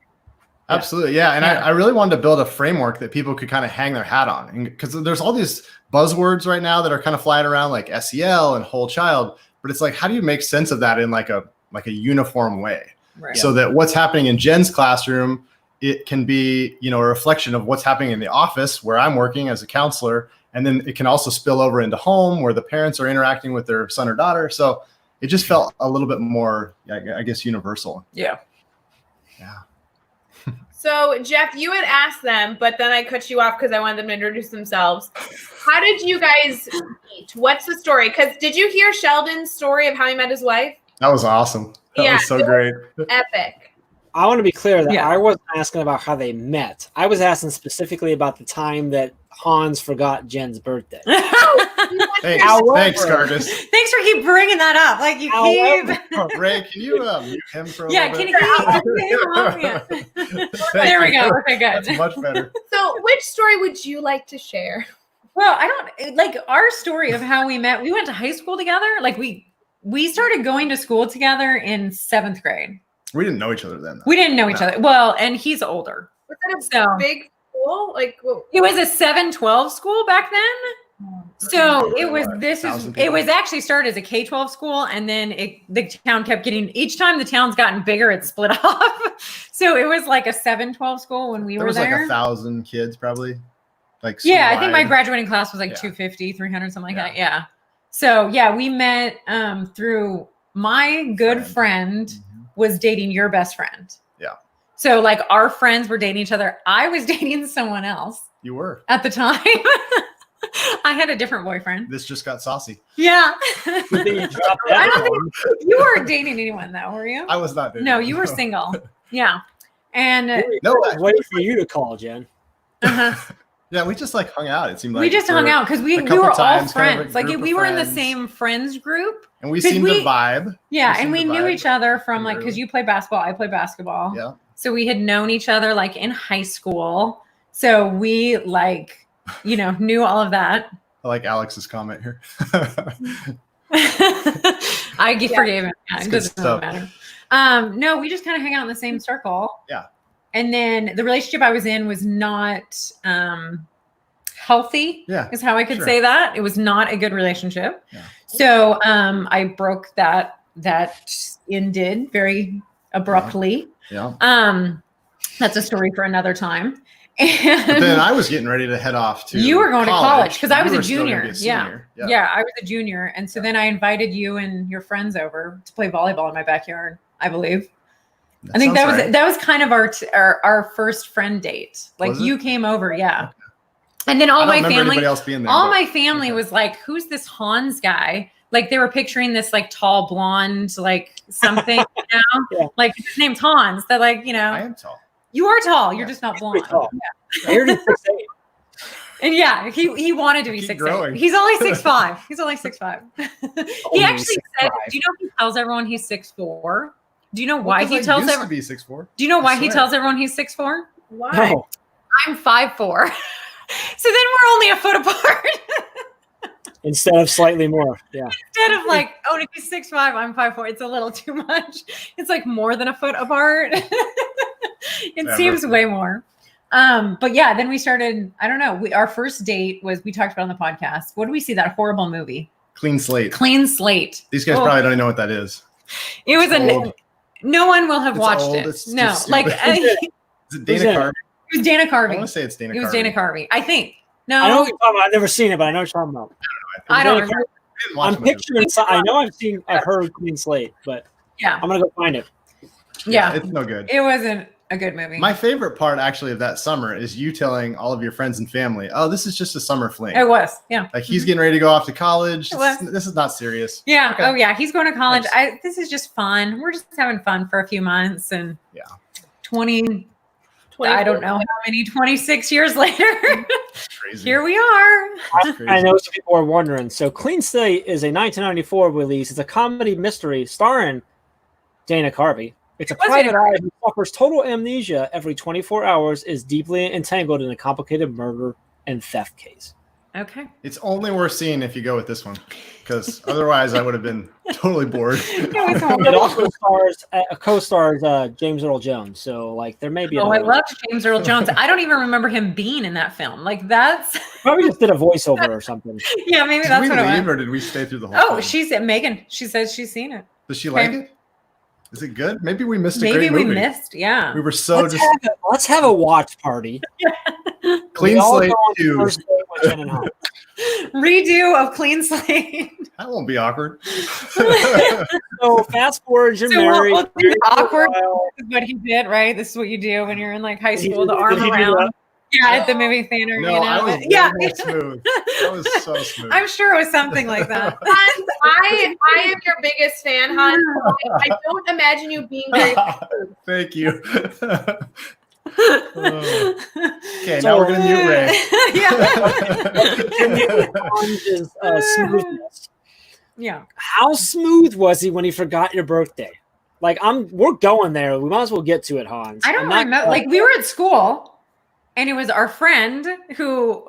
Absolutely. Yeah. And I really wanted to build a framework that people could kind of hang their hat on. And because there's all these buzzwords right now that are kind of flying around, like SEL and whole child. But it's like, how do you make sense of that in like a uniform way? Right. So that what's happening in Jen's classroom, it can be, a reflection of what's happening in the office where I'm working as a counselor. And then it can also spill over into home where the parents are interacting with their son or daughter. So it just felt a little bit more, I guess, universal. Yeah. Yeah. So, Jeff, you had asked them, but then I cut you off because I wanted them to introduce themselves. How did you guys meet? What's the story? Because did you hear Sheldon's story of how he met his wife? That was awesome. That was so it great. was epic. I want to be clear that Yeah. I wasn't asking about how they met. I was asking specifically about the time that Hans forgot Jen's birthday. Thanks, However- thanks, Curtis. Thanks for keep bringing that up. Like you keep. Ray, can you mute him for a Yeah, little can bit? you? There we go. Okay, good. That's much better. So, which story would you like to share? Well, I don't like our story of how we met. We went to high school together. Like we started going to school together in 7th grade. We didn't know each other then, though. We didn't know each other. Well, and he's older. Was that a So- big school? Like, It was a 7-12 school back then. So it was it was actually started as a K-12 school, and then the town kept getting, each time the town's gotten bigger, it split off. So it was like a 7-12 school when we There were was there. like 1,000 kids probably. Like Yeah, I think my school-wide. graduating class was like 250, 300, something like that. Yeah. So yeah, we met through my good friend was dating your best friend. Yeah. So like our friends were dating each other. I was dating someone else You were. at the time. I had a different boyfriend. This just got saucy. Yeah. Then you dropped I that don't one. think you weren't dating anyone though, were you? I was not dating. No, you were single. Yeah. And No, I was waiting for you to call, Jen. Yeah, we just like hung out. It seemed like we just hung for out because we a were couple all times, kind of a friends. Like group of we were in the friends. same friends group. And we 'Cause seemed to vibe. Yeah, We and we seemed to knew vibe each other from like pretty because you play basketball, I play basketball. Yeah. So we had known each other like in high school. So we like, knew all of that. I like Alex's comment here. I forgave him. Yeah, It's it good doesn't really stuff. matter. No, we just kind of hang out in the same circle. Yeah. And then the relationship I was in was not healthy. Yeah, Is how I could sure. say that. It was not a good relationship. Yeah. So I broke that ended very abruptly. Yeah. That's a story for another time. But then And I was getting ready to head off to you were going to college because I You was a were still gonna junior. be a Yeah. senior. yeah. I was a junior. And so then I invited you and your friends over to play volleyball in my backyard, I believe. I think sounds right. that was kind of our first friend date. Like Was it? you came over, yeah. And then all I don't my remember family, anybody else being there, all but- my family was like, "Who's this Hans guy?" Like they were picturing this like tall blonde, like something, Yeah. like his name's Hans. They're like, I am tall. you are tall. You're just not blonde. tall. Yeah. I heard it's 6'8". And yeah, he wanted to be Keep 6'8". growing. He's only 6'5". He's only 6'5". He Only actually said, 6'5". "Do you know he tells everyone he's 6'4"? Do you know Well, why 'cause he I tells used to everyone? be 6'4". Do you know why I he swear. tells everyone he's 6'4"? Why? No. I'm 5'4". So then we're only a foot apart. Instead of slightly more. Yeah. Instead of like, oh, if he's 6'5", I'm 5'4". It's a little too much. It's like more than a foot apart. It Ever. seems way more. But yeah, then we started, I don't know. Our first date was, we talked about on the podcast. What did we see? That horrible movie, Clean slate. Clean Slate. These guys Oh. probably don't even know what that is. It was old. no one will have It's watched old. it. It's No, just like stupid. it Is it Who's Dana in it? Carvey? was Dana I Carvey. want to say it's Dana It was Carvey. Dana Carvey. I think. No, I know what you're talking about. I've never seen it, but I know what you're talking about. I don't Dana remember. I didn't watch I'm the movie. picturing. I know I've heard Clean Slate, but Yeah, I'm gonna go find it. yeah. It's no good. It wasn't a good movie. My favorite part actually of that summer is you telling all of your friends and family, "Oh, this is just a summer fling." It was. Yeah. Like he's getting ready to go off to college. It was. This is not serious. Yeah. Okay. Oh, yeah. He's going to college. Thanks. This is just fun. We're just having fun for a few months, and Yeah. 20. I don't know how many. 26 years later, Crazy. here we are. It's crazy. I know some people are wondering. So, Clean Slate is a 1994 release. It's a comedy mystery starring Dana Carvey. It's a Was private Dana eye who suffers total amnesia every 24 hours, is deeply entangled in a complicated murder and theft case. Okay. It's only worth seeing if you go with this one, because otherwise I would have been totally bored. It also co-stars James Earl Jones, so like there may be. Oh, I another one. love James Earl Jones. I don't even remember him being in that film. Like that's Probably just did a voiceover or something. yeah, maybe Did that's we what it leave, was. or did we stay through the whole? Oh, film? she's Megan. She says she's seen it. Does she like Okay. it? Is it good? Maybe we missed a Maybe great we movie. missed. Yeah. We were so Let's have a watch party. Clean We all Slate go on the 2. first date with Jen and Hans. Redo of Clean Slate. That won't be awkward. So fast forward, you're So married. we'll do married for a awkward. while. This is what he did, right? This is what you do when you're in like high Did he school. The do- arm did he do around. that? Yeah, at the movie theater. No, you know? I was yeah. way more smooth. That was so smooth. I'm sure it was something like that. Hans, I am your biggest fan, Hans. I don't imagine you being very. Thank you. Okay, now we're gonna mute Ray. Continue with Hans' smoothness. Yeah. How smooth was he when he forgot your birthday? Like we're going there. We might as well get to it, Hans. I don't I'm not- remember. Like we were at school, and it was our friend who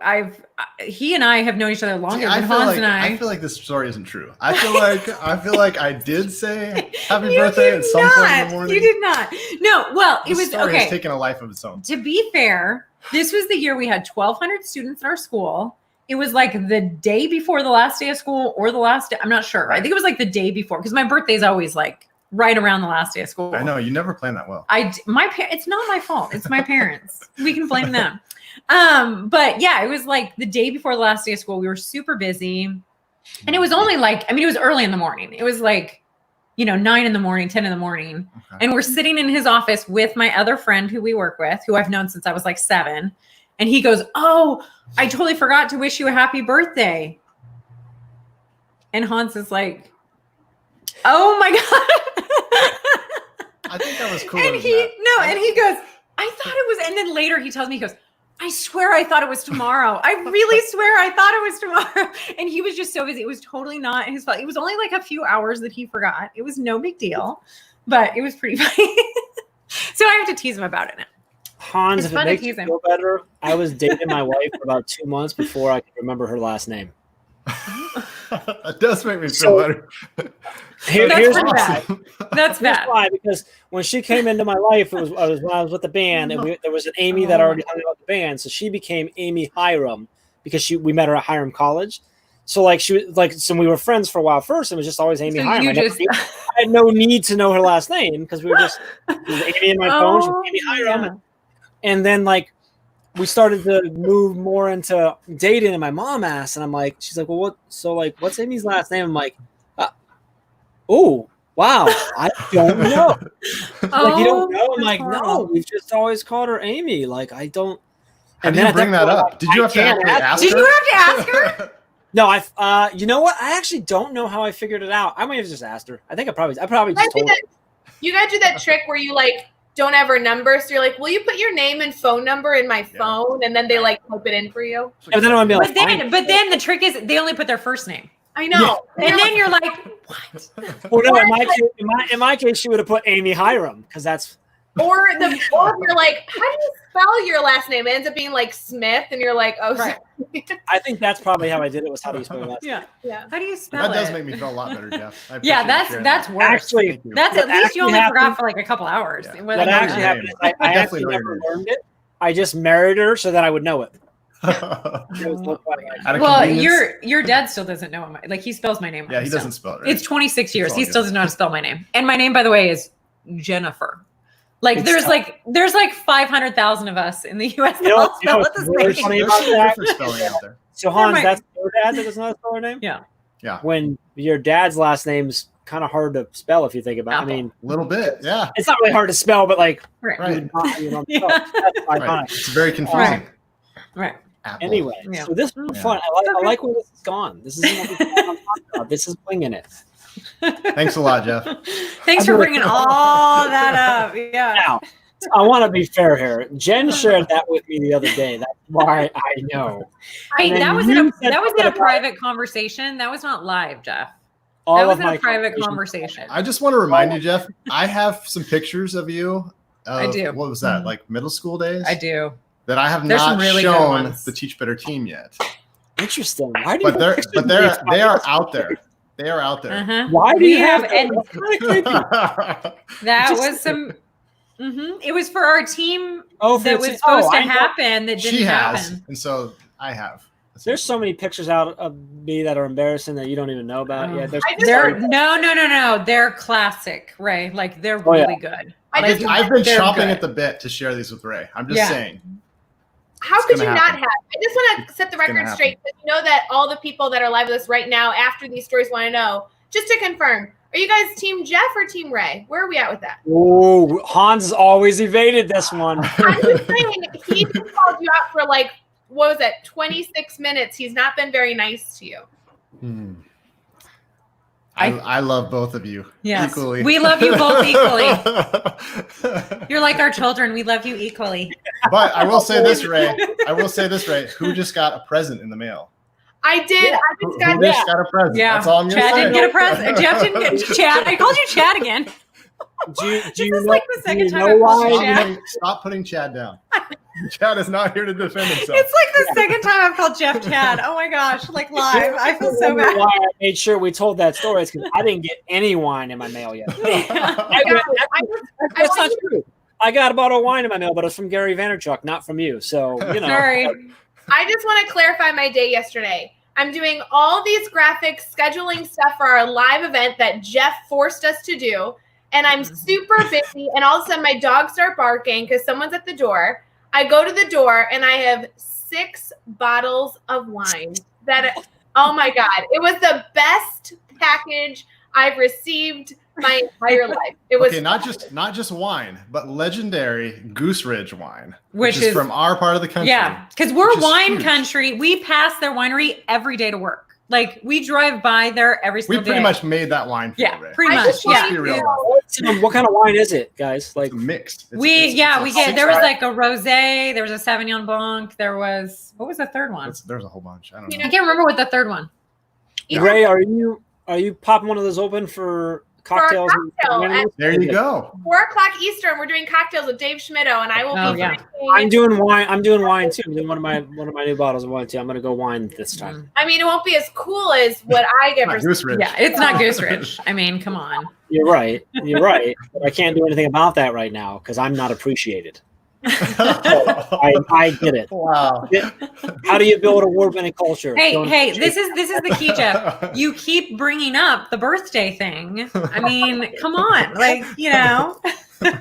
he and I have known each other longer I than feel Hans like and I. feel like this story isn't true. I feel like I did say happy You birthday did at some point in not. the morning. You did not. No. Well, it This was story okay. has taken a life of its own. To be fair, this was the year we had 1,200 students in our school. It was like the day before the last day of school or the last day. I'm not sure. I think it was like the day before because my birthday is always like right around the last day of school. I know you never planned that well. It's not my fault. It's my parents. We can blame them. But yeah, it was like the day before the last day of school. We were super busy. And it was only like, it was early in the morning. It was like, 9 in the morning, 10 in the morning. Okay. And we're sitting in his office with my other friend who we work with, who I've known since I was like 7. And he goes, "Oh, I totally forgot to wish you a happy birthday." And Hans is like, "Oh my God." I think that was cool. And he goes, "I thought it was," and then later he tells me, he goes, "I swear I thought it was tomorrow. I really swear I thought it was tomorrow." And he was just so busy. It was totally not his fault. It was only like a few hours that he forgot. It was no big deal, but it was pretty funny. So I have to tease him about it now. Hans, It's if it fun to makes you tease him. feel better, I was dating my wife for about 2 months before I could remember her last name. That does make me feel So- better. Here's pretty why. That's Here's bad. why, because when she came into my life, it was when I was with the band, and there was an Amy that already hung out with the band, so she became Amy Hiram because we met her at Hiram College. So like so we were friends for a while first, and it was just always Amy So Hiram. you I had no need to know her last name because we were just it was Amy in my phone, she was Amy Hiram, yeah. and then like we started to move more into dating, and my mom asked, and I'm like, she's like, well, what's Amy's last name? I'm like, oh, wow, I don't know. Like, you don't know? I'm like, no, we've just always called her Amy. Like, I don't. How And do then you at bring that that point, up? Did you have to can't actually ask Did her? you have to ask her? No, you know what? I actually don't know how I figured it out. I might have just asked her. I probably just told her. You gotta do that trick where you like don't have her number, so you're like, "Will you put your name and phone number in my phone?" And then they like type it in for you. Yeah, but then I'm like, But then the trick is they only put their first name. I know. And then you're like, well, no, in my case, she would have put Amy Hiram because that's. Or you're like, how do you spell your last name? It ends up being like Smith, and you're like, oh, Right. I think that's probably how I did it. Was how do you spell your last name? yeah. How do you spell That does it? make me feel a lot better, Jeff. I Yeah, appreciate you sharing that's that. worse. Actually, That's at what least you only actually forgot happened- for like a couple hours. Yeah. Whether What or not- actually happened is I Definitely actually know your never name. learned it. I just married her so that I would know it. It was no funny. Out of Well, convenience. your dad still doesn't know my, like he spells my name. Yeah, he so. doesn't spell it right. It's 26 years. It's all He good. still doesn't know how to spell my name. And my name, by the way, is Jennifer. Like It's there's like 500,000 of us in the U.S. You know that all what- spell it what's the really same. funny There's about some that? different spelling out there. So Hans, might- that's your dad that doesn't know how to spell her name? Yeah. Yeah, When your dad's last name's kind of hard to spell if you think about it. I Apple. mean, a little bit. Yeah, it's not really hard to spell, but like Right. Right. you would not, you know, Yeah. that's right. ironic. It's very confusing. Right. Right. Apple. Anyway, Yeah. so this was Yeah. fun. I like where this has gone. This is what I'm talking about. This is winging it. Thanks a lot, Jeff. Thanks for bringing all that up. Yeah. Now, I want to be fair here. Jen shared that with me the other day. That's why I know. Hey, And that then was you in said a something about private conversation. That was not live, Jeff. all That was of in my a private conversations. conversation. I just want to remind you, Jeff. I have some pictures of you. I do. What was that? Like middle school days? I do. That I have There's not some really good shown ones. the Teach Better team yet. Interesting. Why do you But they are out there. They are out there. Uh-huh. Why do We you have have- and- That's kinda creepy. That Just- was some. It was for our team Oh, for that the was team. supposed to I know. happen that didn't She has, happen. and so I have. There's so many pictures out of me that are embarrassing that you don't even know about. Oh. Yeah, They're no. They're classic, Ray. Like they're Oh, yeah. really good. I've Like, been they're chomping good. at the bit to share these with Ray. I'm just Yeah. saying. How It's could you gonna not happen. have? I just want to set the gonna record happen. straight. You know that all the people that are live with us right now after these stories want to know. Just to confirm, are you guys Team Jeff or Team Ray? Where are we at with that? Oh, Hans has always evaded this one. I'm just saying, he just called you out for like, what was that, 26 minutes. He's not been very nice to you. I love both of you Yes. equally. We love you both equally. You're like our children. We love you equally. But I will say this, Ray. Who just got a present in the mail? I did. I Who just got just got a present? Yeah. That's all I'm gonna Chad say. didn't get a present. Jeff didn't get Chad. I called you Chad again. Do you This is know, like the second do you time know I've called you why? Chad. Stop putting Chad down. Chad is not here to defend himself. It's like the second time I've called Jeff Chad. Oh my gosh, like live. I feel so bad. Why I made sure we told that story is because I didn't get any wine in my mail yet. That's not true. I got a bottle of wine in my mail, but it's from Gary Vaynerchuk, not from you. So, you know. Sorry. I just want to clarify my day yesterday. I'm doing all these graphics, scheduling stuff for our live event that Jeff forced us to do. And I'm super busy. And all of a sudden, my dogs start barking because someone's at the door. I go to the door and I have 6 bottles of wine. Oh my God. It was the best package I've received my entire life. It was okay, not just wine, but legendary Goose Ridge wine, Which is is- from our part of the country. Yeah, because we're which is wine huge. country. We pass their winery every day to work. Like we drive by there every We single day. pretty much made that wine for Yeah, you, Ray. pretty I much. just Yeah. Let's be real. What kind of wine is it, guys? Like mixed. We get six there was pack. like a rosé, there was a Sauvignon Blanc, there was what was the third one? There's a whole bunch. I don't know. I can't remember what the third one. Ray, are you popping one of those open for cocktails? and cocktail animals? There you go. 4:00 Eastern. We're doing cocktails with Dave Schmitto, and I will Oh, be yeah. drinking. I'm doing wine. I'm doing wine too. I'm doing one of my new bottles of wine too. I'm gonna go wine this time. I mean, it won't be as cool as what I get. Not for Goose Ridge. Yeah, it's not Goose Ridge. I mean, come on. You're right. You're right. But I can't do anything about that right now because I'm not appreciated. I get it. Wow. How do you build award-winning culture? Hey, Don't- this is the key, Jeff. You keep bringing up the birthday thing. I mean, come on, like you know. And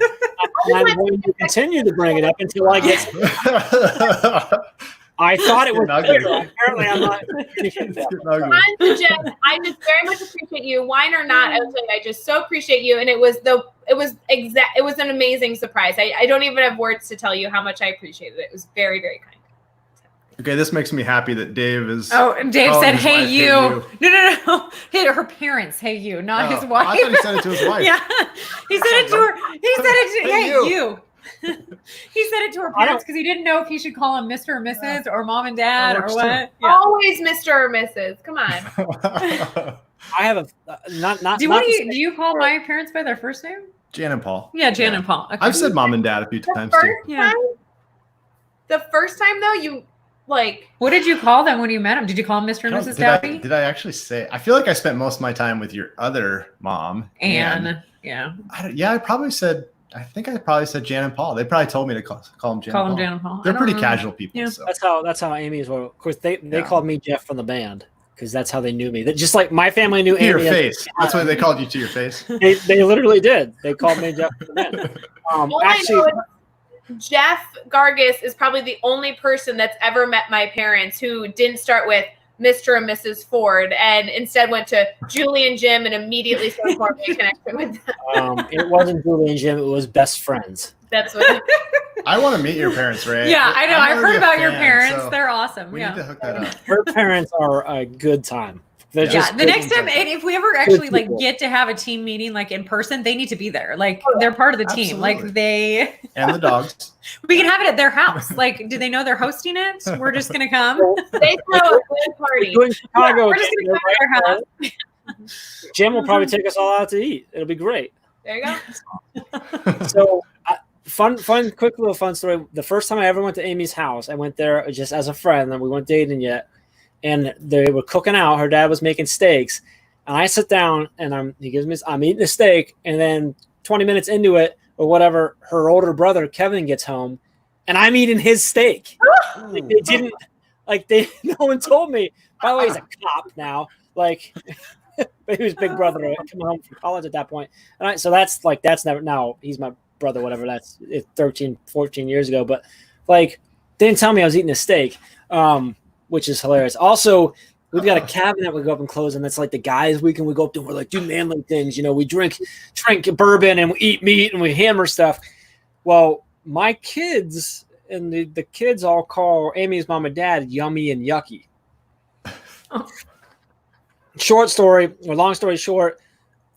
I'm going to continue to bring it up until I get. I thought it was Getting clear. ugly. Apparently, I'm not. Mine, Jen, I just very much appreciate you. Wine or not, I will tell you, I just so appreciate you. And it was an amazing surprise. I don't even have words to tell you how much I appreciated it. It was very, very kind. Okay, this makes me happy that Dave is. Oh, and Dave calling said, his "Hey wife, you." No. Hey, her parents. Hey you, not Oh, his wife. I thought he said it to his wife. Yeah, he said it to her. He said it to Hey, hey you. you. He said it to her parents because he didn't know if he should call him Mr. or Mrs. or Mom and Dad or works what. too. Yeah. Always Mr. or Mrs. Come on. I have a not. Do not to do you call my parents by their first name? Jan and Paul. Yeah, Jan and Paul. Okay. I've said mom and dad a few times too. The first time though, you like. What did you call them when you met them? Did you call them Mr. and Mrs. Downey? Did I actually say? I feel like I spent most of my time with your other mom. And yeah, I probably said. I think I probably said Jan and Paul. They probably told me to call them Jan. Call and them Paul. Jan and Paul. I They're don't pretty remember. casual people. Yeah. So. That's how Amy is. Of course, they Yeah. called me Jeff from the band because that's how they knew me. Just like my family knew To your Amy. as- face. That's what they called you to your face. They literally did. They called me Jeff from the band. All Actually, I know is Jeff Gargis is probably the only person that's ever met my parents who didn't start with Mr. and Mrs. Ford and instead went to Julie and Jim and immediately started forming a connection with them. it wasn't Julie and Jim. It was best friends. That's what. I want to meet your parents, Ray. Yeah, I know. I'm I've already heard a about your fan, parents. so They're awesome. We Yeah. need to hook that up. Her parents are a good time. They're Yeah, just the good next time, people. and if we ever actually like people. get to have a team meeting like in person, they need to be there. Like they're part of the team. Absolutely. Like they, And the dogs. we can have it at their house. Like, do they know they're hosting it? We're just gonna come. They throw a good party. Doing Chicago. We're just gonna come to their house. Jim will probably take us all out to eat. It'll be great. There you go. So quick little fun story. The first time I ever went to Amy's house, I went there just as a friend, and we weren't dating yet. and they were cooking out. Her dad was making steaks, and I sit down and I'm eating a steak, and then 20 minutes into it or whatever, her older brother Kevin gets home, and I'm eating his steak. Like, they didn't no one told me. By the way, he's a cop now. Like, but he was big brother coming home from college at that point. And so that's never, now he's my brother, whatever. That's 13, 14 years ago. But like, they didn't tell me I was eating a steak, which is hilarious. Also, we've got a cabin that we go up and close, and that's like the guys weekend. We go up there and we're like, do manly things. You know, we drink bourbon and we eat meat and we hammer stuff. Well, my kids and the kids all call Amy's mom and dad Yummy and Yucky. Short story, or long story short,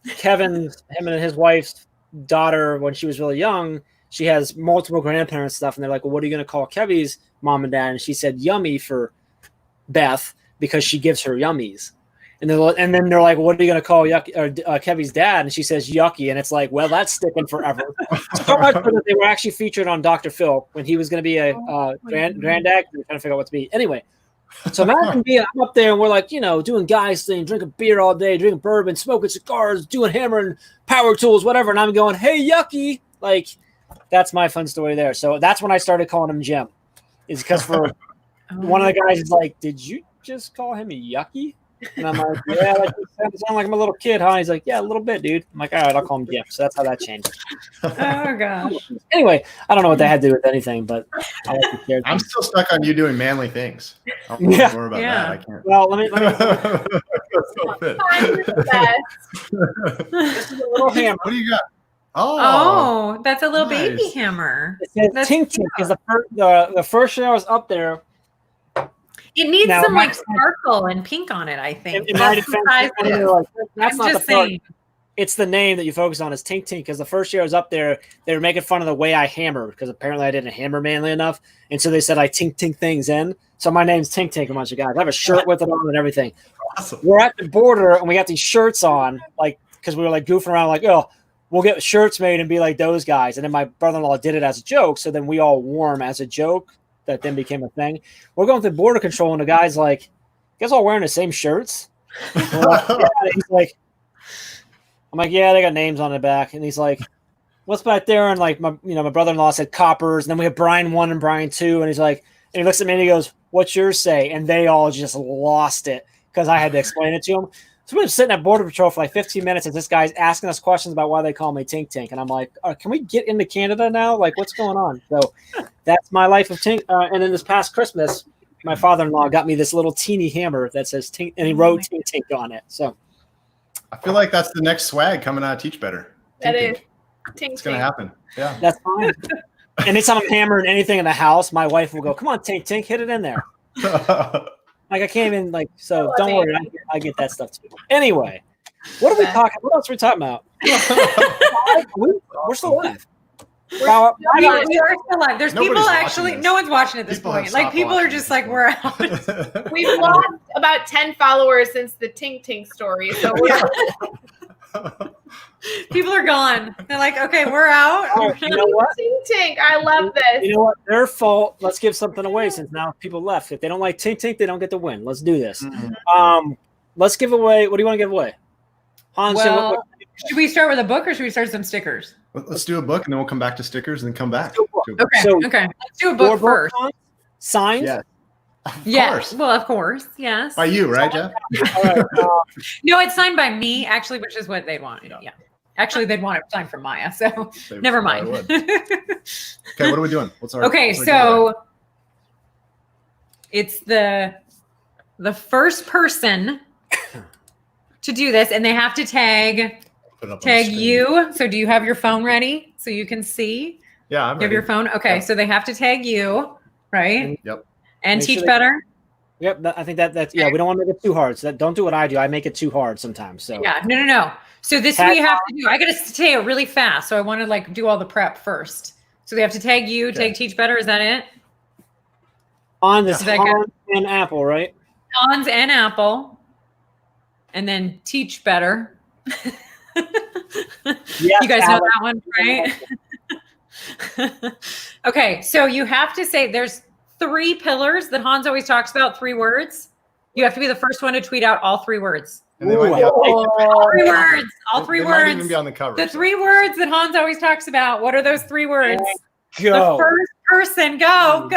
him and his wife's daughter, when she was really young, she has multiple grandparents and stuff, and they're like, well, what are you going to call Kevy's mom and dad? And she said Yummy for Beth because she gives her yummies. And then they're like, what are you going to call Kevy's dad? And she says Yucky. And it's like, well, that's sticking forever. So much so that they were actually featured on Dr. Phil when he was going to be a granddad. We're trying to figure out what to be. Anyway, so imagine I'm up there and we're like, you know, doing guys thing, drinking beer all day, drinking bourbon, smoking cigars, doing hammering power tools, whatever. And I'm going, hey, Yucky. Like, that's my fun story there. So that's when I started calling him Jim. Is because for one of the guys is like, did you just call him a Yucky? And I'm like, yeah, like, you sound like I'm a little kid, huh? He's like, yeah, a little bit, dude. I'm like, all right, I'll call him Jim. So that's how that changed. Oh gosh. Anyway, I don't know what that had to do with anything, but I'm still stuck on you doing manly things. I'll talk more about that. I can't. Well, let me This is a little hammer. What do you got? Oh, that's a little baby hammer. It says That's Tink Tink is the first show I was up there. It needs Now, some my- like sparkle and pink on it, I think. In my That's defense, the size I of it. mean, like, that's I'm not just the part. saying. It's the name that you focus on is Tink Tink, because the first year I was up there, they were making fun of the way I hammered because apparently I didn't hammer manly enough, and so they said I tink tink things in. So my name's Tink Tink, a bunch of guys. I have a shirt with it on and everything. Awesome. We're at the border and we got these shirts on, like because we were like goofing around, like, oh, we'll get shirts made and be like those guys. And then my brother-in-law did it as a joke, so then we all wore them as a joke. That then became a thing. We're going through border control, and the guy's like, "You guys all wearing the same shirts?" We're like, yeah. And he's like, "I'm like, yeah, they got names on the back." And he's like, "What's back there?" And like my brother-in-law said Coppers, and then we have Brian 1 and Brian 2, and he's like, and he looks at me and he goes, "What's yours say?" And they all just lost it because I had to explain it to him. So we were sitting at border patrol for like 15 minutes, and this guy's asking us questions about why they call me Tink Tink, and I'm like, "Can we get into Canada now? Like, what's going on?" So that's my life of Tink. And then this past Christmas, my father-in-law got me this little teeny hammer that says Tink, and he wrote Tink Tink on it. So I feel like that's the next swag coming out of Teach Better. That is Tink It's going to happen. Yeah. that's fine. Anytime I'm hammering anything in the house, my wife will go, "Come on, Tink Tink, hit it in there." Like I can't even like. So don't worry, I get that stuff too. Anyway, what are we talking? What else are we talking about? We're still live. Wow, We are still live. There's Nobody's people watching actually. this. No one's watching at this People have point. Like stopped people are just like we're out. We've lost about 10 followers since the Tink Tink story. So we're People are gone. They're like, okay, we're out. Oh, you know what? Tink Tink. I love this. You know what? Their fault. Let's give something away since now people left. If they don't like Tink Tink, they don't get to win. Let's do this. Let's give away. What do you want to give away? Hans, Well, should we start with a book or should we start some stickers? Let's do a book and then we'll come back to stickers and then come back. Okay. Okay. Let's do a book first. Signed? Yeah. Yes. Well, of course. Yes. By you, right, Jeff? No, it's signed by me, actually, which is what they'd want. Yeah. Actually, they'd want it signed from Maya. So never mind. Okay, what are we doing? What's our Okay, what's our so it's the first person to do this, and they have to tag you. So do you have your phone ready so you can see? Yeah, I'm You have your ready. phone? Okay, so they have to tag you, right? Yep. And Make teach sure they- better? Yep. I think that's yeah. We don't want to make it too hard. So don't do what I do. I make it too hard sometimes. So Yeah, no. So this Tag we have to do. I got to say it really fast. So I want to like do all the prep first. So they have to tag you, tag Teach Better. Is that it? on this Is that good? Hans and Apple, right? Hans and Apple. And then Teach Better. You guys know that one, right? Okay, so you have to say there's 3 pillars that Hans always talks about, 3 words. You have to be the first one to tweet out all 3 words. And they might be All 3 words. All 3 they words. might even be on the cover. The 3 words that Hans always talks about. What are those 3 words? Go. The first person. Go.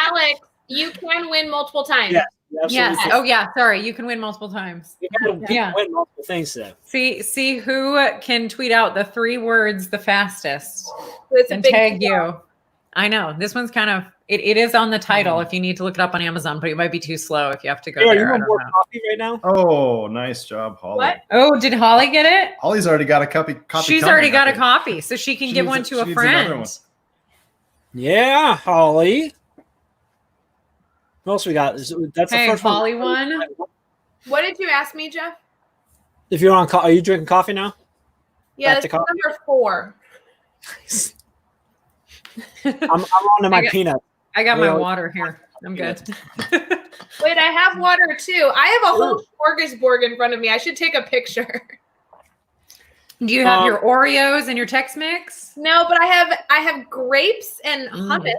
Alex, you can win multiple times. Yes. Yes. absolutely. Oh yeah. Sorry. You can win multiple times. You gotta Yeah. win multiple things there. See who can tweet out the 3 words the fastest So it's a and big tag deal. you. I know this one's kind of it is on the title if you need to look it up on Amazon, but it might be too slow if you have to go Hey, are you there. I on don't board know. coffee right now? Oh, nice job, Holly. What? Oh, did Holly get it? Holly's already got a copy. She's coming, already I got a think. copy, so she can She give needs one a- to she a needs another friend. one. Yeah, Holly. What else we got? That's Hey, the first Holly one. won. What did you ask me, Jeff? If you're on, are you drinking coffee now? Yeah, Back that's to coffee. number 4. I'm on to my I got- peanut. I got my Well, water here. I'm good. Wait, I have water too. I have a whole smorgasbord in front of me. I should take a picture. Do you have your Oreos and your Tex Mix? No, but I have grapes and hummus.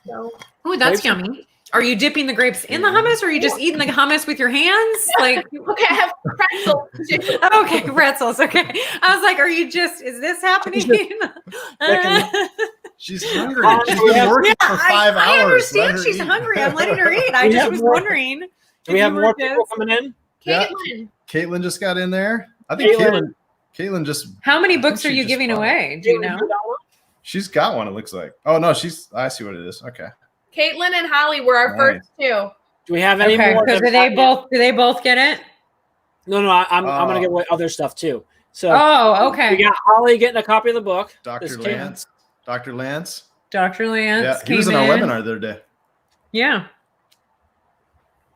So Oh, that's Grapes? yummy. Are you dipping the grapes in the hummus, or are you just eating the hummus with your hands? Like, okay, I have pretzels too. okay, pretzels. Okay, I was like, are you just? Is this happening? She's hungry. She's been working for 5 hours. I Let understand her she's eat. hungry. I'm letting her eat. I We just have was more- wondering. Do if we have you were more people just- coming in? Yeah. Caitlin. Caitlin just got in there. I think Caitlin. Caitlin just. How many I think books are she you just giving bought it. away? Do you know? She's got one. It looks like. Oh no, I see what it is. Okay. Caitlin and Holly were our Nice. first 2. Do we have any Okay, more? so do they both get it? No, I'm gonna give away other stuff too. So Oh, okay. we got Holly getting a copy of the book. Dr. This Lance. Dr. Lance. Dr. Lance Yeah, he came was in our in. webinar the other day. Yeah.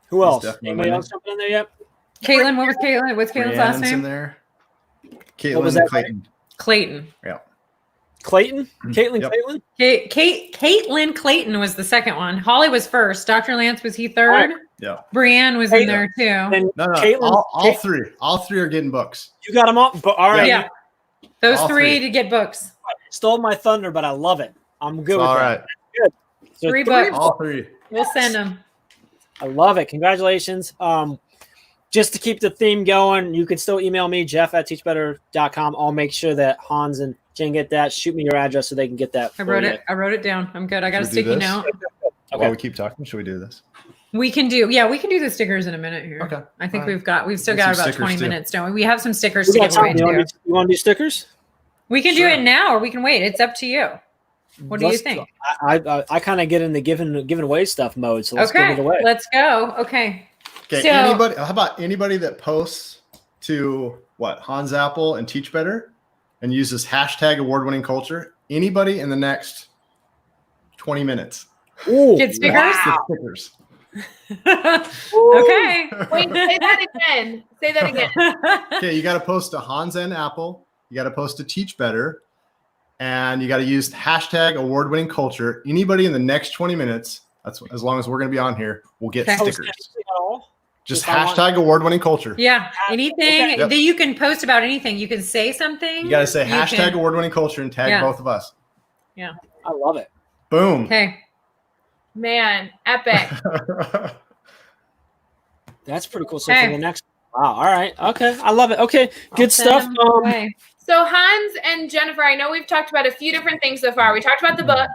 Who He's else? definitely Anybody winning. else jumping in there yet? Caitlin, what was Caitlin? What's Caitlin's last Rhiannon's in name? there. What was Caitlin that? Clayton. Clayton. Yeah. Clayton? Caitlin Yep. Caitlin? Caitlin Clayton was the second one. Holly was first. Dr. Lance was he third? Yeah. Brienne was in there too. And No, Caitlin, all three. All 3 are getting books. you got them all. But all right, Yeah. Those All 3 3. to get books. stole my thunder, but I love it. I'm good with All that. right. Good. So 3 books. All 3. We'll send them. I love it. Congratulations. Just to keep the theme going, you can still email me, jeff@teachbetter.com. I'll make sure that Hans and Jen get that. Shoot me your address so they can get that. I for wrote you. it. I wrote it down. I'm good. I got a Should we do sticky this? note. Okay. While we keep talking, should we do this? We can do the stickers in a minute here. Okay. I think All right. we've still Get got some about stickers, 20 too. minutes, don't we? We have some stickers We to got give away time. You too. want to do stickers? We can Sure. do it now or we can wait. It's up to you. What do you Let's- think? I kind of get in the giving away stuff mode, so let's give Okay, it away. let's go. Okay. Okay. So- Anybody? How about anybody that posts to Hans Apple and Teach Better and uses hashtag award-winning culture? Anybody in the next 20 minutes? Ooh, Get stickers? Get stickers. Okay. Wait, say that again. Say that again. Okay, you got to post to Hans and Apple. You got to post to Teach Better, and you got to use hashtag award-winning culture. Anybody in the next 20 minutes, that's as long as we're going to be on here, will get Okay. stickers. At all? Just If I want- hashtag award-winning culture. Yeah. Anything Yep. that you can post about anything. You can say something. You got to say You hashtag can- award-winning culture and tag Yeah. both of us. Yeah. I love it. Boom. Okay. Man, epic. That's pretty cool. So Okay. for the next, wow. All right. Okay. I love it. Okay. Good I'll send stuff. them away. So Hans and Jennifer, I know we've talked about a few different things so far. We talked about the book.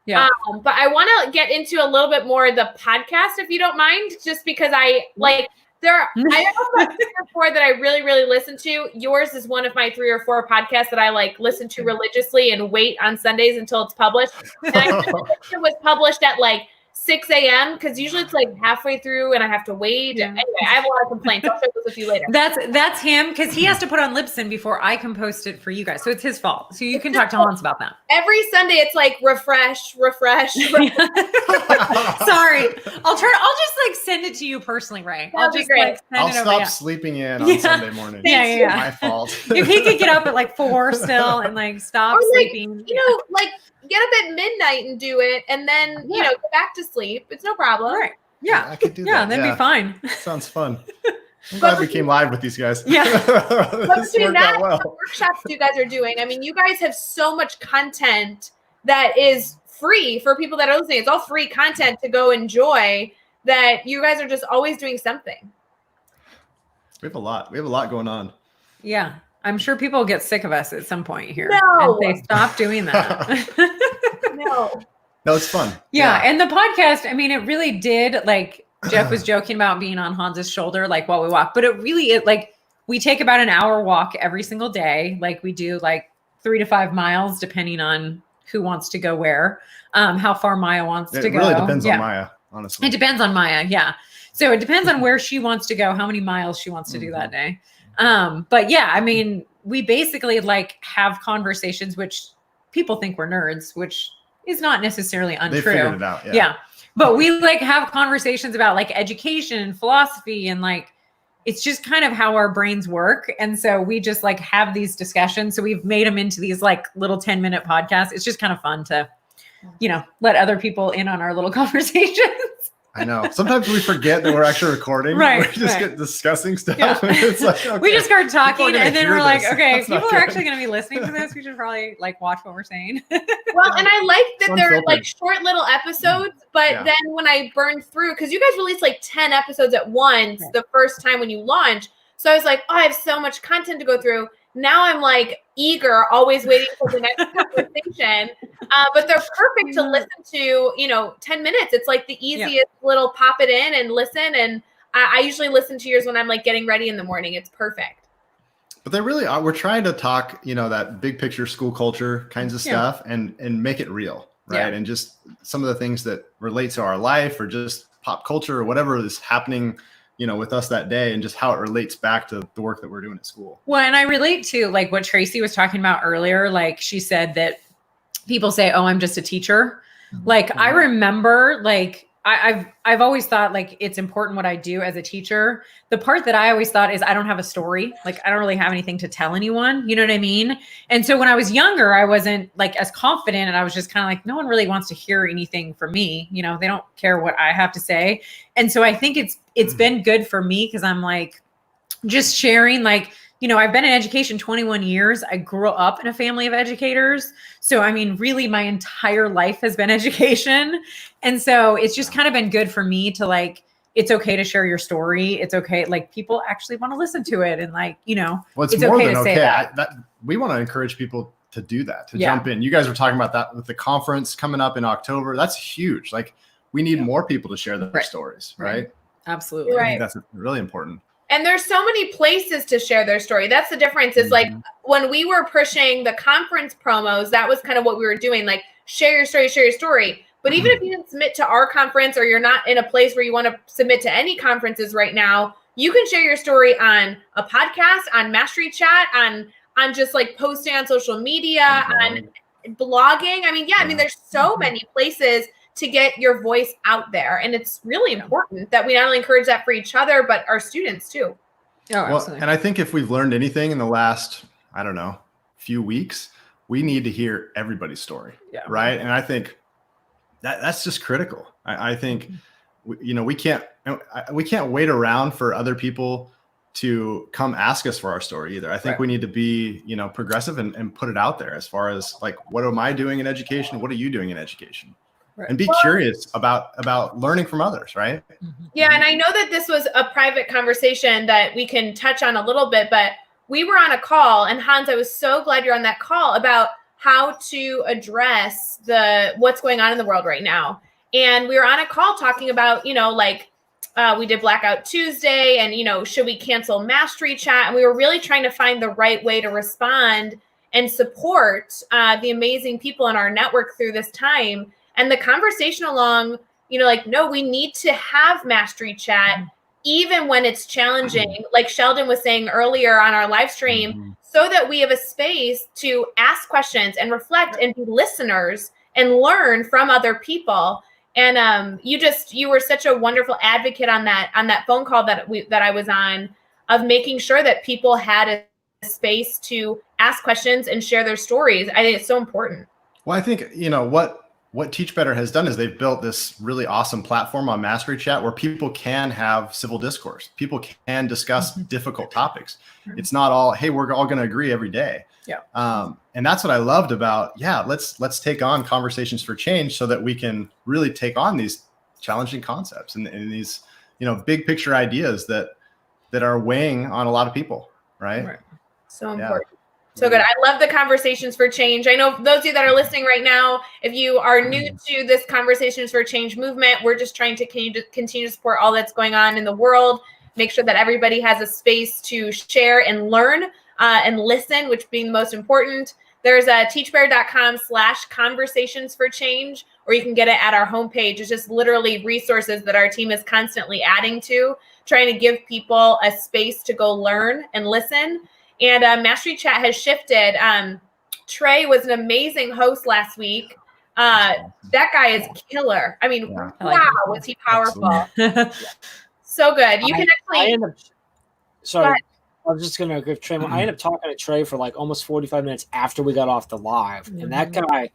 Yeah. But I want to get into a little bit more of the podcast, if you don't mind, just because I like I have about 3 or 4 that I really, really listen to. Yours is one of my 3 or 4 podcasts that I like listen to religiously and wait on Sundays until it's published. And I think it was published at like 6 a.m. because usually it's like halfway through and I have to wait. Anyway, I have a lot of complaints. I'll share those with you later. That's him because he has to put on Libsyn before I can post it for you guys. So it's his fault. So you can talk to Hans about that. Every Sunday it's like refresh. Sorry. I'll just like send it to you personally, Ray. I'll That'd be just great. like send I'll it over. stop Yeah. sleeping in on Yeah. Sunday morning. Yeah. My fault. If he could get up at like 4 still and like stop Or like, sleeping. like get up at midnight and do it and then, go back to sleep. It's no problem. Right. Yeah. I could do Yeah, that. that'd be fine. Sounds fun. I'm glad we came live with these guys. Yeah. But This between worked that out and well. the workshops you guys are doing, I mean, you guys have so much content that is free for people that are listening. It's all free content to go enjoy that you guys are just always doing something. We have a lot. We have a lot going on. Yeah. I'm sure people get sick of us at some point here. No. And they stop doing that. No. No, it's fun. Yeah. And the podcast, I mean, it really did, like Jeff was joking about being on Hans's shoulder, like while we walk, but we take about an hour walk every single day. Like we do like 3 to 5 miles, depending on who wants to go where, how far Maya wants to go. It really depends on Maya, honestly. It depends on Maya. Yeah. So it depends on where she wants to go, how many miles she wants to do that day. But yeah, I mean, we basically like have conversations, which people think we're nerds, which is not necessarily untrue. They figured it out. Yeah. But we like have conversations about like education and philosophy, and like, it's just kind of how our brains work. And so we just like have these discussions. So we've made them into these like little 10-minute podcasts. It's just kind of fun to, let other people in on our little conversations. I know. Sometimes we forget that we're actually recording. Right, We just get discussing stuff. Yeah. It's like, okay, we just start talking and then we're like, this. okay, That's not people are good. actually going to be listening to this. We should probably like watch what we're saying. Well, and I like that they're Unfiltered. like short little episodes, but Yeah. then when I burned through, because you guys released like 10 episodes at once the first time when you launch. So I was like, oh, I have so much content to go through. Now I'm like eager, always waiting for the next conversation. But they're perfect to listen to, 10 minutes. It's like the easiest little pop it in and listen. And I usually listen to yours when I'm like getting ready in the morning. It's perfect. But they really are. We're trying to talk, that big picture school culture kinds of stuff and make it real, right? Yeah. And just some of the things that relate to our life or just pop culture or whatever is happening, with us that day, and just how it relates back to the work that we're doing at school. Well, and I relate to like what Tracy was talking about earlier. Like she said that people say, oh, I'm just a teacher. Like I remember like I've always thought like it's important what I do as a teacher. The part that I always thought is I don't have a story. Like I don't really have anything to tell anyone. You know what I mean? And so when I was younger, I wasn't like as confident, and I was just kind of like, no one really wants to hear anything from me. They don't care what I have to say. And so I think it's been good for me because I'm like just sharing like, I've been in education 21 years. I grew up in a family of educators. So, I mean, really my entire life has been education. And so it's just kind of been good for me to like, it's okay to share your story. It's okay. Like people actually want to listen to it. And like, Well, it's it's more okay than to say okay. that. We want to encourage people to do that, to Yeah. jump in. You guys were talking about that with the conference coming up in October. That's huge. Like we need more people to share their stories, right? Absolutely. Right. I think that's really important. And there's so many places to share their story. That's the difference. Is like when we were pushing the conference promos, that was kind of what we were doing. Like share your story, share your story. But even if you didn't submit to our conference, or you're not in a place where you want to submit to any conferences right now, you can share your story on a podcast, on Mastery Chat, on just like posting on social media, on blogging. I mean, there's so many places to get your voice out there. And it's really important that we not only encourage that for each other, but our students too. Well, and I think if we've learned anything in the last, I don't know, few weeks, we need to hear everybody's story, right? And I think that's just critical. I think, we can't wait around for other people to come ask us for our story either. I think we need to be, progressive and put it out there as far as like, what am I doing in education? What are you doing in education? And be curious about learning from others, right? Yeah, and I know that this was a private conversation that we can touch on a little bit, but we were on a call, and Hans, I was so glad you're on that call about how to address what's going on in the world right now. And we were on a call talking about, we did Blackout Tuesday, and should we cancel Mastery Chat? And we were really trying to find the right way to respond and support the amazing people in our network through this time. And the conversation along, no, we need to have Mastery Chat even when it's challenging, like Sheldon was saying earlier on our live stream, so that we have a space to ask questions and reflect and be listeners and learn from other people. And you were such a wonderful advocate on that phone call that I was on, of making sure that people had a space to ask questions and share their stories. I think it's so important. Well, I think, what Teach Better has done is they've built this really awesome platform on Mastery Chat where people can have civil discourse. People can discuss difficult topics. It's not all, hey, we're all going to agree every day. Yeah. And that's what I loved about, let's take on Conversations for Change so that we can really take on these challenging concepts and these, big picture ideas that are weighing on a lot of people, right? So important. So good. I love the Conversations for Change. I know those of you that are listening right now, if you are new to this Conversations for Change movement, we're just trying to continue to support all that's going on in the world, make sure that everybody has a space to share and learn and listen, which being the most important. There's a teachbear.com/conversations for change, or you can get it at our homepage. It's just literally resources that our team is constantly adding to, trying to give people a space to go learn and listen. And Mastery Chat has shifted. Trey was an amazing host last week. That guy is killer. I mean, wow, was he powerful. So good. You can actually. Sorry, I was just going to give Trey. I ended up talking to Trey for like almost 45 minutes after we got off the live. And that guy,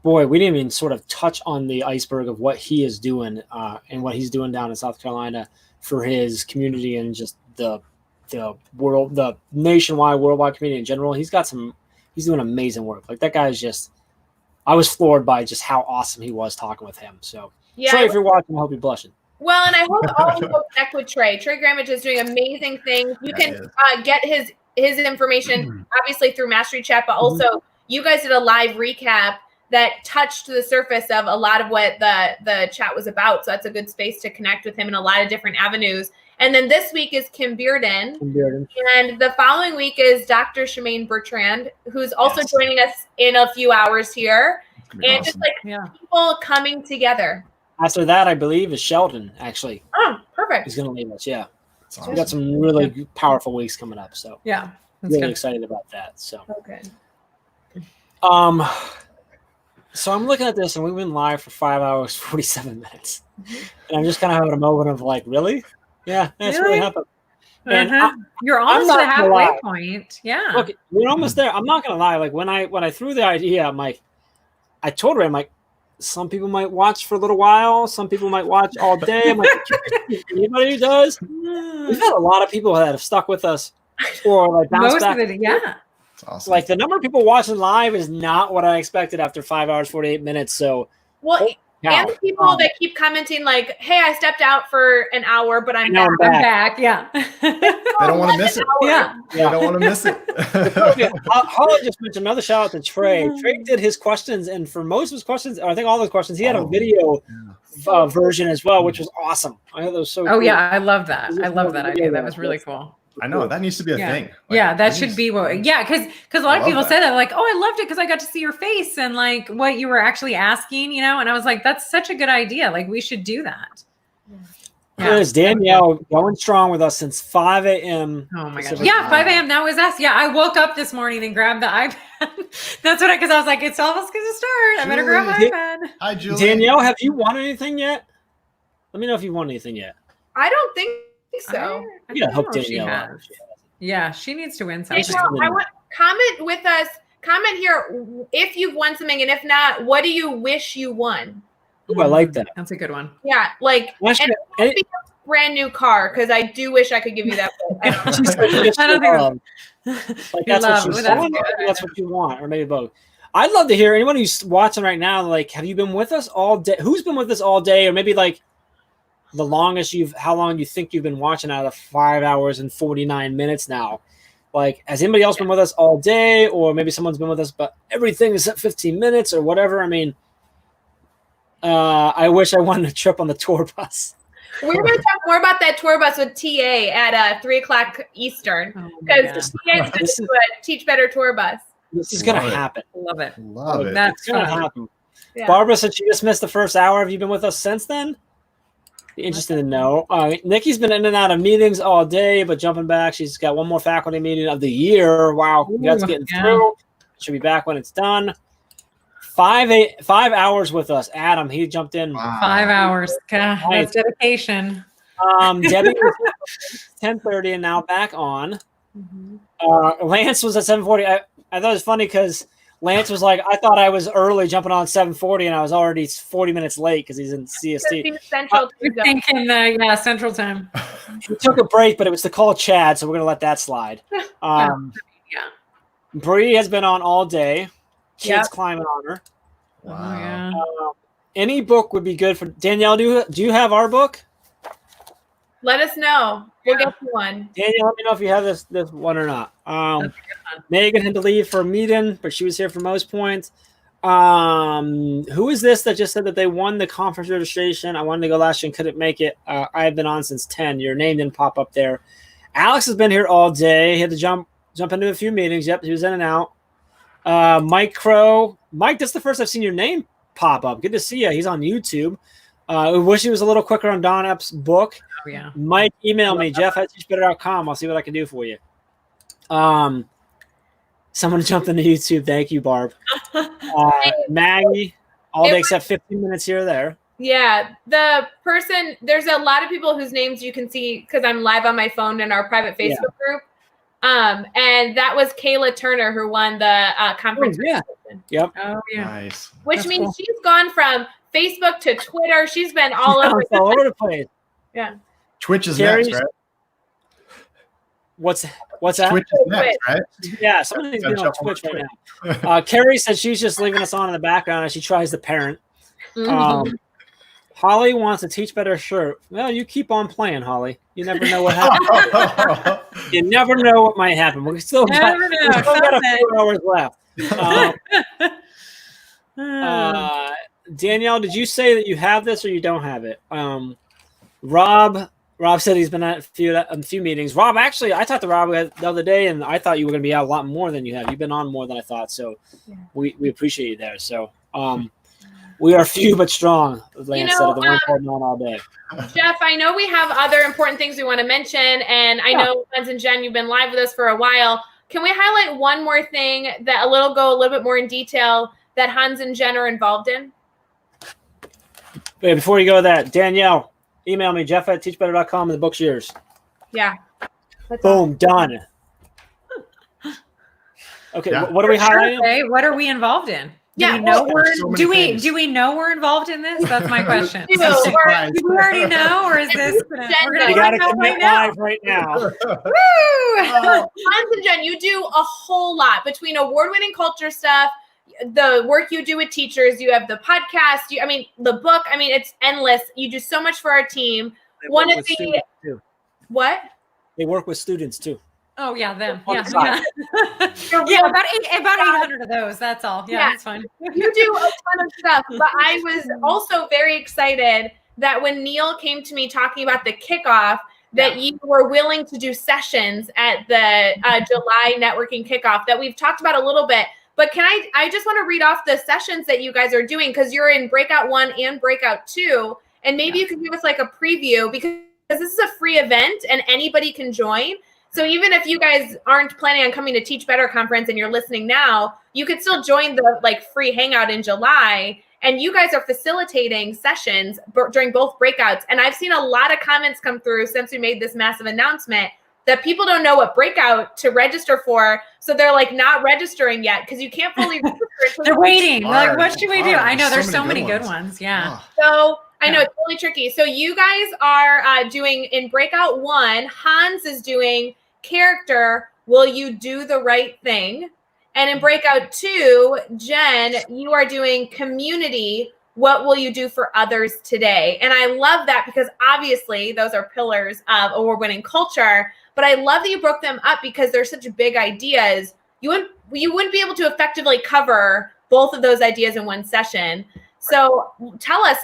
boy, we didn't even sort of touch on the iceberg of what he is doing and what he's doing down in South Carolina for his community and just the nationwide, worldwide community in general. He's doing amazing work. Like that guy is just, I was floored by just how awesome he was talking with him. So Trey, if you're watching, I hope you're blushing. Well, and I hope all of you will connect with Trey. Trey Grammage is doing amazing things. You can get his information obviously through Mastery Chat, but also you guys did a live recap that touched the surface of a lot of what the chat was about. So that's a good space to connect with him in a lot of different avenues. And then this week is Kim Bearden. And the following week is Dr. Shemaine Bertrand, who's also joining us in a few hours here. And just like people coming together. After that, I believe, is Sheldon, actually. Oh, perfect. He's going to leave us, yeah. So we got some really powerful weeks coming up. So really excited about that. So okay. So I'm looking at this, and we've been live for 5 hours, 47 minutes. And I'm just kind of having a moment of like, really? Yeah, that's really happened. And you're almost at the halfway point. Yeah. Look, we're almost there. I'm not gonna lie. Like when I threw the idea, I'm like, I told her, I'm like, some people might watch for a little while, some people might watch all day. I'm like, anybody who does. We've had a lot of people that have stuck with us or like bounced back. Most of it, yeah. It's awesome. Like the number of people watching live is not what I expected after 5 hours, 48 minutes. So and the people that keep commenting like, hey, I stepped out for an hour, but I'm back. Yeah. They don't want to miss it. Yeah. They don't want to miss it. Holly just mentioned another shout out to Trey. Trey did his questions, and for most of his questions, I think all those questions, he had a video version as well, which was awesome. I thought that was so cool. Yeah, I love that. I love that idea. That was really cool. I know that needs to be a thing. Like, that should be what. Yeah, because a lot of people say that like, oh, I loved it because I got to see your face and like what you were actually asking, And I was like, that's such a good idea. Like we should do that. There's Danielle going strong with us since 5 a.m. Oh my gosh. Yeah, 5 a.m. That was us. Yeah, I woke up this morning and grabbed the iPad. That's what because I was like, it's almost going to start. I better grab my iPad. Hi, Julie. Danielle, have you won anything yet? Let me know if you won anything yet. I don't think so. I hope Danielle. Yeah, she needs to win something. I want comment with us. Comment here if you've won something, and if not, what do you wish you won? Ooh, I like that. That's a good one. Yeah, like and a brand new car because I do wish I could give you that. I don't think like that's what you want, or maybe both. I'd love to hear anyone who's watching right now. Like, have you been with us all day? Who's been with us all day, or maybe like the longest how long you think you've been watching out of 5 hours and 49 minutes now? Like, has anybody else been with us all day, or maybe someone's been with us, but everything is at 15 minutes or whatever? I mean, I wish I won a trip on the tour bus. We're going to talk more about that tour bus with TA at 3:00 Eastern because TA is going to do a Teach Better tour bus. This is going to happen. Love it. Love it. That's going to happen. Yeah. Barbara said she just missed the first hour. Have you been with us since then? Be interested to know. Nikki's been in and out of meetings all day, but jumping back. She's got one more faculty meeting of the year. Wow, that's getting through. She'll be back when it's done. 5 hours with us. Adam, he jumped in. Wow. 5 hours. God, that's dedication. Debbie was 10:30 and now back on. Lance was at 7:40. I thought it was funny because Lance was like, I thought I was early jumping on 7:40 and I was already 40 minutes late because he's in CST. Central Central time. We took a break, but it was to call Chad, so we're going to let that slide. Bree has been on all day. Kids climbing on her. Wow. Any book would be good for Danielle. Do you have our book? Let us know. We'll get you one. Danielle, let me know if you have this one or not. Megan had to leave for a meeting, but she was here for most points. Who is this that just said that they won the conference registration? I wanted to go last year and couldn't make it. I've been on since 10. Your name didn't pop up there. Alex has been here all day. He had to jump into a few meetings. Yep, he was in and out. Mike Crow. Mike, this is the first I've seen your name pop up. Good to see you. He's on YouTube. I wish he was a little quicker on Don Epps' book. Oh, yeah. Mike, email me, jeff@teachbetter.com. I'll see what I can do for you. Someone jumped into YouTube. Thank you, Barb. Maggie, all day except 15 minutes here or there. Yeah, there's a lot of people whose names you can see because I'm live on my phone in our private Facebook group. And that was Kayla Turner who won the conference. Yep. Oh, yeah. Nice. Which That's means cool. she's gone from Facebook to Twitter. She's been all over. all over the place. Yeah. Twitch is Carrie's- next, right? What's that? Twitch is next, right? Yeah, somebody's Gotta been on jump on Twitch right now. Carrie said she's just leaving us on in the background as she tries to parent. Holly wants a Teach Better shirt. Well, you keep on playing, Holly. You never know what happens. You never know what might happen. We still got a few hours left. Danielle, did you say that you have this or you don't have it? Rob said he's been at a few meetings. Rob, actually, I talked to Rob the other day, and I thought you were going to be out a lot more than you have. You've been on more than I thought, so we appreciate you there. So we are few but strong, as Lance said, the ones holding on all day. Jeff, I know we have other important things we want to mention, and I know Hans and Jen, you've been live with us for a while. Can we highlight one more thing that go a little bit more in detail that Hans and Jen are involved in? Wait, before you go to that, Danielle, email me, jeff@teachbetter.com, and the book's yours. Yeah. Boom, done. Okay, what are we highlighting? Okay, what are we involved in? Do we know we're involved in this? That's my question. Do we already know, or is this? We're gonna You gotta find out commit live right now. Hans and Jen, you do a whole lot between award-winning culture stuff, the work you do with teachers, you have the podcast, the book. It's endless. You do so much for our team. One of the what? They work with students too. Oh yeah, them. On Yeah, the side. yeah. About 800 of those. That's all. Yeah, that's fine. You do a ton of stuff, but I was also very excited that when Neil came to me talking about the kickoff, that you were willing to do sessions at the July networking kickoff that we've talked about a little bit. But I just want to read off the sessions that you guys are doing because you're in Breakout 1 and Breakout 2. And maybe you can give us like a preview because this is a free event and anybody can join. So even if you guys aren't planning on coming to Teach Better conference and you're listening now, you could still join the free hangout in July. And you guys are facilitating sessions during both breakouts. And I've seen a lot of comments come through since we made this massive announcement that people don't know what breakout to register for. So they're not registering yet because you can't fully register. They're waiting. Like, what should we do? I know there's so many good ones. Yeah. So I know it's really tricky. So you guys are doing in Breakout 1, Hans is doing character, will you do the right thing? And in Breakout 2, Jen, you are doing community, what will you do for others today? And I love that because obviously those are pillars of award-winning culture, but I love that you broke them up because they're such big ideas. You wouldn't be able to effectively cover both of those ideas in one session. So tell us,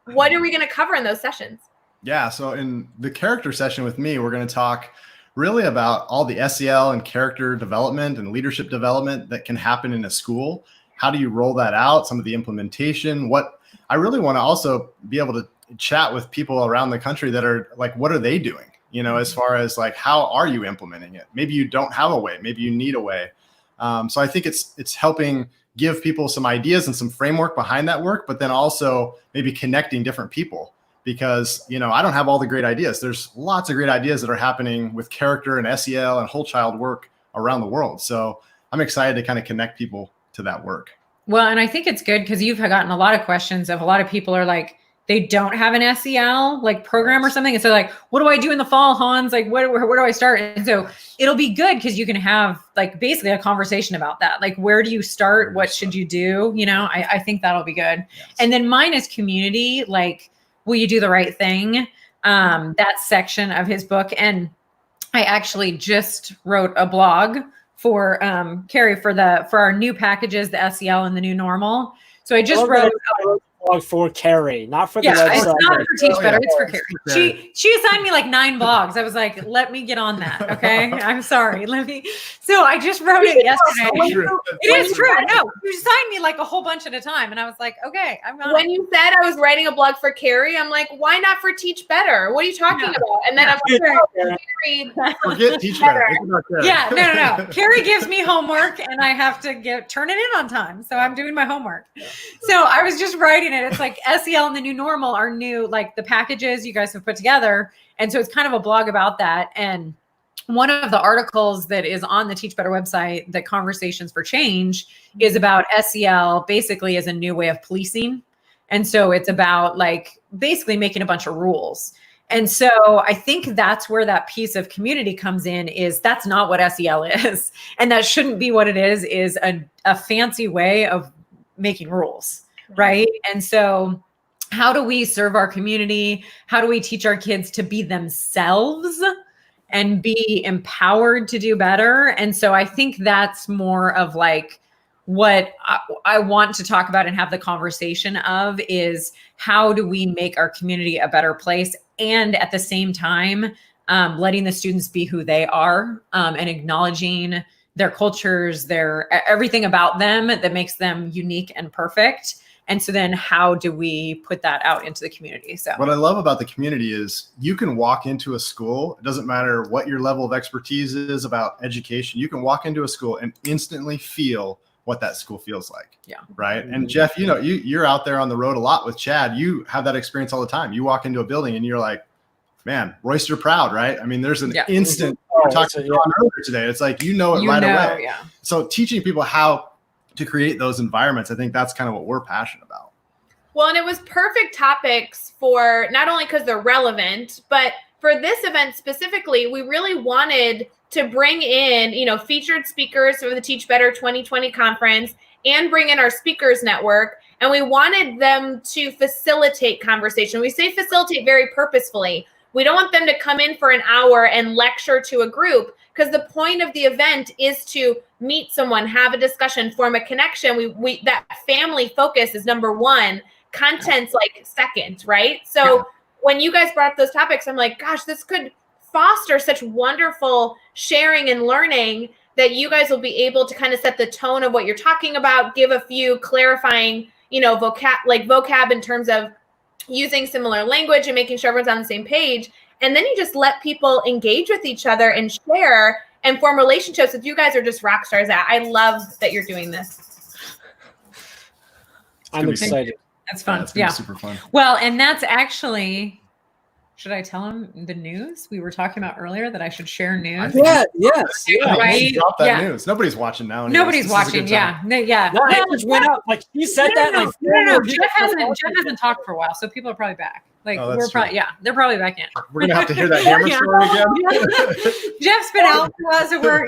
what are we going to cover in those sessions? Yeah, so in the character session with me, we're going to talk really about all the SEL and character development and leadership development that can happen in a school. How do you roll that out? Some of the implementation. What I really want to also be able to chat with people around the country that are what are they doing? As far as how are you implementing it? Maybe you don't have a way. Maybe you need a way. So I think it's helping give people some ideas and some framework behind that work, but then also maybe connecting different people. Because, I don't have all the great ideas. There's lots of great ideas that are happening with character and SEL and whole child work around the world. So I'm excited to kind of connect people to that work. Well, and I think it's good because you've gotten a lot of questions of a lot of people are like, they don't have an SEL like program or something. And so like, what do I do in the fall, Hans? Like, where do I start? And so it'll be good because you can have like basically a conversation about that. Like, where do you start? What should you do? You know, I think that'll be good. Yes. And then mine is community. Like, will you do the right thing? That section of his book. And I actually just wrote a blog for Carrie for our new packages, the SEL and the new normal. So I just wrote for Carrie, not for the website. It's not for Teach Better, it's for Carrie. She assigned me like 9 blogs. I was like, let me get on that. Okay. I'm sorry. So I just wrote it yesterday. It is true. No, you assigned me like a whole bunch at a time. And I was like, okay, I'm on. When you said I was writing a blog for Carrie, I'm like, why not for Teach Better? What are you talking about? And then I'm like, forget Teach Better. Yeah, no. Carrie gives me homework and I have to turn it in on time. So I'm doing my homework. So I was just writing it. It's like SEL and the new normal are new, like the packages you guys have put together. And so it's kind of a blog about that. And one of the articles that is on the Teach Better website, that Conversations for Change, is about SEL basically as a new way of policing. And so it's about like basically making a bunch of rules. And so I think that's where that piece of community comes in, is that's not what SEL is. And that shouldn't be what it is a fancy way of making rules. Right. And so how do we serve our community? How do we teach our kids to be themselves and be empowered to do better? And so I think that's more of like what I want to talk about and have the conversation of, is how do we make our community a better place? And at the same time, letting the students be who they are, and acknowledging their cultures, their everything about them that makes them unique and perfect. And so then how do we put that out into the community? So what I love about the community is you can walk into a school. It doesn't matter what your level of expertise is about education. You can walk into a school and instantly feel what that school feels like. Yeah. Right. And Jeff, you know, you're out there on the road a lot with Chad. You have that experience all the time. You walk into a building and you're like, man, Royster proud, right? I mean, there's an instant, we talked to John earlier today. It's like, you know it right away. Yeah. So teaching people how to create those environments, I think that's kind of what we're passionate about. Well, and it was perfect topics for not only because they're relevant, but for this event specifically, we really wanted to bring in, you know, featured speakers for the Teach Better 2020 conference and bring in our speakers network. And we wanted them to facilitate conversation. We say facilitate very purposefully. We don't want them to come in for an hour and lecture to a group, because the point of the event is to meet someone, have a discussion, form a connection. We that family focus is number one. Content's like second, right? So when you guys brought up those topics, I'm like, gosh, this could foster such wonderful sharing and learning that you guys will be able to kind of set the tone of what you're talking about, give a few clarifying, you know, vocab in terms of using similar language and making sure everyone's on the same page. And then you just let people engage with each other and share and form relationships that you guys are just rock stars at. I love that you're doing this. I'm excited. That's fun. It's gonna be super fun. Well, and that's actually, should I tell him the news we were talking about earlier, that I should share news? Yes. Right? Drop that news. Nobody's watching now. Anyways. Nobody's watching. Yeah. No, it just went up. Like he said that. Like no. Jeff hasn't talked for a while, so people are probably back. Like we're probably they're probably back in. We're gonna have to hear that hammer story again. Jeff's been out for us, and we're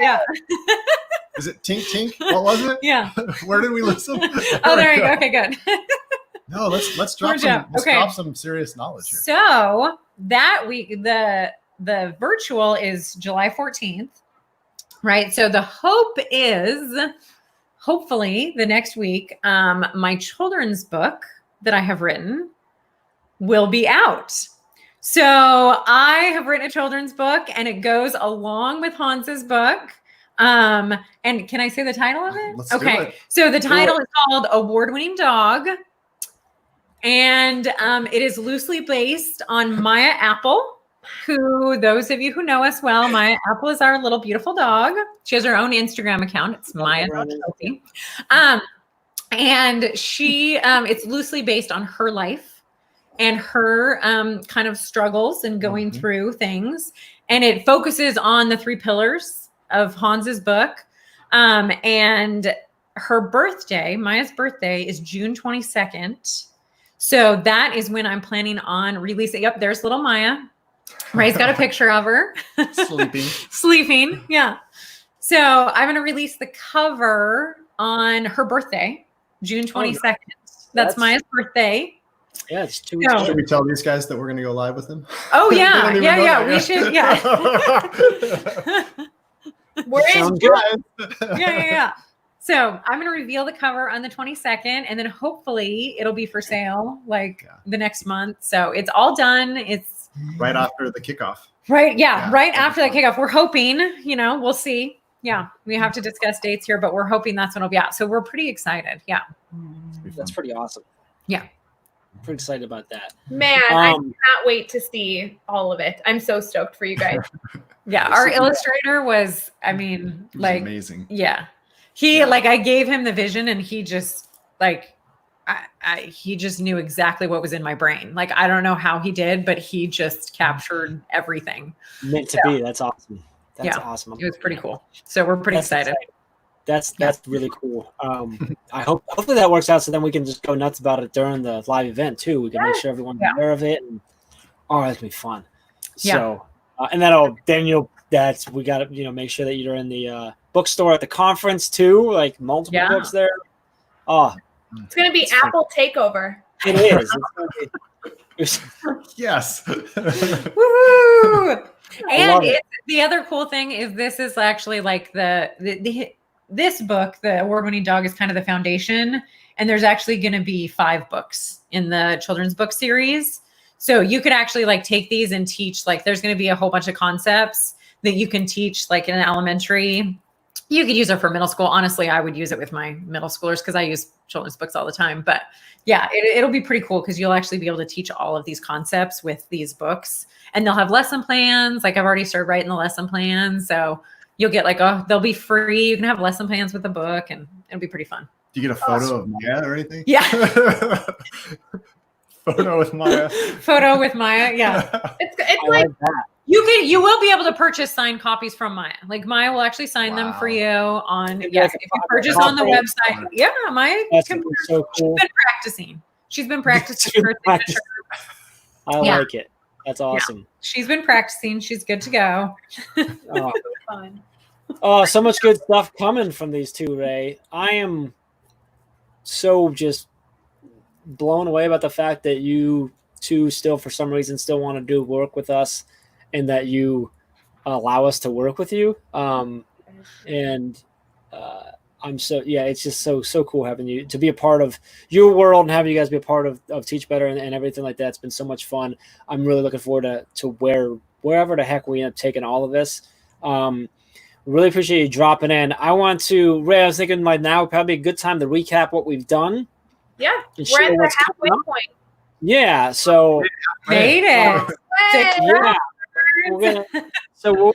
Is it Tink Tink? What was it? Yeah. Where did we listen? Oh, there you go. Okay, good. No, let's drop some serious knowledge here. So that week, the virtual is July 14th, right? So the hope is, hopefully, the next week, my children's book that I have written will be out. So I have written a children's book, and it goes along with Hans's book. And can I say the title of it? Let's do it. So the title is called Award-Winning Dog. And it is loosely based on Maya Apple, who, those of you who know us well, Maya Apple is our little beautiful dog. She has her own Instagram account. It's Maya. And she, it's loosely based on her life and her kind of struggles and going through things. And it focuses on the 3 pillars of Hans's book. And her birthday, Maya's birthday, is June 22nd. So that is when I'm planning on releasing. Yep, there's little Maya. Ray's got a picture of her. Sleeping. Yeah. So I'm going to release the cover on her birthday, June 22nd. That's Maya's birthday. Yeah, it's 2 So- weeks. Should we tell these guys that we're going to go live with them? Oh They yeah, don't even yeah, know yeah. that We yet. should, yeah. We're in. Sounds good. Yeah. So I'm going to reveal the cover on the 22nd, and then hopefully it'll be for sale like the next month. So it's all done. It's Right after the kickoff. right. Yeah. Right after that kickoff. We're hoping, we'll see. Yeah. We have to discuss dates here, but we're hoping that's when it'll be out. So we're pretty excited. Yeah. That's pretty awesome. Yeah. Pretty excited about that. Man, I cannot wait to see all of it. I'm so stoked for you guys. Yeah. Our illustrator was, like amazing. Yeah. He I gave him the vision and he just he just knew exactly what was in my brain. Like, I don't know how he did, but he just captured everything. Meant to be. That's awesome. That's awesome. It was pretty cool. So we're pretty excited. That's really cool. I hopefully that works out so then we can just go nuts about it during the live event too. We can make sure everyone's aware of it and that's gonna be fun. So and we gotta make sure that you're in the bookstore at the conference too, like multiple books there. It's gonna be Apple takeover. It is. It's Yes. Woohoo! And love it. the other cool thing is this is actually like this book, the award-winning dog, is kind of the foundation. And there's actually going to be 5 books in the children's book series. So you could actually take these and teach, there's going to be a whole bunch of concepts that you can teach in elementary. You could use it for middle school. Honestly, I would use it with my middle schoolers because I use children's books all the time. But yeah, it'll be pretty cool because you'll actually be able to teach all of these concepts with these books. And they'll have lesson plans. I've already started writing the lesson plans. So you'll get they'll be free. You can have lesson plans with the book and it'll be pretty fun. Do you get a photo of Maya or anything? Yeah. Photo with Maya. Photo with Maya. Yeah. It's I like like that. You will be able to purchase signed copies from Maya. Maya will actually sign them for you on, if you purchase on the website. Yeah, Maya That's can, so cool. She's been practicing her signature. I Yeah. like it. That's awesome. She's been practicing. She's good to go. Oh. Fun. Oh, so much good stuff coming from these two, Ray. I am so just blown away about the fact that you two still, for some reason, still want to do work with us and that you allow us to work with you. I'm so, it's just so cool having you to be a part of your world and having you guys be a part of Teach Better and everything like that. It's been so much fun. I'm really looking forward to wherever the heck we end up taking all of this. Really appreciate you dropping in. I want to, Ray, I was thinking now would probably be a good time to recap what we've done. Yeah, And we're share at the what's halfway coming up. point. Yeah, so Made it. yeah,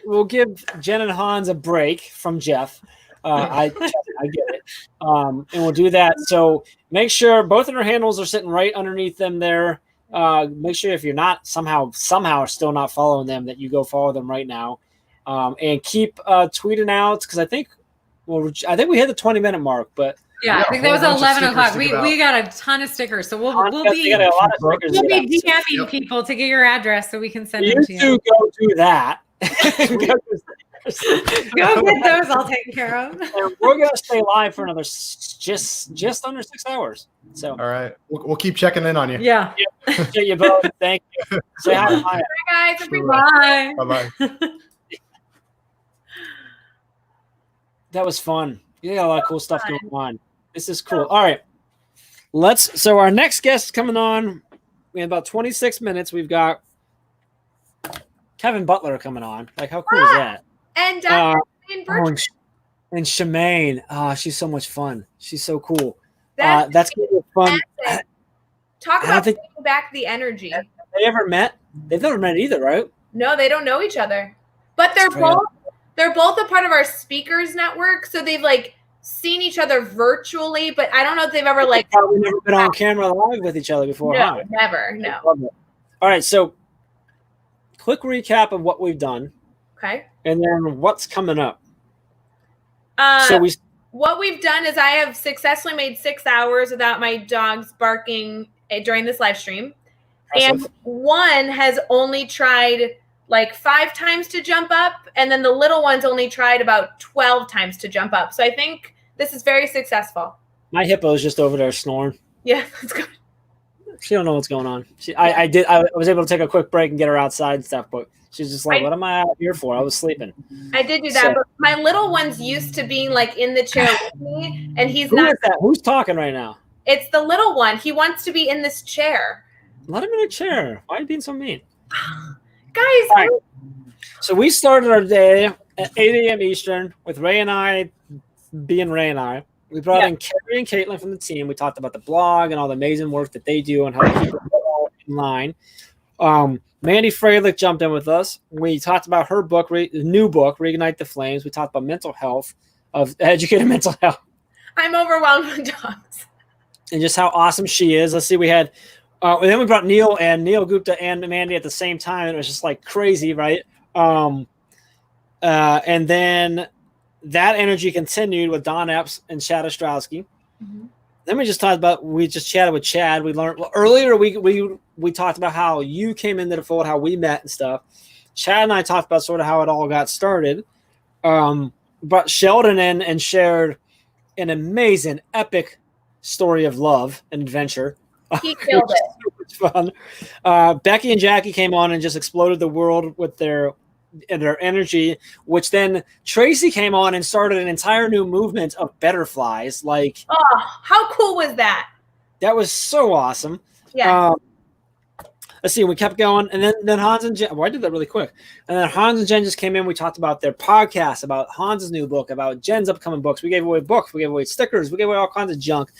we'll give Jen and Hans a break from Jeff. I get it, and we'll do that. So make sure both of their handles are sitting right underneath them there. Make sure if you're not somehow still not following them, that you go follow them right now, and keep tweeting out because I think we hit the 20-minute mark, but. Yeah, I think that was 11 o'clock. We got a ton of stickers, so we'll be DMing people to get your address so we can send them to you. You go do that. Go get those all taken care of. And we're gonna stay live for another just under 6 hours. So all right, we'll keep checking in on you. Yeah. Appreciate you both. Thank you. Say hi to Maya. Bye, guys. Bye. Bye-bye. That was fun. You got a lot of cool stuff going on. This is cool. All right. So our next guest is coming on. We have about 26 minutes. We've got Kevin Butler coming on. How cool is that? And Dr. And Shemaine. She's so much fun. She's so cool. That's gonna be fun. Talk I about think- bringing back the energy. Have they ever met? They've never met either, right? No, they don't know each other, but they're both a part of our speakers network. So they've seen each other virtually, but I don't know if they've ever probably never been on camera live with each other before. No, huh? never. No. All right, so quick recap of what we've done, Okay. and then what's coming up. What we've done is I have successfully made 6 hours without my dogs barking during this live stream. Impressive. And one has only tried like 5 times to jump up, and then the little one's only tried about 12 times to jump up. So I think this is very successful. My hippo is just over there snoring. Yeah, that's good. She don't know what's going on. I was able to take a quick break and get her outside and stuff, but she's just like, what am I out here for? I was sleeping. I did do that, So- but my little one's used to being like in the chair with me, and he's Who not. is that? Who's talking right now? It's the little one. He wants to be in this chair. Let him in a chair. Why are you being so mean? Guys, All right. So we started our day at 8 a.m. Eastern with Ray and I being Ray and I. We brought in Carrie and Caitlin from the team. We talked about the blog and all the amazing work that they do and how to keep it all in line. Mandy Freilich jumped in with us. We talked about her book, new book, Reignite the Flames. We talked about mental health, of educated mental health, I'm overwhelmed with dogs. and just how awesome she is. Let's see, we had, and then we brought Neil Gupta and Mandy at the same time. And it was just like crazy, right? And then that energy continued with Don Epps and Chad Ostrowski. Mm-hmm. Then we just chatted with Chad. We learned earlier we talked about how you came into the fold, how we met and stuff. Chad and I talked about sort of how it all got started. But Sheldon in and shared an amazing, epic story of love and adventure. He killed it. So much fun. Becky and Jackie came on and just exploded the world with their energy, which then Tracy came on and started an entire new movement of Betterflies. Like, Oh, how cool was that? that was so awesome. Yeah. Let's see, we kept going, and then Hans and Jen. Well, I did that really quick. And then Hans and Jen just came in. We talked about their podcast, about Hans's new book, about Jen's upcoming books. We gave away books, we gave away stickers, we gave away all kinds of junk.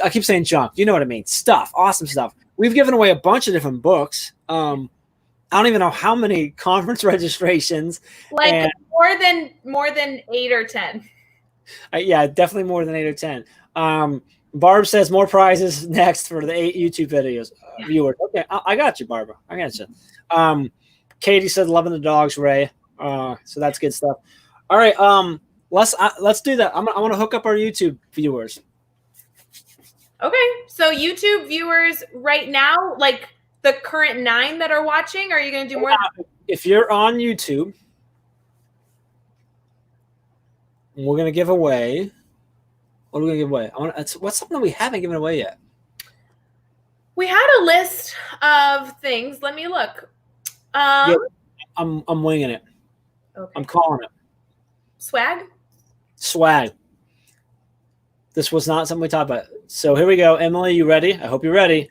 I keep saying junk. You know what I mean? Stuff, awesome stuff. We've given away a bunch of different books. I don't even know how many conference registrations. Like and, more than 8 or 10. yeah, definitely more than 8 or 10. Barb says more prizes next for the 8 YouTube videos viewers. Okay, I got you, Barbara. I got you. Katie said loving the dogs, Ray. So that's good stuff. All right, let's do that. I want to hook up our YouTube viewers. Okay, so YouTube viewers right now, like the current 9 that are watching, are you going to do more? If you're on YouTube, we're going to give away. What are we going to give away? What's something that we haven't given away yet? We had a list of things. Let me look. Yeah, I'm winging it. Okay. I'm calling it. Swag. This was not something we talked about. So here we go. Emily, you ready? I hope you're ready.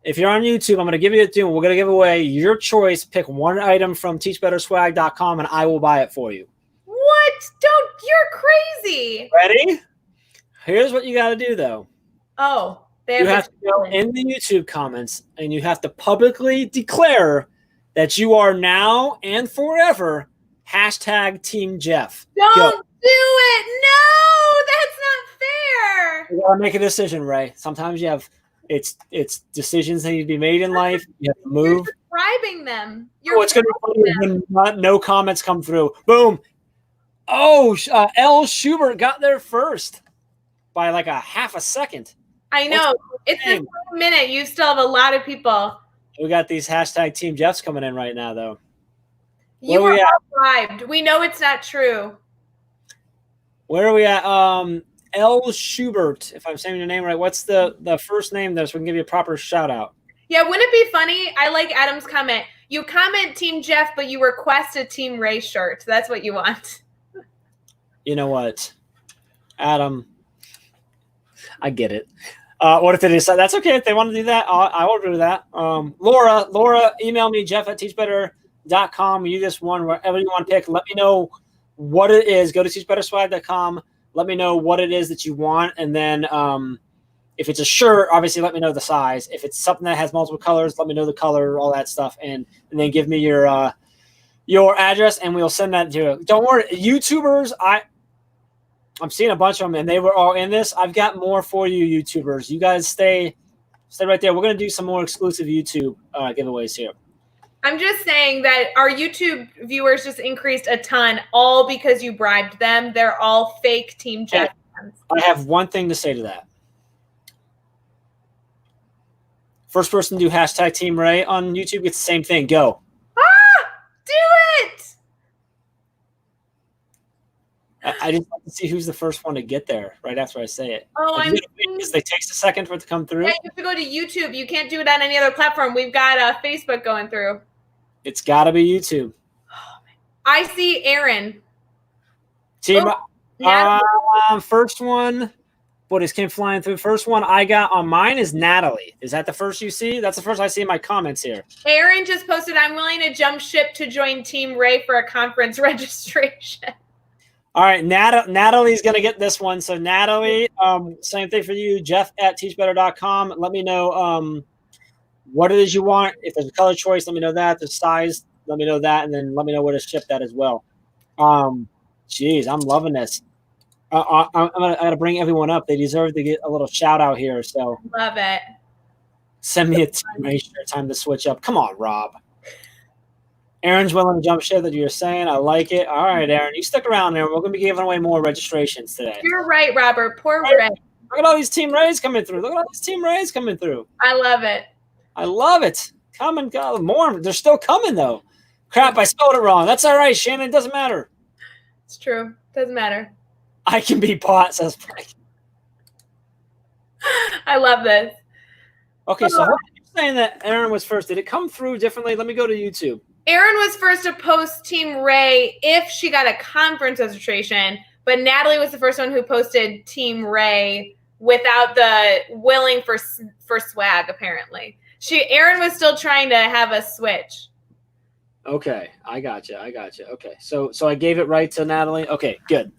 If you're on YouTube, I'm going to give you a tune. We're going to give away your choice. Pick one item from teachbetterswag.com and I will buy it for you. What? You're crazy. Ready? Here's what you got to do, though. Oh, You have to go in the YouTube comments and you have to publicly declare that you are now and forever #Team Jeff. Don't Go. do it. No, that's not fair. You gotta make a decision, Ray. Sometimes you have it's decisions that need to be made in life. You have to move. Bribing them. Oh, it's gonna be funny when no comments come through. Boom. Oh, L. Schubert got there first by like a half a second. I know. It's this 1 minute. You still have a lot of people. We got these #Team Jeffs coming in right now, though. You Where were we at? all bribed. We know it's not true. Where are we at? L. Schubert, if I'm saying your name right. What's the first name there so we can give you a proper shout out? Yeah, wouldn't it be funny? I like Adam's comment. You comment Team Jeff, but you request a Team Ray shirt. That's what you want. You know what, Adam? I get it. What if they decide that's okay? If they want to do that, I will do that. Laura, email me, jeff@teachbetter.com. You just won wherever you want to pick. Let me know what it is. Go to teachbetterswag.com. Let me know what it is that you want. And then if it's a shirt, obviously let me know the size. If it's something that has multiple colors, let me know the color, all that stuff. And then give me your address and we'll send that to you. Don't worry. YouTubers, I'm seeing a bunch of them, and they were all in this. I've got more for you, YouTubers. You guys stay right there. We're going to do some more exclusive YouTube giveaways here. I'm just saying that our YouTube viewers just increased a ton, all because you bribed them. They're all fake Team Jeff fans. I have one thing to say to that. First person to do hashtag Team Ray on YouTube gets the same thing. Go. Do it. I just like to see who's the first one to get there right after I say it. Oh, Like, because they takes a second for it to come through. Yeah, you have to go to YouTube. You can't do it on any other platform. We've got Facebook going through. It's got to be YouTube. I see Aaron. Team, Natalie. first one. What just came flying through? First one I got on mine is Natalie. Is that the first you see? That's the first I see in my comments here. Aaron just posted, I'm willing to jump ship to join Team Ray for a conference registration. All right, Natalie's going to get this one. So, Natalie, same thing for you. Jeff at teachbetter.com. Let me know what it is you want. If there's a color choice, let me know that. The size, let me know that. And then let me know where to ship that as well. Geez, I'm loving this. I got to bring everyone up. They deserve to get a little shout out here. So, Love it. send me a time to switch up. Come on, Rob. Aaron's willing to jump ship that you're saying. I like it. All right, Aaron, you stick around there. We're going to be giving away more registrations today. You're right, Robert. Poor Ray. Look at all these Team Rays coming through. I love it. I love it. Come and go. More. They're still coming, though. Crap, I spelled it wrong. That's all right, Shannon. It doesn't matter. It's true. Doesn't matter. I can be pot, says Mike. I love this. Okay, so you're saying that Aaron was first. Did it come through differently? Let me go to YouTube. Aaron was first to post Team Ray if she got a conference registration, but Natalie was the first one who posted Team Ray without the willing for swag, apparently. Aaron was still trying to have a switch. Okay, I got you. Okay, so I gave it right to Natalie. Okay, good.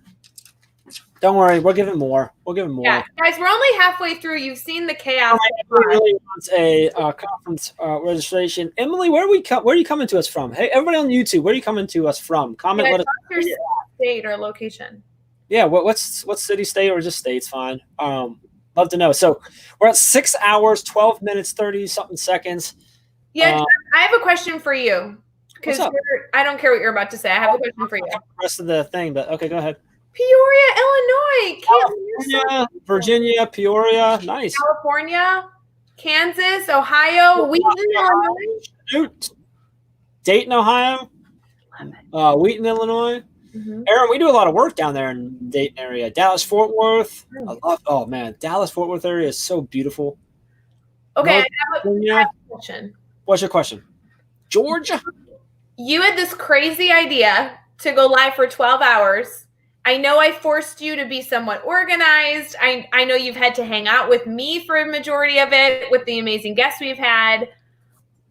Don't worry, we'll give it more. Yeah, guys, we're only halfway through. You've seen the chaos. Really wants a conference registration. Emily, where are you coming to us from? Hey, everybody on YouTube, where are you coming to us from? Comment. Yeah, let us your state or location. Yeah, what city, state, or just state's fine. Love to know. So we're at 6 hours, 12 minutes, 30-something seconds. Yeah, I have a question for you. Because I don't care what you're about to say. I have a question for you. The rest of the thing, but okay, go ahead. Peoria, Illinois, Virginia, Peoria, nice. California, Kansas, Ohio, Wheaton, Illinois. Shoot. Dayton, Ohio. Wheaton, Illinois. Mm-hmm. Aaron, we do a lot of work down there in Dayton area. Dallas, Fort Worth. Oh man, Dallas, Fort Worth area is so beautiful. Okay, I have a question. What's your question? Georgia? You had this crazy idea to go live for 12 hours. I know I forced you to be somewhat organized. I know you've had to hang out with me for a majority of it with the amazing guests we've had.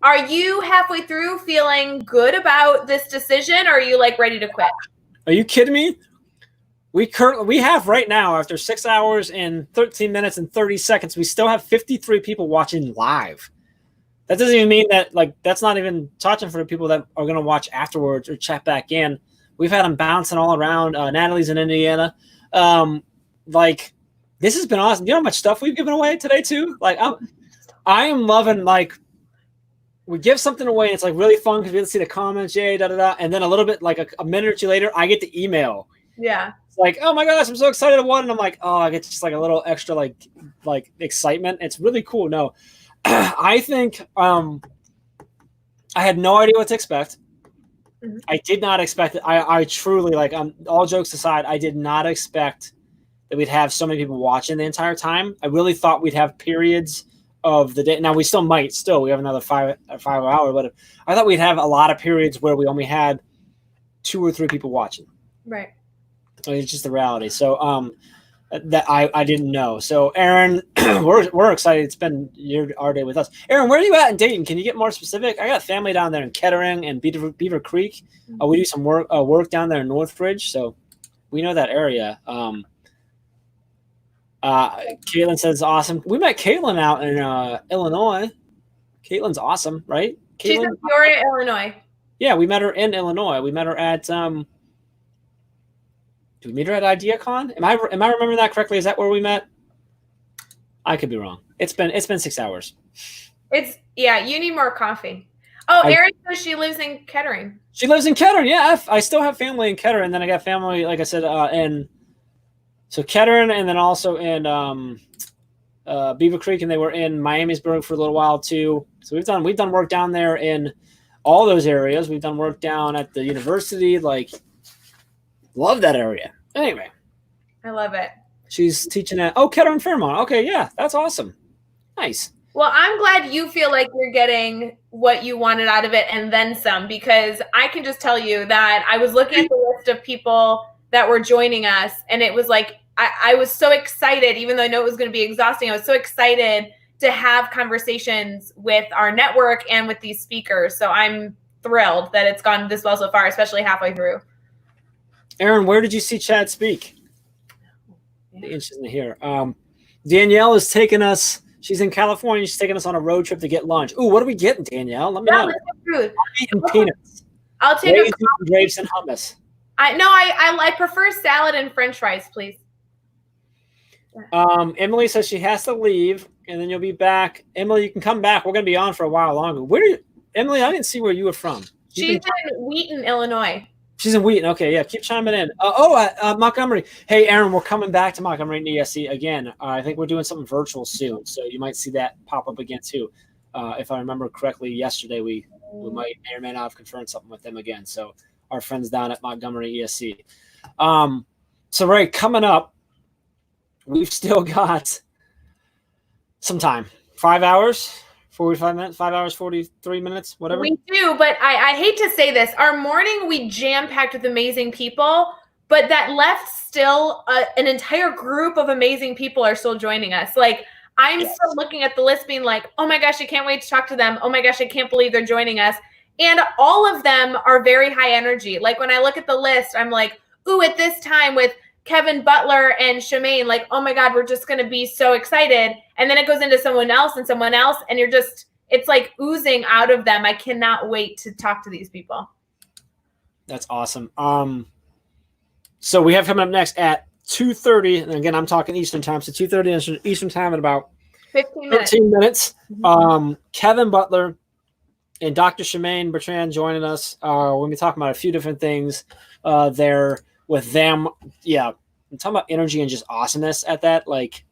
Are you halfway through feeling good about this decision, or are you like ready to quit? Are you kidding me? We have right now, after 6 hours and 13 minutes and 30 seconds, we still have 53 people watching live. That doesn't even mean that, like, that's not even touching for the people that are going to watch afterwards or chat back in. We've had them bouncing all around. Natalie's in Indiana. Like, this has been awesome. You know how much stuff we've given away today, too? Like, I am loving, like, we give something away, and it's, like, really fun because we get to see the comments, yay, da-da-da. And then a little bit, like, a minute or two later, I get the email. Yeah. It's like, oh, my gosh, I'm so excited to win. And I'm like, oh, I get just, like, a little extra, like excitement. It's really cool. No. I think I had no idea what to expect. Mm-hmm. I did not expect it. I truly, like, all jokes aside, I did not expect that we'd have so many people watching the entire time. I really thought we'd have periods of the day. Now, we still might. We have another 5 hour, but I thought we'd have a lot of periods where we only had 2 or 3 people watching. Right. It's just the reality. So that I didn't know. So Aaron, we're excited. It's been our day with us. Aaron, where are you at in Dayton? Can you get more specific? I got family down there in Kettering and Beaver Creek. We do some work down there in Northridge, so we know that area. Caitlin says awesome. We met Caitlin out in Illinois. Caitlin's awesome, right? She's in Peoria, Illinois. Yeah, we met her in Illinois. We met her at did we meet her at IdeaCon? Am I remembering that correctly? Is that where we met? I could be wrong. It's been 6 hours. You need more coffee. Oh, Erin says she lives in Kettering. She lives in Kettering. Yeah, I still have family in Kettering. And then I got family, like I said, in Kettering, and then also in Beaver Creek, and they were in Miamisburg for a little while too. So we've done work down there in all those areas. We've done work down at the university. Like, love that area. Anyway, I love it. she's teaching at Kettering Fairmont. Okay, yeah, that's awesome. Nice. Well, I'm glad you feel like you're getting what you wanted out of it and then some, because I can just tell you that I was looking at the list of people that were joining us, and it was like I was so excited, even though I know it was going to be exhausting. I was so excited to have conversations with our network and with these speakers. So I'm thrilled that it's gone this well so far, especially halfway through. Aaron, where did you see Chad speak? Interesting to hear. Danielle is taking us. She's in California. She's taking us on a road trip to get lunch. Ooh, what are we getting, Danielle? Let me know. Food. I'm eating peanuts. I'll take Raisins, grapes, and hummus. I prefer salad and French fries, please. Emily says she has to leave, and then you'll be back. Emily, you can come back. We're going to be on for a while longer. Where are you, Emily? I didn't see where you were from. She's in Wheaton, Illinois. She's in Wheaton. Okay, yeah. Keep chiming in. Montgomery. Hey, Aaron, we're coming back to Montgomery and ESC again. I think we're doing something virtual soon, so you might see that pop up again too. If I remember correctly, yesterday we may or may not have confirmed something with them again. So our friends down at Montgomery ESC. So Ray, coming up, we've still got some time. 5 hours. 45 minutes, 5 hours, 43 minutes, whatever. We do, but I hate to say this. Our morning, we jam-packed with amazing people, but that left still an entire group of amazing people are still joining us. Like, I'm still looking at the list being like, oh my gosh, I can't wait to talk to them. Oh my gosh, I can't believe they're joining us. And all of them are very high energy. Like, when I look at the list, I'm like, ooh, at this time with Kevin Butler and Shemaine, like, oh my God, we're just going to be so excited. And then it goes into someone else, and you're just, it's like oozing out of them. I cannot wait to talk to these people. That's awesome. So we have coming up next at 2:30, and again, I'm talking Eastern time, so 2:30 Eastern time in about 15 minutes. 13 minutes. Kevin Butler and Dr. Shemaine Bertrand joining us. We're going to be talking about a few different things there with them. Yeah, I'm talking about energy and just awesomeness at that. Like,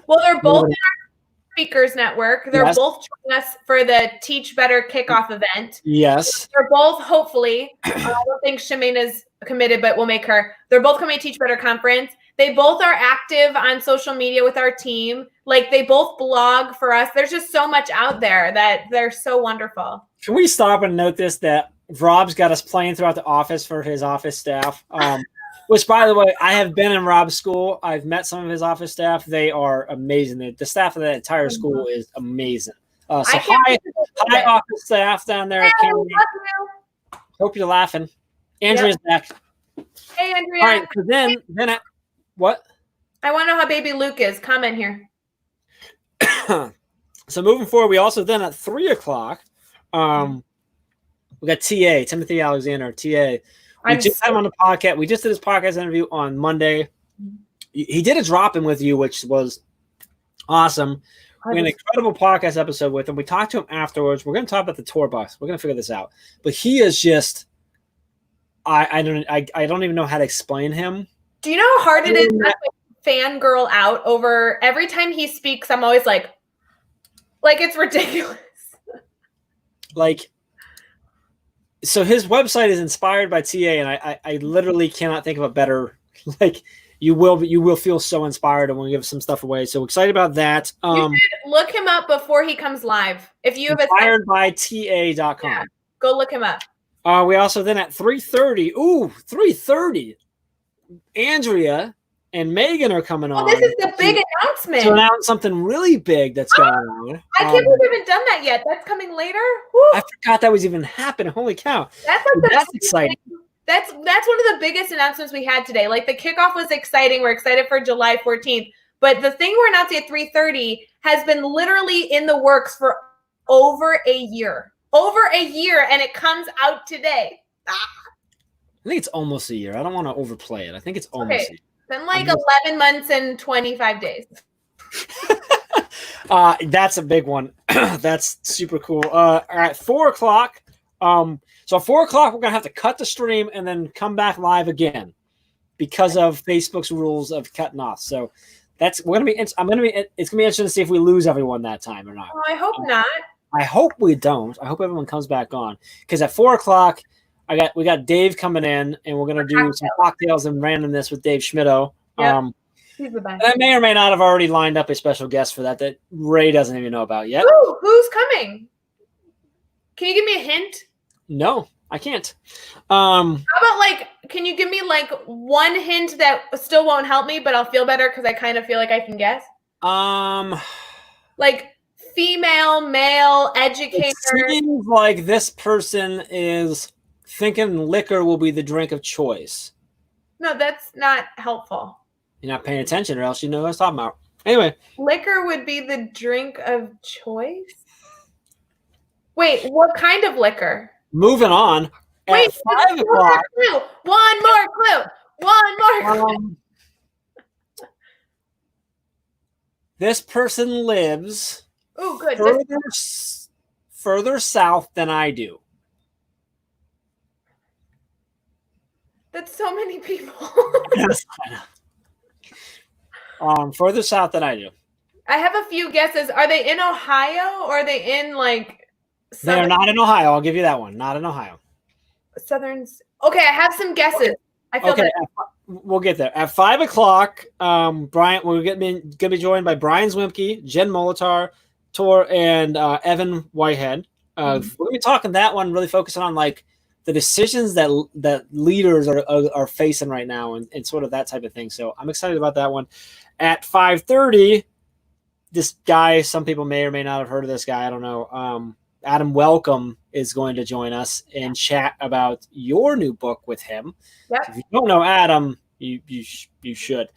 well, they're both in our speakers network. They're both joining us for the Teach Better kickoff event. Yes. They're both, hopefully, I don't think Shemaine is committed, but we'll make her. They're both coming to Teach Better conference. They both are active on social media with our team. Like, they both blog for us. There's just so much out there that they're so wonderful. Can we stop and note this, that Rob's got us playing throughout the office for his office staff? Which, by the way, I have been in Rob's school. I've met some of his office staff. They are amazing. The staff of that entire school is amazing. So hi office staff down there. Hope you're laughing. Andrea's back. Hey, Andrea. All right, so then what? I want to know how baby Luke is. Comment here. So moving forward, we also then at 3 o'clock, we got TA, Timothy Alexander, TA. We just had him on the podcast. We just did his podcast interview on Monday. He did a drop-in with you, which was awesome. We had an incredible podcast episode with him. We talked to him afterwards. We're going to talk about the tour bus. We're going to figure this out. But he is just, I don't even know how to explain him. Do you know how hard it is to fangirl out over every time he speaks? I'm always like it's ridiculous. So his website is inspired by TA, and I literally cannot think of a better, you will feel so inspired, and we'll give some stuff away. So excited about that. You should look him up before he comes live. If you have inspired by TA.com. Yeah, go look him up. We also then at 3:30. Ooh, 3:30. Andrea and Megan are coming on. This is the big announcement. To announce something really big that's going on. I can't believe we haven't done that yet. That's coming later. Woo. I forgot that was even happening. Holy cow. That's exciting. That's one of the biggest announcements we had today. Like, the kickoff was exciting. We're excited for July 14th. But the thing we're announcing at 3:30 has been literally in the works for over a year. And it comes out today. I think it's almost a year. I don't want to overplay it. I think it's almost a year. Been 11 months and 25 days. That's a big one. That's super cool. At 4 o'clock. So at 4 o'clock, we're going to have to cut the stream and then come back live again because of Facebook's rules of cutting off. So It's gonna be interesting to see if we lose everyone that time or not. Oh, I hope not. I hope we don't. I hope everyone comes back on because at 4:00 we got Dave coming in and we're gonna do some cocktails and randomness with Dave Schmitto. Yep. He's the best. I may or may not have already lined up a special guest for that Ray doesn't even know about yet. Ooh, who's coming? Can you give me a hint? No, I can't. How about can you give me one hint that still won't help me, but I'll feel better because I kind of feel like I can guess? Female, male, educator. It seems like this person is thinking liquor will be the drink of choice. No, that's not helpful. You're not paying attention, or else you know what I was talking about. Anyway, liquor would be the drink of choice. Wait, what kind of liquor? Moving on. Wait, at 5 o'clock. One more clue. This person lives good. Further south than I do. That's so many people. Yes, I know. Further south than I do. I have a few guesses. Are they in Ohio or are they in They are not in Ohio. I'll give you that one. Not in Ohio. Southerns. Okay, I have some guesses. I feel okay, we'll get there. At 5 o'clock, Brian, we're going to be joined by Brian Zwimke, Jen Molitor, and Evan Whitehead. We're going to be talking that one, really focusing on the decisions that leaders are facing right now and sort of that type of thing. So I'm excited about that one. At 5:30, this guy, some people may or may not have heard of this guy. I don't know. Adam Welcome is going to join us and chat about your new book with him. Yep. If you don't know Adam, you should. You should.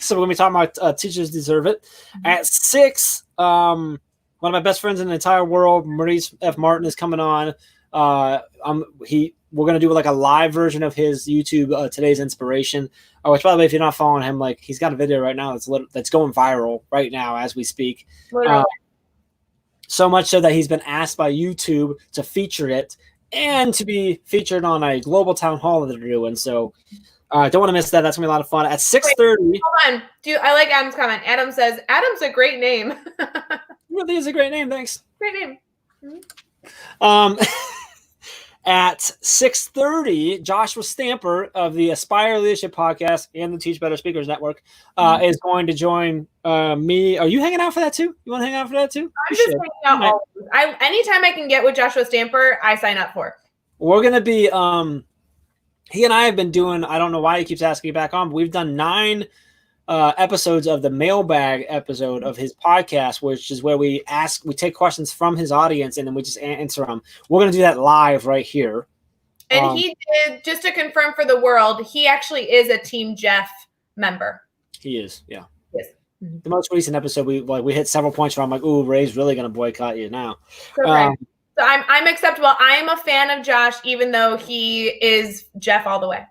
So we're going to be talking about Teachers Deserve It. At 6, one of my best friends in the entire world, Maurice F. Martin, is coming on. We're going to do a live version of his YouTube Today's Inspiration, which, by the way, if you're not following him, he's got a video right now that's going viral right now as we speak. So much so that he's been asked by YouTube to feature it and to be featured on a global town hall that they're doing. So don't want to miss that. That's going to be a lot of fun. At 6:30. Hold on. I like Adam's comment. Adam says, Adam's a great name. Really is a great name. Thanks. Great name. At 6:30, Joshua Stamper of the Aspire Leadership Podcast and the Teach Better Speakers Network is going to join me. Are you hanging out for that too? You want to hang out for that too? I'm just hanging out. Anytime I can get with Joshua Stamper, I sign up for. We're going to be he and I have been doing, I don't know why he keeps asking me back on, but we've done 9 episodes of the mailbag episode of his podcast, which is where we take questions from his audience and then we just answer them. We're going to do that live right here. And he did, just to confirm for the world, he actually is a Team Jeff member. He is, yeah. Yes. The most recent episode, we hit several points where I'm like, ooh, Ray's really going to boycott you now. So I'm acceptable. I'm a fan of Josh, even though he is Jeff all the way.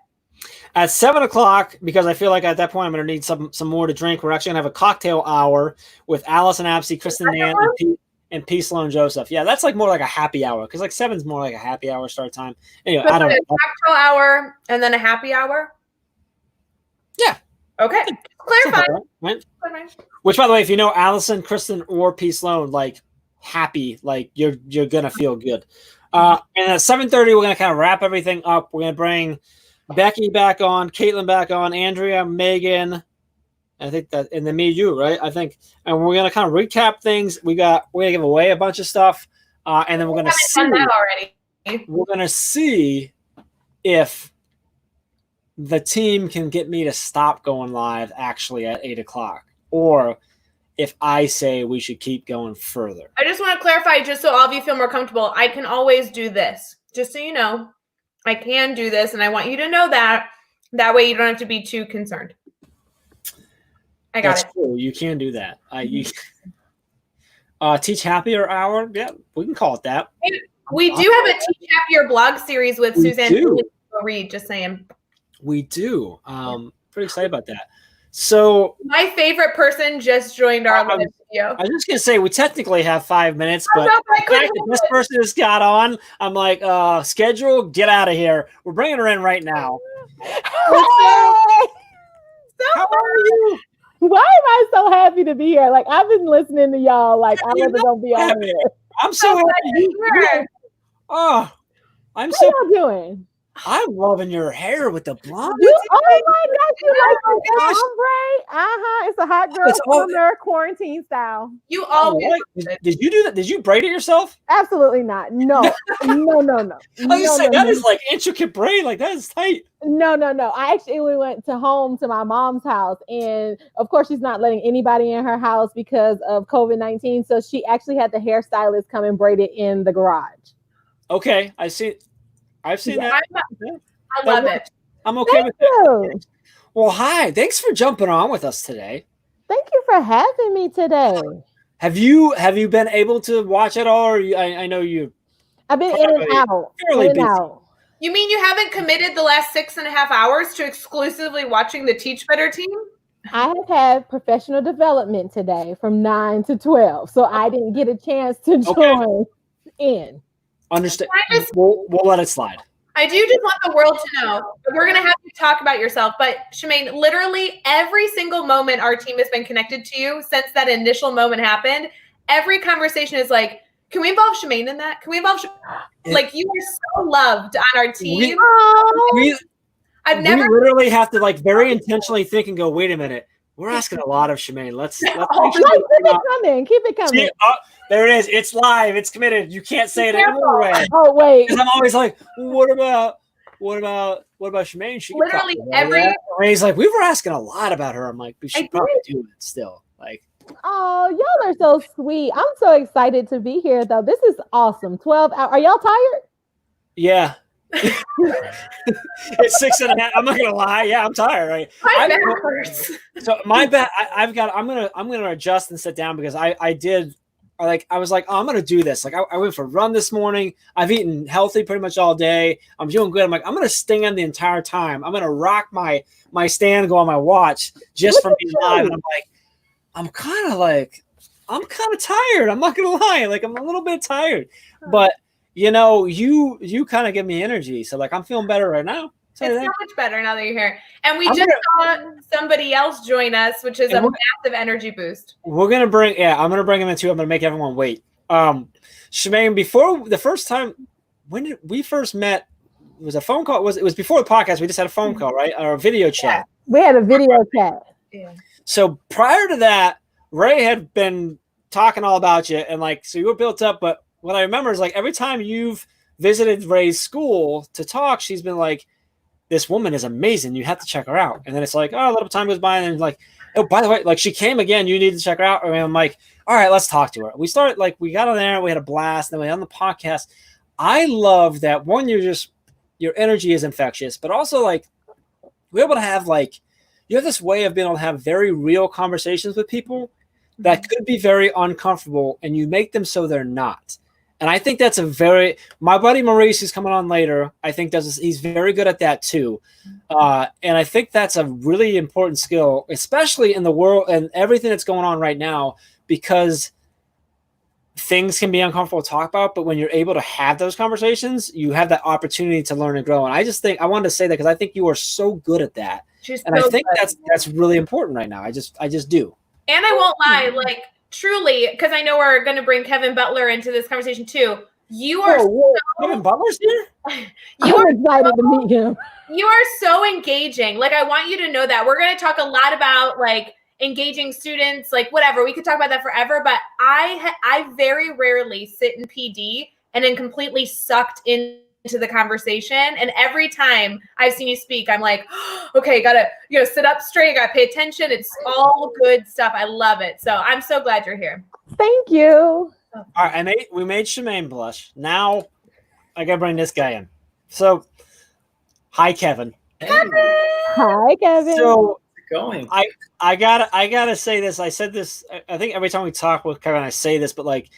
At 7 o'clock, because I feel like at that point I'm going to need some more to drink, we're actually going to have a cocktail hour with Allison Apsey, Kristen Nant, and P. Sloan Joseph. Yeah, that's more like a happy hour, because 7's more like a happy hour start time. Anyway, so I don't know. A cocktail hour and then a happy hour? Yeah. Okay. Clarify. Right? Which, by the way, if you know Allison, Kristen, or P. Sloan, happy, you're going to feel good. And at 7:30, we're going to kind of wrap everything up. We're going to bring Becky back on, Caitlin back on, Andrea, Megan, I think that, and then me, you, right? I think, and we're gonna kind of recap things. We're gonna give away a bunch of stuff, and then we're gonna see. That already. We're gonna see if the team can get me to stop going live actually at 8 o'clock, or if I say we should keep going further. I just want to clarify, just so all of you feel more comfortable. I can always do this, just so you know. I can do this, and I want you to know that. That way you don't have to be too concerned. I got That's it. Cool. You can do that. Teach Happier Hour. Yeah, we can call it that. We do have a Teach Happier blog series with Suzanne Reed, just saying. We do. Pretty excited about that. So my favorite person just joined our live video. I was just gonna say we technically have 5 minutes, but the fact that this person has got on, I'm like, schedule, get out of here. We're bringing her in right now. How are you? Why am I so happy to be here? Like I've been listening to y'all. Like I wasn't gonna be on here. I'm so happy. Oh, I'm so. What y'all doing? I'm loving your hair with the blonde. Oh my gosh, you like the ombre? It's a hot girl summer quarantine style. You always did you do that? Did you braid it yourself? Absolutely not. No. No. I was saying that is like intricate braid, like that is tight. No. I actually went home to my mom's house, and of course she's not letting anybody in her house because of COVID-19. So she actually had the hairstylist come and braid it in the garage. Okay, I've seen that. I love it. I'm okay with that. Well, hi. Thanks for jumping on with us today. Thank you for having me today. Have you been able to watch it all? Or I know you. I've been in and out. You mean you haven't committed the last 6.5 hours to exclusively watching the Teach Better team? I have had professional development today from 9 to 12, so I didn't get a chance to join in. Understand. We'll let it slide. I do just want the world to know. We're going to have to talk about yourself. But Shemaine, literally every single moment our team has been connected to you since that initial moment happened, every conversation is like, can we involve Shemaine in that? Can we involve Like, you are so loved on our team. We literally have to like very intentionally think and go, wait a minute. We're asking a lot of Shemaine. Let's make sure keep it coming. See, there it is. It's live. It's committed. You can't say it another way. Oh wait. Because I'm always like, what about Shemaine? She literally every. And he's like, we were asking a lot about her. I'm like, we should probably do it still. Like, oh, y'all are so sweet. I'm so excited to be here though. This is awesome. 12 hours. Are y'all tired? Yeah. It's 6.5. I'm not gonna lie. Yeah, I'm tired. Right. My back hurts. So my back. I'm gonna adjust and sit down because I was like, oh, I'm gonna do this. Like I went for a run this morning. I've eaten healthy pretty much all day. I'm doing good. I'm like, I'm gonna stand the entire time. I'm gonna rock my stand, go on my watch just from being live. And I'm like, I'm kind of tired. I'm not gonna lie. Like I'm a little bit tired, but. You know, you kind of give me energy. So like I'm feeling better right now. It's so much better now that you're here. And we saw somebody else join us, which is a massive energy boost. I'm gonna bring him in too. I'm gonna make everyone wait. Shemaine, before the first time when we first met, it was a phone call. It was before the podcast. We just had a phone call, right? Or a video chat. We had a video chat. Yeah. So prior to that, Ray had been talking all about you and like so you were built up, but what I remember is like every time you've visited Ray's school to talk, she's been like, this woman is amazing. You have to check her out. And then it's like, oh, a little time goes by. And then like, oh, by the way, like she came again, you need to check her out. And I'm like, all right, let's talk to her. We started like, we got on there, we had a blast. And then we had on the podcast. I love that one, your energy is infectious, but also like we're able to have like, you have this way of being able to have very real conversations with people that could be very uncomfortable and you make them so they're not. And I think that's my buddy Maurice, who's coming on later, I think he's very good at that too. And I think that's a really important skill, especially in the world and everything that's going on right now, because things can be uncomfortable to talk about, but when you're able to have those conversations, you have that opportunity to learn and grow. And I just think I wanted to say that because I think you are so good at that. I think that's really important right now. I just do. And I won't lie, like truly, because I know we're going to bring Kevin Butler into this conversation too. You are Kevin Butler's here? I'm excited to meet him. You are so engaging. Like, I want you to know that. We're going to talk a lot about like engaging students, like whatever. We could talk about that forever, but I very rarely sit in PD and then completely sucked into the conversation. And every time I've seen you speak, I'm like, okay, gotta sit up straight, gotta pay attention. It's all good stuff. I love it. So I'm so glad you're here. Thank you. All right, we made Shemaine blush. Now I gotta bring this guy in. So hi, Kevin. Hi, Kevin. So going. I gotta say this. I said this. I think every time we talk with Kevin, I say this, but like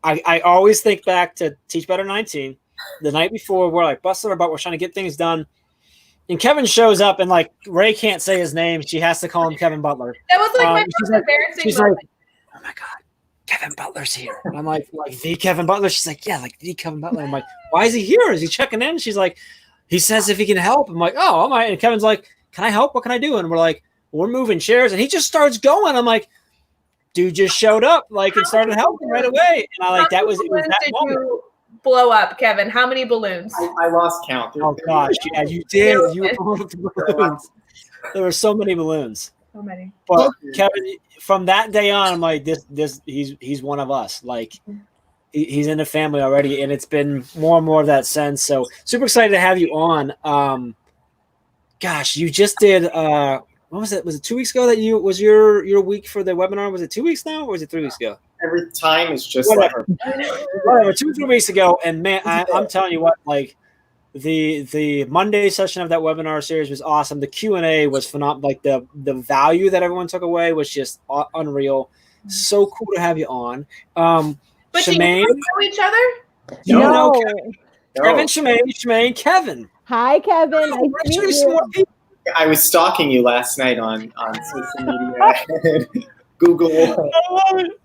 I always think back to Teach Better 19. The night before, we're like busting our butt. We're trying to get things done. And Kevin shows up and like Ray can't say his name. She has to call him Kevin Butler. That was like my most embarrassing moment. Like, oh my God, Kevin Butler's here. And I'm like the Kevin Butler. She's like, yeah, like the Kevin Butler. I'm like, why is he here? Is he checking in? She's like, he says if he can help. I'm like, oh, am I? And Kevin's like, can I help? What can I do? And we're like, we're moving chairs, and he just starts going. I'm like, dude just showed up, like, and started helping right away. And I like How it many was that balloons moment. did you blow up, Kevin? How many balloons? I lost count. Oh gosh, yeah, you did. You moved balloons. There were so many balloons. So many. But Kevin, from that day on, I'm like, he's one of us. Like, he's in the family already, and it's been more and more of that sense. So super excited to have you on. Gosh, you just did. What was it? Was it 2 weeks ago that you was your week for the webinar? Was it 2 weeks now, or was it 3 weeks ago? Every time is just whatever. Whatever. 2 or 3 weeks ago, and man, I'm telling you what, like the Monday session of that webinar series was awesome. The Q&A was phenomenal. Like the value that everyone took away was just unreal. So cool to have you on. But do you Shemaine, know each other? you No. know Kevin, Shemaine, Kevin. Hi, Kevin. Nice to meet Introduce you. more people. I was stalking you last night on social media and Google. I love it.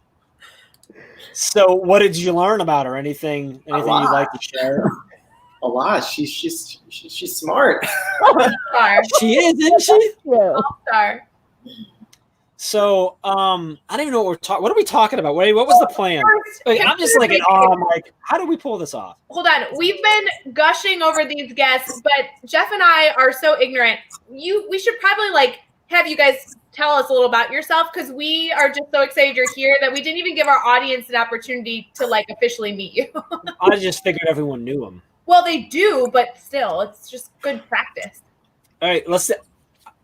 So, what did you learn about her? Anything you'd like to share? A lot. She's smart. All-star. She is, isn't she? Yeah. All-star. So, I don't even know what we're talking. What are we talking about? What was the plan? Like, I'm just like, I'm like, how do we pull this off? Hold on. We've been gushing over these guests, but Jeff and I are so ignorant. We should probably like have you guys tell us a little about yourself, because we are just so excited you're here that we didn't even give our audience an opportunity to like officially meet you. I just figured everyone knew him. Well, they do, but still, it's just good practice. All right,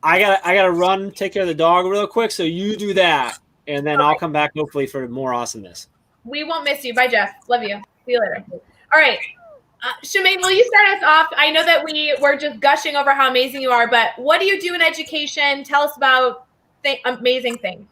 I gotta run, take care of the dog real quick. So you do that, and then I'll come back hopefully for more awesomeness. We won't miss you. Bye, Jeff. Love you. See you later. All right. Shemaine, will you start us off? I know that we were just gushing over how amazing you are, but what do you do in education? Tell us about amazing things.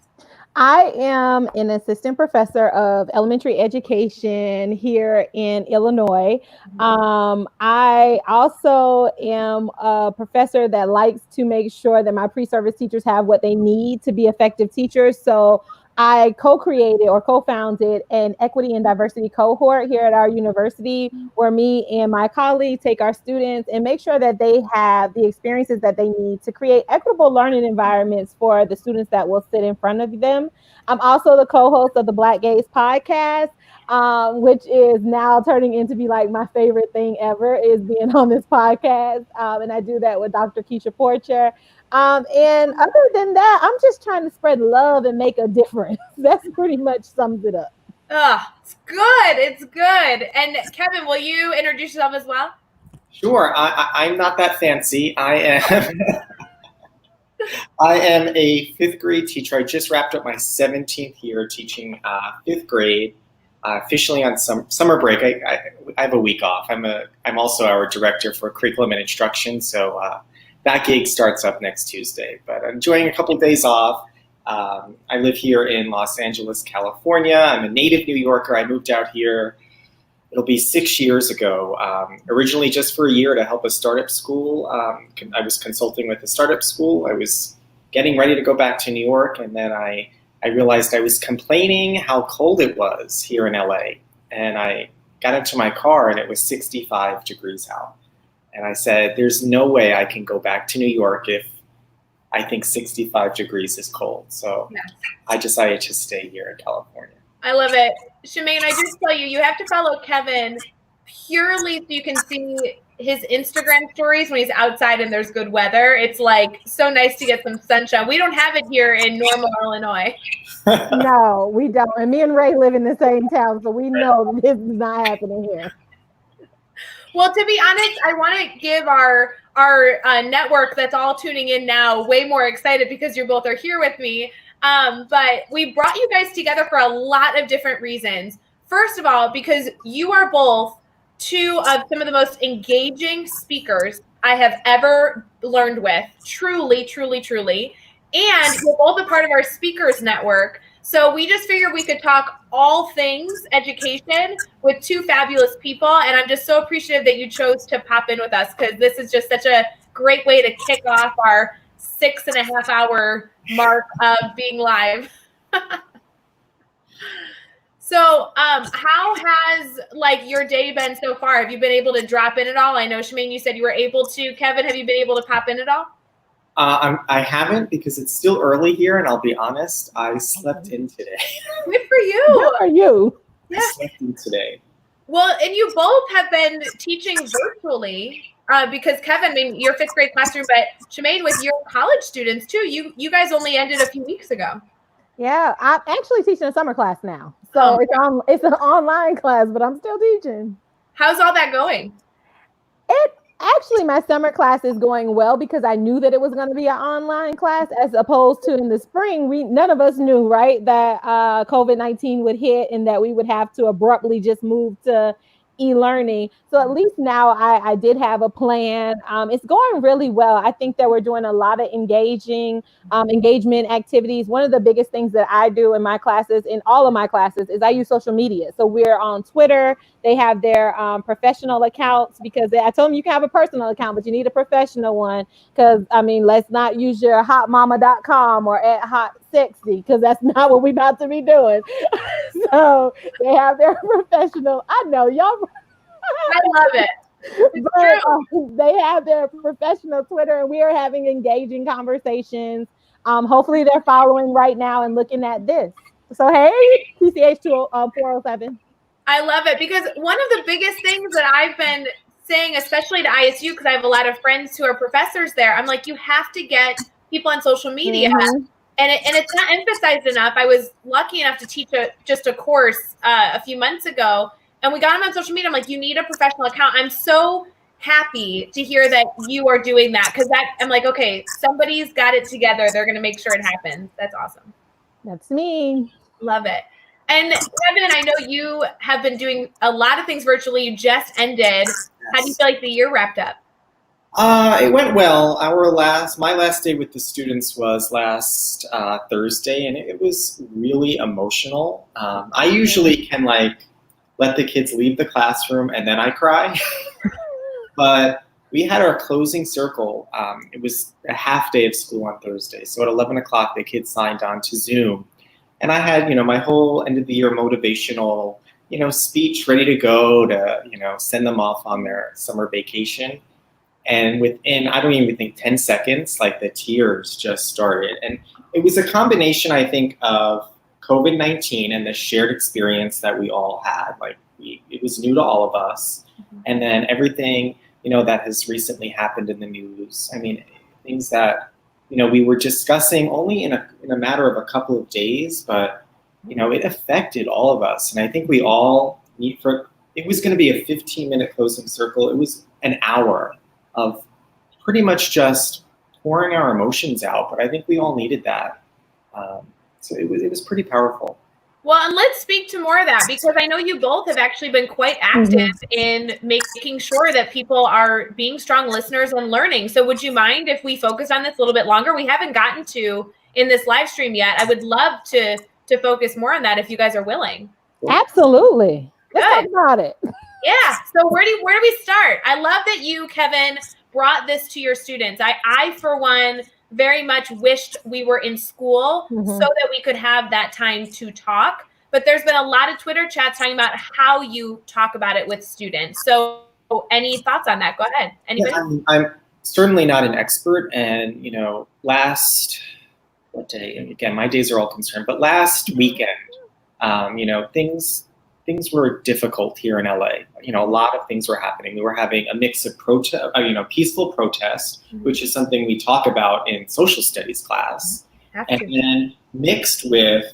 I am an assistant professor of elementary education here in Illinois. I also am a professor that likes to make sure that my pre-service teachers have what they need to be effective teachers. So I co-created or co-founded an equity and diversity cohort here at our university, where me and my colleagues take our students and make sure that they have the experiences that they need to create equitable learning environments for the students that will sit in front of them. I'm also the co-host of the Black Gaze podcast, which is now turning into be like my favorite thing ever, is being on this podcast. And I do that with Dr. Keisha Porcher. And other than that, I'm just trying to spread love and make a difference. That's pretty much sums it up. It's good. It's good. And Kevin, will you introduce yourself as well? Sure. I'm not that fancy. I am a fifth grade teacher. I just wrapped up my 17th year teaching fifth grade, officially on summer break. I have a week off. I'm also our director for curriculum and instruction. So that gig starts up next Tuesday, but I'm enjoying a couple of days off. I live here in Los Angeles, California. I'm a native New Yorker. I moved out here, it'll be 6 years ago, originally just for a year to help a startup school. I was consulting with a startup school. I was getting ready to go back to New York, and then I realized I was complaining how cold it was here in LA. And I got into my car and it was 65 degrees out. And I said, there's no way I can go back to New York if I think 65 degrees is cold. So yes. I decided to stay here in California. I love it. Shemaine, I just tell you, you have to follow Kevin purely so you can see his Instagram stories when he's outside and there's good weather. It's like so nice to get some sunshine. We don't have it here in Normal, Illinois. No, we don't. And me and Ray live in the same town, so we know this is not happening here. Well, to be honest, I want to give our network that's all tuning in now way more excited because you both are here with me. But we brought you guys together for a lot of different reasons. First of all, because you are both two of some of the most engaging speakers I have ever learned with. Truly, truly, truly. And you're both a part of our speakers network. So we just figured we could talk all things education with two fabulous people. And I'm just so appreciative that you chose to pop in with us, because this is just such a great way to kick off our 6.5 hour mark of being live. So how has like your day been so far? Have you been able to drop in at all? I know, Shemaine, you said you were able to. Kevin, have you been able to pop in at all? I haven't because it's still early here, and I'll be honest, I slept in today. Good for you. Good for you. Yeah. I slept in today. Well, and you both have been teaching virtually because Kevin, I mean, your 5th grade classroom, but Shemaine, with your college students too, you guys only ended a few weeks ago. Yeah, I'm actually teaching a summer class now. So it's an online class, but I'm still teaching. How's all that going? Actually, my summer class is going well because I knew that it was going to be an online class as opposed to in the spring. None of us knew, right, that COVID-19 would hit and that we would have to abruptly just move to e-learning. So at least now I did have a plan. It's going really well. I think that we're doing a lot of engagement activities. One of the biggest things that I do in my classes, in all of my classes, is I use social media. So we're on Twitter. They have their professional accounts because I told them you can have a personal account, but you need a professional one because, I mean, let's not use your hotmama.com or @hot60 because that's not what we're about to be doing. So they have their professional. I know y'all. I love it. But they have their professional Twitter, and we are having engaging conversations. Hopefully they're following right now and looking at this. So, hey, PCH 407. I love it because one of the biggest things that I've been saying, especially to ISU, because I have a lot of friends who are professors there, I'm like, you have to get people on social media. Mm-hmm. And it's not emphasized enough. I was lucky enough to teach just a course a few months ago, and we got them on social media. I'm like, you need a professional account. I'm so happy to hear that you are doing that because I'm like, okay, somebody's got it together. They're going to make sure it happens. That's awesome. That's me. Love it. And Kevin, I know you have been doing a lot of things virtually. You just ended. How do you feel like the year wrapped up? It went well. My last day with the students was last Thursday, and it was really emotional. I usually can let the kids leave the classroom and then I cry. But we had our closing circle. It was a half day of school on Thursday. So at 11 o'clock, the kids signed on to Zoom. And I had, my whole end of the year motivational, speech ready to go to, send them off on their summer vacation. And within, I don't even think 10 seconds, the tears just started. And it was a combination, I think, of COVID-19 and the shared experience that we all had. It was new to all of us. Mm-hmm. And then everything, that has recently happened in the news. I mean, things that, we were discussing only in a matter of a couple of days, but, it affected all of us. And I think we all it was going to be a 15-minute closing circle. It was an hour of pretty much just pouring our emotions out. But I think we all needed that. So it was pretty powerful. Well, and let's speak to more of that because I know you both have actually been quite active in making sure that people are being strong listeners and learning. So would you mind if we focus on this a little bit longer? We haven't gotten to in this live stream yet. I would love to focus more on that if you guys are willing. Absolutely. Let's talk about it. Yeah. So where do we start? I love that you, Kevin, brought this to your students. I for one, very much wished we were in school so that we could have that time to talk. But there's been a lot of Twitter chats talking about how you talk about it with students. So any thoughts on that? Go ahead. Anybody? Yeah, I'm certainly not an expert. And, what day? And again, my days are all concerned. But last weekend, things were difficult here in LA. A lot of things were happening. We were having a mix of peaceful protest, which is something we talk about in social studies class, and then mixed with,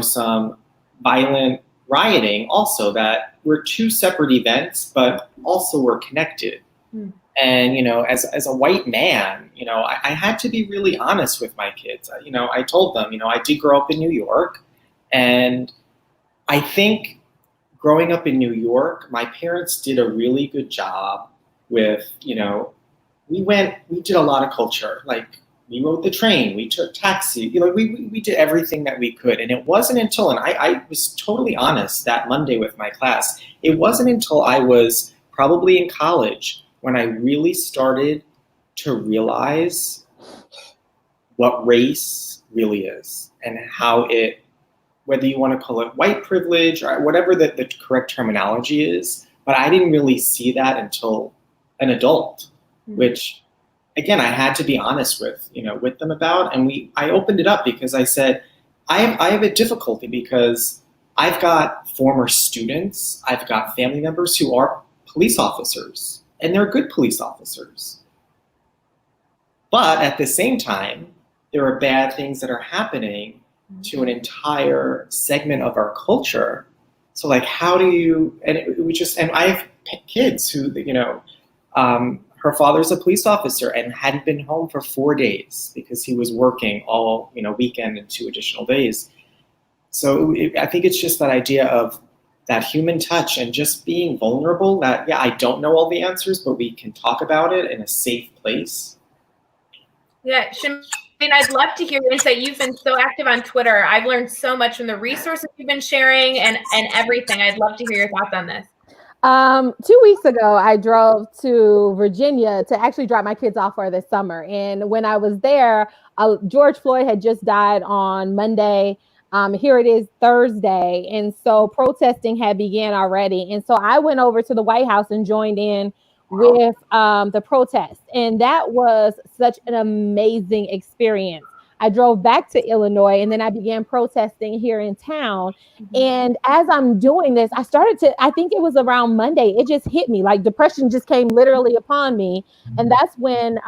some violent rioting also that were two separate events, but also were connected. And, as a white man, I had to be really honest with my kids. I told them, I did grow up in New York, and I think growing up in New York, my parents did a really good job with, we did a lot of culture. We rode the train, we took taxi, we did everything that we could. And it wasn't until, and I was totally honest that Monday with my class, it wasn't until I was probably in college when I really started to realize what race really is and how it, whether you want to call it white privilege or whatever the correct terminology is, but I didn't really see that until an adult, again, I had to be honest with them about, and I opened it up because I said, I have a difficulty because I've got former students, I've got family members who are police officers, and they're good police officers. But at the same time, there are bad things that are happening to an entire segment of our culture. So like, how do you, and I have kids who, her father's a police officer and hadn't been home for 4 days because he was working all, weekend and 2 additional days. So I think it's just that idea of that human touch and just being vulnerable that, yeah, I don't know all the answers, but we can talk about it in a safe place. Yeah, Shemaine, I'd love to hear your insight. You've been so active on Twitter. I've learned so much from the resources you've been sharing and everything. I'd love to hear your thoughts on this. 2 weeks ago, I drove to Virginia to actually drop my kids off for this summer. And when I was there, George Floyd had just died on Monday. Here it is Thursday. And so protesting had began already. And so I went over to the White House and joined in with the protest. And that was such an amazing experience. I drove back to Illinois and then I began protesting here in town. And as I'm doing this, I think it was around Monday, it just hit me, like depression just came literally upon me. And that's when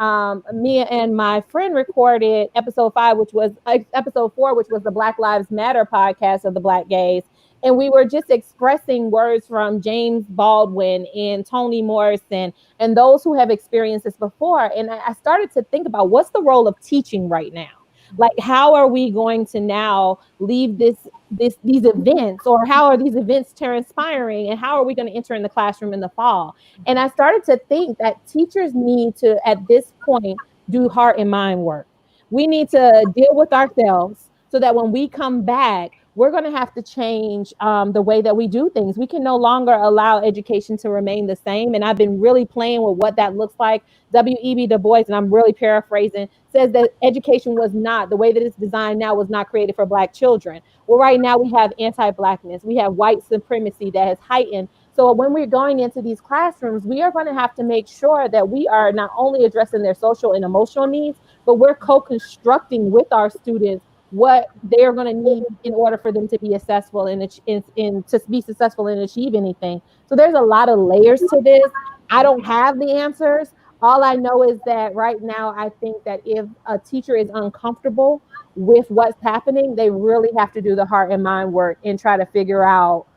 me and my friend recorded episode 4, which was the Black Lives Matter podcast of the Black Gays. And we were just expressing words from James Baldwin and Toni Morrison and those who have experienced this before. And I started to think about what's the role of teaching right now? Like, how are we going to now leave these events, or how are these events transpiring, and how are we going to enter in the classroom in the fall? And I started to think that teachers need to, at this point, do heart and mind work. We need to deal with ourselves so that when we come back, we're going to have to change the way that we do things. We can no longer allow education to remain the same. And I've been really playing with what that looks like. W.E.B. Du Bois, and I'm really paraphrasing, says that education was not, the way that it's designed now was not created for Black children. Well, right now we have anti-Blackness. We have white supremacy that has heightened. So when we're going into these classrooms, we are going to have to make sure that we are not only addressing their social and emotional needs, but we're co-constructing with our students what they're going to need in order for them to be successful and to be successful and achieve anything. So there's a lot of layers to this. I don't have the answers. All I know is that right now, I think that if a teacher is uncomfortable with what's happening, they really have to do the heart and mind work and try to figure out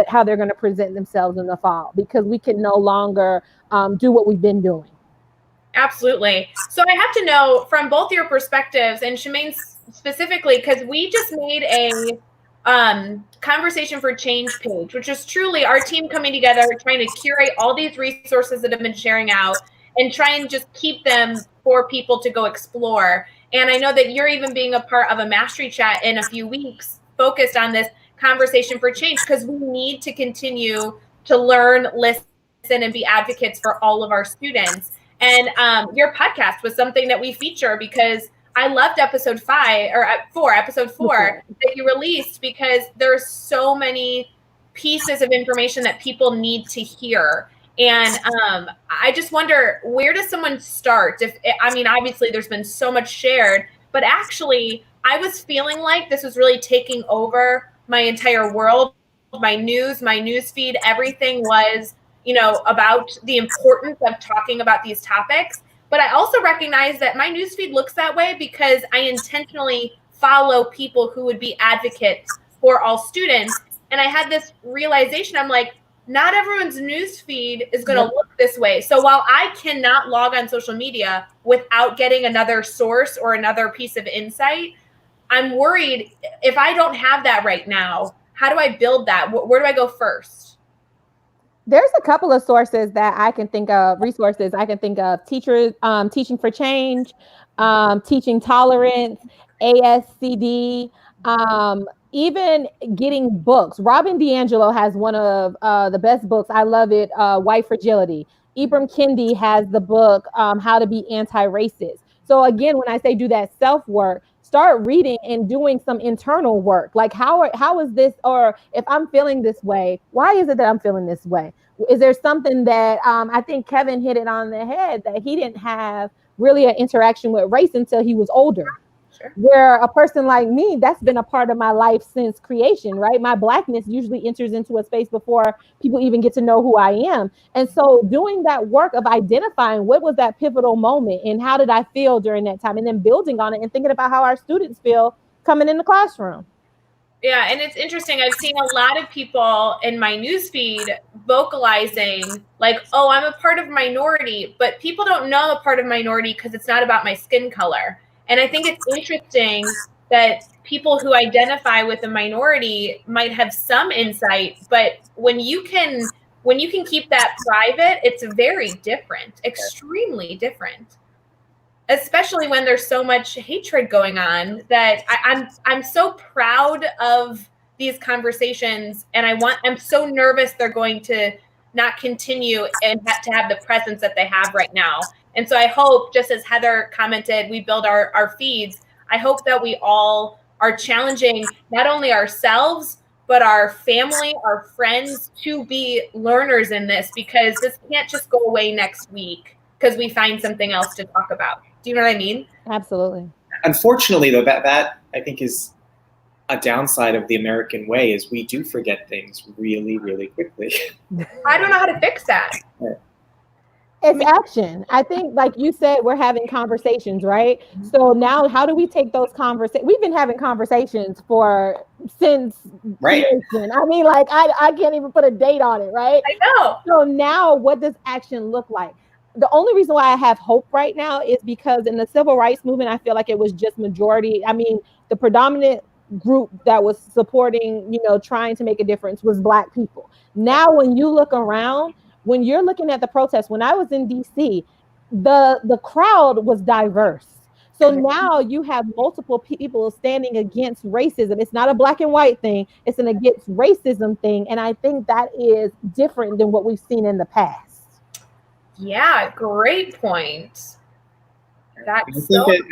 how they're going to present themselves in the fall, because we can no longer do what we've been doing. Absolutely. So I have to know from both your perspectives, and Shemaine specifically, because we just made a Conversation for Change page, which is truly our team coming together, trying to curate all these resources that have been sharing out and try and just keep them for people to go explore. And I know that you're even being a part of a mastery chat in a few weeks focused on this Conversation for Change, because we need to continue to learn, listen, and be advocates for all of our students. And your podcast was something that we feature because I loved episode 4 that you released, because there's so many pieces of information that people need to hear. And I just wonder, where does someone start? Obviously there's been so much shared, but actually I was feeling like this was really taking over my entire world, my news feed, everything was, about the importance of talking about these topics. But I also recognize that my newsfeed looks that way because I intentionally follow people who would be advocates for all students. And I had this realization, I'm like, not everyone's newsfeed is going to look this way. So while I cannot log on social media without getting another source or another piece of insight, I'm worried if I don't have that right now, how do I build that? Where do I go first? There's a couple of sources that I can think of, resources I can think of. Teachers, Teaching for Change, Teaching Tolerance, ASCD, even getting books. Robin DiAngelo has one of the best books. I love it, White Fragility. Ibram Kendi has the book, How to Be Anti-Racist. So again, when I say do that self-work, start reading and doing some internal work. Like how is this, or if I'm feeling this way, why is it that I'm feeling this way? Is there something that I think Kevin hit it on the head, that he didn't have really an interaction with race until he was older? Sure. Where a person like me, that's been a part of my life since creation, right? My Blackness usually enters into a space before people even get to know who I am. And so doing that work of identifying what was that pivotal moment and how did I feel during that time, and then building on it and thinking about how our students feel coming in the classroom. Yeah, and it's interesting. I've seen a lot of people in my newsfeed vocalizing like, oh, I'm a part of minority, but people don't know I'm a part of minority because it's not about my skin color. And I think it's interesting that people who identify with a minority might have some insight, but when you can keep that private, it's very different, extremely different. Especially when there's so much hatred going on, that I'm so proud of these conversations, and I'm so nervous they're going to not continue and to have the presence that they have right now. And so I hope, just as Heather commented, we build our feeds. I hope that we all are challenging not only ourselves, but our family, our friends, to be learners in this, because this can't just go away next week because we find something else to talk about. Do you know what I mean? Absolutely. Unfortunately, though, that I think is a downside of the American way, is we do forget things really, really quickly. I don't know how to fix that. It's action. I think, like you said, we're having conversations, right? So now how do we take those conversations? We've been having conversations since creation. I mean, like, I can't even put a date on it, right? I know. So now what does action look like? The only reason why I have hope right now is because in the civil rights movement, I feel like it was just majority. I mean, the predominant group that was supporting, trying to make a difference was Black people. Now, when you look around, when you're looking at the protests, when I was in DC, the crowd was diverse. So now you have multiple people standing against racism. It's not a black and white thing. It's an against racism thing. And I think that is different than what we've seen in the past. Yeah, great point. I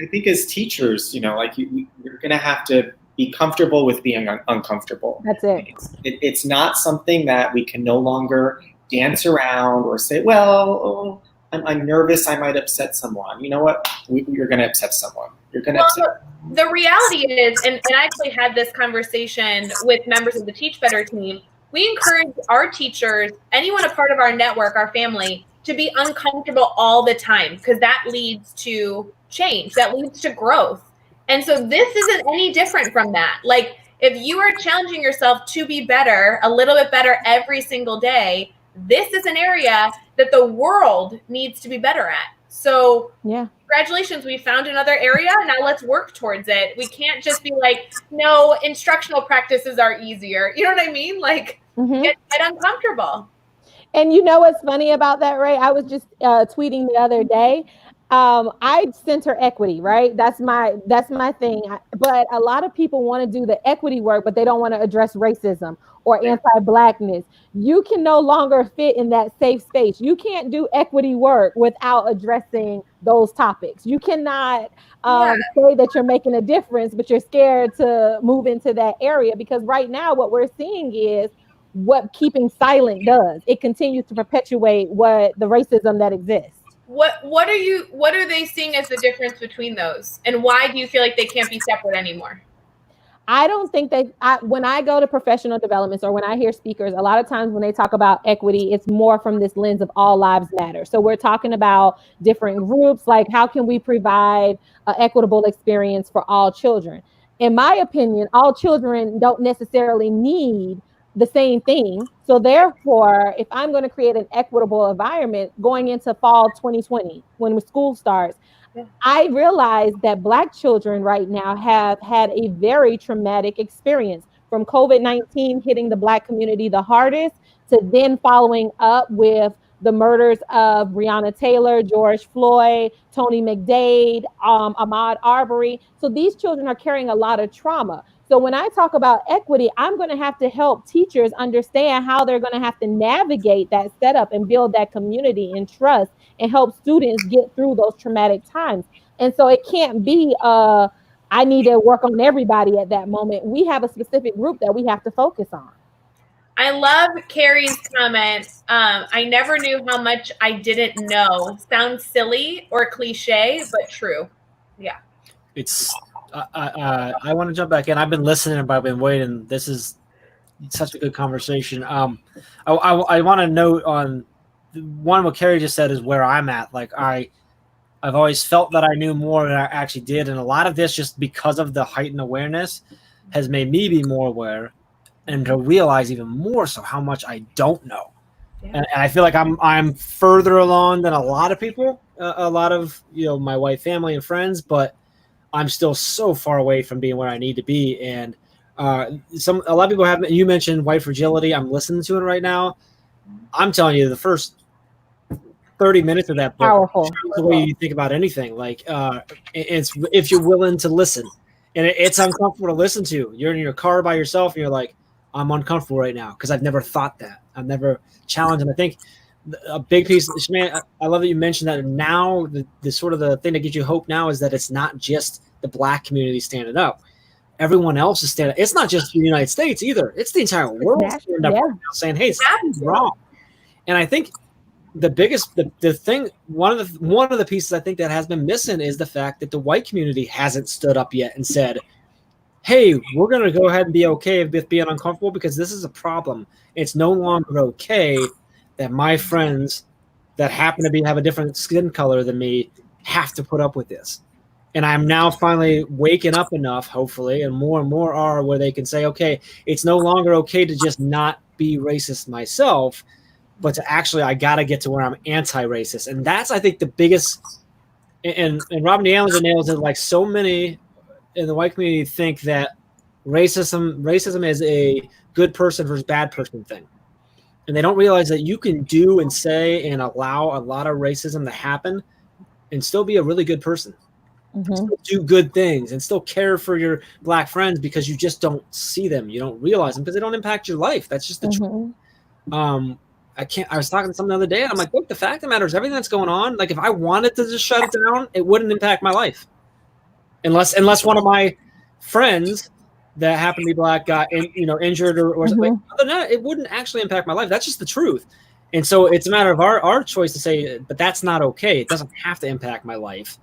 think as teachers, you're going to have to be comfortable with being uncomfortable. That's it. It's not something that we can no longer dance around or say, well, I'm nervous, I might upset someone. You know what? You're going to upset someone. You're going to upset. The reality is, and I actually had this conversation with members of the Teach Better team, we encourage our teachers, anyone a part of our network, our family, to be uncomfortable all the time, because that leads to change, that leads to growth. And so this isn't any different from that. Like, if you are challenging yourself to be better, a little bit better every single day, this is an area that the world needs to be better at. So yeah, congratulations, we found another area. Now let's work towards it. We can't just be like, no, instructional practices are easier. You know what I mean? Like, get uncomfortable. And you know what's funny about that, Ray? I was just tweeting the other day. I center equity, right? That's my thing. But a lot of people want to do the equity work, but they don't want to address racism or anti-Blackness. You can no longer fit in that safe space. You can't do equity work without addressing those topics. You cannot say that you're making a difference, but you're scared to move into that area, because right now what we're seeing is what keeping silent does. It continues to perpetuate the racism that exists. What are they seeing as the difference between those, and why do you feel like they can't be separate anymore? I don't think when I go to professional developments or when I hear speakers, a lot of times when they talk about equity, it's more from this lens of all lives matter. So we're talking about different groups, like how can we provide an equitable experience for all children? In my opinion, all children don't necessarily need the same thing. So therefore, if I'm going to create an equitable environment going into fall 2020, when school starts, I realize that Black children right now have had a very traumatic experience, from COVID-19 hitting the Black community the hardest, to then following up with the murders of Breonna Taylor, George Floyd, Tony McDade, Ahmaud Arbery. So these children are carrying a lot of trauma. So when I talk about equity, I'm going to have to help teachers understand how they're going to have to navigate that setup and build that community and trust and help students get through those traumatic times. And so it can't be, I need to work on everybody at that moment. We have a specific group that we have to focus on. I love Carrie's comment. I never knew how much I didn't know. Sounds silly or cliche, but true. Yeah. It's I want to jump back in. I've been listening, but I've been waiting. This is such a good conversation. I want to note on one what Carrie just said is where I'm at. Like I've always felt that I knew more than I actually did, and a lot of this just because of the heightened awareness has made me be more aware and to realize even more so how much I don't know. Yeah. And I feel like I'm further along than a lot of people, a lot of my white family and friends, but I'm still so far away from being where I need to be. And a lot of people have. You mentioned white fragility. I'm listening to it right now. I'm telling you, the first 30 minutes of that book Powerful. The way you think about anything. Like it's if you're willing to listen, and it's uncomfortable to listen to. You're in your car by yourself, and you're like, I'm uncomfortable right now because I've never thought that. I've never challenged. And I think a big piece, man, I love that you mentioned that now the sort of the thing that gives you hope now is that it's not just the Black community standing up. Everyone else is standing up. It's not just the United States either. It's the entire world standing up right now saying, hey, something's wrong. And I think the biggest, the thing, one of the pieces I think that has been missing is the fact that the white community hasn't stood up yet and said, hey, we're going to go ahead and be okay with being uncomfortable because this is a problem. It's no longer okay that my friends that happen to have a different skin color than me have to put up with this. And I'm now finally waking up enough, hopefully, and more are where they can say, okay, it's no longer okay to just not be racist myself, but to actually, I got to get to where I'm anti-racist. And that's, I think, the biggest, and Robin DiAngelo nails it, like so many in the white community think that racism is a good person versus bad person thing. And they don't realize that you can do and say and allow a lot of racism to happen and still be a really good person. Still do good things and still care for your Black friends because you just don't see them. You don't realize them because they don't impact your life. That's just the truth. I was talking to someone the other day and I'm like, look, the fact of the matter is everything that's going on, like if I wanted to just shut it down, it wouldn't impact my life. Unless one of my friends that happened to be Black got injured or something. Other than that, it wouldn't actually impact my life. That's just the truth. And so it's a matter of our choice to say, but that's not okay. It doesn't have to impact my life.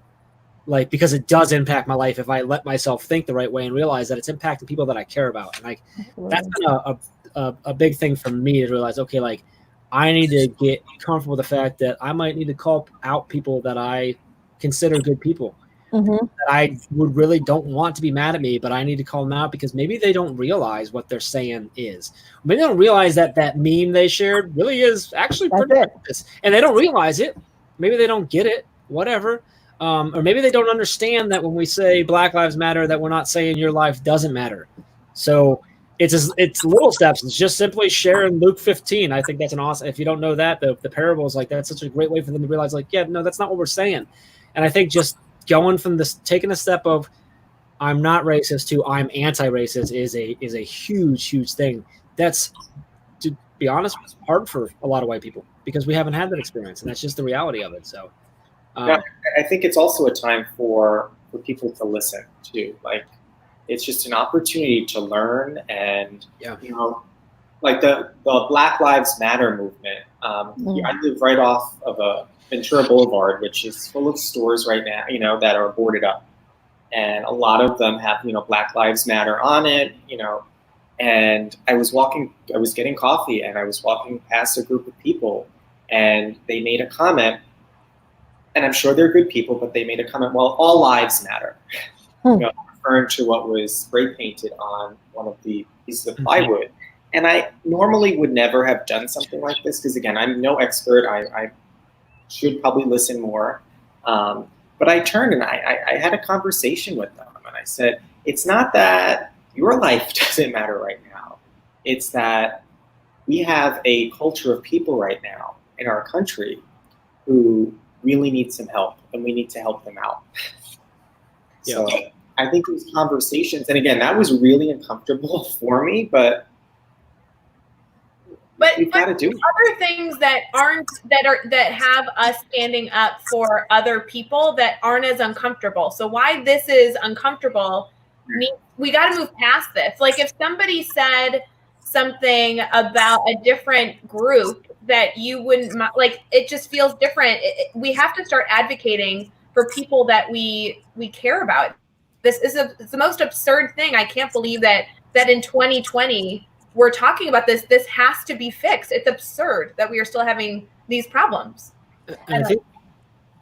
Like, because it does impact my life if I let myself think the right way and realize that it's impacting people that I care about. And like, that's been a big thing for me to realize, okay, like I need to get comfortable with the fact that I might need to call out people that I consider good people. That I would really don't want to be mad at me, but I need to call them out because maybe they don't realize what they're saying is. Maybe they don't realize that meme they shared really is actually pretty racist, and they don't realize it. Maybe they don't get it, whatever. Or maybe they don't understand that when we say Black Lives Matter, that we're not saying your life doesn't matter. So it's little steps. It's just simply sharing Luke 15. I think that's an awesome. If you don't know that, the parables, like that's such a great way for them to realize, like, yeah, no, that's not what we're saying. And I think just going from this, taking a step of I'm not racist to I'm anti-racist is a huge thing. That's, to be honest, hard for a lot of white people because we haven't had that experience, and that's just the reality of it. So. Yeah, I think it's also a time for people to listen too. Like, it's just an opportunity to learn, and like the Black Lives Matter movement. I live right off of a Ventura Boulevard, which is full of stores right now, that are boarded up, and a lot of them have Black Lives Matter on it. And I was getting coffee, and I was walking past a group of people, and they made a comment. And I'm sure they're good people, but they made a comment, well, all lives matter, referring to what was spray painted on one of the pieces of plywood. And I normally would never have done something like this because, again, I'm no expert. I should probably listen more. But I turned and I had a conversation with them. And I said, it's not that your life doesn't matter right now. It's that we have a culture of people right now in our country who really need some help, and we need to help them out. So I think these conversations, and again, that was really uncomfortable for me, but we've got to do it. Other things that have us standing up for other people that aren't as uncomfortable. So why this is uncomfortable, we got to move past this. Like if somebody said something about a different group that you wouldn't like, it just feels different. We have to start advocating for people that we care about. This is it's the most absurd thing. I can't believe that in 2020 we're talking about this. This has to be fixed. It's absurd that we are still having these problems. I think,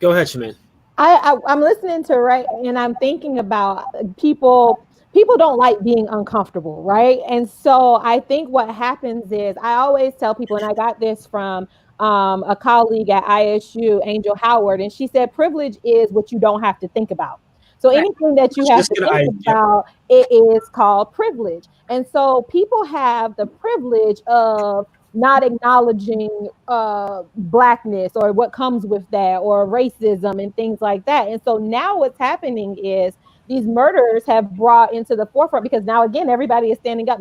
go ahead, Shemaine. I'm listening to right, and I'm thinking about people don't like being uncomfortable, right? And so I think what happens is, I always tell people, and I got this from a colleague at ISU, Angel Howard, and she said, privilege is what you don't have to think about. So anything that you have to think about, it is called privilege. And so people have the privilege of not acknowledging Blackness or what comes with that, or racism and things like that. And so now what's happening is these murders have brought into the forefront, because now again, everybody is standing up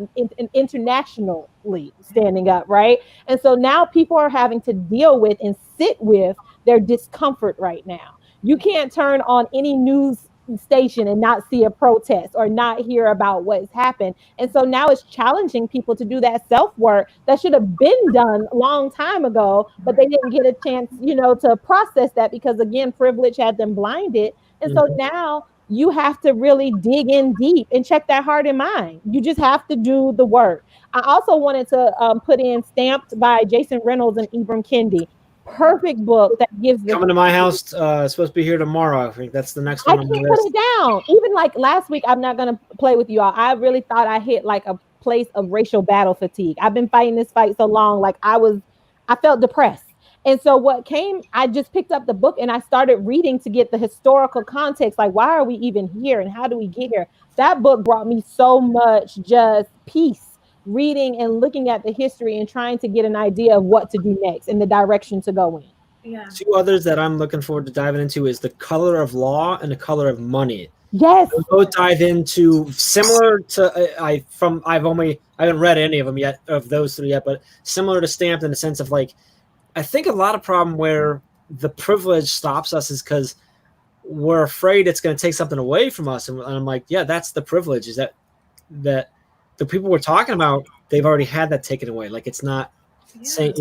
internationally standing up, right? And so now people are having to deal with and sit with their discomfort right now. You can't turn on any news station and not see a protest or not hear about what's happened. And so now it's challenging people to do that self-work that should have been done a long time ago, but they didn't get a chance, to process that, because again, privilege had them blinded. And so now you have to really dig in deep and check that heart and mind. You just have to do the work. I also wanted to put in Stamped by Jason Reynolds and Ibram Kendi. Perfect book that gives coming to my house. Supposed to be here tomorrow. I think that's the next one. I can't put it down. Even like last week, I'm not going to play with you all. I really thought I hit like a place of racial battle fatigue. I've been fighting this fight so long, like I felt depressed. And so I just picked up the book and I started reading to get the historical context. Like, why are we even here and how do we get here? That book brought me so much just peace, reading and looking at the history and trying to get an idea of what to do next and the direction to go in. Yeah. Two others that I'm looking forward to diving into is The Color of Law and The Color of Money. Yes. They'll both dive into similar to I haven't read any of them yet, of those three yet, but similar to Stamped in the sense of like, I think a lot of problem where the privilege stops us is because we're afraid it's going to take something away from us. And I'm like, yeah, that's the privilege, is that the people we're talking about, they've already had that taken away. Like, it's not saying,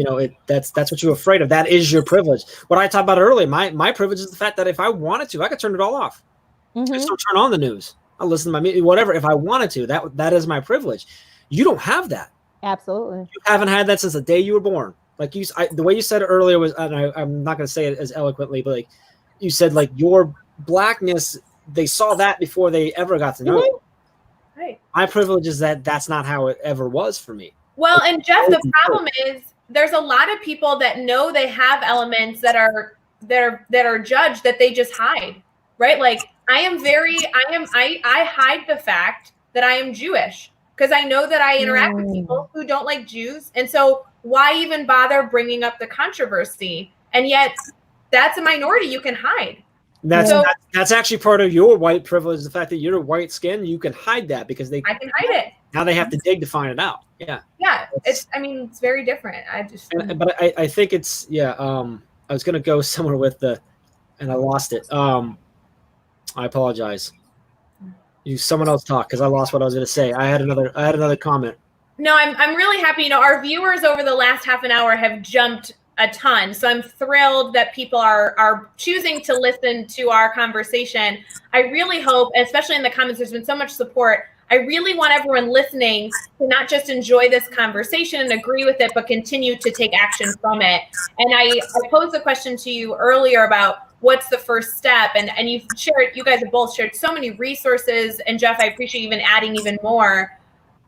that's what you're afraid of. That is your privilege. What I talked about earlier, my privilege is the fact that if I wanted to, I could turn it all off. I still turn on the news. I'll listen to my media, whatever. If I wanted to, that is my privilege. You don't have that. Absolutely. You haven't had that since the day you were born. Like the way you said it earlier was, and I'm not going to say it as eloquently, but like you said, like your Blackness, they saw that before they ever got to know it. Right. My privilege is that's not how it ever was for me. Well, and Jeff, the problem is there's a lot of people that know they have elements that are judged that they just hide, right? Like I hide the fact that I am Jewish because I know that I interact with people who don't like Jews. And so why even bother bringing up the controversy? And yet that's a minority you can hide. That's actually part of your white privilege. The fact that you're white skin, you can hide that because I can hide it. Now they have to dig to find it out. Yeah. Yeah. It's very different. But I think it's, I was going to go somewhere with and I lost it. I apologize. Someone else talk because I lost what I was going to say. I had another comment. No, I'm really happy. Our viewers over the last half an hour have jumped a ton. So I'm thrilled that people are choosing to listen to our conversation. I really hope, especially in the comments, there's been so much support. I really want everyone listening to not just enjoy this conversation and agree with it, but continue to take action from it. And I posed a question to you earlier about what's the first step? And you guys have both shared so many resources. And Jeff, I appreciate you even adding even more.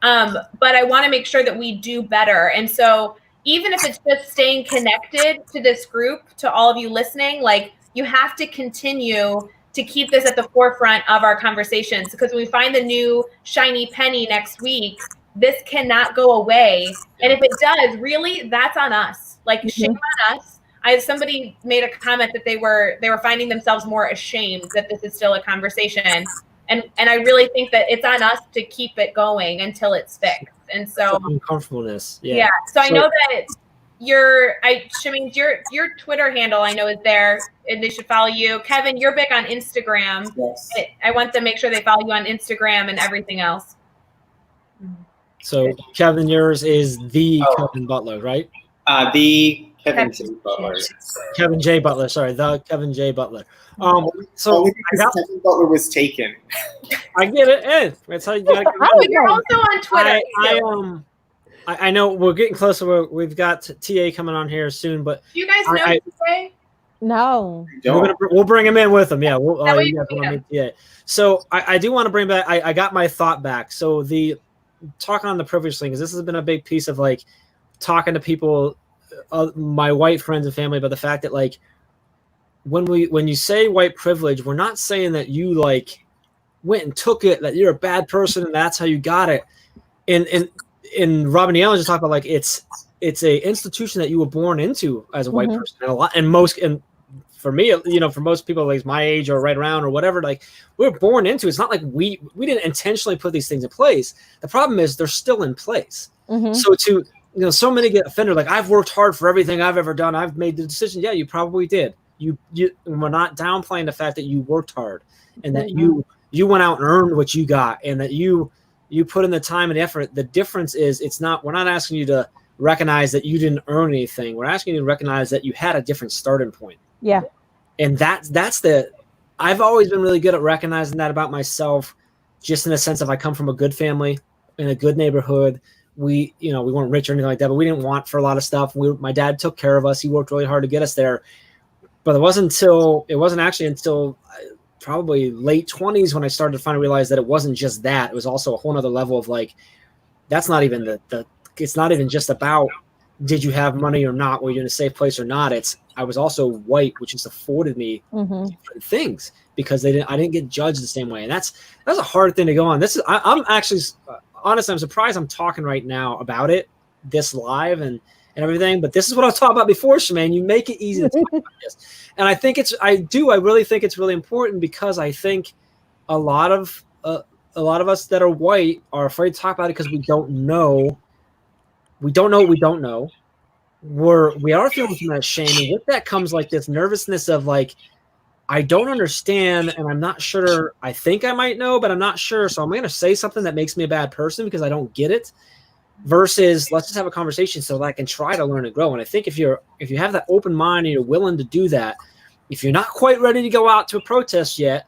But I want to make sure that we do better. And so even if it's just staying connected to this group, to all of you listening, like you have to continue to keep this at the forefront of our conversations, because when we find the new shiny penny next week, this cannot go away. And if it does, really, that's on us. Like shame on us. Somebody made a comment that they were finding themselves more ashamed that this is still a conversation. And I really think that it's on us to keep it going until it's fixed. And so uncomfortableness. Yeah. So I know that your Twitter handle I know is there and they should follow you. Kevin, you're big on Instagram. Yes. I want to make sure they follow you on Instagram and everything else. So Kevin, yours is the Kevin Butler, right? The Kevin J. Butler. Kevin J. Butler. Sorry, the Kevin J. Butler. So only because Kevin Butler was taken. I get it. Ed, that's how you gotta get Oh, you're also on Twitter. I know we're getting closer. We've got TA coming on here soon, but Do you guys know who to say? No. we'll bring him in with him. Yeah, we'll, That way you you guys can wanna meet meet TA. So I do want to bring back. I got my thought back. So the talking on the privilege thing, because this has been a big piece of like talking to people, my white friends and family, about the fact that like when you say white privilege, we're not saying that you like went and took it, that you're a bad person and that's how you got it. And Robin Allen just talked about like it's a institution that you were born into as a white person, and for me, you know, for most people like my age or right around or whatever, like we're born into. It's not like we didn't intentionally put these things in place. The problem is they're still in place. So so many get offended. Like I've worked hard for everything I've ever done. I've made the decision. Yeah, you probably did. We're not downplaying the fact that you worked hard and that you went out and earned what you got and that you put in the time and effort. The difference is we're not asking you to recognize that you didn't earn anything. We're asking you to recognize that you had a different starting point. Yeah. And I've always been really good at recognizing that about myself, just in the sense of I come from a good family in a good neighborhood. We weren't rich or anything like that, but we didn't want for a lot of stuff. My dad took care of us. He worked really hard to get us there. But it wasn't actually until probably late 20s when I started to finally realize that it wasn't just that. It was also a whole nother level of like, that's not even it's not even just about did you have money or not, were you in a safe place or not. I was also white, which just afforded me different things because I didn't get judged the same way. And that's a hard thing to go on. I'm actually, honestly, I'm surprised I'm talking right now about it this live and everything, but this is what I was talking about before, Shemaine. You make it easy to talk about this. And I think I really think it's really important because I think a lot of us that are white are afraid to talk about it because we don't know what we don't know. We are feeling some of that shame. And with that comes like this nervousness of like, I don't understand and I'm not sure. I think I might know, but I'm not sure. So I'm going to say something that makes me a bad person because I don't get it. Versus let's just have a conversation so that I can try to learn and grow. And I think if you have that open mind and you're willing to do that, if you're not quite ready to go out to a protest yet,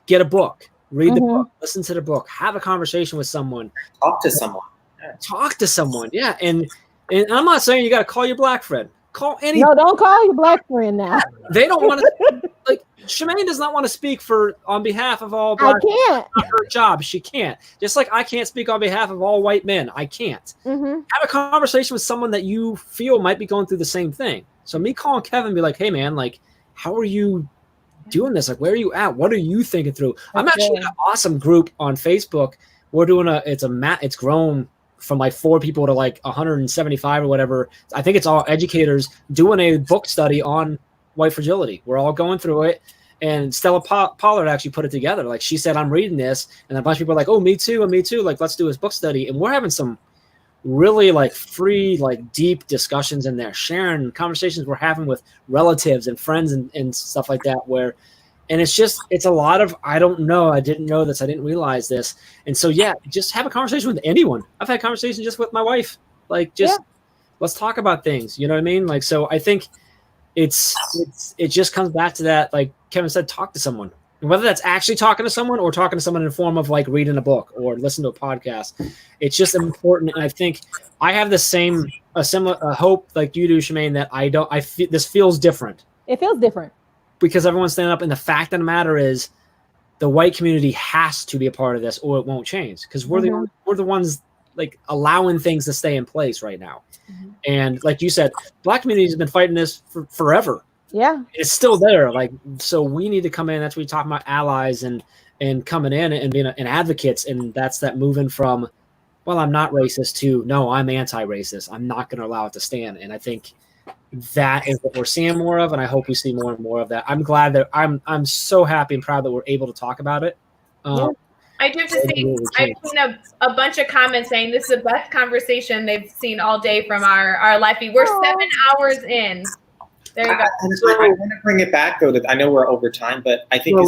get a book, read the book, listen to the book, have a conversation with someone, talk to someone. Yeah. And I'm not saying you got to call your black friend. Call any. No, don't call your black friend now. They don't want to. Like Shemaine does not want to speak on behalf of all black. I can't. Not her job. She can't. Just like I can't speak on behalf of all white men. I can't. Have a conversation with someone that you feel might be going through the same thing. So me calling Kevin and be like, hey man, like, how are you doing this? Like, where are you at? What are you thinking through? I'm actually in an awesome group on Facebook. We're doing it's grown from like 4 people to like 175 or whatever. I think it's all educators doing a book study on white fragility. We're all going through it. And Stella Pollard actually put it together. Like she said, I'm reading this. And a bunch of people are like, oh, me too. And me too. Like, let's do this book study. And we're having some really like free, like deep discussions in there, sharing conversations we're having with relatives and friends and stuff like that and it's a lot of, I don't know. I didn't know this. I didn't realize this. And so, yeah, just have a conversation with anyone. I've had conversations just with my wife, like let's talk about things. You know what I mean? Like, so I think it just comes back to that. Like Kevin said, talk to someone, and whether that's actually talking to someone or talking to someone in the form of like reading a book or listen to a podcast, it's just important. And I think I have a similar hope like you do, Shemaine, that I feel this feels different. It feels different. Because everyone's standing up, and the fact of the matter is, the white community has to be a part of this, or it won't change. Because we're the ones like allowing things to stay in place right now. And like you said, black community has been fighting this for forever. Yeah, it's still there. Like, so we need to come in. That's what we talk about, allies and coming in and being an advocates. And that's that moving from, well, I'm not racist to no, I'm anti-racist. I'm not going to allow it to stand. And I think that is what we're seeing more of, and I hope we see more and more of that. I'm glad that I'm so happy and proud that we're able to talk about it. I do have to say, I've seen a bunch of comments saying this is the best conversation they've seen all day from our live feed. We're 7 hours in. There you go. I want to bring it back though. I know we're over time, but I think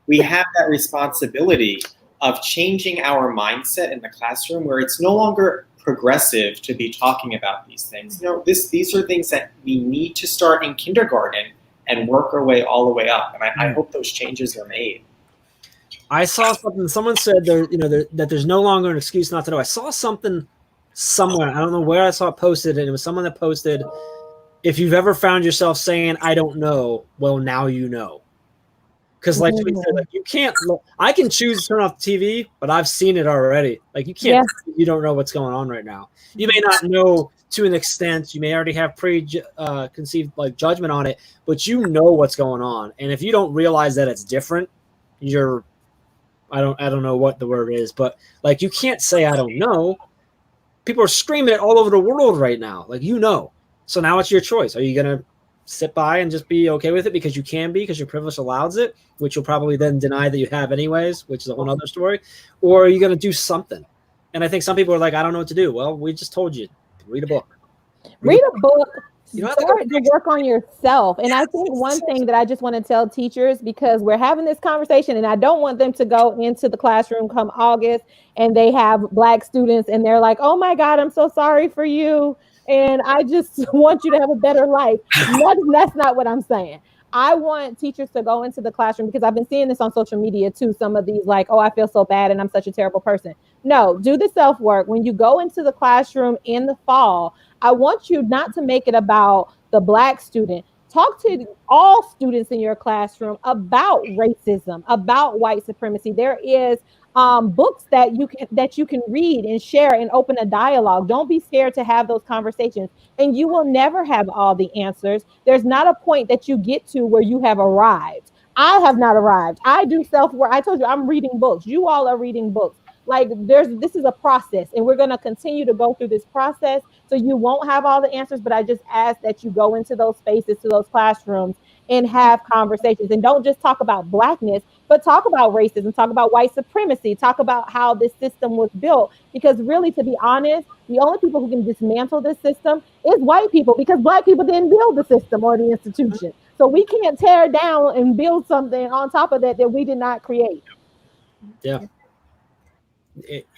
we have that responsibility of changing our mindset in the classroom where it's no longer progressive to be talking about these things. These are things that we need to start in kindergarten and work our way all the way up. And I hope those changes are made. I saw something. Someone said that there's no longer an excuse not to know. I saw something somewhere. I don't know where I saw it posted, and it was someone that posted, "If you've ever found yourself saying I don't know, well, now you know." Because like we said, like you can't. I can choose to turn off the TV, but I've seen it already. Like you can't. You don't know what's going on right now. You may not know to an extent. You may already have preconceived like judgment on it, but you know what's going on. And if you don't realize that it's different, you're. I don't know what the word is, but like you can't say I don't know. People are screaming it all over the world right now. Like so now it's your choice. Are you gonna sit by and just be okay with it because you can be because your privilege allows it, which you'll probably then deny that you have anyways, which is a whole other story, or are you gonna do something? And I think some people are like, I don't know what to do. Well, we just told you, read a book. Read a book. Start to work on yourself. And I think one thing that I just want to tell teachers, because we're having this conversation and I don't want them to go into the classroom come August and they have Black students and they're like, oh my God, I'm so sorry for you. And I just want you to have a better life. That's not what I'm saying. I want teachers to go into the classroom because I've been seeing this on social media too. Some of these like, oh, I feel so bad and I'm such a terrible person. No, do the self-work. When you go into the classroom in the fall, I want you not to make it about the Black student. Talk to all students in your classroom about racism, about white supremacy. There is books that you can read and share and open a dialogue. Don't be scared to have those conversations. And you will never have all the answers. There's not a point that you get to where you have arrived. I have not arrived. I do self-work. I told you I'm reading books. You all are reading books. Like this is a process, and we're going to continue to go through this process. So you won't have all the answers, but I just ask that you go into those spaces, to those classrooms, and have conversations. And don't just talk about Blackness, but talk about racism, talk about white supremacy, talk about how this system was built. Because really, to be honest, the only people who can dismantle this system is white people, because Black people didn't build the system or the institution. So we can't tear down and build something on top of that we did not create. Yeah.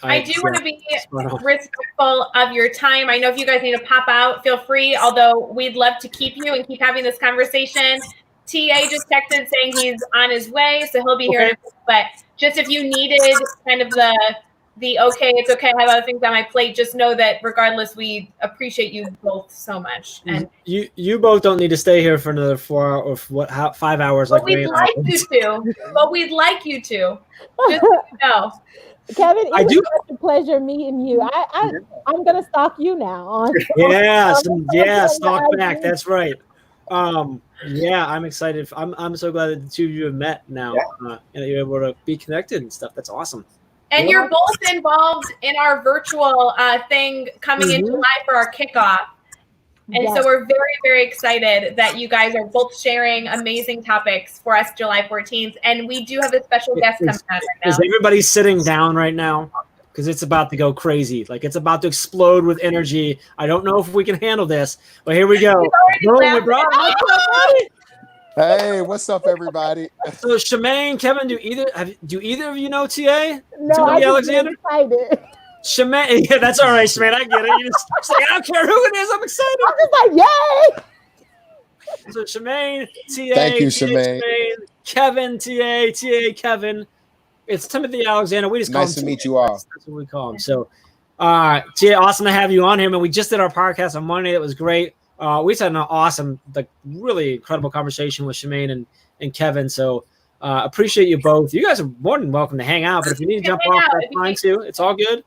I do want to be respectful of your time. I know if you guys need to pop out, feel free, although we'd love to keep you and keep having this conversation. TA just texted saying he's on his way, so he'll be here in a bit. But just if you needed kind of the okay, it's okay, I have other things on my plate, just know that regardless, we appreciate you both so much. And you both don't need to stay here for another 4 or 5 hours. But we'd like you to. But we'd like you to. Just so you know. Kevin, it was such a pleasure meeting you. I'm gonna stalk you now. Stalk back. That's right. I'm excited. I'm so glad that the two of you have met now, and that you're able to be connected and stuff. That's awesome. And you're both involved in our virtual thing coming in July for our kickoff. And so we're very, very excited that you guys are both sharing amazing topics for us July 14th. And we do have a special guest coming out right now. Is everybody sitting down right now? Because it's about to go crazy. Like it's about to explode with energy. I don't know if we can handle this, but here we go. Hey, what's up, everybody? So Shemaine, Kevin, do either of you know TA? No, I'm excited. Shemaine, yeah, that's all right, Shemaine. I get it. You just like, I don't care who it is. I'm excited. I'm just like, yay! So Shemaine, TA, thank you, Shemaine. Kevin, TA, Kevin. It's Timothy Alexander. We just call him nice to meet you all. That's what we call him. So, TA, awesome to have you on here, man. We just did our podcast on Monday. It was great. We just had an awesome, like, really incredible conversation with Shemaine and Kevin. So, appreciate you both. You guys are more than welcome to hang out, but if you need to jump off, that's fine too. It's all good.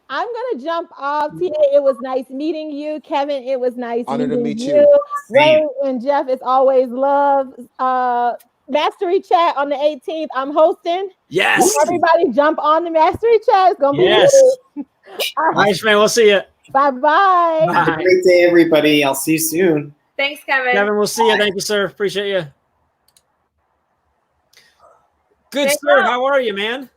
I'm gonna jump off. TA, it was nice meeting you. Kevin, it was nice meeting you. Ray and Jeff, it's always love. Mastery Chat on the 18th. I'm hosting. Yes. Everybody jump on the Mastery Chat. It's gonna be good. All right, man. We'll see you. Bye-bye. Have a great day, everybody. I'll see you soon. Thanks, Kevin. Kevin, we'll see you. Thank you, sir. Appreciate you. Good, sir. How are you, man?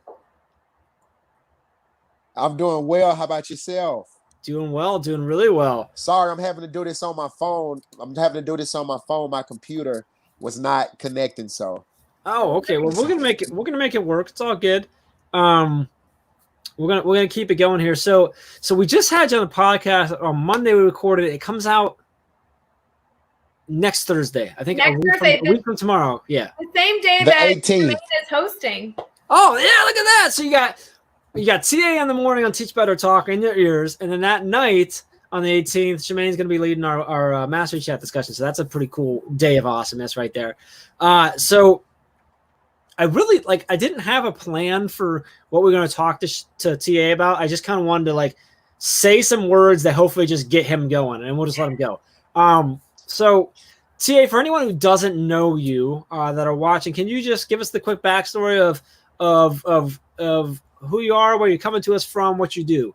I'm doing well. How about yourself? Doing well. Doing really well. Sorry, I'm having to do this on my phone. My computer was not connecting, so. Oh, okay. Well, we're gonna make it work. It's all good. We're gonna keep it going here. So we just had you on the podcast on Monday. We recorded it. It comes out next Thursday. I think Next Thursday, a week from tomorrow. Yeah. The same day The that 18th. Jermaine is hosting. Oh yeah, look at that. So you got TA in the morning on Teach Better Talk in your ears, and then that night on the 18th, Shemaine's going to be leading our Mastery Chat discussion. So that's a pretty cool day of awesomeness right there. So I really I didn't have a plan for what we're going to talk to TA about. I just kind of wanted to say some words that hopefully just get him going, and we'll just let him go. So TA, for anyone who doesn't know you that are watching, can you just give us the quick backstory of who you are, where you're coming to us from, what you do?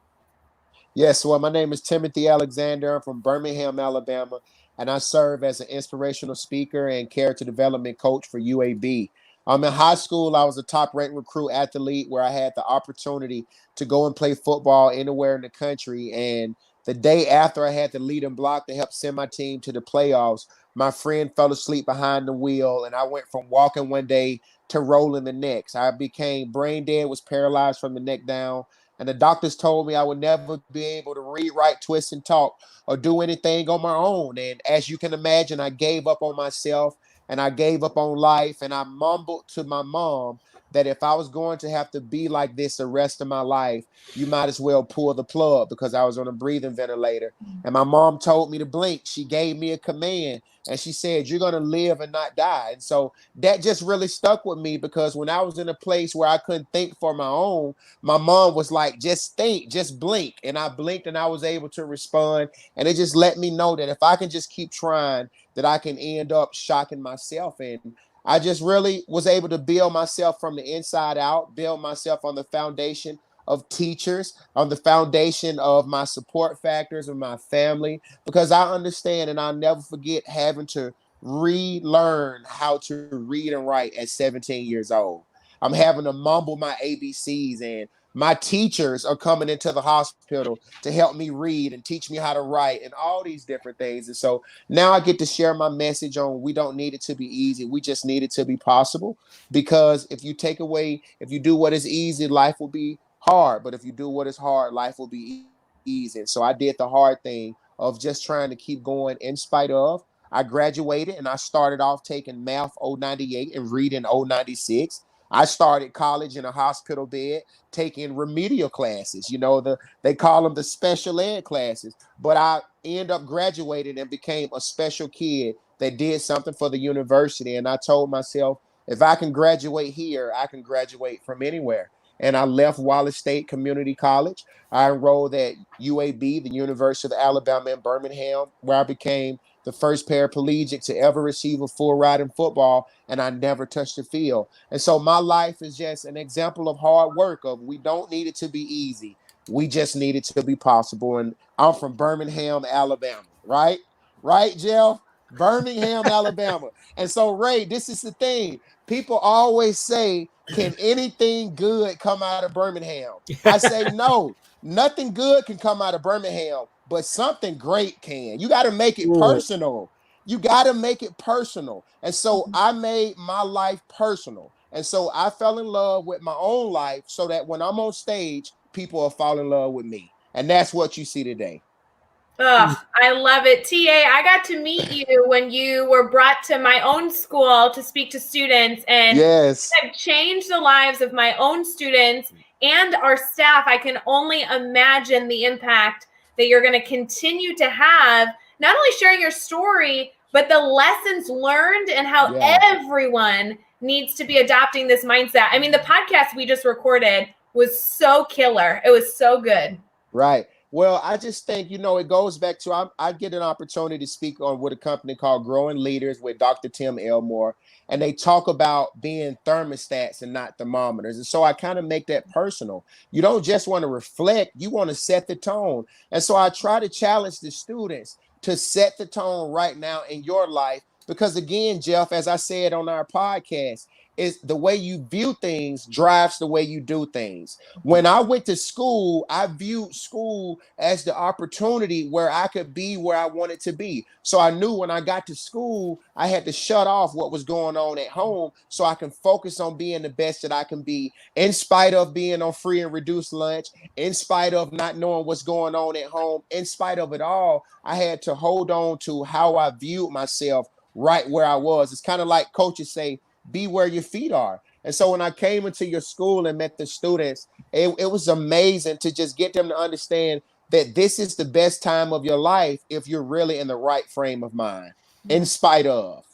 Yes, well, my name is Timothy Alexander. I'm from Birmingham, Alabama, and I serve as an inspirational speaker and character development coach for UAB. In high school, I was a top-ranked recruit athlete where I had the opportunity to go and play football anywhere in the country. And the day after I had to lead and block to help send my team to the playoffs, my friend fell asleep behind the wheel, and I went from walking one day to rolling the next. I became brain dead, was paralyzed from the neck down, and the doctors told me I would never be able to read, write, twist, and talk or do anything on my own. And as you can imagine, I gave up on myself and I gave up on life, and I mumbled to my mom that if I was going to have to be like this the rest of my life, you might as well pull the plug, because I was on a breathing ventilator. And my mom told me to blink. She gave me a command, and she said, you're going to live and not die. And so that just really stuck with me, because when I was in a place where I couldn't think for my own, my mom was like, just think, just blink. And I blinked and I was able to respond. And it just let me know that if I can just keep trying, that I can end up shocking myself. And I just really was able to build myself from the inside out, build myself on the foundation of teachers, on the foundation of my support factors of my family, because I understand and I'll never forget having to relearn how to read and write at 17 years old. I'm having to mumble my ABCs, and my teachers are coming into the hospital to help me read and teach me how to write and all these different things. And so now I get to share my message on we don't need it to be easy. We just need it to be possible, because if you do what is easy, life will be hard. But if you do what is hard, life will be easy. And so I did the hard thing of just trying to keep going in spite of. I graduated and I started off taking math 098 and reading 096. I started college in a hospital bed taking remedial classes. They call them the special ed classes. But I ended up graduating and became a special kid that did something for the university. And I told myself, if I can graduate here, I can graduate from anywhere. And I left Wallace State Community College. I enrolled at UAB, the University of Alabama in Birmingham, where I became the first paraplegic to ever receive a full ride in football, and I never touched the field. And so my life is just an example of hard work, of we don't need it to be easy. We just need it to be possible. And I'm from Birmingham, Alabama, right? Right, Jeff? Birmingham, Alabama. And so, Ray, this is the thing. People always say, can anything good come out of Birmingham? I say, no, nothing good can come out of Birmingham, but something great can. You got to make it personal. You got to make it personal. And so I made my life personal. And so I fell in love with my own life, so that when I'm on stage, people will fall in love with me. And that's what you see today. Oh, I love it. TA, I got to meet you when you were brought to my own school to speak to students, and yes, have changed the lives of my own students and our staff. I can only imagine the impact that you're going to continue to have, not only sharing your story, but the lessons learned and how everyone needs to be adopting this mindset. I mean, the podcast we just recorded was so killer. It was so good. Right. Well, I just think, it goes back to, I get an opportunity to speak on with a company called Growing Leaders with Dr. Tim Elmore, and they talk about being thermostats and not thermometers. And so I kind of make that personal. You don't just want to reflect, you want to set the tone. And so I try to challenge the students to set the tone right now in your life, because again, Jeff, as I said on our podcast, is the way you view things drives the way you do things. When I went to school, I viewed school as the opportunity where I could be where I wanted to be. So I knew when I got to school, I had to shut off what was going on at home so I can focus on being the best that I can be, in spite of being on free and reduced lunch, in spite of not knowing what's going on at home, in spite of it all. I had to hold on to how I viewed myself right where I was. It's kind of like coaches say, be where your feet are. And so when I came into your school and met the students, it was amazing to just get them to understand that this is the best time of your life if you're really in the right frame of mind, in spite of.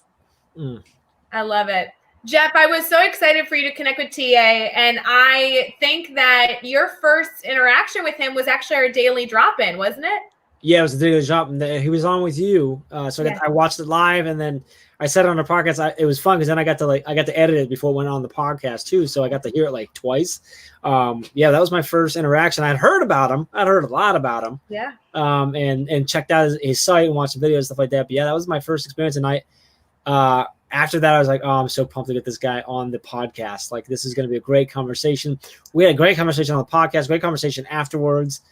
I love it. Jeff, I was so excited for you to connect with TA, and I think that your first interaction with him was actually our daily drop-in, wasn't it? Yeah, it was the daily drop. He was on with you, so I watched it live, and then I said it on the podcast. It was fun because then I got to edit it before it went on the podcast too, so I got to hear it like twice. Yeah, that was my first interaction. I'd heard about him. I'd heard a lot about him. Yeah. And checked out his site and watched the videos, stuff like that. But yeah, that was my first experience. And after that, I was like, oh, I'm so pumped to get this guy on the podcast. Like, this is going to be a great conversation. We had a great conversation on the podcast, great conversation afterwards.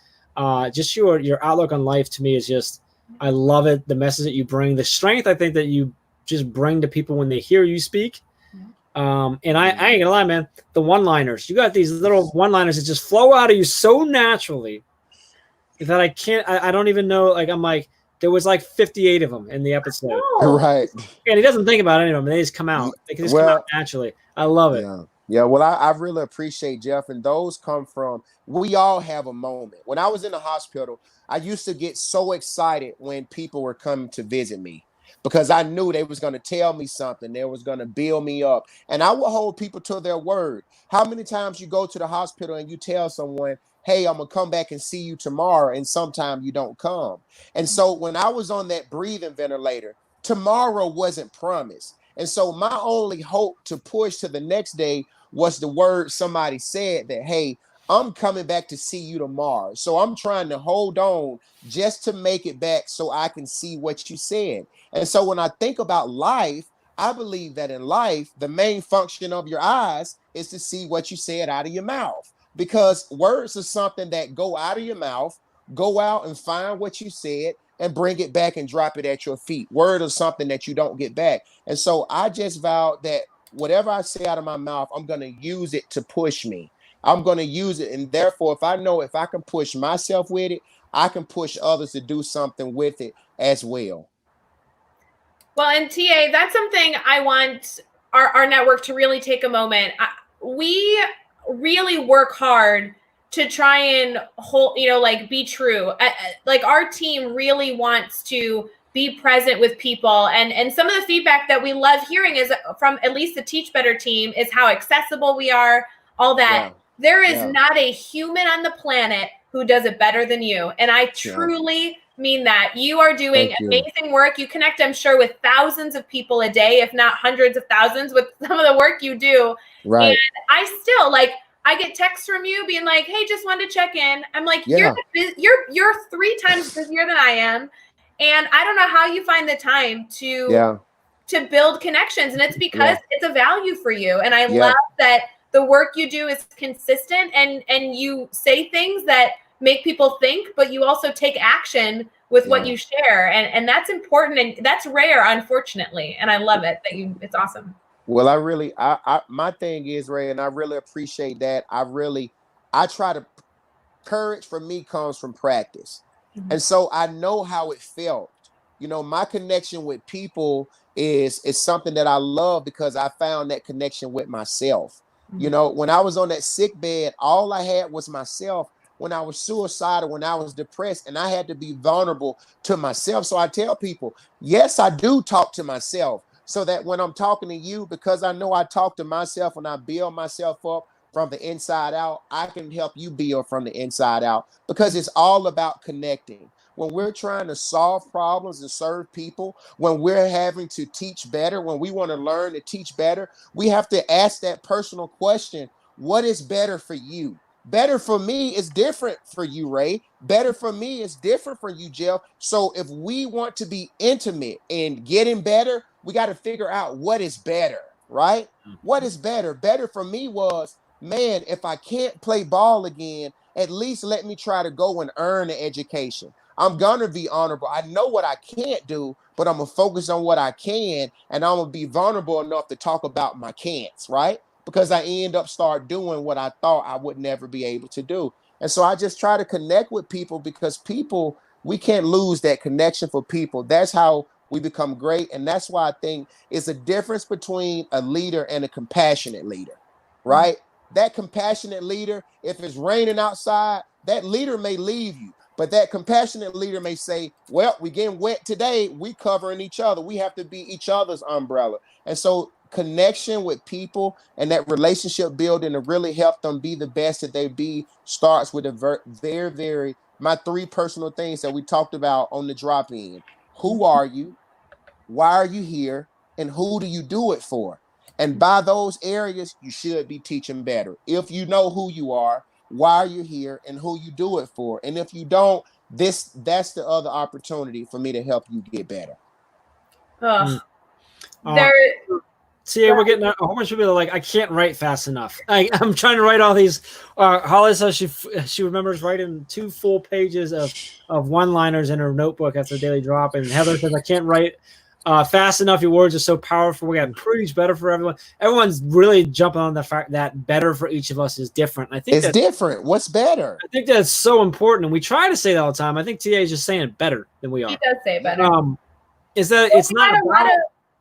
Just your outlook on life to me is just, I love it. The message that you bring, the strength I think that you just bring to people when they hear you speak. And I ain't gonna lie, man, the one-liners, you got these little one-liners that just flow out of you so naturally that I don't even know. Like, I'm like, there was like 58 of them in the episode. Right. And he doesn't think about any of them. They just come out. They can just come out naturally. I love it. Yeah, well, I really appreciate Jeff, and those come from, we all have a moment. When I was in the hospital, I used to get so excited when people were coming to visit me because I knew they was going to tell me something. They was going to build me up, and I would hold people to their word. How many times you go to the hospital and you tell someone, hey, I'm going to come back and see you tomorrow, and sometime you don't come. And so when I was on that breathing ventilator, tomorrow wasn't promised. And so my only hope to push to the next day was the word somebody said that, hey, I'm coming back to see you tomorrow. So I'm trying to hold on just to make it back so I can see what you said. And so when I think about life, I believe that in life, the main function of your eyes is to see what you said out of your mouth, because words are something that go out of your mouth, go out and find what you said and bring it back and drop it at your feet. Word is something that you don't get back. And so I just vowed that whatever I say out of my mouth, I'm going to use it to push me. I'm going to use it. And therefore, if I can push myself with it, I can push others to do something with it as well. Well, and TA, that's something I want our network to really take a moment. We really work hard to try and hold, be true. Like, our team really wants to be present with people. And some of the feedback that we love hearing is from at least the Teach Better team is how accessible we are, all that. Yeah. There is not a human on the planet who does it better than you. And I truly mean that. You are doing amazing work. You connect, I'm sure, with thousands of people a day, if not hundreds of thousands, with some of the work you do. Right. And I still, I get texts from you being like, hey, just wanted to check in. I'm like, you're 3 times busier than I am. And I don't know how you find the time to build connections. And it's because it's a value for you. And I love that the work you do is consistent and you say things that make people think, but you also take action with what you share. And that's important. And that's rare, unfortunately. And I love it it's awesome. Well, I my thing is, Ray, and I really appreciate that. I try to, courage for me comes from practice. Mm-hmm. And so I know how it felt. My connection with people is something that I love because I found that connection with myself. Mm-hmm. When I was on that sick bed, all I had was myself. When I was suicidal, when I was depressed, and I had to be vulnerable to myself. So I tell people, yes, I do talk to myself. So that when I'm talking to you, because I know I talk to myself and I build myself up from the inside out, I can help you build from the inside out, because it's all about connecting. When we're trying to solve problems and serve people, when we're having to teach better, when we want to learn to teach better, we have to ask that personal question, what is better for you? Better for me is different for you, Ray. Better for me is different for you, Jeff. So if we want to be intimate and getting better, we got to figure out what is better. right? What is better? Better for me was, man, if I can't play ball again, at least let me try to go and earn an education. I'm gonna be honorable. I know what I can't do, but I'm gonna focus on what I can, and I'm gonna be vulnerable enough to talk about my can'ts, right? Because I end up start doing what I thought I would never be able to do. And so I just try to connect with people, because people, we can't lose that connection for people. That's how we become great. And that's why I think it's a difference between a leader and a compassionate leader, right? That compassionate leader, if it's raining outside, that leader may leave you. But that compassionate leader may say, well, we getting wet today. We covering each other. We have to be each other's umbrella. And so connection with people and that relationship building to really help them be the best that they be starts with a very, my 3 personal things that we talked about on the drop-in. Who are you? Why are you here? And who do you do it for? And by those areas, you should be teaching better. If you know who you are, why are you here, and who you do it for. And if you don't, that's the other opportunity for me to help you get better. See, we're getting a whole bunch of people like, I can't write fast enough. I'm trying to write all these. Holly says she remembers writing 2 full pages of one-liners in her notebook after the daily drop. And Heather says, I can't write fast enough. Your words are so powerful. We got to preach better for everyone. Everyone's really jumping on the fact that better for each of us is different. I think it's different. What's better? I think that's so important. And we try to say that all the time. I think TA is just saying it better than we are. He does say it better. Is that it's not about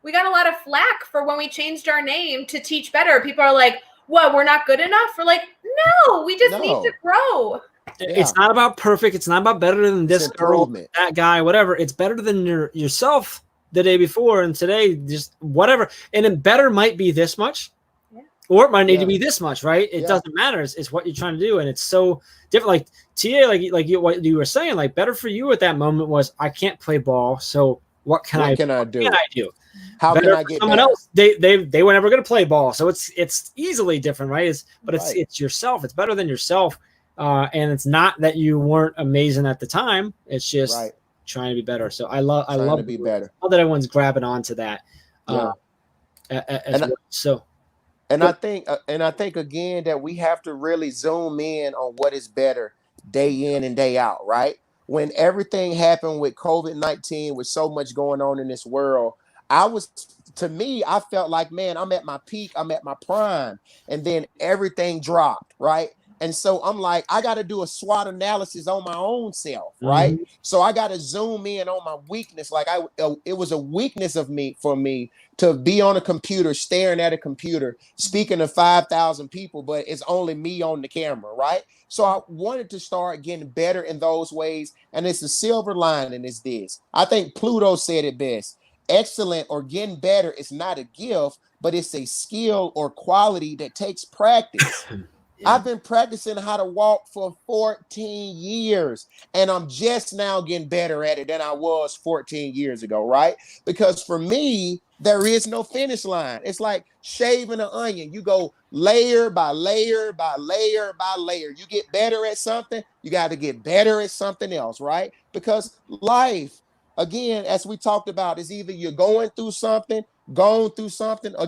we got a lot of flack for when we changed our name to Teach Better. People are like, what, we're not good enough? We're like, no, we just need to grow. It's not about perfect. It's not about better than this girl, that guy, whatever. It's better than yourself the day before and today, just whatever. And then better might be this much, or it might need to be this much, right? It doesn't matter. It's what you're trying to do. And it's so different. Like TA, what you were saying, like better for you at that moment was, I can't play ball. So what can I do? How better can I get someone better? else? They were never going to play ball, so it's easily different, right? It's yourself. It's better than yourself, and it's not that you weren't amazing at the time. It's just trying to be better. So I love to be better. All that everyone's grabbing onto that. So, and I think again that we have to really zoom in on what is better day in and day out, right? When everything happened with COVID-19, with so much going on in this world, I felt like, man, I'm at my peak, I'm at my prime, and then everything dropped, right? And so I'm like, I got to do a SWOT analysis on my own self, right? Mm-hmm. So I got to zoom in on my weakness. Like it was a weakness for me to be on a computer, staring at a computer, speaking to 5,000 people, but it's only me on the camera, right? So I wanted to start getting better in those ways. And it's a silver lining is this. I think Pluto said it best. Excellent or getting better is not a gift, but it's a skill or quality that takes practice. I've been practicing how to walk for 14 years, and I'm just now getting better at it than I was 14 years ago, right? Because for me, there is no finish line. It's like shaving an onion. You go layer by layer by layer by layer. You get better at something, you got to get better at something else, right? Because life, again, as we talked about, is either you're going through something, or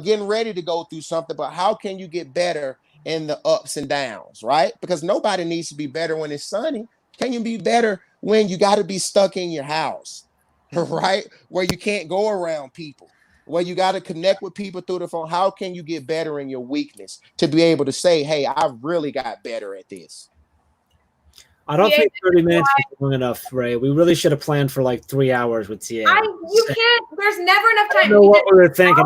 getting ready to go through something, but how can you get better in the ups and downs, right? Because nobody needs to be better when it's sunny. Can you be better when you got to be stuck in your house, right? Where you can't go around people, where you got to connect with people through the phone. How can you get better in your weakness to be able to say, hey, I really got better at this? I don't think 30 minutes is long enough, Ray. We really should have planned for like 3 hours with TA. You can't. There's never enough time. I don't know what we were thinking.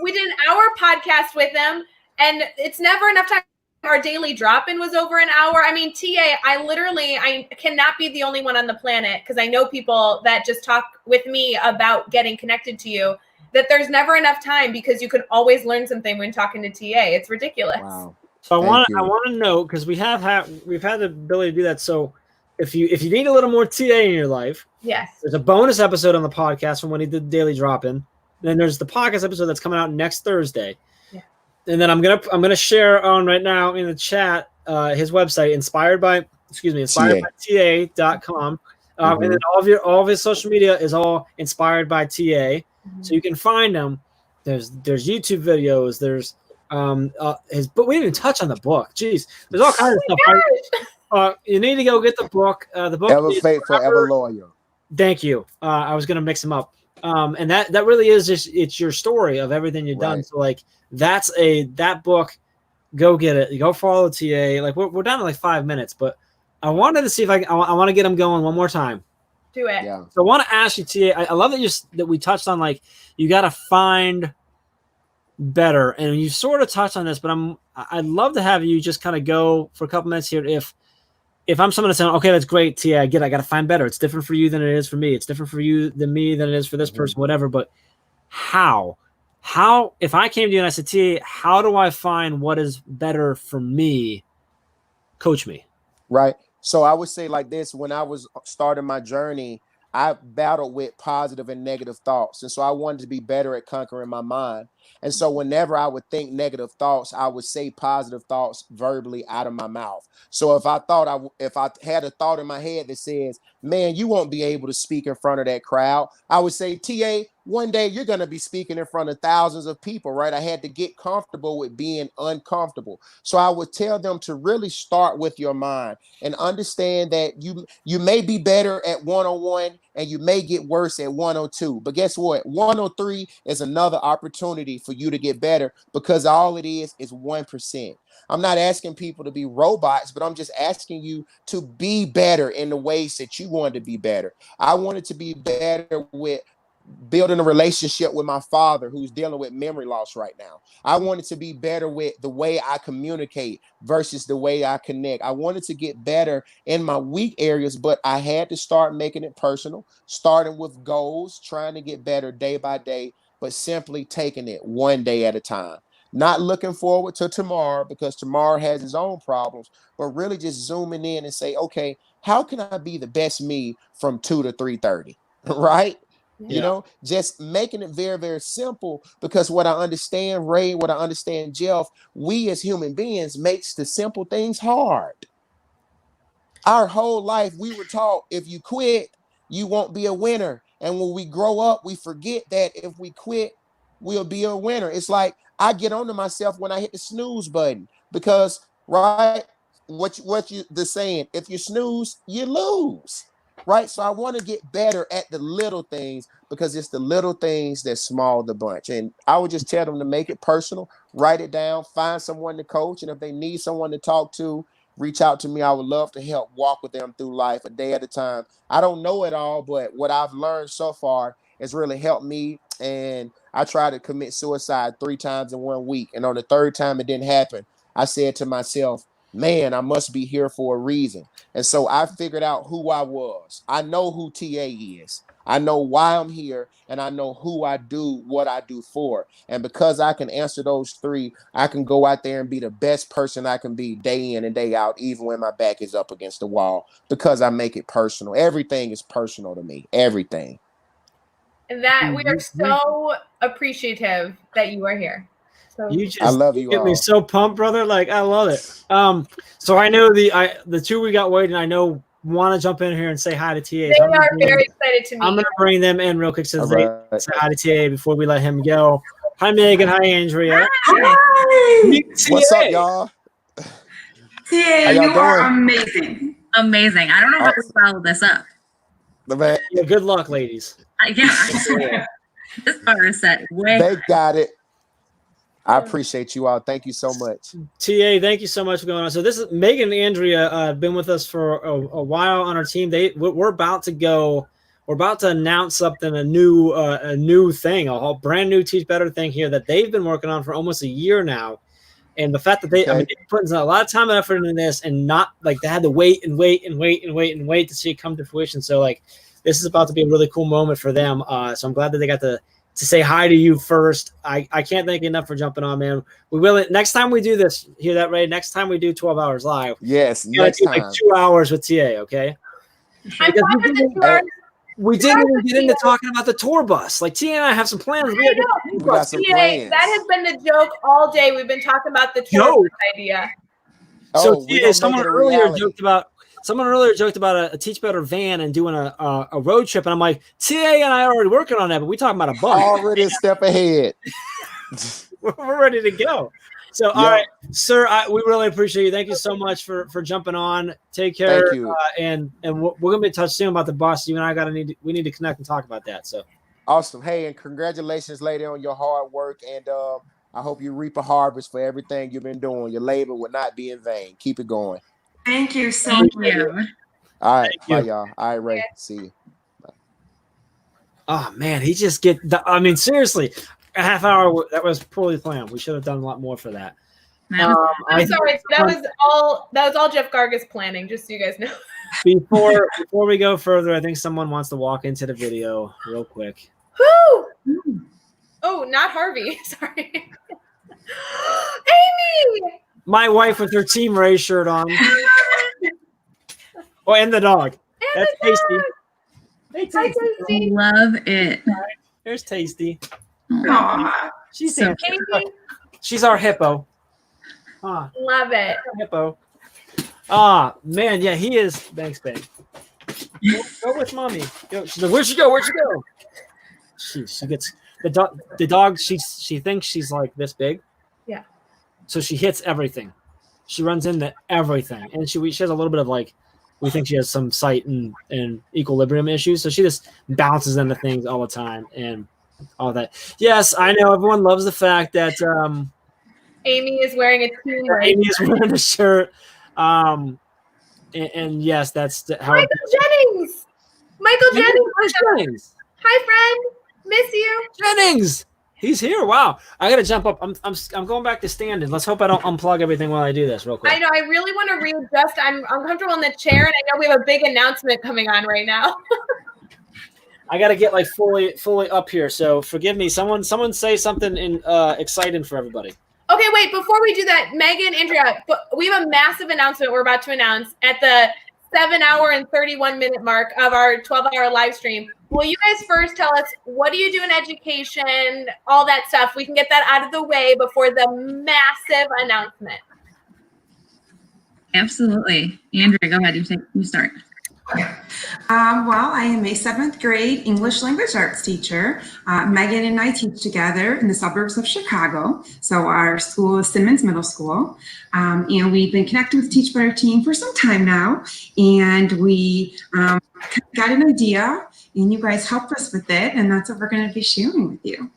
We did an hour podcast with them, and it's never enough time. Our daily drop-in was over an hour. I mean, TA, I cannot be the only one on the planet, because I know people that just talk with me about getting connected to you, that there's never enough time, because you could always learn something when talking to TA. It's ridiculous. Wow. So I want to know, because we've had the ability to do that. So if you need a little more TA in your life, yes, there's a bonus episode on the podcast from when he did the daily drop-in. Then there's the podcast episode that's coming out next Thursday. Yeah. And then I'm gonna share on right now in the chat his website, inspiredbyta.com. And then all of his social media is all inspired by TA. So you can find him. There's YouTube videos. There's his book. We didn't even touch on the book. Jeez, there's all kinds of stuff. Right? You need to go get the book. The book. Ever faithful, ever loyal. Thank you. I was gonna mix them up. And that really is just, it's your story of everything you've done. So like that book, go get it. You go follow TA. Like we're down to like 5 minutes, but I wanted to see if I want to get them going one more time. Do it. Yeah. So I want to ask you, TA. I love that we touched on like you got to find better, and you sort of touched on this, but I'd love to have you just kind of go for a couple minutes here. If I'm someone that's saying, okay, that's great, TA, I got to find better. It's different for you than it is for me. It's different for you than me than it is for this person, whatever. But how, if I came to you and I said, TA, how do I find what is better for me? Coach me. Right. So I would say like this, when I was starting my journey, I battled with positive and negative thoughts. And so I wanted to be better at conquering my mind. And so whenever I would think negative thoughts, I would say positive thoughts verbally out of my mouth. So if I had a thought in my head that says, man, you won't be able to speak in front of that crowd, I would say, TA, one day you're going to be speaking in front of thousands of people, right? I had to get comfortable with being uncomfortable. So I would tell them to really start with your mind and understand that you may be better at 101 and you may get worse at 102. But guess what? 103 is another opportunity for you to get better, because all it is 1%. I'm not asking people to be robots, but I'm just asking you to be better in the ways that you want to be better. I wanted to be better with building a relationship with my father, who's dealing with memory loss right now. I wanted to be better with the way I communicate versus the way I connect. I wanted to get better in my weak areas, but I had to start making it personal, starting with goals, trying to get better day by day, but simply taking it one day at a time. Not looking forward to tomorrow, because tomorrow has its own problems, but really just zooming in and say, okay, how can I be the best me from 2 to 3:30, right? You know, just making it very, very simple, because what I understand, Ray, what I understand, Jeff, we as human beings makes the simple things hard. Our whole life, we were taught if you quit, you won't be a winner. And when we grow up, we forget that if we quit, we'll be a winner. It's like I get onto myself when I hit the snooze button, because, right, the saying, if you snooze, you lose. Right. So I want to get better at the little things, because it's the little things that small the bunch. And I would just tell them to make it personal, write it down, find someone to coach. And if they need someone to talk to, reach out to me. I would love to help walk with them through life a day at a time. I don't know it all, but what I've learned so far has really helped me. And I tried to commit suicide 3 times in 1 week. And on the 3rd time it didn't happen, I said to myself, man, I must be here for a reason. And so I figured out who I was. I know who TA is. I know why I'm here, and I know who I do what I do for. And because I can answer those 3, I can go out there and be the best person I can be day in and day out, even when my back is up against the wall, because I make it personal. Everything is personal to me. Everything. That we are so appreciative that you are here. So I love you. Get me so pumped, brother. Like I love it. So I know the 2 we got waiting, I know want to jump in here and say hi to TA. They are very excited to meet you. I'm gonna bring them in real quick so they say hi to TA before we let him go. Hi Megan. Hi Andrea. Hi. What's up, y'all? TA, you are amazing. Amazing. I don't know how to follow this up. Yeah, good luck, ladies. Yeah. This bar is set way. They got it. I appreciate you all. Thank you so much. TA, thank you so much for going on. So this is Megan and Andrea have been with us for a while on our team. We're about to announce something, a new thing, a brand new Teach Better thing here that they've been working on for almost a year now. And the fact that they're putting a lot of time and effort into this, and not like they had to wait to see it come to fruition. So like this is about to be a really cool moment for them. So I'm glad that they got to say hi to you first. I can't thank you enough for jumping on, man. We will next time we do this. Hear that, Ray? Next time we do 12 hours live. Yes, next time. Like 2 hours with TA, okay? We didn't even get into talking about the tour bus. Like TA and I have some plans. We got some plans. That has been the joke all day. We've been talking about the tour bus idea. So TA, someone earlier joked about someone earlier joked about a Teach Better van and doing a road trip, and I'm like, TA and I are already working on that, but we talking about a bus. Already a step ahead. We're ready to go. So, all right, sir, we really appreciate you. Thank you so much for jumping on. Take care. Thank you. And we're gonna be in touch soon about the bus. You and I we need to connect and talk about that. So awesome. Hey, and congratulations, lady, on your hard work. And I hope you reap a harvest for everything you've been doing. Your labor will not be in vain. Keep it going. Thank you so much. All right, bye, y'all. All right, Ray. See you. Bye. Oh man, he just I mean, seriously, a half hour that was poorly planned. We should have done a lot more for that. I'm sorry. That was all Jeff Gargas planning, just so you guys know. Before we go further, I think someone wants to walk into the video real quick. Who? Oh, not Harvey. Sorry. Amy! My wife with her Team Ray shirt on. Oh, and the dog. That's Tasty. Hey, Tasty. Love it. There's Tasty. Aww. She's our hippo. Love it. Hippo. Man, yeah, he is. Thanks, babe. Go with mommy. She's like, where'd she go? Where'd she go? She gets the dog. She thinks she's like this big. Yeah. So she hits everything. She runs into everything, and she has a little bit of we think she has some sight and equilibrium issues. So she just bounces into things all the time and all that. Yes, I know everyone loves the fact that Amy is wearing a team. Amy is wearing a shirt. And yes, that's how. Michael Jennings. Michael Jennings. Hi, friend. Miss you. Jennings. He's here. Wow. I gotta jump up. I'm going back to standing. Let's hope I don't unplug everything while I do this real quick. I know. I really want to readjust. I'm uncomfortable in the chair, and I know we have a big announcement coming on right now. I gotta get fully up here. So forgive me. Someone say something exciting for everybody. Okay, wait, before we do that, Megan, Andrea, we have a massive announcement we're about to announce at the 7-hour and 31-minute mark of our 12-hour live stream. Will you guys first tell us, what do you do in education, all that stuff? We can get that out of the way before the massive announcement. Absolutely. Andrea, go ahead. You start. Well, I am a 7th grade English language arts teacher. Megan and I teach together in the suburbs of Chicago. So our school is Simmons Middle School. And we've been connected with the Teach Better team for some time now. And we got an idea, and you guys helped us with it. And that's what we're going to be sharing with you.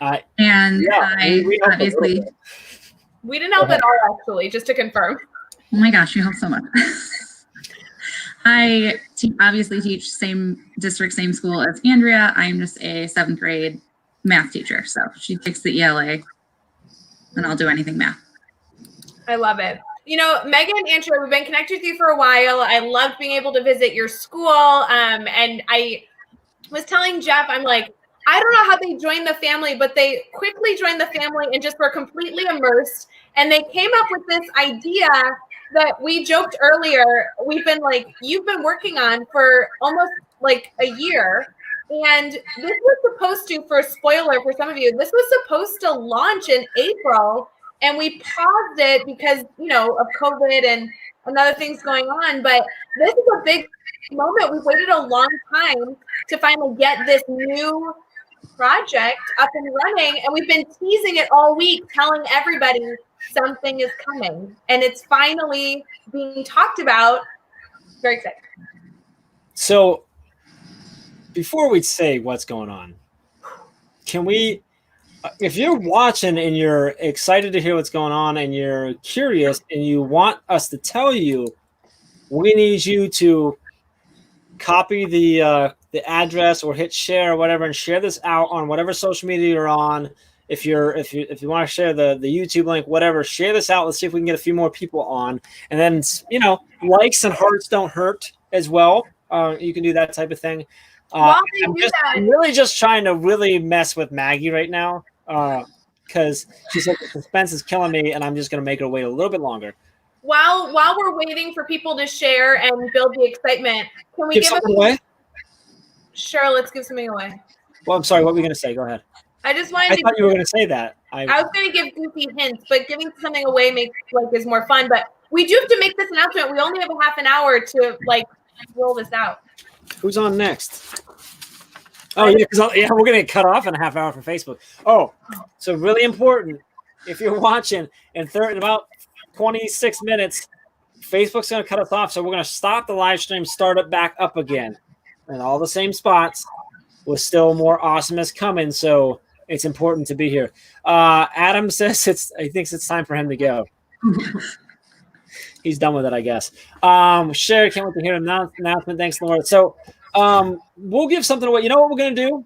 I obviously. We didn't help at all, actually, just to confirm. Oh my gosh, you helped so much. I obviously teach same district, same school as Andrea. I'm just a 7th grade math teacher. So she takes the ELA and I'll do anything math. I love it. You know, Megan and Andrea, we've been connected with you for a while. I loved being able to visit your school. And I was telling Jeff, I'm like, I don't know how they joined the family, but they quickly joined the family and just were completely immersed. And they came up with this idea that we joked earlier, you've been working on for almost a year. And this was supposed to, for a spoiler for some of you, this was supposed to launch in April. And we paused it because, of COVID and other things going on. But this is a big moment. We've waited a long time to finally get this new project up and running. And we've been teasing it all week, telling everybody something is coming, and it's finally being talked about. Very excited. So before we say what's going on, can we, if you're watching and you're excited to hear what's going on and you're curious and you want us to tell you, we need you to copy the address or hit share or whatever and share this out on whatever social media you're on. If you want to share the YouTube link, whatever, share this out. Let's see if we can get a few more people on. And then, likes and hearts don't hurt as well. You can do that type of thing. I'm really just trying to really mess with Maggie right now because she's like, the suspense is killing me, and I'm just going to make her wait a little bit longer. While we're waiting for people to share and build the excitement, can we give something away? Sure, let's give something away. Well, I'm sorry. What were we going to say? Go ahead. I thought you were going to say that. I was going to give goofy hints, but giving something away is more fun. But we do have to make this announcement. We only have a half an hour to like roll this out. Who's on next? Oh yeah, because we're gonna get cut off in a half hour from Facebook. Oh, so really important. If you're watching in about 26 minutes, Facebook's gonna cut us off. So we're gonna stop the live stream, start it back up again, in all the same spots. With still more awesomeness coming, so it's important to be here. Adam says he thinks it's time for him to go. He's done with it, I guess. Sherry, can't wait to hear the announcement. Thanks, Laura. So we'll give something away. You know what we're going to do?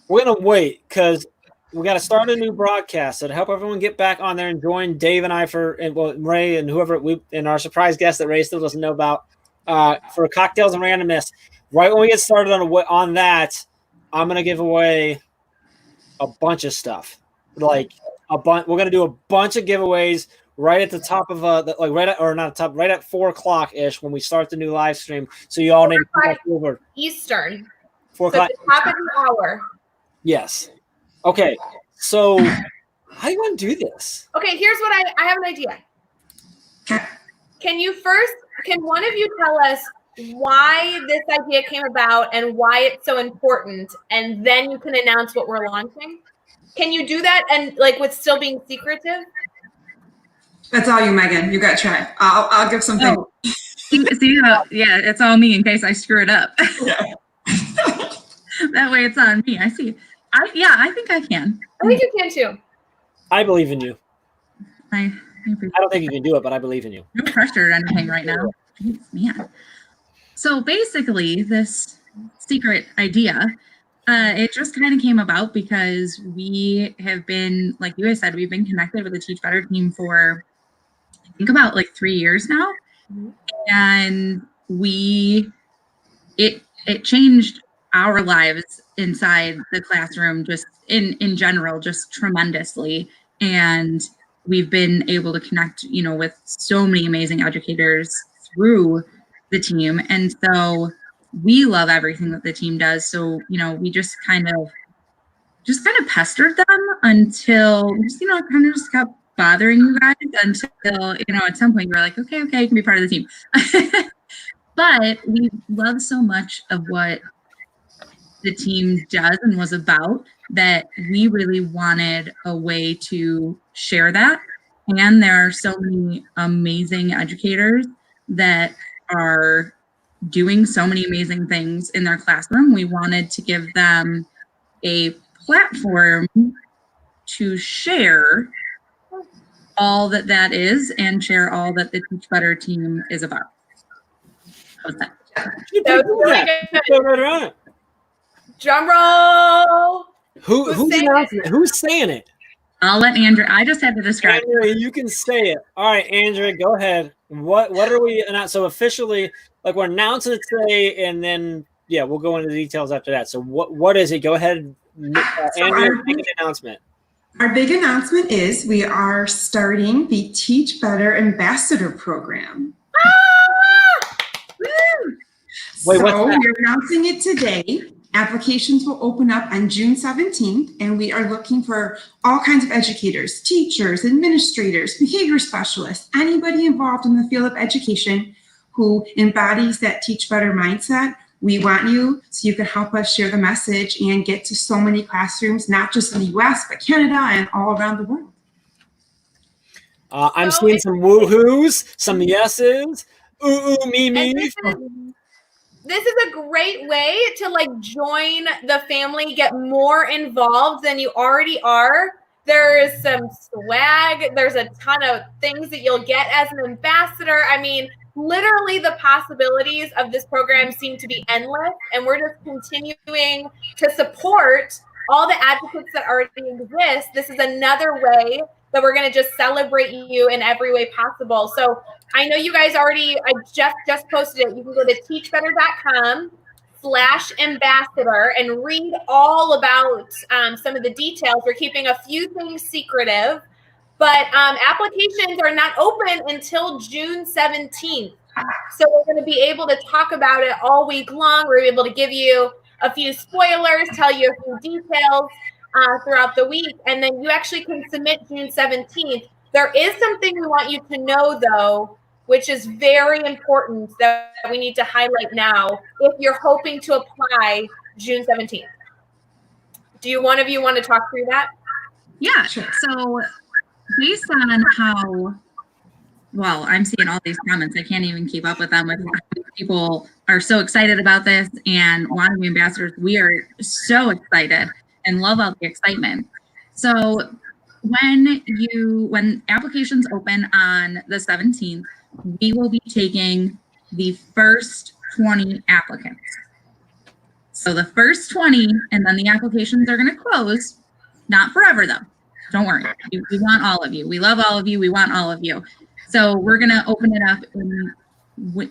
We're going to wait because we got to start a new broadcast. So to help everyone get back on there and join Dave and I Ray and whoever and our surprise guest that Ray still doesn't know about for Cocktails and Randomness. Right when we get started on that, I'm going to give away a bunch of stuff. Like we're going to do a bunch of giveaways right at the top of right at 4 o'clock ish when we start the new live stream. So you all need to come back over Eastern. 4 So o'clock. at the top of the hour. Yes. Okay. So how do you want to do this? Okay, here's what I have an idea. Can one of you tell us why this idea came about and why it's so important, and then you can announce what we're launching? Can you do that and like with still being secretive? That's all you, Megan. You got to try. I'll give something. Oh. Yeah, it's all me in case I screw it up. That way it's on me. I see. I think I can. I think you can too. I believe in you. I don't think you can do it, but I believe in you. No pressure or anything right now. Jeez, man. So basically, this secret idea, it just kind of came about because we have been, like you guys said, we've been connected with the Teach Better team for, I think, about like 3 years now. Mm-hmm. And it changed our lives inside the classroom, just in general, just tremendously. And we've been able to connect, with so many amazing educators through the team. And so we love everything that the team does. So, we just kind of pestered them until, kind of just kept bothering you guys until, at some point you were like, okay, you can be part of the team. But we love so much of what the team does and was about that we really wanted a way to share that. And there are so many amazing educators that are doing so many amazing things in their classroom. We wanted to give them a platform to share all that is and share all that the Teach Better team is about. How's that? That was really good. Drum roll. Who's saying it? I'll let Andrea. I just had to describe. Andrea, you can say it. All right, Andrea, go ahead. What are we announcing? So officially, like we're announcing it today, and then we'll go into the details after that. So what is it? Go ahead, Andrea, make an announcement. Our big announcement is we are starting the Teach Better Ambassador Program. Wait, so what's that? we're announcing it today. Applications will open up on June 17th, and we are looking for all kinds of educators, teachers, administrators, behavior specialists, anybody involved in the field of education who embodies that Teach Better mindset. We want you so you can help us share the message and get to so many classrooms, not just in the US, but Canada and all around the world. I'm seeing some woohoos, some yeses, ooh, me. This is a great way to like join the family, get more involved than you already are. There's some swag. There's a ton of things that you'll get as an ambassador. I mean, literally the possibilities of this program seem to be endless, and we're just continuing to support all the advocates that already exist. This is another way that we're going to just celebrate you in every way possible. So I know you guys already, I just posted it. You can go to teachbetter.com/ambassador and read all about some of the details. We're keeping a few things secretive, but applications are not open until June 17th. So we're going to be able to talk about it all week long. We're able to give you a few spoilers, tell you a few details throughout the week, and then you actually can submit June 17th. There is something we want you to know, though, which is very important that we need to highlight now if you're hoping to apply June 17th. Do one of you want to talk through that? Yeah. Sure. So based on how well, I'm seeing all these comments. I can't even keep up with them. With people are so excited about this and want to be ambassadors. We are so excited and love all the excitement. So when applications open on the 17th, we will be taking the first 20 applicants. So the first 20, and then the applications are going to close. Not forever though. Don't worry. We want all of you. We love all of you. We want all of you. So we're going to open it up in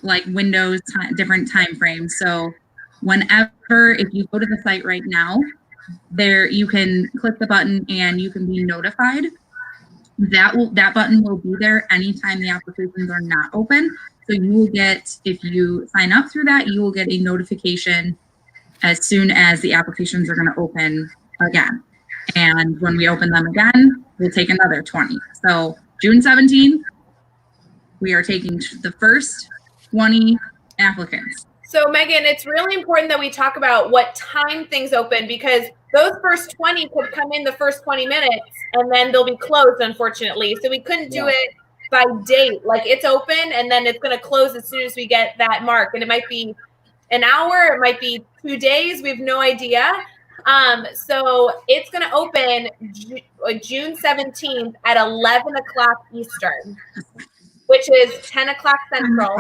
like windows, different time frames. So whenever, if you go to the site right now, there you can click the button and you can be notified. That button will be there anytime the applications are not open. So you will get, if you sign up through that, you will get a notification as soon as the applications are going to open again. And when we open them again, we'll take another 20. So June 17th, we are taking the first 20 applicants. So Megan, it's really important that we talk about what time things open, because those first 20 could come in the first 20 minutes and then they'll be closed, unfortunately. So we couldn't do it by date. Like it's open and then it's going to close as soon as we get that mark. And it might be an hour, it might be 2 days. We have no idea. So it's going to open June 17th at 11 o'clock Eastern, which is 10 o'clock Central.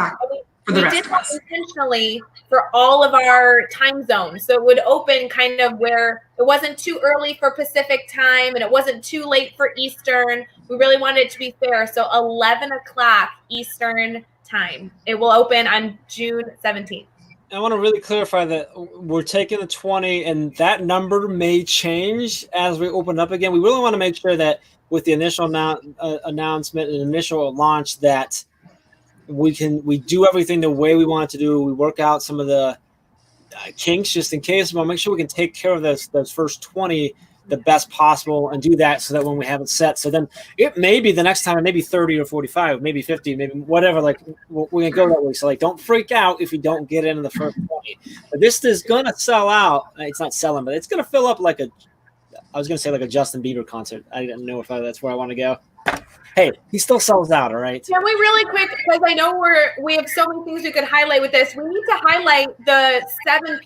We did that intentionally for all of our time zones. So it would open kind of where it wasn't too early for Pacific time and it wasn't too late for Eastern. We really wanted it to be fair. So 11 o'clock Eastern time. It will open on June 17th. I want to really clarify that we're taking the 20 and that number may change as we open up again. We really want to make sure that with the initial announcement and initial launch that we do everything the way we want it to do. We work out some of the kinks just in case. We'll make sure we can take care of those first 20 the best possible and do that so that when we have it set. So then it may be the next time, maybe 30 or 45, maybe 50, maybe whatever, like we're going to go that way. So like, don't freak out if you don't get into the first 20, but this is going to sell out. It's not selling, but it's going to fill up like I was going to say like a Justin Bieber concert. I didn't know if that's where I want to go. Hey, he still sells out. All right. Can we really quick, because I know we have so many things we could highlight with this. We need to highlight the 7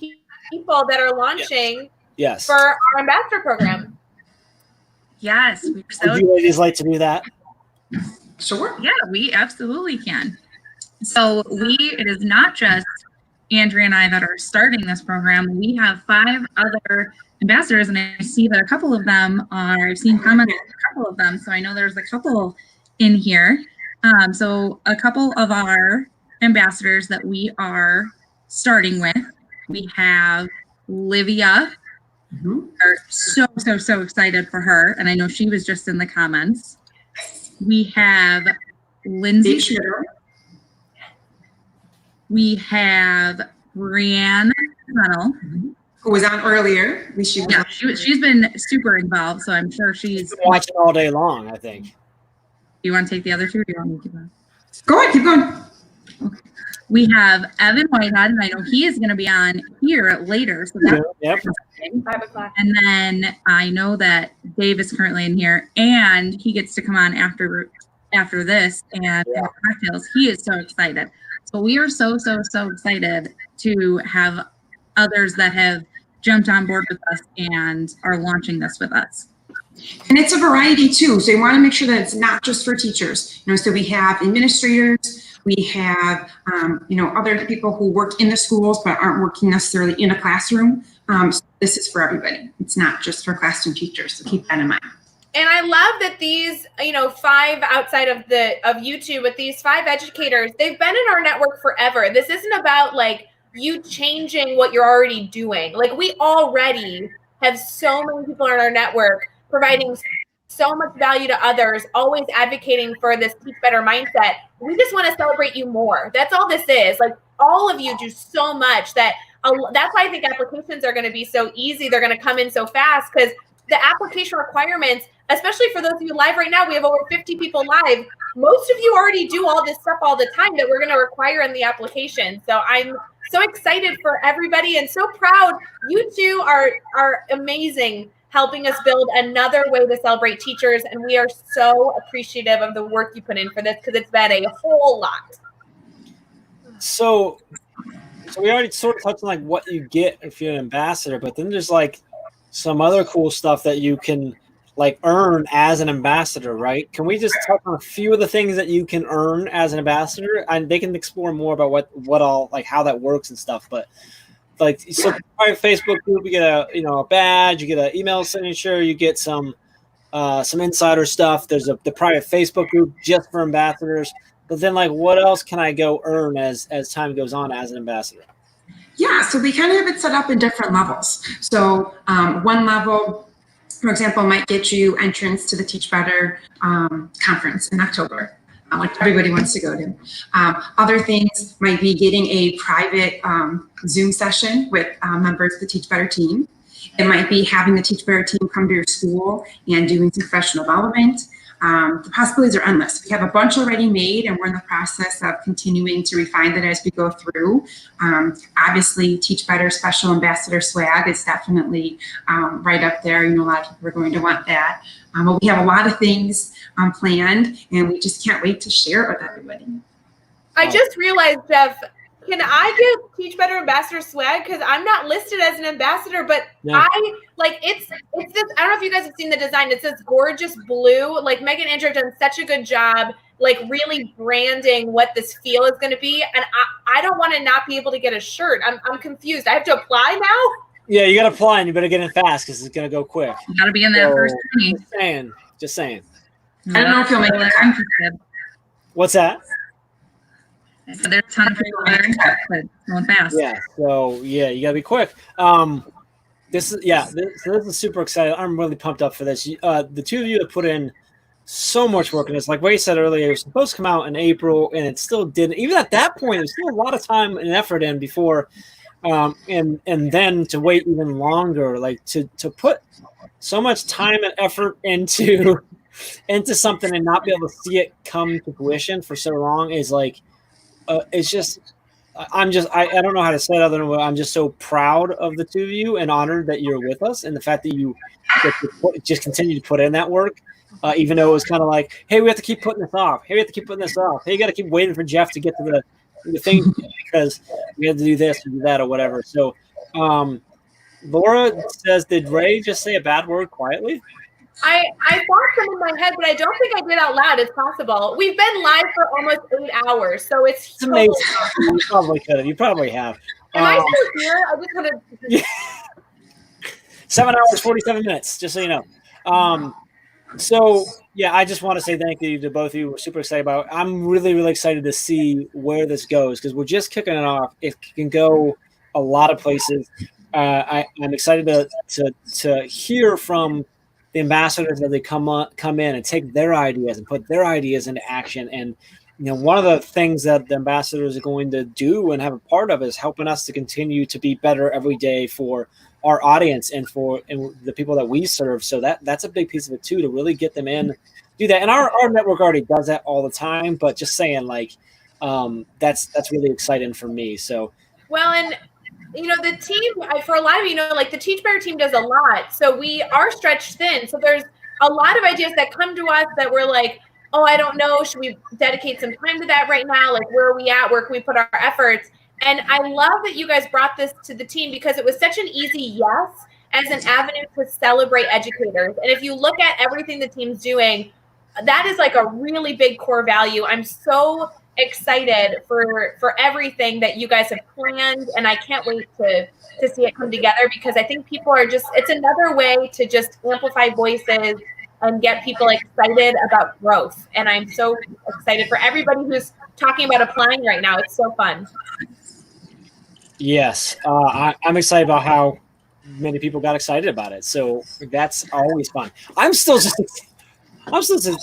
people that are launching. Yes. For our ambassador program. Yes. Would you ladies like to do that? Sure. Yeah, we absolutely can. So it is not just Andrea and I that are starting this program. We have 5 other ambassadors, and I see that a couple of them I've seen comments on a couple of them. So I know there's a couple in here. So a couple of our ambassadors that we are starting with, we have Livia. Are so excited for her, and I know she was just in the comments. We have Lindsay. We have Brianne Tunnel, who was on earlier. She's been super involved, so I'm sure she's watching all day long. I think. Do you want to take the other 2? Or do you want me to keep going? Go ahead, keep going. Okay. We have Evan Whitehead, and I know he is going to be on here later. So that's 5 o'clock. And then I know that Dave is currently in here, and he gets to come on after this and have cocktails. He is so excited. So we are so excited to have others that have jumped on board with us and are launching this with us. And it's a variety too. So you want to make sure that it's not just for teachers. So we have administrators. We have, other people who work in the schools but aren't working necessarily in a classroom. So this is for everybody. It's not just for classroom teachers. So keep that in mind. And I love that these, 5 outside of YouTube, but these 5 educators, they've been in our network forever. This isn't about like you changing what you're already doing. Like we already have so many people in our network providing so much value to others, always advocating for this teach better mindset. We just want to celebrate you more. That's all this is. Like all of you do so much that's why I think applications are going to be so easy. They're going to come in so fast because the application requirements, especially for those of you live right now, we have over 50 people live. Most of you already do all this stuff all the time that we're going to require in the application. So I'm so excited for everybody and so proud. You two are amazing, helping us build another way to celebrate teachers. And we are so appreciative of the work you put in for this, because it's been a whole lot. So we already sort of touched on like what you get if you're an ambassador, but then there's like some other cool stuff that you can like earn as an ambassador, right? Can we just touch on a few of the things that you can earn as an ambassador? And they can explore more about what all, like how that works and stuff. But like, so private Facebook group, you get a badge, you get an email signature, you get some insider stuff. There's the private Facebook group just for ambassadors. But then, like, what else can I go earn as time goes on as an ambassador? Yeah, so we kind of have it set up in different levels. So one level, for example, might get you entrance to the Teach Better conference in October, which everybody wants to go to. Other things might be getting a private Zoom session with members of the Teach Better team. It might be having the Teach Better team come to your school and doing some professional development. The possibilities are endless. We have a bunch already made, and we're in the process of continuing to refine that as we go through. Obviously, Teach Better Special Ambassador swag is definitely right up there. A lot of people are going to want that. But we have a lot of things planned, and we just can't wait to share it with everybody. I just realized, Jeff, can I get Teach Better Ambassador swag? Because I'm not listed as an ambassador, but Yeah. it's this, I don't know if you guys have seen the design. It's this gorgeous blue. Like Megan and Andrew have done such a good job, like really branding what this feel is going to be. And I don't want to not be able to get a shirt. I'm confused. I have to apply now? Yeah, you got to apply, and you better get in fast because it's going to go quick. You got to be in that first 20. Just saying. I don't know if you'll make it interested. What's that? So there's a ton of people that are interested. Going fast. Yeah. So yeah, you gotta be quick. This is super exciting. I'm really pumped up for this. The two of you have put in so much work in this. Like Wade said earlier, it was supposed to come out in April, and it still didn't. Even at that point, there's still a lot of time and effort in before, and then to wait even longer, like to put so much time and effort into something and not be able to see it come to fruition for so long is like. It's just, I don't know how to say it other than I'm just so proud of the two of you and honored that you're with us, and the fact that you just continue to put in that work, even though it was kind of like, hey, we have to keep putting this off. Hey, we have to keep putting this off. Hey, you got to keep waiting for Jeff to get to the thing because we had to do this or do that or whatever. So, Laura says, did Ray just say a bad word quietly? I thought some in my head, but I don't think I did out loud. It's possible. We've been live for almost 8 hours, so it's amazing. You probably could have. You probably have. Am I still here? I just want to. 7 hours, 47 minutes, just so you know. So yeah, I just want to say thank you to both of you. We're super excited about it. I'm really, really excited to see where this goes because we're just kicking it off. It can go a lot of places. I'm excited to hear from the ambassadors as they come in and take their ideas and put their ideas into action. And one of the things that the ambassadors are going to do and have a part of is helping us to continue to be better every day for our audience and the people that we serve. So that's a big piece of it too, to really get them in, do that. And our network already does that all the time, but just saying that's really exciting for me. So, well, and the team, for a lot of the Teach Better team does a lot. So we are stretched thin. So there's a lot of ideas that come to us that we're like, oh, I don't know. Should we dedicate some time to that right now? Like, where are we at? Where can we put our efforts? And I love that you guys brought this to the team because it was such an easy yes as an avenue to celebrate educators. And if you look at everything the team's doing, that is like a really big core value. I'm so excited for everything that you guys have planned, and I can't wait to see it come together because I think people are it's another way to just amplify voices and get people excited about growth. And I'm so excited for everybody who's talking about applying right now. It's so fun. Yes, I'm excited about how many people got excited about it. So that's always fun. I'm still just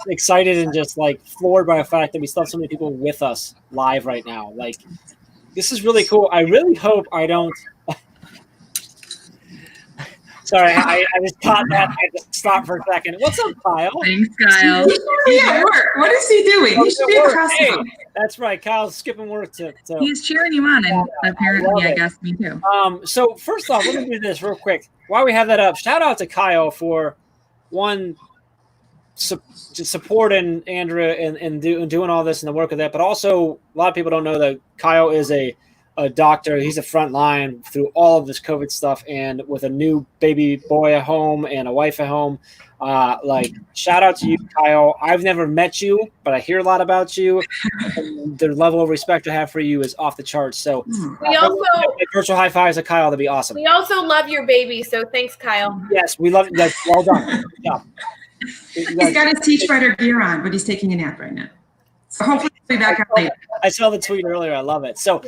excited and just like floored by the fact that we still have so many people with us live right now. Like, this is really cool. I really hope I don't. Sorry, I just caught that. I had to stop for a second. What's up, Kyle? Thanks, Kyle. Yeah, what is he doing? He should be across the Hey, phone. that's right. Kyle's skipping work to. He's cheering you on, and apparently, I guess me too. So first off, let me do this real quick. While we have that up, shout out to Kyle for supporting Andrea and doing all this and the work of that. But also, a lot of people don't know that Kyle is a doctor. He's a front line through all of this COVID stuff, and with a new baby boy at home and a wife at home. Shout out to you, Kyle. I've never met you, but I hear a lot about you. And the level of respect I have for you is off the charts. So We also virtual high fives to Kyle. That'd be awesome. we also love your baby, so thanks, Kyle. Yes, we love you. Well done. Good job. He's got his teach writer gear on, but he's taking a nap right now. So hopefully he'll be back out later. I saw the tweet earlier. I love it. So,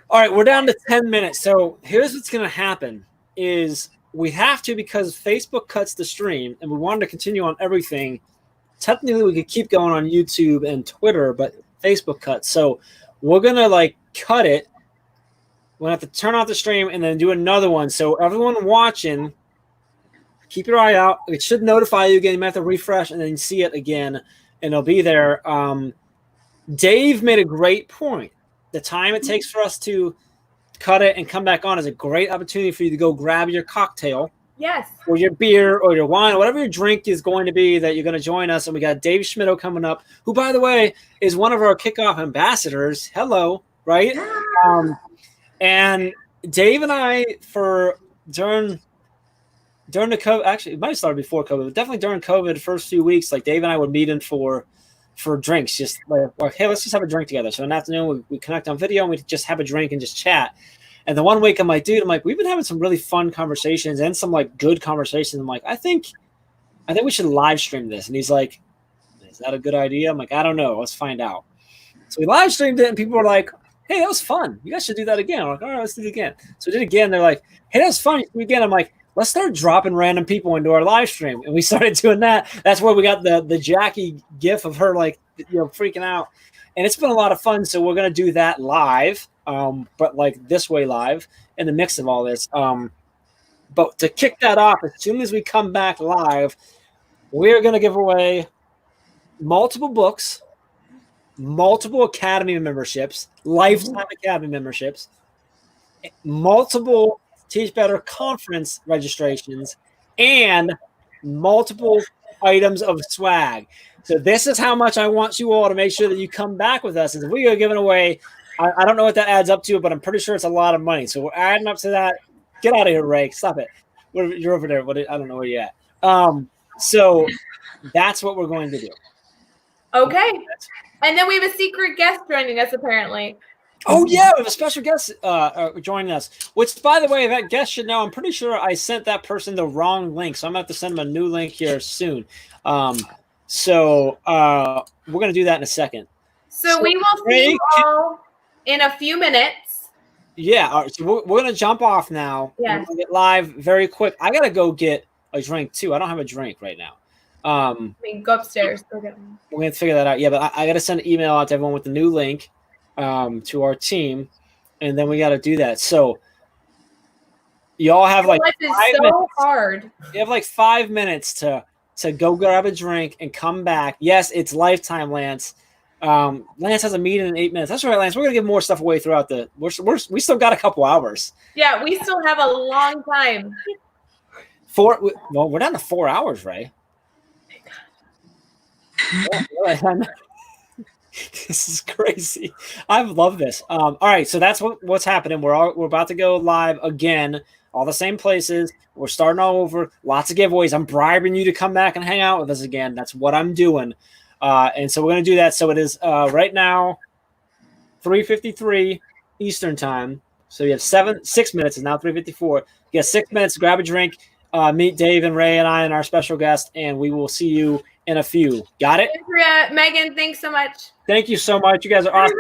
all right, we're down to 10 minutes. So here's what's going to happen is we have to, because Facebook cuts the stream and we wanted to continue on everything. Technically, we could keep going on YouTube and Twitter, but Facebook cuts. So we're going to cut it. We're going to have to turn off the stream and then do another one. So everyone watching, keep your eye out. It should notify you again. You might have to refresh and then see it again, and it'll be there. Dave made a great point. The time it takes for us to cut it and come back on is a great opportunity for you to go grab your cocktail. Yes. Or your beer or your wine, or whatever your drink is going to be that you're going to join us. And we got Dave Schmittou coming up, who, by the way, is one of our kickoff ambassadors. Hello, right? And Dave and I, during the COVID, actually, it might have started before COVID, but definitely during COVID, the first few weeks, Dave and I would meet in for drinks, just hey, let's just have a drink together. So in the afternoon, we connect on video and we just have a drink and just chat. And the one week I'm like, dude, we've been having some really fun conversations and some good conversations. I'm like, I think we should live stream this. And he's like, is that a good idea? I'm like, I don't know. Let's find out. So we live streamed it and people were like, hey, that was fun. You guys should do that again. I'm like, all right, let's do it again. So we did it again. They're like, hey, that was fun. You do it again. I'm like, let's start dropping random people into our live stream. And we started doing that. That's where we got the Jackie gif of her freaking out. And it's been a lot of fun. So we're going to do that live, but this way live in the mix of all this. But to kick that off, as soon as we come back live, we're going to give away multiple books, multiple Academy memberships, lifetime Academy memberships, multiple Teach Better conference registrations, and multiple items of swag. So this is how much I want you all to make sure that you come back with us. If we are giving away, I don't know what that adds up to, but I'm pretty sure it's a lot of money. So we're adding up to that. Get out of here, Ray. Stop it. You're over there. I don't know where you're at. So that's what we're going to do. Okay. And then we have a secret guest joining us, apparently. Oh, yeah, we have a special guest joining us, which, by the way, that guest should know. I'm pretty sure I sent that person the wrong link, so I'm going to have to send them a new link here soon. So we're going to do that in a second. So we will see you all in a few minutes. Yeah, all right, so we're going to jump off now. Yeah. We're going to get live very quick. I got to go get a drink, too. I don't have a drink right now. Go upstairs. Go get one. We're going to figure that out. Yeah, but I got to send an email out to everyone with the new link. To our team, and then we got to do that. So y'all have Life is 5 so minutes. hard. You have 5 minutes to go grab a drink and come back. Yes, it's lifetime, Lance. Lance has a meeting in 8 minutes. That's right, Lance. We're gonna give more stuff away throughout the. We still got a couple hours. Yeah, we still have a long time. We're down to 4 hours, Ray. This is crazy. I love this. All right, so that's what's happening. We're about to go live again, all the same places. We're starting all over. Lots of giveaways. I'm bribing you to come back and hang out with us again. That's what I'm doing. And so we're going to do that. So it is right now 3:53 Eastern time. So you have 6 minutes. It's now 3:54. You have 6 minutes to grab a drink, meet Dave and Ray and I and our special guest, and we will see you in a few. Got it? Andrea, Megan, thanks so much. Thank you so much. You guys are awesome.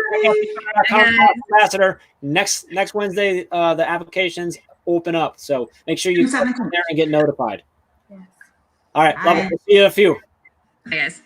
Ambassador. Next Wednesday, the applications open up. So make sure you come there and get notified. Yes. All right. Love it. We'll see you in a few. Yes.